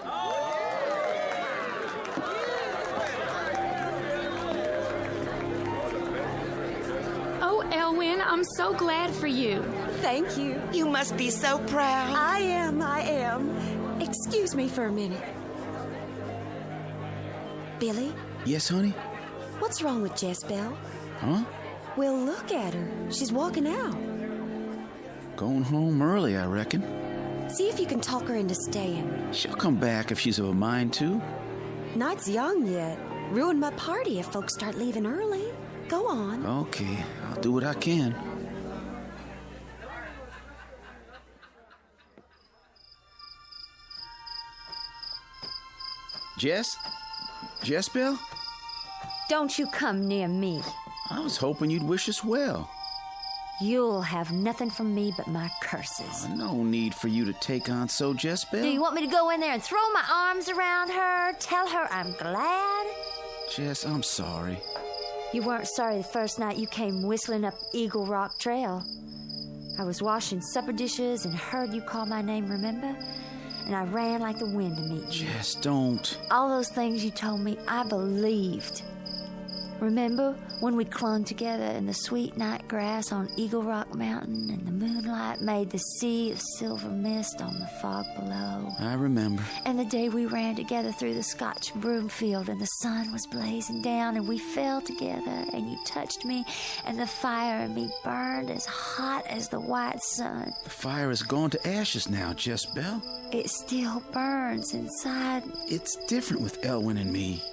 Oh, Elwyn, I'm so glad for you. Thank you. You must be so proud. I am. Excuse me for a minute. Billy? Yes, honey? What's wrong with Jess Bell? Huh? Well, look at her. She's walking out. Going home early, I reckon. See if you can talk her into staying. She'll come back if she's of a mind to. Night's young yet. Ruin my party if folks start leaving early. Go on. Okay, I'll do what I can. Jess? Jess Bell? Don't you come near me. I was hoping you'd wish us well. You'll have nothing from me but my curses. No need for you to take on so, Jess Bell. Do you want me to go in there and throw my arms around her? Tell her I'm glad? Jess, I'm sorry. You weren't sorry the first night you came whistling up Eagle Rock Trail. I was washing supper dishes and heard you call my name, remember? And I ran like the wind to meet you. Jess, don't. All those things you told me, I believed. Remember when we clung together in the sweet night grass on Eagle Rock Mountain and the moonlight made the sea of silver mist on the fog below? I remember. And the day we ran together through the Scotch broom field and the sun was blazing down and we fell together and you touched me and the fire in me burned as hot as the white sun. The fire has gone to ashes now, Jess Bell. It still burns inside. It's different with Elwyn and me.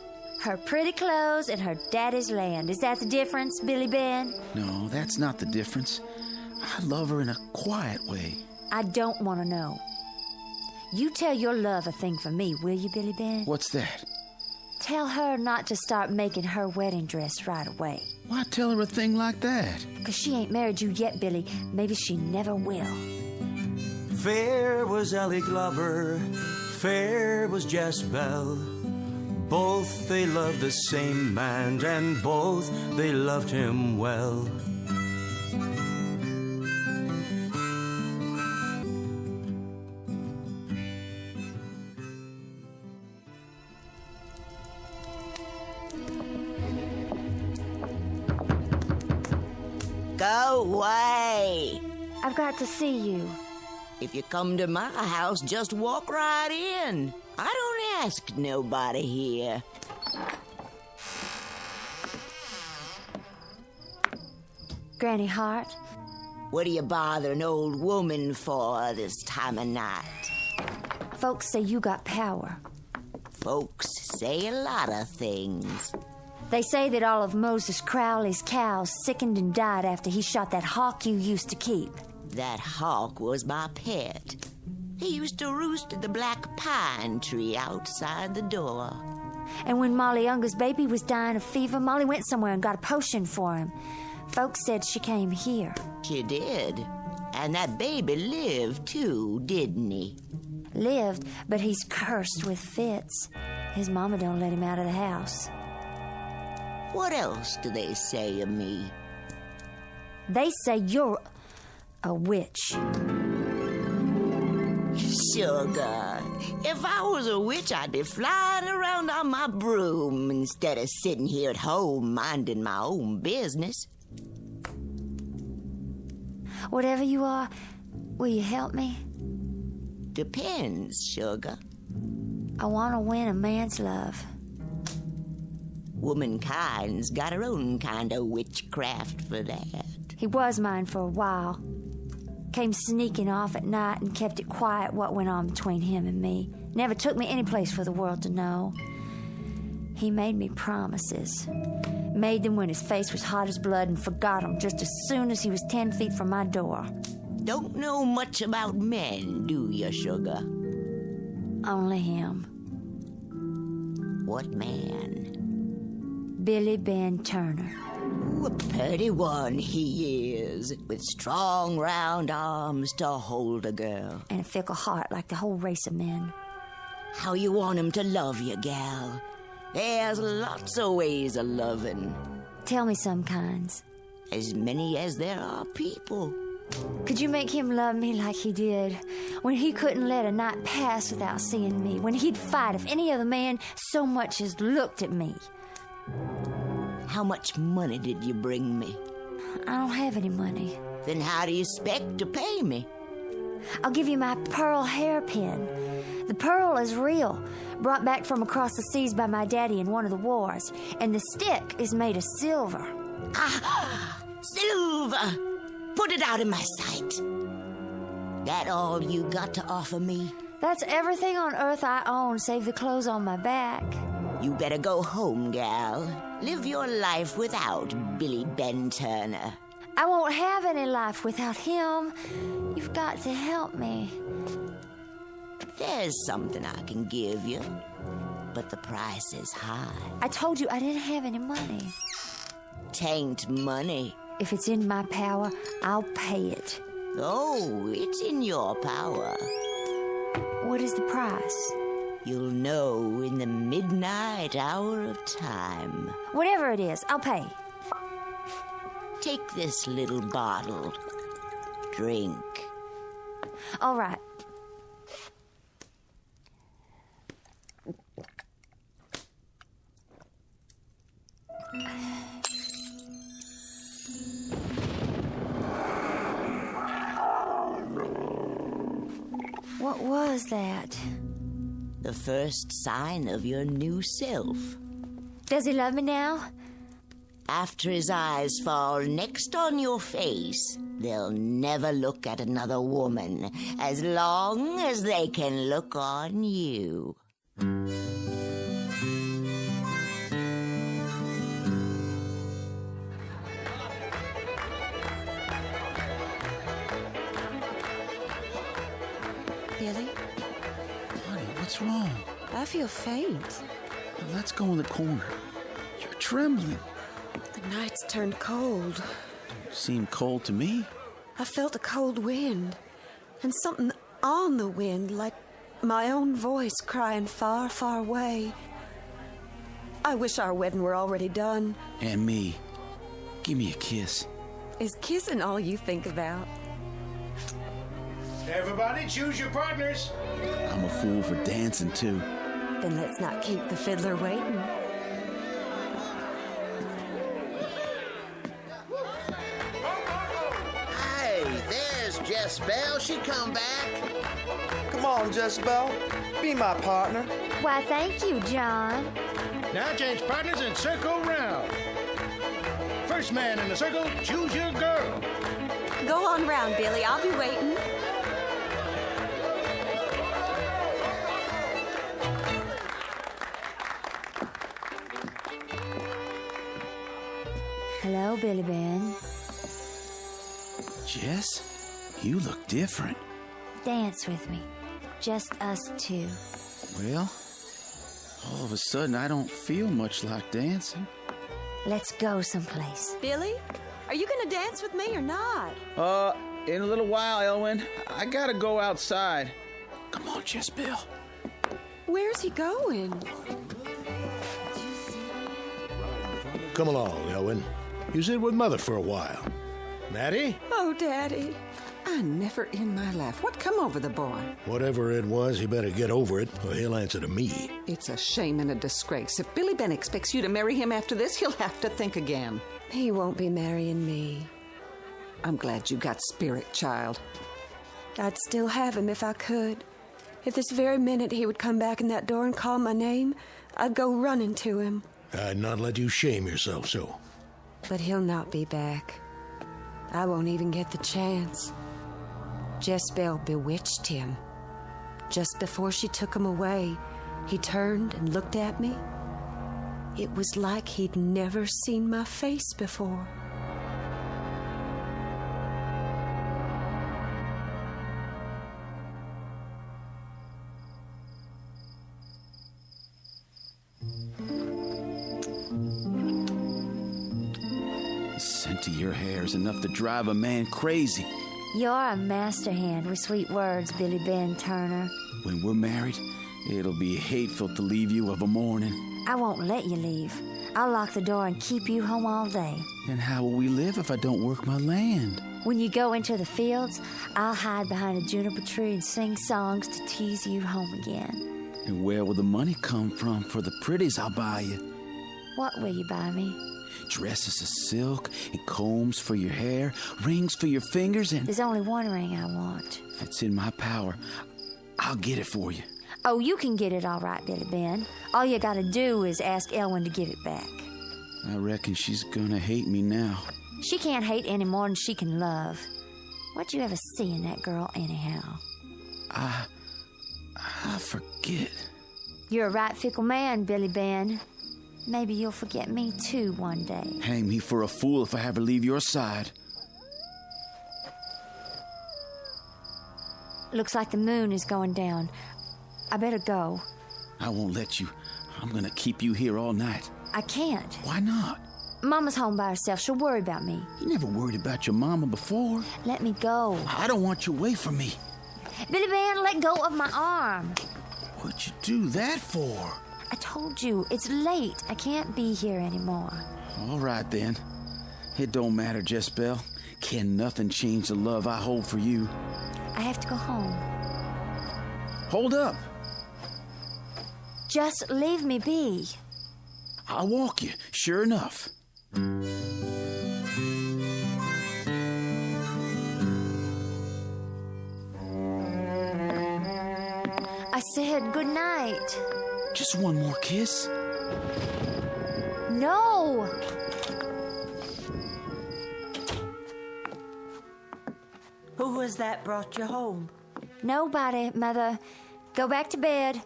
Her pretty clothes and her daddy's land. Is that the difference, Billy Ben? No, that's not the difference. I love her in a quiet way. I don't want to know. You tell your love a thing for me, will you, Billy Ben? What's that? Tell her not to start making her wedding dress right away. Why tell her a thing like that? Because she ain't married you yet, Billy. Maybe she never will. Fair was Ellie Glover, fair was Jess Bell. Both they loved the same man, and both they loved him well. Go away. I've got to see you. If you come to my house, just walk right in. I don't ask nobody here. Granny Hart? What do you bother an old woman for this time of night? Folks say you got power. Folks say a lot of things. They say that all of Moses Crowley's cows sickened and died after he shot that hawk you used to keep. That hawk was my pet. He used to roost at the black pine tree outside the door. And when Molly Younger's baby was dying of fever, Molly went somewhere and got a potion for him. Folks said she came here. She did. And that baby lived, too, didn't he? Lived, but he's cursed with fits. His mama don't let him out of the house. What else do they say of me? They say you're a witch. Sugar, if I was a witch, I'd be flying around on my broom instead of sitting here at home minding my own business. Whatever you are, will you help me? Depends, sugar. I want to win a man's love. Womankind's got her own kind of witchcraft for that. He was mine for a while. Came sneaking off at night and kept it quiet what went on between him and me. Never took me any place for the world to know. He made me promises. Made them when his face was hot as blood and forgot them just as soon as he was 10 feet from my door. Don't know much about men, do you, sugar? Only him. What man? Billy Ben Turner. Ooh, a pretty one he is, with strong, round arms to hold a girl. And a fickle heart like the whole race of men. How you want him to love you, gal? There's lots of ways of loving. Tell me some kinds. As many as there are people. Could you make him love me like he did? When he couldn't let a night pass without seeing me. When he'd fight if any other man so much as looked at me. How much money did you bring me? I don't have any money. Then how do you expect to pay me? I'll give you my pearl hairpin. The pearl is real, brought back from across the seas by my daddy in one of the wars. And the stick is made of silver. Ah, silver! Put it out of my sight. That all you got to offer me? That's everything on earth I own, save the clothes on my back. You better go home, gal. Live your life without Billy Ben Turner. I won't have any life without him. You've got to help me. There's something I can give you, but the price is high. I told you I didn't have any money. Tain't money. If it's in my power, I'll pay it. Oh, it's in your power. What is the price? You'll know in the midnight hour of time. Whatever it is, I'll pay. Take this little bottle. Drink. All right. What was that? The first sign of your new self. Does he love me now? After his eyes fall next on your face, they'll never look at another woman as long as they can look on you. Billy? Honey, what's wrong? I feel faint. Well, let's go in the corner. You're trembling. The night's turned cold. Seemed cold to me. I felt a cold wind, and something on the wind, like my own voice crying far, far away. I wish our wedding were already done. And me. Give me a kiss. Is kissing all you think about? Everybody, choose your partners. I'm a fool for dancing, too. Then let's not keep the fiddler waiting. Hey, there's Jezebel. She come back. Come on, Jezebel. Be my partner. Why, thank you, John. Now change partners and circle round. First man in the circle, choose your girl. Go on round, Billy. I'll be waiting. Hello, Billy Ben. Jess, you look different. Dance with me. Just us two. Well, all of a sudden I don't feel much like dancing. Let's go someplace. Billy, are you going to dance with me or not? In a little while, Elwyn. I gotta go outside. Come on, Jezebel. Where's he going? Come along, Elwyn. You sit with Mother for a while. Maddie? Oh, Daddy. I never in my life. What come over the boy? Whatever it was, he better get over it, or he'll answer to me. It's a shame and a disgrace. If Billy Ben expects you to marry him after this, he'll have to think again. He won't be marrying me. I'm glad you got spirit, child. I'd still have him if I could. If this very minute he would come back in that door and call my name, I'd go running to him. I'd not let you shame yourself so. But he'll not be back. I won't even get the chance. Jezebel bewitched him. Just before she took him away, he turned and looked at me. It was like he'd never seen my face before. The scent of your hair is enough to drive a man crazy. You're a master hand with sweet words, Billy Ben Turner. When we're married, it'll be hateful to leave you of a morning. I won't let you leave. I'll lock the door and keep you home all day. And how will we live if I don't work my land? When you go into the fields, I'll hide behind a juniper tree and sing songs to tease you home again. And where will the money come from for the pretties I'll buy you? What will you buy me? Dresses of silk and combs for your hair, rings for your fingers, and... There's only one ring I want. If it's in my power, I'll get it for you. Oh, you can get it all right, Billy Ben. All you gotta do is ask Elwyn to give it back. I reckon she's gonna hate me now. She can't hate any more than she can love. What'd you ever see in that girl, anyhow? I forget. You're a right fickle man, Billy Ben. Maybe you'll forget me, too, one day. Hang me for a fool if I ever leave your side. Looks like the moon is going down. I better go. I won't let you. I'm gonna keep you here all night. I can't. Why not? Mama's home by herself. She'll worry about me. You never worried about your mama before. Let me go. I don't want you away from me. Billy Ben, let go of my arm. What'd you do that for? I told you, it's late. I can't be here anymore. All right, then. It don't matter, Jezebel. Can nothing change the love I hold for you? I have to go home. Hold up. Just leave me be. I'll walk you, sure enough. I said good night. Just one more kiss. No! Who was that brought you home? Nobody, Mother. Go back to bed.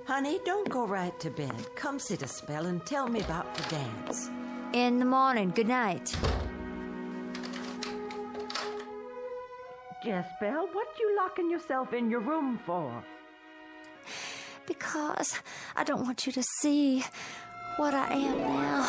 Honey, don't go right to bed. Come sit a spell and tell me about the dance. In the morning. Good night. Jezebel, what you locking yourself in your room for? Because I don't want you to see what I am now.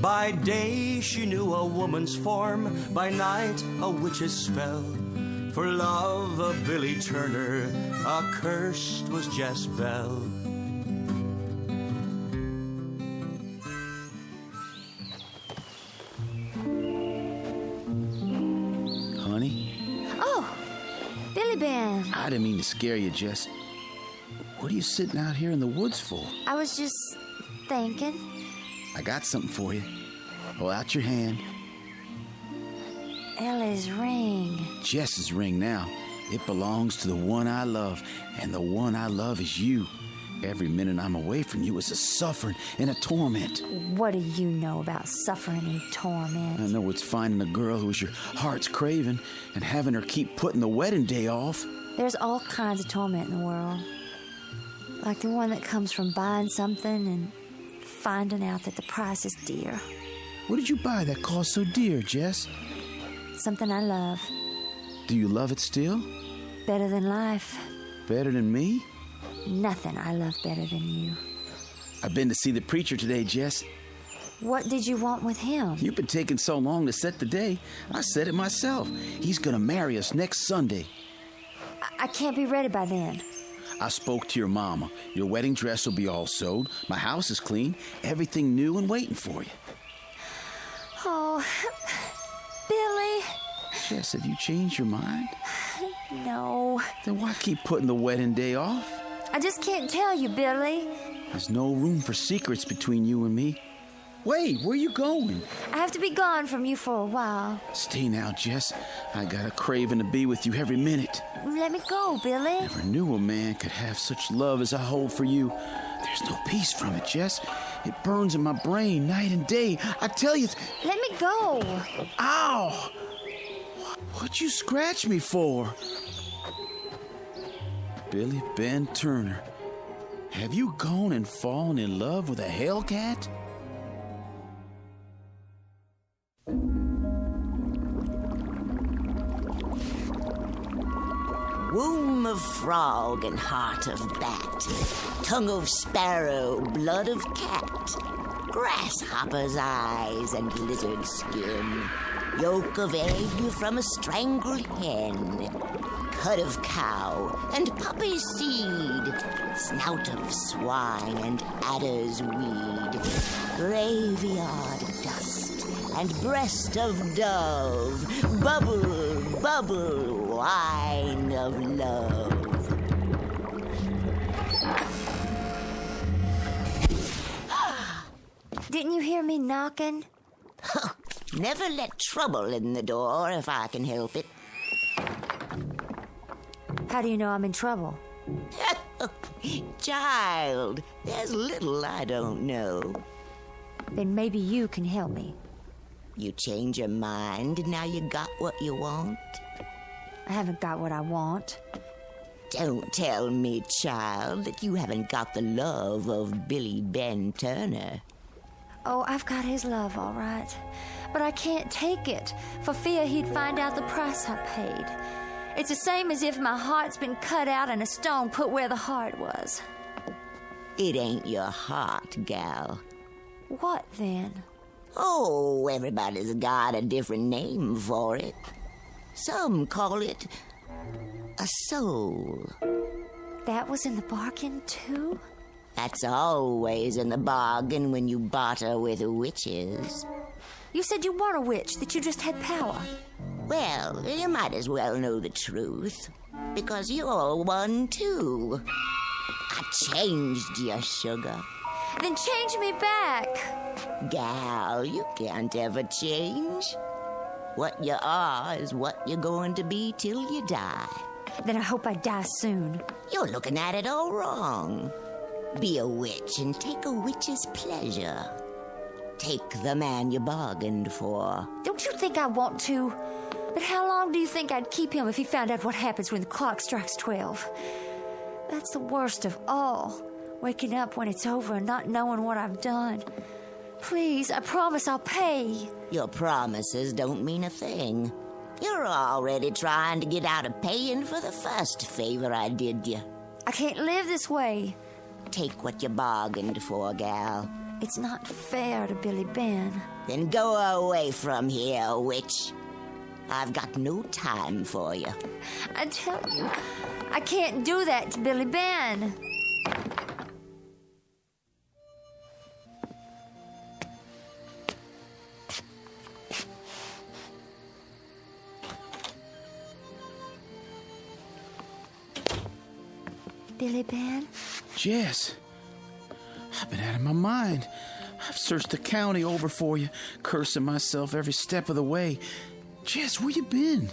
By day she knew a woman's form, by night a witch's spell. For love of Billy Turner, accursed was Jezebel. Honey? Oh, Ben. I didn't mean to scare you, Jess. What are you sitting out here in the woods for? I was just thinking. I got something for you. Hold out your hand. Ellie's ring. Jess's ring now. It belongs to the one I love, and the one I love is you. Every minute I'm away from you is a suffering and a torment. What do you know about suffering and torment? I know it's finding a girl who's your heart's craving and having her keep putting the wedding day off. There's all kinds of torment in the world. Like the one that comes from buying something and finding out that the price is dear. What did you buy that cost so dear, Jess? Something I love. Do you love it still? Better than life. Better than me? Nothing I love better than you. I've been to see the preacher today, Jess. What did you want with him? You've been taking so long to set the day. I said it myself. He's gonna marry us next Sunday. I can't be ready by then. I spoke to your mama. Your wedding dress will be all sewed. My house is clean. Everything new and waiting for you. Oh, Billy. Jess, have you changed your mind? No. Then why keep putting the wedding day off? I just can't tell you, Billy. There's no room for secrets between you and me. Wait, where are you going? I have to be gone from you for a while. Stay now, Jess. I got a craving to be with you every minute. Let me go, Billy. Never knew a man could have such love as I hold for you. There's no peace from it, Jess. It burns in my brain night and day. I tell you... Let me go. Ow! What'd you scratch me for? Billy Ben Turner, have you gone and fallen in love with a hellcat? Womb of frog and heart of bat, tongue of sparrow, blood of cat, grasshopper's eyes and lizard skin, yolk of egg from a strangled hen, cud of cow and poppy seed, snout of swine and adder's weed, graveyard dust and breast of dove, bubble, bubble, wine of love. Didn't you hear me knocking? Never let trouble in the door if I can help it. How do you know I'm in trouble? Child, there's little I don't know. Then maybe you can help me. You change your mind and now you got what you want? I haven't got what I want. Don't tell me, child, that you haven't got the love of Billy Ben Turner. Oh, I've got his love, all right. But I can't take it, for fear he'd find out the price I paid. It's the same as if my heart's been cut out and a stone put where the heart was. It ain't your heart, gal. What then? Oh, everybody's got a different name for it. Some call it a soul. That was in the bargain, too? That's always in the bargain when you barter with witches. You said you weren't a witch, that you just had power. Well, you might as well know the truth, because you're one, too. I changed you, sugar. Then change me back. Gal, you can't ever change. What you are is what you're going to be till you die. Then I hope I die soon. You're looking at it all wrong. Be a witch and take a witch's pleasure. Take the man you bargained for. Don't you think I want to? But how long do you think I'd keep him if he found out what happens when the clock strikes 12? That's the worst of all. Waking up when it's over and not knowing what I've done. Please, I promise I'll pay. Your promises don't mean a thing. You're already trying to get out of paying for the first favor I did you. I can't live this way. Take what you bargained for, gal. It's not fair to Billy Ben. Then go away from here, witch. I've got no time for you. I tell you, I can't do that to Billy Ben. Billy Ben? Jess, I've been out of my mind. I've searched the county over for you, cursing myself every step of the way. Jess, where you been?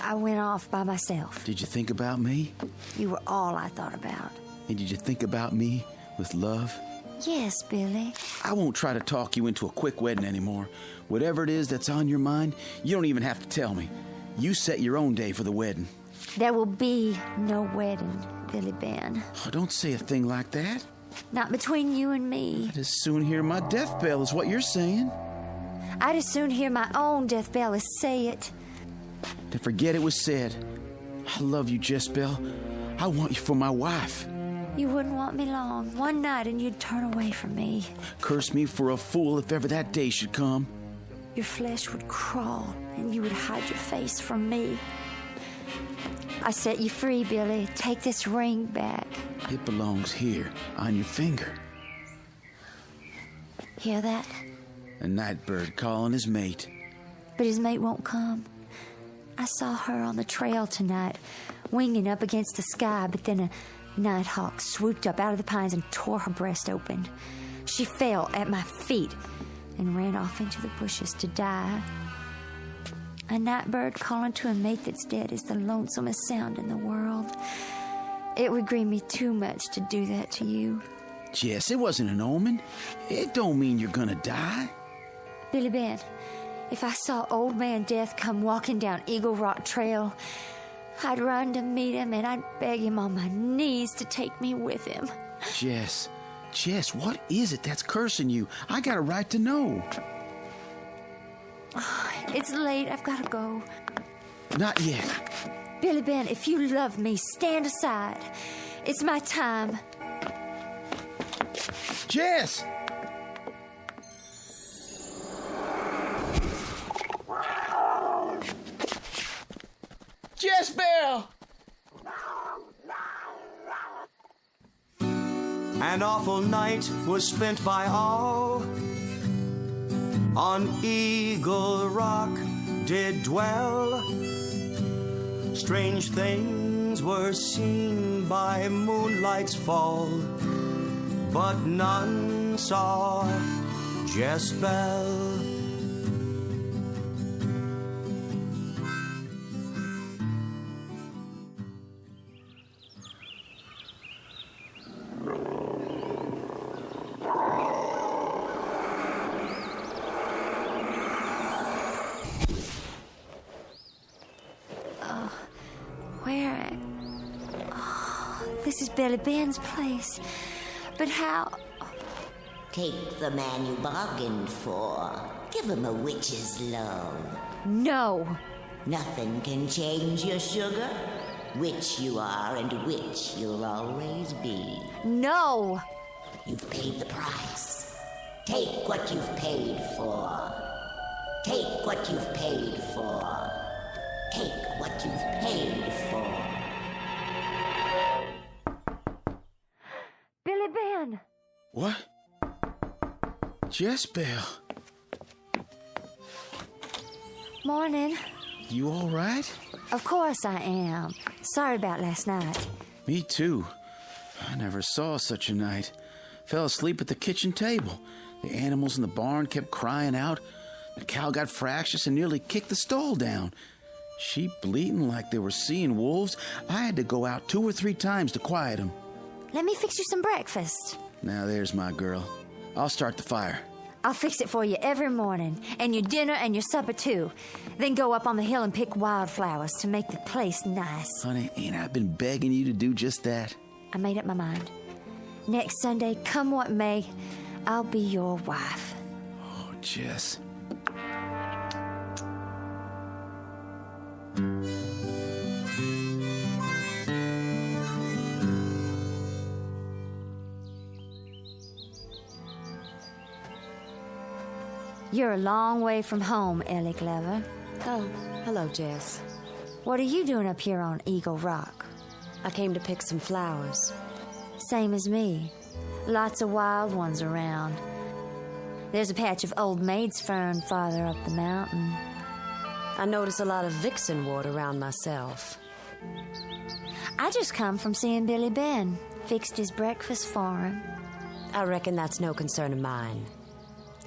I went off by myself. Did you think about me? You were all I thought about. And did you think about me with love? Yes, Billy. I won't try to talk you into a quick wedding anymore. Whatever it is that's on your mind, you don't even have to tell me. You set your own day for the wedding. There will be no wedding, Billy Ben. Oh, don't say a thing like that. Not between you and me. I'd as soon hear my death bell is what you're saying. I'd as soon hear my own death bell as say it. To forget it was said. I love you, Jess Bell. I want you for my wife. You wouldn't want me long. One night and you'd turn away from me. Curse me for a fool if ever that day should come. Your flesh would crawl and you would hide your face from me. I set you free, Billy. Take this ring back. It belongs here, on your finger. Hear that? A night bird calling his mate. But his mate won't come. I saw her on the trail tonight, winging up against the sky, but then a nighthawk swooped up out of the pines and tore her breast open. She fell at my feet and ran off into the bushes to die. A night bird calling to a mate that's dead is the lonesomest sound in the world. It would grieve me too much to do that to you. Jess, it wasn't an omen. It don't mean you're gonna die. Billy Ben, if I saw Old Man Death come walking down Eagle Rock Trail, I'd run to meet him and I'd beg him on my knees to take me with him. Jess, what is it that's cursing you? I got a right to know. It's late. I've got to go. Not yet. Billy Ben, if you love me, stand aside. It's my time. Jess! Jess Bell! An awful night was spent by all. On Eagle Rock did dwell. Strange things were seen by moonlight's fall, but none saw Jess Bell. This is Billy Ben's place. But how? Take the man you bargained for. Give him a witch's love. No. Nothing can change your sugar. Witch you are and witch you'll always be. No. You've paid the price. Take what you've paid for. Take what you've paid for. Take what you've paid for. Billy Ben! What? Jess Bell. Morning. You all right? Of course I am. Sorry about last night. Me too. I never saw such a night. Fell asleep at the kitchen table. The animals in the barn kept crying out. The cow got fractious and nearly kicked the stall down. Sheep bleating like they were seeing wolves. I had to go out 2 or 3 times to quiet them. Let me fix you some breakfast. Now there's my girl. I'll start the fire. I'll fix it for you every morning, and your dinner and your supper too. Then go up on the hill and pick wildflowers to make the place nice. Honey, ain't I been begging you to do just that? I made up my mind. Next Sunday, come what may, I'll be your wife. Oh, Jess. You're a long way from home, Ellie Glover. Oh, hello, Jess. What are you doing up here on Eagle Rock? I came to pick some flowers. Same as me. Lots of wild ones around. There's a patch of old maid's fern farther up the mountain. I notice a lot of vixenwort around myself. I just come from seeing Billy Ben. Fixed his breakfast for him. I reckon that's no concern of mine.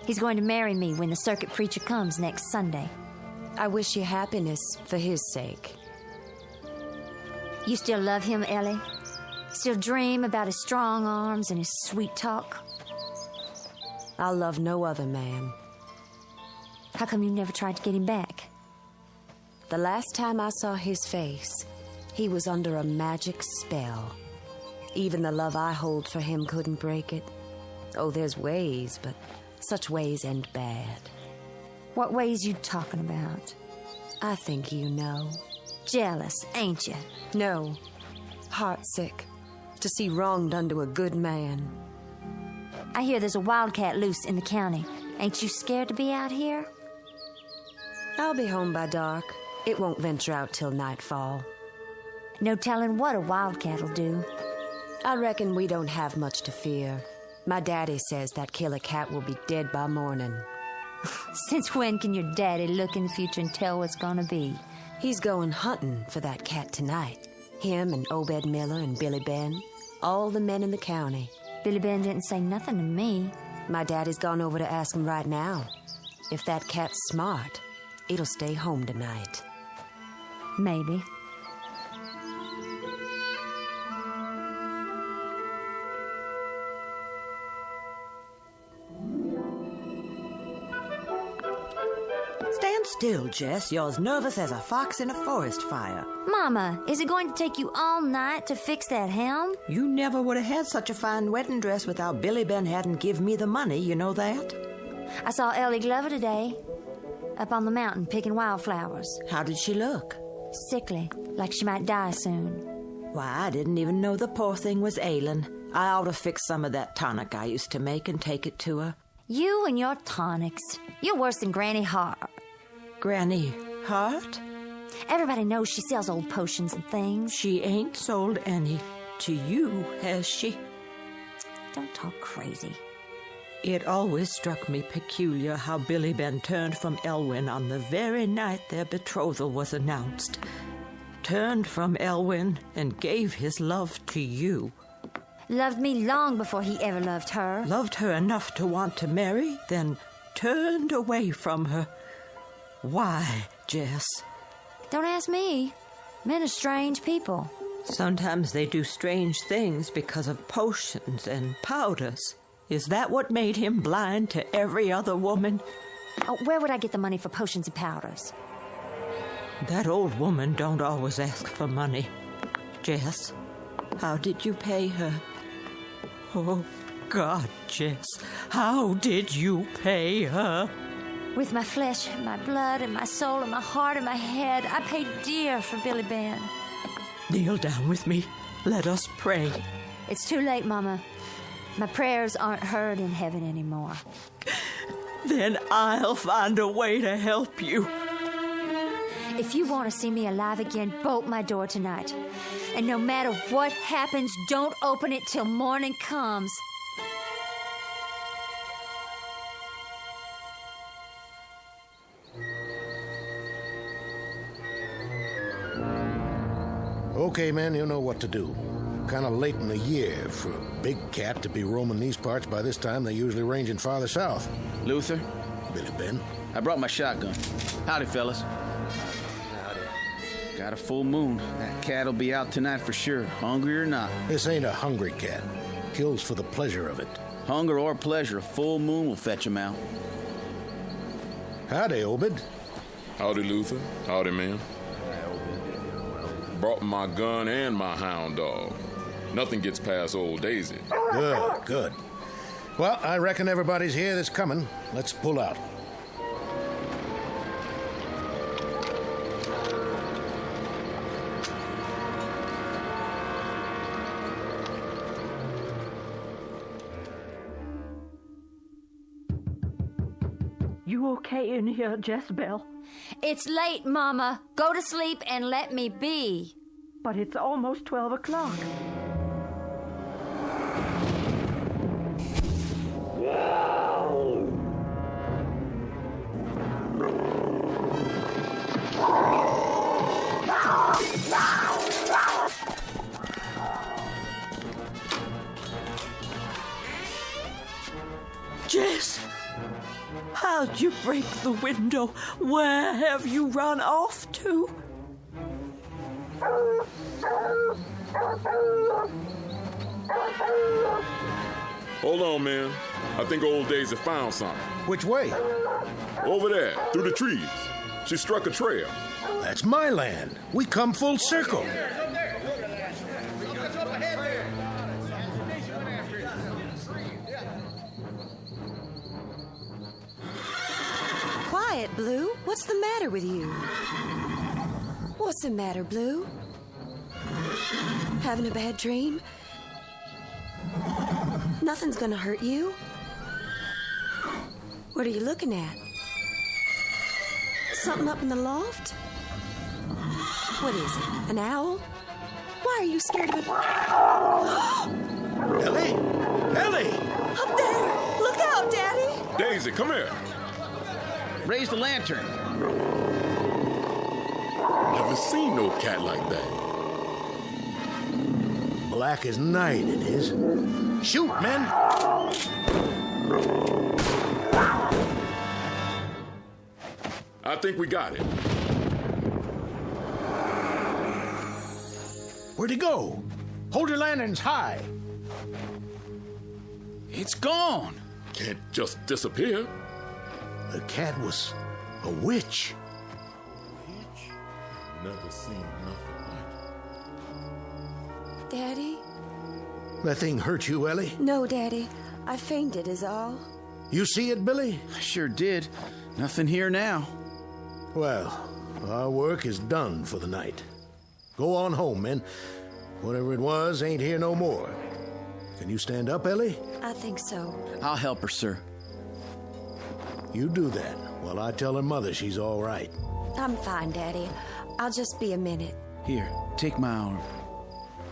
He's going to marry me when the circuit preacher comes next Sunday. I wish you happiness for his sake. You still love him, Ellie? Still dream about his strong arms and his sweet talk? I'll love no other man. How come you never tried to get him back? The last time I saw his face, he was under a magic spell. Even the love I hold for him couldn't break it. Oh, there's ways, but such ways end bad. What ways you talking about? I think you know. Jealous, ain't you? No. Heartsick. To see wrong done to a good man. I hear there's a wildcat loose in the county. Ain't you scared to be out here? I'll be home by dark. It won't venture out till nightfall. No telling what a wildcat'll do. I reckon we don't have much to fear. My daddy says that killer cat will be dead by morning. Since when can your daddy look in the future and tell what's gonna be? He's going hunting for that cat tonight. Him and Obed Miller and Billy Ben. All the men in the county. Billy Ben didn't say nothing to me. My daddy's gone over to ask him right now. If that cat's smart, it'll stay home tonight. Maybe. Stand still, Jess. You're as nervous as a fox in a forest fire. Mama, is it going to take you all night to fix that helm? You never would have had such a fine wedding dress without Billy Ben hadn't give me the money, you know that? I saw Ellie Glover today, up on the mountain picking wildflowers. How did she look? Sickly, like she might die soon. Why, I didn't even know the poor thing was ailing. I ought to fix some of that tonic I used to make and take it to her. You and your tonics. You're worse than Granny Hart. Granny Hart? Everybody knows she sells old potions and things. She ain't sold any to you, has she? Don't talk crazy. It always struck me peculiar how Billy Ben turned from Elwyn on the very night their betrothal was announced. Turned from Elwyn and gave his love to you. Loved me long before he ever loved her. Loved her enough to want to marry, then turned away from her. Why, Jess? Don't ask me. Men are strange people. Sometimes they do strange things because of potions and powders. Is that what made him blind to every other woman? Oh, where would I get the money for potions and powders? That old woman don't always ask for money. Jess, how did you pay her? Oh, God, Jess, how did you pay her? With my flesh and my blood and my soul and my heart and my head, I paid dear for Billy Ben. Kneel down with me. Let us pray. It's too late, Mama. My prayers aren't heard in heaven anymore. Then I'll find a way to help you. If you want to see me alive again, bolt my door tonight. And no matter what happens, don't open it till morning comes. Okay, man, you know what to do. Kind of late in the year for a big cat to be roaming these parts. By this time, they usually ranging farther south. Luther? Billy Ben? I brought my shotgun. Howdy, fellas. Howdy. Got a full moon. That cat'll be out tonight for sure, hungry or not. This ain't a hungry cat. Kills for the pleasure of it. Hunger or pleasure, a full moon will fetch him out. Howdy, Obed. Howdy, Luther. Howdy, man. Brought my gun and my hound dog. Nothing gets past old Daisy. Good, good. Well, I reckon everybody's here that's coming. Let's pull out. You okay in here, Jezebel? It's late, Mama. Go to sleep and let me be. But it's almost 12 o'clock. How'd you break the window? Where have you run off to? Hold on, man. I think old Daisy found something. Which way? Over there, through the trees. She struck a trail. That's my land. We come full circle. Quiet, Blue. What's the matter with you? What's the matter, Blue? Having a bad dream? Nothing's gonna hurt you. What are you looking at? Something up in the loft? What is it? An owl? Why are you scared of it? Ellie! Ellie! Up there! Look out, Daddy! Daisy, come here. Raise the lantern. Never seen no cat like that. Black as night, it is. Shoot, men! I think we got it. Where'd he go? Hold your lanterns high. It's gone. Can't just disappear. The cat was a witch. Never seen nothing like Daddy? That thing hurt you, Ellie? No, Daddy. I fainted is all. You see it, Billy? I sure did. Nothing here now. Well, our work is done for the night. Go on home, men. Whatever it was ain't here no more. Can you stand up, Ellie? I think so. I'll help her, sir. You do that while I tell her mother she's all right. I'm fine, Daddy. I'll just be a minute. Here, take my arm.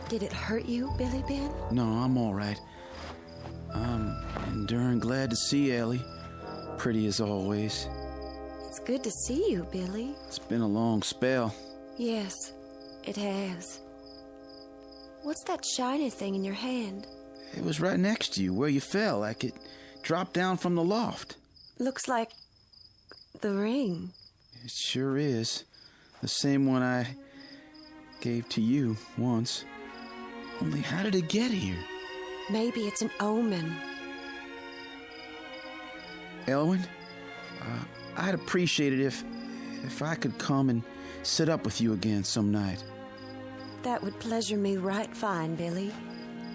Did it hurt you, Billy Ben? No, I'm all right. I'm enduring glad to see Ellie. Pretty as always. It's good to see you, Billy. It's been a long spell. Yes, it has. What's that shiny thing in your hand? It was right next to you where you fell, like it dropped down from the loft. Looks like the ring. It sure is. The same one I gave to you once. Only how did it get here? Maybe it's an omen. Elwyn, I'd appreciate it if I could come and sit up with you again some night. That would pleasure me right fine, Billy.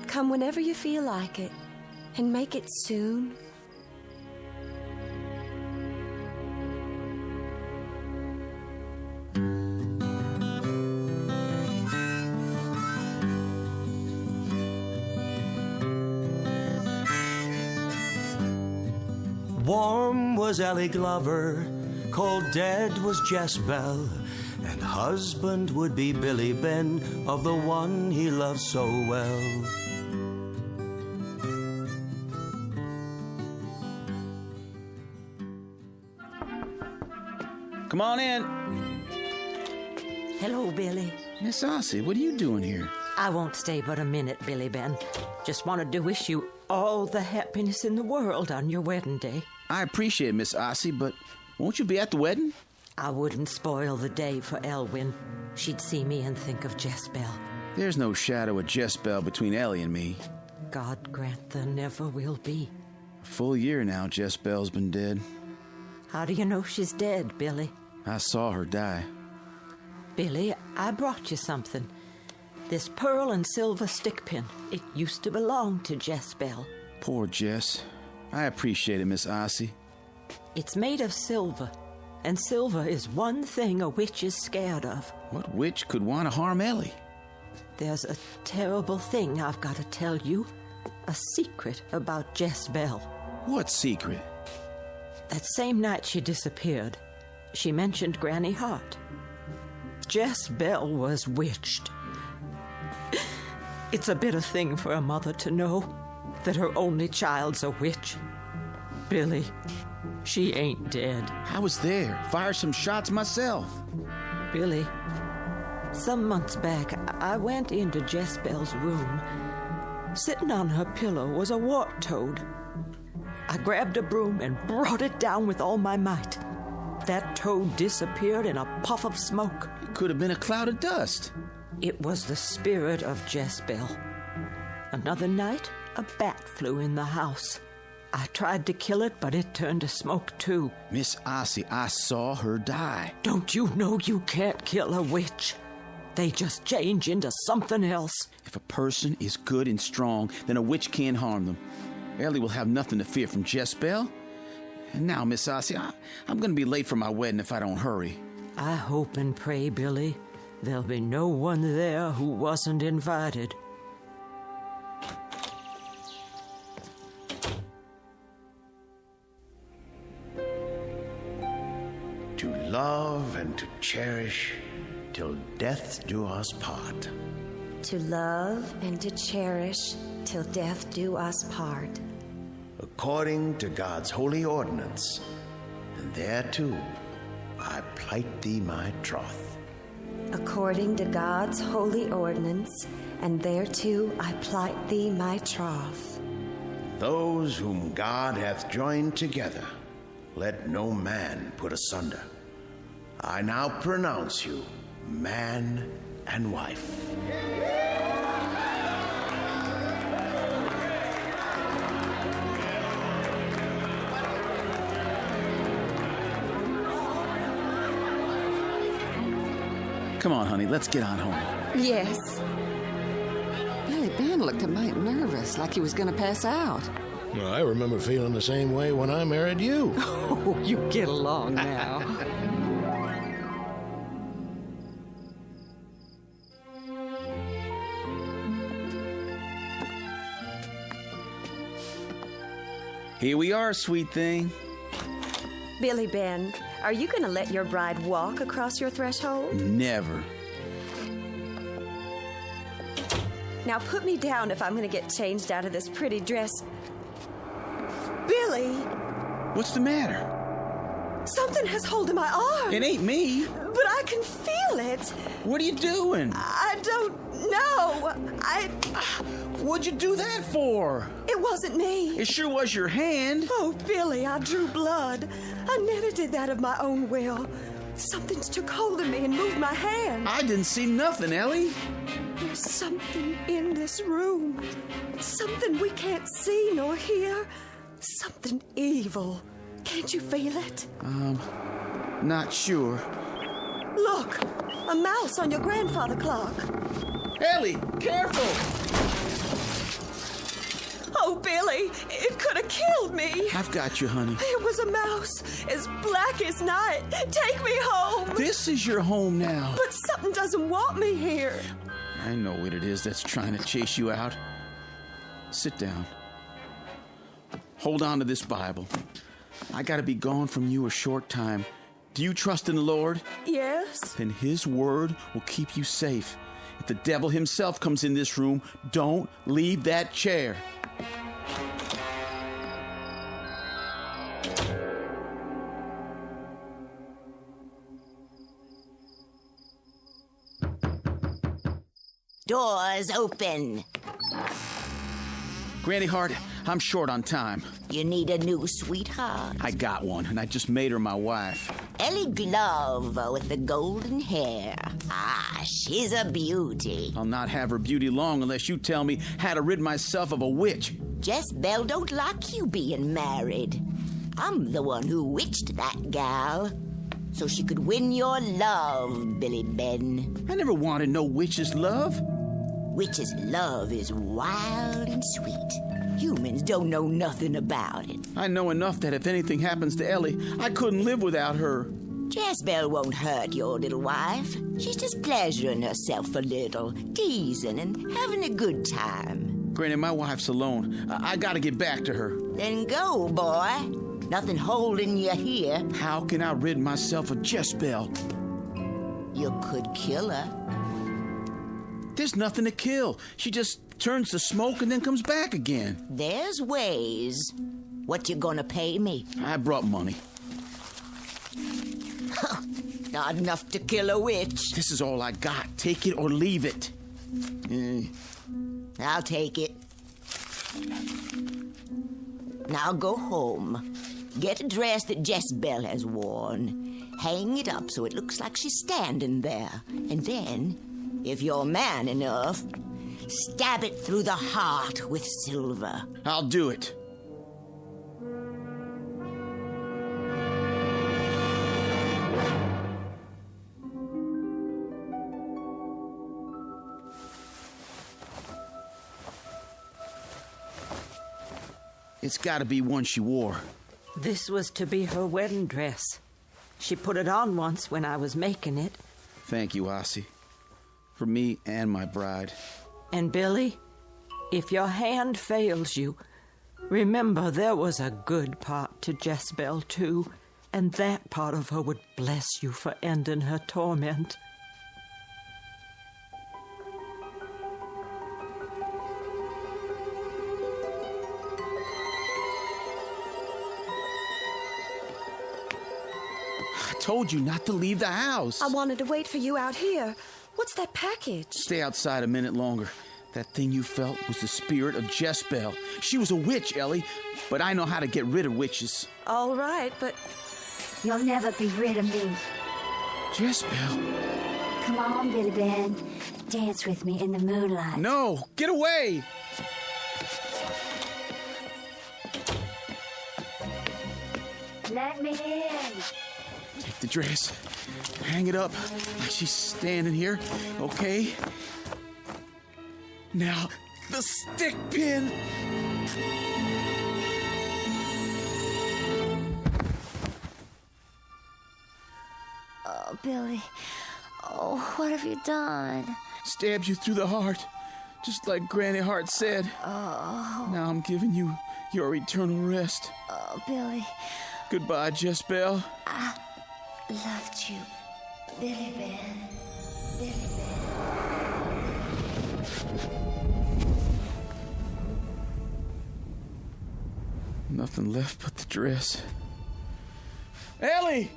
Come whenever you feel like it, and make it soon. Warm was Ellie Glover, cold dead was Jess Bell, and husband would be Billy Ben of the one he loved so well. Come on in. Hello, Billy. Miss Ossie, what are you doing here? I won't stay but a minute, Billy Ben. Just wanted to wish you all the happiness in the world on your wedding day. I appreciate it, Miss Ossie, but won't you be at the wedding? I wouldn't spoil the day for Elwyn. She'd see me and think of Jezebel. There's no shadow of Jezebel between Ellie and me. God grant there never will be. A full year now Jezebel's been dead. How do you know she's dead, Billy? I saw her die. Billy, I brought you something. This pearl and silver stick pin. It used to belong to Jezebel. Poor Jess. I appreciate it, Miss Ossie. It's made of silver, and silver is one thing a witch is scared of. What witch could want to harm Ellie? There's a terrible thing I've got to tell you. A secret about Jezebel. What secret? That same night she disappeared, she mentioned Granny Hart. Jezebel was witched. It's a bitter thing for a mother to know that her only child's a witch. Billy, she ain't dead. I was there. Fired some shots myself. Billy, some months back, I went into Jezebel's room. Sitting on her pillow was a wart toad. I grabbed a broom and brought it down with all my might. That toad disappeared in a puff of smoke. It could have been a cloud of dust. It was the spirit of Jezebel. Another night, a bat flew in the house. I tried to kill it, but it turned to smoke too. Miss Ossie, I saw her die. Don't you know you can't kill a witch? They just change into something else. If a person is good and strong, then a witch can't harm them. Ellie will have nothing to fear from Jezebel. And now, Miss Ossie, I'm going to be late for my wedding if I don't hurry. I hope and pray, Billy, there'll be no one there who wasn't invited. To love and to cherish till death do us part. To love and to cherish till death do us part. According to God's holy ordinance, and thereto I plight thee my troth. According to God's holy ordinance, and thereto I plight thee my troth. Those whom God hath joined together, let no man put asunder. I now pronounce you man and wife. Come on, honey, let's get on home. Yes. Billy Ben looked a mite nervous, like he was going to pass out. Well, I remember feeling the same way when I married you. Oh, you get along now. Here we are, sweet thing. Billy Ben, are you going to let your bride walk across your threshold? Never. Now put me down if I'm going to get changed out of this pretty dress. Billy! What's the matter? Something has hold of my arm. It ain't me. But I can feel it. What are you doing? I don't know. What'd you do that for? It wasn't me. It sure was your hand. Oh, Billy, I drew blood. I never did that of my own will. Something's took hold of me and moved my hand. I didn't see nothing, Ellie. There's something in this room. Something we can't see nor hear. Something evil. Can't you feel it? Not sure. Look, a mouse on your grandfather clock. Ellie, careful! Oh, Billy, it could have killed me. I've got you, honey. It was a mouse, as black as night. Take me home. This is your home now. But something doesn't want me here. I know what it is that's trying to chase you out. Sit down. Hold on to this Bible. I gotta be gone from you a short time. Do you trust in the Lord? Yes. Then His word will keep you safe. If the devil himself comes in this room, don't leave that chair. Doors open. Granny Hart, I'm short on time. You need a new sweetheart. I got one, and I just made her my wife. Ellie Glover with the golden hair. Ah, she's a beauty. I'll not have her beauty long unless you tell me how to rid myself of a witch. Jezebel don't like you being married. I'm the one who witched that gal, so she could win your love, Billy Ben. I never wanted no witch's love. Witch's love is wild and sweet. Humans don't know nothing about it. I know enough that if anything happens to Ellie, I couldn't live without her. Jezebel won't hurt your little wife. She's just pleasuring herself a little, teasing and having a good time. Granny, my wife's alone. I gotta get back to her. Then go, boy. Nothing holding you here. How can I rid myself of Jezebel? You could kill her. There's nothing to kill. She just turns to smoke and then comes back again. There's ways. What you gonna pay me? I brought money. Not enough to kill a witch. This is all I got. Take it or leave it. I'll take it. Now go home. Get a dress that Jezebel has worn. Hang it up so it looks like she's standing there. And then, if you're man enough, stab it through the heart with silver. I'll do it. It's got to be one she wore. This was to be her wedding dress. She put it on once when I was making it. Thank you, Ossie. For me and my bride. And Billy, if your hand fails you, remember there was a good part to Jezebel, too, and that part of her would bless you for ending her torment. I told you not to leave the house. I wanted to wait for you out here. What's that package? Stay outside a minute longer. That thing you felt was the spirit of Jezebel. She was a witch, Ellie, but I know how to get rid of witches. All right, but... You'll never be rid of me. Jezebel. Come on, Billy Ben. Dance with me in the moonlight. No, get away! Let me in. Take the dress. Hang it up like she's standing here, okay? Now, the stick pin. Oh, Billy. Oh, what have you done? Stabbed you through the heart, just like Granny Hart said. Oh. Now I'm giving you your eternal rest. Oh, Billy. Goodbye, Jezebel. I loved you, Billy Ben. Billy Ben. Nothing left but the dress. Ellie!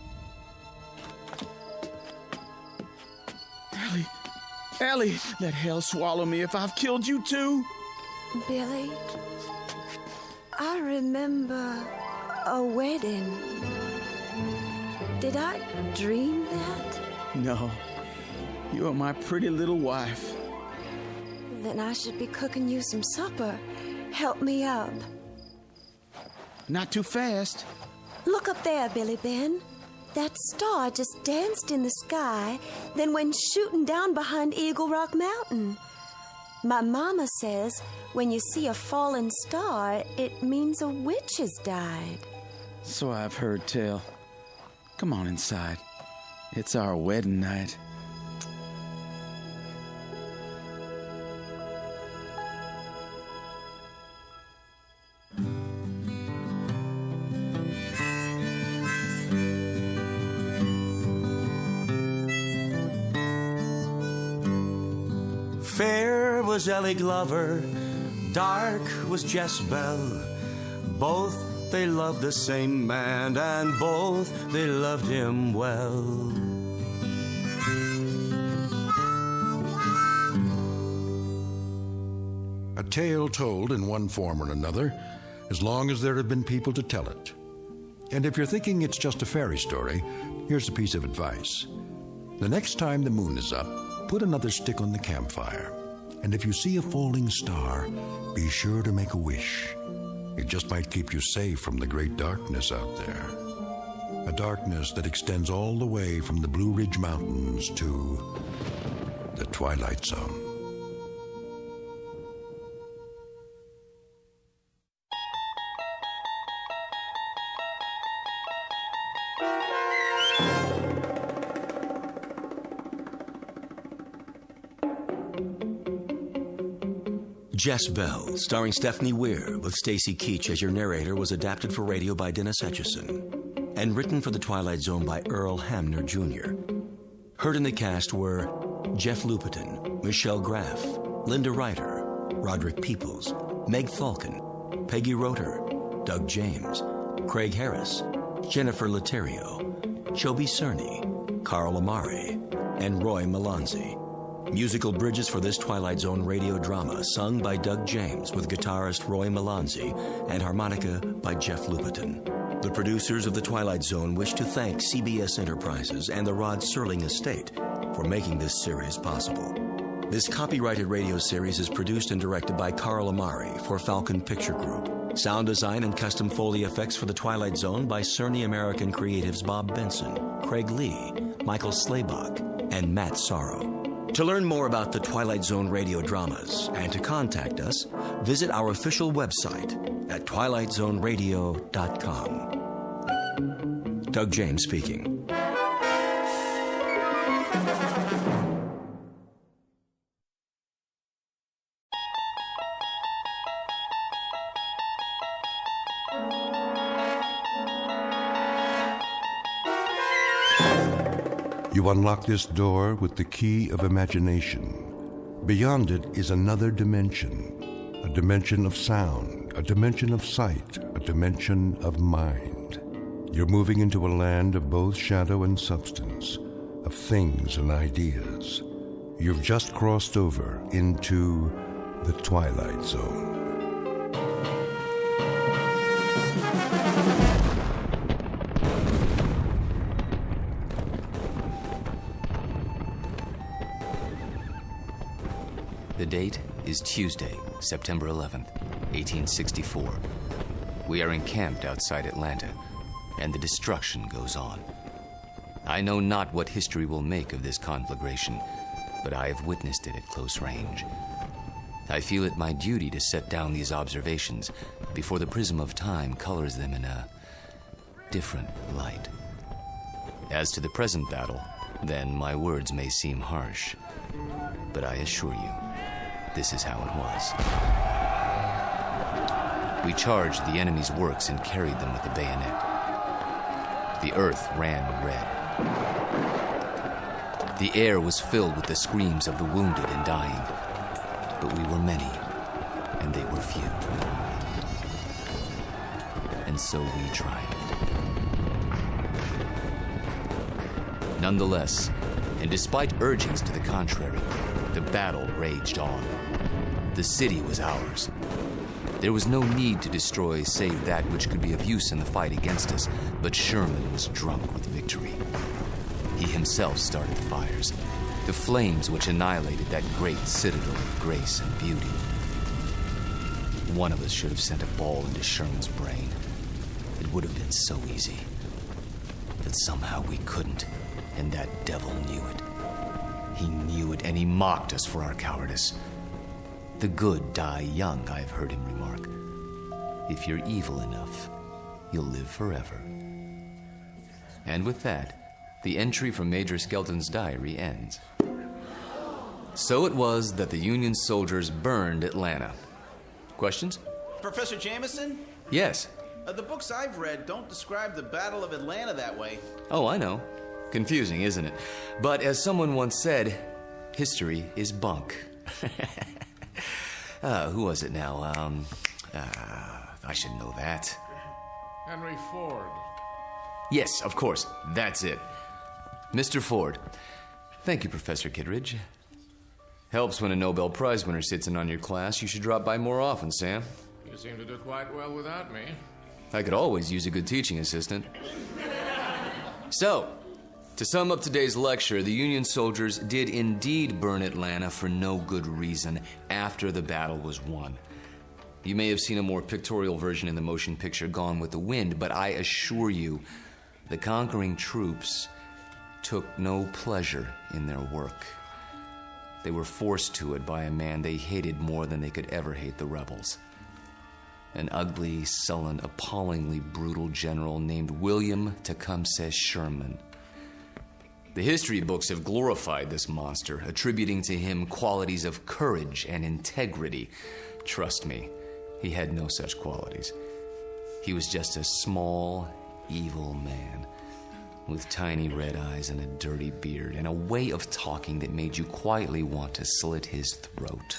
Ellie, let hell swallow me if I've killed you too. Billy, I remember a wedding. Did I dream that? No, you are my pretty little wife. Then I should be cooking you some supper. Help me up. Not too fast. Look up there, Billy Ben. That star just danced in the sky, then went shooting down behind Eagle Rock Mountain. My mama says when you see a fallen star, it means a witch has died. So I've heard tell. Come on inside. It's our wedding night. Fair was Ellie Glover, dark was Jezebel. Both they loved the same man, and both they loved him well. A tale told in one form or another, as long as there have been people to tell it. And if you're thinking it's just a fairy story, here's a piece of advice. The next time the moon is up, put another stick on the campfire. And if you see a falling star, be sure to make a wish. It just might keep you safe from the great darkness out there. A darkness that extends all the way from the Blue Ridge Mountains to the Twilight Zone. Jezebel, starring Stephanie Weir, with Stacy Keach as your narrator, was adapted for radio by Dennis Etchison and written for The Twilight Zone by Earl Hamner Jr. Heard in the cast were Jeff Lupetin, Michelle Graff, Linda Ryder, Roderick Peoples, Meg Falcon, Peggy Roeder, Doug James, Craig Harris, Jennifer Laterio, Chobi Cerny, Carl Amari, and Roy Melanzi. Musical bridges for this Twilight Zone radio drama sung by Doug James with guitarist Roy Melanzi and harmonica by Jeff Lupetin. The producers of The Twilight Zone wish to thank CBS Enterprises and the Rod Serling Estate for making this series possible. This copyrighted radio series is produced and directed by Carl Amari for Falcon Picture Group. Sound design and custom Foley effects for The Twilight Zone by Cerny American Creatives Bob Benson, Craig Lee, Michael Slaybach, and Matt Sorrow. To learn more about the Twilight Zone radio dramas and to contact us, visit our official website at twilightzoneradio.com. Doug James speaking. You unlock this door with the key of imagination. Beyond it is another dimension, a dimension of sound, a dimension of sight, a dimension of mind. You're moving into a land of both shadow and substance, of things and ideas. You've just crossed over into the Twilight Zone. The date is Tuesday, September 11th, 1864. We are encamped outside Atlanta, and the destruction goes on. I know not what history will make of this conflagration, but I have witnessed it at close range. I feel it my duty to set down these observations before the prism of time colors them in a different light. As to the present battle, then my words may seem harsh, but I assure you, this is how it was. We charged the enemy's works and carried them with the bayonet. The earth ran red. The air was filled with the screams of the wounded and dying, but we were many, and they were few. And so we triumphed. Nonetheless, and despite urgings to the contrary, the battle raged on. The city was ours. There was no need to destroy save that which could be of use in the fight against us, but Sherman was drunk with victory. He himself started the fires, the flames which annihilated that great citadel of grace and beauty. One of us should have sent a ball into Sherman's brain. It would have been so easy. But somehow we couldn't, and that devil knew it. He knew it, and he mocked us for our cowardice. The good die young, I've heard him remark. If you're evil enough, you'll live forever. And with that, the entry from Major Skelton's diary ends. So it was that the Union soldiers burned Atlanta. Questions? Professor Jameson? Yes. The books I've read don't describe the Battle of Atlanta that way. Oh, I know. Confusing, isn't it? But as someone once said, history is bunk. Who was it now? I should know that. Henry Ford. Yes, of course. That's it. Mr. Ford. Thank you, Professor Kittredge. Helps when a Nobel Prize winner sits in on your class. You should drop by more often, Sam. You seem to do quite well without me. I could always use a good teaching assistant. So, to sum up today's lecture, the Union soldiers did indeed burn Atlanta for no good reason after the battle was won. You may have seen a more pictorial version in the motion picture Gone with the Wind, but I assure you, the conquering troops took no pleasure in their work. They were forced to it by a man they hated more than they could ever hate the rebels. An ugly, sullen, appallingly brutal general named William Tecumseh Sherman. The history books have glorified this monster, attributing to him qualities of courage and integrity. Trust me, he had no such qualities. He was just a small, evil man with tiny red eyes and a dirty beard and a way of talking that made you quietly want to slit his throat.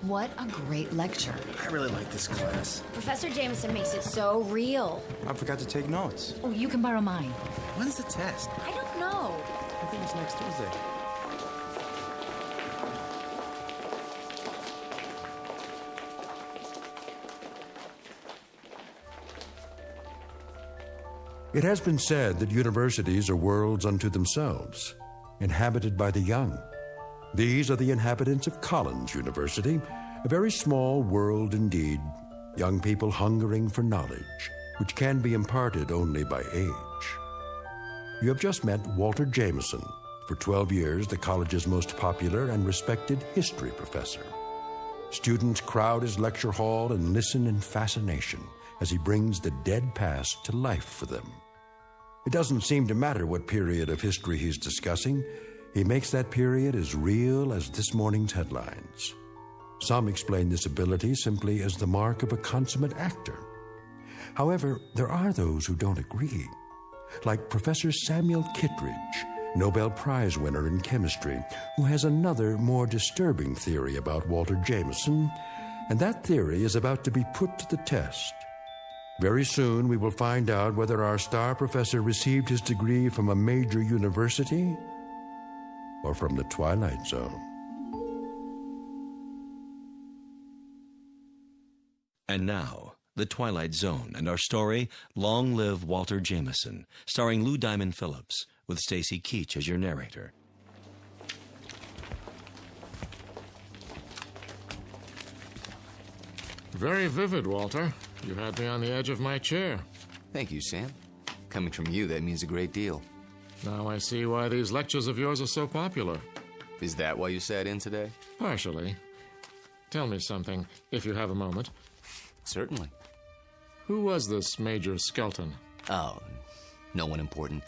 What a great lecture. I really like this class. Professor Jameson makes it so real. I forgot to take notes. Oh, you can borrow mine. When's the test? I don't know. I think it's next Tuesday. It has been said that universities are worlds unto themselves, inhabited by the young. These are the inhabitants of Collins University, a very small world indeed, young people hungering for knowledge, which can be imparted only by age. You have just met Walter Jameson, for 12 years the college's most popular and respected history professor. Students crowd his lecture hall and listen in fascination as he brings the dead past to life for them. It doesn't seem to matter what period of history he's discussing. He makes that period as real as this morning's headlines. Some explain this ability simply as the mark of a consummate actor. However, there are those who don't agree, like Professor Samuel Kittredge, Nobel Prize winner in chemistry, who has another, more disturbing theory about Walter Jameson, and that theory is about to be put to the test. Very soon we will find out whether our star professor received his degree from a major university or from the Twilight Zone. And now, The Twilight Zone and our story, Long Live Walter Jameson, starring Lou Diamond Phillips, with Stacy Keach as your narrator. Very vivid, Walter. You had me on the edge of my chair. Thank you, Sam. Coming from you, that means a great deal. Now I see why these lectures of yours are so popular. Is that why you sat in today? Partially. Tell me something, if you have a moment. Certainly. Who was this Major Skelton? Oh, no one important.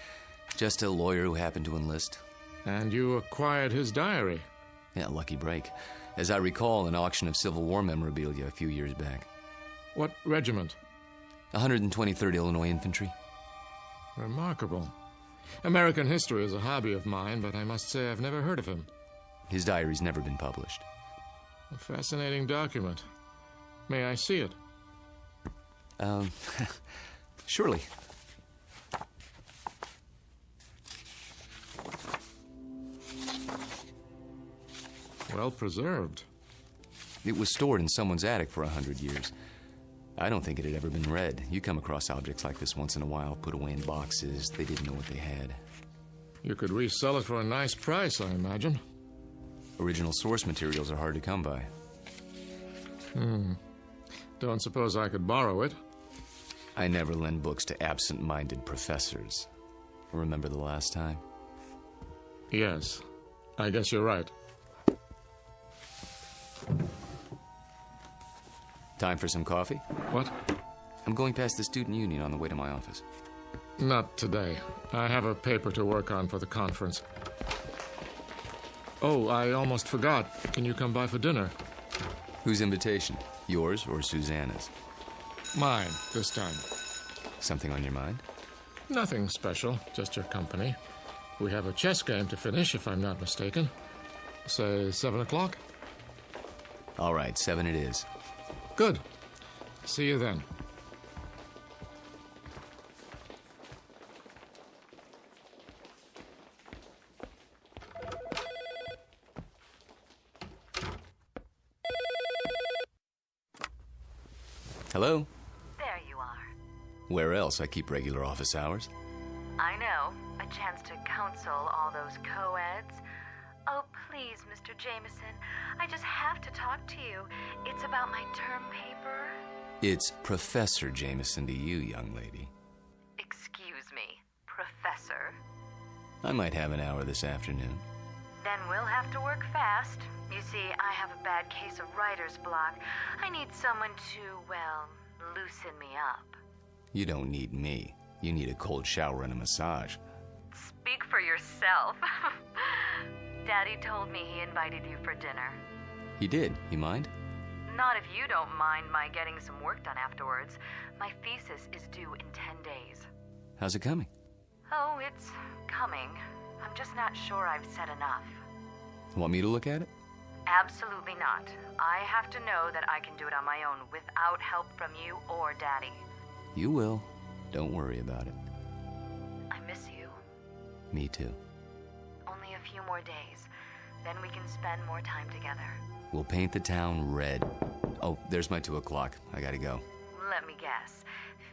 Just a lawyer who happened to enlist. And you acquired his diary? Yeah, lucky break. As I recall, an auction of Civil War memorabilia a few years back. What regiment? 123rd Illinois Infantry. Remarkable. American history is a hobby of mine, but I must say I've never heard of him. His diary's never been published. A fascinating document. May I see it? Surely. Well preserved. It was stored in someone's attic for 100 years. I don't think it had ever been read. You come across objects like this once in a while, put away in boxes. They didn't know what they had. You could resell it for a nice price, I imagine. Original source materials are hard to come by. Don't suppose I could borrow it? I never lend books to absent-minded professors. Remember the last time? Yes. I guess you're right. Time for some coffee? What? I'm going past the student union on the way to my office. Not today. I have a paper to work on for the conference. Oh, I almost forgot. Can you come by for dinner? Whose invitation? Yours or Susanna's? Mine, this time. Something on your mind? Nothing special, just your company. We have a chess game to finish, if I'm not mistaken. Say 7 o'clock? All right, 7 it is. Good. See you then. Hello? There you are. Where else? I keep regular office hours. I know. A chance to counsel all those co-eds. Oh, please, Mr. Jameson. I just have to talk to you. It's about my term paper. It's Professor Jameson to you, young lady. Excuse me, Professor. I might have an hour this afternoon. Then we'll have to work fast. You see, I have a bad case of writer's block. I need someone to, well, loosen me up. You don't need me. You need a cold shower and a massage. Speak for yourself. Daddy told me he invited you for dinner. He did. You mind? Not if you don't mind my getting some work done afterwards. My thesis is due in 10 days. How's it coming? Oh, it's coming. I'm just not sure I've said enough. Want me to look at it? Absolutely not. I have to know that I can do it on my own without help from you or Daddy. You will. Don't worry about it. I miss you. Me too. Only a few more days. Then we can spend more time together. We'll paint the town red. Oh, there's my 2 o'clock. I gotta go. Let me guess.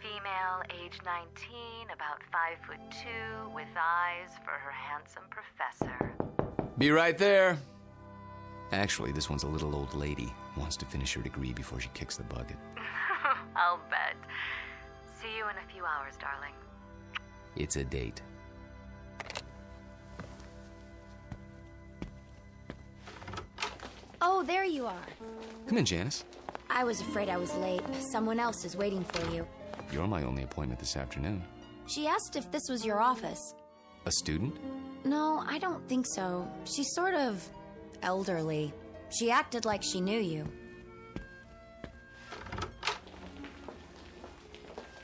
Female, age 19, about 5'2", with eyes for her handsome professor. Be right there. Actually, this one's a little old lady. Wants to finish her degree before she kicks the bucket. I'll bet. See you in a few hours, darling. It's a date. Oh, there you are. Come in, Janice. I was afraid I was late. Someone else is waiting for you. You're my only appointment this afternoon. She asked if this was your office. A student? No, I don't think so. She's sort of elderly. She acted like she knew you.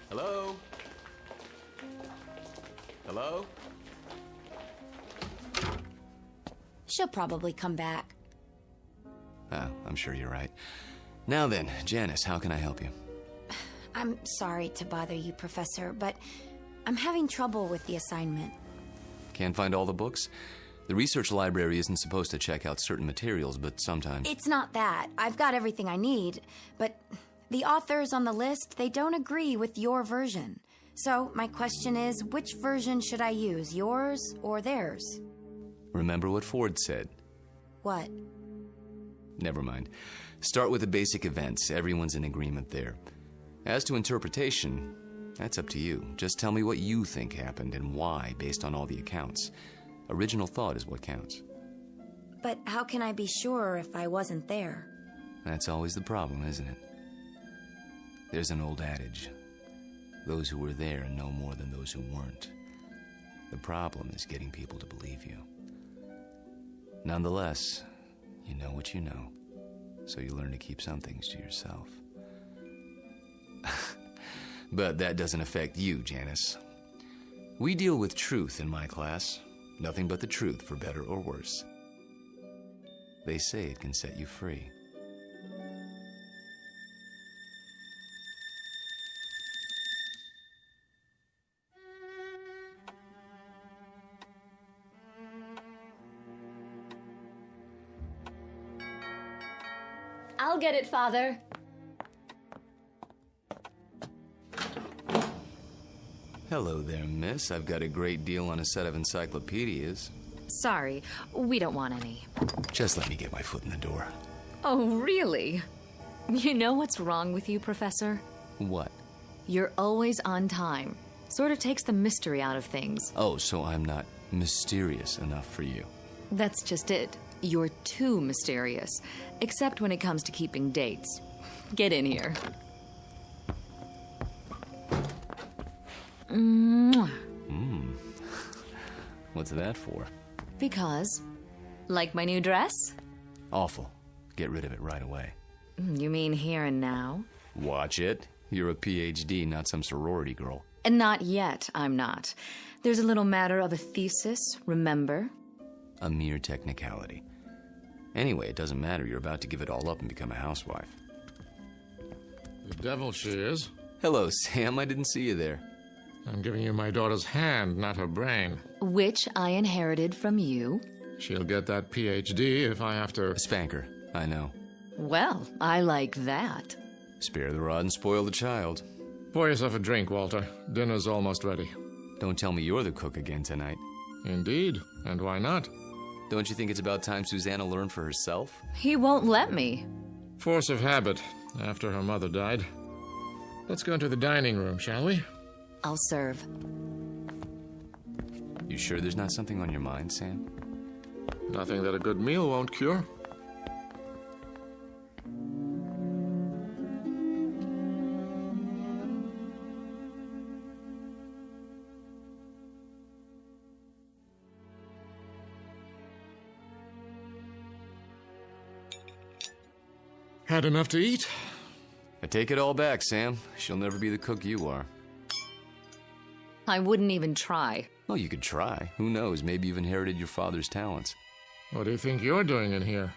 Hello? Hello? She'll probably come back. Oh, I'm sure you're right. Now then, Janice, how can I help you? I'm sorry to bother you, Professor, but I'm having trouble with the assignment. Can't find all the books? The research library isn't supposed to check out certain materials, but sometimes... It's not that. I've got everything I need, but the authors on the list, they don't agree with your version. So my question is, which version should I use, yours or theirs? Remember what Ford said. What? Never mind. Start with the basic events. Everyone's in agreement there. As to interpretation, that's up to you. Just tell me what you think happened and why, based on all the accounts. Original thought is what counts. But how can I be sure if I wasn't there? That's always the problem, isn't it? There's an old adage. Those who were there know more than those who weren't. The problem is getting people to believe you. Nonetheless, you know what you know, so you learn to keep some things to yourself. But that doesn't affect you, Janice. We deal with truth in my class. Nothing but the truth, for better or worse. They say it can set you free. I'll get it, Father. Hello there, miss. I've got a great deal on a set of encyclopedias. Sorry, we don't want any. Just let me get my foot in the door. Oh, really? You know what's wrong with you, Professor? What? You're always on time. Sort of takes the mystery out of things. Oh, so I'm not mysterious enough for you. That's just it. You're too mysterious. Except when it comes to keeping dates. Get in here. Mwah. What's that for? Because, like my new dress? Awful. Get rid of it right away. You mean here and now? Watch it. You're a PhD, not some sorority girl. And not yet, I'm not. There's a little matter of a thesis, remember? A mere technicality. Anyway, it doesn't matter. You're about to give it all up and become a housewife. The devil she is. Hello, Sam. I didn't see you there. I'm giving you my daughter's hand, not her brain. Which I inherited from you. She'll get that PhD if I have to... Spank her. I know. Well, I like that. Spare the rod and spoil the child. Pour yourself a drink, Walter. Dinner's almost ready. Don't tell me you're the cook again tonight. Indeed. And why not? Don't you think it's about time Susanna learned for herself? He won't let me. Force of habit, after her mother died. Let's go into the dining room, shall we? I'll serve. You sure there's not something on your mind, Sam? Nothing that a good meal won't cure. Had enough to eat? I take it all back, Sam. She'll never be the cook you are. I wouldn't even try. Well, you could try. Who knows? Maybe you've inherited your father's talents. What do you think you're doing in here?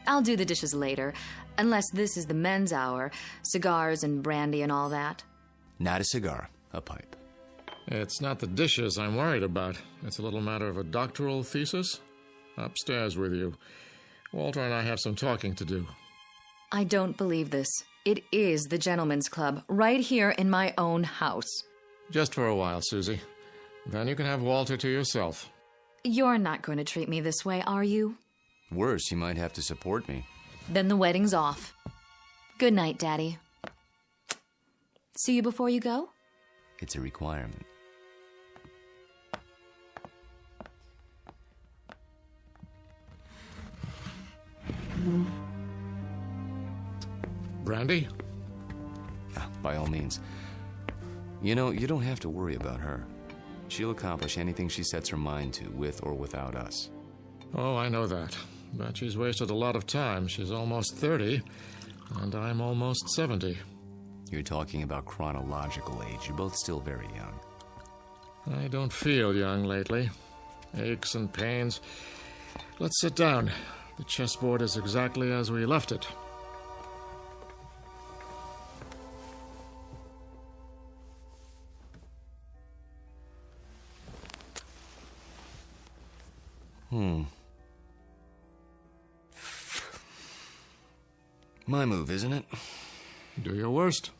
I'll do the dishes later, unless this is the men's hour, cigars and brandy and all that. Not a cigar, a pipe. It's not the dishes I'm worried about. It's a little matter of a doctoral thesis. Upstairs with you. Walter and I have some talking to do. I don't believe this. It is the gentleman's club, right here in my own house. Just for a while, Susie. Then you can have Walter to yourself. You're not going to treat me this way, are you? Worse, you might have to support me. Then the wedding's off. Good night, Daddy. See you before you go? It's a requirement. Brandy? By all means. You know, you don't have to worry about her. She'll accomplish anything she sets her mind to, with or without us. Oh, I know that. But she's wasted a lot of time. She's almost 30, and I'm almost 70. You're talking about chronological age. You're both still very young. I don't feel young lately. Aches and pains. Let's sit down. The chessboard is exactly as we left it. My move, isn't it? Do your worst.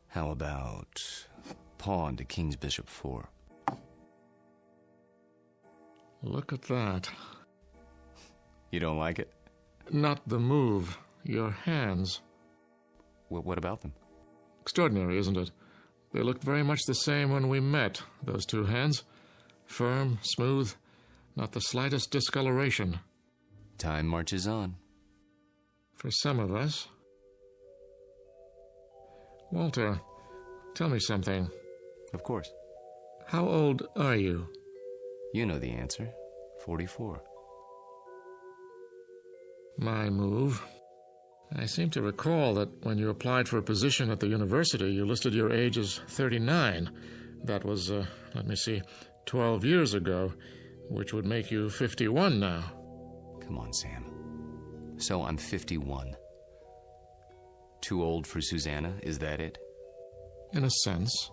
How about pawn to king's bishop 4? Look at that. You don't like it? Not the move. Your hands. What about them? Extraordinary, isn't it? They looked very much the same when we met, those two hands. Firm, smooth, not the slightest discoloration. Time marches on. For some of us. Walter, tell me something. Of course. How old are you? You know the answer. 44. My move. I seem to recall that when you applied for a position at the university, you listed your age as 39. That was, 12 years ago, which would make you 51 now. Come on, Sam. So I'm 51. Too old for Susanna, is that it? In a sense.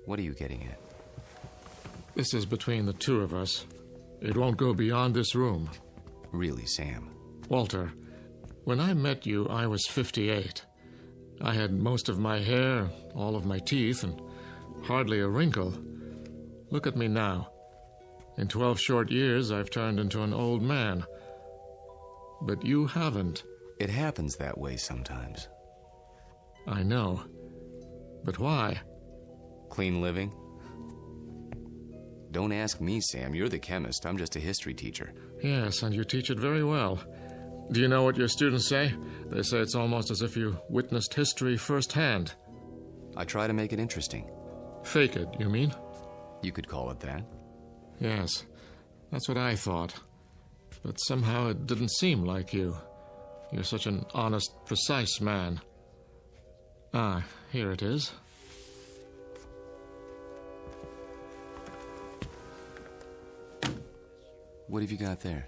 What are you getting at? This is between the two of us. It won't go beyond this room. Really, Sam? Walter, when I met you, I was 58. I had most of my hair, all of my teeth, and hardly a wrinkle. Look at me now. In 12 short years, I've turned into an old man. But you haven't. It happens that way sometimes. I know. But why? Clean living? Don't ask me, Sam. You're the chemist. I'm just a history teacher. Yes, and you teach it very well. Do you know what your students say? They say it's almost as if you witnessed history firsthand. I try to make it interesting. Fake it, you mean? You could call it that. Yes, that's what I thought. But somehow it didn't seem like you. You're such an honest, precise man. Ah, here it is. What have you got there?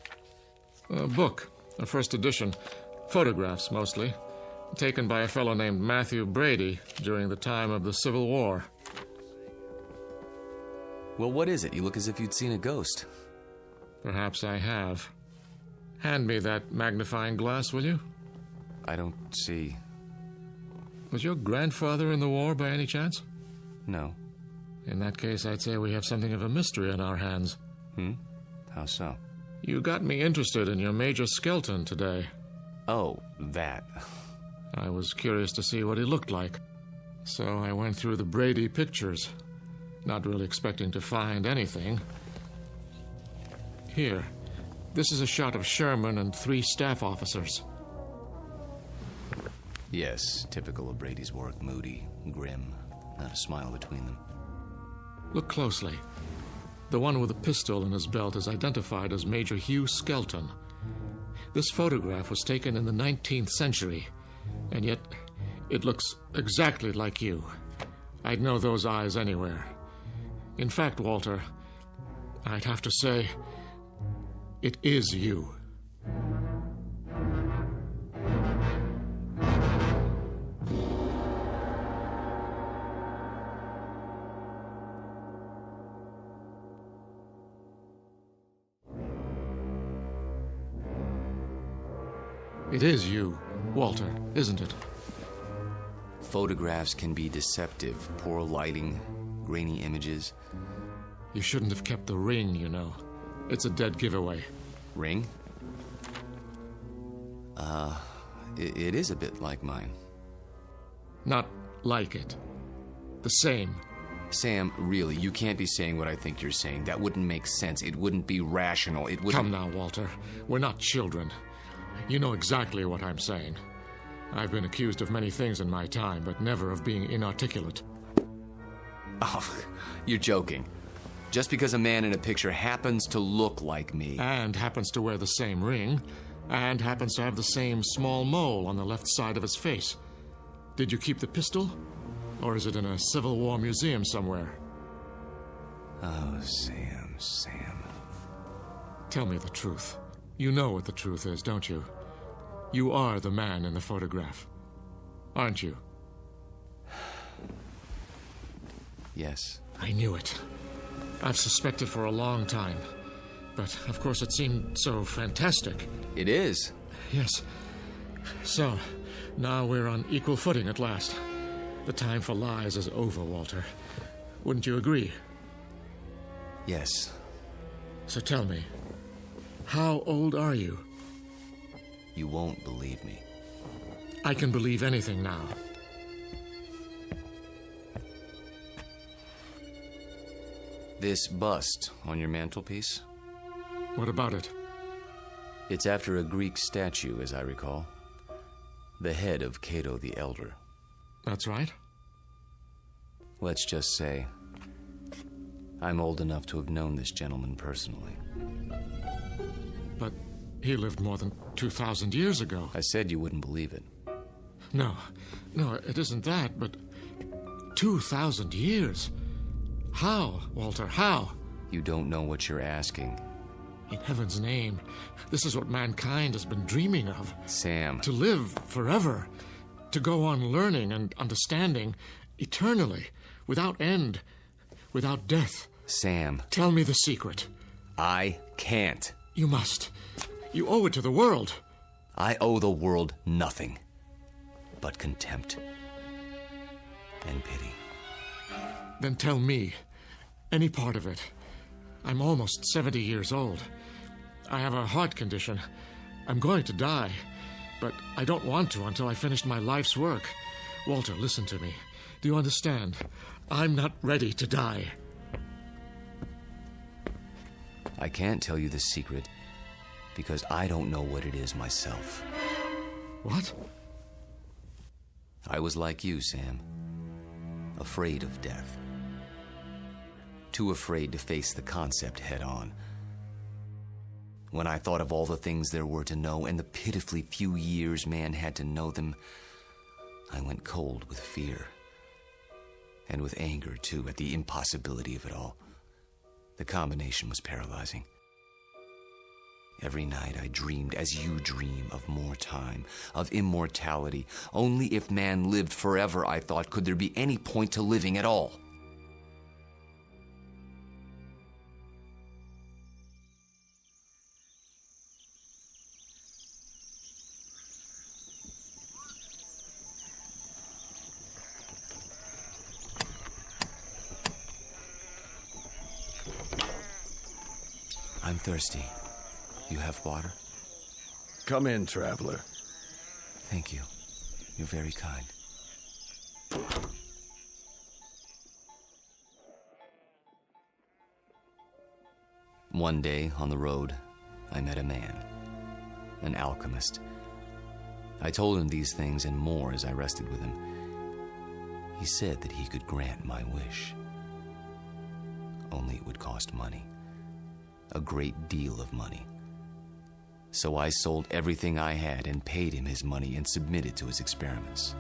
A book, a first edition. Photographs, mostly. Taken by a fellow named Matthew Brady during the time of the Civil War. Well, what is it? You look as if you'd seen a ghost. Perhaps I have. Hand me that magnifying glass, will you? I don't see. Was your grandfather in the war by any chance? No. In that case, I'd say we have something of a mystery on our hands. How so? You got me interested in your Major Skelton today. Oh, that. I was curious to see what he looked like. So I went through the Brady pictures, not really expecting to find anything. Here, this is a shot of Sherman and 3 staff officers. Yes, typical of Brady's work. Moody, grim, not a smile between them. Look closely. The one with a pistol in his belt is identified as Major Hugh Skelton. This photograph was taken in the 19th century, and yet it looks exactly like you. I'd know those eyes anywhere. In fact, Walter, I'd have to say, it is you. It is you, Walter, isn't it? Photographs can be deceptive. Poor lighting, grainy images. You shouldn't have kept the ring, you know. It's a dead giveaway. Ring? It is a bit like mine. Not like it. The same. Sam, really, you can't be saying what I think you're saying. That wouldn't make sense. It wouldn't be rational. It wouldn't... Come now, Walter. We're not children. You know exactly what I'm saying. I've been accused of many things in my time, but never of being inarticulate. Oh, you're joking. Just because a man in a picture happens to look like me... And happens to wear the same ring, and happens to have the same small mole on the left side of his face. Did you keep the pistol? Or is it in a Civil War museum somewhere? Oh, Sam. Tell me the truth. You know what the truth is, don't you? You are the man in the photograph, aren't you? Yes. I knew it. I've suspected for a long time. But, of course, it seemed so fantastic. It is. Yes. So, now we're on equal footing at last. The time for lies is over, Walter. Wouldn't you agree? Yes. So tell me, how old are you? You won't believe me. I can believe anything now. This bust on your mantelpiece? What about it? It's after a Greek statue, as I recall. The head of Cato the Elder. That's right. Let's just say, I'm old enough to have known this gentleman personally. But he lived more than 2,000 years ago. I said you wouldn't believe it. No, it isn't that, but 2,000 years? How, Walter, how? You don't know what you're asking. In heaven's name, this is what mankind has been dreaming of. Sam. To live forever. To go on learning and understanding eternally, without end, without death. Sam. Tell me the secret. I can't. You must. You owe it to the world. I owe the world nothing but contempt and pity. Then tell me any part of it. I'm almost 70 years old. I have a heart condition. I'm going to die, but I don't want to until I finish my life's work. Walter, listen to me. Do you understand? I'm not ready to die. I can't tell you the secret because I don't know what it is myself. What? I was like you, Sam. Afraid of death. Too afraid to face the concept head on. When I thought of all the things there were to know and the pitifully few years man had to know them, I went cold with fear. And with anger, too, at the impossibility of it all. The combination was paralyzing. Every night I dreamed, as you dream, of more time, of immortality. Only if man lived forever, I thought, could there be any point to living at all. I'm thirsty. You have water? Come in, traveler. Thank you. You're very kind. One day, on the road, I met a man, an alchemist. I told him these things and more as I rested with him. He said that he could grant my wish. Only it would cost money. A great deal of money. So I sold everything I had and paid him his money and submitted to his experiments.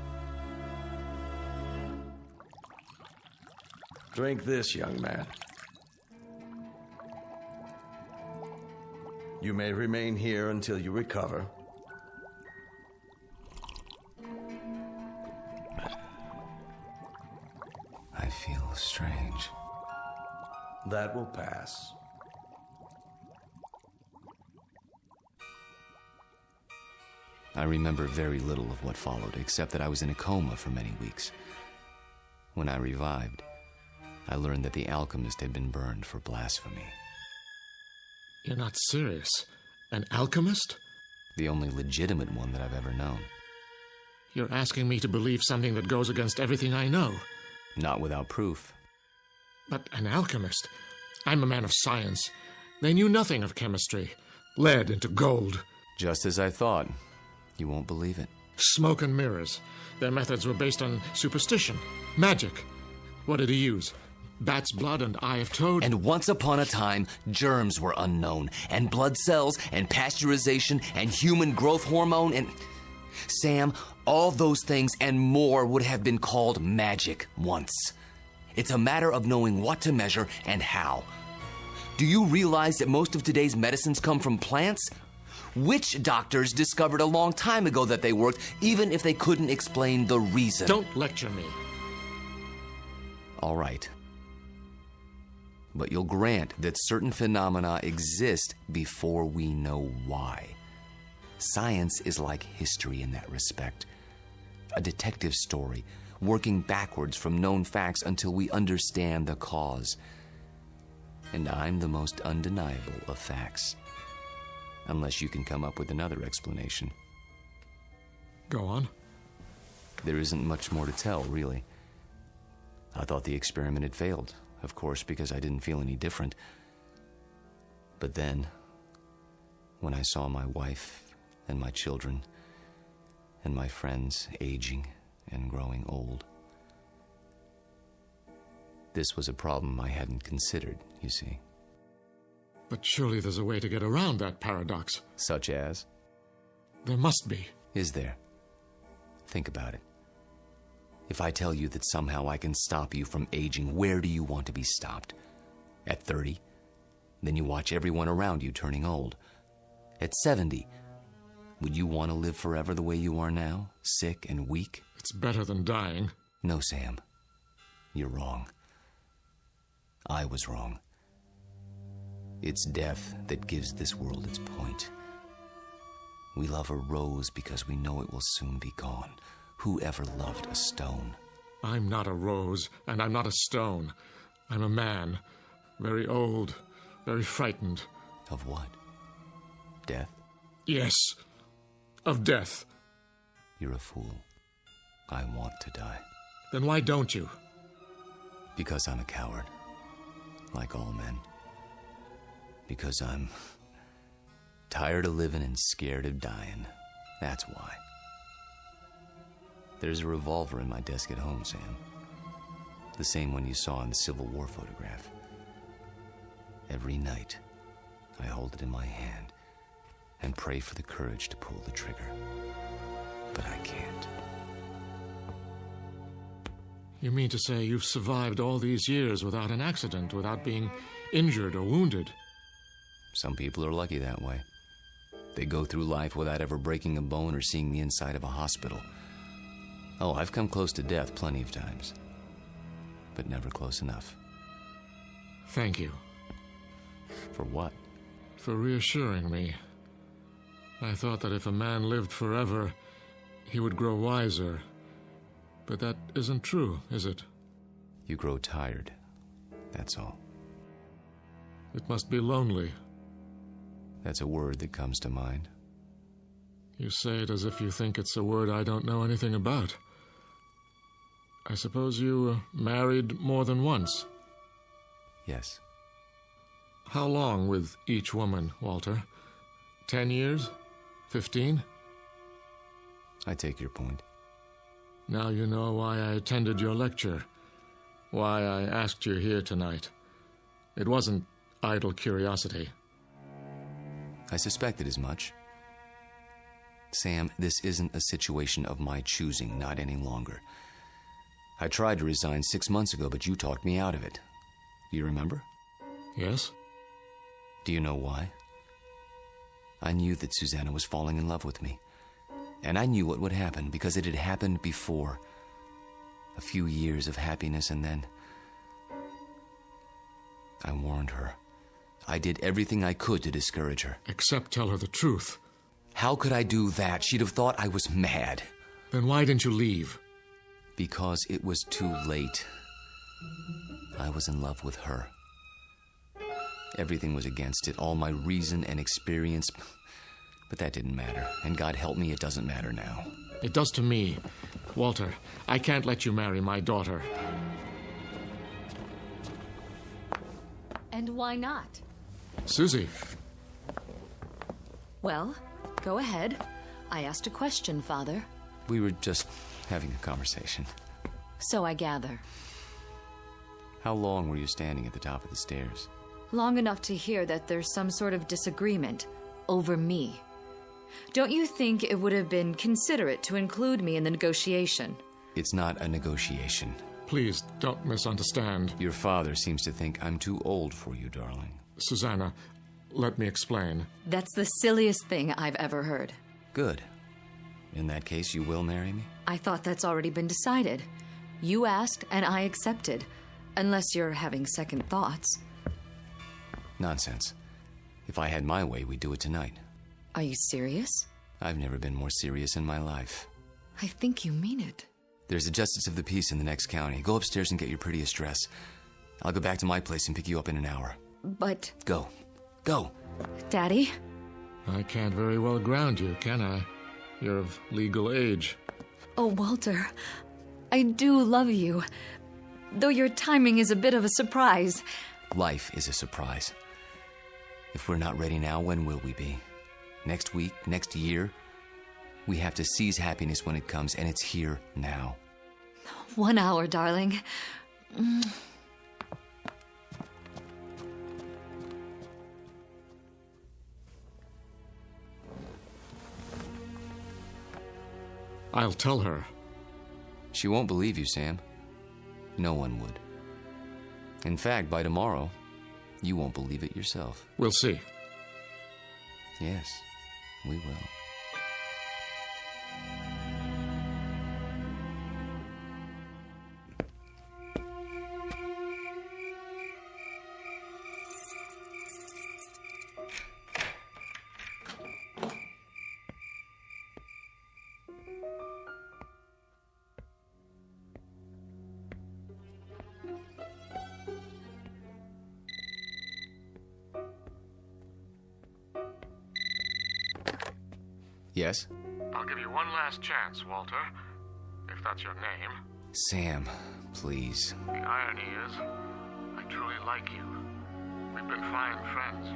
Drink this, young man. You may remain here until you recover. I feel strange. That will pass. I remember very little of what followed, except that I was in a coma for many weeks. When I revived, I learned that the alchemist had been burned for blasphemy. You're not serious? An alchemist? The only legitimate one that I've ever known. You're asking me to believe something that goes against everything I know. Not without proof. But an alchemist? I'm a man of science. They knew nothing of chemistry. Lead into gold. Just as I thought. You won't believe it. Smoke and mirrors. Their methods were based on superstition, magic. What did he use? Bat's blood and eye of toad? And once upon a time, germs were unknown, and blood cells, and pasteurization, and human growth hormone, and... Sam, all those things and more would have been called magic once. It's a matter of knowing what to measure and how. Do you realize that most of today's medicines come from plants? Witch doctors discovered a long time ago that they worked, even if they couldn't explain the reason. Don't lecture me. All right. But you'll grant that certain phenomena exist before we know why. Science is like history in that respect. A detective story, working backwards from known facts until we understand the cause. And I'm the most undeniable of facts. Unless you can come up with another explanation. Go on. There isn't much more to tell, really. I thought the experiment had failed, of course, because I didn't feel any different. But then, when I saw my wife and my children and my friends aging and growing old, this was a problem I hadn't considered, you see. But surely there's a way to get around that paradox. Such as? There must be. Is there? Think about it. If I tell you that somehow I can stop you from aging, where do you want to be stopped? At 30? Then you watch everyone around you turning old. At 70? Would you want to live forever the way you are now? Sick and weak? It's better than dying. No, Sam. You're wrong. I was wrong. It's death that gives this world its point. We love a rose because we know it will soon be gone. Who ever loved a stone? I'm not a rose, and I'm not a stone. I'm a man. Very old, very frightened. Of what? Death? Yes, of death. You're a fool. I want to die. Then why don't you? Because I'm a coward. Like all men. Because I'm tired of living and scared of dying. That's why. There's a revolver in my desk at home, Sam. The same one you saw in the Civil War photograph. Every night, I hold it in my hand and pray for the courage to pull the trigger. But I can't. You mean to say you've survived all these years without an accident, without being injured or wounded? Some people are lucky that way. They go through life without ever breaking a bone or seeing the inside of a hospital. Oh, I've come close to death plenty of times. But never close enough. Thank you. For what? For reassuring me. I thought that if a man lived forever, he would grow wiser. But that isn't true, is it? You grow tired. That's all. It must be lonely. That's a word that comes to mind. You say it as if you think it's a word I don't know anything about. I suppose you married more than once? Yes. How long with each woman, Walter? 10 years? 15? I take your point. Now you know why I attended your lecture. Why I asked you here tonight. It wasn't idle curiosity. I suspected as much. Sam, this isn't a situation of my choosing, not any longer. I tried to resign 6 months ago, but you talked me out of it. Do you remember? Yes. Do you know why? I knew that Susanna was falling in love with me. And I knew what would happen because it had happened before. A few years of happiness, and then I warned her. I did everything I could to discourage her. Except tell her the truth. How could I do that? She'd have thought I was mad. Then why didn't you leave? Because it was too late. I was in love with her. Everything was against it, all my reason and experience. But that didn't matter. And God help me, it doesn't matter now. It does to me. Walter, I can't let you marry my daughter. And why not? Susie. Well, go ahead. I asked a question, Father. We were just having a conversation. So I gather. How long were you standing at the top of the stairs? Long enough to hear that there's some sort of disagreement over me. Don't you think it would have been considerate to include me in the negotiation? It's not a negotiation. Please, don't misunderstand. Your father seems to think I'm too old for you, darling. Susanna, let me explain. That's the silliest thing I've ever heard. Good. In that case, you will marry me? I thought that's already been decided. You asked, and I accepted. Unless you're having second thoughts. Nonsense. If I had my way, we'd do it tonight. Are you serious? I've never been more serious in my life. I think you mean it. There's a justice of the peace in the next county. Go upstairs and get your prettiest dress. I'll go back to my place and pick you up in an hour. But... Go. Go. Daddy? I can't very well ground you, can I? You're of legal age. Oh, Walter, I do love you. Though your timing is a bit of a surprise. Life is a surprise. If we're not ready now, when will we be? Next week? Next year? We have to seize happiness when it comes, and it's here now. 1 hour, darling. I'll tell her. She won't believe you, Sam. No one would. In fact, by tomorrow, you won't believe it yourself. We'll see. Yes, we will. Yes? I'll give you one last chance, Walter, if that's your name. Sam, please. The irony is, I truly like you. We've been fine friends.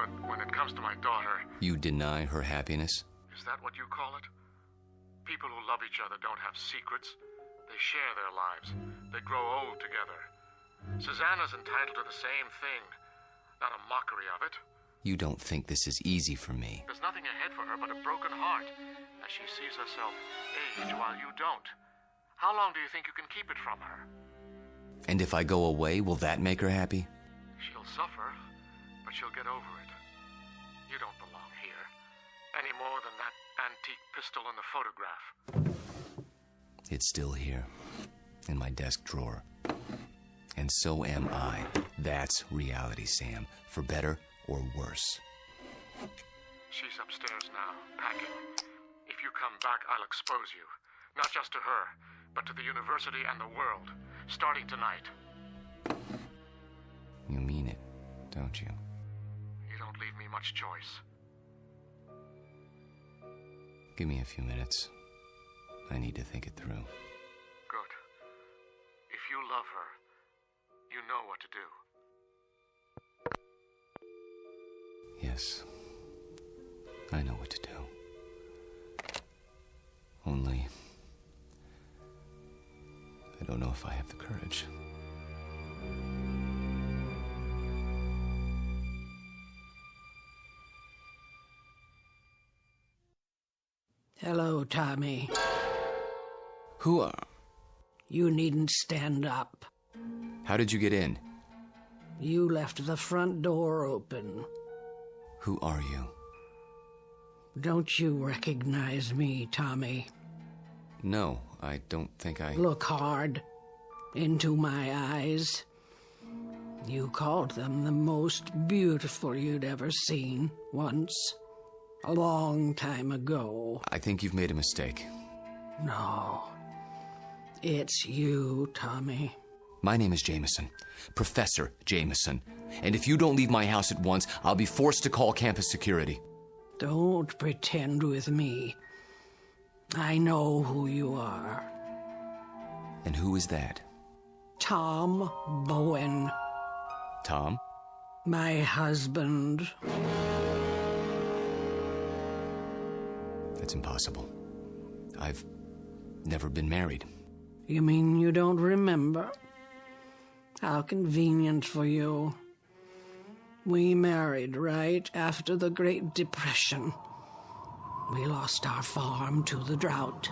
But when it comes to my daughter... You deny her happiness? Is that what you call it? People who love each other don't have secrets. They share their lives. They grow old together. Susanna's entitled to the same thing. Not a mockery of it. You don't think this is easy for me. There's nothing ahead for her but a broken heart, as she sees herself age while you don't. How long do you think you can keep it from her? And if I go away, will that make her happy? She'll suffer, but she'll get over it. You don't belong here, any more than that antique pistol in the photograph. It's still here, in my desk drawer. And so am I. That's reality, Sam, for better or worse. She's upstairs now, packing. If you come back, I'll expose you. Not just to her, but to the university and the world, starting tonight. You mean it, don't you? You don't leave me much choice. Give me a few minutes. I need to think it through. Good. If you love her, you know what to do. Yes, I know what to do. Only, I don't know if I have the courage. Hello, Tommy. Who are... You needn't stand up. How did you get in? You left the front door open. Who are you? Don't you recognize me, Tommy? No, I don't think I... Look hard into my eyes. You called them the most beautiful you'd ever seen once, a long time ago. I think you've made a mistake. No, it's you, Tommy. My name is Jameson, Professor Jameson. And if you don't leave my house at once, I'll be forced to call campus security. Don't pretend with me. I know who you are. And who is that? Tom Bowen. Tom? My husband. That's impossible. I've never been married. You mean you don't remember? How convenient for you. We married right after the Great Depression. We lost our farm to the drought.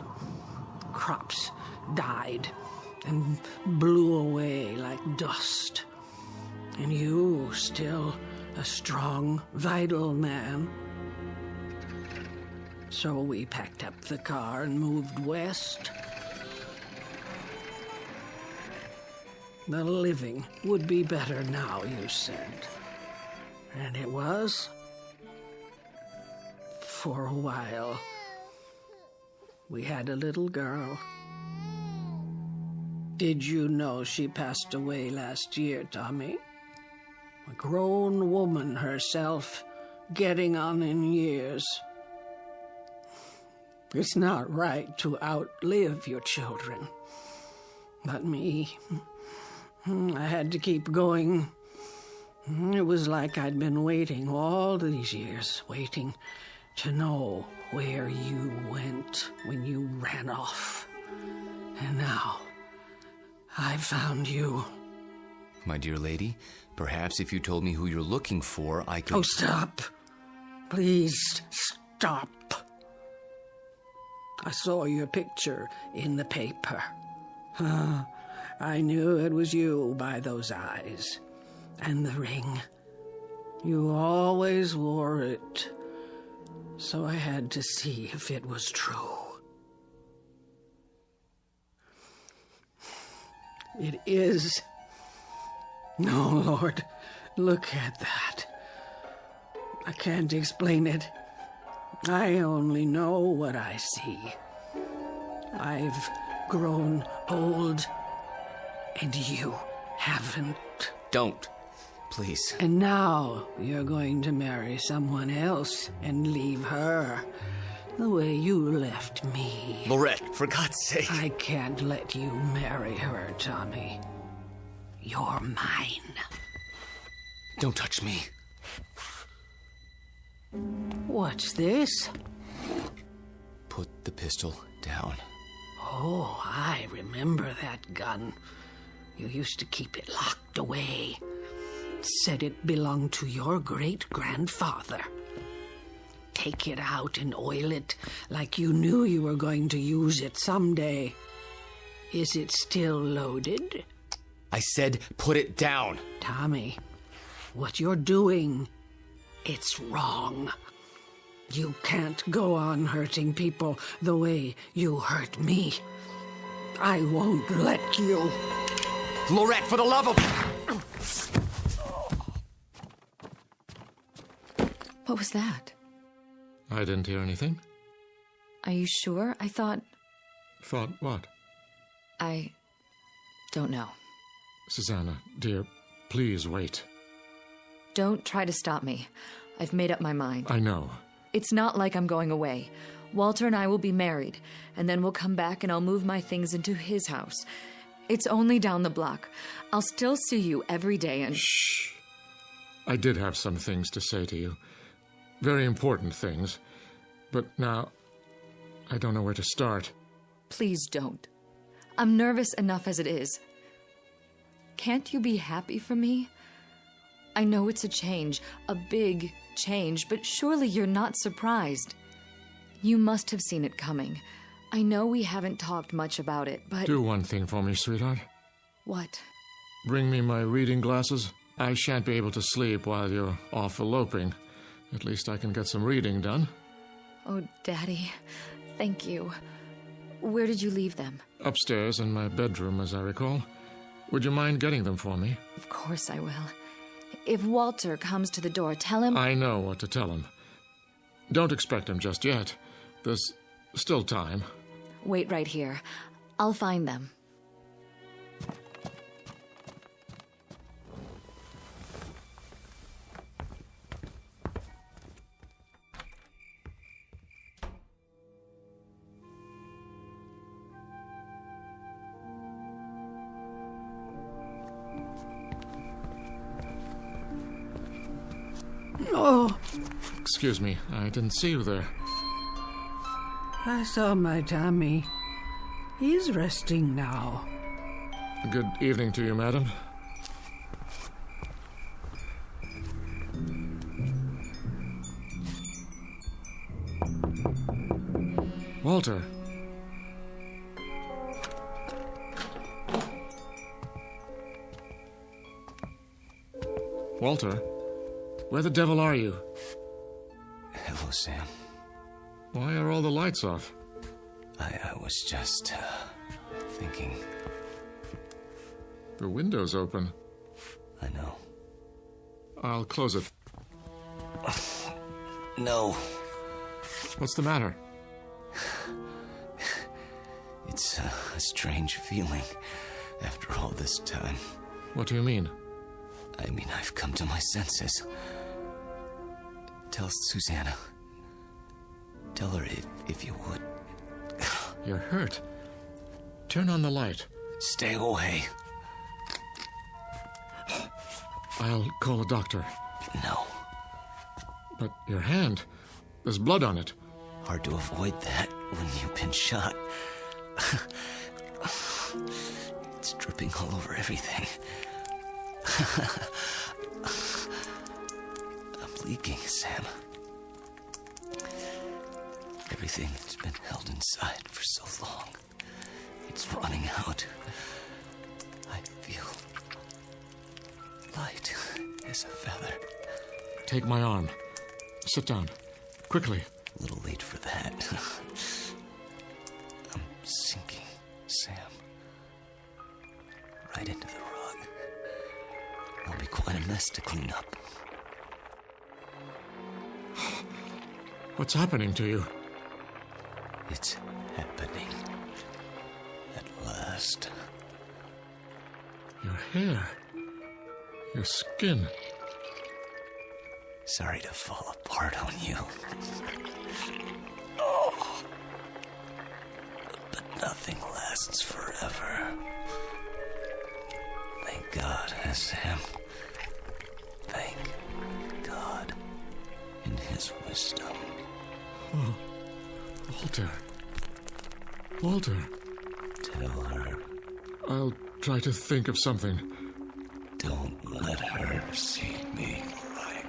Crops died and blew away like dust. And you, still a strong, vital man. So we packed up the car and moved west. The living would be better now, you said. And it was. For a while. We had a little girl. Did you know she passed away last year, Tommy? A grown woman herself, getting on in years. It's not right to outlive your children. But me, I had to keep going. It was like I'd been waiting all these years, waiting to know where you went when you ran off. And now, I found you. My dear lady, perhaps if you told me who you're looking for, I could... Oh, stop. Please, stop. I saw your picture in the paper. I knew it was you by those eyes. And the ring. You always wore it. So I had to see if it was true. It is. No, Lord, look at that. I can't explain it. I only know what I see. I've grown old, and you haven't. Don't. Please. And now you're going to marry someone else and leave her the way you left me. Lorette, for God's sake. I can't let you marry her, Tommy. You're mine. Don't touch me. What's this? Put the pistol down. Oh, I remember that gun. You used to keep it locked away. Said it belonged to your great-grandfather. Take it out and oil it like you knew you were going to use it someday. Is it still loaded? I said put it down. Tommy, what you're doing, it's wrong. You can't go on hurting people the way you hurt me. I won't let you. Lorette, for the love of... What was that? I didn't hear anything. Are you sure? I thought... Thought what? I don't know. Susanna, dear, please wait. Don't try to stop me. I've made up my mind. I know. It's not like I'm going away. Walter and I will be married, and then we'll come back and I'll move my things into his house. It's only down the block. I'll still see you every day and... Shh. I did have some things to say to you. Very important things. But now, I don't know where to start. Please don't. I'm nervous enough as it is. Can't you be happy for me? I know it's a change, a big change, but surely you're not surprised. You must have seen it coming. I know we haven't talked much about it, but... Do one thing for me, sweetheart. What? Bring me my reading glasses. I shan't be able to sleep while you're off eloping. At least I can get some reading done. Oh, Daddy, thank you. Where did you leave them? Upstairs in my bedroom, as I recall. Would you mind getting them for me? Of course I will. If Walter comes to the door, tell him... I know what to tell him. Don't expect him just yet. There's still time. Wait right here. I'll find them. Oh, Excuse me, I didn't see you there. I saw my Tommy. He's resting now. Good evening to you, madam. Walter. Walter, where the devil are you? Hello, Sam. Why are all the lights off? I was just, thinking. The window's open. I know. I'll close it. No. What's the matter? It's a strange feeling after all this time. What do you mean? I mean, I've come to my senses. Tell Susanna. Tell her if you would. You're hurt. Turn on the light. Stay away. I'll call a doctor. No. But your hand, there's blood on it. Hard to avoid that when you've been shot. It's dripping all over everything. I'm leaking, Sam. Everything that's been held inside for so long, it's running out. I feel light as a feather. Take my arm. Sit down. Quickly. A little late for that. I'm sinking, Sam. Right into the rug. It'll be quite a mess to clean up. What's happening to you? It's happening. At last. Your hair. Your skin. Sorry to fall apart on you. Oh. But nothing lasts forever. Thank God, Sam. Thank God in his wisdom. Oh, Walter. Walter. Tell her. I'll try to think of something. Don't let her see me like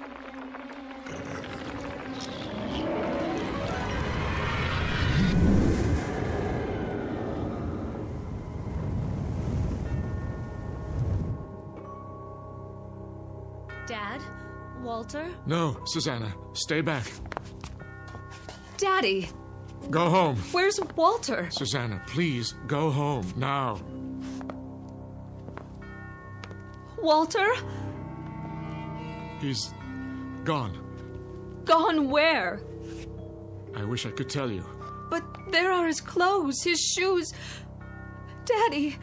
Dad? Walter? No, Susanna. Stay back. Daddy! Go home. Where's Walter? Susanna, please, go home, now. Walter? He's gone. Gone where? I wish I could tell you. But there are his clothes, his shoes. Daddy!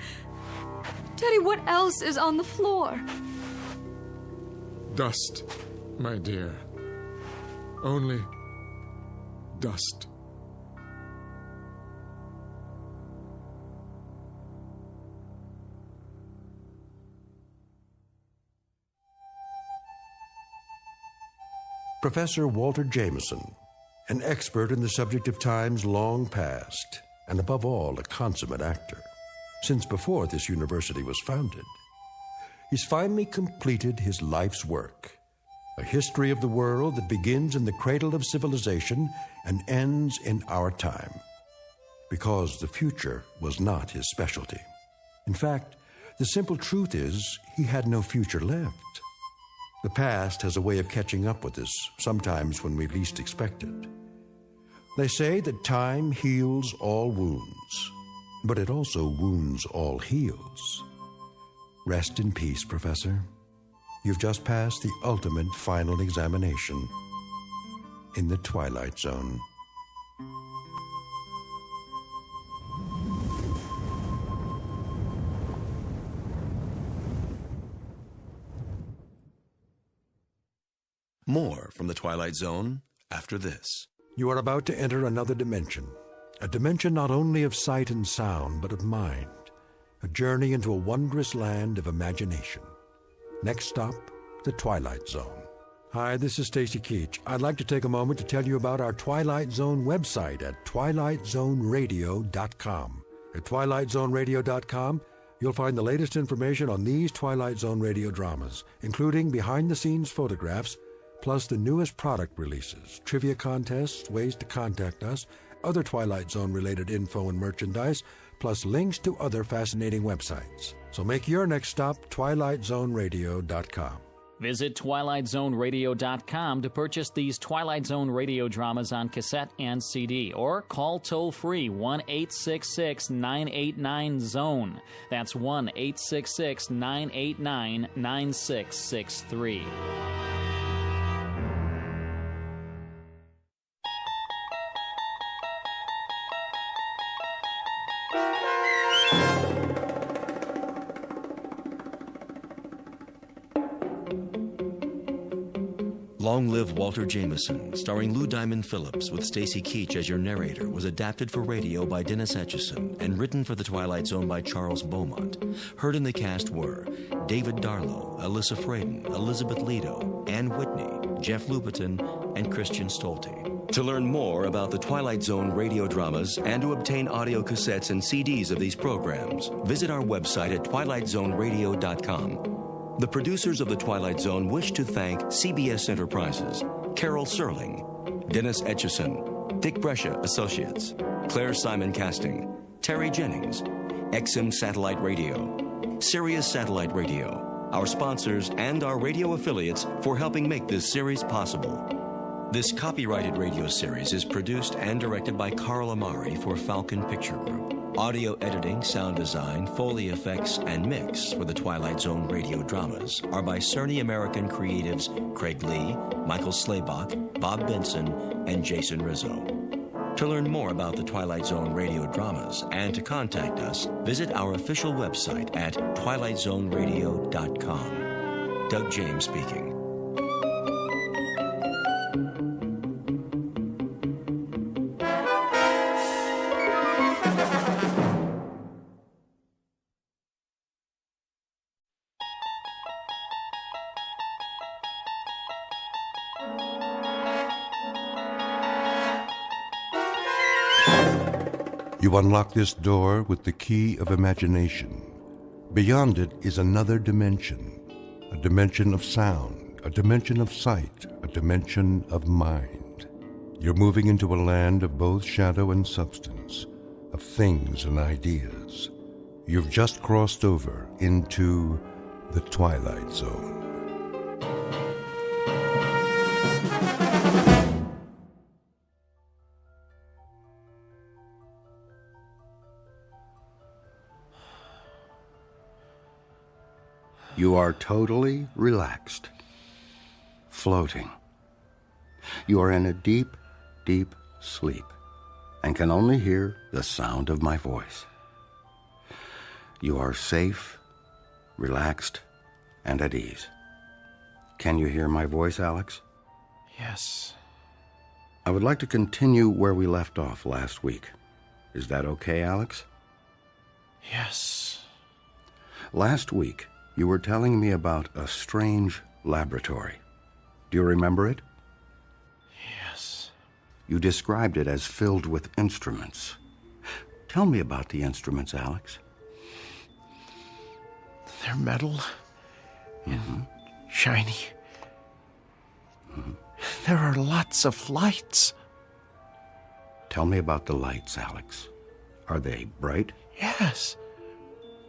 Daddy, what else is on the floor? Dust, my dear. Only dust. Professor Walter Jameson, an expert in the subject of times long past, and above all, a consummate actor, since before this university was founded. He's finally completed his life's work, a history of the world that begins in the cradle of civilization and ends in our time, because the future was not his specialty. In fact, the simple truth is he had no future left. The past has a way of catching up with us, sometimes when we least expect it. They say that time heals all wounds, but it also wounds all heals. Rest in peace, Professor. You've just passed the ultimate final examination in the Twilight Zone. More from the Twilight Zone after this. You are about to enter another dimension, a dimension not only of sight and sound, but of mind, a journey into a wondrous land of imagination. Next stop, the Twilight Zone. Hi, this is Stacy Keach. I'd like to take a moment to tell you about our Twilight Zone website at twilightzoneradio.com. At twilightzoneradio.com, you'll find the latest information on these Twilight Zone radio dramas, including behind-the-scenes photographs, plus the newest product releases, trivia contests, ways to contact us, other Twilight Zone-related info and merchandise, plus links to other fascinating websites. So make your next stop twilightzoneradio.com. Visit twilightzoneradio.com to purchase these Twilight Zone radio dramas on cassette and CD, or call toll-free 1-866-989-ZONE. That's 1-866-989-9663. Long Live Walter Jameson, starring Lou Diamond Phillips with Stacy Keach as your narrator, was adapted for radio by Dennis Etchison and written for The Twilight Zone by Charles Beaumont. Heard in the cast were David Darlow, Alyssa Fraden, Elizabeth Lido, Ann Whitney, Jeff Lupetin, and Christian Stolte. To learn more about the Twilight Zone radio dramas and to obtain audio cassettes and CDs of these programs, visit our website at twilightzoneradio.com. The producers of The Twilight Zone wish to thank CBS Enterprises, Carol Serling, Dennis Etchison, Dick Brescia Associates, Claire Simon Casting, Terry Jennings, XM Satellite Radio, Sirius Satellite Radio, our sponsors and our radio affiliates for helping make this series possible. This copyrighted radio series is produced and directed by Carl Amari for Falcon Picture Group. Audio editing, sound design, Foley effects, and mix for the Twilight Zone radio dramas are by Cerny American creatives Craig Lee, Michael Slaybach, Bob Benson, and Jason Rizzo. To learn more about the Twilight Zone radio dramas and to contact us, visit our official website at twilightzoneradio.com. Doug James speaking. You unlock this door with the key of imagination. Beyond it is another dimension, a dimension of sound, a dimension of sight, a dimension of mind. You're moving into a land of both shadow and substance, of things and ideas. You've just crossed over into the Twilight Zone. You are totally relaxed, floating. You are in a deep, deep sleep and can only hear the sound of my voice. You are safe, relaxed, and at ease. Can you hear my voice, Alex? Yes. I would like to continue where we left off last week. Is that okay, Alex? Yes. Last week, you were telling me about a strange laboratory. Do you remember it? Yes. You described it as filled with instruments. Tell me about the instruments, Alex. They're metal and shiny. There are lots of lights. Tell me about the lights, Alex. Are they bright? Yes.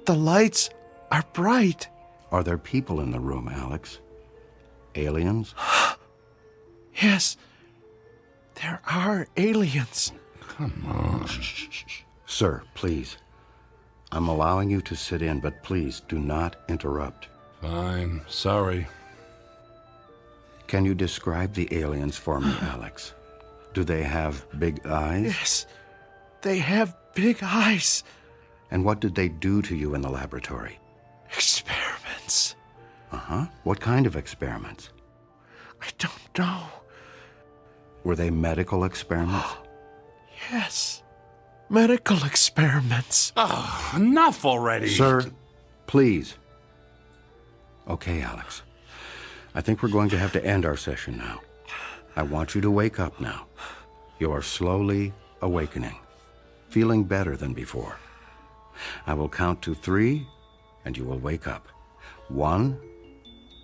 The lights are bright. Are there people in the room, Alex? Aliens? Yes. There are aliens. Come on. Sir, please. I'm allowing you to sit in, but please do not interrupt. Fine. Sorry. Can you describe the aliens for me, Alex? Do they have big eyes? Yes, they have big eyes. And what did they do to you in the laboratory? Experiments. Uh-huh. What kind of experiments? I don't know. Were they medical experiments? Yes. Medical experiments. Oh, enough already. Sir, please. Okay, Alex. I think we're going to have to end our session now. I want you to wake up now. You are slowly awakening, feeling better than before. I will count to 3, and you will wake up. 1,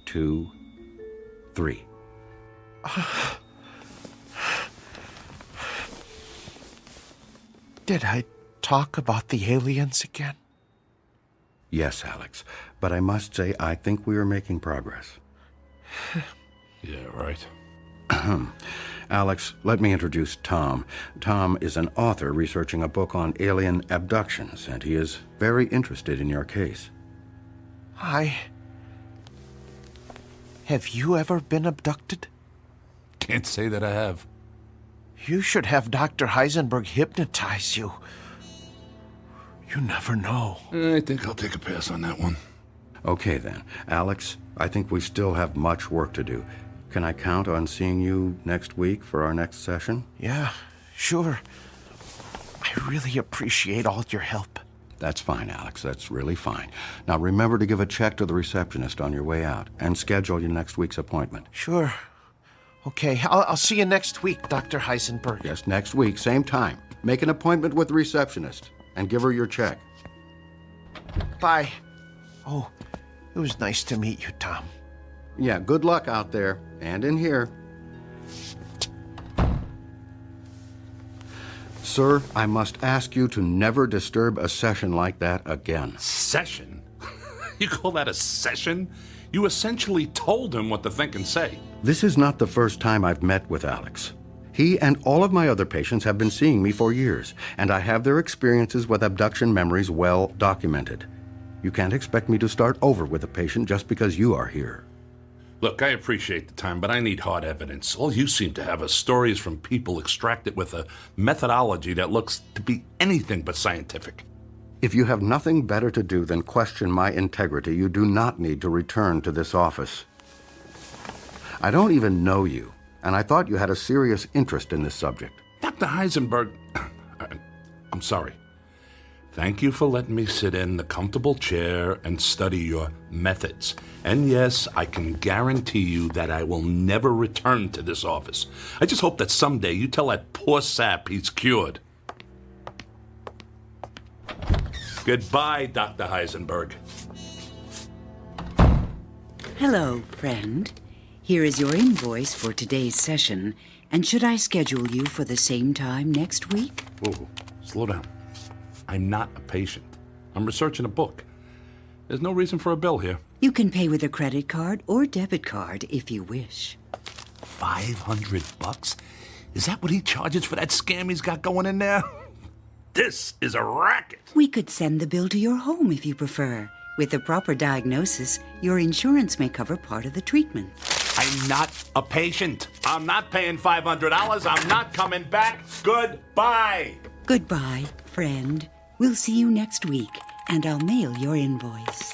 2, 3. Did I talk about the aliens again? Yes, Alex, but I must say I think we are making progress. Yeah, right. Alex, let me introduce Tom. Tom is an author researching a book on alien abductions, and he is very interested in your case. Have you ever been abducted? Can't say that I have. You should have Dr. Heisenberg hypnotize you. You never know. I think I'll take a pass on that one. Okay, then. Alex, I think we still have much work to do. Can I count on seeing you next week for our next session? Yeah, sure. I really appreciate all your help. That's fine, Alex. That's really fine. Now, remember to give a check to the receptionist on your way out and schedule your next week's appointment. Sure. Okay, I'll see you next week, Dr. Heisenberg. Yes, next week, same time. Make an appointment with the receptionist and give her your check. Bye. Oh, it was nice to meet you, Tom. Yeah, good luck out there and in here. Sir, I must ask you to never disturb a session like that again. Session? You call that a session? You essentially told him what to think and say. This is not the first time I've met with Alex. He and all of my other patients have been seeing me for years, and I have their experiences with abduction memories well documented. You can't expect me to start over with a patient just because you are here. Look, I appreciate the time, but I need hard evidence. All you seem to have are stories from people extracted with a methodology that looks to be anything but scientific. If you have nothing better to do than question my integrity, you do not need to return to this office. I don't even know you, and I thought you had a serious interest in this subject. Dr. Heisenberg, I'm sorry. Thank you for letting me sit in the comfortable chair and study your methods. And yes, I can guarantee you that I will never return to this office. I just hope that someday you tell that poor sap he's cured. Goodbye, Dr. Heisenberg. Hello, friend. Here is your invoice for today's session. And should I schedule you for the same time next week? Whoa, slow down. I'm not a patient. I'm researching a book. There's no reason for a bill here. You can pay with a credit card or debit card if you wish. $500? Is that what he charges for that scam he's got going in there? This is a racket. We could send the bill to your home if you prefer. With a proper diagnosis, your insurance may cover part of the treatment. I'm not a patient. I'm not paying $500. I'm not coming back. Goodbye. Goodbye, friend. We'll see you next week, and I'll mail your invoice.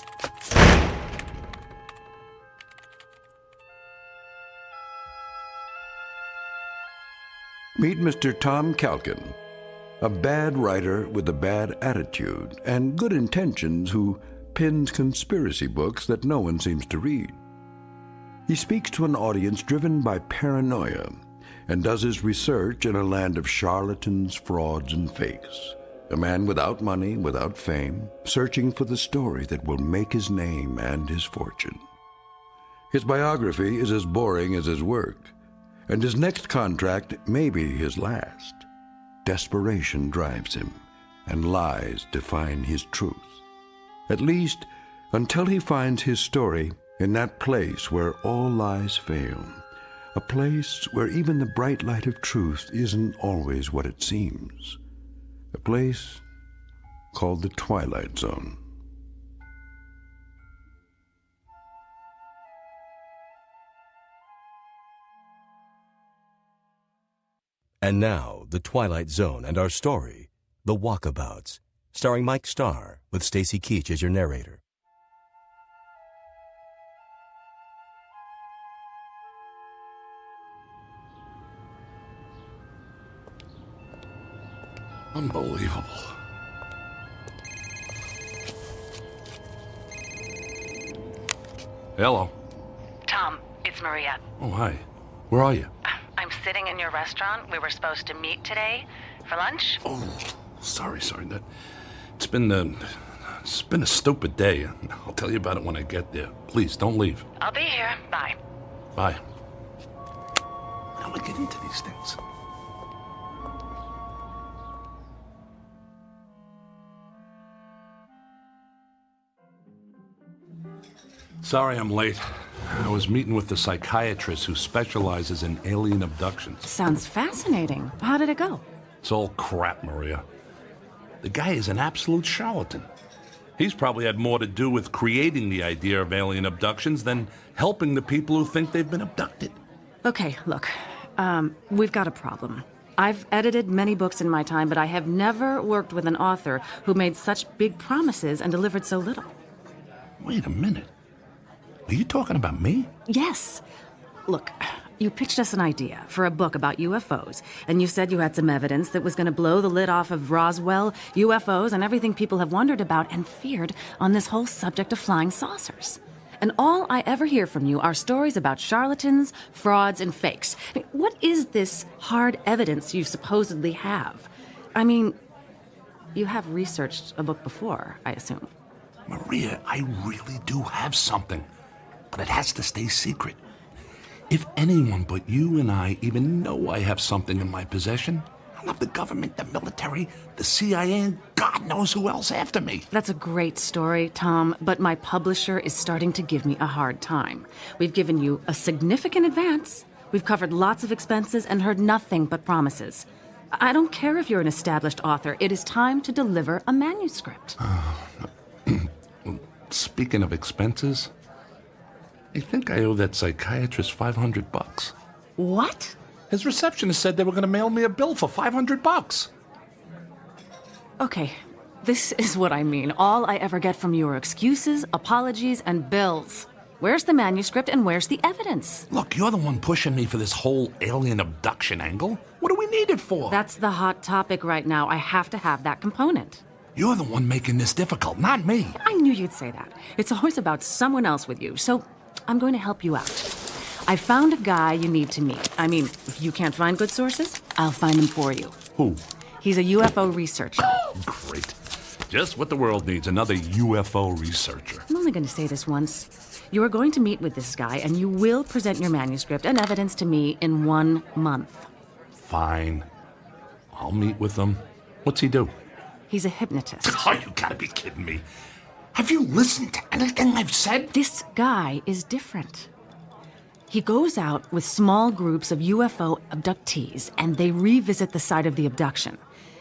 Meet Mr. Tom Calkin, a bad writer with a bad attitude and good intentions who pens conspiracy books that no one seems to read. He speaks to an audience driven by paranoia and does his research in a land of charlatans, frauds, and fakes. A man without money, without fame, searching for the story that will make his name and his fortune. His biography is as boring as his work, and his next contract may be his last. Desperation drives him, and lies define his truth. At least, until he finds his story in that place where all lies fail, A place where even the bright light of truth isn't always what it seems. A place called the Twilight Zone. And now, The Twilight Zone and our story, The Walkabouts, starring Mike Starr, with Stacy Keach as your narrator. Unbelievable. Hello. Tom, it's Maria. Oh, hi. Where are you? I'm sitting in your restaurant. We were supposed to meet today for lunch. Oh, sorry. It's been a stupid day. I'll tell you about it when I get there. Please, don't leave. I'll be here. Bye. Bye. How do I get into these things? Sorry I'm late. I was meeting with the psychiatrist who specializes in alien abductions. Sounds fascinating. How did it go? It's all crap, Maria. The guy is an absolute charlatan. He's probably had more to do with creating the idea of alien abductions than helping the people who think they've been abducted. Okay, look. We've got a problem. I've edited many books in my time, but I have never worked with an author who made such big promises and delivered so little. Wait a minute. Are you talking about me? Yes. Look, you pitched us an idea for a book about UFOs, and you said you had some evidence that was going to blow the lid off of Roswell, UFOs, and everything people have wondered about and feared on this whole subject of flying saucers. And all I ever hear from you are stories about charlatans, frauds, and fakes. I mean, what is this hard evidence you supposedly have? I mean, you have researched a book before, I assume. Maria, I really do have something. But it has to stay secret. If anyone but you and I even know I have something in my possession, I'll have the government, the military, the CIA, and God knows who else after me. That's a great story, Tom, but my publisher is starting to give me a hard time. We've given you a significant advance. We've covered lots of expenses and heard nothing but promises. I don't care if you're an established author. It is time to deliver a manuscript. Speaking of expenses, I think I owe that psychiatrist $500. What? His receptionist said they were going to mail me a bill for $500. Okay, this is what I mean. All I ever get from you are excuses, apologies, and bills. Where's the manuscript and where's the evidence? Look, you're the one pushing me for this whole alien abduction angle. What do we need it for? That's the hot topic right now. I have to have that component. You're the one making this difficult, not me. I knew you'd say that. It's always about someone else with you, so I'm going to help you out. I found a guy you need to meet. I mean, if you can't find good sources, I'll find them for you. Who? He's a UFO researcher. Great. Just what the world needs, another UFO researcher. I'm only going to say this once. You are going to meet with this guy, and you will present your manuscript and evidence to me in 1 month. Fine. I'll meet with him. What's he do? He's a hypnotist. Oh, you gotta be kidding me. Have you listened to anything I've said? This guy is different. He goes out with small groups of UFO abductees, and they revisit the site of the abduction.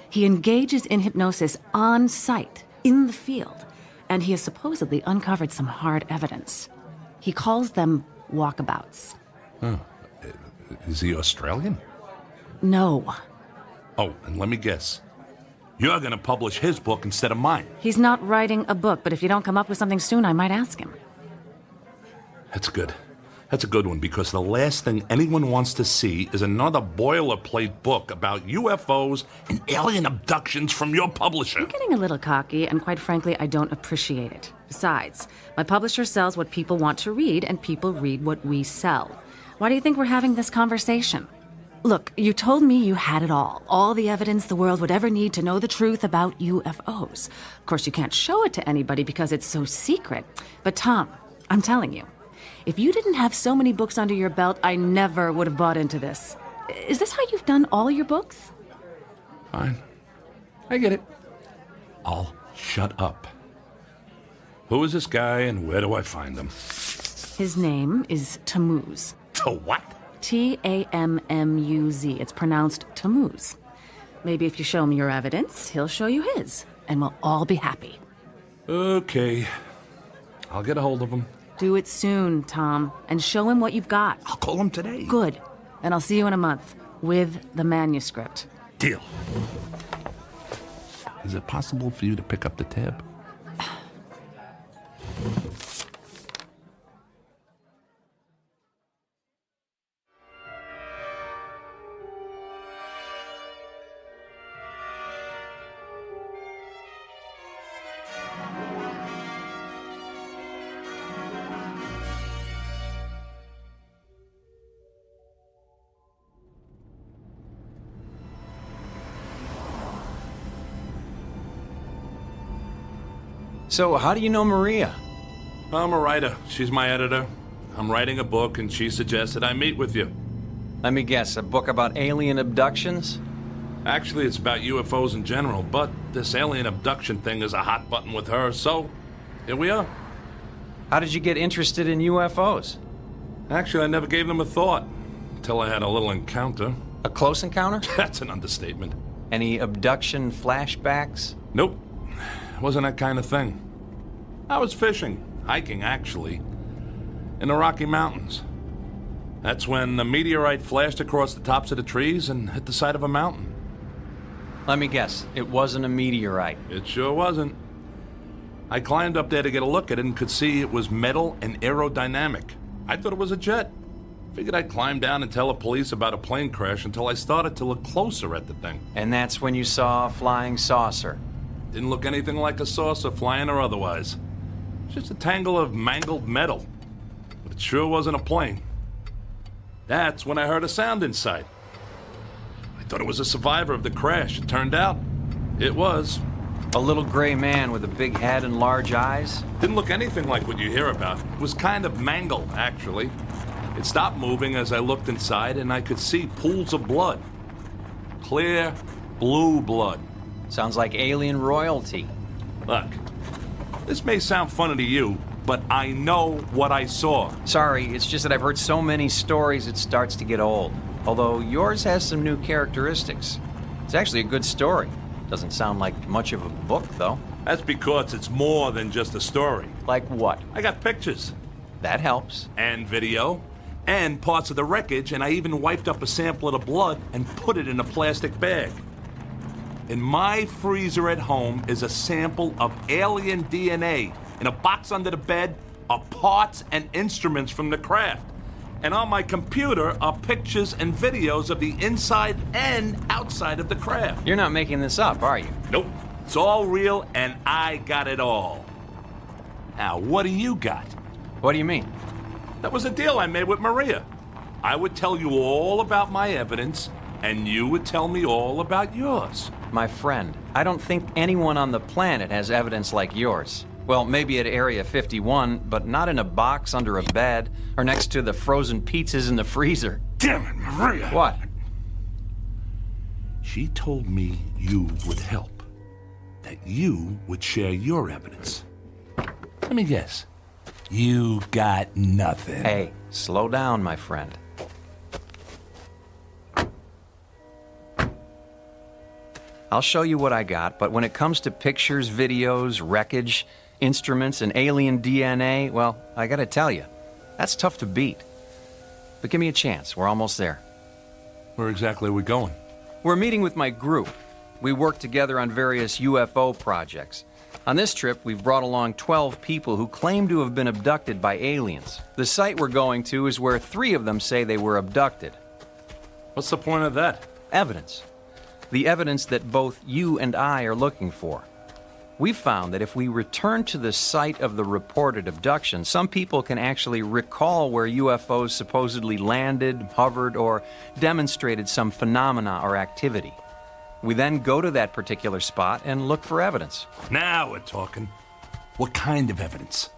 He engages in hypnosis on site, in the field, and he has supposedly uncovered some hard evidence. He calls them walkabouts. Huh. Is he Australian? No. Oh, and let me guess. You're gonna publish his book instead of mine. He's not writing a book, but if you don't come up with something soon, I might ask him. That's good. That's a good one, because the last thing anyone wants to see is another boilerplate book about UFOs and alien abductions from your publisher. You're getting a little cocky, and quite frankly, I don't appreciate it. Besides, my publisher sells what people want to read, and people read what we sell. Why do you think we're having this conversation? Look, you told me you had it all the evidence the world would ever need to know the truth about UFOs. Of course, you can't show it to anybody because it's so secret. But Tom, I'm telling you, if you didn't have so many books under your belt, I never would have bought into this. Is this how you've done all your books? Fine. I get it. I'll shut up. Who is this guy and where do I find him? His name is Tammuz. To what? Tammuz. It's pronounced Tammuz. Maybe if you show me your evidence, he'll show you his, and we'll all be happy. Okay. I'll get a hold of him. Do it soon, Tom, and show him what you've got. I'll call him today. Good. And I'll see you in a month with the manuscript. Deal. Is it possible for you to pick up the tab? So, how do you know Maria? I'm a writer. She's my editor. I'm writing a book, and she suggested I meet with you. Let me guess, a book about alien abductions? Actually, it's about UFOs in general, but this alien abduction thing is a hot button with her, so here we are. How did you get interested in UFOs? Actually, I never gave them a thought, until I had a little encounter. A close encounter? That's an understatement. Any abduction flashbacks? Nope. Wasn't that kind of thing. I was fishing, hiking actually, in the Rocky Mountains. That's when a meteorite flashed across the tops of the trees and hit the side of a mountain. Let me guess, it wasn't a meteorite. It sure wasn't. I climbed up there to get a look at it and could see it was metal and aerodynamic. I thought it was a jet. Figured I'd climb down and tell the police about a plane crash until I started to look closer at the thing. And that's when you saw a flying saucer. Didn't look anything like a saucer, flying or otherwise. Just a tangle of mangled metal. But it sure wasn't a plane. That's when I heard a sound inside. I thought it was a survivor of the crash. It turned out, it was. A little gray man with a big head and large eyes? Didn't look anything like what you hear about. It was kind of mangled, actually. It stopped moving as I looked inside, and I could see pools of blood. Clear, blue blood. Sounds like alien royalty. Look, this may sound funny to you, but I know what I saw. Sorry, it's just that I've heard so many stories it starts to get old. Although yours has some new characteristics. It's actually a good story. Doesn't sound like much of a book, though. That's because it's more than just a story. Like what? I got pictures. That helps. And video. And parts of the wreckage, and I even wiped up a sample of the blood and put it in a plastic bag. In my freezer at home is a sample of alien DNA. In a box under the bed are parts and instruments from the craft. And on my computer are pictures and videos of the inside and outside of the craft. You're not making this up, are you? Nope. It's all real, and I got it all. Now, what do you got? What do you mean? That was a deal I made with Maria. I would tell you all about my evidence, and you would tell me all about yours. My friend, I don't think anyone on the planet has evidence like yours. Well, maybe at Area 51, but not in a box under a bed or next to the frozen pizzas in the freezer. Damn it, Maria! What? She told me you would help. That you would share your evidence. Let me guess. You got nothing. Hey, slow down, my friend. I'll show you what I got, but when it comes to pictures, videos, wreckage, instruments, and alien DNA, well, I gotta tell you, that's tough to beat. But give me a chance. We're almost there. Where exactly are we going? We're meeting with my group. We work together on various UFO projects. On this trip, we've brought along 12 people who claim to have been abducted by aliens. The site we're going to is where 3 of them say they were abducted. What's the point of that? Evidence. The evidence that both you and I are looking for. We've found that if we return to the site of the reported abduction, some people can actually recall where UFOs supposedly landed, hovered, or demonstrated some phenomena or activity. We then go to that particular spot and look for evidence. Now we're talking. What kind of evidence?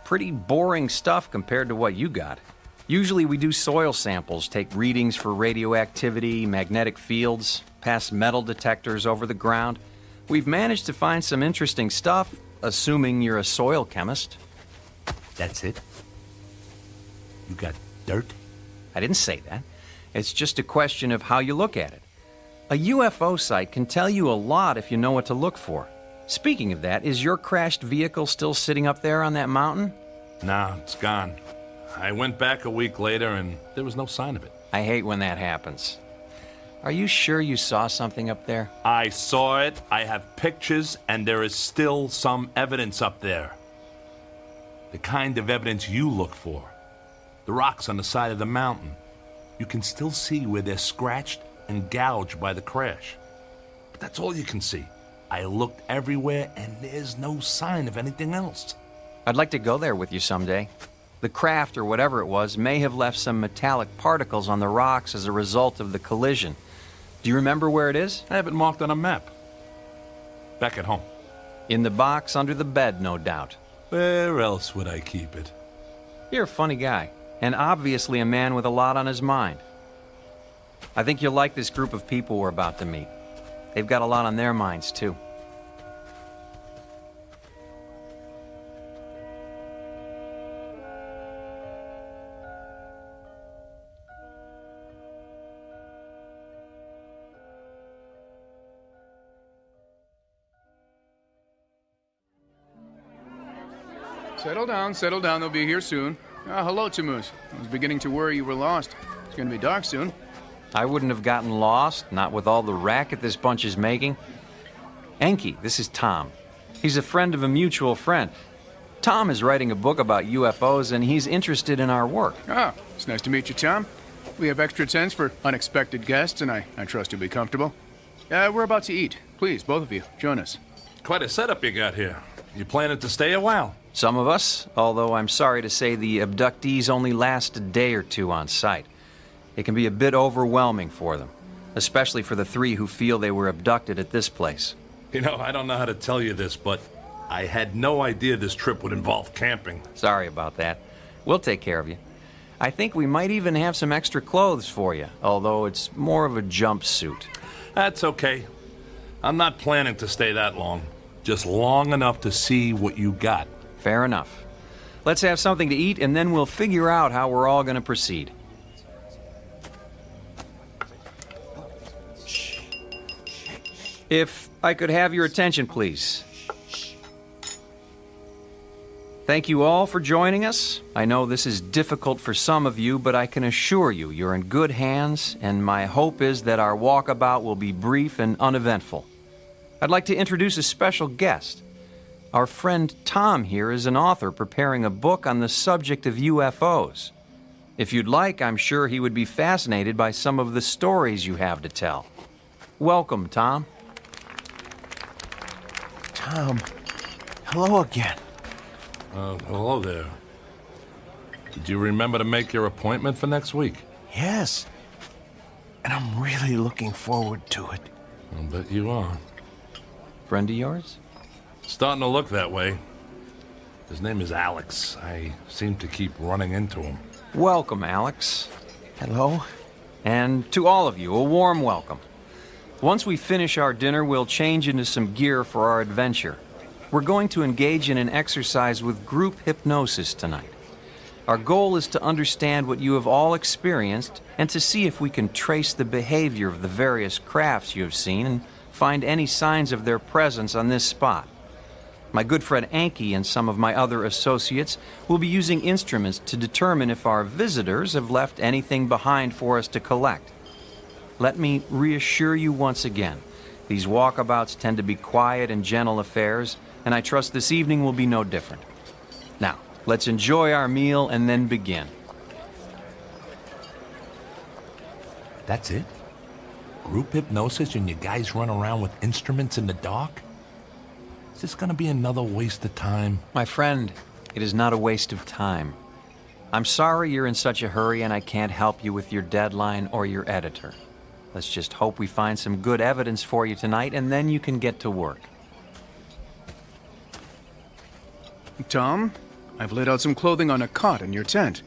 Pretty boring stuff compared to what you got. Usually we do soil samples, take readings for radioactivity, magnetic fields, pass metal detectors over the ground. We've managed to find some interesting stuff, assuming you're a soil chemist. That's it? You got dirt? I didn't say that. It's just a question of how you look at it. A UFO site can tell you a lot if you know what to look for. Speaking of that, is your crashed vehicle still sitting up there on that mountain? Nah, it's gone. I went back a week later and there was no sign of it. I hate when that happens. Are you sure you saw something up there? I saw it, I have pictures, and there is still some evidence up there. The kind of evidence you look for. The rocks on the side of the mountain. You can still see where they're scratched and gouged by the crash. But that's all you can see. I looked everywhere and there's no sign of anything else. I'd like to go there with you someday. The craft, or whatever it was, may have left some metallic particles on the rocks as a result of the collision. Do you remember where it is? I have it marked on a map. Back at home. In the box under the bed, no doubt. Where else would I keep it? You're a funny guy, and obviously a man with a lot on his mind. I think you'll like this group of people we're about to meet. They've got a lot on their minds, too. Settle down, they'll be here soon. Hello, Tammuz. I was beginning to worry you were lost. It's going to be dark soon. I wouldn't have gotten lost, not with all the racket this bunch is making. Enki, this is Tom. He's a friend of a mutual friend. Tom is writing a book about UFOs, and he's interested in our work. It's nice to meet you, Tom. We have extra tents for unexpected guests, and I trust you'll be comfortable. We're about to eat. Please, both of you, join us. Quite a setup you got here. You planning to stay a while? Some of us, although I'm sorry to say the abductees only last a day or two on site. It can be a bit overwhelming for them, especially for the 3 who feel they were abducted at this place. You know, I don't know how to tell you this, but I had no idea this trip would involve camping. Sorry about that. We'll take care of you. I think we might even have some extra clothes for you, although it's more of a jumpsuit. That's okay. I'm not planning to stay that long. Just long enough to see what you got. Fair enough. Let's have something to eat, and then we'll figure out how we're all going to proceed. If I could have your attention, please. Thank you all for joining us. I know this is difficult for some of you, but I can assure you you're in good hands, and my hope is that our walkabout will be brief and uneventful. I'd like to introduce a special guest. Our friend Tom here is an author preparing a book on the subject of UFOs. If you'd like, I'm sure he would be fascinated by some of the stories you have to tell. Welcome, Tom. Tom, hello again. Hello there. Did you remember to make your appointment for next week? Yes. And I'm really looking forward to it. I'll bet you are. Friend of yours? Starting to look that way. His name is Alex. I seem to keep running into him. Welcome, Alex. Hello. And to all of you, a warm welcome. Once we finish our dinner, we'll change into some gear for our adventure. We're going to engage in an exercise with group hypnosis tonight. Our goal is to understand what you have all experienced and to see if we can trace the behavior of the various crafts you have seen and find any signs of their presence on this spot. My good friend Enki and some of my other associates will be using instruments to determine if our visitors have left anything behind for us to collect. Let me reassure you once again, these walkabouts tend to be quiet and gentle affairs, and I trust this evening will be no different. Now, let's enjoy our meal and then begin. That's it? Group hypnosis and you guys run around with instruments in the dark? Is this gonna be another waste of time? My friend, it is not a waste of time. I'm sorry you're in such a hurry and I can't help you with your deadline or your editor. Let's just hope we find some good evidence for you tonight and then you can get to work. Tom, I've laid out some clothing on a cot in your tent.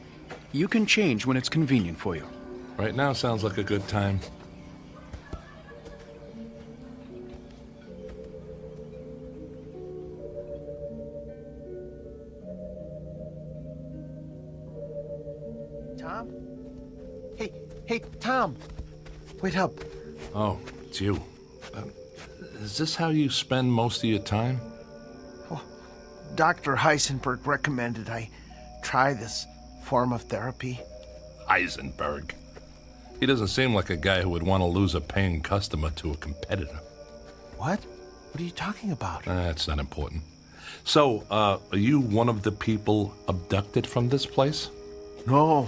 You can change when it's convenient for you. Right now sounds like a good time. Tom? Hey, Tom. Wait up. Oh, it's you. Is this how you spend most of your time? Oh, Dr. Heisenberg recommended I try this form of therapy. Heisenberg. He doesn't seem like a guy who would want to lose a paying customer to a competitor. What? What are you talking about? That's not important. So, are you one of the people abducted from this place? No,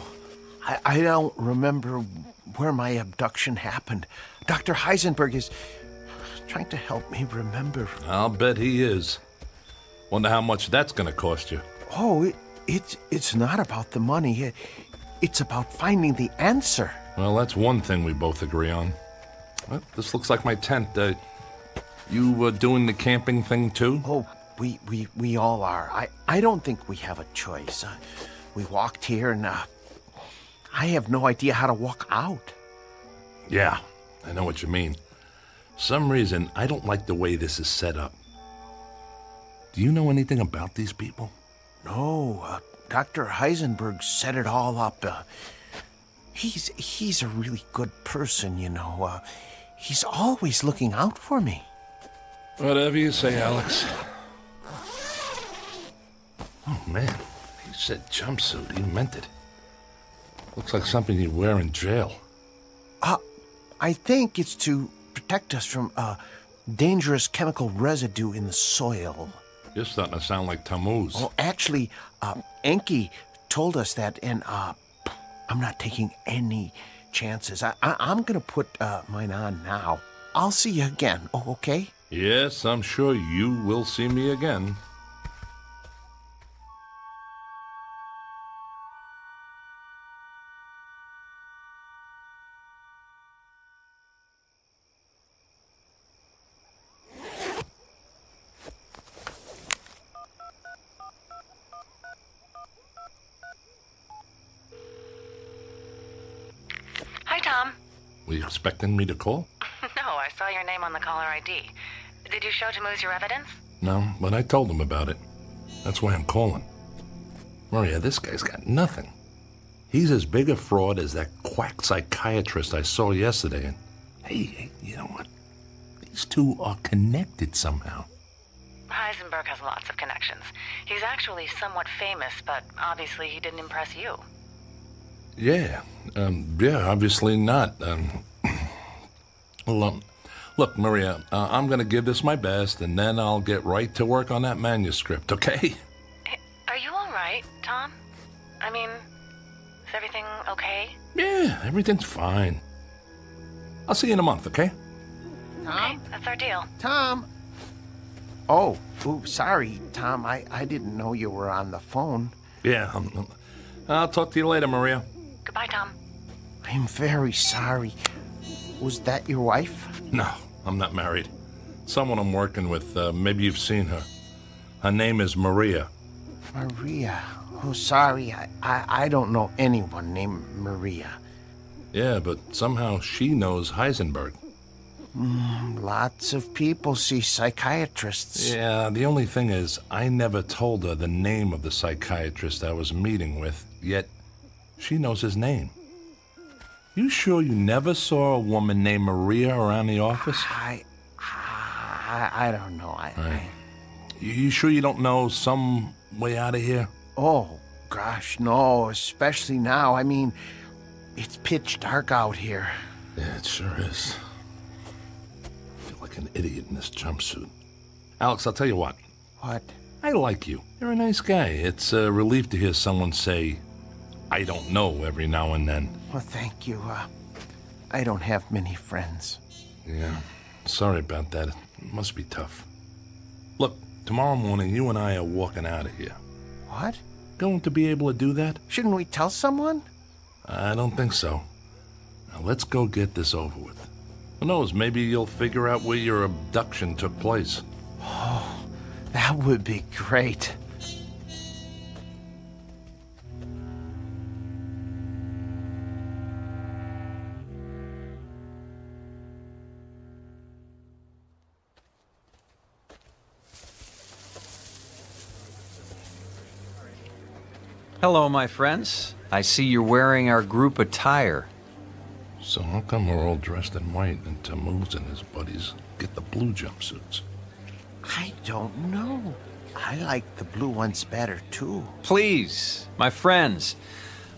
I don't remember where my abduction happened. Dr. Heisenberg is trying to help me remember. I'll bet he is. Wonder how much that's going to cost you. Oh, it's not about the money. It's about finding the answer. Well, that's one thing we both agree on. Well, this looks like my tent. You doing the camping thing too? Oh, we all are. I don't think we have a choice. We walked here and I have no idea how to walk out. Yeah, I know what you mean. Some reason I don't like the way this is set up. Do you know anything about these people? No, Dr. Heisenberg set it all up. He's a really good person, you know. He's always looking out for me. Whatever you say, Alex. Oh, man. He said jumpsuit. He meant it. Looks like something you'd wear in jail. I think it's to protect us from dangerous chemical residue in the soil. You're starting to sound like Tammuz. Oh, actually, Enki told us that, and I'm not taking any chances. I'm going to put mine on now. I'll see you again, okay? Yes, I'm sure you will see me again. Hi, Tom. Were you expecting me to call? No, I saw your name on the caller ID. Did you show Tammuz your evidence? No, but I told him about it. That's why I'm calling. Maria, this guy's got nothing. He's as big a fraud as that quack psychiatrist I saw yesterday. And hey, you know what? These two are connected somehow. Heisenberg has lots of connections. He's actually somewhat famous, but obviously he didn't impress you. Yeah, obviously not. Look, Maria, I'm going to give this my best, and then I'll get right to work on that manuscript, okay? Are you all right, Tom? I mean, is everything okay? Yeah, everything's fine. I'll see you in a month, okay? Tom? Okay, that's our deal. Tom? Oh, sorry, Tom. I didn't know you were on the phone. Yeah, I'll talk to you later, Maria. Goodbye, Tom. I'm very sorry. Was that your wife? No, I'm not married. Someone I'm working with, maybe you've seen her. Her name is Maria. Maria? Oh, sorry. I don't know anyone named Maria. Yeah, but somehow she knows Heisenberg. Lots of people see psychiatrists. Yeah, the only thing is, I never told her the name of the psychiatrist I was meeting with, yet she knows his name. You sure you never saw a woman named Maria around the office? I don't know. You sure you don't know some way out of here? Oh, gosh, no, especially now. I mean, it's pitch dark out here. Yeah, it sure is. I feel like an idiot in this jumpsuit. Alex, I'll tell you what. What? I like you. You're a nice guy. It's a relief to hear someone say, I don't know, every now and then. Well, thank you. I don't have many friends. Yeah, sorry about that. It must be tough. Look, tomorrow morning you and I are walking out of here. What? Going to be able to do that? Shouldn't we tell someone? I don't think so. Now let's go get this over with. Who knows, maybe you'll figure out where your abduction took place. Oh, that would be great. Hello, my friends. I see you're wearing our group attire. So how come we're all dressed in white and Tammuz and his buddies get the blue jumpsuits? I don't know. I like the blue ones better, too. Please, my friends,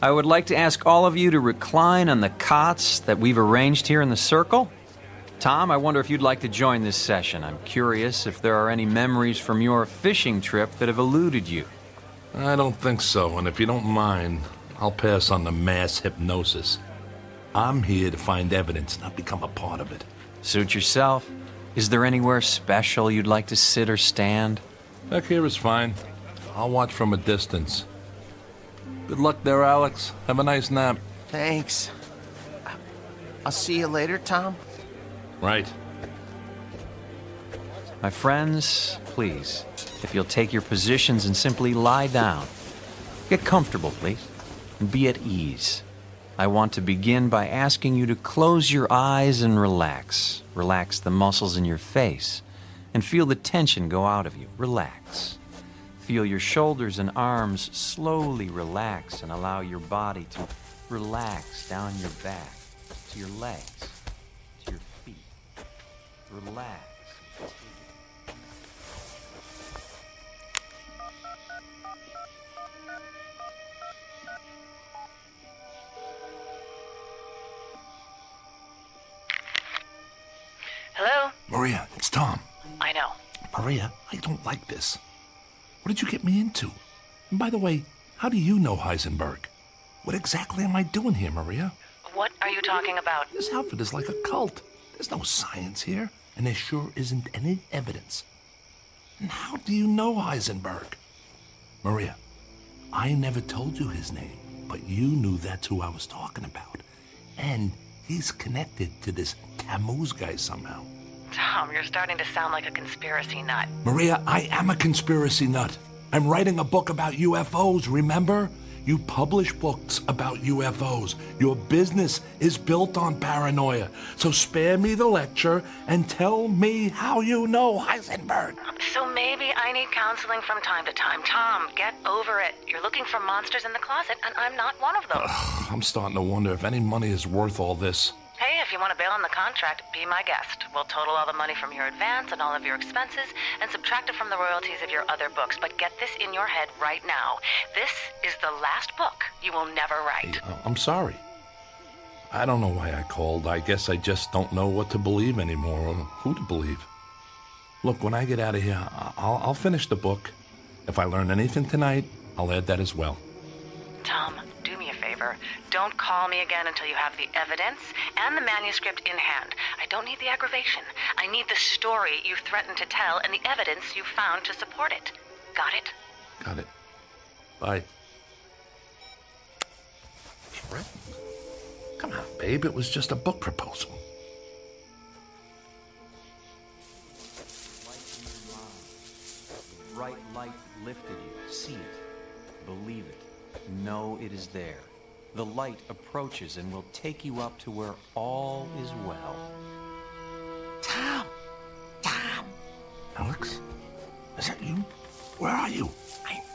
I would like to ask all of you to recline on the cots that we've arranged here in the circle. Tom, I wonder if you'd like to join this session. I'm curious if there are any memories from your fishing trip that have eluded you. I don't think so, and if you don't mind, I'll pass on the mass hypnosis. I'm here to find evidence, not become a part of it. Suit yourself. Is there anywhere special you'd like to sit or stand? Back here is fine. I'll watch from a distance. Good luck there, Alex. Have a nice nap. Thanks. I'll see you later, Tom. Right. My friends, please, if you'll take your positions and simply lie down. Get comfortable, please, and be at ease. I want to begin by asking you to close your eyes and relax. Relax the muscles in your face and feel the tension go out of you. Relax. Feel your shoulders and arms slowly relax and allow your body to relax down your back, to your legs, to your feet. Relax. Hello? Maria, it's Tom. I know. Maria, I don't like this. What did you get me into? And by the way, how do you know Heisenberg? What exactly am I doing here, Maria? What are you talking about? This outfit is like a cult. There's no science here, and there sure isn't any evidence. And how do you know Heisenberg? Maria, I never told you his name, but you knew that's who I was talking about. And he's connected to this Tammuz guy somehow. Tom, you're starting to sound like a conspiracy nut. Maria, I am a conspiracy nut. I'm writing a book about UFOs, remember? You publish books about UFOs. Your business is built on paranoia. So spare me the lecture and tell me how you know Heisenberg. So maybe I need counseling from time to time. Tom, get over it. You're looking for monsters in the closet, and I'm not one of those. I'm starting to wonder if any money is worth all this. Hey, if you want to bail on the contract, be my guest. We'll total all the money from your advance and all of your expenses and subtract it from the royalties of your other books. But get this in your head right now. This is the last book you will never write. Hey, I'm sorry. I don't know why I called. I guess I just don't know what to believe anymore or who to believe. Look, when I get out of here, I'll finish the book. If I learn anything tonight, I'll add that as well. Tom, do me a favor. Don't call me again until you have the evidence and the manuscript in hand. I don't need the aggravation. I need the story you threatened to tell and the evidence you found to support it. Got it? Got it. Bye. Threatened? Come on, babe. It was just a book proposal. Bright light lifted you. See it. Believe it. Know it is there. The light approaches and will take you up to where all is well. Tom! Tom! Alex? Is that you? Where are you?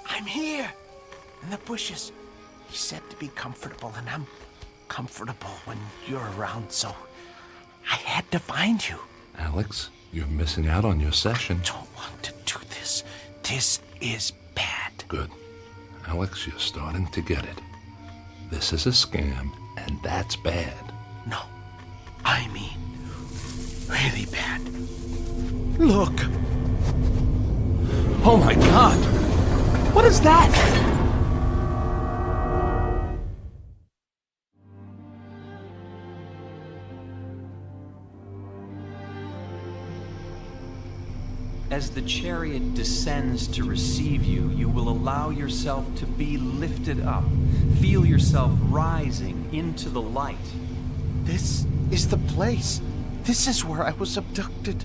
I'm here. In the bushes. He said to be comfortable, and I'm comfortable when you're around, so I had to find you. Alex, you're missing out on your session. I don't want to do this. This is bad. Good. Alex, you're starting to get it. This is a scam, and that's bad. No. I mean, really bad. Look. Oh my God! What is that? As the chariot descends to receive you, you will allow yourself to be lifted up. Feel yourself rising into the light. This is the place. This is where I was abducted.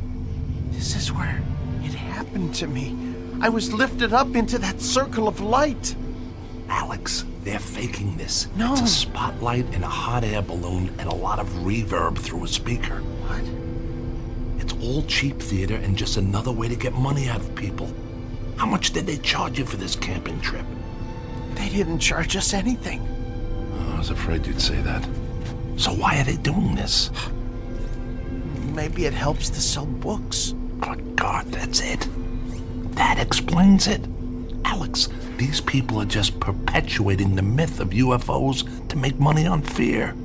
This is where it happened to me. I was lifted up into that circle of light. Alex, they're faking this. No. It's a spotlight in a hot air balloon and a lot of reverb through a speaker. What? It's all cheap theater and just another way to get money out of people. How much did they charge you for this camping trip? They didn't charge us anything. Oh, I was afraid you'd say that. So why are they doing this? Maybe it helps to sell books. Good God, that's it. That explains it. Alex, these people are just perpetuating the myth of UFOs to make money on fear.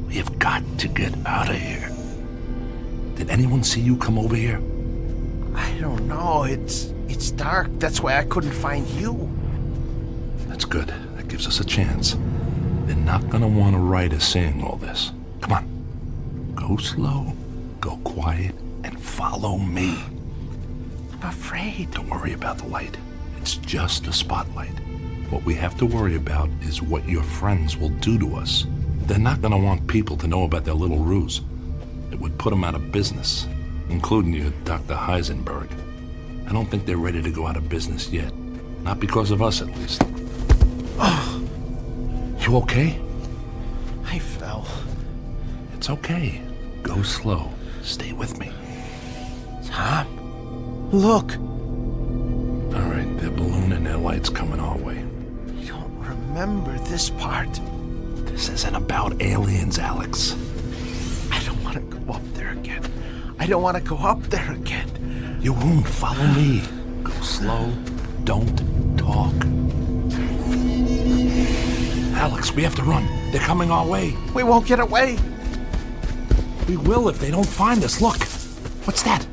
We have got to get out of here. Did anyone see you come over here? I don't know. It's dark. That's why I couldn't find you. That's good. That gives us a chance. They're not gonna want to write us saying all this. Come on. Go slow, go quiet, and follow me. I'm afraid. Don't worry about the light. It's just a spotlight. What we have to worry about is what your friends will do to us. They're not gonna want people to know about their little ruse. It would put them out of business, including you, Dr. Heisenberg. I don't think they're ready to go out of business yet. Not because of us, at least. You okay? I fell. It's okay. Go slow. Stay with me. Tom, look. All right, they're ballooning their lights coming our way. I don't remember this part. This isn't about aliens, Alex. I don't want to go up there again. I don't want to go up there again. You won't. Follow me. Go slow. Don't talk. Alex, we have to run. They're coming our way. We won't get away. We will if they don't find us. Look. What's that?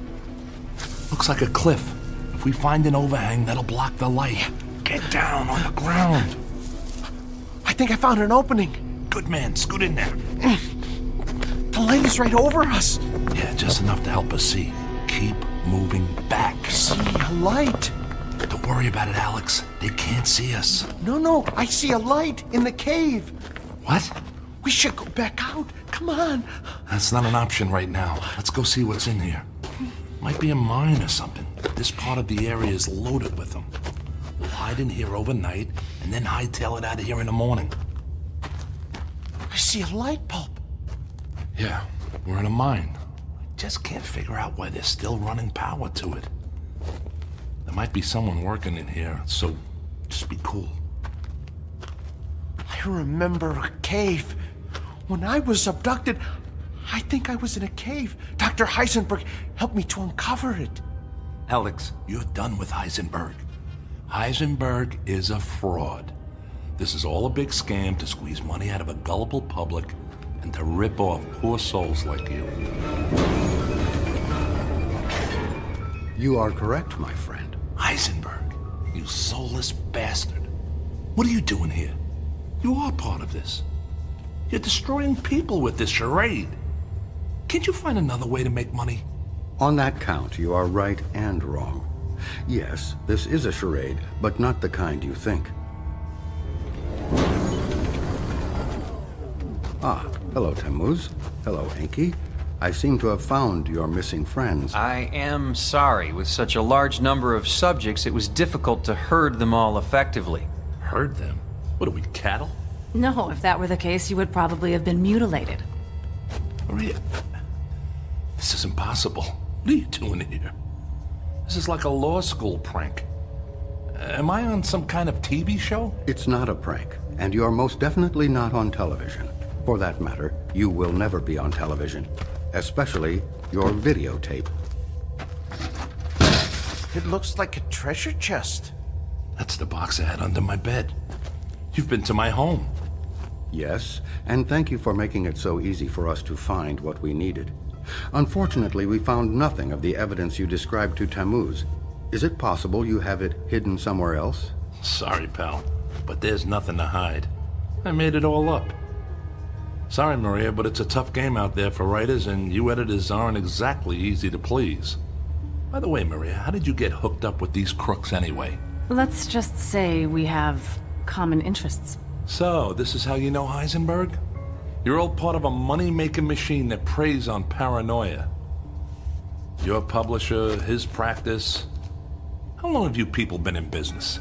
Looks like a cliff. If we find an overhang, that'll block the light. Get down on the ground. I think I found an opening. Good man. Scoot in there. The light is right over us. Yeah, just enough to help us see. Keep moving back. See a light. Don't worry about it, Alex. They can't see us. No, I see a light in the cave. What? We should go back out. Come on. That's not an option right now. Let's go see what's in here. Might be a mine or something. This part of the area is loaded with them. We'll hide in here overnight and then hightail it out of here in the morning. I see a light bulb. Yeah, we're in a mine. I just can't figure out why they're still running power to it. There might be someone working in here, so just be cool. I remember a cave. When I was abducted, I think I was in a cave. Dr. Heisenberg helped me to uncover it. Alex, you're done with Heisenberg. Heisenberg is a fraud. This is all a big scam to squeeze money out of a gullible public and to rip off poor souls like you. You are correct, my friend. Heisenberg, you soulless bastard. What are you doing here? You are part of this. You're destroying people with this charade. Can't you find another way to make money? On that count, you are right and wrong. Yes, this is a charade, but not the kind you think. Ah, hello, Tammuz. Hello, Enki. I seem to have found your missing friends. I am sorry. With such a large number of subjects, it was difficult to herd them all effectively. Herd them? What are we, cattle? No, if that were the case, you would probably have been mutilated. Maria, this is impossible. What are you doing here? This is like a law school prank. Am I on some kind of TV show? It's not a prank, and you are most definitely not on television. For that matter, you will never be on television, especially your videotape. It looks like a treasure chest. That's the box I had under my bed. You've been to my home. Yes, and thank you for making it so easy for us to find what we needed. Unfortunately, we found nothing of the evidence you described to Tammuz. Is it possible you have it hidden somewhere else? Sorry, pal, but there's nothing to hide. I made it all up. Sorry, Maria, but it's a tough game out there for writers, and you editors aren't exactly easy to please. By the way, Maria, how did you get hooked up with these crooks anyway? Let's just say we have common interests. So, this is how you know Heisenberg? You're all part of a money-making machine that preys on paranoia. Your publisher, his practice. How long have you people been in business?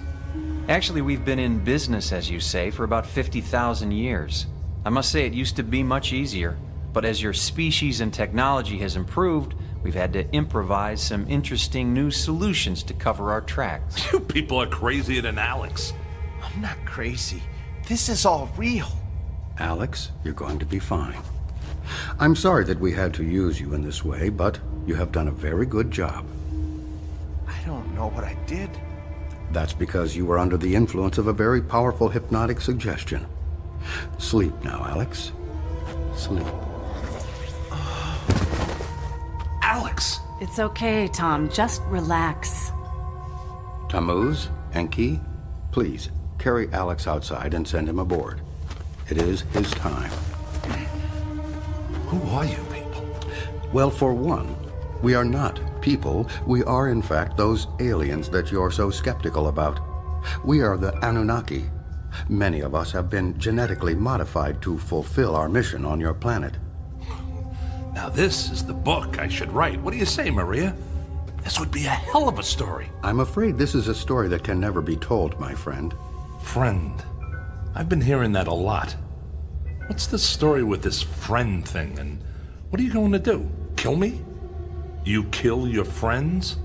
Actually, we've been in business, as you say, for about 50,000 years. I must say it used to be much easier, but as your species and technology has improved, we've had to improvise some interesting new solutions to cover our tracks. You people are crazier than Alex. I'm not crazy. This is all real. Alex, you're going to be fine. I'm sorry that we had to use you in this way, but you have done a very good job. I don't know what I did. That's because you were under the influence of a very powerful hypnotic suggestion. Sleep now, Alex. Sleep. Alex! It's okay, Tom. Just relax. Tammuz, Enki, please carry Alex outside and send him aboard. It is his time. Who are you people? Well, for one, we are not people. We are, in fact, those aliens that you're so skeptical about. We are the Anunnaki. Many of us have been genetically modified to fulfill our mission on your planet. Now this is the book I should write. What do you say, Maria? This would be a hell of a story. I'm afraid this is a story that can never be told, my friend. Friend. I've been hearing that a lot. What's the story with this friend thing, and what are you going to do? Kill me? You kill your friends?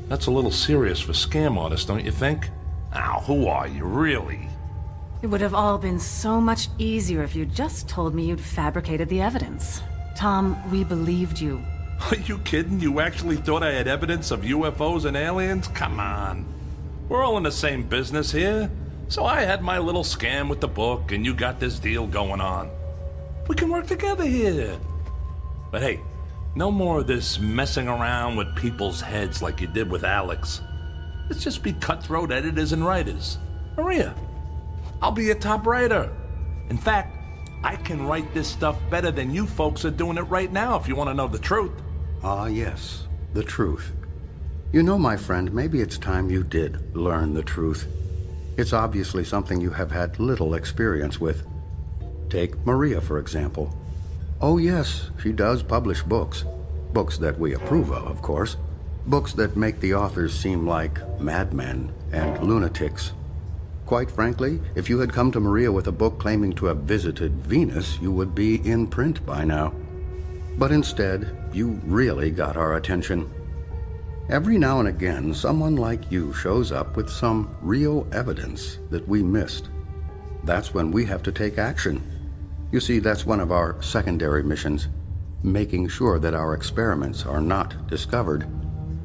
That's a little serious for scam artists, don't you think? Now, who are you, really? It would have all been so much easier if you'd just told me you'd fabricated the evidence. Tom, we believed you. Are you kidding? You actually thought I had evidence of UFOs and aliens? Come on. We're all in the same business here. So I had my little scam with the book, and you got this deal going on. We can work together here. But hey, no more of this messing around with people's heads like you did with Alex. Let's just be cutthroat editors and writers. Maria, I'll be a top writer. In fact, I can write this stuff better than you folks are doing it right now, if you want to know the truth. Ah, yes, the truth. You know, my friend, maybe it's time you did learn the truth. It's obviously something you have had little experience with. Take Maria, for example. Oh, yes, she does publish books. Books that we approve of course. Books that make the authors seem like madmen and lunatics. Quite frankly, if you had come to Maria with a book claiming to have visited Venus, you would be in print by now. But instead, you really got our attention. Every now and again, someone like you shows up with some real evidence that we missed. That's when we have to take action. You see, that's one of our secondary missions, making sure that our experiments are not discovered.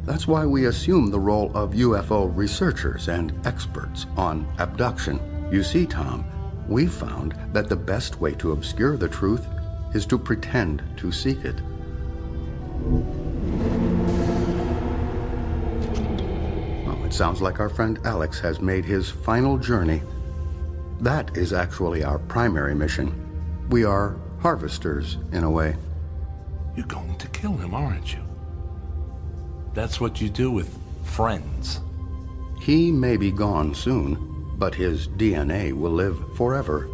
That's why we assume the role of UFO researchers and experts on abduction. You see, Tom, we've found that the best way to obscure the truth is to pretend to seek it. It sounds like our friend Alex has made his final journey. That is actually our primary mission. We are harvesters, in a way. You're going to kill him, aren't you? That's what you do with friends. He may be gone soon, but his DNA will live forever.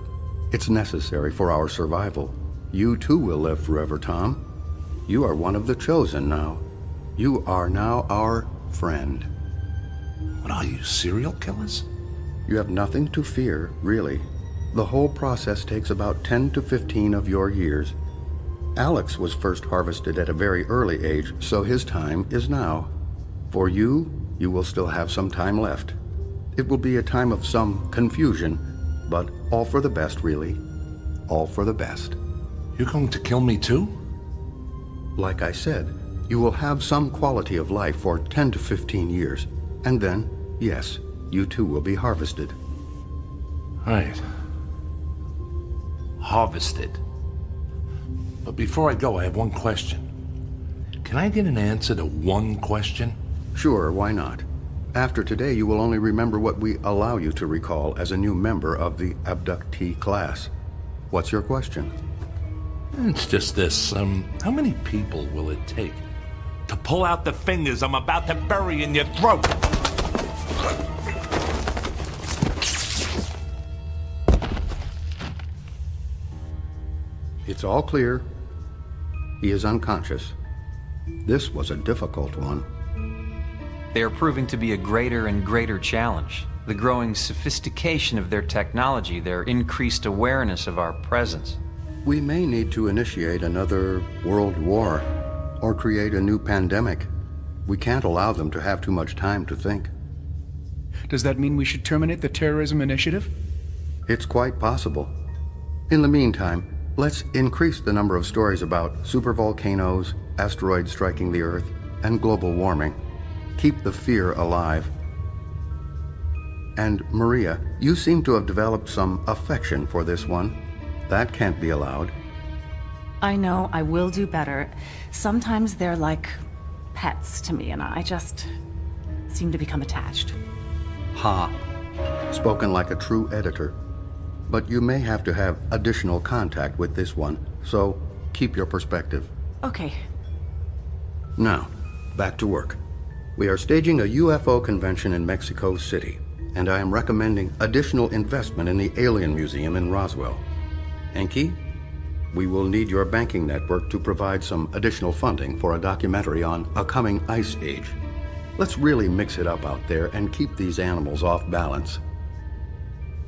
It's necessary for our survival. You too will live forever, Tom. You are one of the chosen now. You are now our friend. What are you, serial killers? You have nothing to fear, really. The whole process takes about 10 to 15 of your years. Alex was first harvested at a very early age, so his time is now. For you, you will still have some time left. It will be a time of some confusion, but all for the best, really. All for the best. You're going to kill me too? Like I said, you will have some quality of life for 10 to 15 years. And then, yes, you too will be harvested. Right. Harvested. But before I go, I have one question. Can I get an answer to one question? Sure, why not? After today, you will only remember what we allow you to recall as a new member of the abductee class. What's your question? It's just this. How many people will it take to pull out the fingers I'm about to bury in your throat? It's all clear. He is unconscious. This was a difficult one. They are proving to be a greater and greater challenge. The growing sophistication of their technology, their increased awareness of our presence. We may need to initiate another world war or create a new pandemic. We can't allow them to have too much time to think. Does that mean we should terminate the terrorism initiative? It's quite possible. In the meantime, let's increase the number of stories about supervolcanoes, asteroids striking the Earth, and global warming. Keep the fear alive. And Maria, you seem to have developed some affection for this one. That can't be allowed. I know, I will do better. Sometimes they're like pets to me, and I just seem to become attached. Ha! Spoken like a true editor. But you may have to have additional contact with this one, so keep your perspective. Okay. Now, back to work. We are staging a UFO convention in Mexico City, and I am recommending additional investment in the Alien Museum in Roswell. Enki, we will need your banking network to provide some additional funding for a documentary on a coming ice age. Let's really mix it up out there and keep these animals off balance.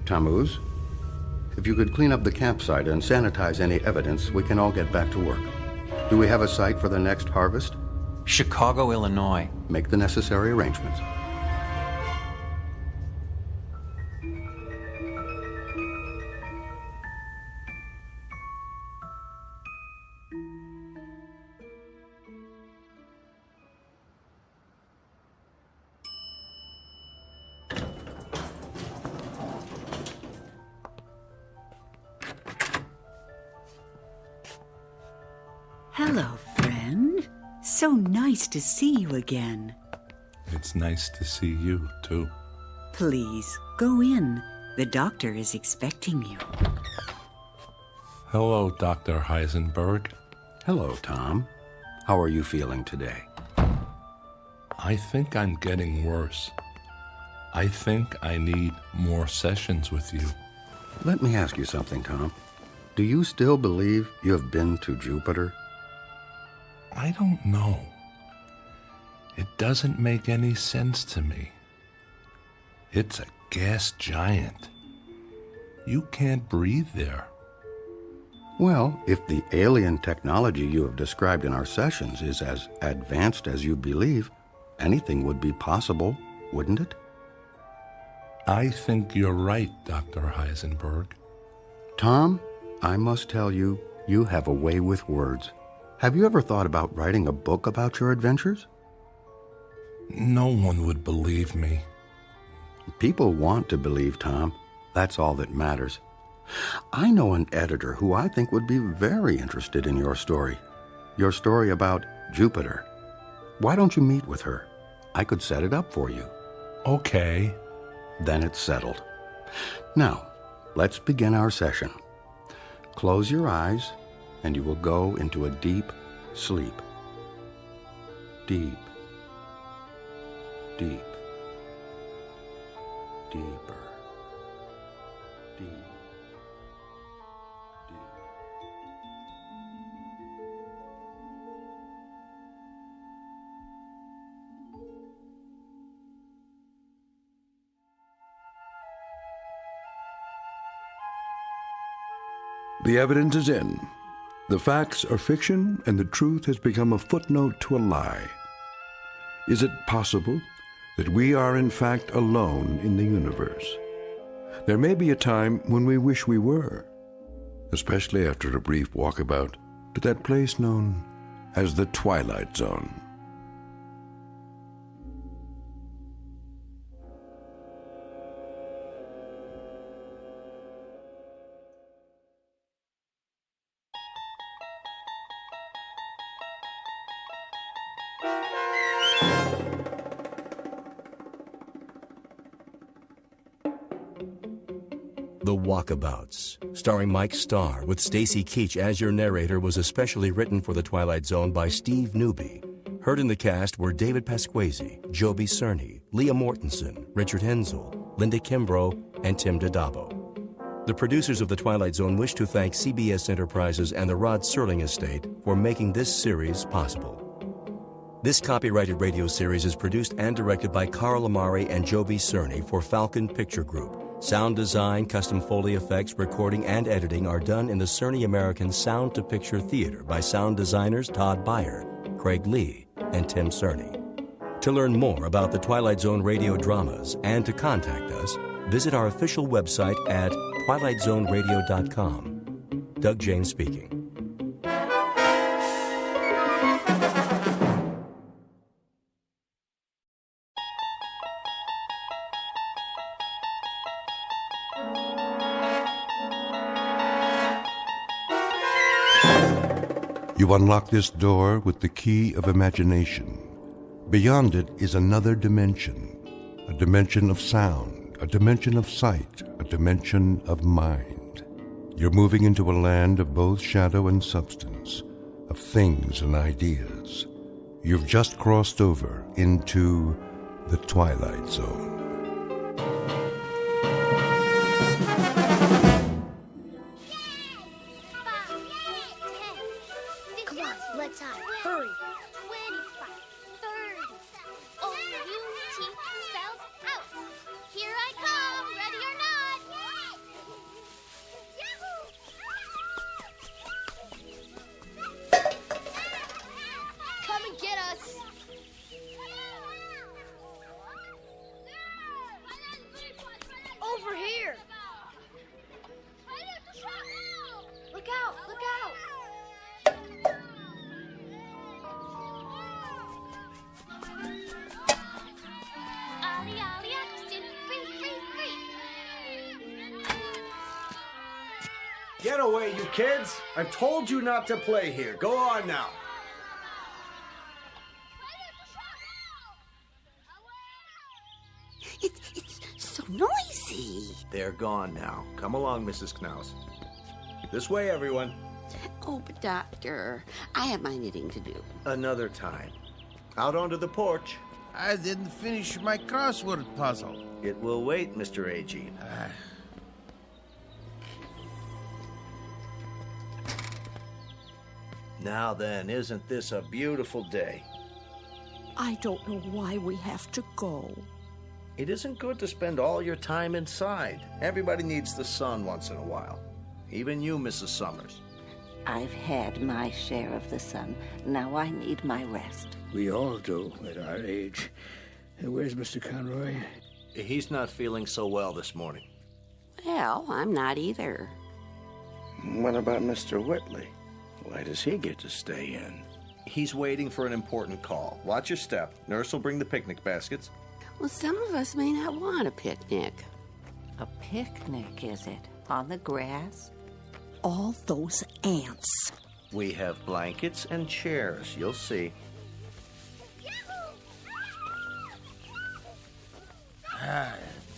Tammuz, if you could clean up the campsite and sanitize any evidence, we can all get back to work. Do we have a site for the next harvest? Chicago, Illinois. Make the necessary arrangements. Hello, friend. So nice to see you again. It's nice to see you, too. Please, go in. The doctor is expecting you. Hello, Dr. Heisenberg. Hello, Tom. How are you feeling today? I think I'm getting worse. I think I need more sessions with you. Let me ask you something, Tom. Do you still believe you have been to Jupiter? I don't know. It doesn't make any sense to me. It's a gas giant. You can't breathe there. Well, if the alien technology you have described in our sessions is as advanced as you believe, anything would be possible, wouldn't it? I think you're right, Dr. Heisenberg. Tom, I must tell you, you have a way with words. Have you ever thought about writing a book about your adventures? No one would believe me. People want to believe, Tom. That's all that matters. I know an editor who I think would be very interested in your story. Your story about Jupiter. Why don't you meet with her? I could set it up for you. Okay. Then it's settled. Now, let's begin our session. Close your eyes, and you will go into a deep sleep. Deep, deep, deeper, deep, deep. The evidence is in. The facts are fiction, and the truth has become a footnote to a lie. Is it possible that we are in fact alone in the universe? There may be a time when we wish we were, especially after a brief walkabout to that place known as the Twilight Zone. The Walkabouts, starring Mike Starr with Stacy Keach as your narrator, was especially written for The Twilight Zone by Steve Newby. Heard in the cast were David Pasquesi, Joby Cerny, Leah Mortensen, Richard Hensel, Linda Kimbrough, and Tim Dadabo. The producers of The Twilight Zone wish to thank CBS Enterprises and the Rod Serling Estate for making this series possible. This copyrighted radio series is produced and directed by Carl Amari and Joby Cerny for Falcon Picture Group. Sound design, custom Foley effects, recording, and editing are done in the Cerny American Sound to Picture Theater by sound designers Todd Beyer, Craig Lee, and Tim Cerny. To learn more about the Twilight Zone radio dramas and to contact us, visit our official website at twilightzoneradio.com. Doug Jane speaking. You unlock this door with the key of imagination. Beyond it is another dimension, a dimension of sound, a dimension of sight, a dimension of mind. You're moving into a land of both shadow and substance, of things and ideas. You've just crossed over into the Twilight Zone. Over here! Look out! Look out! Ollie, ollie, action! Free, free, free! Get away, you kids! I've told you not to play here. Go on now. It's so noisy. They're gone now. Come along, Mrs. Knaus. This way, everyone. Oh, but Doctor, I have my knitting to do. Another time. Out onto the porch. I didn't finish my crossword puzzle. It will wait, Mr. Agee. Now then, isn't this a beautiful day? I don't know why we have to go. It isn't good to spend all your time inside. Everybody needs the sun once in a while. Even you, Mrs. Summers. I've had my share of the sun. Now I need my rest. We all do at our age. Where's Mr. Conroy? He's not feeling so well this morning. Well, I'm not either. What about Mr. Whitley? Why does he get to stay in? He's waiting for an important call. Watch your step. Nurse will bring the picnic baskets. Well, some of us may not want a picnic. A picnic, is it? On the grass? All those ants. We have blankets and chairs. You'll see.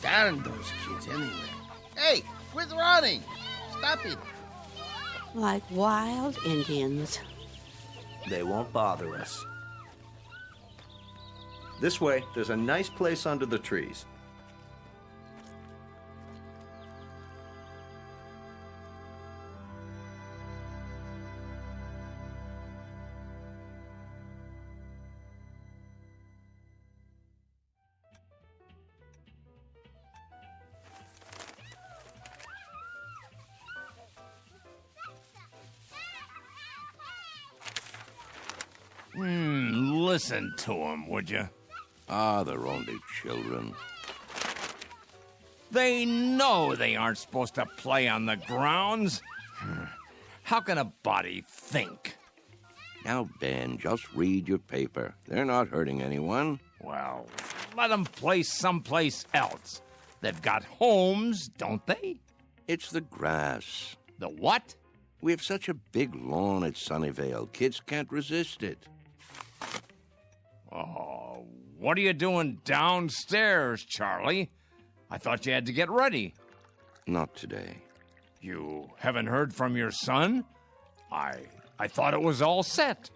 Darn those kids anyway. Hey, quit running! Stop it! Like wild Indians. They won't bother us. This way, there's a nice place under the trees. Listen to them, would you? Ah, they're only children. They know they aren't supposed to play on the grounds. How can a body think? Now, Ben, just read your paper. They're not hurting anyone. Well, let them play someplace else. They've got homes, don't they? It's the grass. The what? We have such a big lawn at Sunnyvale. Kids can't resist it. Oh, what are you doing downstairs, Charlie? I thought you had to get ready. Not today. You haven't heard from your son? I thought it was all set.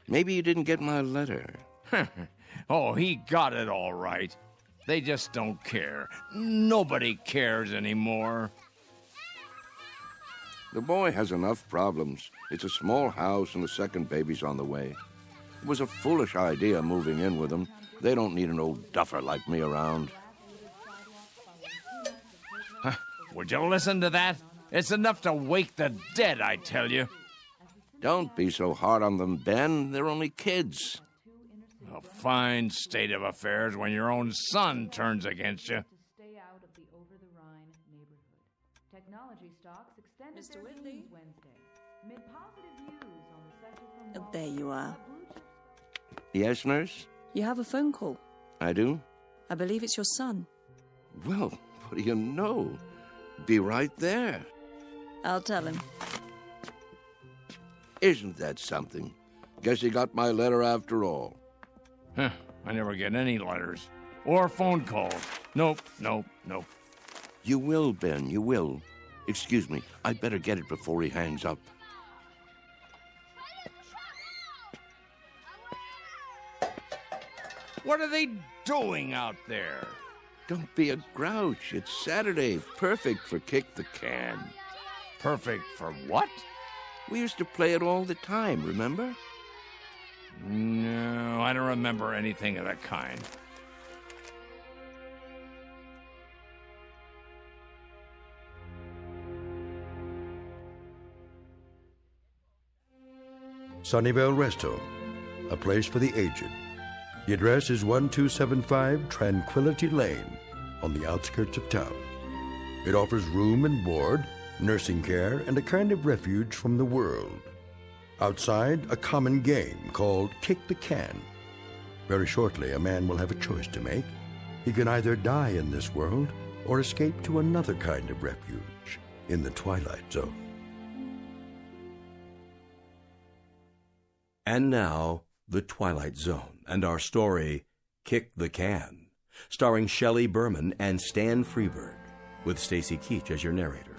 Maybe you didn't get my letter. Oh, he got it all right. They just don't care. Nobody cares anymore. The boy has enough problems. It's a small house and the second baby's on the way. It was a foolish idea moving in with him. They don't need an old duffer like me around. Would you listen to that? It's enough to wake the dead, I tell you. Don't be so hard on them, Ben. They're only kids. A fine state of affairs when your own son turns against you. Technology stocks extended Mr. their Whitley? gains Wednesday. Mid positive views on the sector from There you are. Yes, nurse? You have a phone call. I do? I believe it's your son. Well, what do you know? Be right there. I'll tell him. Isn't that something? Guess he got my letter after all. Huh, I never get any letters. Or phone calls. Nope. You will, Ben, you will. Excuse me, I'd better get it before he hangs up. What are they doing out there? Don't be a grouch. It's Saturday. Perfect for Kick the Can. Perfect for what? We used to play it all the time, remember? No, I don't remember anything of that kind. Sunnyvale Rest Home, a place for the aged. The address is 1275 Tranquility Lane on the outskirts of town. It offers room and board, nursing care, and a kind of refuge from the world. Outside, a common game called Kick the Can. Very shortly, a man will have a choice to make. He can either die in this world or escape to another kind of refuge in the Twilight Zone. And now, The Twilight Zone and our story, Kick the Can, starring Shelley Berman and Stan Freberg, with Stacy Keach as your narrator.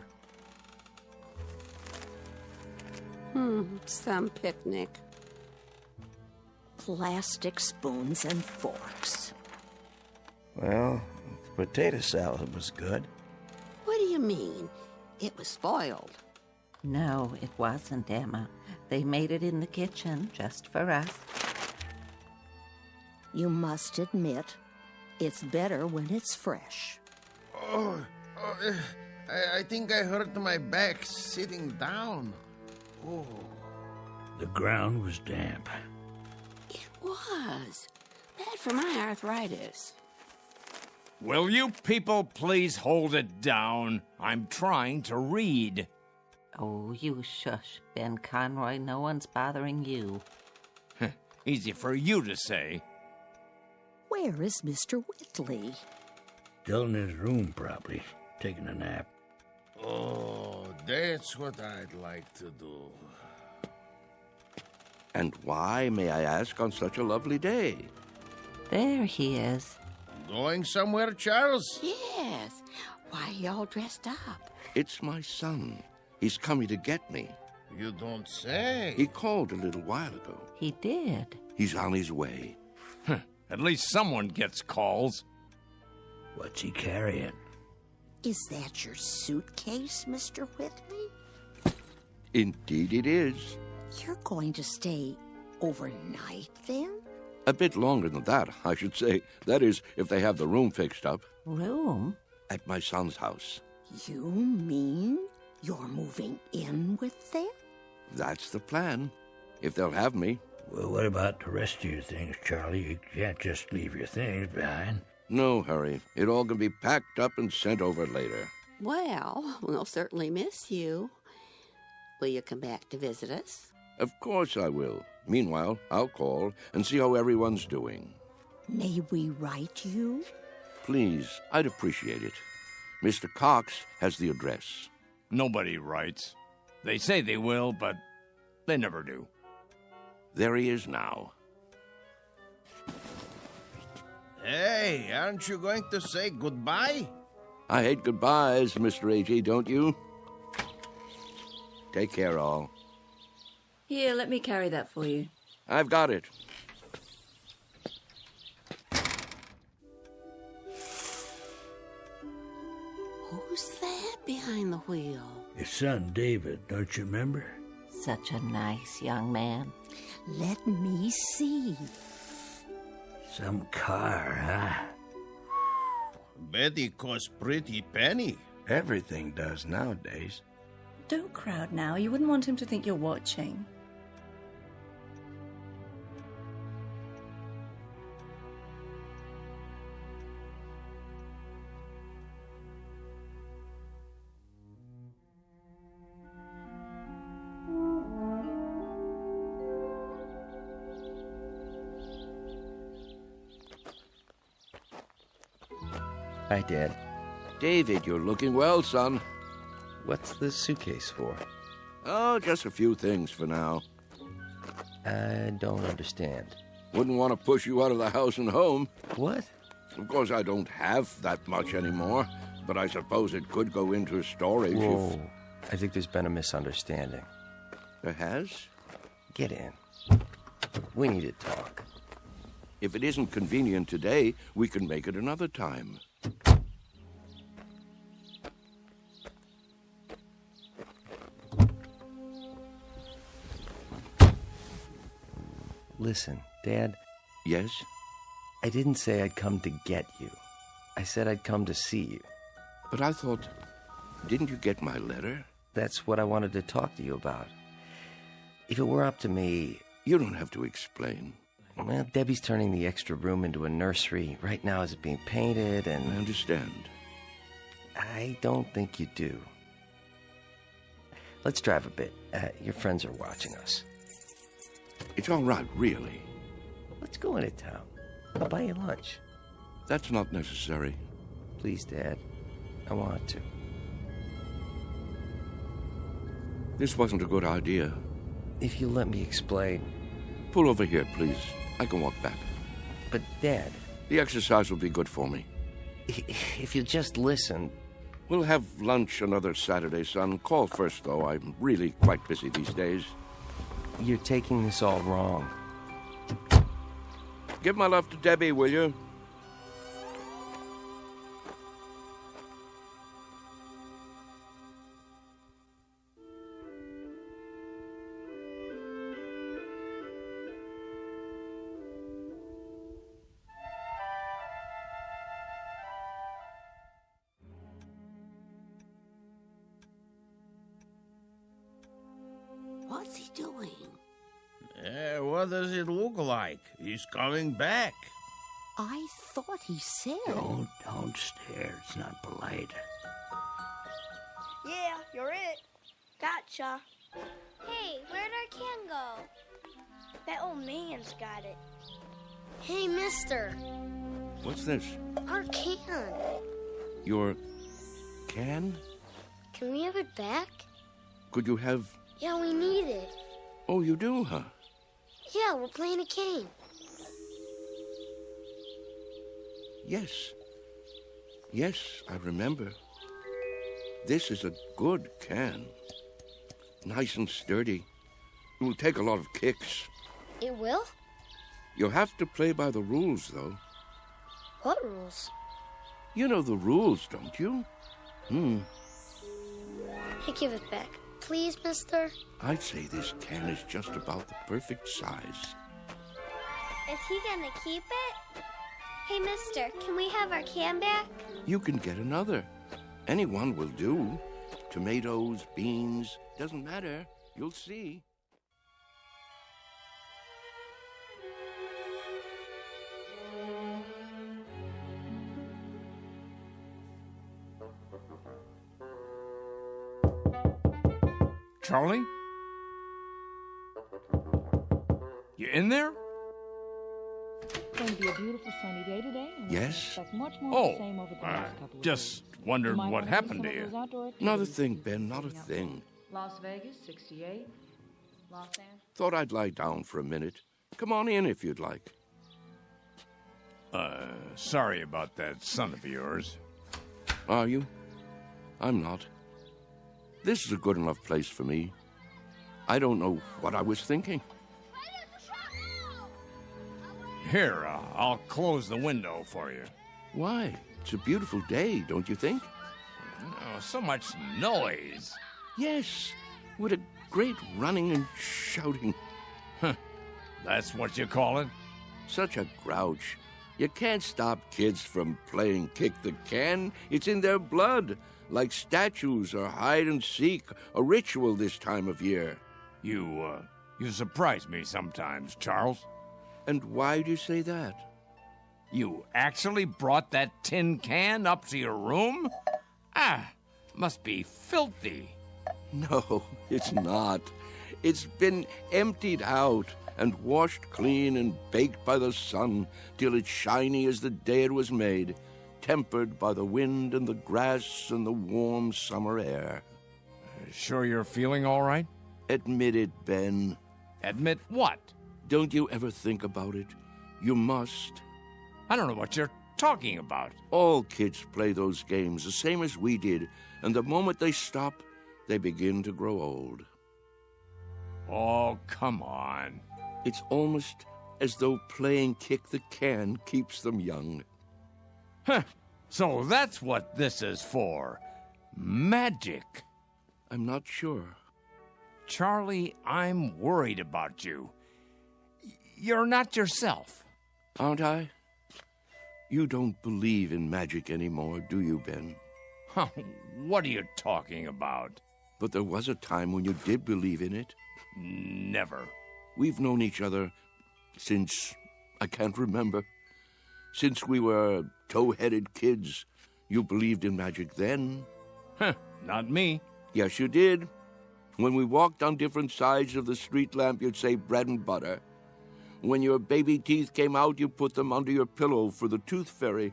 Some picnic. Plastic spoons and forks. Well, the potato salad was good. What do you mean? It was spoiled. No, it wasn't, Emma. They made it in the kitchen just for us. You must admit, it's better when it's fresh. I think I hurt my back sitting down. Oh. The ground was damp. It was. Bad for my arthritis. Will you people please hold it down? I'm trying to read. Oh, you shush, Ben Conroy. No one's bothering you. Easy for you to say. Where is Mr. Whitley? Still in his room, probably, taking a nap. Oh, that's what I'd like to do. And why, may I ask, on such a lovely day? There he is. Going somewhere, Charles? Yes. Why are you all dressed up? It's my son. He's coming to get me. You don't say. He called a little while ago. He did. He's on his way. At least someone gets calls. What's he carrying? Is that your suitcase, Mr. Whitley? Indeed it is. You're going to stay overnight, then? A bit longer than that, I should say. That is, if they have the room fixed up. Room? At my son's house. You mean you're moving in with them? That's the plan. If they'll have me. Well, what about the rest of your things, Charlie? You can't just leave your things behind. No hurry. It all can be packed up and sent over later. Well, we'll certainly miss you. Will you come back to visit us? Of course I will. Meanwhile, I'll call and see how everyone's doing. May we write you? Please, I'd appreciate it. Mr. Cox has the address. Nobody writes. They say they will, but they never do. There he is now. Hey, aren't you going to say goodbye? I hate goodbyes, Mr. A.G., don't you? Take care, all. Here, let me carry that for you. I've got it. Who's that behind the wheel? His son, David, don't you remember? Such a nice young man. Let me see. Some car, huh? Betty costs pretty penny. Everything does nowadays. Don't crowd now. You wouldn't want him to think you're watching. Hi, Dad. David, you're looking well, son. What's the suitcase for? Oh, just a few things for now. I don't understand. Wouldn't want to push you out of the house and home. What? Of course, I don't have that much anymore, but I suppose it could go into storage Whoa. I think there's been a misunderstanding. There has? Get in. We need to talk. If it isn't convenient today, we can make it another time. Listen, Dad. Yes? I didn't say I'd come to get you. I said I'd come to see you. But I thought... Didn't you get my letter? That's what I wanted to talk to you about. If it were up to me... You don't have to explain. Well, Debbie's turning the extra room into a nursery. Right now it's being painted and... I understand. I don't think you do. Let's drive a bit. Your friends are watching us. It's all right, really. Let's go into town. I'll buy you lunch. That's not necessary. Please, Dad. I want to. This wasn't a good idea. If you'll let me explain. Pull over here, please. I can walk back. But, Dad... The exercise will be good for me. If you'll just listen... We'll have lunch another Saturday, son. Call first, though. I'm really quite busy these days. You're taking this all wrong. Give my love to Debbie, will you? What's he doing? What does it look like? He's coming back. I thought he said... Don't stare. It's not polite. Yeah, you're it. Gotcha. Hey, where'd our can go? That old man's got it. Hey, mister. What's this? Our can. Your can? Can we have it back? Could you have... Yeah, we need it. Oh, you do, huh? Yeah, we're playing a game. Yes. Yes, I remember. This is a good can. Nice and sturdy. It will take a lot of kicks. It will? You'll have to play by the rules, though. What rules? You know the rules, don't you? Hey, give it back. Please, mister? I'd say this can is just about the perfect size. Is he gonna keep it? Hey, mister, can we have our can back? You can get another. Any one will do. Tomatoes, beans, doesn't matter. You'll see. Charlie? You in there? It's going to be a beautiful sunny day today. And Yes? expect much more of the same over the next couple of Just days. wondered You might what wanna do happened some to of you. those outdoor Not a activities. thing, Ben, not a thing. Las Vegas, 68. Los Angeles. Thought I'd lie down for a minute. Come on in if you'd like. Sorry about that son of yours. Are you? I'm not. This is a good enough place for me. I don't know what I was thinking. Here, I'll close the window for you. Why? It's a beautiful day, don't you think? Oh, so much noise. Yes, what a great running and shouting. Huh. That's what you call it? Such a grouch. You can't stop kids from playing kick the can. It's in their blood, like statues or hide and seek, a ritual this time of year. You surprise me sometimes, Charles. And why do you say that? You actually brought that tin can up to your room? Must be filthy. No, it's not. It's been emptied out and washed clean and baked by the sun till it's shiny as the day it was made. tempered by the wind and the grass and the warm summer air. Sure you're feeling all right? Admit it, Ben. Admit what? Don't you ever think about it? You must. I don't know what you're talking about. All kids play those games, the same as we did, and the moment they stop, they begin to grow old. Oh, come on. It's almost as though playing kick the can keeps them young. Huh. So that's what this is for. Magic. I'm not sure. Charlie, I'm worried about you. You're not yourself. Aren't I? You don't believe in magic anymore, do you, Ben? Huh, what are you talking about? But there was a time when you did believe in it. Never. We've known each other since I can't remember. Since we were tow-headed kids. You believed in magic then. Huh, not me. Yes, you did. When we walked on different sides of the street lamp, you'd say bread and butter. When your baby teeth came out, you put them under your pillow for the tooth fairy.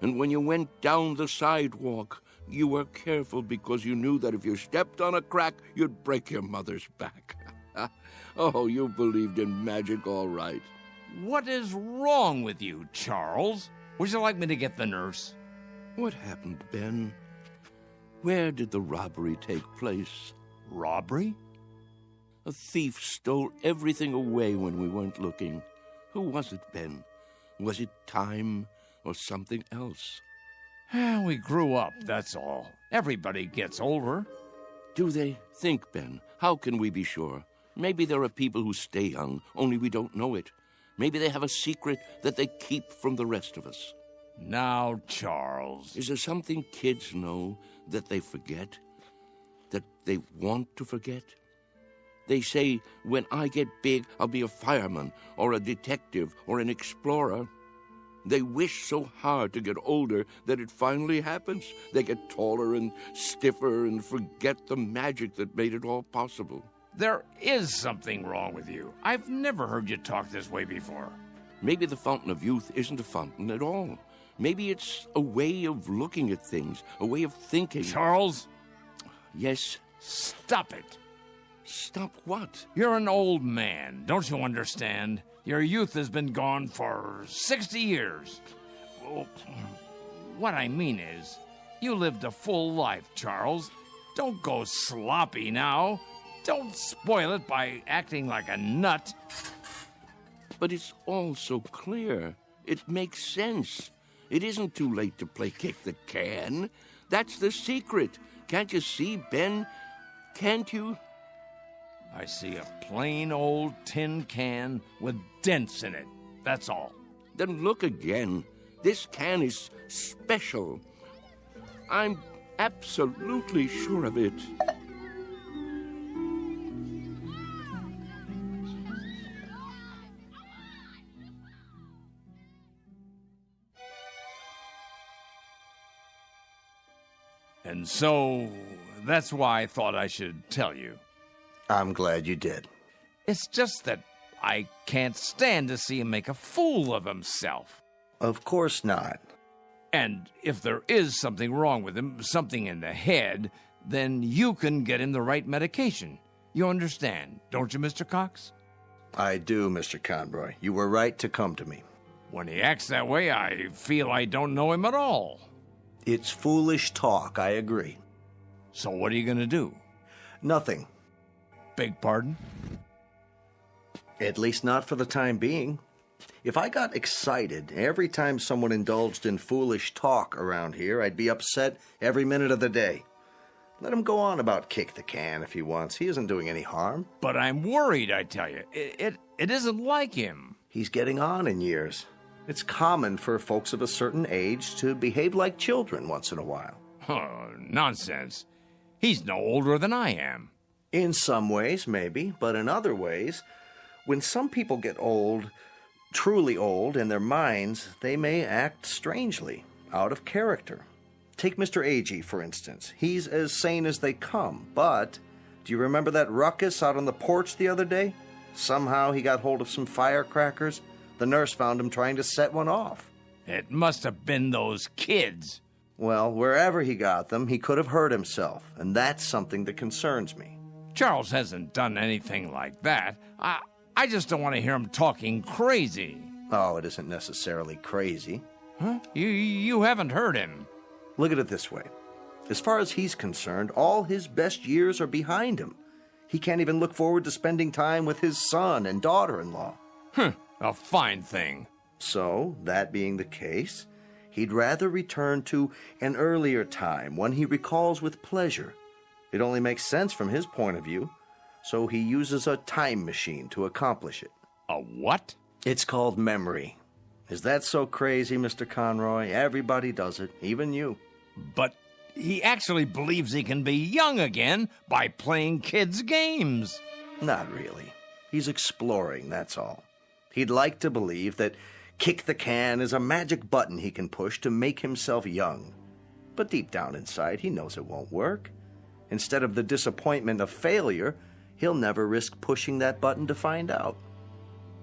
And when you went down the sidewalk, you were careful because you knew that if you stepped on a crack, you'd break your mother's back. Oh, you believed in magic all right. What is wrong with you, Charles? Would you like me to get the nurse? What happened, Ben? Where did the robbery take place? Robbery? A thief stole everything away when we weren't looking. Who was it, Ben? Was it time or something else? We grew up, that's all. Everybody gets older. Do they? Think, Ben. How can we be sure? Maybe there are people who stay young, only we don't know it. Maybe they have a secret that they keep from the rest of us. Now, Charles. Is there something kids know that they forget? That they want to forget? They say, when I get big, I'll be a fireman, or a detective, or an explorer. They wish so hard to get older that it finally happens. They get taller and stiffer and forget the magic that made it all possible. There is something wrong with you. I've never heard you talk this way before. Maybe the fountain of youth isn't a fountain at all. Maybe it's a way of looking at things, a way of thinking. Charles? Yes? Stop it. Stop what? You're an old man. Don't you understand? Your youth has been gone for 60 years. Well, what I mean is, you lived a full life, Charles. Don't go sloppy now. Don't spoil it by acting like a nut. But it's all so clear. It makes sense. It isn't too late to play kick the can. That's the secret. Can't you see, Ben? Can't you? I see a plain old tin can with dents in it. That's all. Then look again. This can is special. I'm absolutely sure of it. And so, that's why I thought I should tell you. I'm glad you did. It's just that I can't stand to see him make a fool of himself. Of course not. And if there is something wrong with him, something in the head, then you can get him the right medication. You understand, don't you, Mr. Cox? I do, Mr. Conroy. You were right to come to me. When he acts that way, I feel I don't know him at all. It's foolish talk, I agree. So what are you going to do? Nothing. Beg pardon? At least not for the time being. If I got excited every time someone indulged in foolish talk around here, I'd be upset every minute of the day. Let him go on about kick the can if he wants. He isn't doing any harm. But I'm worried, I tell you. It isn't like him. He's getting on in years. It's common for folks of a certain age to behave like children once in a while. Oh, nonsense. He's no older than I am. In some ways, maybe, but in other ways, when some people get old, truly old, in their minds, they may act strangely, out of character. Take Mr. Agee, for instance. He's as sane as they come, but do you remember that ruckus out on the porch the other day? Somehow he got hold of some firecrackers. The nurse found him trying to set one off. It must have been those kids. Well, wherever he got them, he could have hurt himself, and that's something that concerns me. Charles hasn't done anything like that. I just don't want to hear him talking crazy. Oh, it isn't necessarily crazy. Huh? You haven't heard him. Look at it this way. As far as he's concerned, all his best years are behind him. He can't even look forward to spending time with his son and daughter-in-law. A fine thing. So, that being the case, he'd rather return to an earlier time, one he recalls with pleasure. It only makes sense from his point of view, so he uses a time machine to accomplish it. A what? It's called memory. Is that so crazy, Mr. Conroy? Everybody does it, even you. But he actually believes he can be young again by playing kids' games. Not really. He's exploring, that's all. He'd like to believe that kick the can is a magic button he can push to make himself young. But deep down inside, he knows it won't work. Instead of the disappointment of failure, he'll never risk pushing that button to find out.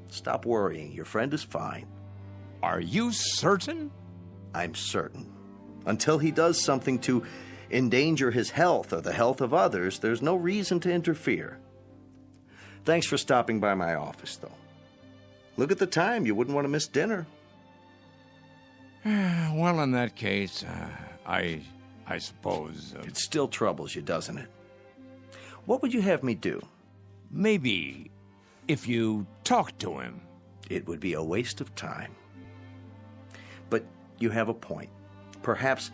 Stop worrying. Your friend is fine. Are you certain? I'm certain. Until he does something to endanger his health or the health of others, there's no reason to interfere. Thanks for stopping by my office, though. Look at the time. You wouldn't want to miss dinner. Well, in that case, I suppose... It still troubles you, doesn't it? What would you have me do? Maybe if you talk to him. It would be a waste of time. But you have a point. Perhaps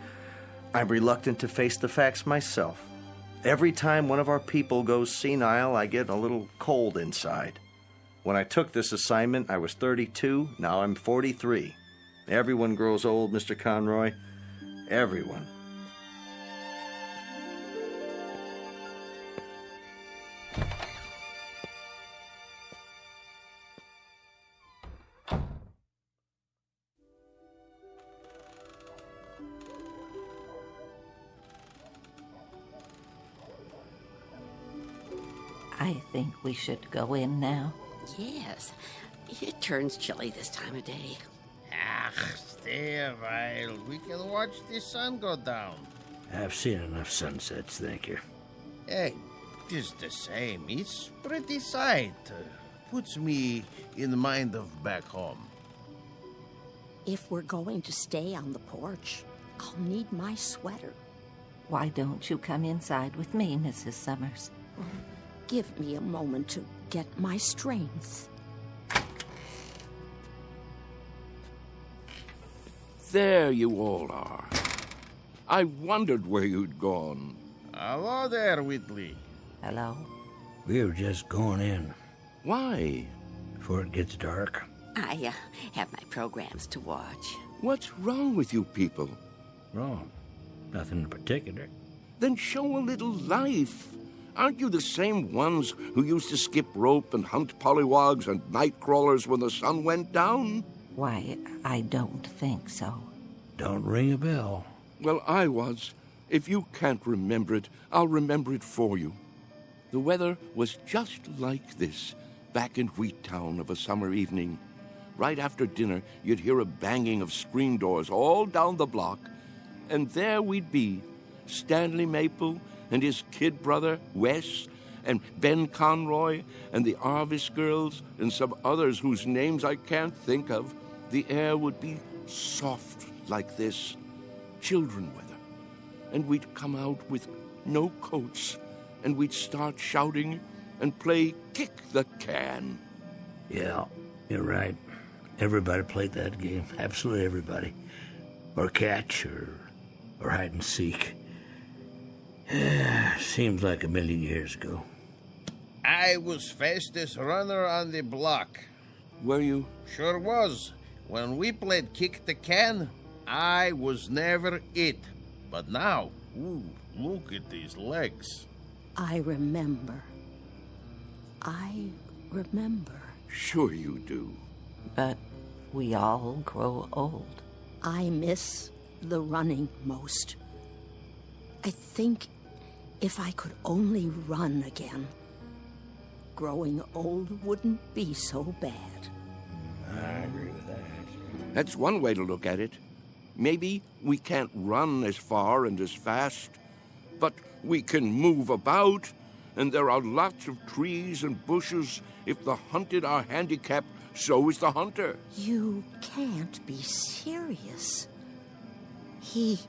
I'm reluctant to face the facts myself. Every time one of our people goes senile, I get a little cold inside. When I took this assignment, I was 32. Now I'm 43. Everyone grows old, Mr. Conroy. Everyone. I think we should go in now. Yes. It turns chilly this time of day. Stay a while. We can watch the sun go down. I've seen enough sunsets, thank you. Hey, it's the same. It's pretty sight. Puts me in the mind of back home. If we're going to stay on the porch, I'll need my sweater. Why don't you come inside with me, Mrs. Summers? Give me a moment to get my strength. There you all are. I wondered where you'd gone. Hello there, Whitley. Hello. We were just going in. Why? Before it gets dark. I have my programs to watch. What's wrong with you people? Wrong. Nothing in particular. Then show a little life. Aren't you the same ones who used to skip rope and hunt pollywogs and night crawlers when the sun went down? Why, I don't think so. Don't ring a bell. Well, I was. If you can't remember it, I'll remember it for you. The weather was just like this back in Wheattown of a summer evening. Right after dinner, you'd hear a banging of screen doors all down the block, and there we'd be, Stanley Maple and his kid brother, Wes, and Ben Conroy, and the Arvis girls, and some others whose names I can't think of. The air would be soft like this, children weather, and we'd come out with no coats, and we'd start shouting and play kick the can. Yeah, you're right. Everybody played that game. Absolutely everybody. Or catch, or hide and seek. Seems like a million years ago. I was fastest runner on the block. Were you? Sure was. When we played kick the can, I was never it. But now, ooh, look at these legs. I remember. I remember. Sure you do. But we all grow old. I miss the running most. I think if I could only run again, growing old wouldn't be so bad. I agree with that. That's one way to look at it. Maybe we can't run as far and as fast, but we can move about, and there are lots of trees and bushes. If the hunted are handicapped, so is the hunter. You can't be serious. He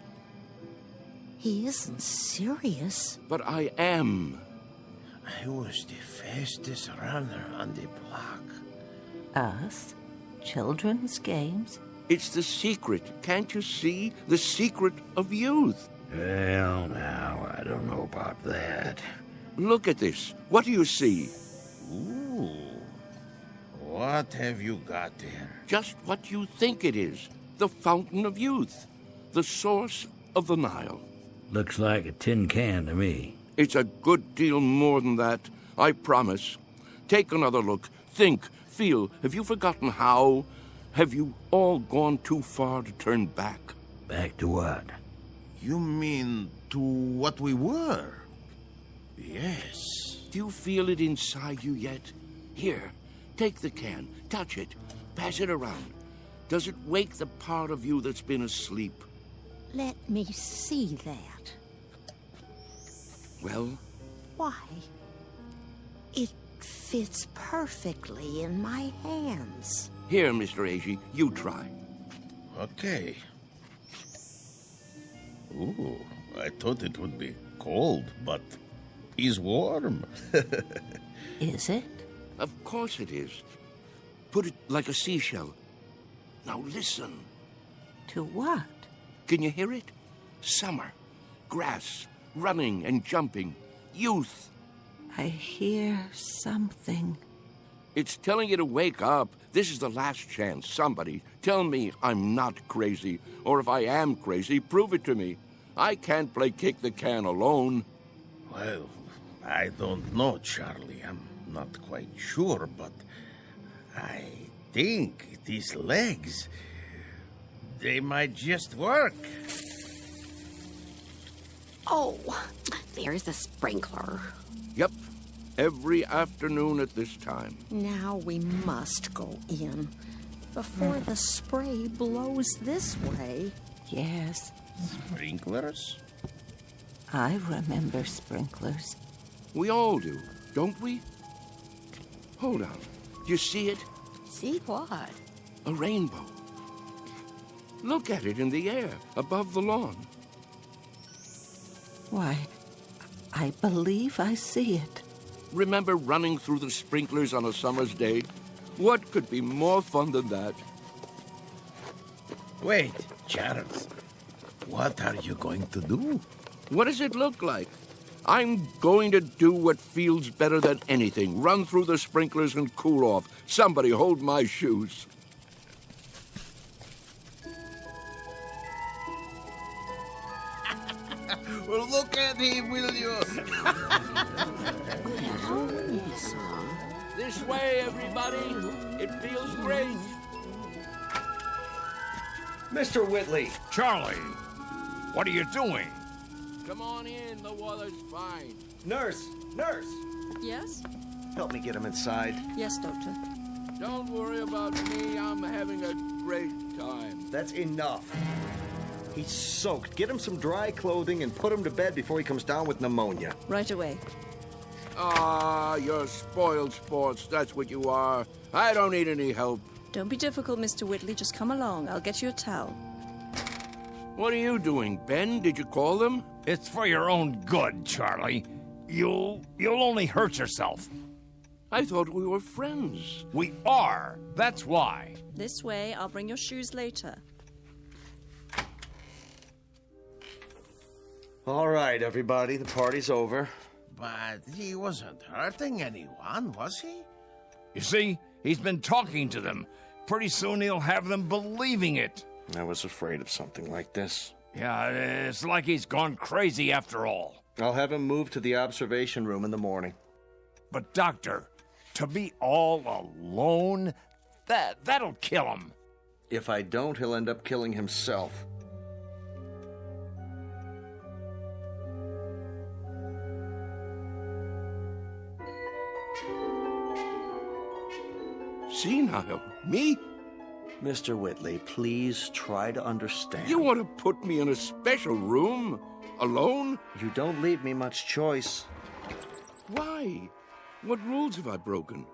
isn't serious. But I am. I was the fastest runner on the block. Us? Children's games? It's the secret. Can't you see? The secret of youth. Well, now, I don't know about that. Look at this. What do you see? Ooh. What have you got there? Just what you think it is. The fountain of youth. The source of the Nile. Looks like a tin can to me. It's a good deal more than that, I promise. Take another look. Think, feel. Have you forgotten how? Have you all gone too far to turn back? Back to what? You mean to what we were? Yes. Do you feel it inside you yet? Here, take the can, touch it, pass it around. Does it wake the part of you that's been asleep? Let me see that. Well? Why? It fits perfectly in my hands. Here, Mr. Agee, you try. Okay. Ooh, I thought it would be cold, but it's warm. Is it? Of course it is. Put it like a seashell. Now listen. To what? Can you hear it? Summer, grass, running and jumping, youth. I hear something. It's telling you to wake up. This is the last chance. Somebody, tell me I'm not crazy. Or if I am crazy, prove it to me. I can't play kick the can alone. Well, I don't know, Charlie. I'm not quite sure, but I think these legs, they might just work. Oh, there's the sprinkler. Yep, every afternoon at this time. Now we must go in before the spray blows this way. Yes. Sprinklers? I remember sprinklers. We all do, don't we? Hold on. Do you see it? See what? A rainbow. Look at it in the air, above the lawn. Why, I believe I see it. Remember running through the sprinklers on a summer's day? What could be more fun than that? Wait, Charles. What are you going to do? What does it look like? I'm going to do what feels better than anything. Run through the sprinklers and cool off. Somebody hold my shoes. Well, look at him, will you? This way, everybody. It feels great. Mr. Whitley. Charlie, what are you doing? Come on in. The water's fine. Nurse! Nurse! Yes? Help me get him inside. Yes, Doctor. Don't worry about me. I'm having a great time. That's enough. He's soaked. Get him some dry clothing and put him to bed before he comes down with pneumonia. Right away. Ah, you're spoiled sports. That's what you are. I don't need any help. Don't be difficult, Mr. Whitley. Just come along. I'll get you a towel. What are you doing, Ben? Did you call them? It's for your own good, Charlie. You'll only hurt yourself. I thought we were friends. We are. That's why. This way. I'll bring your shoes later. All right, everybody. The party's over. But he wasn't hurting anyone, was he? You see, he's been talking to them. Pretty soon he'll have them believing it. I was afraid of something like this. Yeah, it's like he's gone crazy after all. I'll have him moved to the observation room in the morning. But, Doctor, to be all alone, that'll kill him. If I don't, he'll end up killing himself. Senile? Me? Mr. Whitley, please try to understand. You want to put me in a special room? Alone? You don't leave me much choice. Why? What rules have I broken?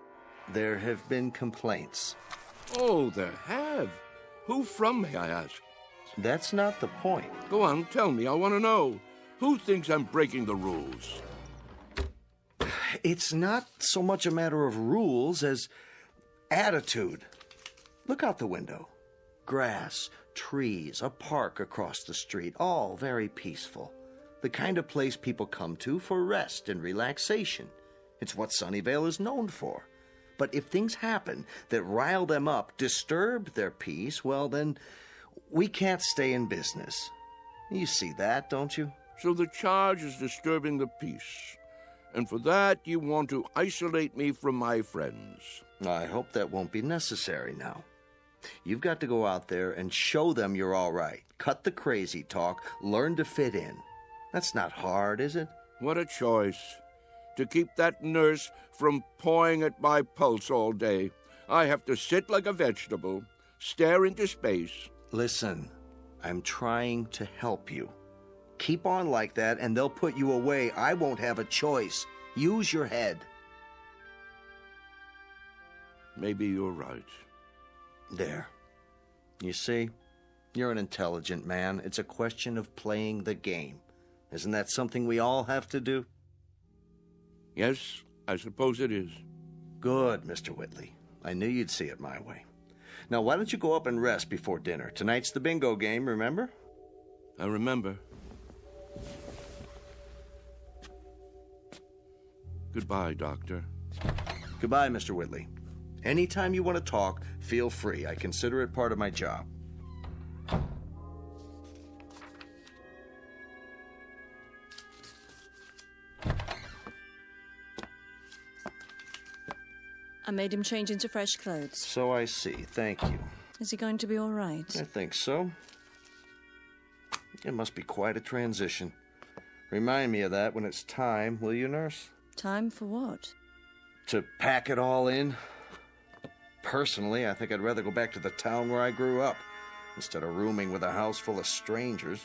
There have been complaints. Oh, there have. Who from, may I ask? That's not the point. Go on, tell me. I want to know. Who thinks I'm breaking the rules? It's not so much a matter of rules as attitude. Look out the window. Grass, trees, a park across the street, all very peaceful. The kind of place people come to for rest and relaxation. It's what Sunnyvale is known for. But if things happen that rile them up, disturb their peace, well then, we can't stay in business. You see that, don't you? So the charge is disturbing the peace. And for that, you want to isolate me from my friends. I hope that won't be necessary now. You've got to go out there and show them you're all right. Cut the crazy talk. Learn to fit in. That's not hard, is it? What a choice. To keep that nurse from pawing at my pulse all day, I have to sit like a vegetable, stare into space. Listen, I'm trying to help you. Keep on like that and they'll put you away. I won't have a choice. Use your head. Maybe you're right. There. You see? You're an intelligent man. It's a question of playing the game. Isn't that something we all have to do? Yes, I suppose it is. Good, Mr. Whitley. I knew you'd see it my way. Now, why don't you go up and rest before dinner? Tonight's the bingo game, remember? I remember. Goodbye, Doctor. Goodbye, Mr. Whitley. Anytime you want to talk, feel free. I consider it part of my job. I made him change into fresh clothes. So I see. Thank you. Is he going to be all right? I think so. It must be quite a transition. Remind me of that when it's time, will you, nurse? Time for what? To pack it all in. Personally, I think I'd rather go back to the town where I grew up, instead of rooming with a house full of strangers.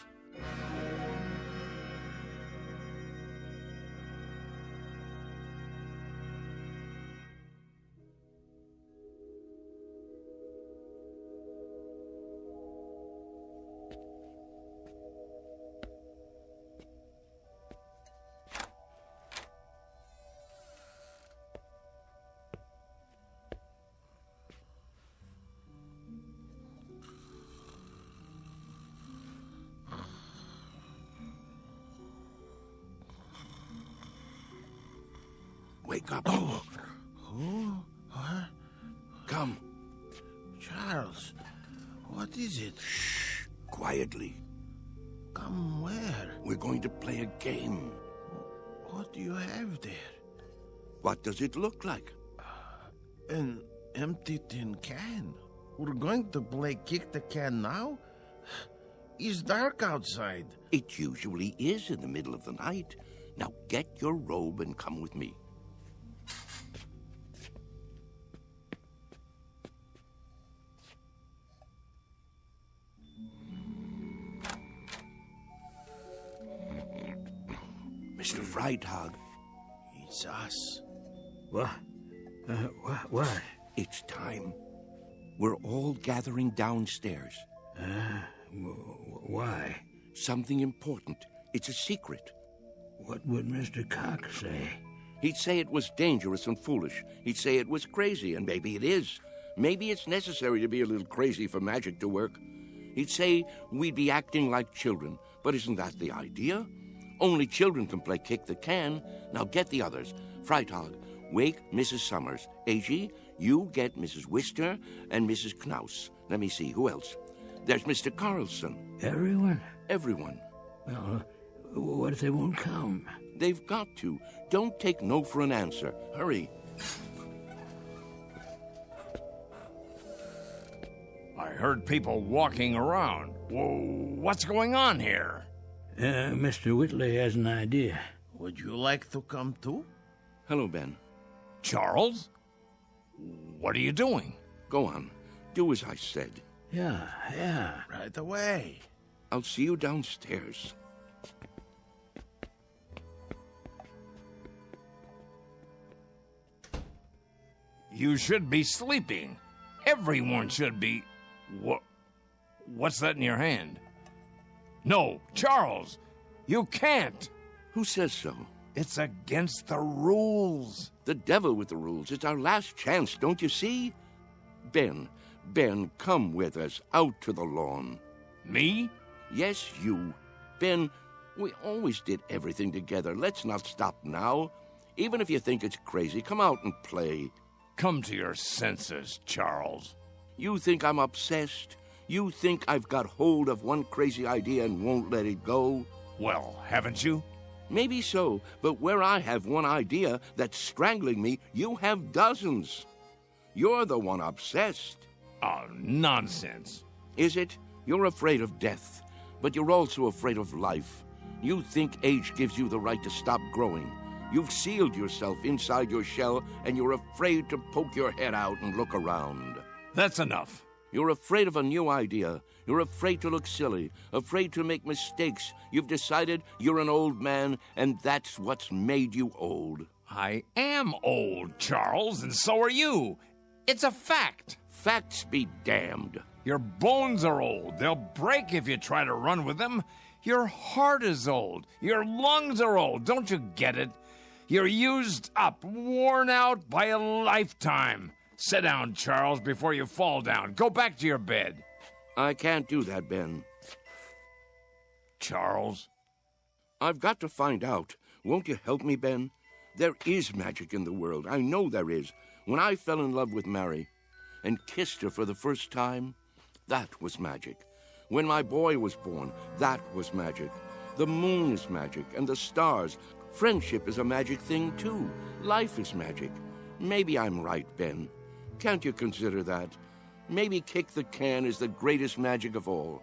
Wake up. Who? What? Come. Charles, what is it? Shh. Quietly. Come where? We're going to play a game. What do you have there? What does it look like? An empty tin can. We're going to play kick the can now? It's dark outside. It usually is in the middle of the night. Now get your robe and come with me. Mr. Freitag. It's us. What? What? It's time. We're all gathering downstairs. Why? Something important. It's a secret. What would Mr. Cox say? He'd say it was dangerous and foolish. He'd say it was crazy, and maybe it is. Maybe it's necessary to be a little crazy for magic to work. He'd say we'd be acting like children, but isn't that the idea? Only children can play kick the can. Now get the others. Freitag, wake Mrs. Summers. A.G., you get Mrs. Wister and Mrs. Knaus. Let me see, who else? There's Mr. Carlson. Everyone? Everyone. Well, what if they won't come? They've got to. Don't take no for an answer. Hurry. I heard people walking around. Whoa, what's going on here? Mr. Whitley has an idea. Would you like to come too? Hello, Ben. Charles? What are you doing? Go on. Do as I said. Yeah, right away. I'll see you downstairs. You should be sleeping. Everyone should be. What's that in your hand? No, Charles, you can't. Who says so? It's against the rules. The devil with the rules. It's our last chance, don't you see? Ben, come with us out to the lawn. Me? Yes, you. Ben, we always did everything together. Let's not stop now. Even if you think it's crazy, come out and play. Come to your senses, Charles. You think I'm obsessed? You think I've got hold of one crazy idea and won't let it go? Well, haven't you? Maybe so, but where I have one idea that's strangling me, you have dozens. You're the one obsessed. Oh, nonsense. Is it? You're afraid of death, but you're also afraid of life. You think age gives you the right to stop growing. You've sealed yourself inside your shell, and you're afraid to poke your head out and look around. That's enough. You're afraid of a new idea. You're afraid to look silly, afraid to make mistakes. You've decided you're an old man, and that's what's made you old. I am old, Charles, and so are you. It's a fact. Facts be damned. Your bones are old. They'll break if you try to run with them. Your heart is old. Your lungs are old. Don't you get it? You're used up, worn out by a lifetime. Sit down, Charles, before you fall down. Go back to your bed. I can't do that, Ben. Charles? I've got to find out. Won't you help me, Ben? There is magic in the world. I know there is. When I fell in love with Mary and kissed her for the first time, that was magic. When my boy was born, that was magic. The moon is magic, and the stars. Friendship is a magic thing, too. Life is magic. Maybe I'm right, Ben. Can't you consider that? Maybe kick the can is the greatest magic of all.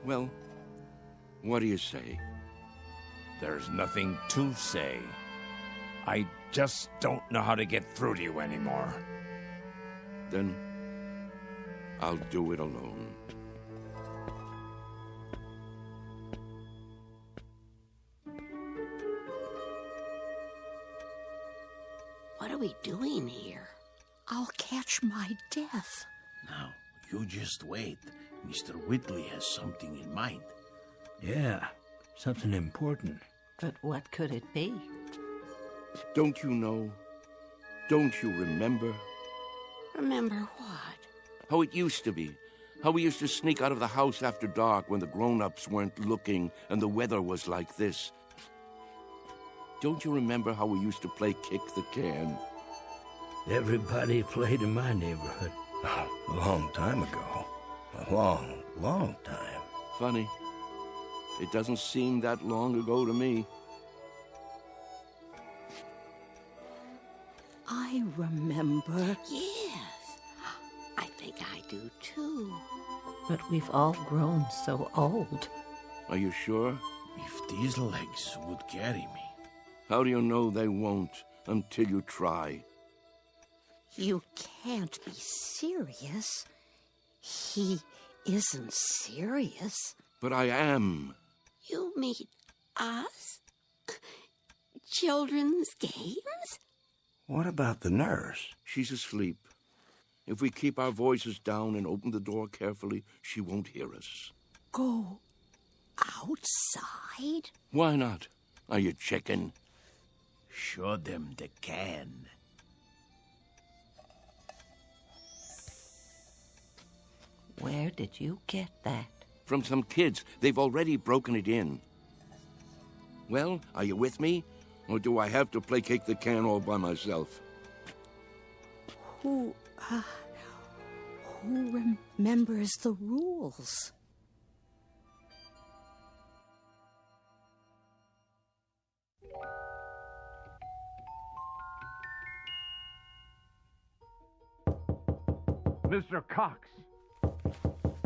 Well, what do you say? There's nothing to say. I just don't know how to get through to you anymore. Then I'll do it alone. What are we doing here? I'll catch my death. Now, you just wait. Mr. Whitley has something in mind. Yeah, something important. But what could it be? Don't you know? Don't you remember? Remember what? How it used to be. How we used to sneak out of the house after dark when the grown-ups weren't looking and the weather was like this. Don't you remember how we used to play kick the can? Everybody played in my neighborhood. A long time ago. A long, long time. Funny. It doesn't seem that long ago to me. I remember. Yes, I think I do too. But we've all grown so old. Are you sure? If these legs would carry me. How do you know they won't until you try? You can't be serious. He isn't serious. But I am. You mean us? Children's games? What about the nurse? She's asleep. If we keep our voices down and open the door carefully, she won't hear us. Go outside? Why not? Are you chicken? Show them the can. Where did you get that? From some kids. They've already broken it in. Well, are you with me? Or do I have to play kick the can all by myself? Who remembers the rules? Mr. Cox.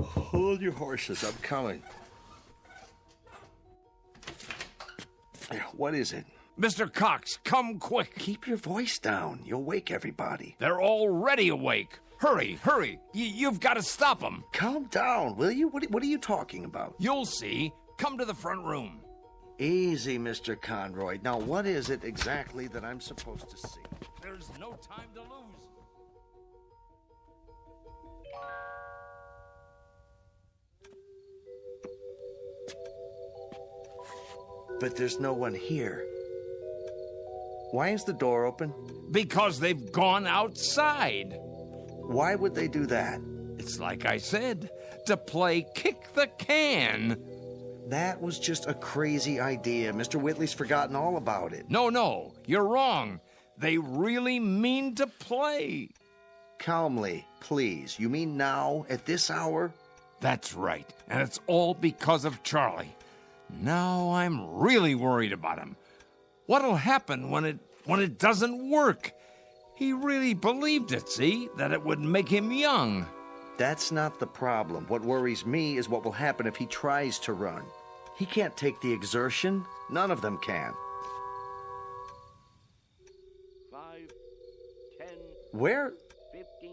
Hold your horses. I'm coming. What is it? Mr. Cox, come quick. Keep your voice down. You'll wake everybody. They're already awake. Hurry, hurry. You've got to stop them. Calm down, will you? What are you talking about? You'll see. Come to the front room. Easy, Mr. Conroy. Now, what is it exactly that I'm supposed to see? There's no time to lose. But there's no one here. Why is the door open? Because they've gone outside. Why would they do that? It's like I said, to play kick the can. That was just a crazy idea. Mr. Whitley's forgotten all about it. No, you're wrong. They really mean to play. Calmly, please. You mean now, at this hour? That's right, and it's all because of Charlie. Now I'm really worried about him. What'll happen when it doesn't work? He really believed it, see? That it would make him young. That's not the problem. What worries me is what will happen if he tries to run. He can't take the exertion. None of them can. 5, 10. Where? 15.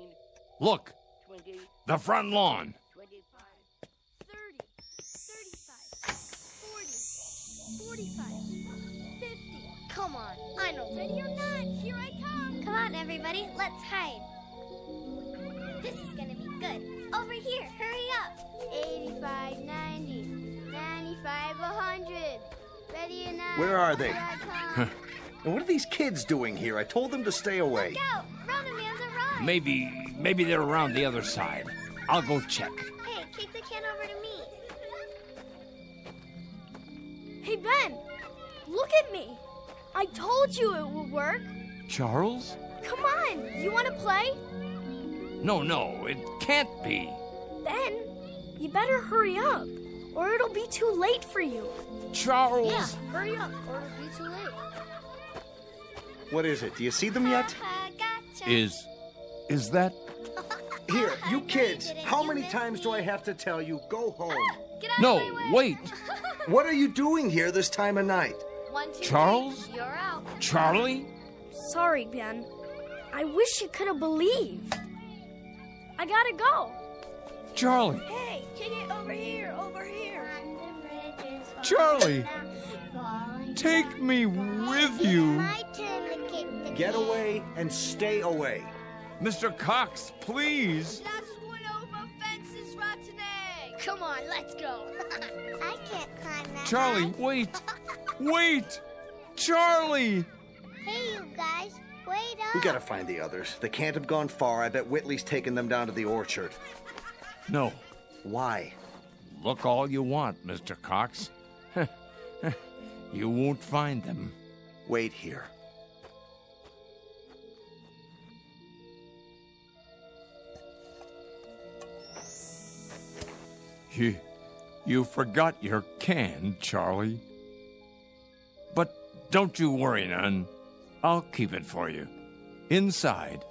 Look, 20. the front lawn. 25. 30, 35, 40, 45, 50. Come on, I know. Ready or not, here I come. Come on, everybody, let's hide. This is gonna be good. Over here, hurry up. 85, 90, 95, 100. Ready or not? Where are they? Here I come. And what are these kids doing here? I told them to stay away. Look out! Run, Amanda, run! Maybe they're around the other side. I'll go check. Hey, kick the can over to me. Hey, Ben! Look at me! I told you it would work. Charles? Come on, you want to play? No, it can't be. Ben, you better hurry up, or it'll be too late for you. Charles! Yeah, hurry up, or it'll be too late. What is it? Do you see them yet? Gotcha. Is that... Here, you kids, how many times do I have to tell you, go home? Get out No, of my way. wait. What are you doing here this time of night? 1, 2, 3, Charles? you're out. Charlie? Sorry, Ben. I wish you could have believed. I gotta go. Charlie! Hey, kick it over here, over here. Charlie! Take me with you. My turn to kick the Get away and stay away. Mr. Cox, please. Last one over fences, rotten egg. Come on, let's go. I can't climb that. Charlie, wait. Wait! Charlie! Hey, you guys, wait up. We gotta find the others. They can't have gone far. I bet Whitley's taken them down to the orchard. No. Why? Look all you want, Mr. Cox. You won't find them. Wait here. You forgot your can, Charlie. But don't you worry none. I'll keep it for you. Inside.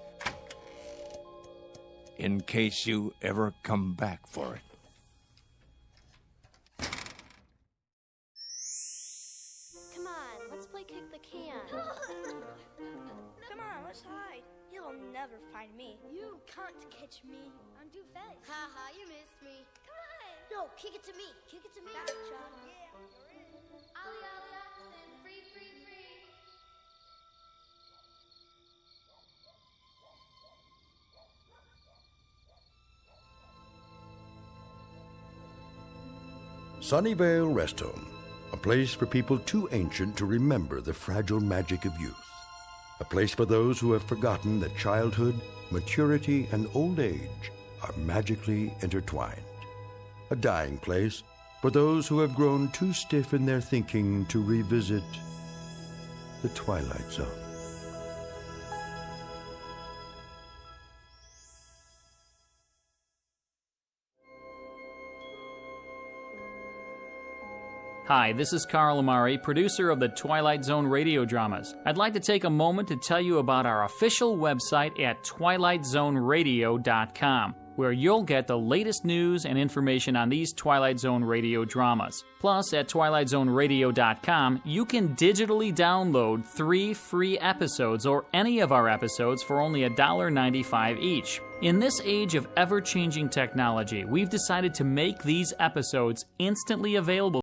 In case you ever come back for it. Come on, let's play kick the can. Come on, let's hide. You'll never find me. You can't catch me. I'm too fast. Haha, you missed me. Come on. No, kick it to me. Kick it to me. Gotcha. Yeah, you're in. Ollie, ollie, oxen. Free, free, free. Sunnyvale Rest Home, a place for people too ancient to remember the fragile magic of youth. A place for those who have forgotten that childhood, maturity, and old age are magically intertwined. A dying place for those who have grown too stiff in their thinking to revisit the Twilight Zone. Hi, this is Carl Amari, producer of the Twilight Zone radio dramas. I'd like to take a moment to tell you about our official website at twilightzoneradio.com. where you'll get the latest news and information on these Twilight Zone radio dramas. Plus, at twilightzoneradio.com, you can digitally download 3 free episodes or any of our episodes for only $1.95 each. In this age of ever-changing technology, we've decided to make these episodes instantly available